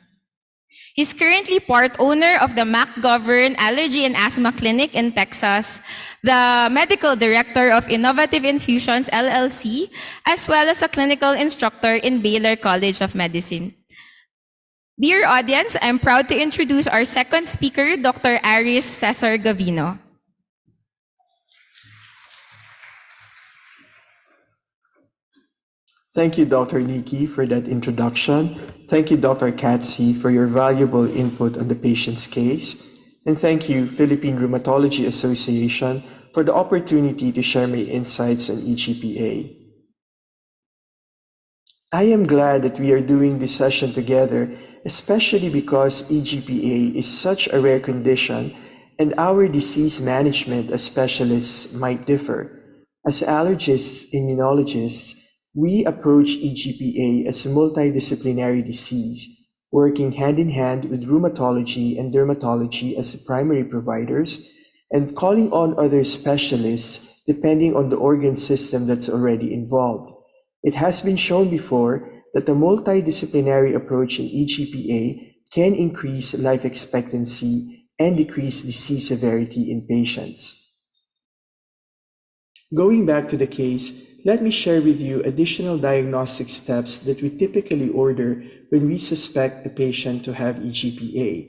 He's currently part owner of the McGovern Allergy and Asthma Clinic in Texas, the medical director of Innovative Infusions LLC, as well as a clinical instructor in Baylor College of Medicine. Dear audience, I'm proud to introduce our second speaker, Dr. Aris Cesar Gavino. Thank you, Dr. Nikki, for that introduction. Thank you, Dr. Katsi, for your valuable input on the patient's case. And thank you, Philippine Rheumatology Association, for the opportunity to share my insights on EGPA. I am glad that we are doing this session together, especially because EGPA is such a rare condition and our disease management as specialists might differ. As allergists, immunologists, we approach EGPA as a multidisciplinary disease, working hand in hand with rheumatology and dermatology as primary providers, and calling on other specialists depending on the organ system that's already involved. It has been shown before that the multidisciplinary approach in EGPA can increase life expectancy and decrease disease severity in patients. Going back to the case, let me share with you additional diagnostic steps that we typically order when we suspect a patient to have EGPA.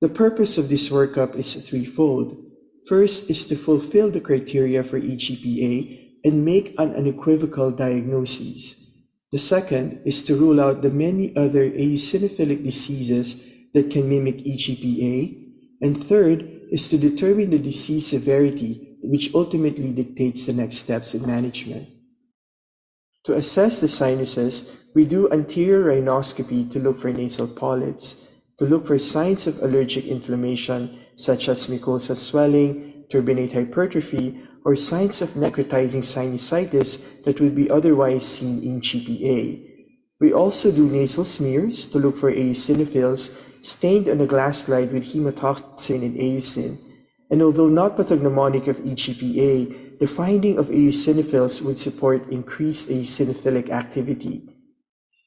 The purpose of this workup is threefold. First is to fulfill the criteria for EGPA and make an unequivocal diagnosis. The second is to rule out the many other eosinophilic diseases that can mimic EGPA. And third is to determine the disease severity, which ultimately dictates the next steps in management. To assess the sinuses, we do anterior rhinoscopy to look for nasal polyps, to look for signs of allergic inflammation such as mucosal swelling, turbinate hypertrophy, or signs of necrotizing sinusitis that would be otherwise seen in GPA. We also do nasal smears to look for eosinophils stained on a glass slide with hemotoxin and eosin. And although not pathognomonic of EGPA, the finding of eosinophils would support increased eosinophilic activity.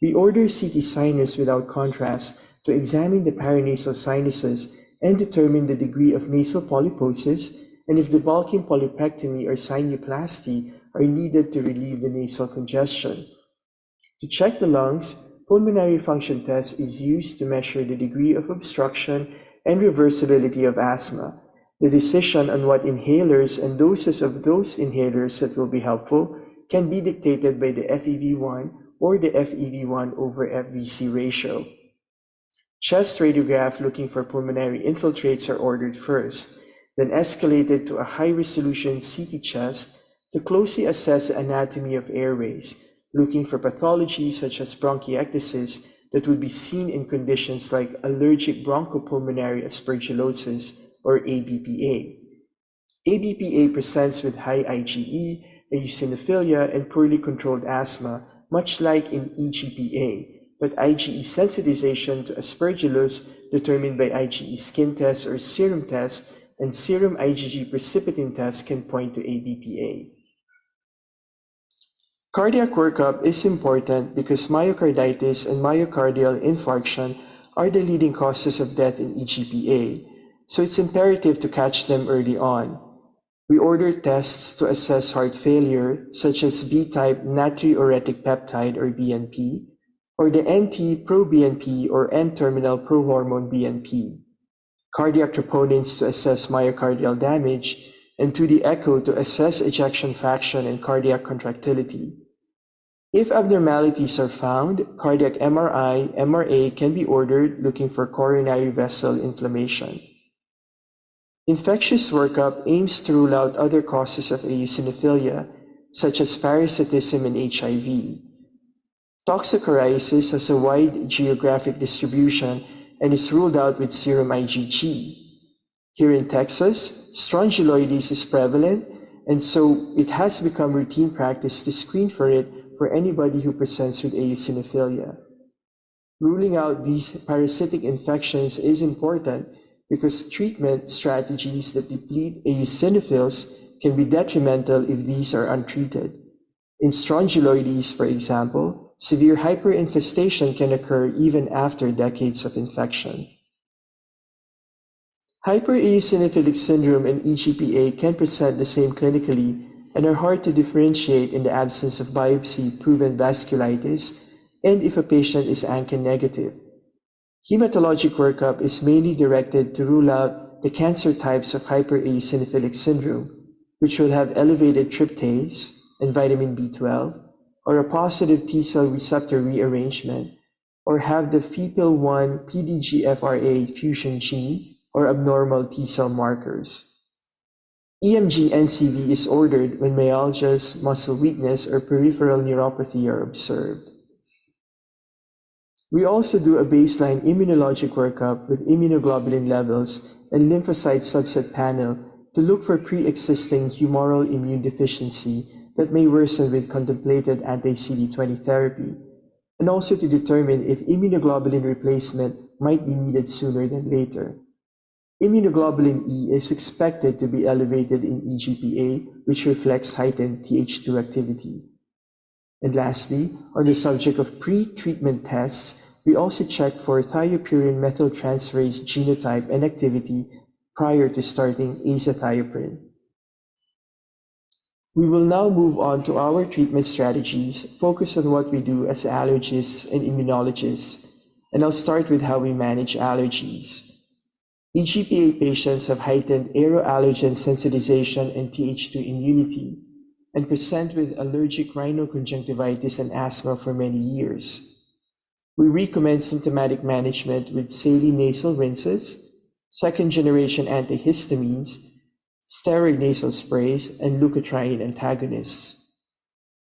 We order CT sinus without contrast to examine the paranasal sinuses and determine the degree of nasal polyposis and if the bulking polypectomy or sinuplasty are needed to relieve the nasal congestion. To check the lungs, pulmonary function test is used to measure the degree of obstruction and reversibility of asthma. The decision on what inhalers and doses of those inhalers that will be helpful can be dictated by the FEV1 or the FEV1 over FVC ratio. Chest radiograph looking for pulmonary infiltrates are ordered first, then escalated to a high-resolution CT chest to closely assess the anatomy of airways, looking for pathology such as bronchiectasis, that would be seen in conditions like allergic bronchopulmonary aspergillosis or ABPA. ABPA presents with high IgE, eosinophilia, and poorly controlled asthma, much like in EGPA, but IgE sensitization to aspergillus determined by IgE skin tests or serum tests and serum IgG precipitin tests can point to ABPA. Cardiac workup is important because myocarditis and myocardial infarction are the leading causes of death in EGPA, so it's imperative to catch them early on. We order tests to assess heart failure, such as B-type natriuretic peptide or BNP, or the NT-proBNP or N-terminal prohormone BNP, cardiac troponins to assess myocardial damage, and 2D echo to assess ejection fraction and cardiac contractility. If abnormalities are found, cardiac MRI, MRA can be ordered looking for coronary vessel inflammation. Infectious workup aims to rule out other causes of eosinophilia, such as parasitism and HIV. Toxocariasis has a wide geographic distribution and is ruled out with serum IgG. Here in Texas, strongyloides is prevalent, and so it has become routine practice to screen for it for anybody who presents with eosinophilia. Ruling out these parasitic infections is important because treatment strategies that deplete eosinophils can be detrimental if these are untreated. In strongyloides, for example, severe hyperinfestation can occur even after decades of infection. Hypereosinophilic syndrome and EGPA can present the same clinically and are hard to differentiate in the absence of biopsy-proven vasculitis and if a patient is ANCA negative. Hematologic workup is mainly directed to rule out the cancer types of hypereosinophilic syndrome, which will have elevated tryptase and vitamin B12, or a positive T-cell receptor rearrangement, or have the FEPL1 PDGFRA fusion gene, or abnormal T-cell markers. EMG NCV is ordered when myalgias, muscle weakness, or peripheral neuropathy are observed. We also do a baseline immunologic workup with immunoglobulin levels and lymphocyte subset panel to look for pre-existing humoral immune deficiency that may worsen with contemplated anti-CD20 therapy, and also to determine if immunoglobulin replacement might be needed sooner than later. Immunoglobulin E is expected to be elevated in EGPA, which reflects heightened Th2 activity. And lastly, on the subject of pre-treatment tests, we also check for thiopurine methyltransferase genotype and activity prior to starting azathioprine. We will now move on to our treatment strategies, focused on what we do as allergists and immunologists, and I'll start with how we manage allergies. EGPA patients have heightened aeroallergen sensitization and Th2 immunity, and present with allergic rhinoconjunctivitis and asthma for many years. We recommend symptomatic management with saline nasal rinses, second-generation antihistamines, steroid nasal sprays, and leukotriene antagonists.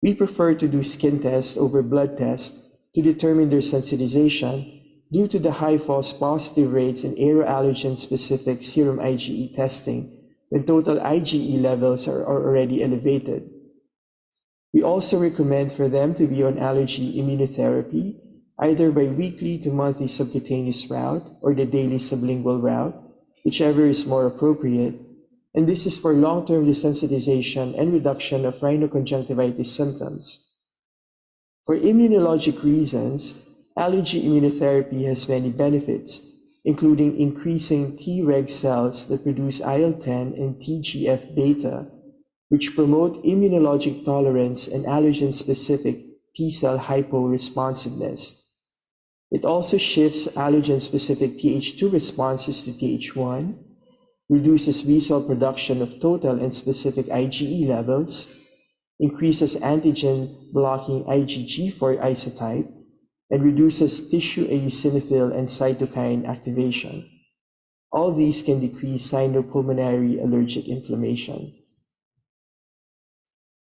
We prefer to do skin tests over blood tests to determine their sensitization due to the high false positive rates in aeroallergen-specific serum IgE testing when total IgE levels are already elevated. We also recommend for them to be on allergy immunotherapy, either by weekly to monthly subcutaneous route or the daily sublingual route, whichever is more appropriate, and this is for long-term desensitization and reduction of rhinoconjunctivitis symptoms. For immunologic reasons, allergy immunotherapy has many benefits, including increasing Treg cells that produce IL-10 and TGF-beta, which promote immunologic tolerance and allergen-specific T-cell hyporesponsiveness. It also shifts allergen-specific Th2 responses to Th1, reduces B-cell production of total and specific IgE levels, increases antigen-blocking IgG4 isotype, and reduces tissue eosinophil and cytokine activation. All these can decrease sinopulmonary allergic inflammation.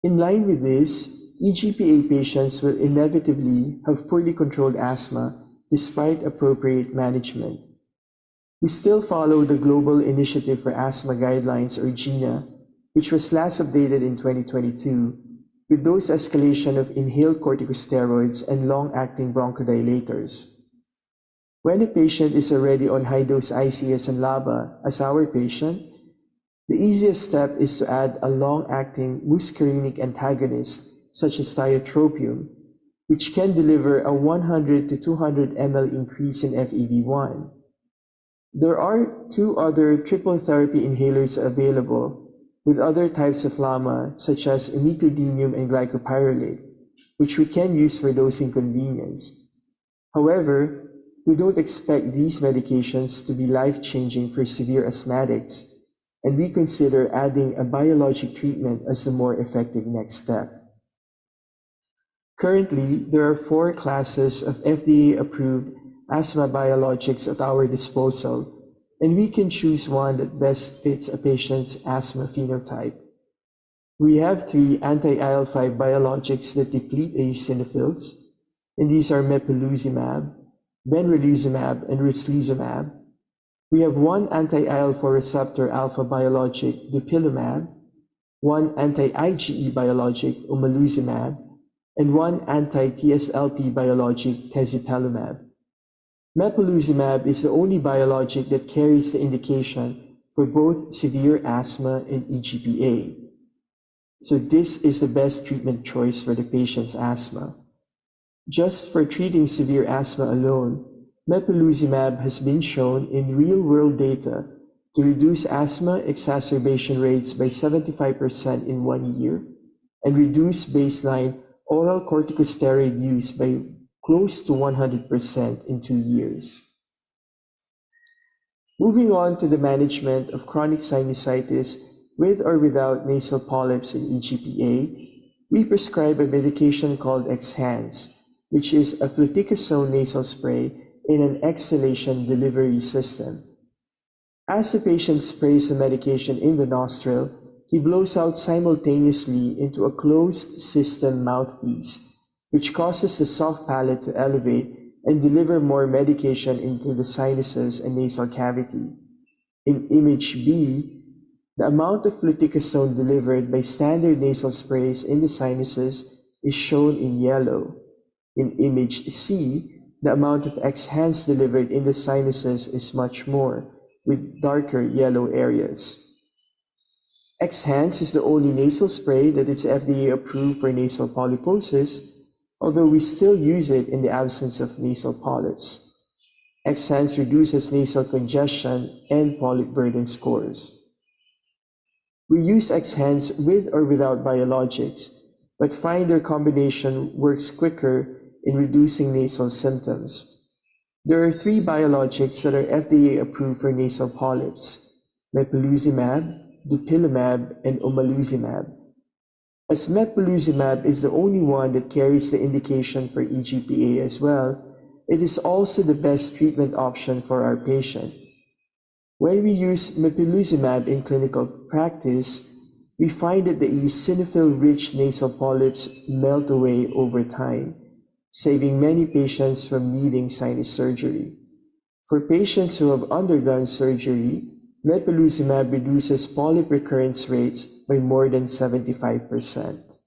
In line with this, EGPA patients will inevitably have poorly controlled asthma despite appropriate management. We still follow the Global Initiative for Asthma Guidelines, or GINA, which was last updated in 2022, with dose escalation of inhaled corticosteroids and long-acting bronchodilators. When a patient is already on high-dose ICS and LABA, as our patient, the easiest step is to add a long-acting muscarinic antagonist, such as tiotropium, which can deliver a 100 to 200 ml increase in FEV1. There are 2 other triple therapy inhalers available with other types of LAMA, such as imiclidinium and glycopyrrolate, which we can use for dosing convenience. However, we don't expect these medications to be life-changing for severe asthmatics, and we consider adding a biologic treatment as the more effective next step. Currently, there are 4 classes of FDA-approved asthma biologics at our disposal, and we can choose one that best fits a patient's asthma phenotype. We have 3 anti-IL-5 biologics that deplete eosinophils, and these are mepolizumab, benralizumab, and rislizumab. We have 1 anti-IL-4 receptor alpha biologic, dupilumab, 1 anti-IgE biologic, omalizumab, and 1 anti-TSLP biologic, tezepelumab. Mepolizumab is the only biologic that carries the indication for both severe asthma and EGPA. So this is the best treatment choice for the patient's asthma. Just for treating severe asthma alone, mepolizumab has been shown in real-world data to reduce asthma exacerbation rates by 75% in 1 year and reduce baseline oral corticosteroid use by close to 100% in 2 years. Moving on to the management of chronic sinusitis with or without nasal polyps and EGPA, we prescribe a medication called Xhans, which is a fluticasone nasal spray in an exhalation delivery system. As the patient sprays the medication in the nostril, he blows out simultaneously into a closed system mouthpiece, which causes the soft palate to elevate and deliver more medication into the sinuses and nasal cavity. In image B, the amount of fluticasone delivered by standard nasal sprays in the sinuses is shown in yellow. In image C, the amount of Xhans delivered in the sinuses is much more, with darker yellow areas. Xhans is the only nasal spray that is FDA approved for nasal polyposis, although we still use it in the absence of nasal polyps. Xhans reduces nasal congestion and polyp burden scores. We use Xhans with or without biologics, but find their combination works quicker in reducing nasal symptoms. There are 3 biologics that are FDA approved for nasal polyps: mepolizumab, dupilumab, and omalizumab. As mepolizumab is the only one that carries the indication for EGPA as well, it is also the best treatment option for our patient. When we use mepolizumab in clinical practice, we find that the eosinophil-rich nasal polyps melt away over time, saving many patients from needing sinus surgery. For patients who have undergone surgery, mepolizumab reduces polyp recurrence rates by more than 75%.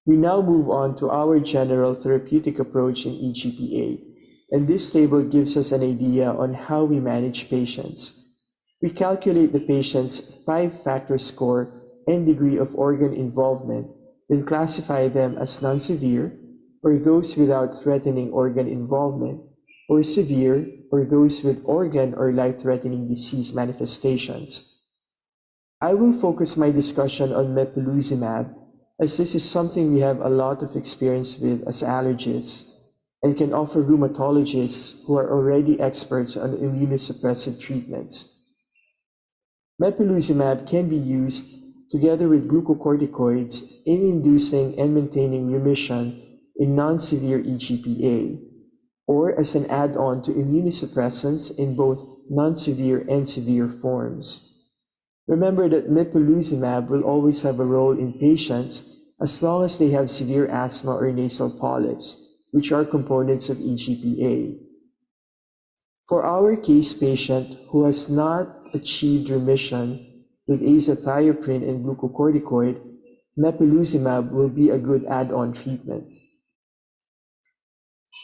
We now move on to our general therapeutic approach in EGPA, and this table gives us an idea on how we manage patients. We calculate the patient's 5-factor score and degree of organ involvement, then classify them as non-severe, or those without threatening organ involvement, or severe, or those with organ or life-threatening disease manifestations. I will focus my discussion on mepolizumab, as this is something we have a lot of experience with as allergists and can offer rheumatologists who are already experts on immunosuppressive treatments. Mepolizumab can be used together with glucocorticoids in inducing and maintaining remission in non-severe EGPA, or as an add-on to immunosuppressants in both non-severe and severe forms. Remember that mepolizumab will always have a role in patients as long as they have severe asthma or nasal polyps, which are components of EGPA. For our case patient who has not achieved remission with azathioprine and glucocorticoid, mepolizumab will be a good add-on treatment.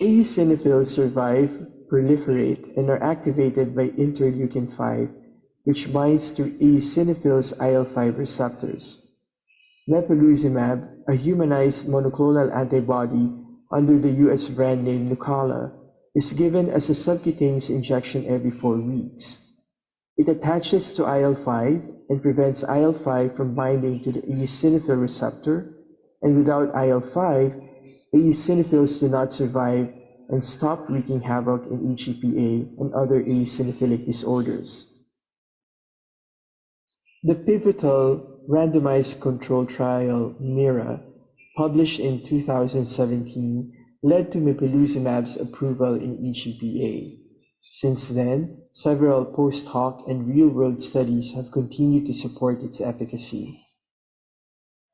Eosinophils survive, proliferate, and are activated by interleukin-5, which binds to eosinophils IL-5 receptors. Mepolizumab, a humanized monoclonal antibody under the US brand name Nucala, is given as a subcutaneous injection every 4 weeks. It attaches to IL-5 and prevents IL-5 from binding to the eosinophil receptor, and without IL-5, eosinophils do not survive and stop wreaking havoc in EGPA and other eosinophilic disorders. The pivotal randomized controlled trial MIRA, published in 2017, led to mepolizumab's approval in EGPA. Since then, several post-hoc and real-world studies have continued to support its efficacy.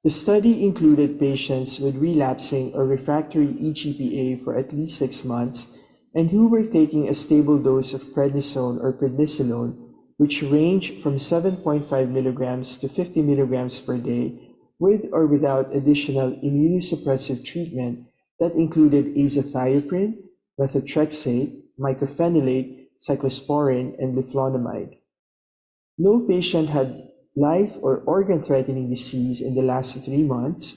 The study included patients with relapsing or refractory EGPA for at least 6 months and who were taking a stable dose of prednisone or prednisolone, which ranged from 7.5 milligrams to 50 milligrams per day, with or without additional immunosuppressive treatment that included azathioprine, methotrexate, mycophenolate, cyclosporine, and leflunomide. No patient had life or organ-threatening disease in the last 3 months,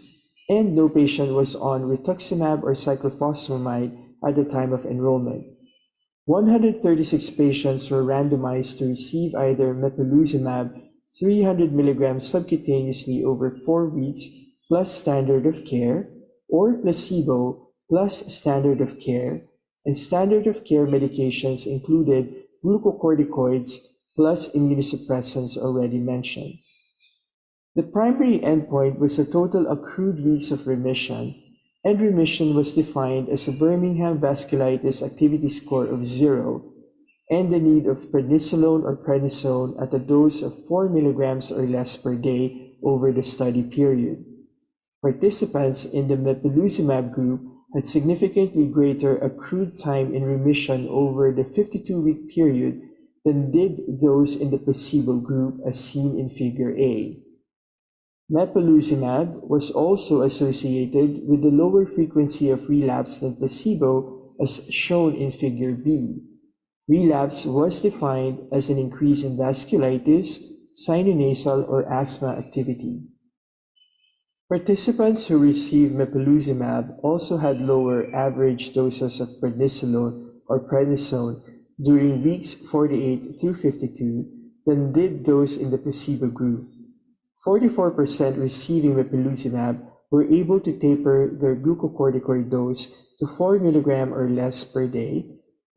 and no patient was on rituximab or cyclophosphamide at the time of enrollment. 136 patients were randomized to receive either mepolizumab 300 milligrams subcutaneously over 4 weeks plus standard of care, or placebo plus standard of care, and standard of care medications included glucocorticoids plus immunosuppressants already mentioned. The primary endpoint was the total accrued weeks of remission, and remission was defined as a Birmingham Vasculitis Activity Score of 0 and the need of prednisolone or prednisone at a dose of 4 milligrams or less per day over the study period. Participants in the mepolizumab group had significantly greater accrued time in remission over the 52-week period than did those in the placebo group, as seen in Figure A. Mepolizumab was also associated with the lower frequency of relapse than placebo, as shown in Figure B. Relapse was defined as an increase in vasculitis, sinonasal, or asthma activity. Participants who received mepolizumab also had lower average doses of prednisolone or prednisone during weeks 48 through 52 than did those in the placebo group. 44% receiving mepolizumab were able to taper their glucocorticoid dose to 4 milligram or less per day,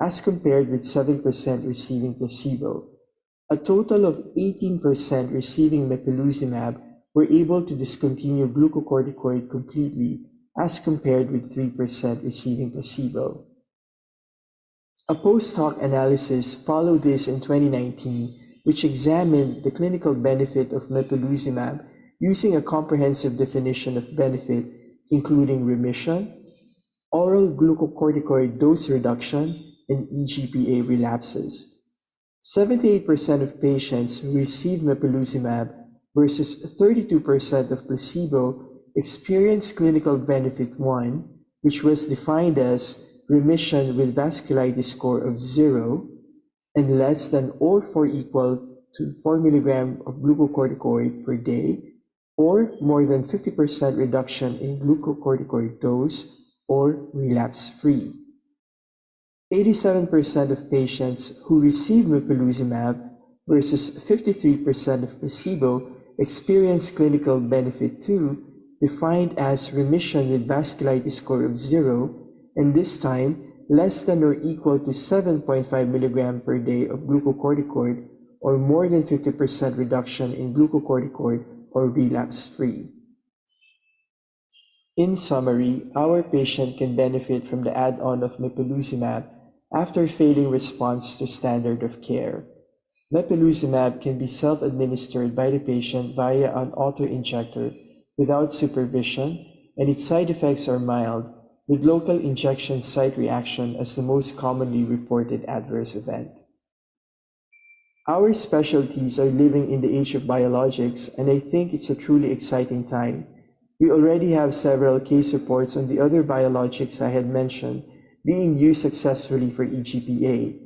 as compared with 7% receiving placebo. A total of 18% receiving mepolizumab were able to discontinue glucocorticoid completely, as compared with 3% receiving placebo. A post-hoc analysis followed this in 2019, which examined the clinical benefit of mepolizumab using a comprehensive definition of benefit, including remission, oral glucocorticoid dose reduction, and EGPA relapses. 78% of patients who received mepolizumab versus 32% of placebo experienced clinical benefit 1, which was defined as remission with vasculitis score of 0 and less than or equal to 4 milligram of glucocorticoid per day, or more than 50% reduction in glucocorticoid dose, or relapse-free. 87% of patients who received mepolizumab versus 53% of placebo experienced clinical benefit 2, defined as remission with vasculitis score of 0, and this time less than or equal to 7.5 milligram per day of glucocorticoid, or more than 50% reduction in glucocorticoid, or relapse-free. In summary, our patient can benefit from the add-on of mepolizumab after failing response to standard of care. Mepolizumab can be self-administered by the patient via an auto-injector without supervision, and its side effects are mild, with local injection site reaction as the most commonly reported adverse event. Our specialties are living in the age of biologics, and I think it's a truly exciting time. We already have several case reports on the other biologics I had mentioned being used successfully for EGPA.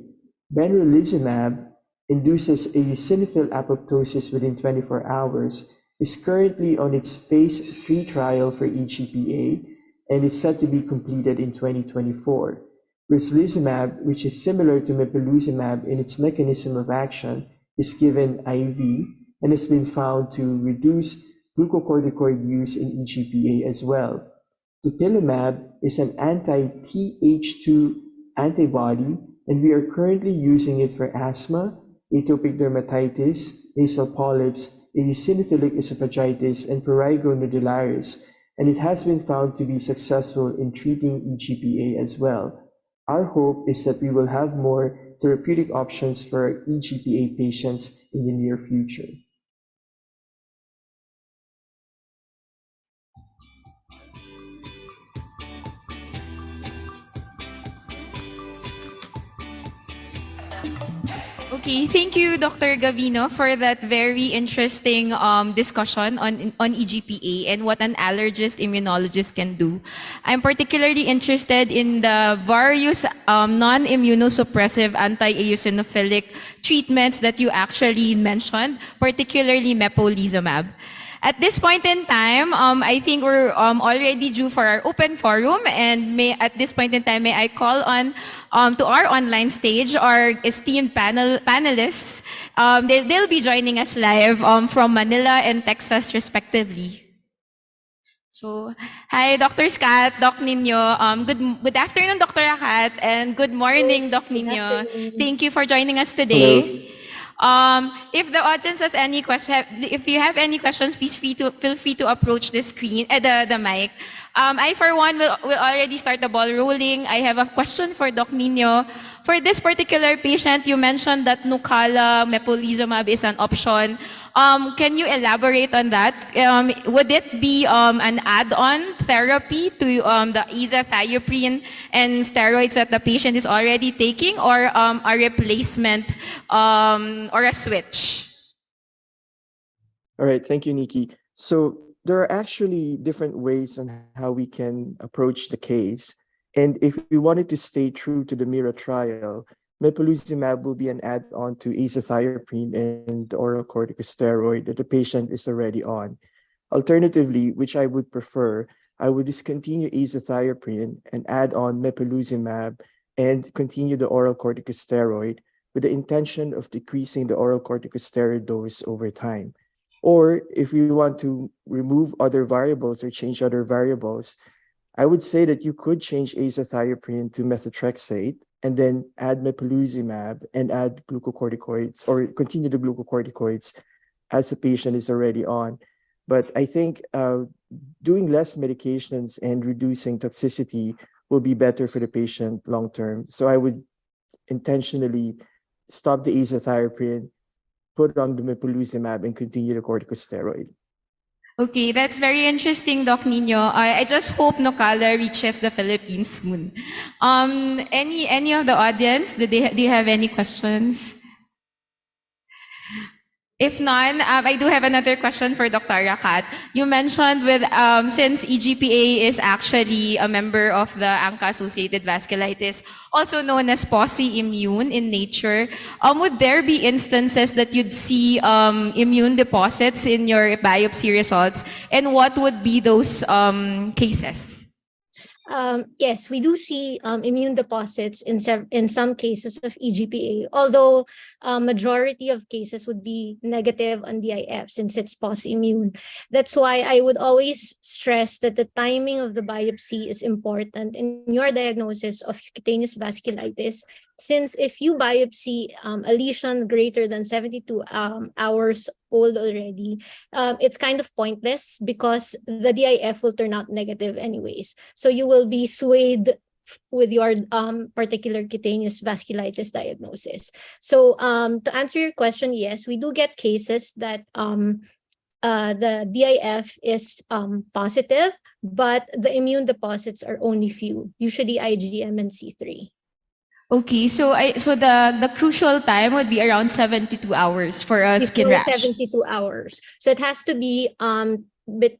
Benralizumab induces eosinophil apoptosis within 24 hours, is currently on its phase 3 trial for EGPA, and is set to be completed in 2024. Rislizumab, which is similar to mepolizumab in its mechanism of action, is given IV and has been found to reduce glucocorticoid use in EGPA as well. Dupilumab is an anti-Th2 antibody, and we are currently using it for asthma, atopic dermatitis, nasal polyps, eosinophilic esophagitis, and prurigo nodularis, and it has been found to be successful in treating EGPA as well. Our hope is that we will have more therapeutic options for EGPA patients in the near future. Okay, thank you, Dr. Gavino, for that very interesting discussion on EGPA and what an allergist immunologist can do. I'm particularly interested in the various non-immunosuppressive anti-eosinophilic treatments that you actually mentioned, particularly mepolizumab. At this point in time, I think we're already due for our open forum, and at this point in time, may I call on to our online stage our esteemed panelists. They'll be joining us live from Manila and Texas, respectively. So, hi, Dr. Scott, Doc Nino. Good afternoon, Dr. Akat, and good morning, Doc Nino. Thank you for joining us today. Hello. If the audience has any if you have any questions, please feel free to approach the screen, the mic. I, for one, will already start the ball rolling. I have a question for Doc Nino. For this particular patient, you mentioned that Nucala mepolizumab is an option. Can you elaborate on that? Would it be an add-on therapy to the azathioprine and steroids that the patient is already taking, or a replacement or a switch? All right, thank you, Nikki. So there are actually different ways on how we can approach the case. And if we wanted to stay true to the MIRA trial, mepolizumab will be an add-on to azathioprine and the oral corticosteroid that the patient is already on. Alternatively, which I would prefer, I would discontinue azathioprine and add on mepolizumab and continue the oral corticosteroid with the intention of decreasing the oral corticosteroid dose over time. Or if we want to remove other variables or change other variables, I would say that you could change azathioprine to methotrexate and then add mepolizumab and add glucocorticoids or continue the glucocorticoids as the patient is already on. But I think doing less medications and reducing toxicity will be better for the patient long term. So I would intentionally stop the azathioprine, put on the mepolizumab, and continue the corticosteroid. Okay, that's very interesting, Doc Nino. I just hope Nucala reaches the Philippines soon. Any of the audience, do you have any questions? If none, I do have another question for Dr. Rakat. You mentioned since EGPA is actually a member of the ANCA-associated vasculitis, also known as posi-immune in nature, would there be instances that you'd see immune deposits in your biopsy results? And what would be those cases? Yes, we do see immune deposits in some cases of EGPA, although majority of cases would be negative on DIF since it's post-immune. That's why I would always stress that the timing of the biopsy is important in your diagnosis of cutaneous vasculitis, since if you biopsy a lesion greater than 72 hours old already, it's kind of pointless because the DIF will turn out negative anyways. So you will be swayed with your particular cutaneous vasculitis diagnosis. So to answer your question, yes, we do get cases that the DIF is positive, but the immune deposits are only few, usually IgM and C3. Okay, so the crucial time would be around 72 hours for a skin Before rash. 72 hours. So it has to be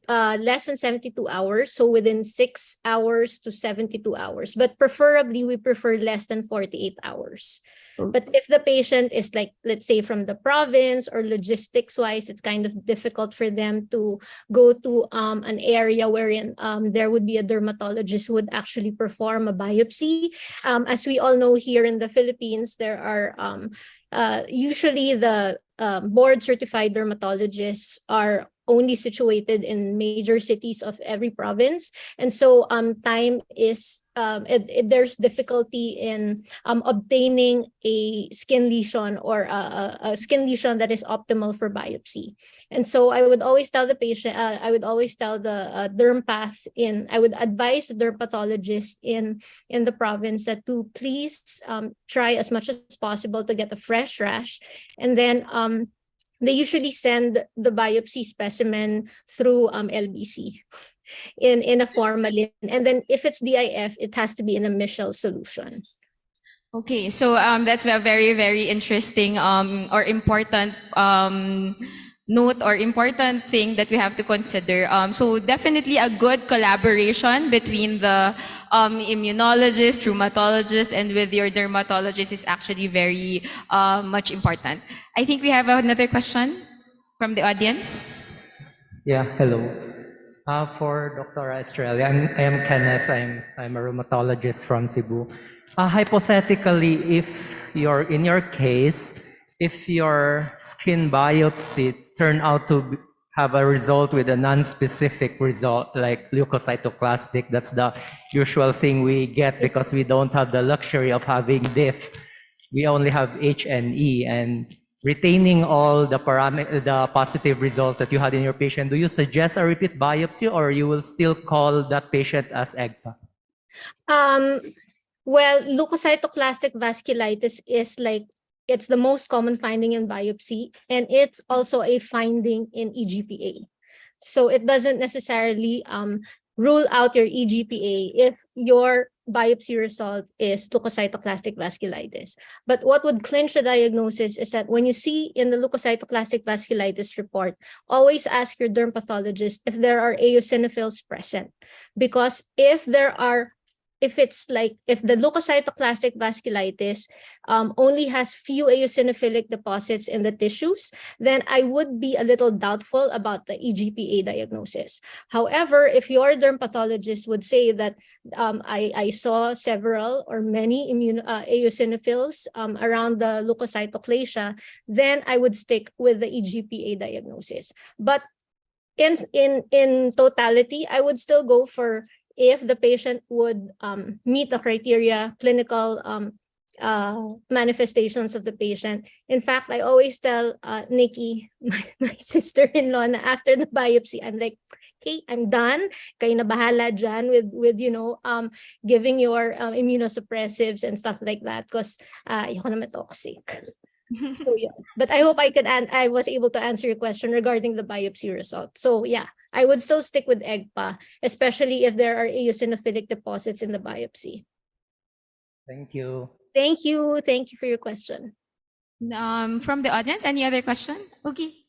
less than 72 hours, so within 6 hours to 72 hours. But preferably, we prefer less than 48 hours. But if the patient is like, let's say from the province or logistics wise, it's kind of difficult for them to go to an area wherein there would be a dermatologist who would actually perform a biopsy. As we all know, here in the Philippines, there are usually the board certified dermatologists are only situated in major cities of every province, and so time is there's difficulty in obtaining a skin lesion or a skin lesion that is optimal for biopsy. And so I would always tell the patient, I would always tell the derm path I would advise the dermatologist in the province that to please try as much as possible to get a fresh rash, and then they usually send the biopsy specimen through LBC in a formalin. And then if it's DIF, it has to be in a Michel solution. Okay, so that's a very, very interesting or important note or important thing that we have to consider. So definitely a good collaboration between the immunologist, rheumatologist, and with your dermatologist is actually very much important. I think we have another question from the audience. Yeah, hello. For Dr. Estrella, I am Kenneth. I'm a rheumatologist from Cebu. Hypothetically, if in your case, if your skin biopsy turned out to have a result with a non-specific result, like leukocytoclastic, that's the usual thing we get because we don't have the luxury of having DIF. We only have HNE, and retaining all the positive results that you had in your patient, do you suggest a repeat biopsy, or you will still call that patient as EGPA? Well, leukocytoclastic vasculitis is it's the most common finding in biopsy, and it's also a finding in EGPA. So it doesn't necessarily rule out your EGPA if your biopsy result is leukocytoclastic vasculitis. But what would clinch the diagnosis is that when you see in the leukocytoclastic vasculitis report, always ask your dermatologist if there are eosinophils present. Because if the leukocytoclastic vasculitis only has few eosinophilic deposits in the tissues, then I would be a little doubtful about the EGPA diagnosis. However, if your dermatologist would say that I saw several or many eosinophils around the leukocytoclasia, then I would stick with the EGPA diagnosis. But in totality, I would still go for if the patient would meet the criteria, clinical manifestations of the patient. In fact, I always tell Nikki, my sister-in-law, na after the biopsy, I'm like, okay, I'm done. Kayo na bahala dyan with giving your immunosuppressives and stuff like that, because ayoko naman toxic. So yeah, but I hope I was able to answer your question regarding the biopsy result. So yeah, I would still stick with EGPA, especially if there are eosinophilic deposits in the biopsy. Thank you. Thank you. Thank you for your question. From the audience, any other question? Okay.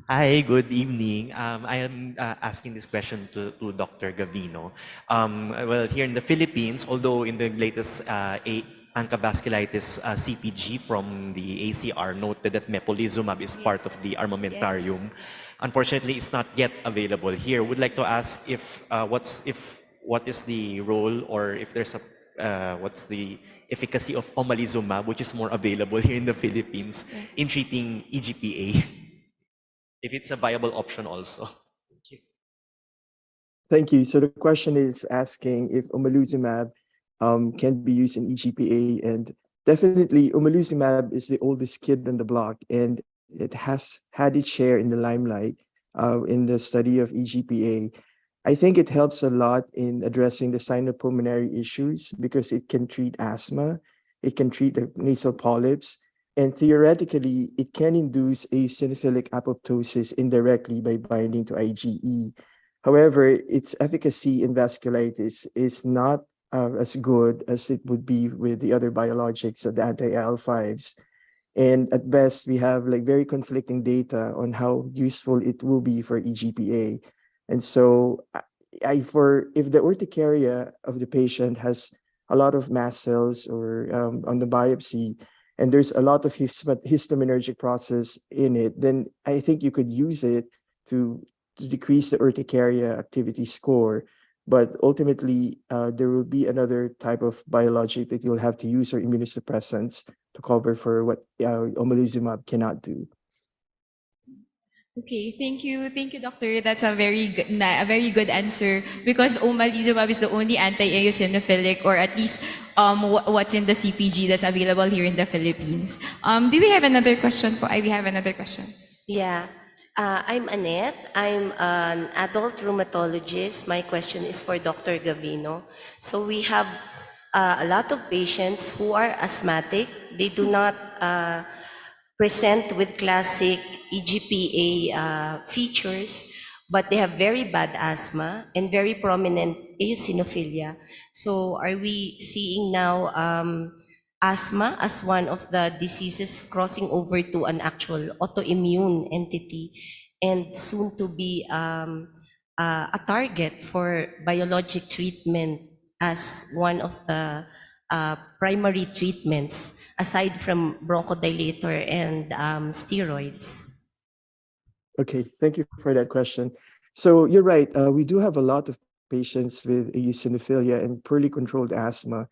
Hi, good evening. I am asking this question to Dr. Gavino. Well, here in the Philippines, although in the latest ANCA-vasculitis CPG from the ACR noted that mepolizumab is part of the armamentarium. Unfortunately, it's not yet available here. Would like to ask what is the role, or if there's what's the efficacy of omalizumab, which is more available here in the Philippines, in treating EGPA? If it's a viable option also. Thank you. Thank you. So the question is asking if omalizumab can be used in EGPA, and definitely omalizumab is the oldest kid on the block, and it has had its share in the limelight in the study of EGPA. I think it helps a lot in addressing the sinopulmonary issues because it can treat asthma, it can treat the nasal polyps, And theoretically, it can induce eosinophilic apoptosis indirectly by binding to IgE. However, its efficacy in vasculitis is not as good as it would be with the other biologics of the anti-IL-5s. And at best, we have like very conflicting data on how useful it will be for EGPA. And so if the urticaria of the patient has a lot of mast cells or on the biopsy, and there's a lot of histaminergic process in it, then I think you could use it to decrease the urticaria activity score. But ultimately, there will be another type of biologic that you'll have to use, or immunosuppressants, to cover for what omalizumab cannot do. Okay, thank you, doctor. That's a very good answer because omalizumab is the only anti-eosinophilic, or at least what's in the CPG that's available here in the Philippines. Do we have another question? We have another question. Yeah. I'm Annette. I'm an adult rheumatologist. My question is for Dr. Gavino. So we have a lot of patients who are asthmatic. They do not present with classic EGPA features, but they have very bad asthma and very prominent eosinophilia. So are we seeing now asthma as one of the diseases crossing over to an actual autoimmune entity and soon to be a target for biologic treatment as one of the primary treatments aside from bronchodilator and steroids? Okay, thank you for that question. So you're right. We do have a lot of patients with eosinophilia and poorly controlled asthma.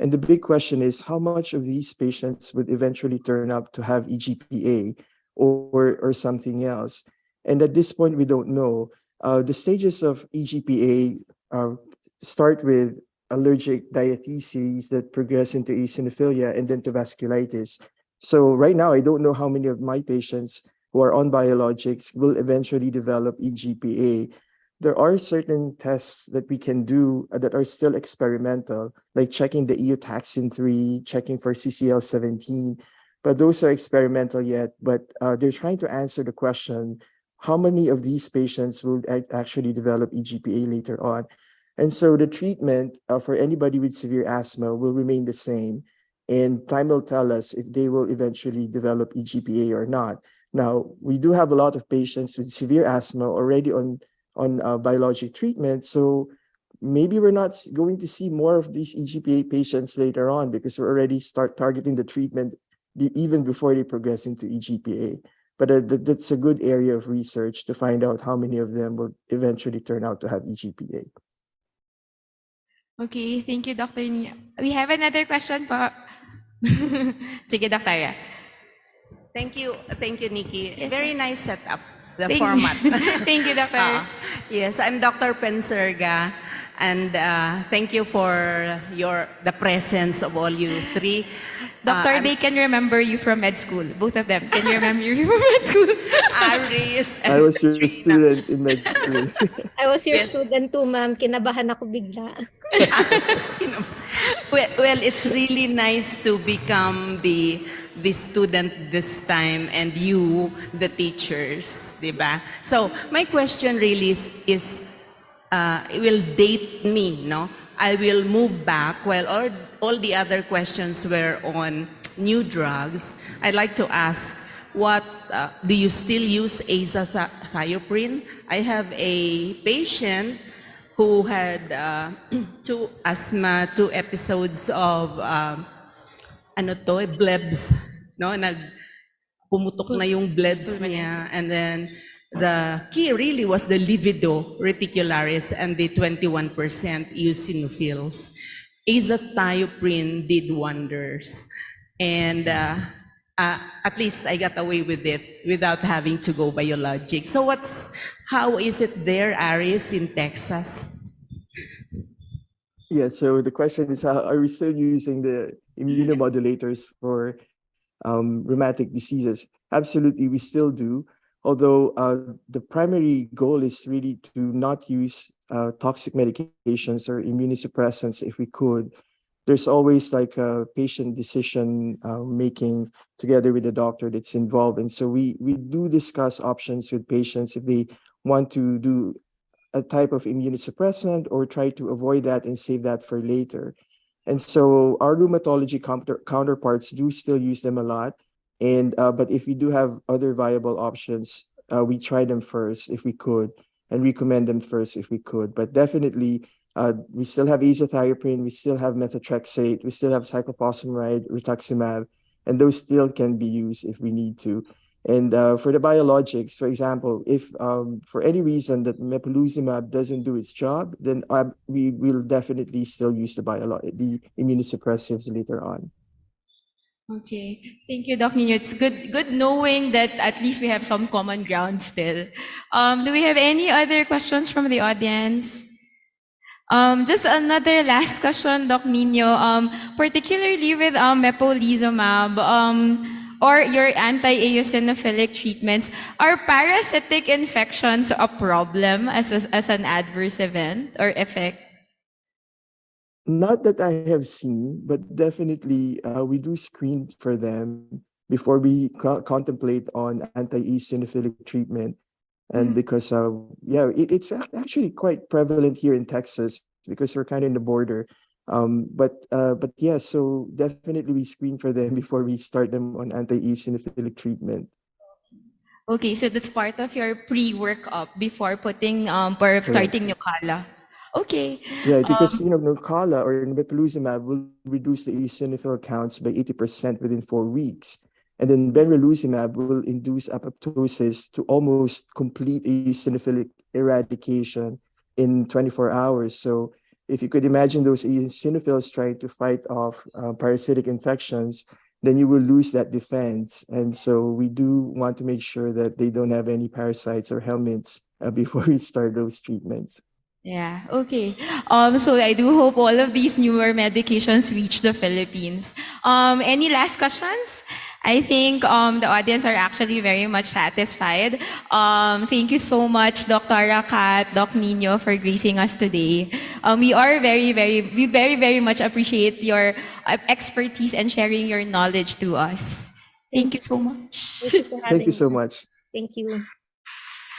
And the big question is how much of these patients would eventually turn up to have EGPA or something else? And at this point, we don't know. The stages of EGPA start with allergic diatheses that progress into eosinophilia and then to vasculitis. So right now, I don't know how many of my patients who are on biologics will eventually develop EGPA. There are certain tests that we can do that are still experimental, like checking the eotaxin 3, checking for CCL17, but those are experimental yet. But they're trying to answer the question, how many of these patients will actually develop EGPA later on? And so the treatment for anybody with severe asthma will remain the same. And time will tell us if they will eventually develop EGPA or not. Now, we do have a lot of patients with severe asthma already on biologic treatment. So maybe we're not going to see more of these EGPA patients later on because we're already start targeting the treatment even before they progress into EGPA. But that's a good area of research to find out how many of them will eventually turn out to have EGPA. Okay, thank you, Dr. Nia. We have another question po. Sige, Dr. Thank you, Nikki. Yes, Very ma'am. nice setup, the Thank- format. Thank you, Doctor. Yes, I'm Dr. Penserga, and thank you for the presence of all you three. Doctor, they can remember you from med school. Both of them can remember you from med school. Aris. I was your student in med school. I was your Yes. student too, ma'am. Kinabahan ako bigla. Well, it's really nice to become the student this time and you, the teachers, diba? So my question really is it will date me, no? I will move back while all the other questions were on new drugs. I'd like to ask, what do you still use azathioprine? I have a patient who had two episodes of blebs, no? Pumutok na yung blebs niya, and then the key really was the livido reticularis and the 21% eosinophils. Azathioprine did wonders, and at least I got away with it without having to go biologic. So how is it there, Aris, in Texas? Yeah, so the question is, are we still using the immunomodulators for rheumatic diseases? Absolutely, we still do. Although the primary goal is really to not use toxic medications or immunosuppressants if we could. there's always like a patient decision making together with the doctor that's involved. And so we do discuss options with patients if they want to do a type of immunosuppressant or try to avoid that and save that for later. And so our rheumatology counterparts do still use them a lot. And but if we do have other viable options, we try them first if we could, and recommend them first if we could. But definitely, we still have azathioprine, we still have methotrexate, we still have cyclophosphamide, rituximab, and those still can be used if we need to. And for the biologics, for example, if for any reason that mepolizumab doesn't do its job, then we will definitely still use the immunosuppressives later on. Okay. Thank you, Doc Nino. It's good knowing that at least we have some common ground still. Do we have any other questions from the audience? Just another last question, Doc Nino. Particularly with mepolizumab, or your anti-eosinophilic treatments, are parasitic infections a problem as an adverse event or effect? Not that I have seen, but definitely we do screen for them before we contemplate on anti-eosinophilic treatment. And because, it's actually quite prevalent here in Texas because we're kind of in the border. But yeah, so definitely we screen for them before we start them on anti-eosinophilic treatment. Okay, so that's part of your pre-workup before putting or starting Nucala. Okay. Right, because Nucala or mepolizumab will reduce the eosinophil counts by 80% within 4 weeks. And then benralizumab will induce apoptosis to almost complete eosinophilic eradication in 24 hours. So if you could imagine those eosinophils trying to fight off parasitic infections, then you will lose that defense. And so we do want to make sure that they don't have any parasites or helminths before we start those treatments. Yeah, okay. So I do hope all of these newer medications reach the Philippines. Any last questions? I think the audience are actually very much satisfied. Thank you so much, Dr. Kat, Doc Nino, for gracing us today. We very much appreciate your expertise and sharing your knowledge to us. Thank you so much. Thank you so much. Thank you.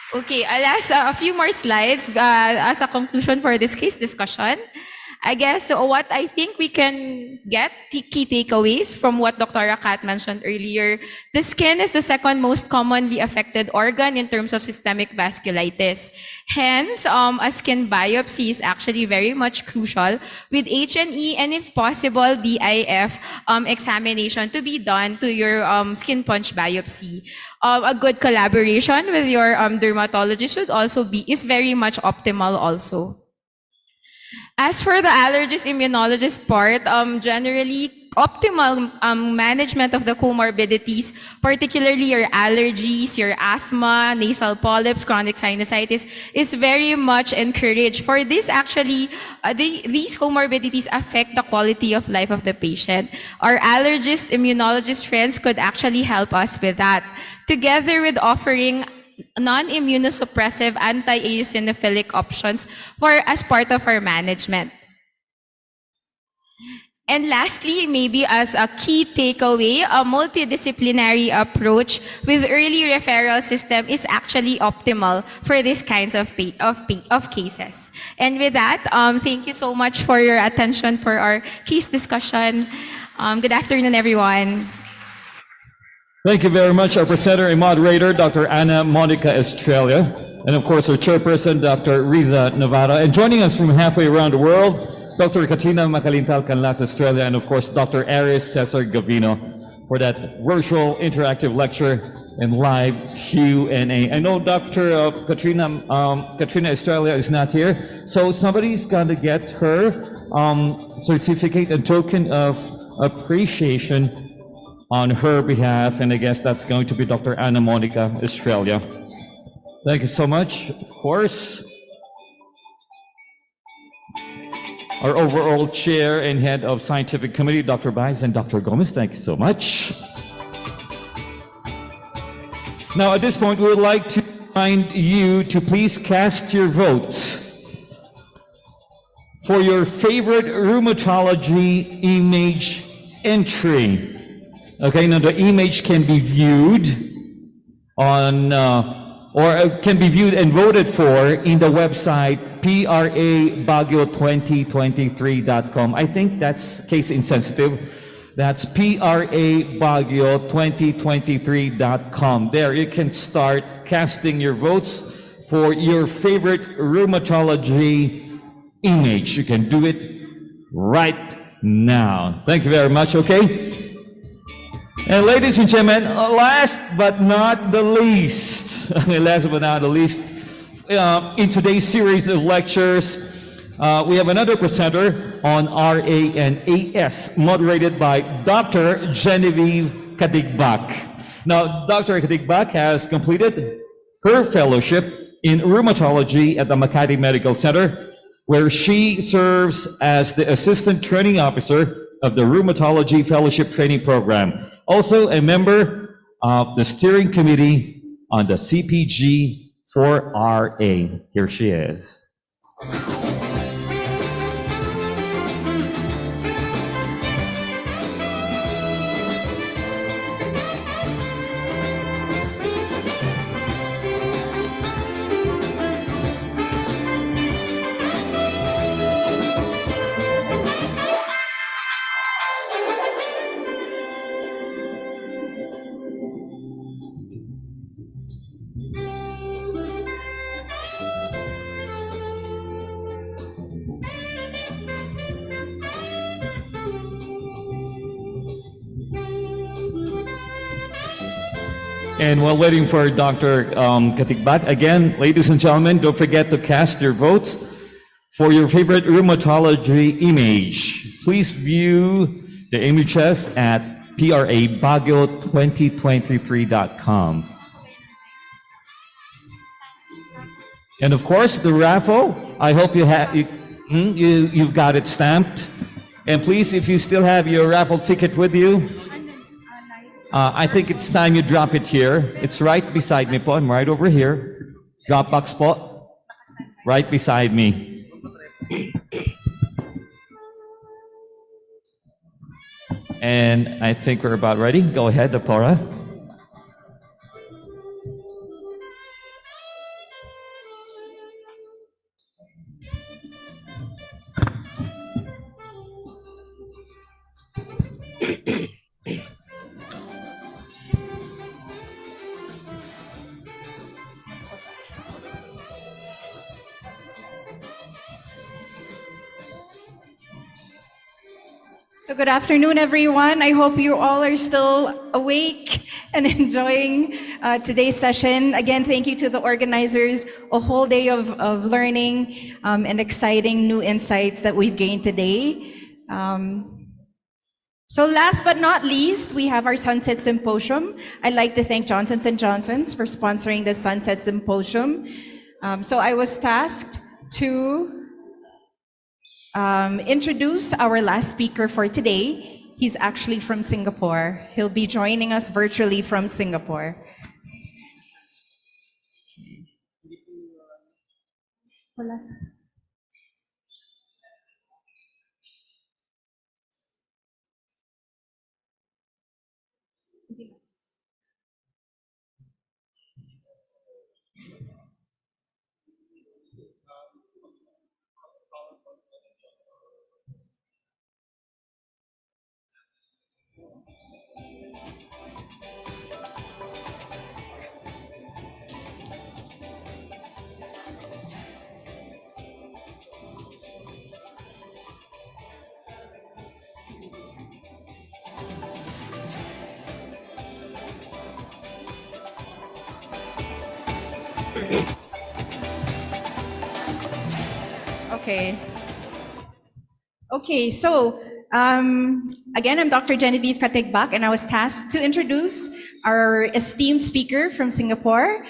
Okay, last a few more slides as a conclusion for this case discussion. I guess what I think we can get key takeaways from what Dr. Kat mentioned earlier. The skin is the second most commonly affected organ in terms of systemic vasculitis. Hence, a skin biopsy is actually very much crucial with H&E and if possible, DIF examination to be done to your skin punch biopsy. A good collaboration with your dermatologist is very much optimal also. As for the allergist immunologist part, generally optimal management of the comorbidities, particularly your allergies, your asthma, nasal polyps, chronic sinusitis, is very much encouraged. For this, actually, these comorbidities affect the quality of life of the patient. Our allergist immunologist friends could actually help us with that, together with offering non-immunosuppressive anti-eosinophilic options as part of our management. And lastly, maybe as a key takeaway, a multidisciplinary approach with early referral system is actually optimal for these kinds of cases. And with that, thank you so much for your attention for our case discussion. Good afternoon, everyone. Thank you very much, our presenter and moderator, Dr. Ana Monica Estrella, and of course our chairperson, Dr. Riza Navarra, and joining us from halfway around the world, Dr. Katrina Macalintal Canlas Estrella, and of course Dr. Aris Cesar Gavino for that virtual interactive lecture and live Q&A. I know Dr. Katrina Estrella is not here, so somebody's gonna get her certificate and token of appreciation on her behalf, and I guess that's going to be Dr. Ana Monica Estrella. Thank you so much. Of course, our overall chair and head of scientific committee, Dr. Baez and Dr. Gomez, thank you so much. Now, at this point, we would like to remind you to please cast your votes for your favorite rheumatology image entry. Okay, now the image can be viewed on, can be viewed and voted for in the website PRABaguio2023.com. I think that's case insensitive. That's PRABaguio2023.com. There you can start casting your votes for your favorite rheumatology image. You can do it right now. Thank you very much, okay? And ladies and gentlemen, last but not the least, in today's series of lectures, we have another presenter on RA and AS, moderated by Dr. Genevieve Kadigbak. Now, Dr. Kadigbak has completed her fellowship in rheumatology at the Makati Medical Center, where she serves as the Assistant Training Officer of the Rheumatology Fellowship Training Program. Also a member of the Steering Committee on the CPG for RA. Here she is. And while waiting for Dr. Katigbak, again, ladies and gentlemen, don't forget to cast your votes for your favorite rheumatology image. Please view the images at PRABaguio2023.com. And of course, the raffle, I hope you've got it stamped. And please, if you still have your raffle ticket with you, I think it's time you drop it here. It's right beside me po. I'm right over here. Dropbox po. Right beside me. And I think we're about ready. Go ahead, Dr. So good afternoon, everyone. I hope you all are still awake and enjoying today's session. Again, thank you to the organizers. A whole day of learning and exciting new insights that we've gained today. So last but not least, we have our Sunset Symposium. I'd like to thank Johnson & Johnson's for sponsoring the Sunset Symposium. So I was tasked to introduce our last speaker for today. He's actually from Singapore. He'll be joining us virtually from Singapore. Okay, so again, I'm Dr. Genevieve Katigbak, and I was tasked to introduce our esteemed speaker from Singapore,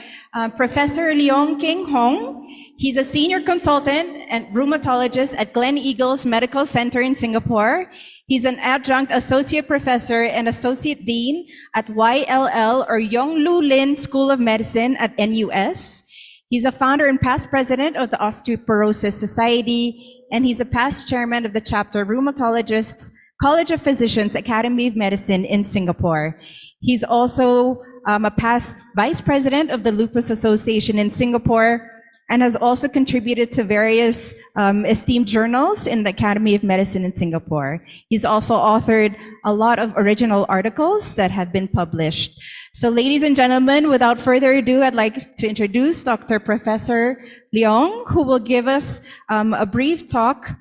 Professor Leong King Hong. He's a senior consultant and rheumatologist at Glen Eagles Medical Center in Singapore. He's an adjunct associate professor and associate dean at YLL or Yong Lu Lin School of Medicine at NUS. He's a founder and past president of the Osteoporosis Society, and he's a past chairman of the chapter Rheumatologists, College of Physicians, Academy of Medicine in Singapore. He's also a past vice president of the Lupus Association in Singapore, and has also contributed to various esteemed journals in the Academy of Medicine in Singapore. He's also authored a lot of original articles that have been published. So ladies and gentlemen, without further ado, I'd like to introduce Dr. Professor Leong, who will give us a brief talk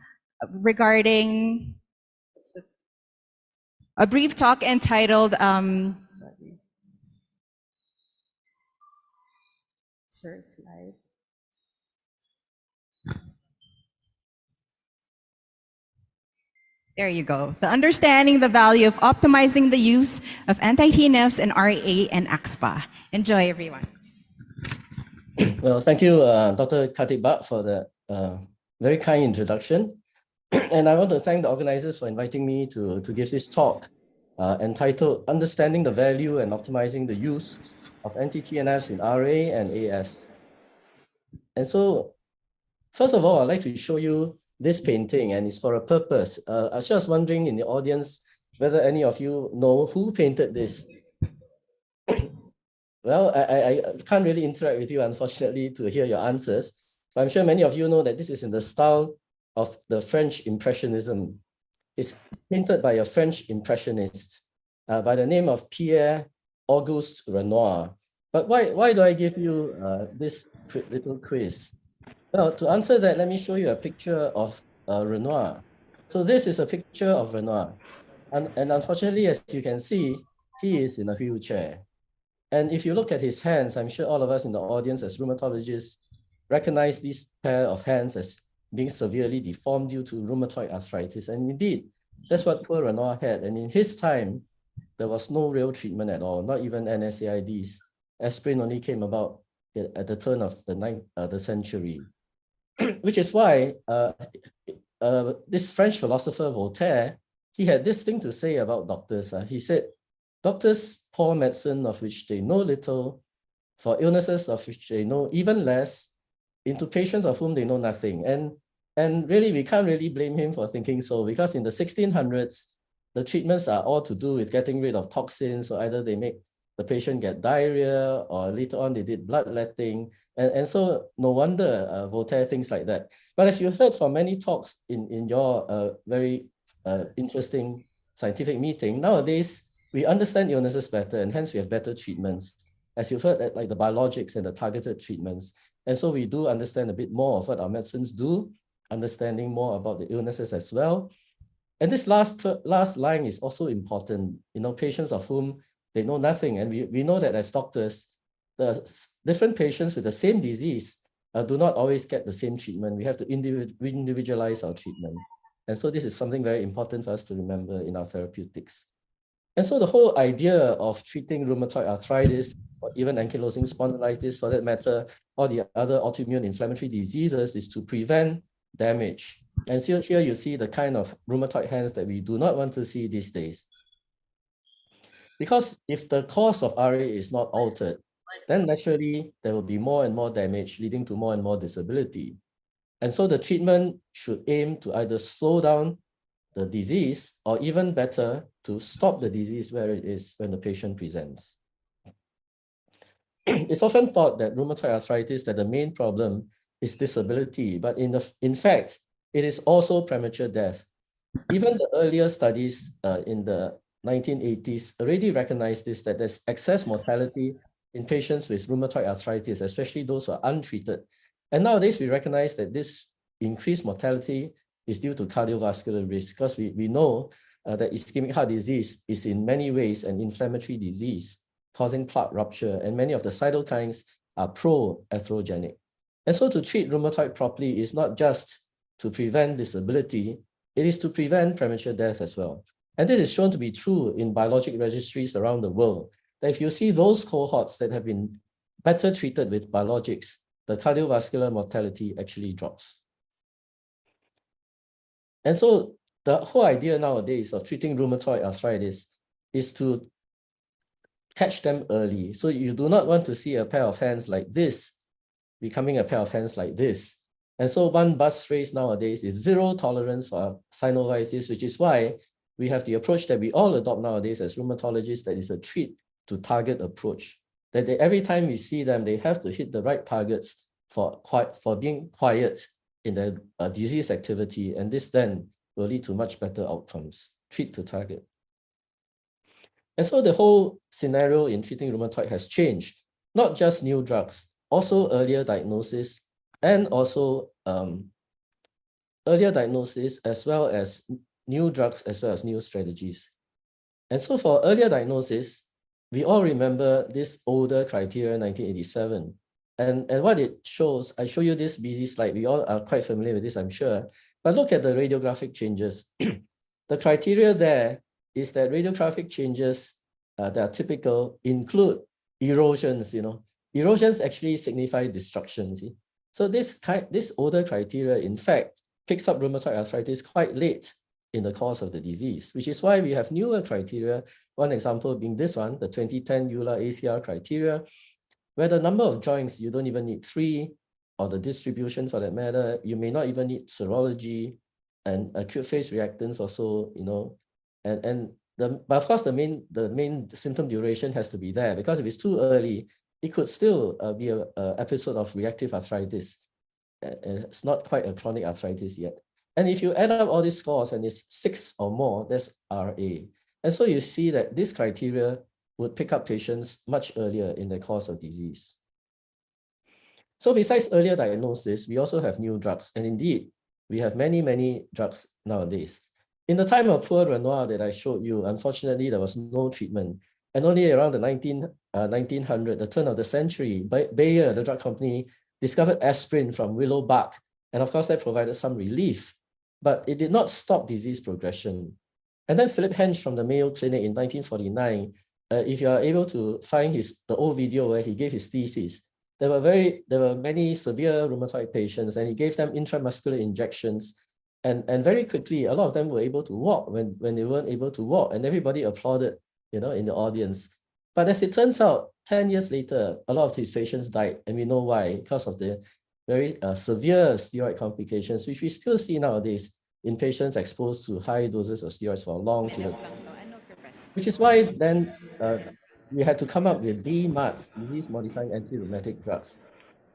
regarding, a brief talk entitled, slide. There you go. The understanding the value of optimizing the use of anti-TNFs and RAA and AXPA. Enjoy, everyone. Well, thank you, Dr. Kartik Bhat, for the very kind introduction. And I want to thank the organizers for inviting me to give this talk entitled Understanding the Value and Optimizing the Use of Anti-TNFs in RA and AS. And so, first of all, I'd like to show you this painting, and it's for a purpose. I was just wondering in the audience whether any of you know who painted this. Well, I can't really interact with you, unfortunately, to hear your answers. But I'm sure many of you know that this is in the style of the French Impressionism. It's painted by a French impressionist by the name of Pierre Auguste Renoir. But why do I give you this little quiz? Well, to answer that, let me show you a picture of Renoir. So this is a picture of Renoir. And unfortunately, as you can see, he is in a wheelchair. And if you look at his hands, I'm sure all of us in the audience as rheumatologists recognize this pair of hands as being severely deformed due to rheumatoid arthritis. And indeed, that's what poor Renoir had. And in his time, there was no real treatment at all, not even NSAIDs. Aspirin only came about at the turn of the century. Which is why this French philosopher Voltaire, he had this thing to say about doctors. He said, doctors pour medicine of which they know little, for illnesses of which they know even less, into patients of whom they know nothing. And really, we can't really blame him for thinking so, because in the 1600s, the treatments are all to do with getting rid of toxins, so either they make the patient get diarrhea, or later on they did bloodletting. And so no wonder Voltaire thinks like that. But as you heard from many talks in your very interesting scientific meeting, nowadays we understand illnesses better, and hence we have better treatments. As you've heard, like the biologics and the targeted treatments. And so we do understand a bit more of what our medicines do, understanding more about the illnesses as well. And this last line is also important. You know, patients of whom they know nothing. And we know that as doctors, the different patients with the same disease do not always get the same treatment. We have to individualize our treatment. And so this is something very important for us to remember in our therapeutics. And so the whole idea of treating rheumatoid arthritis, or even ankylosing spondylitis for that matter, or the other autoimmune inflammatory diseases, is to prevent damage. And so here you see the kind of rheumatoid hands that we do not want to see these days. Because if the cause of RA is not altered, then naturally there will be more and more damage, leading to more and more disability. And so the treatment should aim to either slow down the disease, or even better, to stop the disease where it is when the patient presents. It's often thought that rheumatoid arthritis, that the main problem is disability, but in fact, it is also premature death. Even the earlier studies in the 1980s already recognized this, that there's excess mortality in patients with rheumatoid arthritis, especially those who are untreated. And nowadays, we recognize that this increased mortality is due to cardiovascular risk, because we know that ischemic heart disease is in many ways an inflammatory disease causing plaque rupture, and many of the cytokines are pro-atherogenic. And so to treat rheumatoid properly is not just to prevent disability, it is to prevent premature death as well. And this is shown to be true in biologic registries around the world, that if you see those cohorts that have been better treated with biologics, the cardiovascular mortality actually drops. And so the whole idea nowadays of treating rheumatoid arthritis is to catch them early. So you do not want to see a pair of hands like this becoming a pair of hands like this. And so one buzz phrase nowadays is zero tolerance for synovitis, which is why we have the approach that we all adopt nowadays as rheumatologists, that is a treat to target approach. That every time we see them, they have to hit the right targets for being quiet in their disease activity, and this then will lead to much better outcomes. Treat to target. And so the whole scenario in treating rheumatoid has changed, not just new drugs, also earlier diagnosis, and also earlier diagnosis as well as new drugs as well as new strategies. And so for earlier diagnosis, we all remember this older criteria, 1987. And what it shows, I show you this busy slide. We all are quite familiar with this, I'm sure. But look at the radiographic changes. The criteria there is that radiographic changes that are typical include erosions. Erosions actually signify destruction. See? So this older criteria, in fact, picks up rheumatoid arthritis quite late in the course of the disease, which is why we have newer criteria. One example being this one, the 2010 EULAR ACR criteria, where the number of joints, you don't even need 3, or the distribution for that matter, you may not even need serology and acute phase reactants also, but of course the main symptom duration has to be there, because if it's too early, it could still be an episode of reactive arthritis. It's not quite a chronic arthritis yet. And if you add up all these scores and it's 6 or more, that's RA. And so you see that this criteria would pick up patients much earlier in the course of disease. So besides earlier diagnosis, we also have new drugs. And indeed, we have many, many drugs nowadays. In the time of poor Renoir that I showed you, unfortunately, there was no treatment. And only around the 1900, the turn of the century, Bayer, the drug company, discovered aspirin from willow bark. And of course, that provided some relief, but it did not stop disease progression. And then Philip Hench from the Mayo Clinic in 1949, if you are able to find the old video where he gave his thesis, there were many severe rheumatoid patients, and he gave them intramuscular injections. And very quickly, a lot of them were able to walk when they weren't able to walk, and everybody applauded, in the audience. But as it turns out, 10 years later, a lot of these patients died, and we know why, because of the very severe steroid complications, which we still see nowadays in patients exposed to high doses of steroids for a long period of time. Which is why then we had to come up with DMARDs, disease-modifying anti-rheumatic drugs.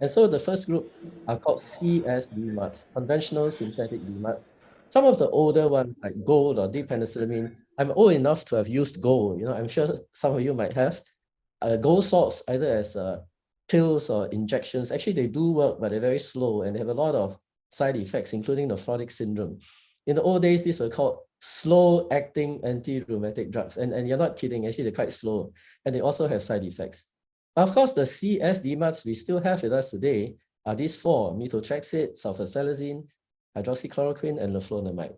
And so the first group are called CS-DMARDs, conventional synthetic DMARD. Some of the older ones, like gold or D-penicillamine, I'm old enough to have used gold. I'm sure some of you might have. Gold salts, either as pills or injections, actually they do work, but they're very slow and they have a lot of side effects, including nephrotic syndrome. In the old days, these were called slow-acting anti-rheumatic drugs. And you're not kidding, actually they're quite slow. And they also have side effects. Of course, the CS-DMARDs we still have with us today are these 4, methotrexate, sulfasalazine, hydroxychloroquine, and leflunomide.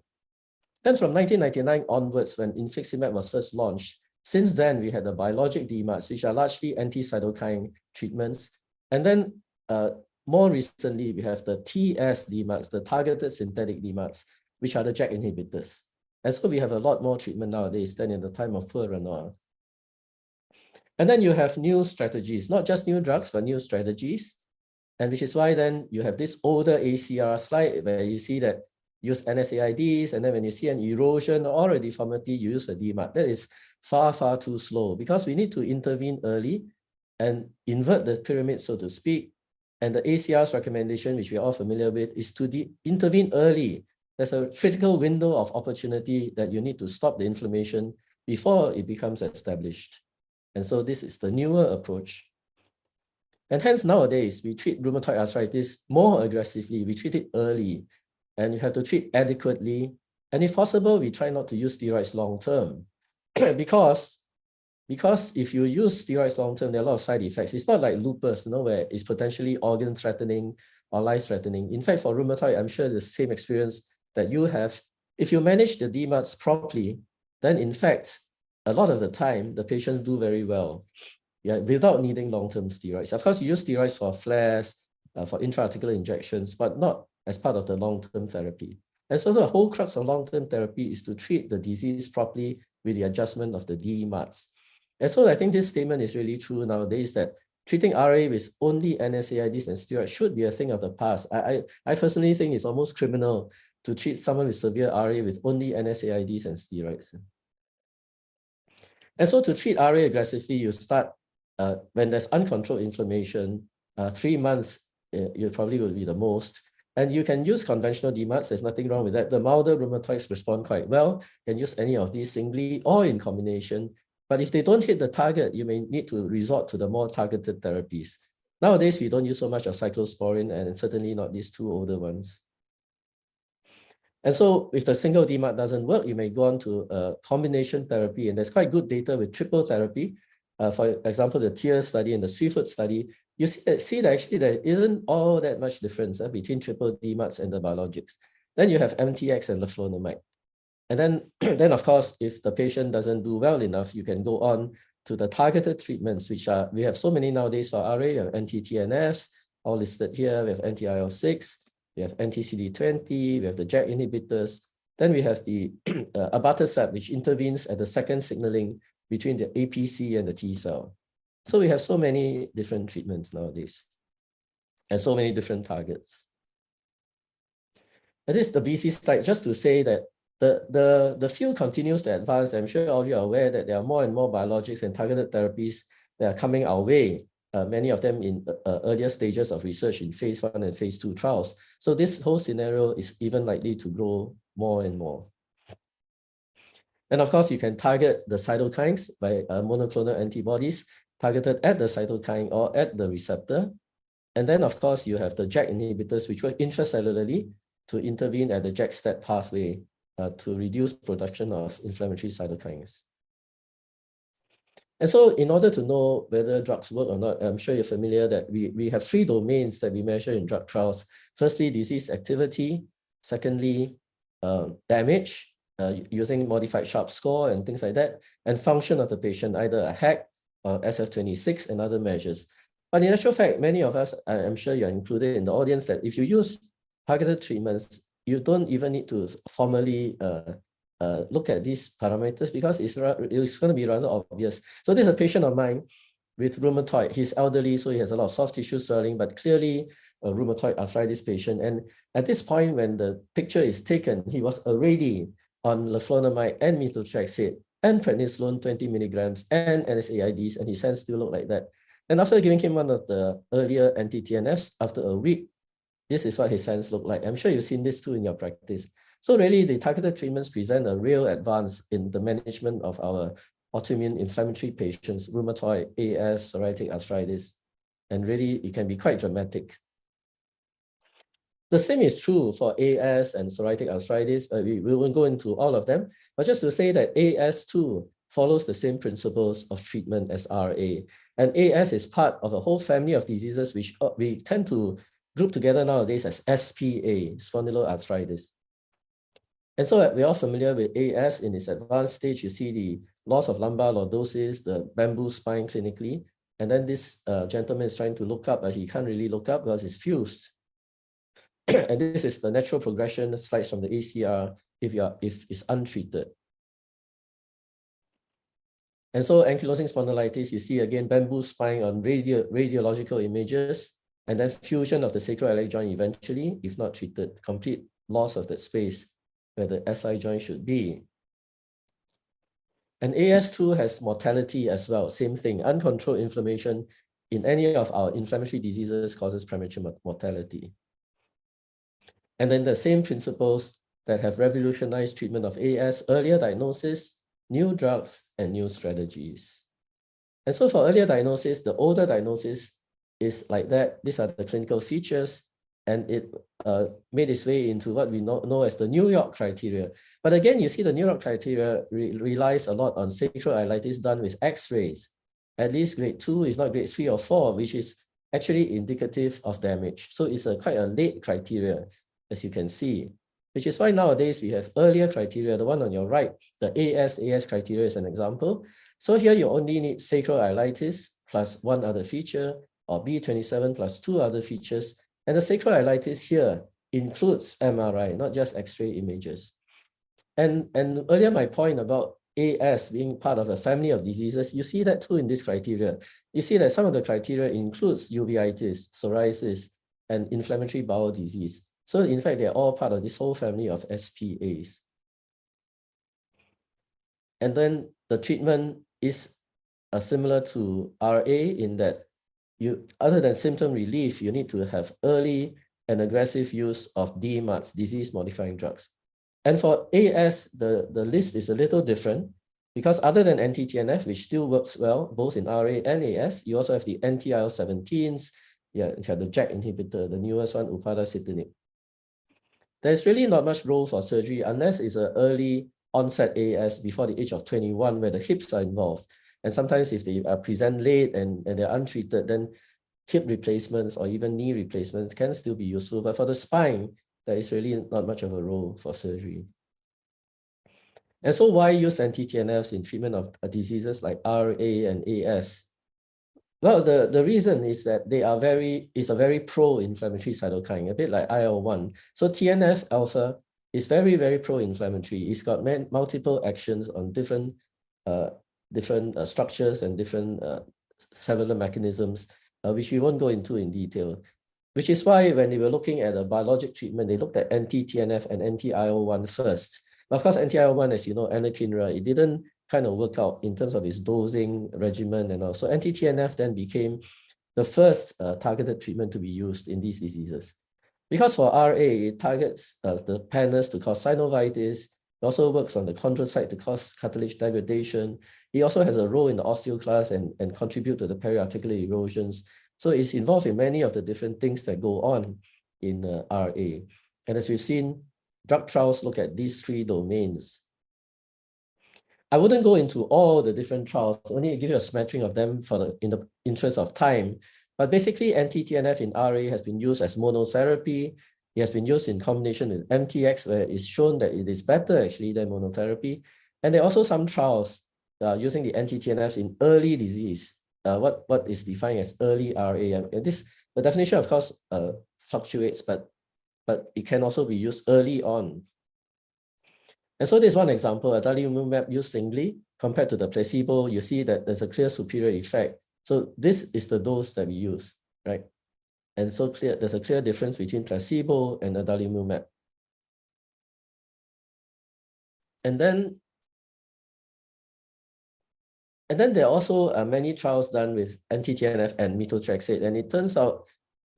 Then from 1999 onwards, when infliximab was first launched, since then we had the biologic DMARDs, which are largely anti-cytokine treatments. And then more recently, we have the TS-DMARDs, the targeted synthetic DMARDs, which are the JAK inhibitors. And so we have a lot more treatment nowadays than in the time of poor Renoir. And then you have new strategies, not just new drugs, but new strategies. And which is why then you have this older ACR slide where you see that use NSAIDs, and then when you see an erosion or a deformity, you use a DMARD. That is far, far too slow, because we need to intervene early and invert the pyramid, so to speak. And the ACR's recommendation, which we're all familiar with, is to intervene early. There's a critical window of opportunity that you need to stop the inflammation before it becomes established. And so this is the newer approach. And hence nowadays, we treat rheumatoid arthritis more aggressively. We treat it early, and you have to treat adequately. And if possible, we try not to use steroids long-term. because if you use steroids long-term, there are a lot of side effects. It's not like lupus, where it's potentially organ-threatening or life-threatening. In fact, for rheumatoid, I'm sure the same experience that you have. If you manage the DMARDs properly, then in fact, a lot of the time, the patients do very well, without needing long-term steroids. Of course, you use steroids for flares, for intra-articular injections, but not as part of the long-term therapy. And so the whole crux of long-term therapy is to treat the disease properly with the adjustment of the DMARDs. And so I think this statement is really true nowadays, that treating RA with only NSAIDs and steroids should be a thing of the past. I personally think it's almost criminal to treat someone with severe RA with only NSAIDs and steroids. And so to treat RA aggressively, you start when there's uncontrolled inflammation, 3 months, you probably will be the most. And you can use conventional DMARDs, there's nothing wrong with that. The milder rheumatoids respond quite well. You can use any of these singly or in combination. But if they don't hit the target, you may need to resort to the more targeted therapies. Nowadays, we don't use so much of cyclosporin and certainly not these two older ones. And so if the single DMARD doesn't work, you may go on to combination therapy. And there's quite good data with triple therapy. For example, the TIER study and the Swift study, you see that actually there isn't all that much difference between triple DMARDs and the biologics. Then you have MTX and leflunomide. And then of course, if the patient doesn't do well enough, you can go on to the targeted treatments, which are, we have so many nowadays for RA, you have anti-TNS, all listed here, we have anti-IL-6, we have anti-CD20, we have the JAK inhibitors. Then we have the abatacept, which intervenes at the second signaling between the APC and the T cell. So we have so many different treatments nowadays and so many different targets. And this is the BC slide, just to say that the field continues to advance. I'm sure all of you are aware that there are more and more biologics and targeted therapies that are coming our way, many of them in earlier stages of research in phase 1 and phase 2 trials. So this whole scenario is even likely to grow more and more. And of course, you can target the cytokines by monoclonal antibodies targeted at the cytokine or at the receptor. And then, of course, you have the JAK inhibitors, which work intracellularly to intervene at the JAK-STAT pathway to reduce production of inflammatory cytokines. And so in order to know whether drugs work or not, I'm sure you're familiar that we have 3 domains that we measure in drug trials. Firstly, disease activity. Secondly, damage, using modified Sharp score and things like that. And function of the patient, either a HAC or SF26 and other measures. But in actual fact, many of us, I'm sure you're included in the audience, that if you use targeted treatments, you don't even need to formally look at these parameters because it's going to be rather obvious. So this is a patient of mine with rheumatoid. He's elderly, so he has a lot of soft tissue swelling, but clearly a rheumatoid arthritis patient. And at this point, when the picture is taken, he was already on leflunomide and methotrexate and prednisolone 20 milligrams and NSAIDs, and his hands still look like that. And after giving him one of the earlier anti-TNFs, after a week, this is what his hands look like. I'm sure you've seen this too in your practice. So really, the targeted treatments present a real advance in the management of our autoimmune inflammatory patients, rheumatoid, AS, psoriatic arthritis, and really it can be quite dramatic. The same is true for AS and psoriatic arthritis. We won't go into all of them, but just to say that AS too follows the same principles of treatment as RA. And AS is part of a whole family of diseases which we tend to group together nowadays as SPA, spondyloarthritis. And so we're all familiar with AS in its advanced stage. You see the loss of lumbar lordosis, the bamboo spine clinically. And then this gentleman is trying to look up, but he can't really look up because it's fused. And this is the natural progression slides from the ACR if it's untreated. And so ankylosing spondylitis, you see again bamboo spine on radiological images, and then fusion of the sacroiliac joint eventually, if not treated, complete loss of that space where the SI joint should be. And AS2 has mortality as well, same thing, uncontrolled inflammation in any of our inflammatory diseases causes premature mortality. And then the same principles that have revolutionized treatment of AS, earlier diagnosis, new drugs, and new strategies. And so for earlier diagnosis, the older diagnosis is like that. These are the clinical features, and it made its way into what we know as the New York criteria. But again, you see the New York criteria relies a lot on sacroiliitis done with X-rays, at least grade 2, if not grade 3 or 4, which is actually indicative of damage. So it's quite a late criteria, as you can see, which is why nowadays we have earlier criteria. The one on your right, the AS criteria is an example. So here you only need sacroiliitis plus one other feature, or B27 plus 2 other features. And the sacroiliitis here includes MRI, not just X-ray images. And earlier my point about AS being part of a family of diseases, you see that too in this criteria. You see that some of the criteria includes uveitis, psoriasis, and inflammatory bowel disease. So in fact, they're all part of this whole family of SPAs. And then the treatment is similar to RA in that you, other than symptom relief, you need to have early and aggressive use of DMARDs, disease-modifying drugs. And for AS, the list is a little different because other than anti-TNF, which still works well, both in RA and AS, you also have the anti-IL-17s, you have the JAK inhibitor, the newest one, upadacitinib. There's really not much role for surgery unless it's an early onset AS before the age of 21 where the hips are involved. And sometimes if they present late and they're untreated, then hip replacements or even knee replacements can still be useful. But for the spine, there is really not much of a role for surgery. And so why use anti-TNFs in treatment of diseases like RA and AS? Well, the reason is that they are it's a very pro-inflammatory cytokine, a bit like IL-1. So TNF alpha is very, very pro-inflammatory. It's got multiple actions on different structures and different cellular mechanisms, which we won't go into in detail. Which is why when they were looking at a biologic treatment, they looked at anti-TNF and anti-IL-1 first. But of course, anti-IL-1, as you know, anakinra, it didn't kind of work out in terms of its dosing regimen and all. So anti-TNF then became the first targeted treatment to be used in these diseases. Because for RA, it targets the pannus to cause synovitis. It also works on the chondrocyte to cause cartilage degradation. It also has a role in the osteoclast and contribute to the periarticular erosions. So it's involved in many of the different things that go on in RA. And as we've seen, drug trials look at these three domains. I wouldn't go into all the different trials, only give you a smattering of them in the interest of time. But basically, anti-TNF in RA has been used as monotherapy. It has been used in combination with MTX, where it's shown that it is better actually than monotherapy. And there are also some trials using the anti-TNFs in early disease. What is defined as early RA? And the definition, of course, fluctuates, but it can also be used early on. And so there's one example, adalimumab used singly compared to the placebo, you see that there's a clear superior effect. So this is the dose that we use, right? And so there's a clear difference between placebo and adalimumab. And then there are also many trials done with anti-TNF and methotrexate, and it turns out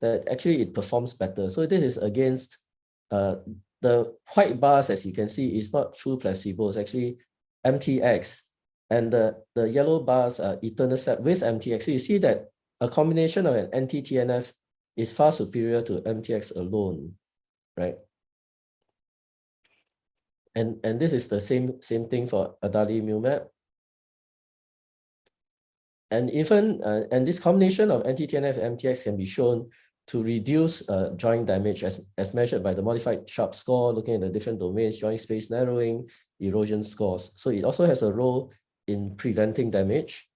that actually it performs better. So this is against the white bars, as you can see, is not true placebo, it's actually MTX. And the yellow bars are etanercept with MTX. So you see that a combination of an anti-TNF is far superior to MTX alone, right? And this is the same thing for adalimumab. And even and this combination of anti-TNF and MTX can be shown to reduce joint damage as measured by the modified Sharp score, looking at the different domains, joint space narrowing, erosion scores. So it also has a role in preventing damage.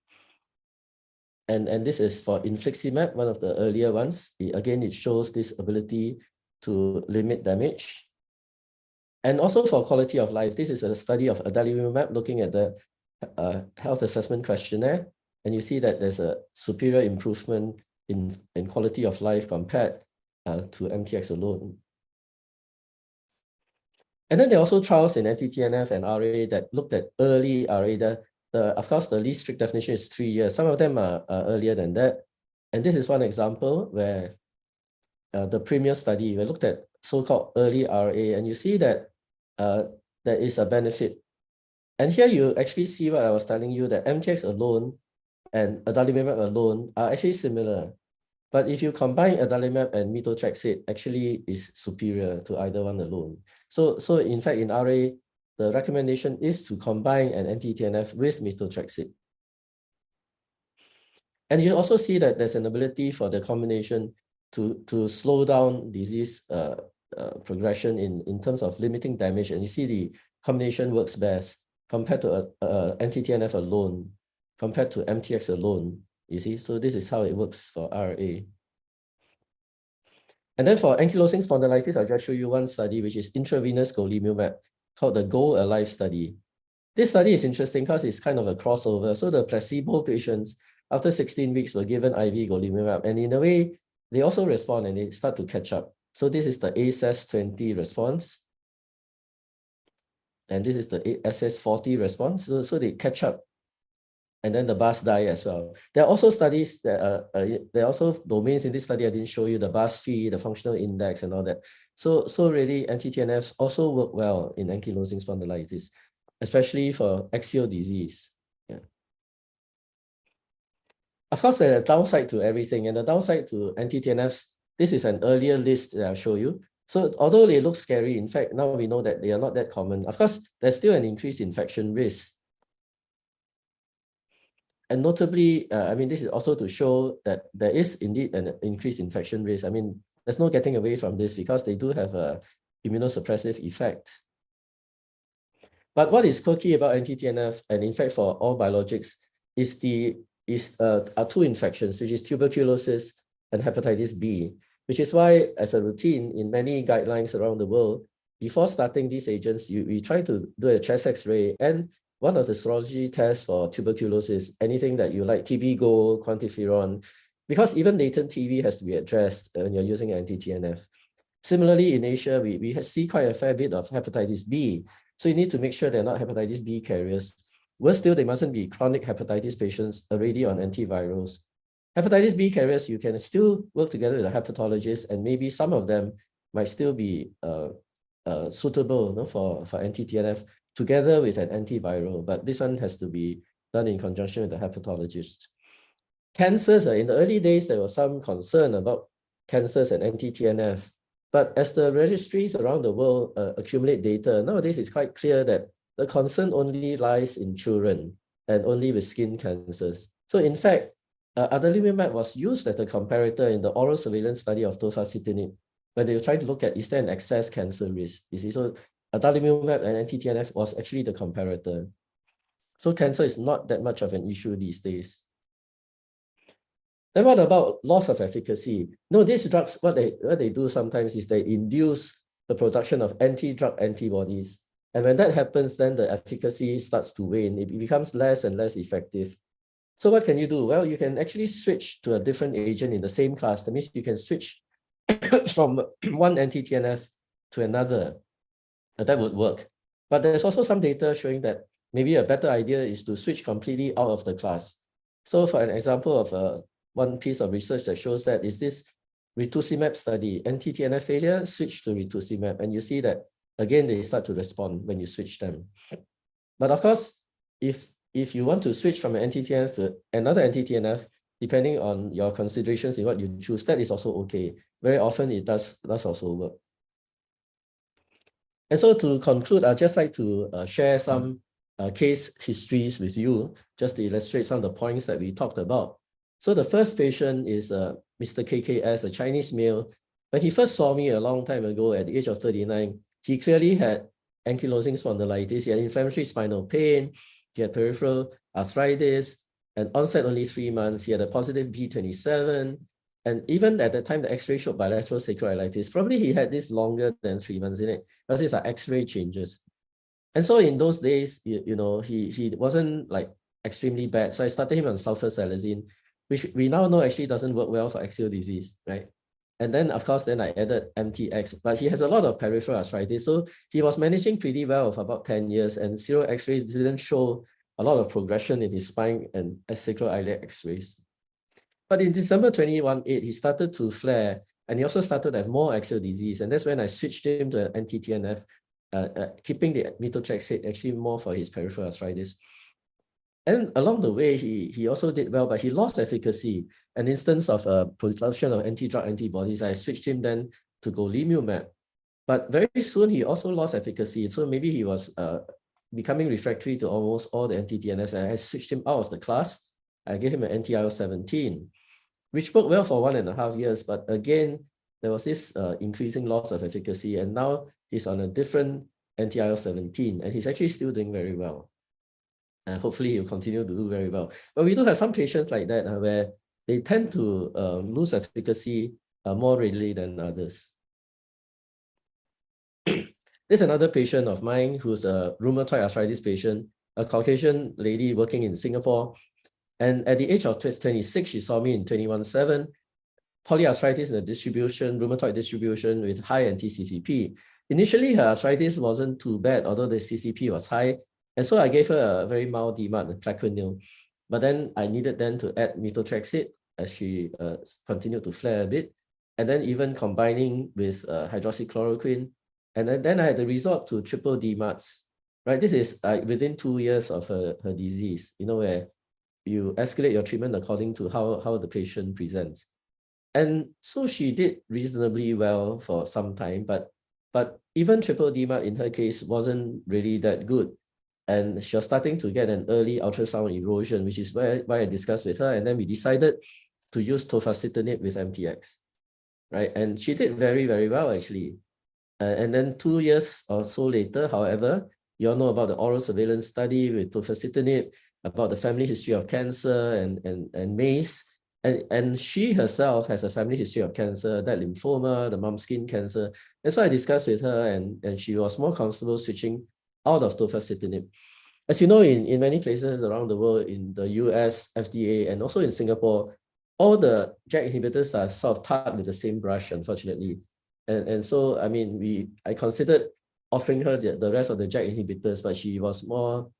And this is for infliximab, one of the earlier ones. Again, it shows this ability to limit damage. And also for quality of life, this is a study of adalimumab looking at the health assessment questionnaire. And you see that there's a superior improvement in quality of life compared to MTX alone. And then there are also trials in anti-TNF and RA that looked at early RA. Of course, the least strict definition is 3 years. Some of them are earlier than that. And this is one example where the premier study, we looked at so-called early RA, and you see that there is a benefit. And here you actually see what I was telling you, that MTX alone and adalimumab alone are actually similar. But if you combine adalimumab and methotrexate, actually is superior to either one alone. So in fact, in RA, the recommendation is to combine an anti-TNF with methotrexate. And you also see that there's an ability for the combination to slow down disease progression in terms of limiting damage. And you see the combination works best compared to anti-TNF alone, compared to MTX alone, you see? So this is how it works for RA. And then for ankylosing spondylitis, I'll just show you one study, which is intravenous golimumab, called the Go Alive study. This study is interesting because it's kind of a crossover. So the placebo patients, after 16 weeks, were given IV golimumab, and in a way, they also respond and they start to catch up. So this is the ASES20 response, and this is the SS40 response. So they catch up, and then the bus die as well. There are also studies that there are also domains in this study I didn't show you, the bus fee, the functional index, and all that. So really, anti-TNFs also work well in ankylosing spondylitis, especially for axial disease. Yeah. Of course, there's a downside to everything, and the downside to anti-TNFs, this is an earlier list that I'll show you. So although they look scary, in fact, now we know that they are not that common. Of course, there's still an increased infection risk. And notably, I mean, this is also to show that there is indeed an increased infection risk. I mean, there's no getting away from this because they do have a immunosuppressive effect. But what is quirky about anti-TNF, and in fact for all biologics, are two infections, which is tuberculosis and hepatitis B, which is why, as a routine in many guidelines around the world, before starting these agents, we try to do a chest X-ray, and one of the serology tests for tuberculosis, anything that you like, TB Gold, quantiferon, because even latent TB has to be addressed when you're using anti-TNF. Similarly, in Asia, we see quite a fair bit of hepatitis B. So you need to make sure they're not hepatitis B carriers. Worse still, they mustn't be chronic hepatitis patients already on antivirals. Hepatitis B carriers, you can still work together with a hepatologist, and maybe some of them might still be suitable for anti-TNF together with an antiviral, but this one has to be done in conjunction with the hepatologist. Cancers, in the early days, there was some concern about cancers and anti-TNF, but as the registries around the world accumulate data, nowadays it's quite clear that the concern only lies in children and only with skin cancers. So in fact, adalimumab was used as a comparator in the oral surveillance study of tofacitinib, where they were trying to look at, is there an excess cancer risk? You see, so adalimumab and anti-TNF was actually the comparator. So cancer is not that much of an issue these days. Then what about loss of efficacy? No, these drugs, what they do sometimes is they induce the production of anti-drug antibodies. And when that happens, then the efficacy starts to wane. It becomes less and less effective. So what can you do? Well, you can actually switch to a different agent in the same class. That means you can switch from one anti-TNF to another. That would work. But there's also some data showing that maybe a better idea is to switch completely out of the class. So for an example of one piece of research that shows that is this rituximab study, anti-TNF failure, switch to rituximab, and you see that again they start to respond when you switch them. But of course, if you want to switch from an anti-TNF to another anti-TNF, depending on your considerations in what you choose, that is also okay. Very often it does also work. And so to conclude, I'd just like to share some case histories with you, just to illustrate some of the points that we talked about. So the first patient is Mr. KKS, a Chinese male. When he first saw me a long time ago at the age of 39, he clearly had ankylosing spondylitis. He had inflammatory spinal pain, he had peripheral arthritis, and onset only 3 months. He had a positive B27. And even at the time, the X-ray showed bilateral sacroiliitis. Probably he had this longer than 3 months in it, because these are X-ray changes. And so in those days, you know, he wasn't like extremely bad. So I started him on sulfasalazine, which we now know actually doesn't work well for axial disease, right? And then, of course, then I added MTX, but he has a lot of peripheral arthritis. So he was managing pretty well for about 10 years, and serial X-rays didn't show a lot of progression in his spine and sacroiliac X-rays. But in December 2018, he started to flare, and he also started to have more axial disease. And that's when I switched him to an anti-TNF, keeping the methotrexate actually more for his peripheral arthritis. And along the way, he also did well, but he lost efficacy. An instance of production of anti-drug antibodies, I switched him then to golimumab. But very soon, he also lost efficacy. So maybe he was becoming refractory to almost all the anti-TNFs, and I switched him out of the class. I gave him an anti-IL-17, which worked well for 1.5 years. But again, there was this increasing loss of efficacy, and now he's on a different anti-IL-17, and he's actually still doing very well. And hopefully he'll continue to do very well. But we do have some patients like that where they tend to lose efficacy more readily than others. There's another patient of mine who's a rheumatoid arthritis patient. a Caucasian lady working in Singapore. And at the age of 26, she saw me in 21/7, polyarthritis in the distribution, rheumatoid distribution with high anti-CCP. Initially, her arthritis wasn't too bad, although the CCP was high. And so I gave her a very mild DMARD, Plaquenil. But then I needed then to add methotrexate as she continued to flare a bit. And then even combining with hydroxychloroquine. And then I had to resort to triple DMARDs, right? This is within 2 years of her disease, where you escalate your treatment according to how the patient presents. And so she did reasonably well for some time, but even triple DMARD in her case wasn't really that good. And she was starting to get an early ultrasound erosion, which is why I discussed with her. And then we decided to use tofacitinib with MTX, right? And she did very, very well, actually. And then 2 years or so later, however, you all know about the oral surveillance study with tofacitinib, about the family history of cancer and MACE. And she herself has a family history of cancer, that lymphoma, the mum's skin cancer. And so I discussed with her, and she was more comfortable switching out of tofacitinib. As you know, in many places around the world, in the US, FDA, and also in Singapore, all the JAK inhibitors are sort of tarred with the same brush, unfortunately. And so, I mean, I considered offering her the rest of the JAK inhibitors, but she was more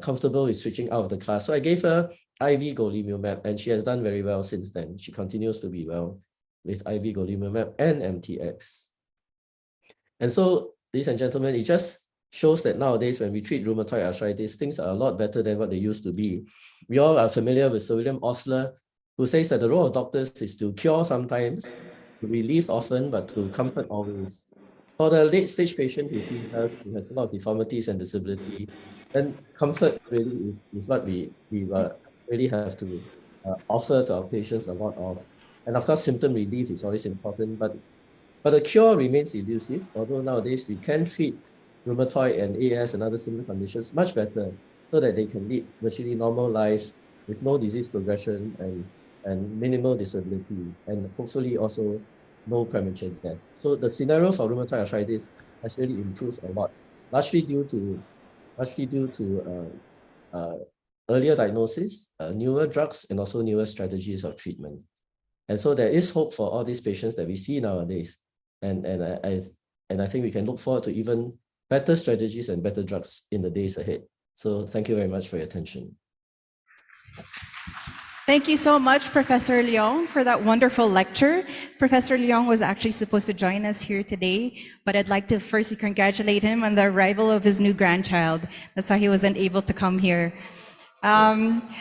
comfortable with switching out of the class. So I gave her IV golimumab, and she has done very well since then. She continues to be well with IV golimumab and MTX. And so, ladies and gentlemen, it just shows that nowadays when we treat rheumatoid arthritis, things are a lot better than what they used to be. We all are familiar with Sir William Osler, who says that the role of doctors is to cure sometimes, to relieve often, but to comfort always. For the late-stage patient who has a lot of deformities and disability, then comfort really is what we really have to offer to our patients a lot of. And of course, symptom relief is always important, but the cure remains elusive, although nowadays we can treat rheumatoid and AS and other similar conditions much better so that they can lead virtually normal lives with no disease progression and minimal disability, and hopefully also no premature death. So the scenario for rheumatoid arthritis has really improved a lot, largely due to earlier diagnosis, newer drugs, and also newer strategies of treatment. And so there is hope for all these patients that we see nowadays. And I think we can look forward to even better strategies and better drugs in the days ahead. So thank you very much for your attention. Thank you so much, Professor Leong, for that wonderful lecture. Professor Leong was actually supposed to join us here today, but I'd like to firstly congratulate him on the arrival of his new grandchild. That's why he wasn't able to come here.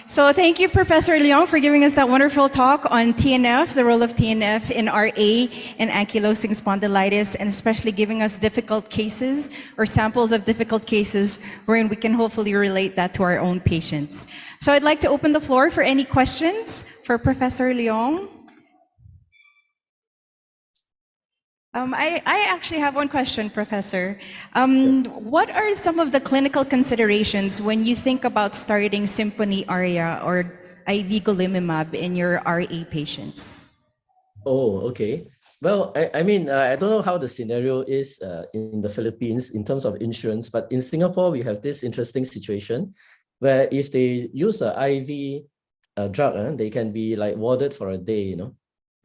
So thank you, Professor Leong, for giving us that wonderful talk on TNF, the role of TNF in RA and ankylosing spondylitis, and especially giving us difficult cases or samples of difficult cases wherein we can hopefully relate that to our own patients. So I'd like to open the floor for any questions for Professor Leong. I actually have one question, Professor. What are some of the clinical considerations when you think about starting Symphony ARIA or IV golimumab in your RA patients? Oh, okay. Well, I mean, I don't know how the scenario is in the Philippines in terms of insurance, but in Singapore, we have this interesting situation where if they use an IV drug, they can be like warded for a day,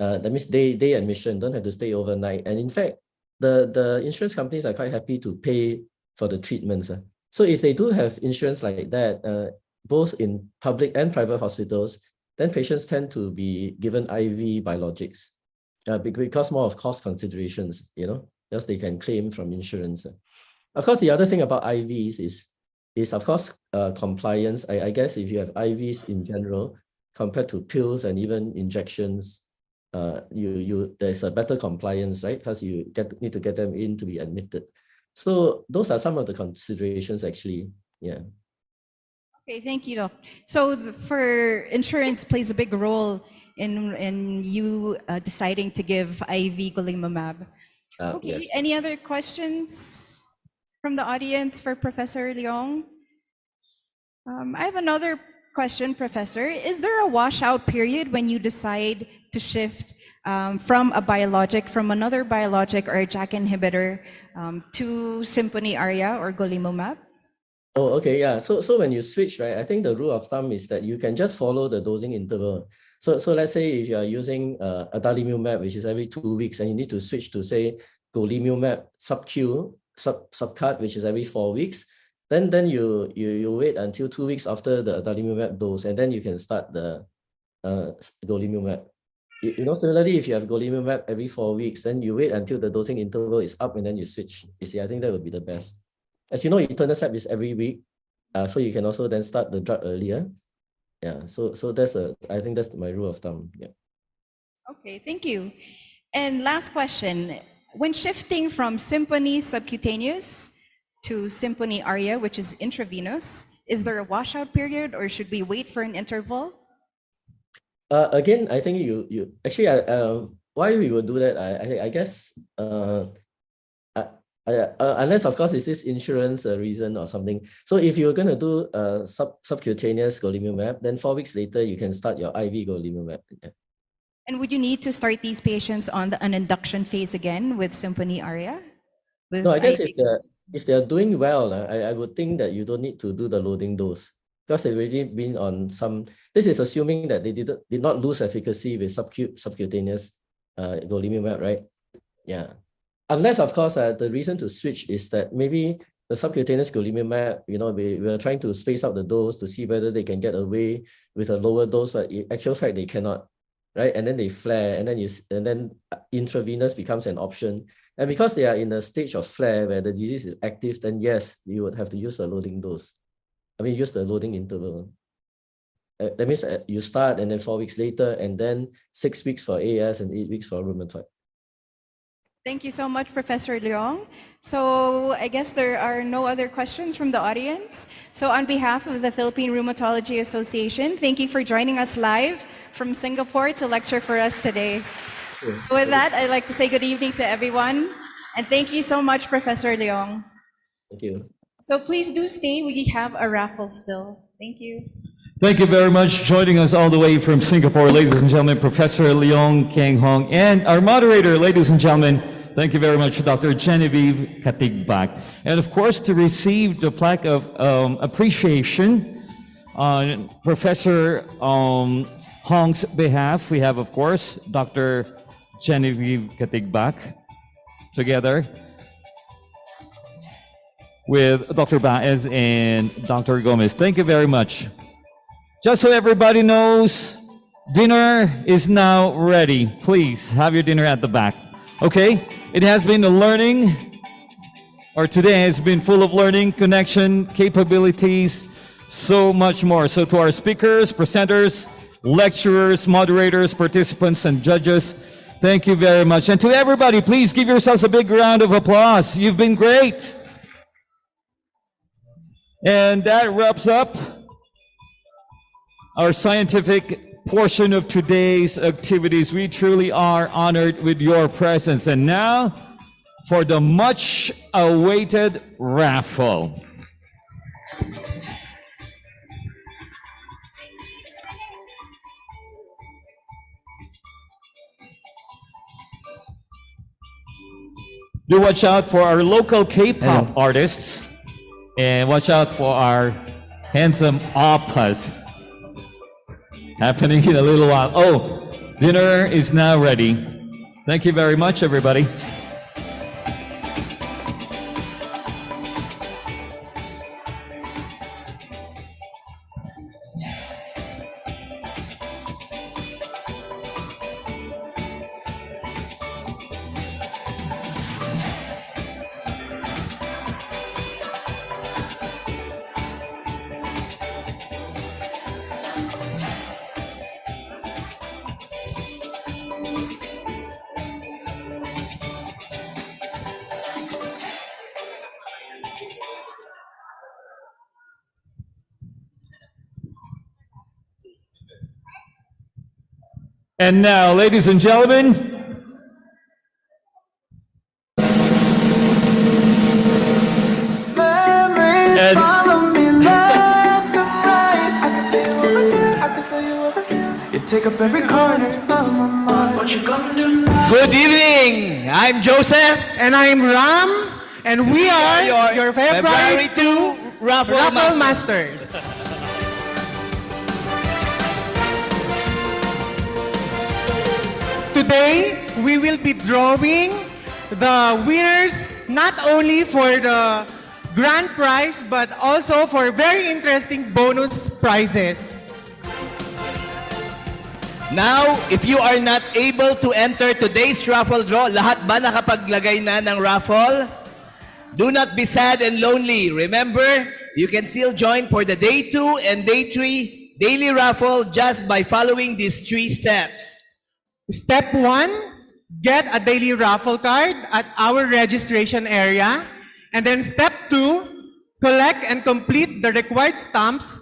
that means day admission, don't have to stay overnight. And in fact, the insurance companies are quite happy to pay for the treatments. So if they do have insurance like that, both in public and private hospitals, then patients tend to be given IV biologics because more of cost considerations, just they can claim from insurance. Of course, the other thing about IVs is of course compliance. I guess if you have IVs in general compared to pills and even injections, there's a better compliance, right? Because you need to get them in to be admitted. So those are some of the considerations, actually. Yeah. Okay, thank you, Doc. So for insurance plays a big role in you deciding to give IV golimumab. Okay, yes. Any other questions from the audience for Professor Leong? I have another question, Professor. Is there a washout period when you decide to shift from another biologic or a JAK inhibitor to Symphony ARIA or golimumab? Oh, okay, yeah. So when you switch, right, I think the rule of thumb is that you can just follow the dosing interval. So let's say if you are using adalimumab, which is every 2 weeks, and you need to switch to say golimumab sub-Q, subcut, which is every 4 weeks, then you wait until 2 weeks after the adalimumab dose, and then you can start the golimumab. You know, similarly, if you have golimumab every 4 weeks, then you wait until the dosing interval is up and then you switch. You see, I think that would be the best. As you know, etanercept is every week, so you can also then start the drug earlier. Yeah, so I think that's my rule of thumb. Yeah. Okay, thank you. And last question. When shifting from Symphony subcutaneous to Symphony Aria, which is intravenous, is there a washout period or should we wait for an interval? Again, I think you actually why we will do that, I guess unless of course it's this insurance reason or something. So if you're going to do subcutaneous golimumab, then 4 weeks later you can start your IV golimumab. Yeah. And would you need to start these patients on an induction phase again with Symphony Aria? No, I guess if they're doing well, I would think that you don't need to do the loading dose because they've already been on some. This is assuming that they did not lose efficacy with subcutaneous golimumab, right? Yeah. Unless, of course, the reason to switch is that maybe the subcutaneous golimumab, we're trying to space out the dose to see whether they can get away with a lower dose, but in actual fact, they cannot, right? And then they flare, and then intravenous becomes an option. And because they are in a stage of flare where the disease is active, then yes, you would have to use the loading dose. Use the loading interval. That means you start and then 4 weeks later, and then 6 weeks for AS and 8 weeks for rheumatoid. Thank you so much, Professor Leong. So I guess there are no other questions from the audience. So on behalf of the Philippine Rheumatology Association, thank you for joining us live from Singapore to lecture for us today. So with that, I'd like to say good evening to everyone. And thank you so much, Professor Leong. Thank you. So please do stay. We have a raffle still. Thank you. Thank you very much. Joining us all the way from Singapore, ladies and gentlemen, Professor Leong Keng Hong, and our moderator, ladies and gentlemen, thank you very much, Dr. Genevieve Katigbak. And of course, to receive the plaque of appreciation on Professor Hong's behalf, we have, of course, Dr. Genevieve Katigbak together with Dr. Baez and Dr. Gomez. Thank you very much. Just so everybody knows, dinner is now ready. Please have your dinner at the back. Okay? It has been a learning, or today has been full of learning, connection, capabilities, so much more. So to our speakers, presenters, lecturers, moderators, participants, and judges, thank you very much. And to everybody, please give yourselves a big round of applause. You've been great. And that wraps up our scientific portion of today's activities. We truly are honored with your presence. And now for the much awaited raffle. Do watch out for our local K-pop artists, and watch out for our handsome oppas happening in a little while. Oh, dinner is now ready. Thank you very much, everybody. And now, ladies and gentlemen, and follow me left and right. I can feel you over here, I can feel you over here. You take up every corner of my mind. What you gonna do now? Good evening. I'm Joseph. And I'm Ram. And we are your February 2 Raffle Masters. Today, we will be drawing the winners not only for the grand prize but also for very interesting bonus prizes. Now, if you are not able to enter today's raffle draw, lahat ba nakapaglagay na ng raffle? Do not be sad and lonely. Remember, you can still join for the Day 2 and Day 3 daily raffle just by following these 3 steps. Step 1, get a daily raffle card at our registration area. And then step 2, collect and complete the required stamps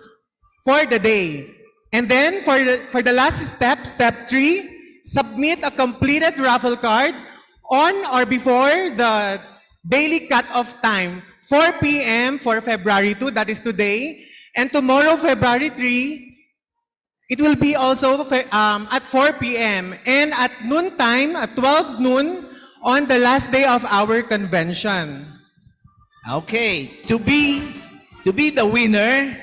for the day. And then for the last step, step 3, submit a completed raffle card on or before the daily cut-off time, 4 p.m. for February 2, that is today. And tomorrow, February 3, it will be also at 4 p.m. and at noontime, at 12 noon, on the last day of our convention. Okay, to be the winner,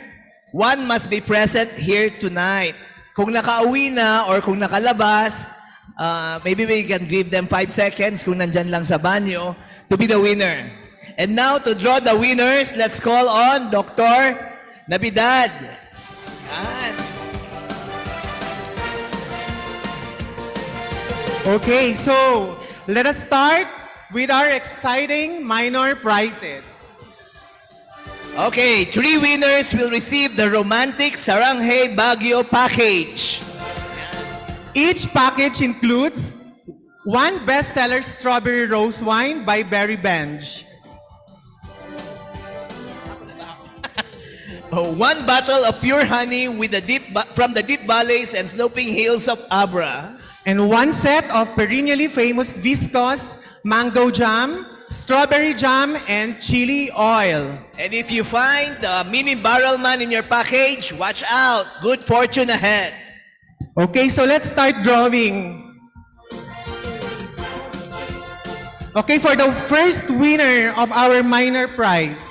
one must be present here tonight. Kung nakauwi na or kung nakalabas, maybe we can give them 5 seconds kung nandyan lang sa banyo to be the winner. And now, to draw the winners, let's call on Dr. Nabidad. Yan. Okay, so let us start with our exciting minor prizes. Okay, 3 winners will receive the Romantic Saranghe Baguio package. Each package includes 1 bestseller strawberry rose wine by Berry Benj, 1 bottle of pure honey with from the deep valleys and sloping hills of Abra. and 1 set of perennially famous viscous mango jam, strawberry jam, and chili oil. And if you find the mini barrel man in your package, watch out. Good fortune ahead. Okay, so let's start drawing. Okay, for the first winner of our minor prize.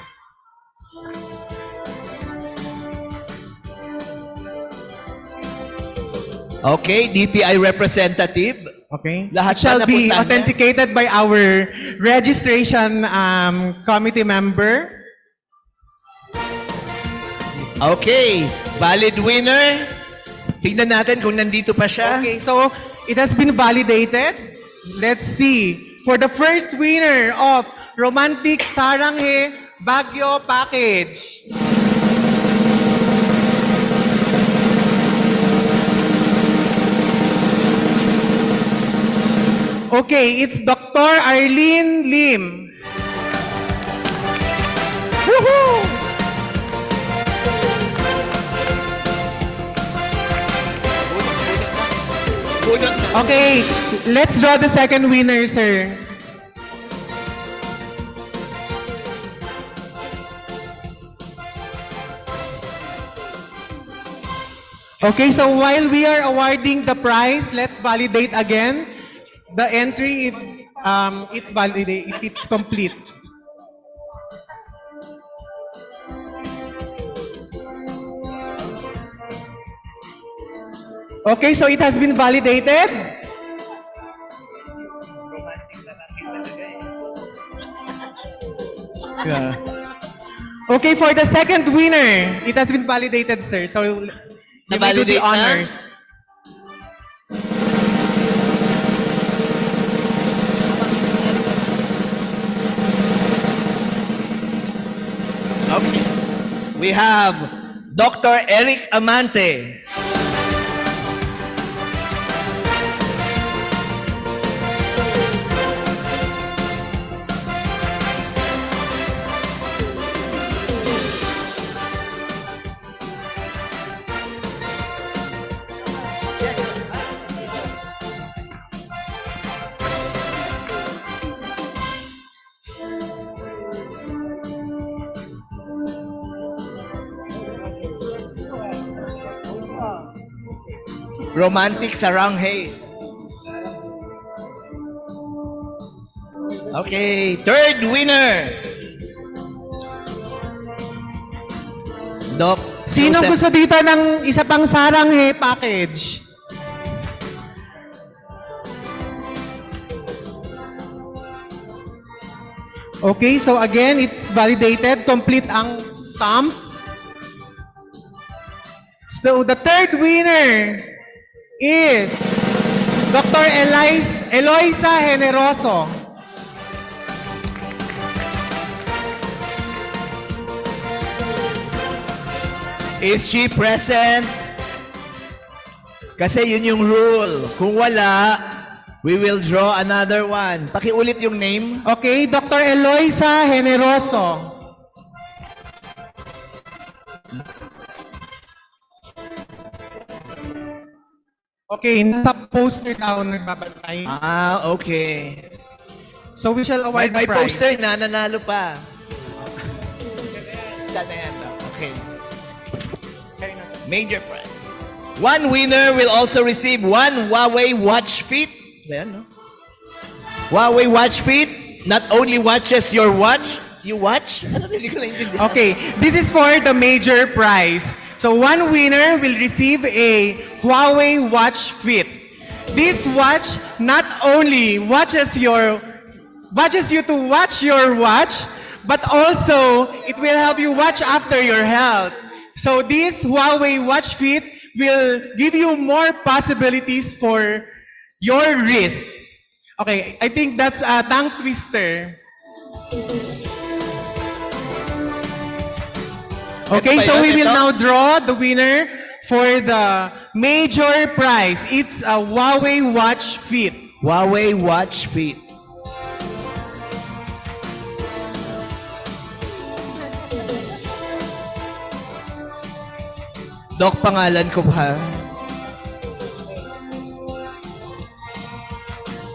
Okay, DTI representative. Okay. Lahat It shall ba be napuntahan na? authenticated by our registration committee member. Okay, valid winner. Tingnan natin kung nandito pa siya. Okay, so it has been validated. Let's see. For the first winner of Romantic Saranghe Baguio package. Okay, it's Dr. Arlene Lim. Woohoo! Okay, let's draw the second winner, sir. Okay, so while we are awarding the prize, let's validate again the entry if it's valid, if it's complete. Okay, so it has been validated. Yeah. Okay, for the second winner, it has been validated, sir. So you may do the Na-validate na? honors. Okay. We have Dr. Eric Amante. Romantic Saranghe. Okay, third winner. Doc. Sinong Joseph. gusto dito ng isa pang saranghe package? Okay, so again, it's validated. Complete ang stamp. So the third winner is Dr. Eloisa Generoso. Is she present? Kasi yun yung rule. Kung wala, we will draw another one. Pakiulit yung name. Okay, Dr. Eloisa Generoso. Okay, nasa poster daw nagbabantay. Ah, okay. So we shall award May the prize. poster na, nanalo pa. Siya na yan. Okay. Major prize. One winner will also receive one Huawei Watch Fit. Ayan, no? Huawei Watch Fit not only watches your watch, you watch? Ano, hindi ko naintindihan. Okay, this is for the major prize. So one winner will receive a Huawei Watch Fit. This watch not only watches you to watch your watch, but also it will help you watch after your health. So this Huawei Watch Fit will give you more possibilities for your wrist. Okay, I think that's a tongue twister. Okay, so we will now draw the winner for the major prize. It's a Huawei Watch Fit. Huawei Watch Fit. Doc, pangalan ko pa.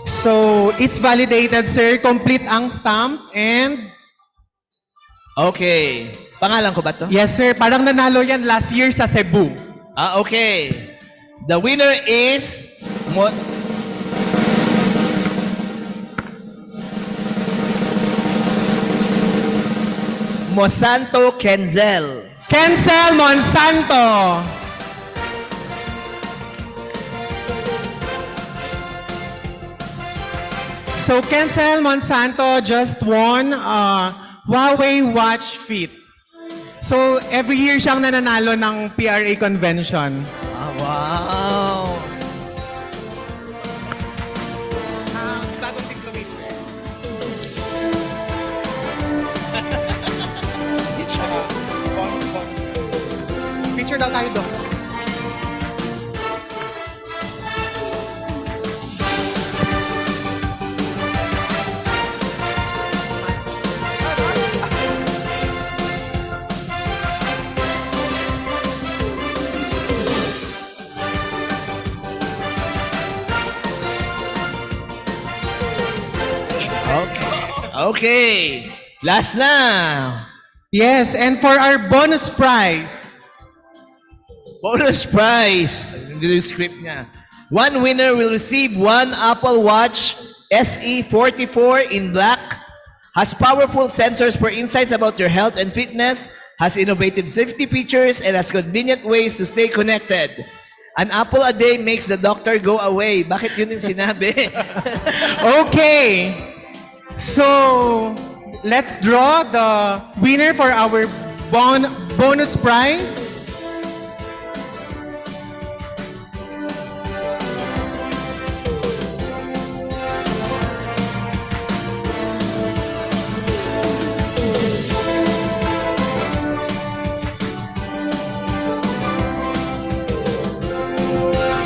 So, it's validated, sir. Complete ang stamp and... Okay. Pangalan ko ba to? Yes, sir. Parang nanalo yan last year sa Cebu. Ah, okay. The winner is... Mosanto Kenzel. Kenzel Monsanto. So, Kenzel Monsanto just won Huawei Watch Fit. So, every year siyang nananalo ng PRA convention. Ah, wow. Bagong diplomate, sir. Picture daw tayo doon. Okay. Last na. Yes, and for our bonus prize. Bonus prize. Hindi yung script niya. One winner will receive one Apple Watch SE 44 in black. Has powerful sensors for insights about your health and fitness. Has innovative safety features and has convenient ways to stay connected. An apple a day makes the doctor go away. Bakit yun yung sinabi? Okay. So, let's draw the winner for our bonus prize.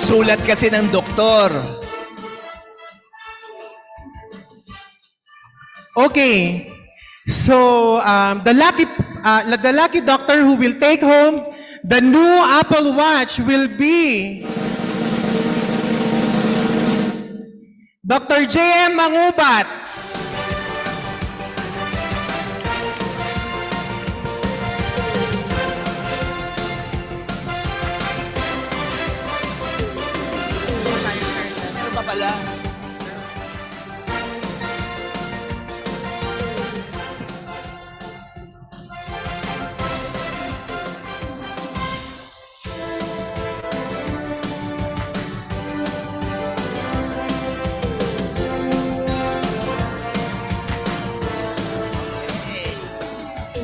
Sulat kasi ng doktor. Okay. So, the lucky doctor who will take home the new Apple Watch will be Dr. J.M. Mangubat. Ano pa pala?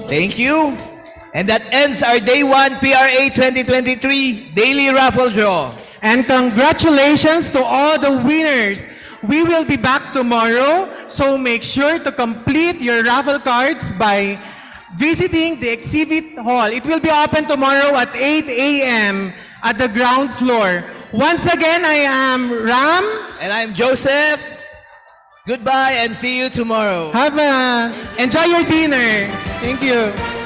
Thank you. And that ends our Day 1 PRA 2023 Daily Raffle Draw. And congratulations to all the winners. We will be back tomorrow, so make sure to complete your raffle cards by visiting the exhibit hall. It will be open tomorrow at 8 a.m. at the ground floor. Once again, I am Ram. And I'm Joseph. Goodbye and see you tomorrow. Enjoy your dinner. Thank you.